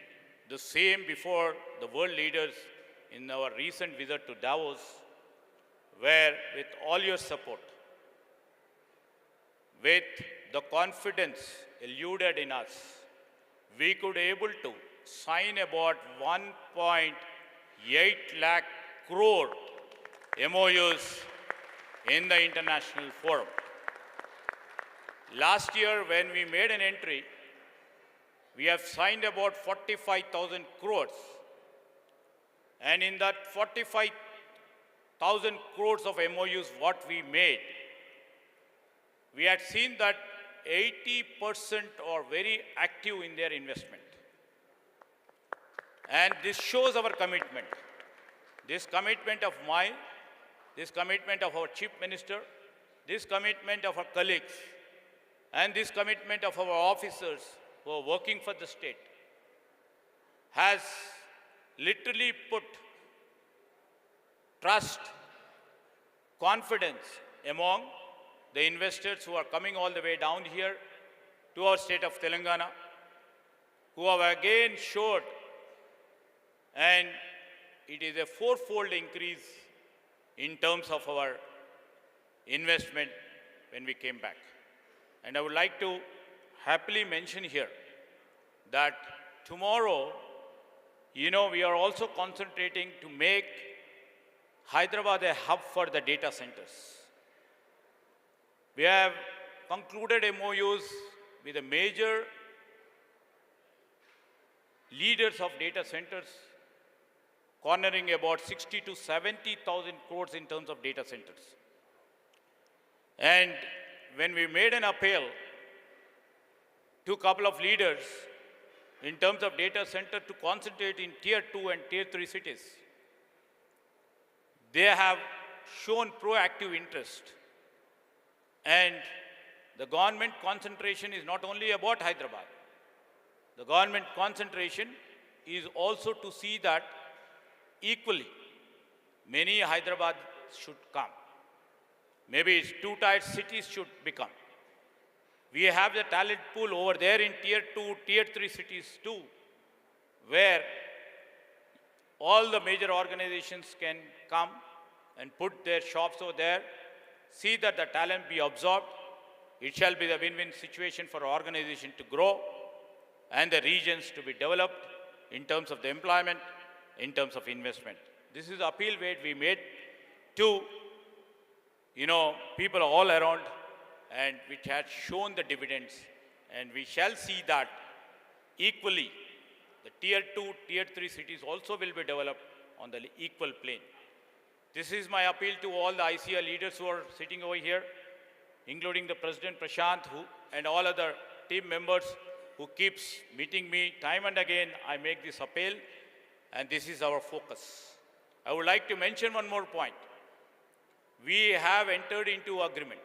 the same before the world leaders in our recent visit to Davos, where with all your support, with the confidence eluded in us, we could able to sign about 1.8 lakh crore MOUs in the international forum. Last year, when we made an entry, we have signed about 45,000 crores. And in that 45,000 crores of MOUs what we made, we had seen that 80% are very active in their investment. And this shows our commitment. This commitment of mine, this commitment of our Chief Minister, this commitment of our colleagues, and this commitment of our officers who are working for the state has literally put trust, confidence among the investors who are coming all the way down here to our state of Telangana, who have again showed, and it is a fourfold increase in terms of our investment when we came back. And I would like to happily mention here that tomorrow, we are also concentrating to make Hyderabad a hub for the data centers. We have concluded MOUs with the major leaders of data centers, cornering about 60 to 70,000 crores in terms of data centers. And when we made an appeal to a couple of leaders in terms of data center to concentrate in tier 2 and tier 3 cities, they have shown proactive interest. And the government concentration is not only about Hyderabad. The government concentration is also to see that equally many Hyderabad should come. Maybe it's two-tier cities should become. We have the talent pool over there in tier 2, tier 3 cities too, where all the major organizations can come and put their shops over there, see that the talent be absorbed. It shall be the win-win situation for our organization to grow and the regions to be developed in terms of the employment, in terms of investment. This is the appeal that we made to, people all around, and which has shown the dividends. And we shall see that equally the tier 2, tier 3 cities also will be developed on the equal plane. This is my appeal to all the HYSEA leaders who are sitting over here, including the President Prashant and all other team members who keeps meeting me time and again. I make this appeal, and this is our focus. I would like to mention one more point. We have entered into agreement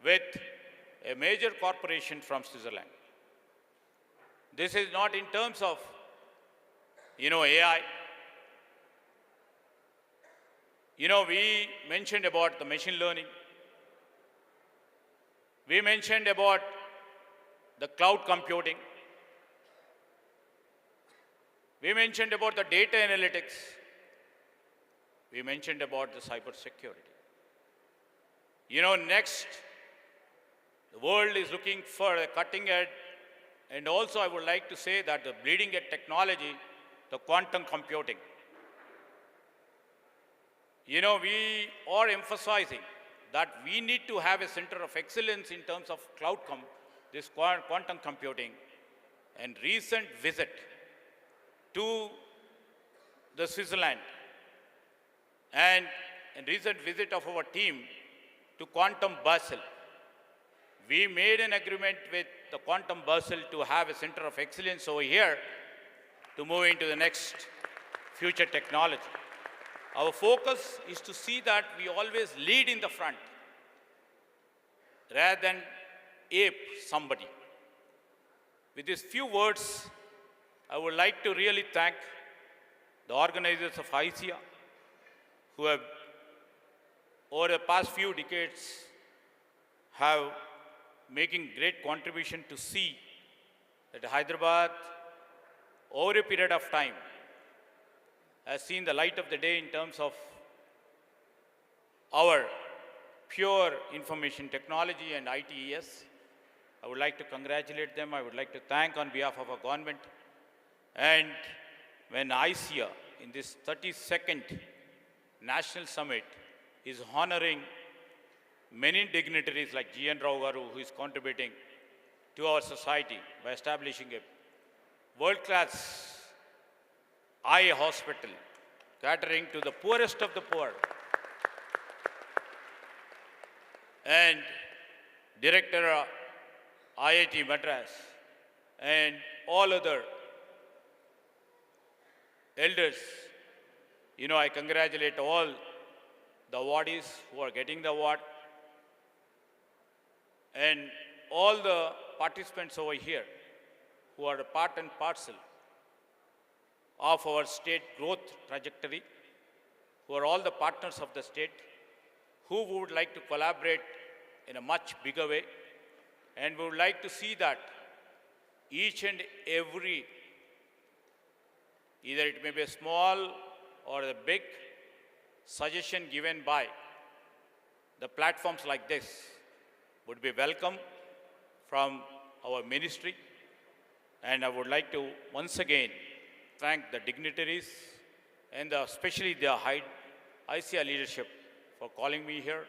with a major corporation from Switzerland. This is not in terms of, AI. We mentioned about the machine learning. We mentioned about the cloud computing. We mentioned about the data analytics. We mentioned about the cyber security. Next, the world is looking for a cutting edge, and also I would like to say that the bleeding edge technology, the quantum computing. We are emphasizing that we need to have a center of excellence in terms of this quantum computing. And recent visit to the Switzerland and a recent visit of our team to Quantum Basel, we made an agreement with the Quantum Basel to have a center of excellence over here to move into the next future technology. Our focus is to see that we always lead in the front rather than ape somebody. With these few words, I would like to really thank the organizers of HYSEA who have, over the past few decades, have making great contribution to see that Hyderabad, over a period of time, has seen the light of the day in terms of our pure information technology and ITES. I would like to congratulate them. I would like to thank on behalf of our government. And when HYSEA, in this 32nd National Summit, is honoring many dignitaries like G.N. Rao Garu, who is contributing to our society by establishing a world-class eye hospital catering to the poorest of the poor. And Director of IIT Madras and all other elders. I congratulate all the awardees who are getting the award and all the participants over here who are a part and parcel of our state growth trajectory, who are all the partners of the state, who would like to collaborate in a much bigger way. And we would like to see that each and every, either it may be a small or a big suggestion given by the platforms like this would be welcome from our ministry. And I would like to once again thank the dignitaries and especially the HYSEA leadership for calling me here,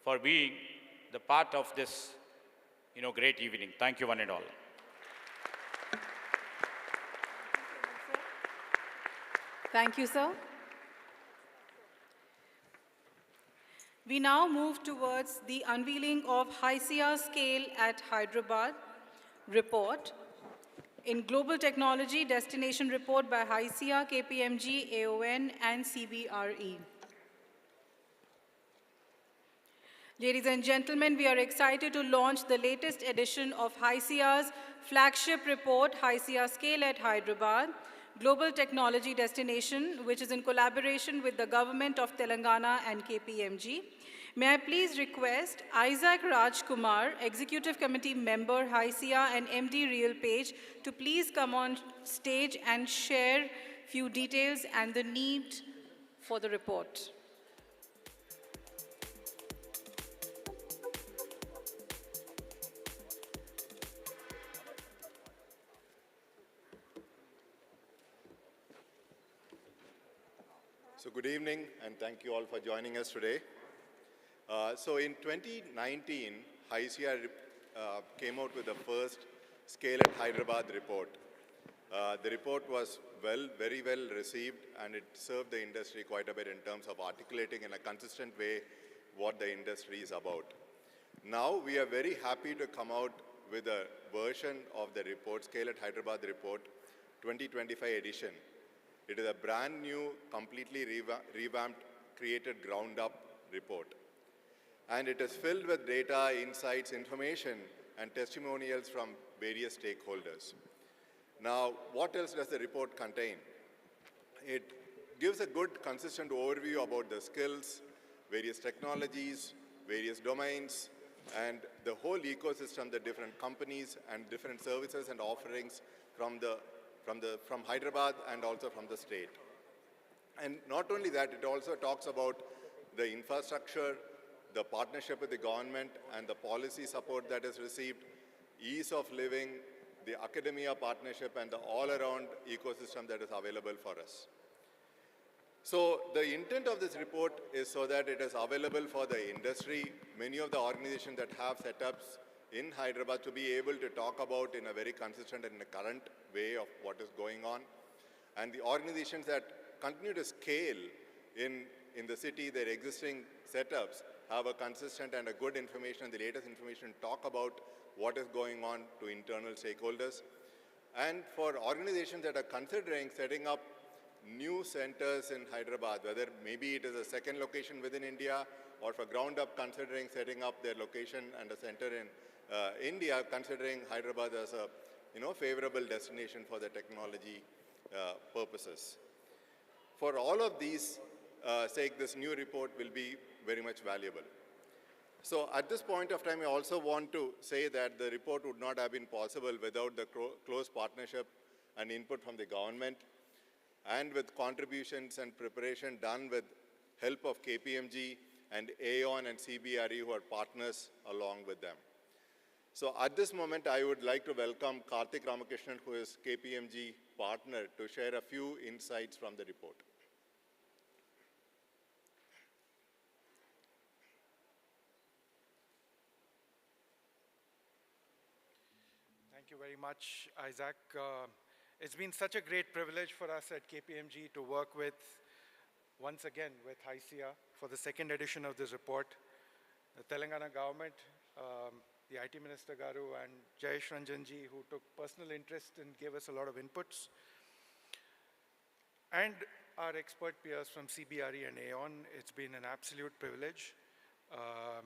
for being the part of this great evening. Thank you one and all. Thank you, sir. We now move towards the unveiling of HYSEA Scale at Hyderabad report in Global Technology Destination Report by HYSEA, KPMG, AON, and CBRE. Ladies and gentlemen, we are excited to launch the latest edition of HYSEA's flagship report, HYSEA Scale at Hyderabad, Global Technology Destination, which is in collaboration with the Government of Telangana and KPMG. May I please request Isaac Rajkumar, Executive Committee Member, HYSEA and MD RealPage, to please come on stage and share few details and the need for the report. So good evening, and thank you all for joining us today. So in 2019, HYSEA came out with the first Scale at Hyderabad report. The report was very well received, and it served the industry quite a bit in terms of articulating in a consistent way what the industry is about. Now we are very happy to come out with a version of the report, Scale at Hyderabad report, 2025 edition. It is a brand new, completely revamped, created ground-up report. And it is filled with data, insights, information, and testimonials from various stakeholders. Now, what else does the report contain? It gives a good, consistent overview about the skills, various technologies, various domains, and the whole ecosystem, the different companies and different services and offerings from Hyderabad and also from the state. And not only that, it also talks about the infrastructure, the partnership with the government and the policy support that is received, ease of living, the academia partnership, and the all-around ecosystem that is available for us. So the intent of this report is so that it is available for the industry, many of the organizations that have setups in Hyderabad to be able to talk about in a very consistent and in a current way of what is going on. And the organizations that continue to scale in the city, their existing setups, have a consistent and a good information and the latest information, talk about what is going on to internal stakeholders. And for organizations that are considering setting up new centers in Hyderabad, whether maybe it is a second location within India or for ground up considering setting up their location and a center in India, considering Hyderabad as a favorable destination for the technology purposes. For all of these sake, this new report will be very much valuable. So at this point of time, I also want to say that the report would not have been possible without the close partnership and input from the government, and with contributions and preparation done with help of KPMG and Aon and CBRE, who are partners along with them. So at this moment, I would like to welcome Karthik Ramakrishnan, who is KPMG partner, to share a few insights from the report. Thank you very much, Isaac. It's been such a great privilege for us at KPMG to work with, once again, with HYSEA for the second edition of this report. The Telangana government, the IT Minister Garu and Jayesh Ranjanji, who took personal interest and gave us a lot of inputs, and our expert peers from CBRE and Aon. It's been an absolute privilege. I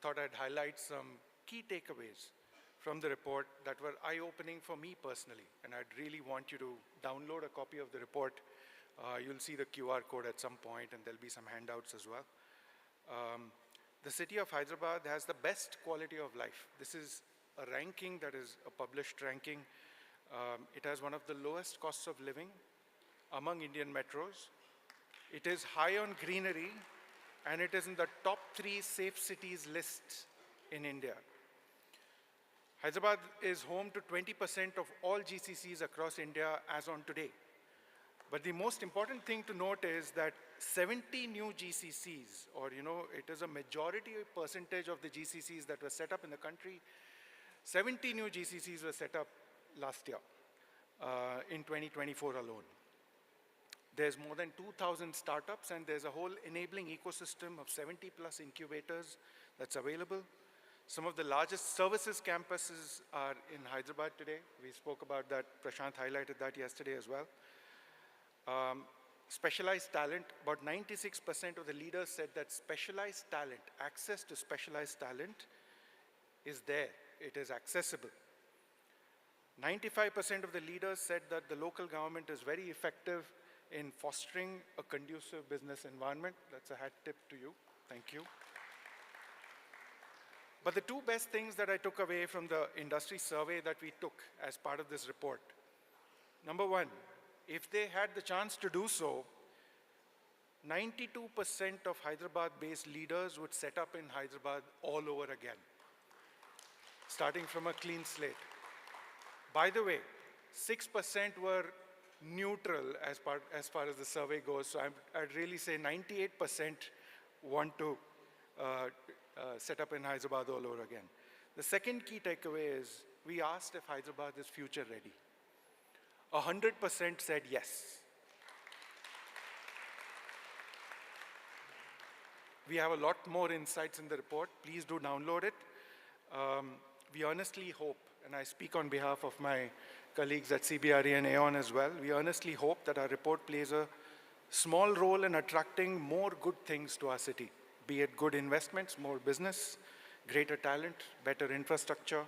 thought I'd highlight some key takeaways from the report that were eye-opening for me personally, and I'd really want you to download a copy of the report. You'll see the QR code at some point, and there'll be some handouts as well. The city of Hyderabad has the best quality of life. This is a ranking that is a published ranking. It has one of the lowest costs of living among Indian metros. It is high on greenery, and it is in the top 3 safe cities list in India. Hyderabad is home to 20% of all GCCs across India as on today. But the most important thing to note is that 70 new GCCs, or it is a majority percentage of the GCCs that were set up in the country, 70 new GCCs were set up last year, in 2024 alone. There's more than 2,000 startups, and there's a whole enabling ecosystem of 70 plus incubators that's available. Some of the largest services campuses are in Hyderabad today. We spoke about that. Prashant highlighted that yesterday as well. Specialized talent, about 96% of the leaders said that specialized talent, access to specialized talent is there, it is accessible. 95% of the leaders said that the local government is very effective in fostering a conducive business environment. That's a hat tip to you. Thank you. But the two best things that I took away from the industry survey that we took as part of this report, number one, if they had the chance to do so, 92% of Hyderabad-based leaders would set up in Hyderabad all over again, starting from a clean slate. By the way, 6% were neutral as far as the survey goes, so I'd really say 98% want to set up in Hyderabad all over again. The second key takeaway is, we asked if Hyderabad is future ready. 100% said yes. We have a lot more insights in the report. Please do download it. We earnestly hope, and I speak on behalf of my colleagues at CBRE and Aon as well, we earnestly hope that our report plays a small role in attracting more good things to our city, be it good investments, more business, greater talent, better infrastructure,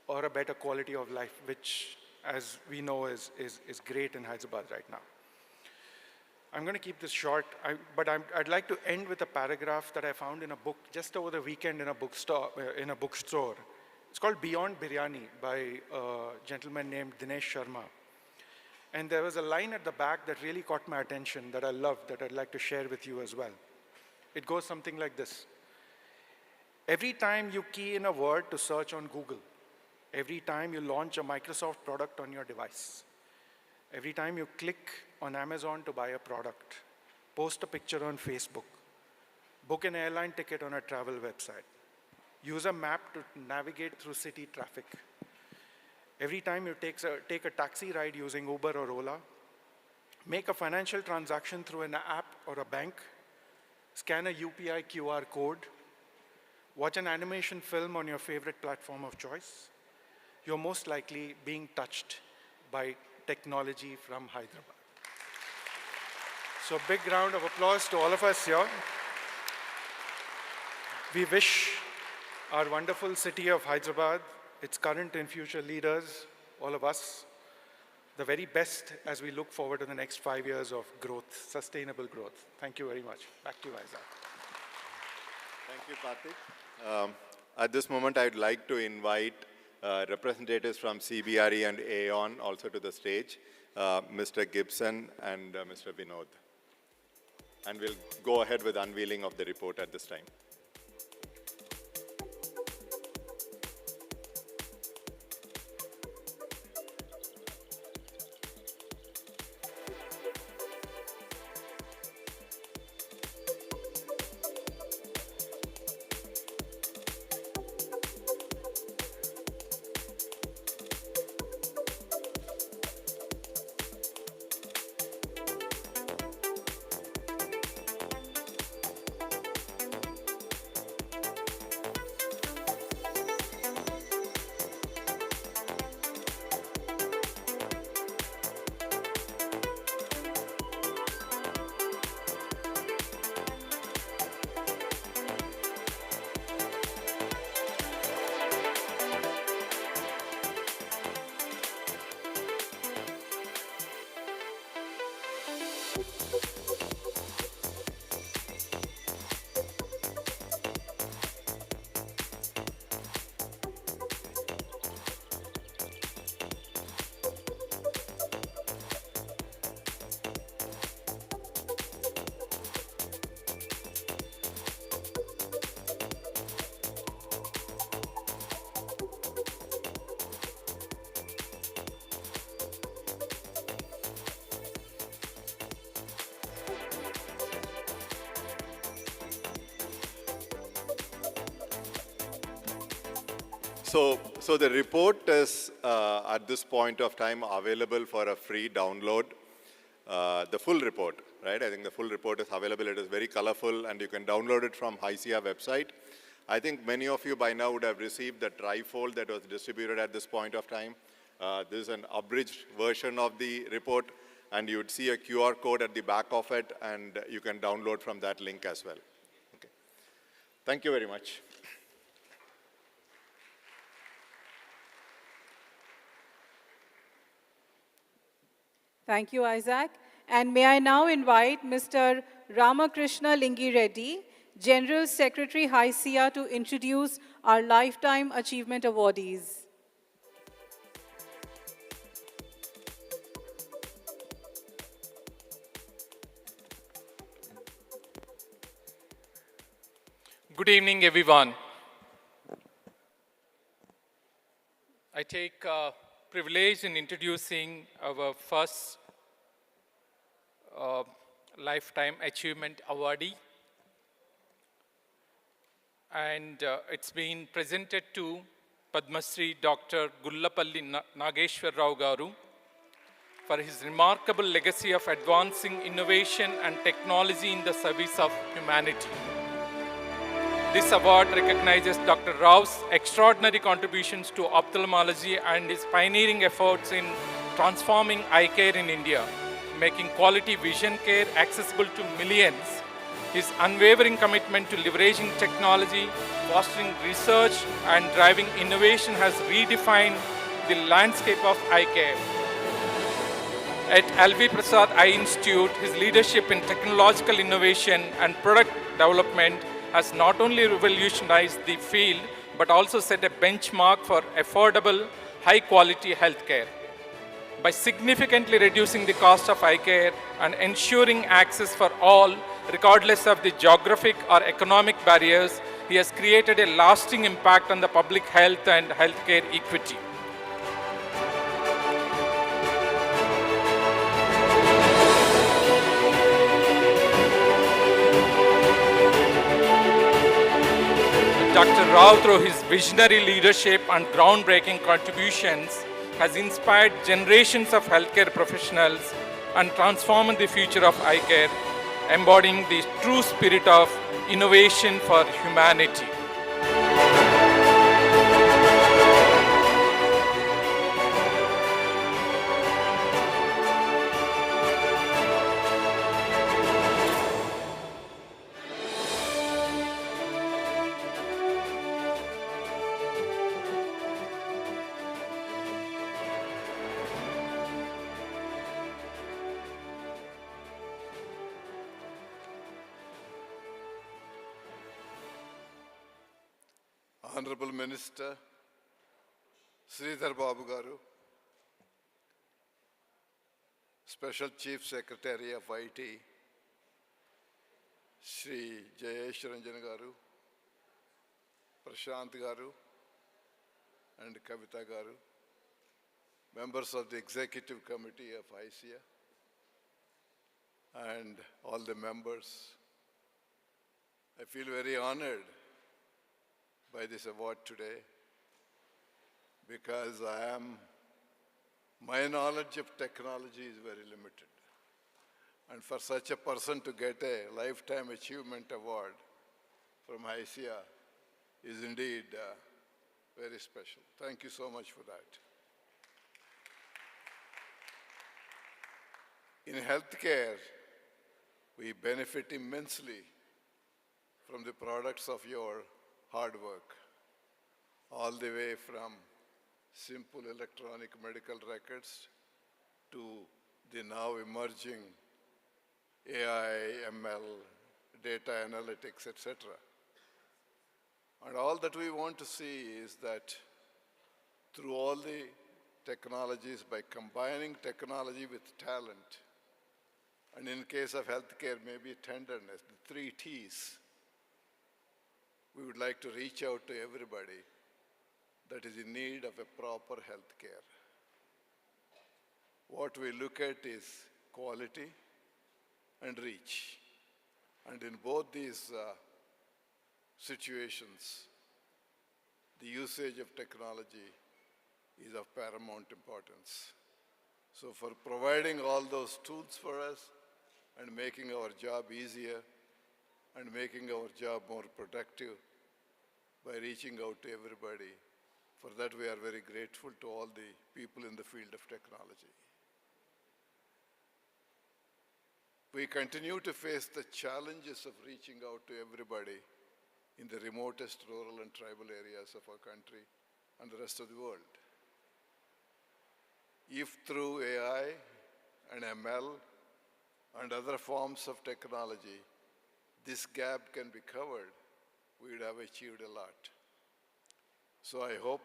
or a better quality of life, which, as we know, is great in Hyderabad right now. I'm going to keep this short, but I'd like to end with a paragraph that I found in a book just over the weekend in a bookstore. It's called Beyond Biryani by a gentleman named Dinesh Sharma. And there was a line at the back that really caught my attention that I loved, that I'd like to share with you as well. It goes something like this. Every time you key in a word to search on Google, every time you launch a Microsoft product on your device, every time you click on Amazon to buy a product, post a picture on Facebook, book an airline ticket on a travel website, use a map to navigate through city traffic, every time you take a taxi ride using Uber or Ola, make a financial transaction through an app or a bank, scan a UPI QR code, watch an animation film on your favorite platform of choice, you're most likely being touched by technology from Hyderabad. So big round of applause to all of us here. We wish our wonderful city of Hyderabad, its current and future leaders, all of us, the very best as we look forward to the next 5 years of growth, sustainable growth. Thank you very much. Back to you, Isaac. Thank you, Karthik. At this moment, I'd like to invite representatives from CBRE and Aon also to the stage, Mr. Gibson and Mr. Vinod. And we'll go ahead with unveiling of the report at this time. So the report is at this point of time available for a free download. The full report, right? I think the full report is available. It is very colorful and you can download it from HYSEA website. I think many of you by now would have received the trifold that was distributed at this point of time. This is an abridged version of the report and you would see a QR code at the back of it, and you can download from that link as well. Okay. Thank you very much. Thank you, Isaac. And may I now invite Mr. Ramakrishna Lingi Reddy, General Secretary, HYSEA, to introduce our Lifetime Achievement Awardees. Good evening, everyone. I take privilege in introducing our first Lifetime Achievement Awardee. And it's been presented to Padma Shri Dr. Gullapalli Nageshwar Rao Garu for his remarkable legacy of advancing innovation and technology in the service of humanity. This award recognizes Dr. Rao's extraordinary contributions to ophthalmology and his pioneering efforts in transforming eye care in India, making quality vision care accessible to millions. His unwavering commitment to leveraging technology, fostering research, and driving innovation has redefined the landscape of eye care. At L.V. Prasad Eye Institute, his leadership in technological innovation and product development has not only revolutionized the field, but also set a benchmark for affordable, high-quality healthcare. By significantly reducing the cost of eye care and ensuring access for all, regardless of the geographic or economic barriers, he has created a lasting impact on the public health and healthcare equity. Dr. Rao, through his visionary leadership and groundbreaking contributions, has inspired generations of healthcare professionals and transformed the future of eye care, embodying the true spirit of innovation for humanity. Honorable Minister, Sridhar Babu Garu, Special Chief Secretary of IT, Shri Jayesh Ranjan Garu, Prashant Garu, and Kavita Garu, members of the Executive Committee of HYSEA, and all the members. I feel very honored by this award today because my knowledge of technology is very limited. And for such a person to get a Lifetime Achievement Award from HYSEA is indeed very special. Thank you so much for that. In healthcare, we benefit immensely from the products of your hard work, all the way from simple electronic medical records to the now emerging AI, ML, data analytics, etc. And all that we want to see is that through all the technologies, by combining technology with talent, and in case of healthcare, maybe tenderness, the 3 T's, we would like to reach out to everybody that is in need of a proper health care. What we look at is quality and reach. And in both these situations, the usage of technology is of paramount importance. So for providing all those tools for us and making our job easier, and making our job more productive by reaching out to everybody. For that, we are very grateful to all the people in the field of technology. We continue to face the challenges of reaching out to everybody in the remotest rural and tribal areas of our country and the rest of the world. If through AI and ML and other forms of technology, this gap can be covered, we would have achieved a lot. So I hope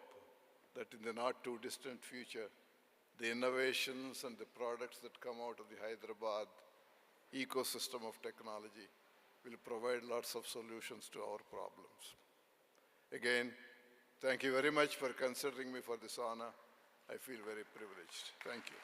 that in the not too distant future, the innovations and the products that come out of the Hyderabad ecosystem of technology will provide lots of solutions to our problems. Again, thank you very much for considering me for this honor. I feel very privileged. Thank you.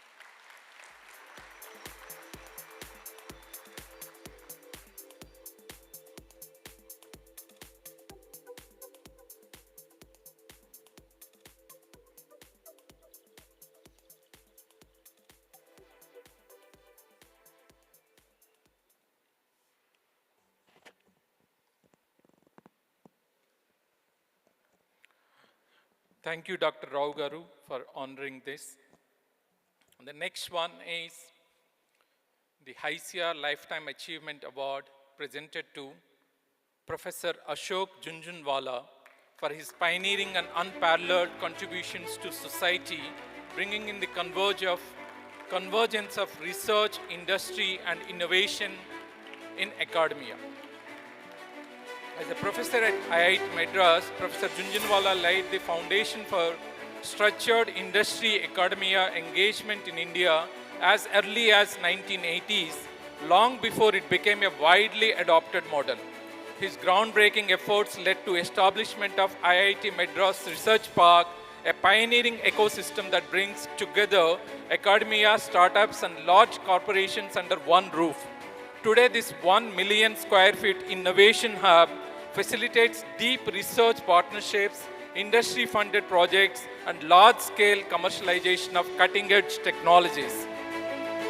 Thank you, Dr. Rao Garu, for honoring this. And the next one is the HYSEA Lifetime Achievement Award presented to Professor Ashok Junjunwala for his pioneering and unparalleled contributions to society, bringing in the convergence of research, industry, and innovation in academia. As a professor at IIT Madras, Professor Junjunwala laid the foundation for structured industry-academia engagement in India as early as 1980s, long before it became a widely adopted model. His groundbreaking efforts led to establishment of IIT Madras Research Park, a pioneering ecosystem that brings together academia, startups, and large corporations under one roof. Today, this 1 million square feet innovation hub facilitates deep research partnerships, industry-funded projects, and large-scale commercialization of cutting-edge technologies.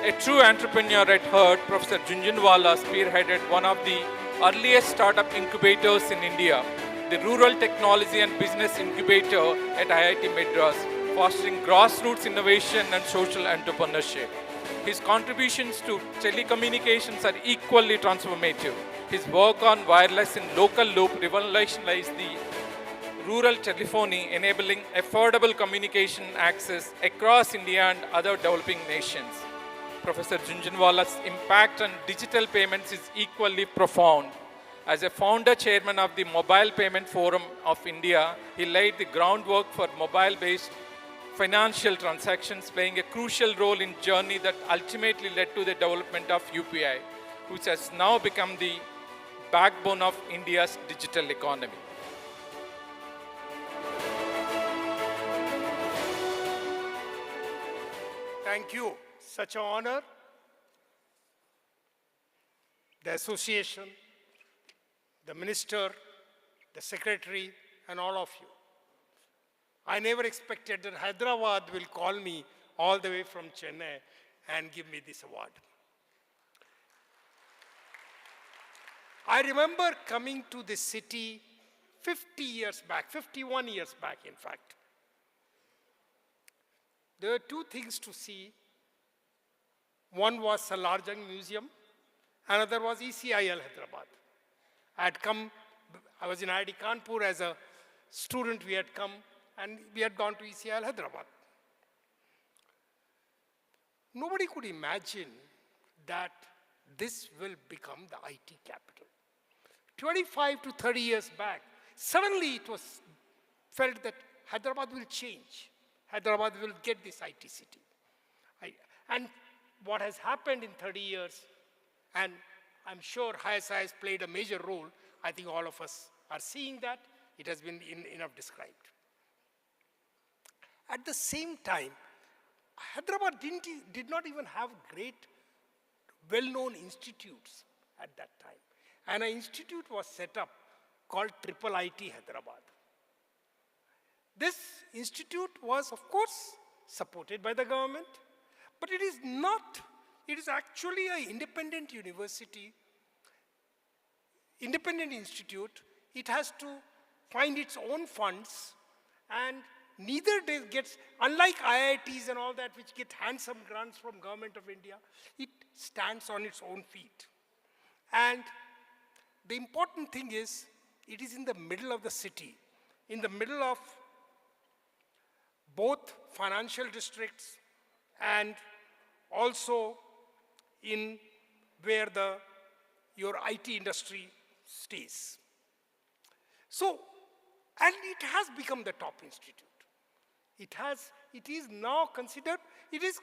A true entrepreneur at heart, Professor Junjunwala spearheaded one of the earliest startup incubators in India, the Rural Technology and Business Incubator at IIT Madras, fostering grassroots innovation and social entrepreneurship. His contributions to telecommunications are equally transformative. His work on wireless in local loop revolutionized the rural telephony, enabling affordable communication access across India and other developing nations. Professor Junjunwala's impact on digital payments is equally profound. As a founder chairman of the Mobile Payment Forum of India, he laid the groundwork for mobile-based financial transactions, playing a crucial role in journey that ultimately led to the development of UPI, which has now become the backbone of India's digital economy. Thank you. Such an honor. The association, the minister, the secretary, and all of you. I never expected that Hyderabad will call me all the way from Chennai and give me this award. I remember coming to this city 50 years back, 51 years back, in fact. There were two things to see. One was Salarjung Museum, another was ECIL Hyderabad. I was in IIT Kanpur as a student, we had come and we had gone to ECIL Hyderabad. Nobody could imagine that this will become the IT capital. 25 to 30 years back, suddenly it was felt that Hyderabad will change. Hyderabad will get this IT city. And what has happened in 30 years, and I'm sure HYSEA has played a major role, I think all of us are seeing that. It has been enough described. At the same time, Hyderabad did not even have great, well-known institutes at that time. And an institute was set up called IIIT Hyderabad. This institute was, of course, supported by the government, but it is not. It is actually an independent university, independent institute. It has to find its own funds, and neither gets, unlike IITs and all that, which get handsome grants from Government of India, stands on its own feet. And the important thing is, it is in the middle of the city, in the middle of both financial districts and also in where your IT industry stays. So, and it has become the top institute. It is now considered, it is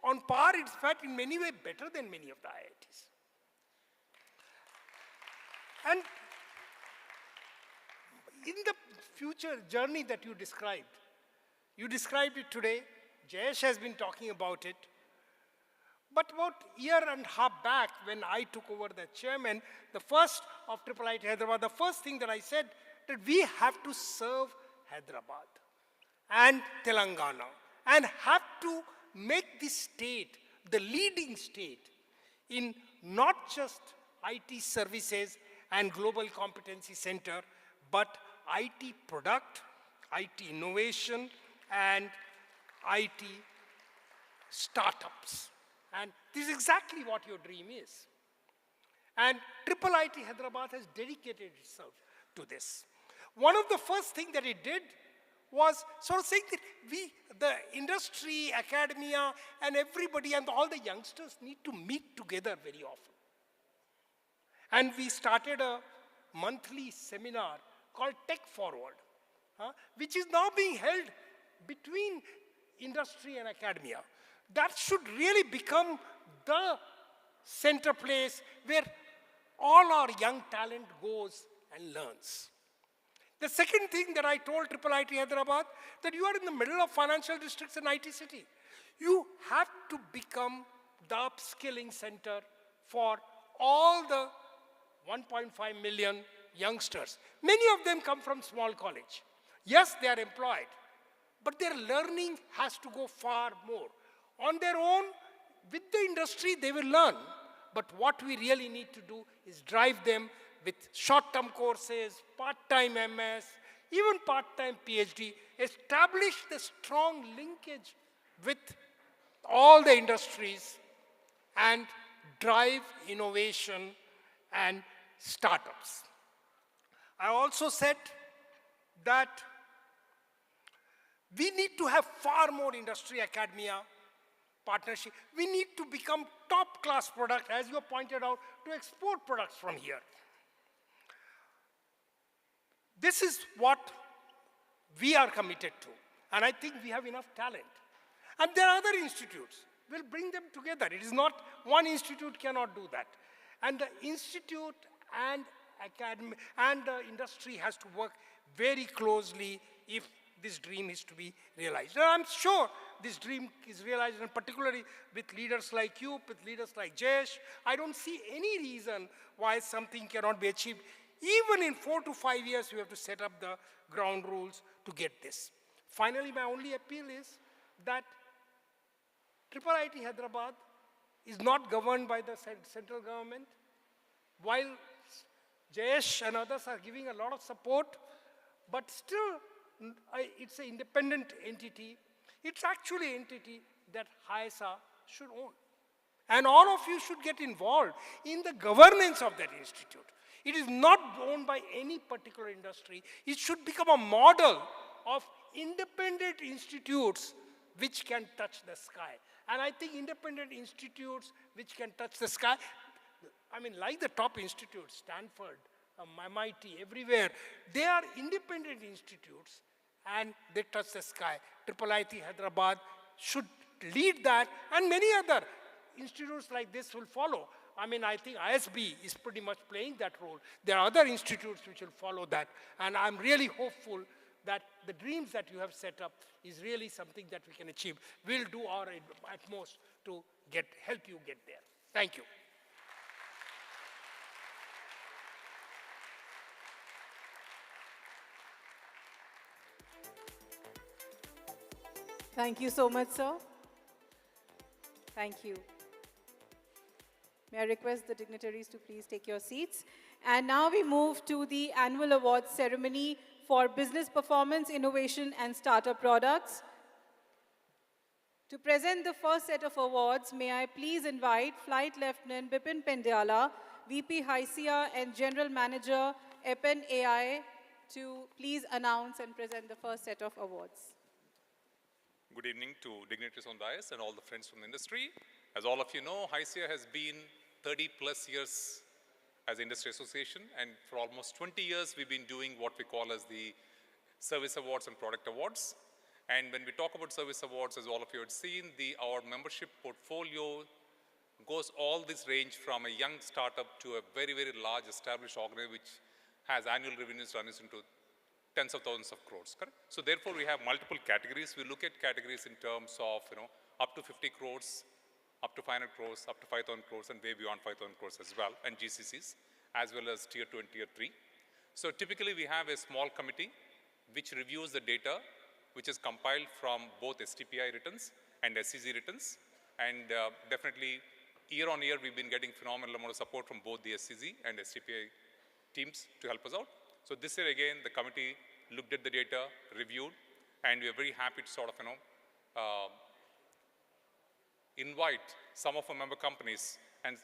on par, in fact, in many ways better than many of the IITs. And in the future journey that you described it today, Jayesh has been talking about it, but about a year and a half back when I took over the chairman, the first of IIIT Hyderabad, the first thing that I said that we have to serve Hyderabad and Telangana and have to make this state the leading state in not just IT services and global competency center, but IT product, IT innovation, and IT startups. And this is exactly what your dream is. And IIIT Hyderabad has dedicated itself to this. One of the first things that it did was sort of saying that the industry, academia, and everybody and all the youngsters need to meet together very often. And we started a monthly seminar called Tech Forward, which is now being held between industry and academia. That should really become the center place where all our young talent goes and learns. The second thing that I told IIIT Hyderabad, that you are in the middle of financial districts and IT city. You have to become the upskilling center for all the 1.5 million youngsters. Many of them come from small college. Yes, they are employed, but their learning has to go far more. On their own, with the industry, they will learn. But what we really need to do is drive them with short-term courses, part-time MS, even part-time PhD, establish the strong linkage with all the industries and drive innovation and startups. I also said that we need to have far more industry academia partnership. We need to become top-class product, as you pointed out, to export products from here. This is what we are committed to, and I think we have enough talent. And there are other institutes. We'll bring them together. It is not, one institute cannot do that. And the institute and academy and the industry has to work very closely if this dream is to be realized. And I'm sure this dream is realized, and particularly with leaders like you, with leaders like Jayesh. I don't see any reason why something cannot be achieved. Even in 4 to 5 years, we have to set up the ground rules to get this. Finally, my only appeal is that IIIT Hyderabad is not governed by the central government. While Jayesh and others are giving a lot of support, but still it's an independent entity. It's actually an entity that HYSEA should own. And all of you should get involved in the governance of that institute. It is not owned by any particular industry. It should become a model of independent institutes which can touch the sky. And I think independent institutes which can touch the sky, I mean, like the top institutes, Stanford, MIT, everywhere, they are independent institutes and they touch the sky. IIIT Hyderabad should lead that, and many other institutes like this will follow. I mean, I think ISB is pretty much playing that role. There are other institutes which will follow that, and I'm really hopeful that the dreams that you have set up is really something that we can achieve. We'll do our utmost to help you get there. Thank you. Thank you so much, sir. Thank you. May I request the dignitaries to please take your seats. And now we move to the annual awards ceremony for business performance, innovation, and startup products. To present the first set of awards, may I please invite Flight Lieutenant Bipin Pendyala, VP HYSEA and General Manager EPEN AI to please announce and present the first set of awards. Good evening to dignitaries on dais and all the friends from the industry. As all of you know, HYSEA has been 30 plus years as an industry association, and for almost 20 years we've been doing what we call as the service awards and product awards. And when we talk about service awards, as all of you had seen, our membership portfolio goes all this range from a young startup to a very, very large established organization which has annual revenues running into tens of thousands of crores, correct? So therefore we have multiple categories. We look at categories in terms of, up to 50 crores, up to 500 crores, up to 5,000 crores, and way beyond 5,000 crores as well, and GCCs, as well as tier 2 and tier 3. So typically we have a small committee which reviews the data which is compiled from both STPI returns and SEC returns. And definitely, year on year, we've been getting phenomenal amount of support from both the SEC and STPI teams to help us out. So this year, again, the committee looked at the data, reviewed, and we are very happy to sort of, invite some of our member companies and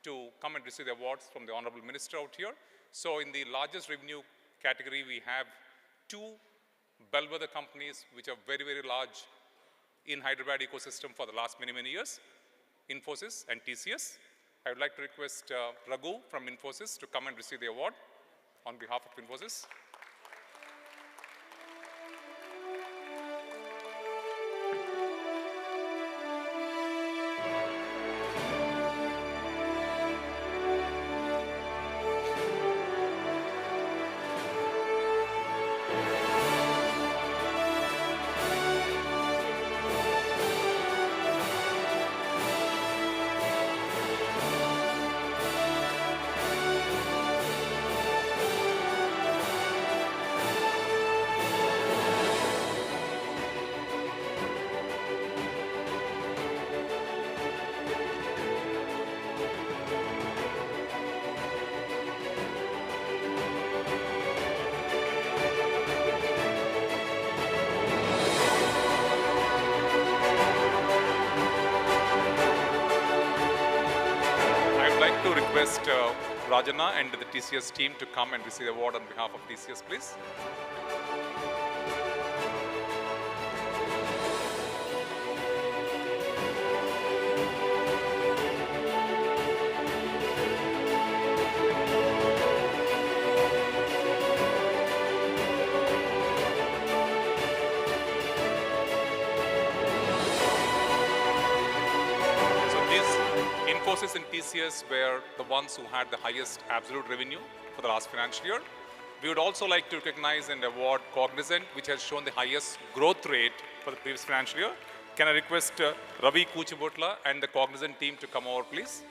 to come and receive the awards from the Honorable Minister out here. So in the largest revenue category, we have 2 bellwether companies which are very, very large in Hyderabad ecosystem for the last many, many years, Infosys and TCS. I would like to request Raghu from Infosys to come and receive the award on behalf of Infosys. Request Rajana and the TCS team to come and receive the award on behalf of TCS, please. Infosys and TCS were the ones who had the highest absolute revenue for the last financial year. We would also like to recognize and award Cognizant, which has shown the highest growth rate for the previous financial year. Can I request Ravi Kuchibotla and the Cognizant team to come over, please?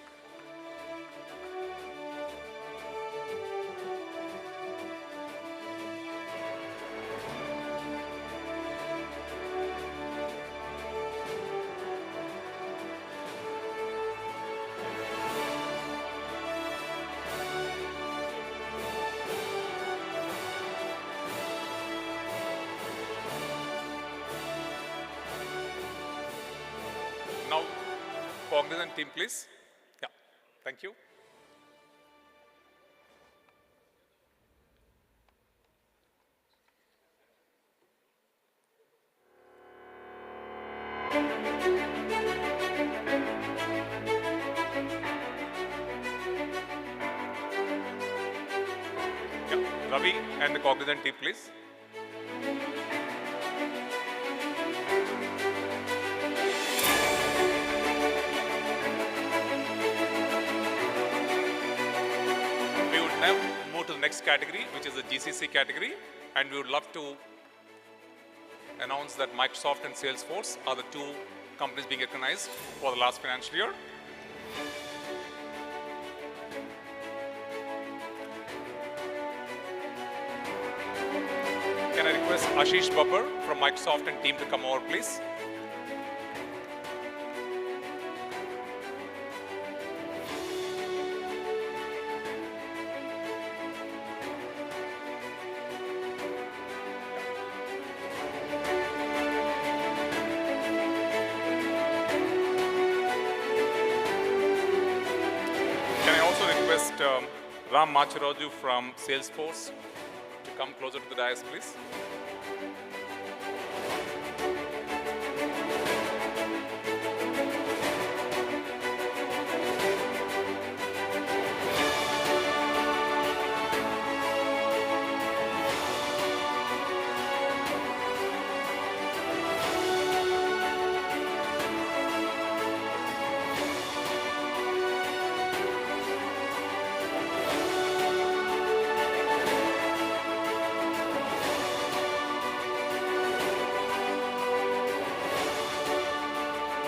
Now, Cognizant team, please. Yeah, thank you. Yeah, Ravi and the Cognizant team, please. Now move to the next category, which is the GCC category, and we would love to announce that Microsoft and Salesforce are the 2 companies being recognized for the last financial year. Can I request Ashish Babbar from Microsoft and team to come over, please? Ram Macharaju from Salesforce to come closer to the dais, please.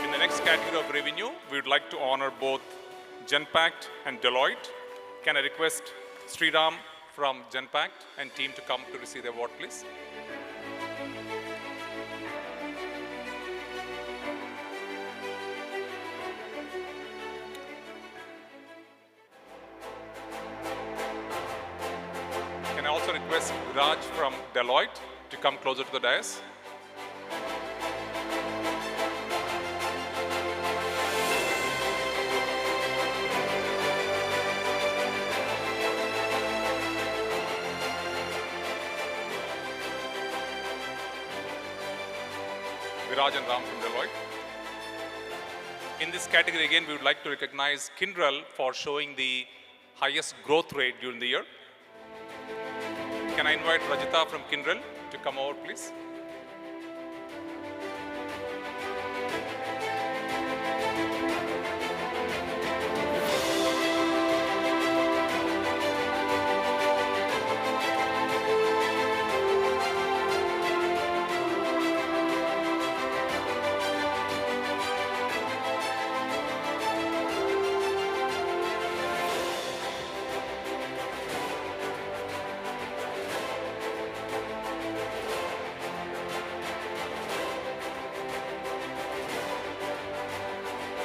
In the next category of revenue, we would like to honor both Genpact and Deloitte. Can I request Sriram from Genpact and team to come to receive the award, please? Can I also request Raj from Deloitte to come closer to the dais? Viraj and Ram from Deloitte. In this category, again, we would like to recognize Kyndryl for showing the highest growth rate during the year. Can I invite Rajita from Kyndryl to come over, please?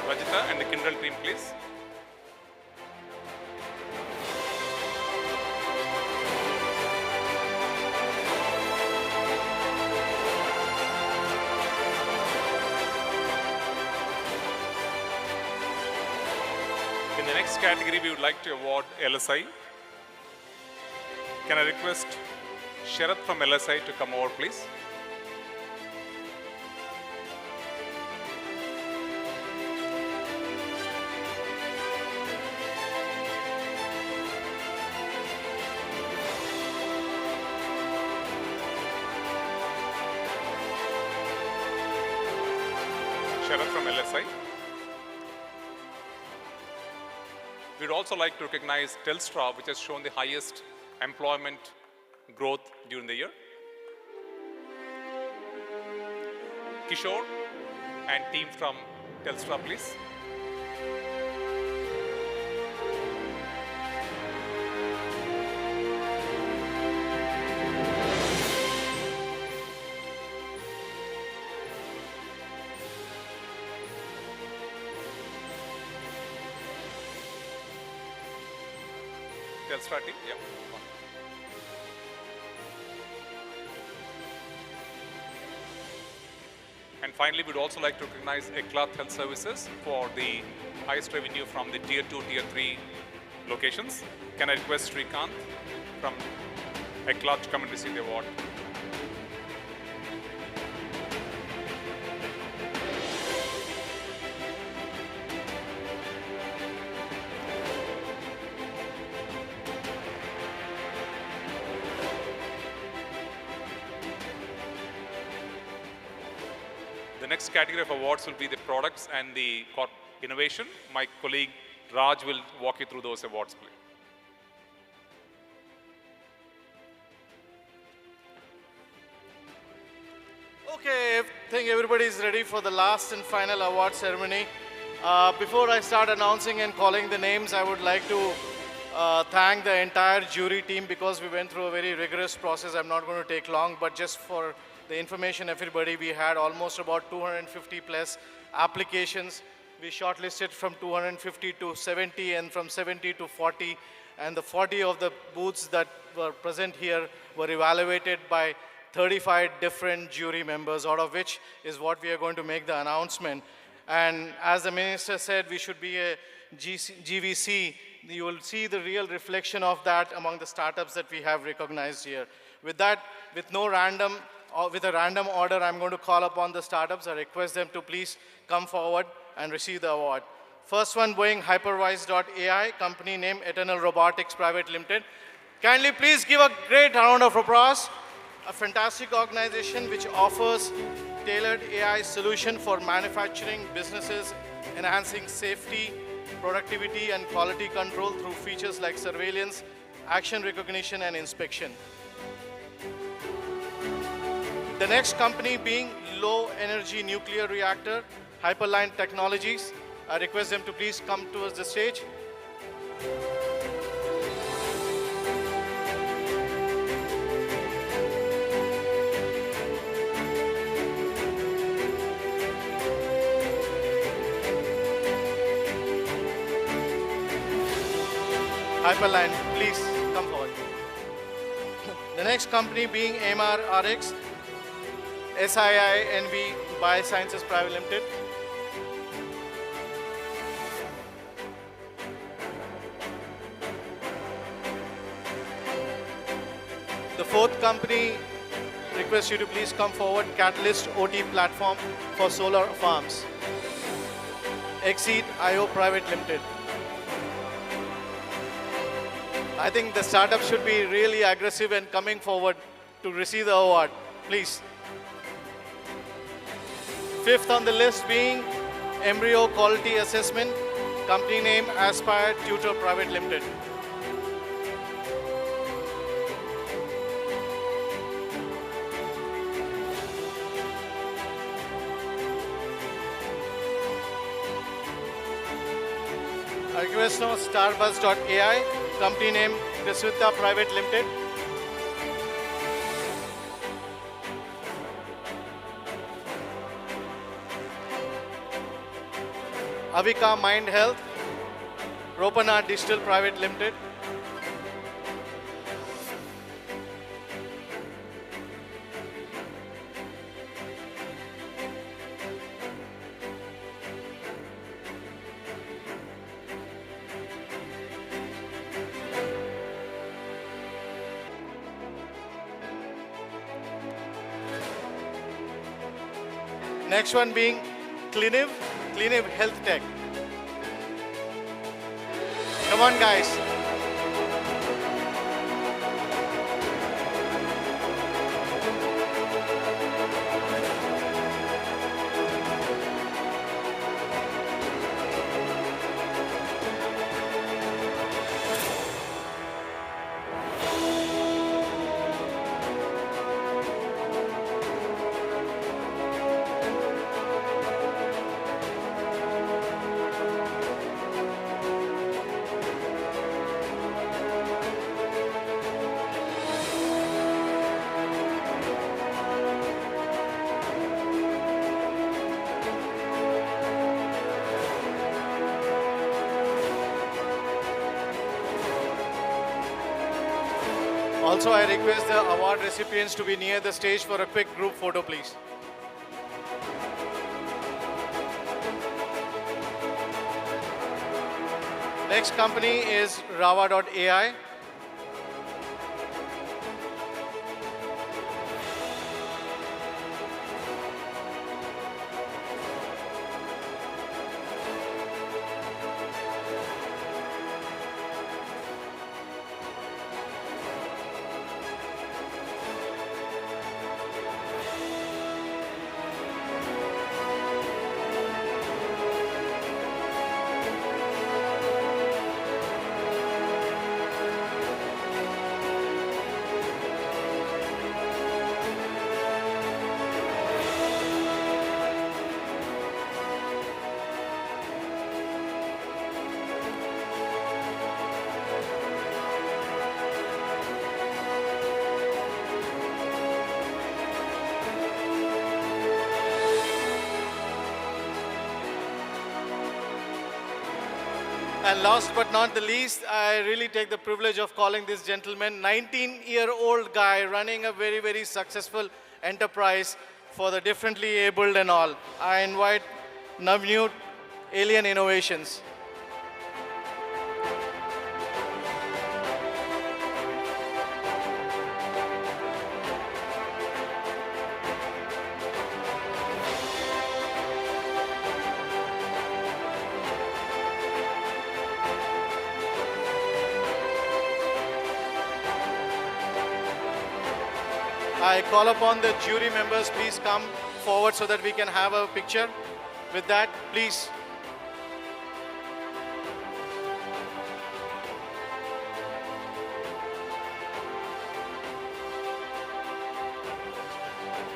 Rajita and the Kyndryl team, please. In the next category, we would like to award LSI. Can I request Sharath from LSI to come over, please? Sharath from LSI. We'd also like to recognize Telstra, which has shown the highest employment growth during the year. Kishore and team from Telstra, please. Telstra team, yeah. And finally, we'd also like to recognize Eclat Health Services for the highest revenue from the Tier 2, Tier 3 locations. Can I request Srikanth from Eclat to come and receive the award? The next category of awards will be the products and the innovation. My colleague Raj will walk you through those awards, please. Okay, I think everybody is ready for the last and final award ceremony. Before I start announcing and calling the names, I would like to thank the entire jury team because we went through a very rigorous process. I'm not going to take long, but just for the information, everybody, we had almost about 250 plus applications. We shortlisted from 250 to 70 and from 70 to 40. And the 40 of the booths that were present here were evaluated by 35 different jury members, out of which is what we are going to make the announcement. And as the minister said, we should be a GVC you will see the real reflection of that among the startups that we have recognized here. With that, with no random, or with a random order, I'm going to call upon the startups. I request them to please come forward and receive the award. First one, Boeing Hyperwise.ai, company name Eternal Robotics Private Limited. Kindly please give a great round of applause. A fantastic organization which offers tailored AI solution for manufacturing businesses, enhancing safety, productivity, and quality control through features like surveillance, action recognition, and inspection. The next company being Low Energy Nuclear Reactor, Hyperline Technologies. I request them to please come towards the stage. Hyperline, please come forward. The next company being MRRX, SII Biosciences Private Limited. The fourth company, request you to please come forward, Catalyst OT Platform for Solar Farms. Exceed IO Private Limited. I think the startup should be really aggressive and coming forward to receive the award, please. Fifth on the list being Embryo Quality Assessment, company name Aspire Tutor Private Limited. I request now Starbuzz.ai, company name Krisvita Private Limited. Avika Mind Health, Ropana Digital Private Limited. Next one being Cliniv Health Tech. Come on, guys. Also, I request the award recipients to be near the stage for a quick group photo, please. Next company is Rava.ai. And last but not the least, I really take the privilege of calling this gentleman 19-year-old guy running a very, very successful enterprise for the differently abled and all. I invite Navneet Alien Innovations. I call upon the jury members, please come forward so that we can have a picture. With that, please.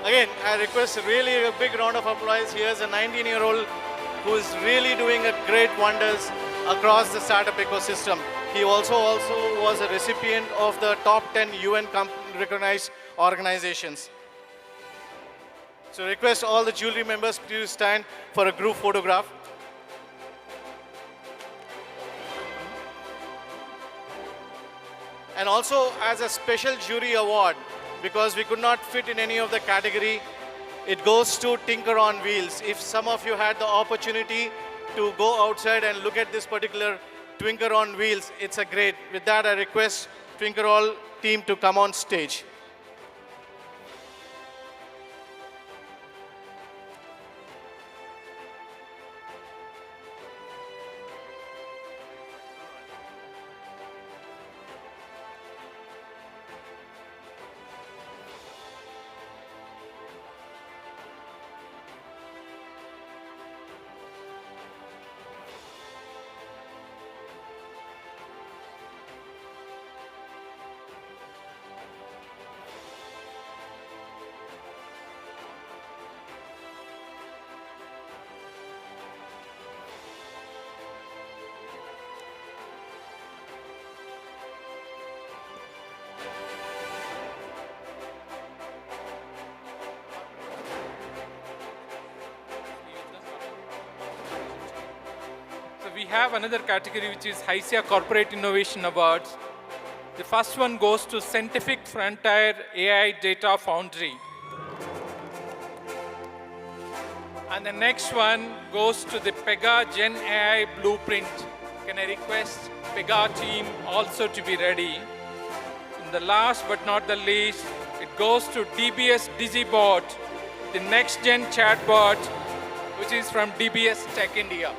Again, I request really a big round of applause. Here's a 19-year-old who is really doing a great wonders across the startup ecosystem. He also was a recipient of the top 10 UN recognized organizations. So request all the jury members to stand for a group photograph. And also as a special jury award, because we could not fit in any of the category, it goes to Tinker on Wheels. If some of you had the opportunity to go outside and look at this particular Tinker on Wheels, it's a great. With that, I request Tinker All team to come on stage. We have another category which is HYSEA Corporate Innovation Awards. The first one goes to Scientific Frontier AI Data Foundry. And the next one goes to the Pega Gen AI Blueprint. Can I request Pega team also to be ready? And the last but not the least, it goes to DBS DigiBot, the next gen chatbot, which is from DBS Tech India.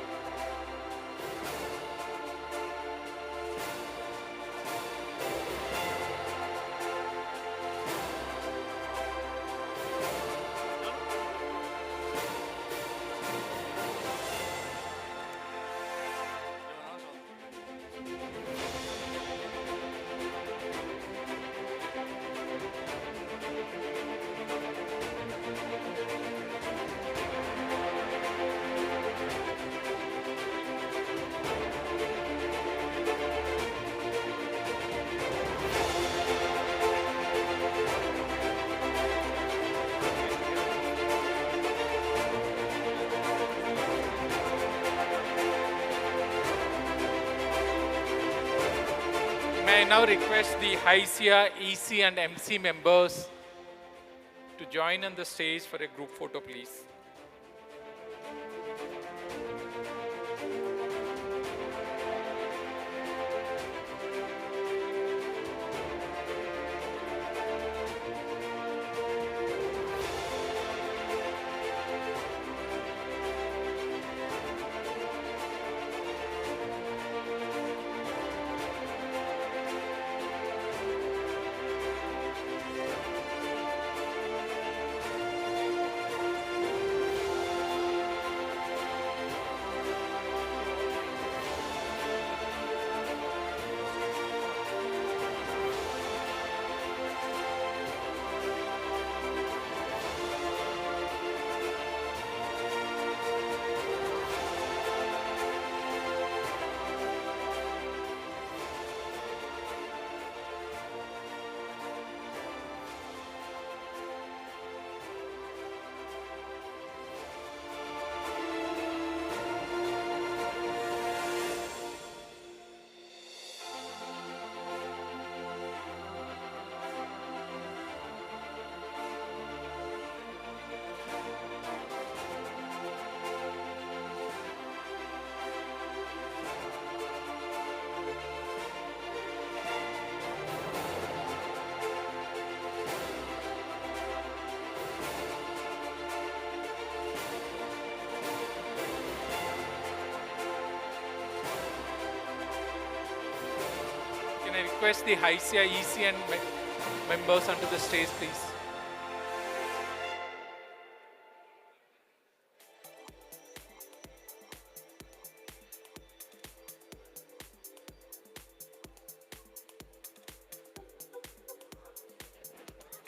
May I now request the HYSEA, EC and MC members to join on the stage for a group photo, please. Can I request the HYSEA, EC and members onto the stage, please?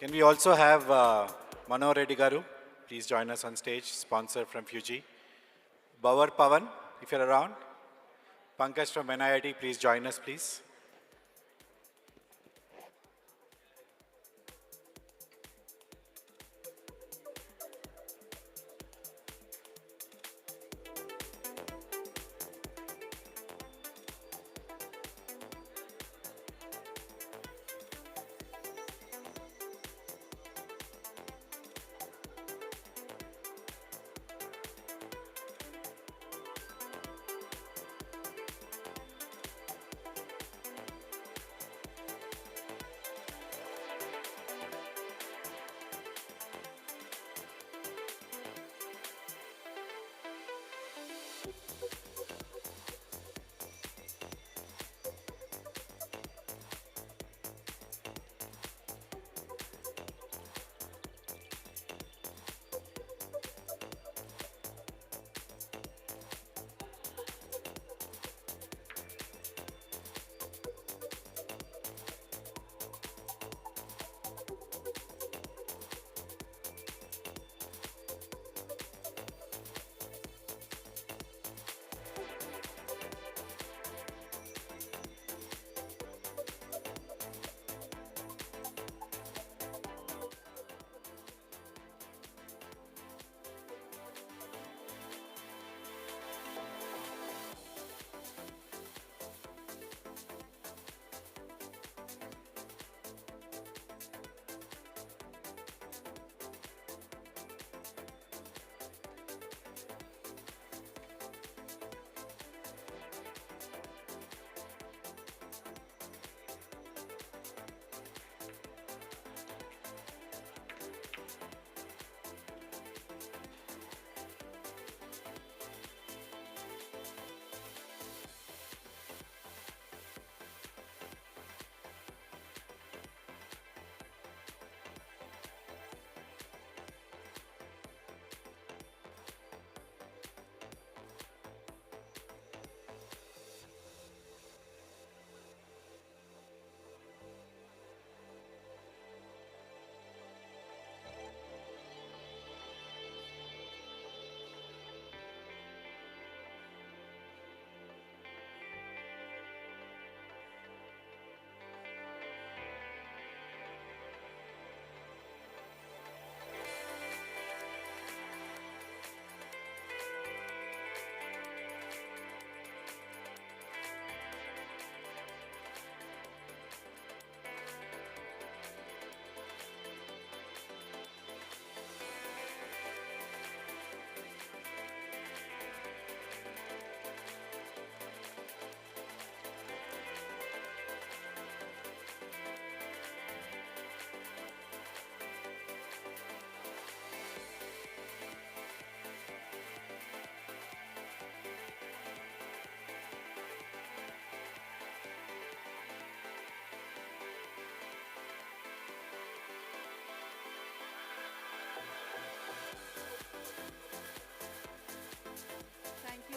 Can we also have Mano Reddy Garu? Please join us on stage, sponsor from Fuji. Bawar Pavan, if you're around. Pankaj from NIIT, please join us, please.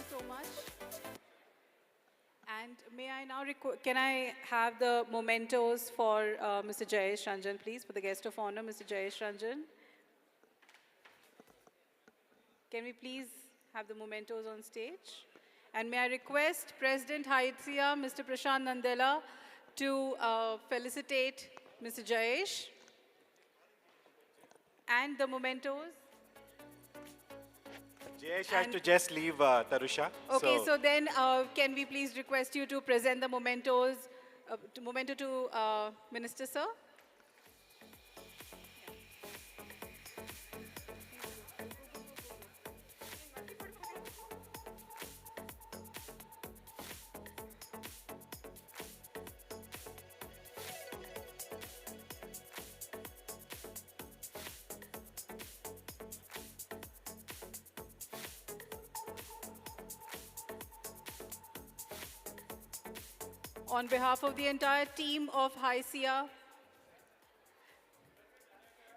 So much. And may I now, can I have the mementos for Mr. Jayesh Ranjan, please, for the guest of honor, Mr. Jayesh Ranjan? Can we please have the mementos on stage? And may I request President HYSEA, Mr. Prashant Nandela, to felicitate Mr. Jayesh and the mementos. Jayesh had to just leave Tarusha. Okay, so then can we please request you to present the mementos, memento to Minister, sir? On behalf of the entire team of HYSEA,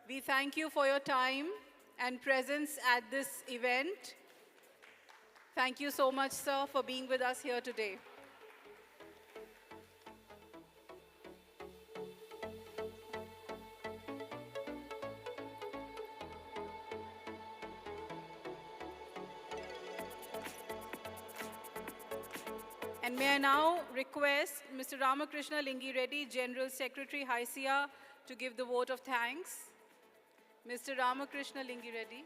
we thank you for your time and presence at this event. Thank you so much, sir, for being with us here today. And may I now request Mr. Ramakrishna Lingi Reddy, General Secretary, HYSEA, to give the vote of thanks. Mr. Ramakrishna Lingi Reddy.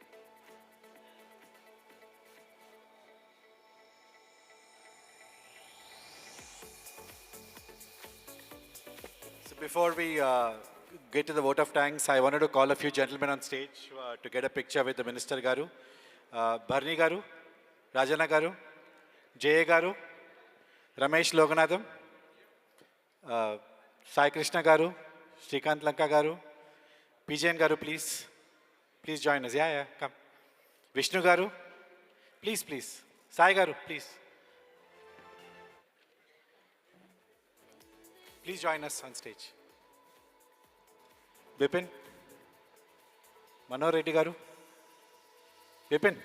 So before we get to the vote of thanks, I wanted to call a few gentlemen on stage to get a picture with the Minister Garu. Bharni Garu, Rajana Garu, Jay Garu, Ramesh Loganathan, Sai Krishna Garu, Srikant Lanka Garu, PJN Garu, please. Please join us. Yeah, come. Vishnu Garu, please. Sai Garu, please. Please join us on stage. Bipin, Manohar Reddy Garu, Bipin.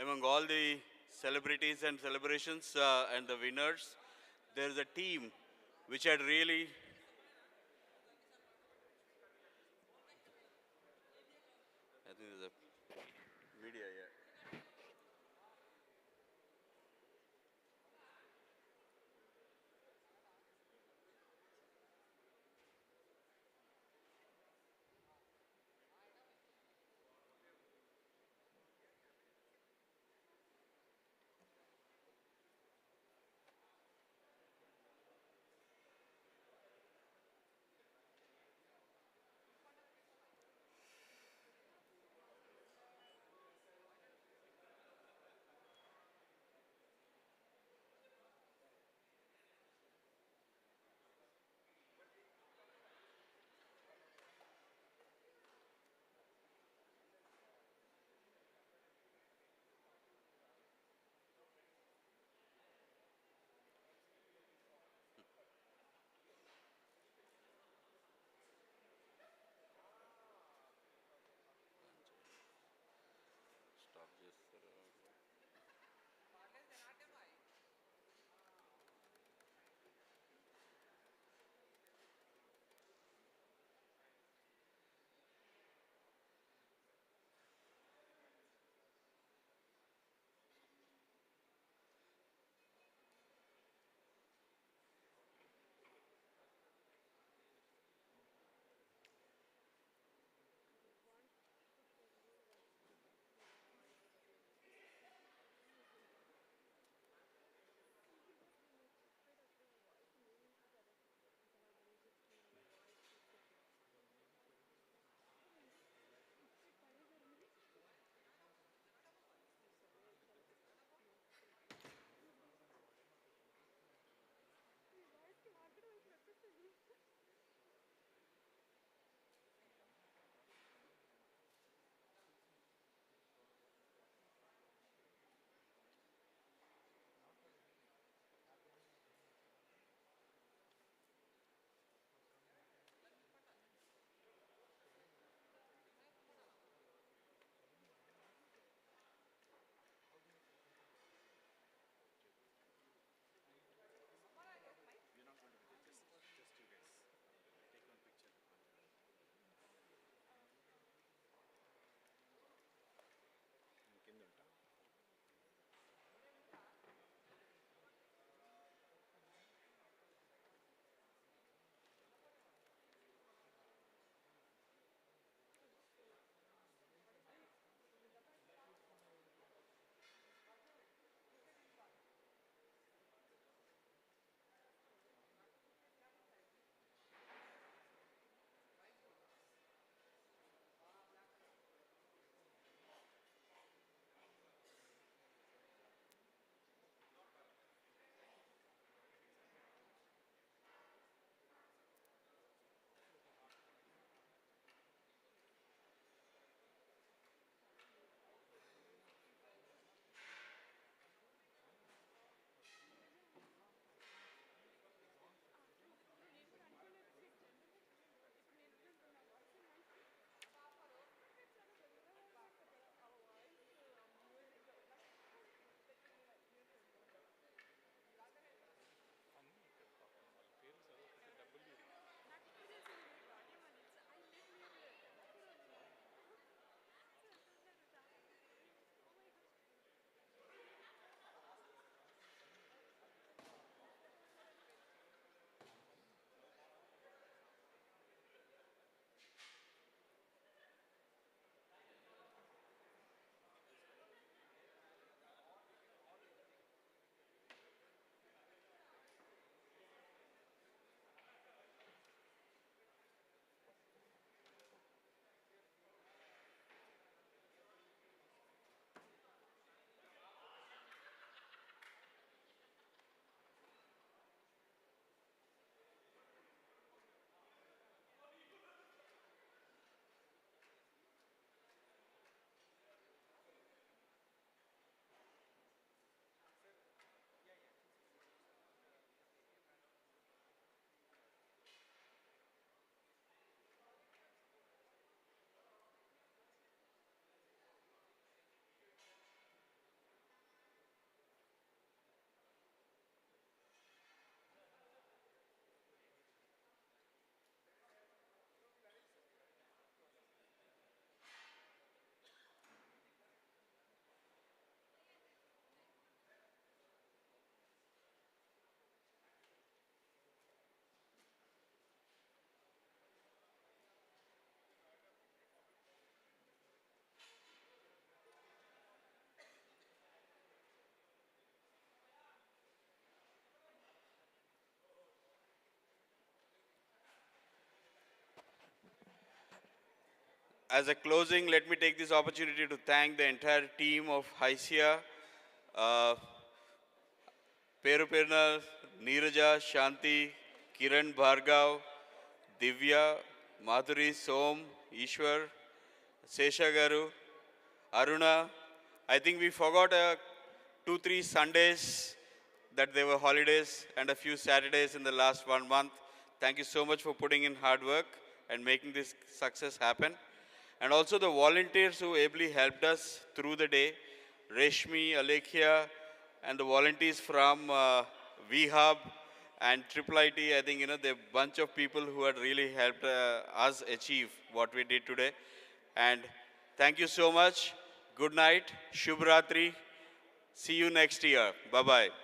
among all the celebrities and celebrations and the winners, there is a team which had really I think there's a media here. as a closing, let me take this opportunity to thank the entire team of HYSEA, Peru Perna, Neeraja, Shanti, Kiran Bhargav, Divya, Madhuri, Som, Ishwar, Sesha Garu, Aruna. I think we forgot 2-3 Sundays that they were holidays and a few Saturdays in the last 1 month. Thank you so much for putting in hard work and making this success happen. And also the volunteers who ably helped us through the day, Reshmi, Alekhya, and the volunteers from VHub and Triple IT. I think, there are a bunch of people who had really helped us achieve what we did today. And thank you so much. Good night. Shubh Ratri. See you next year. Bye-bye.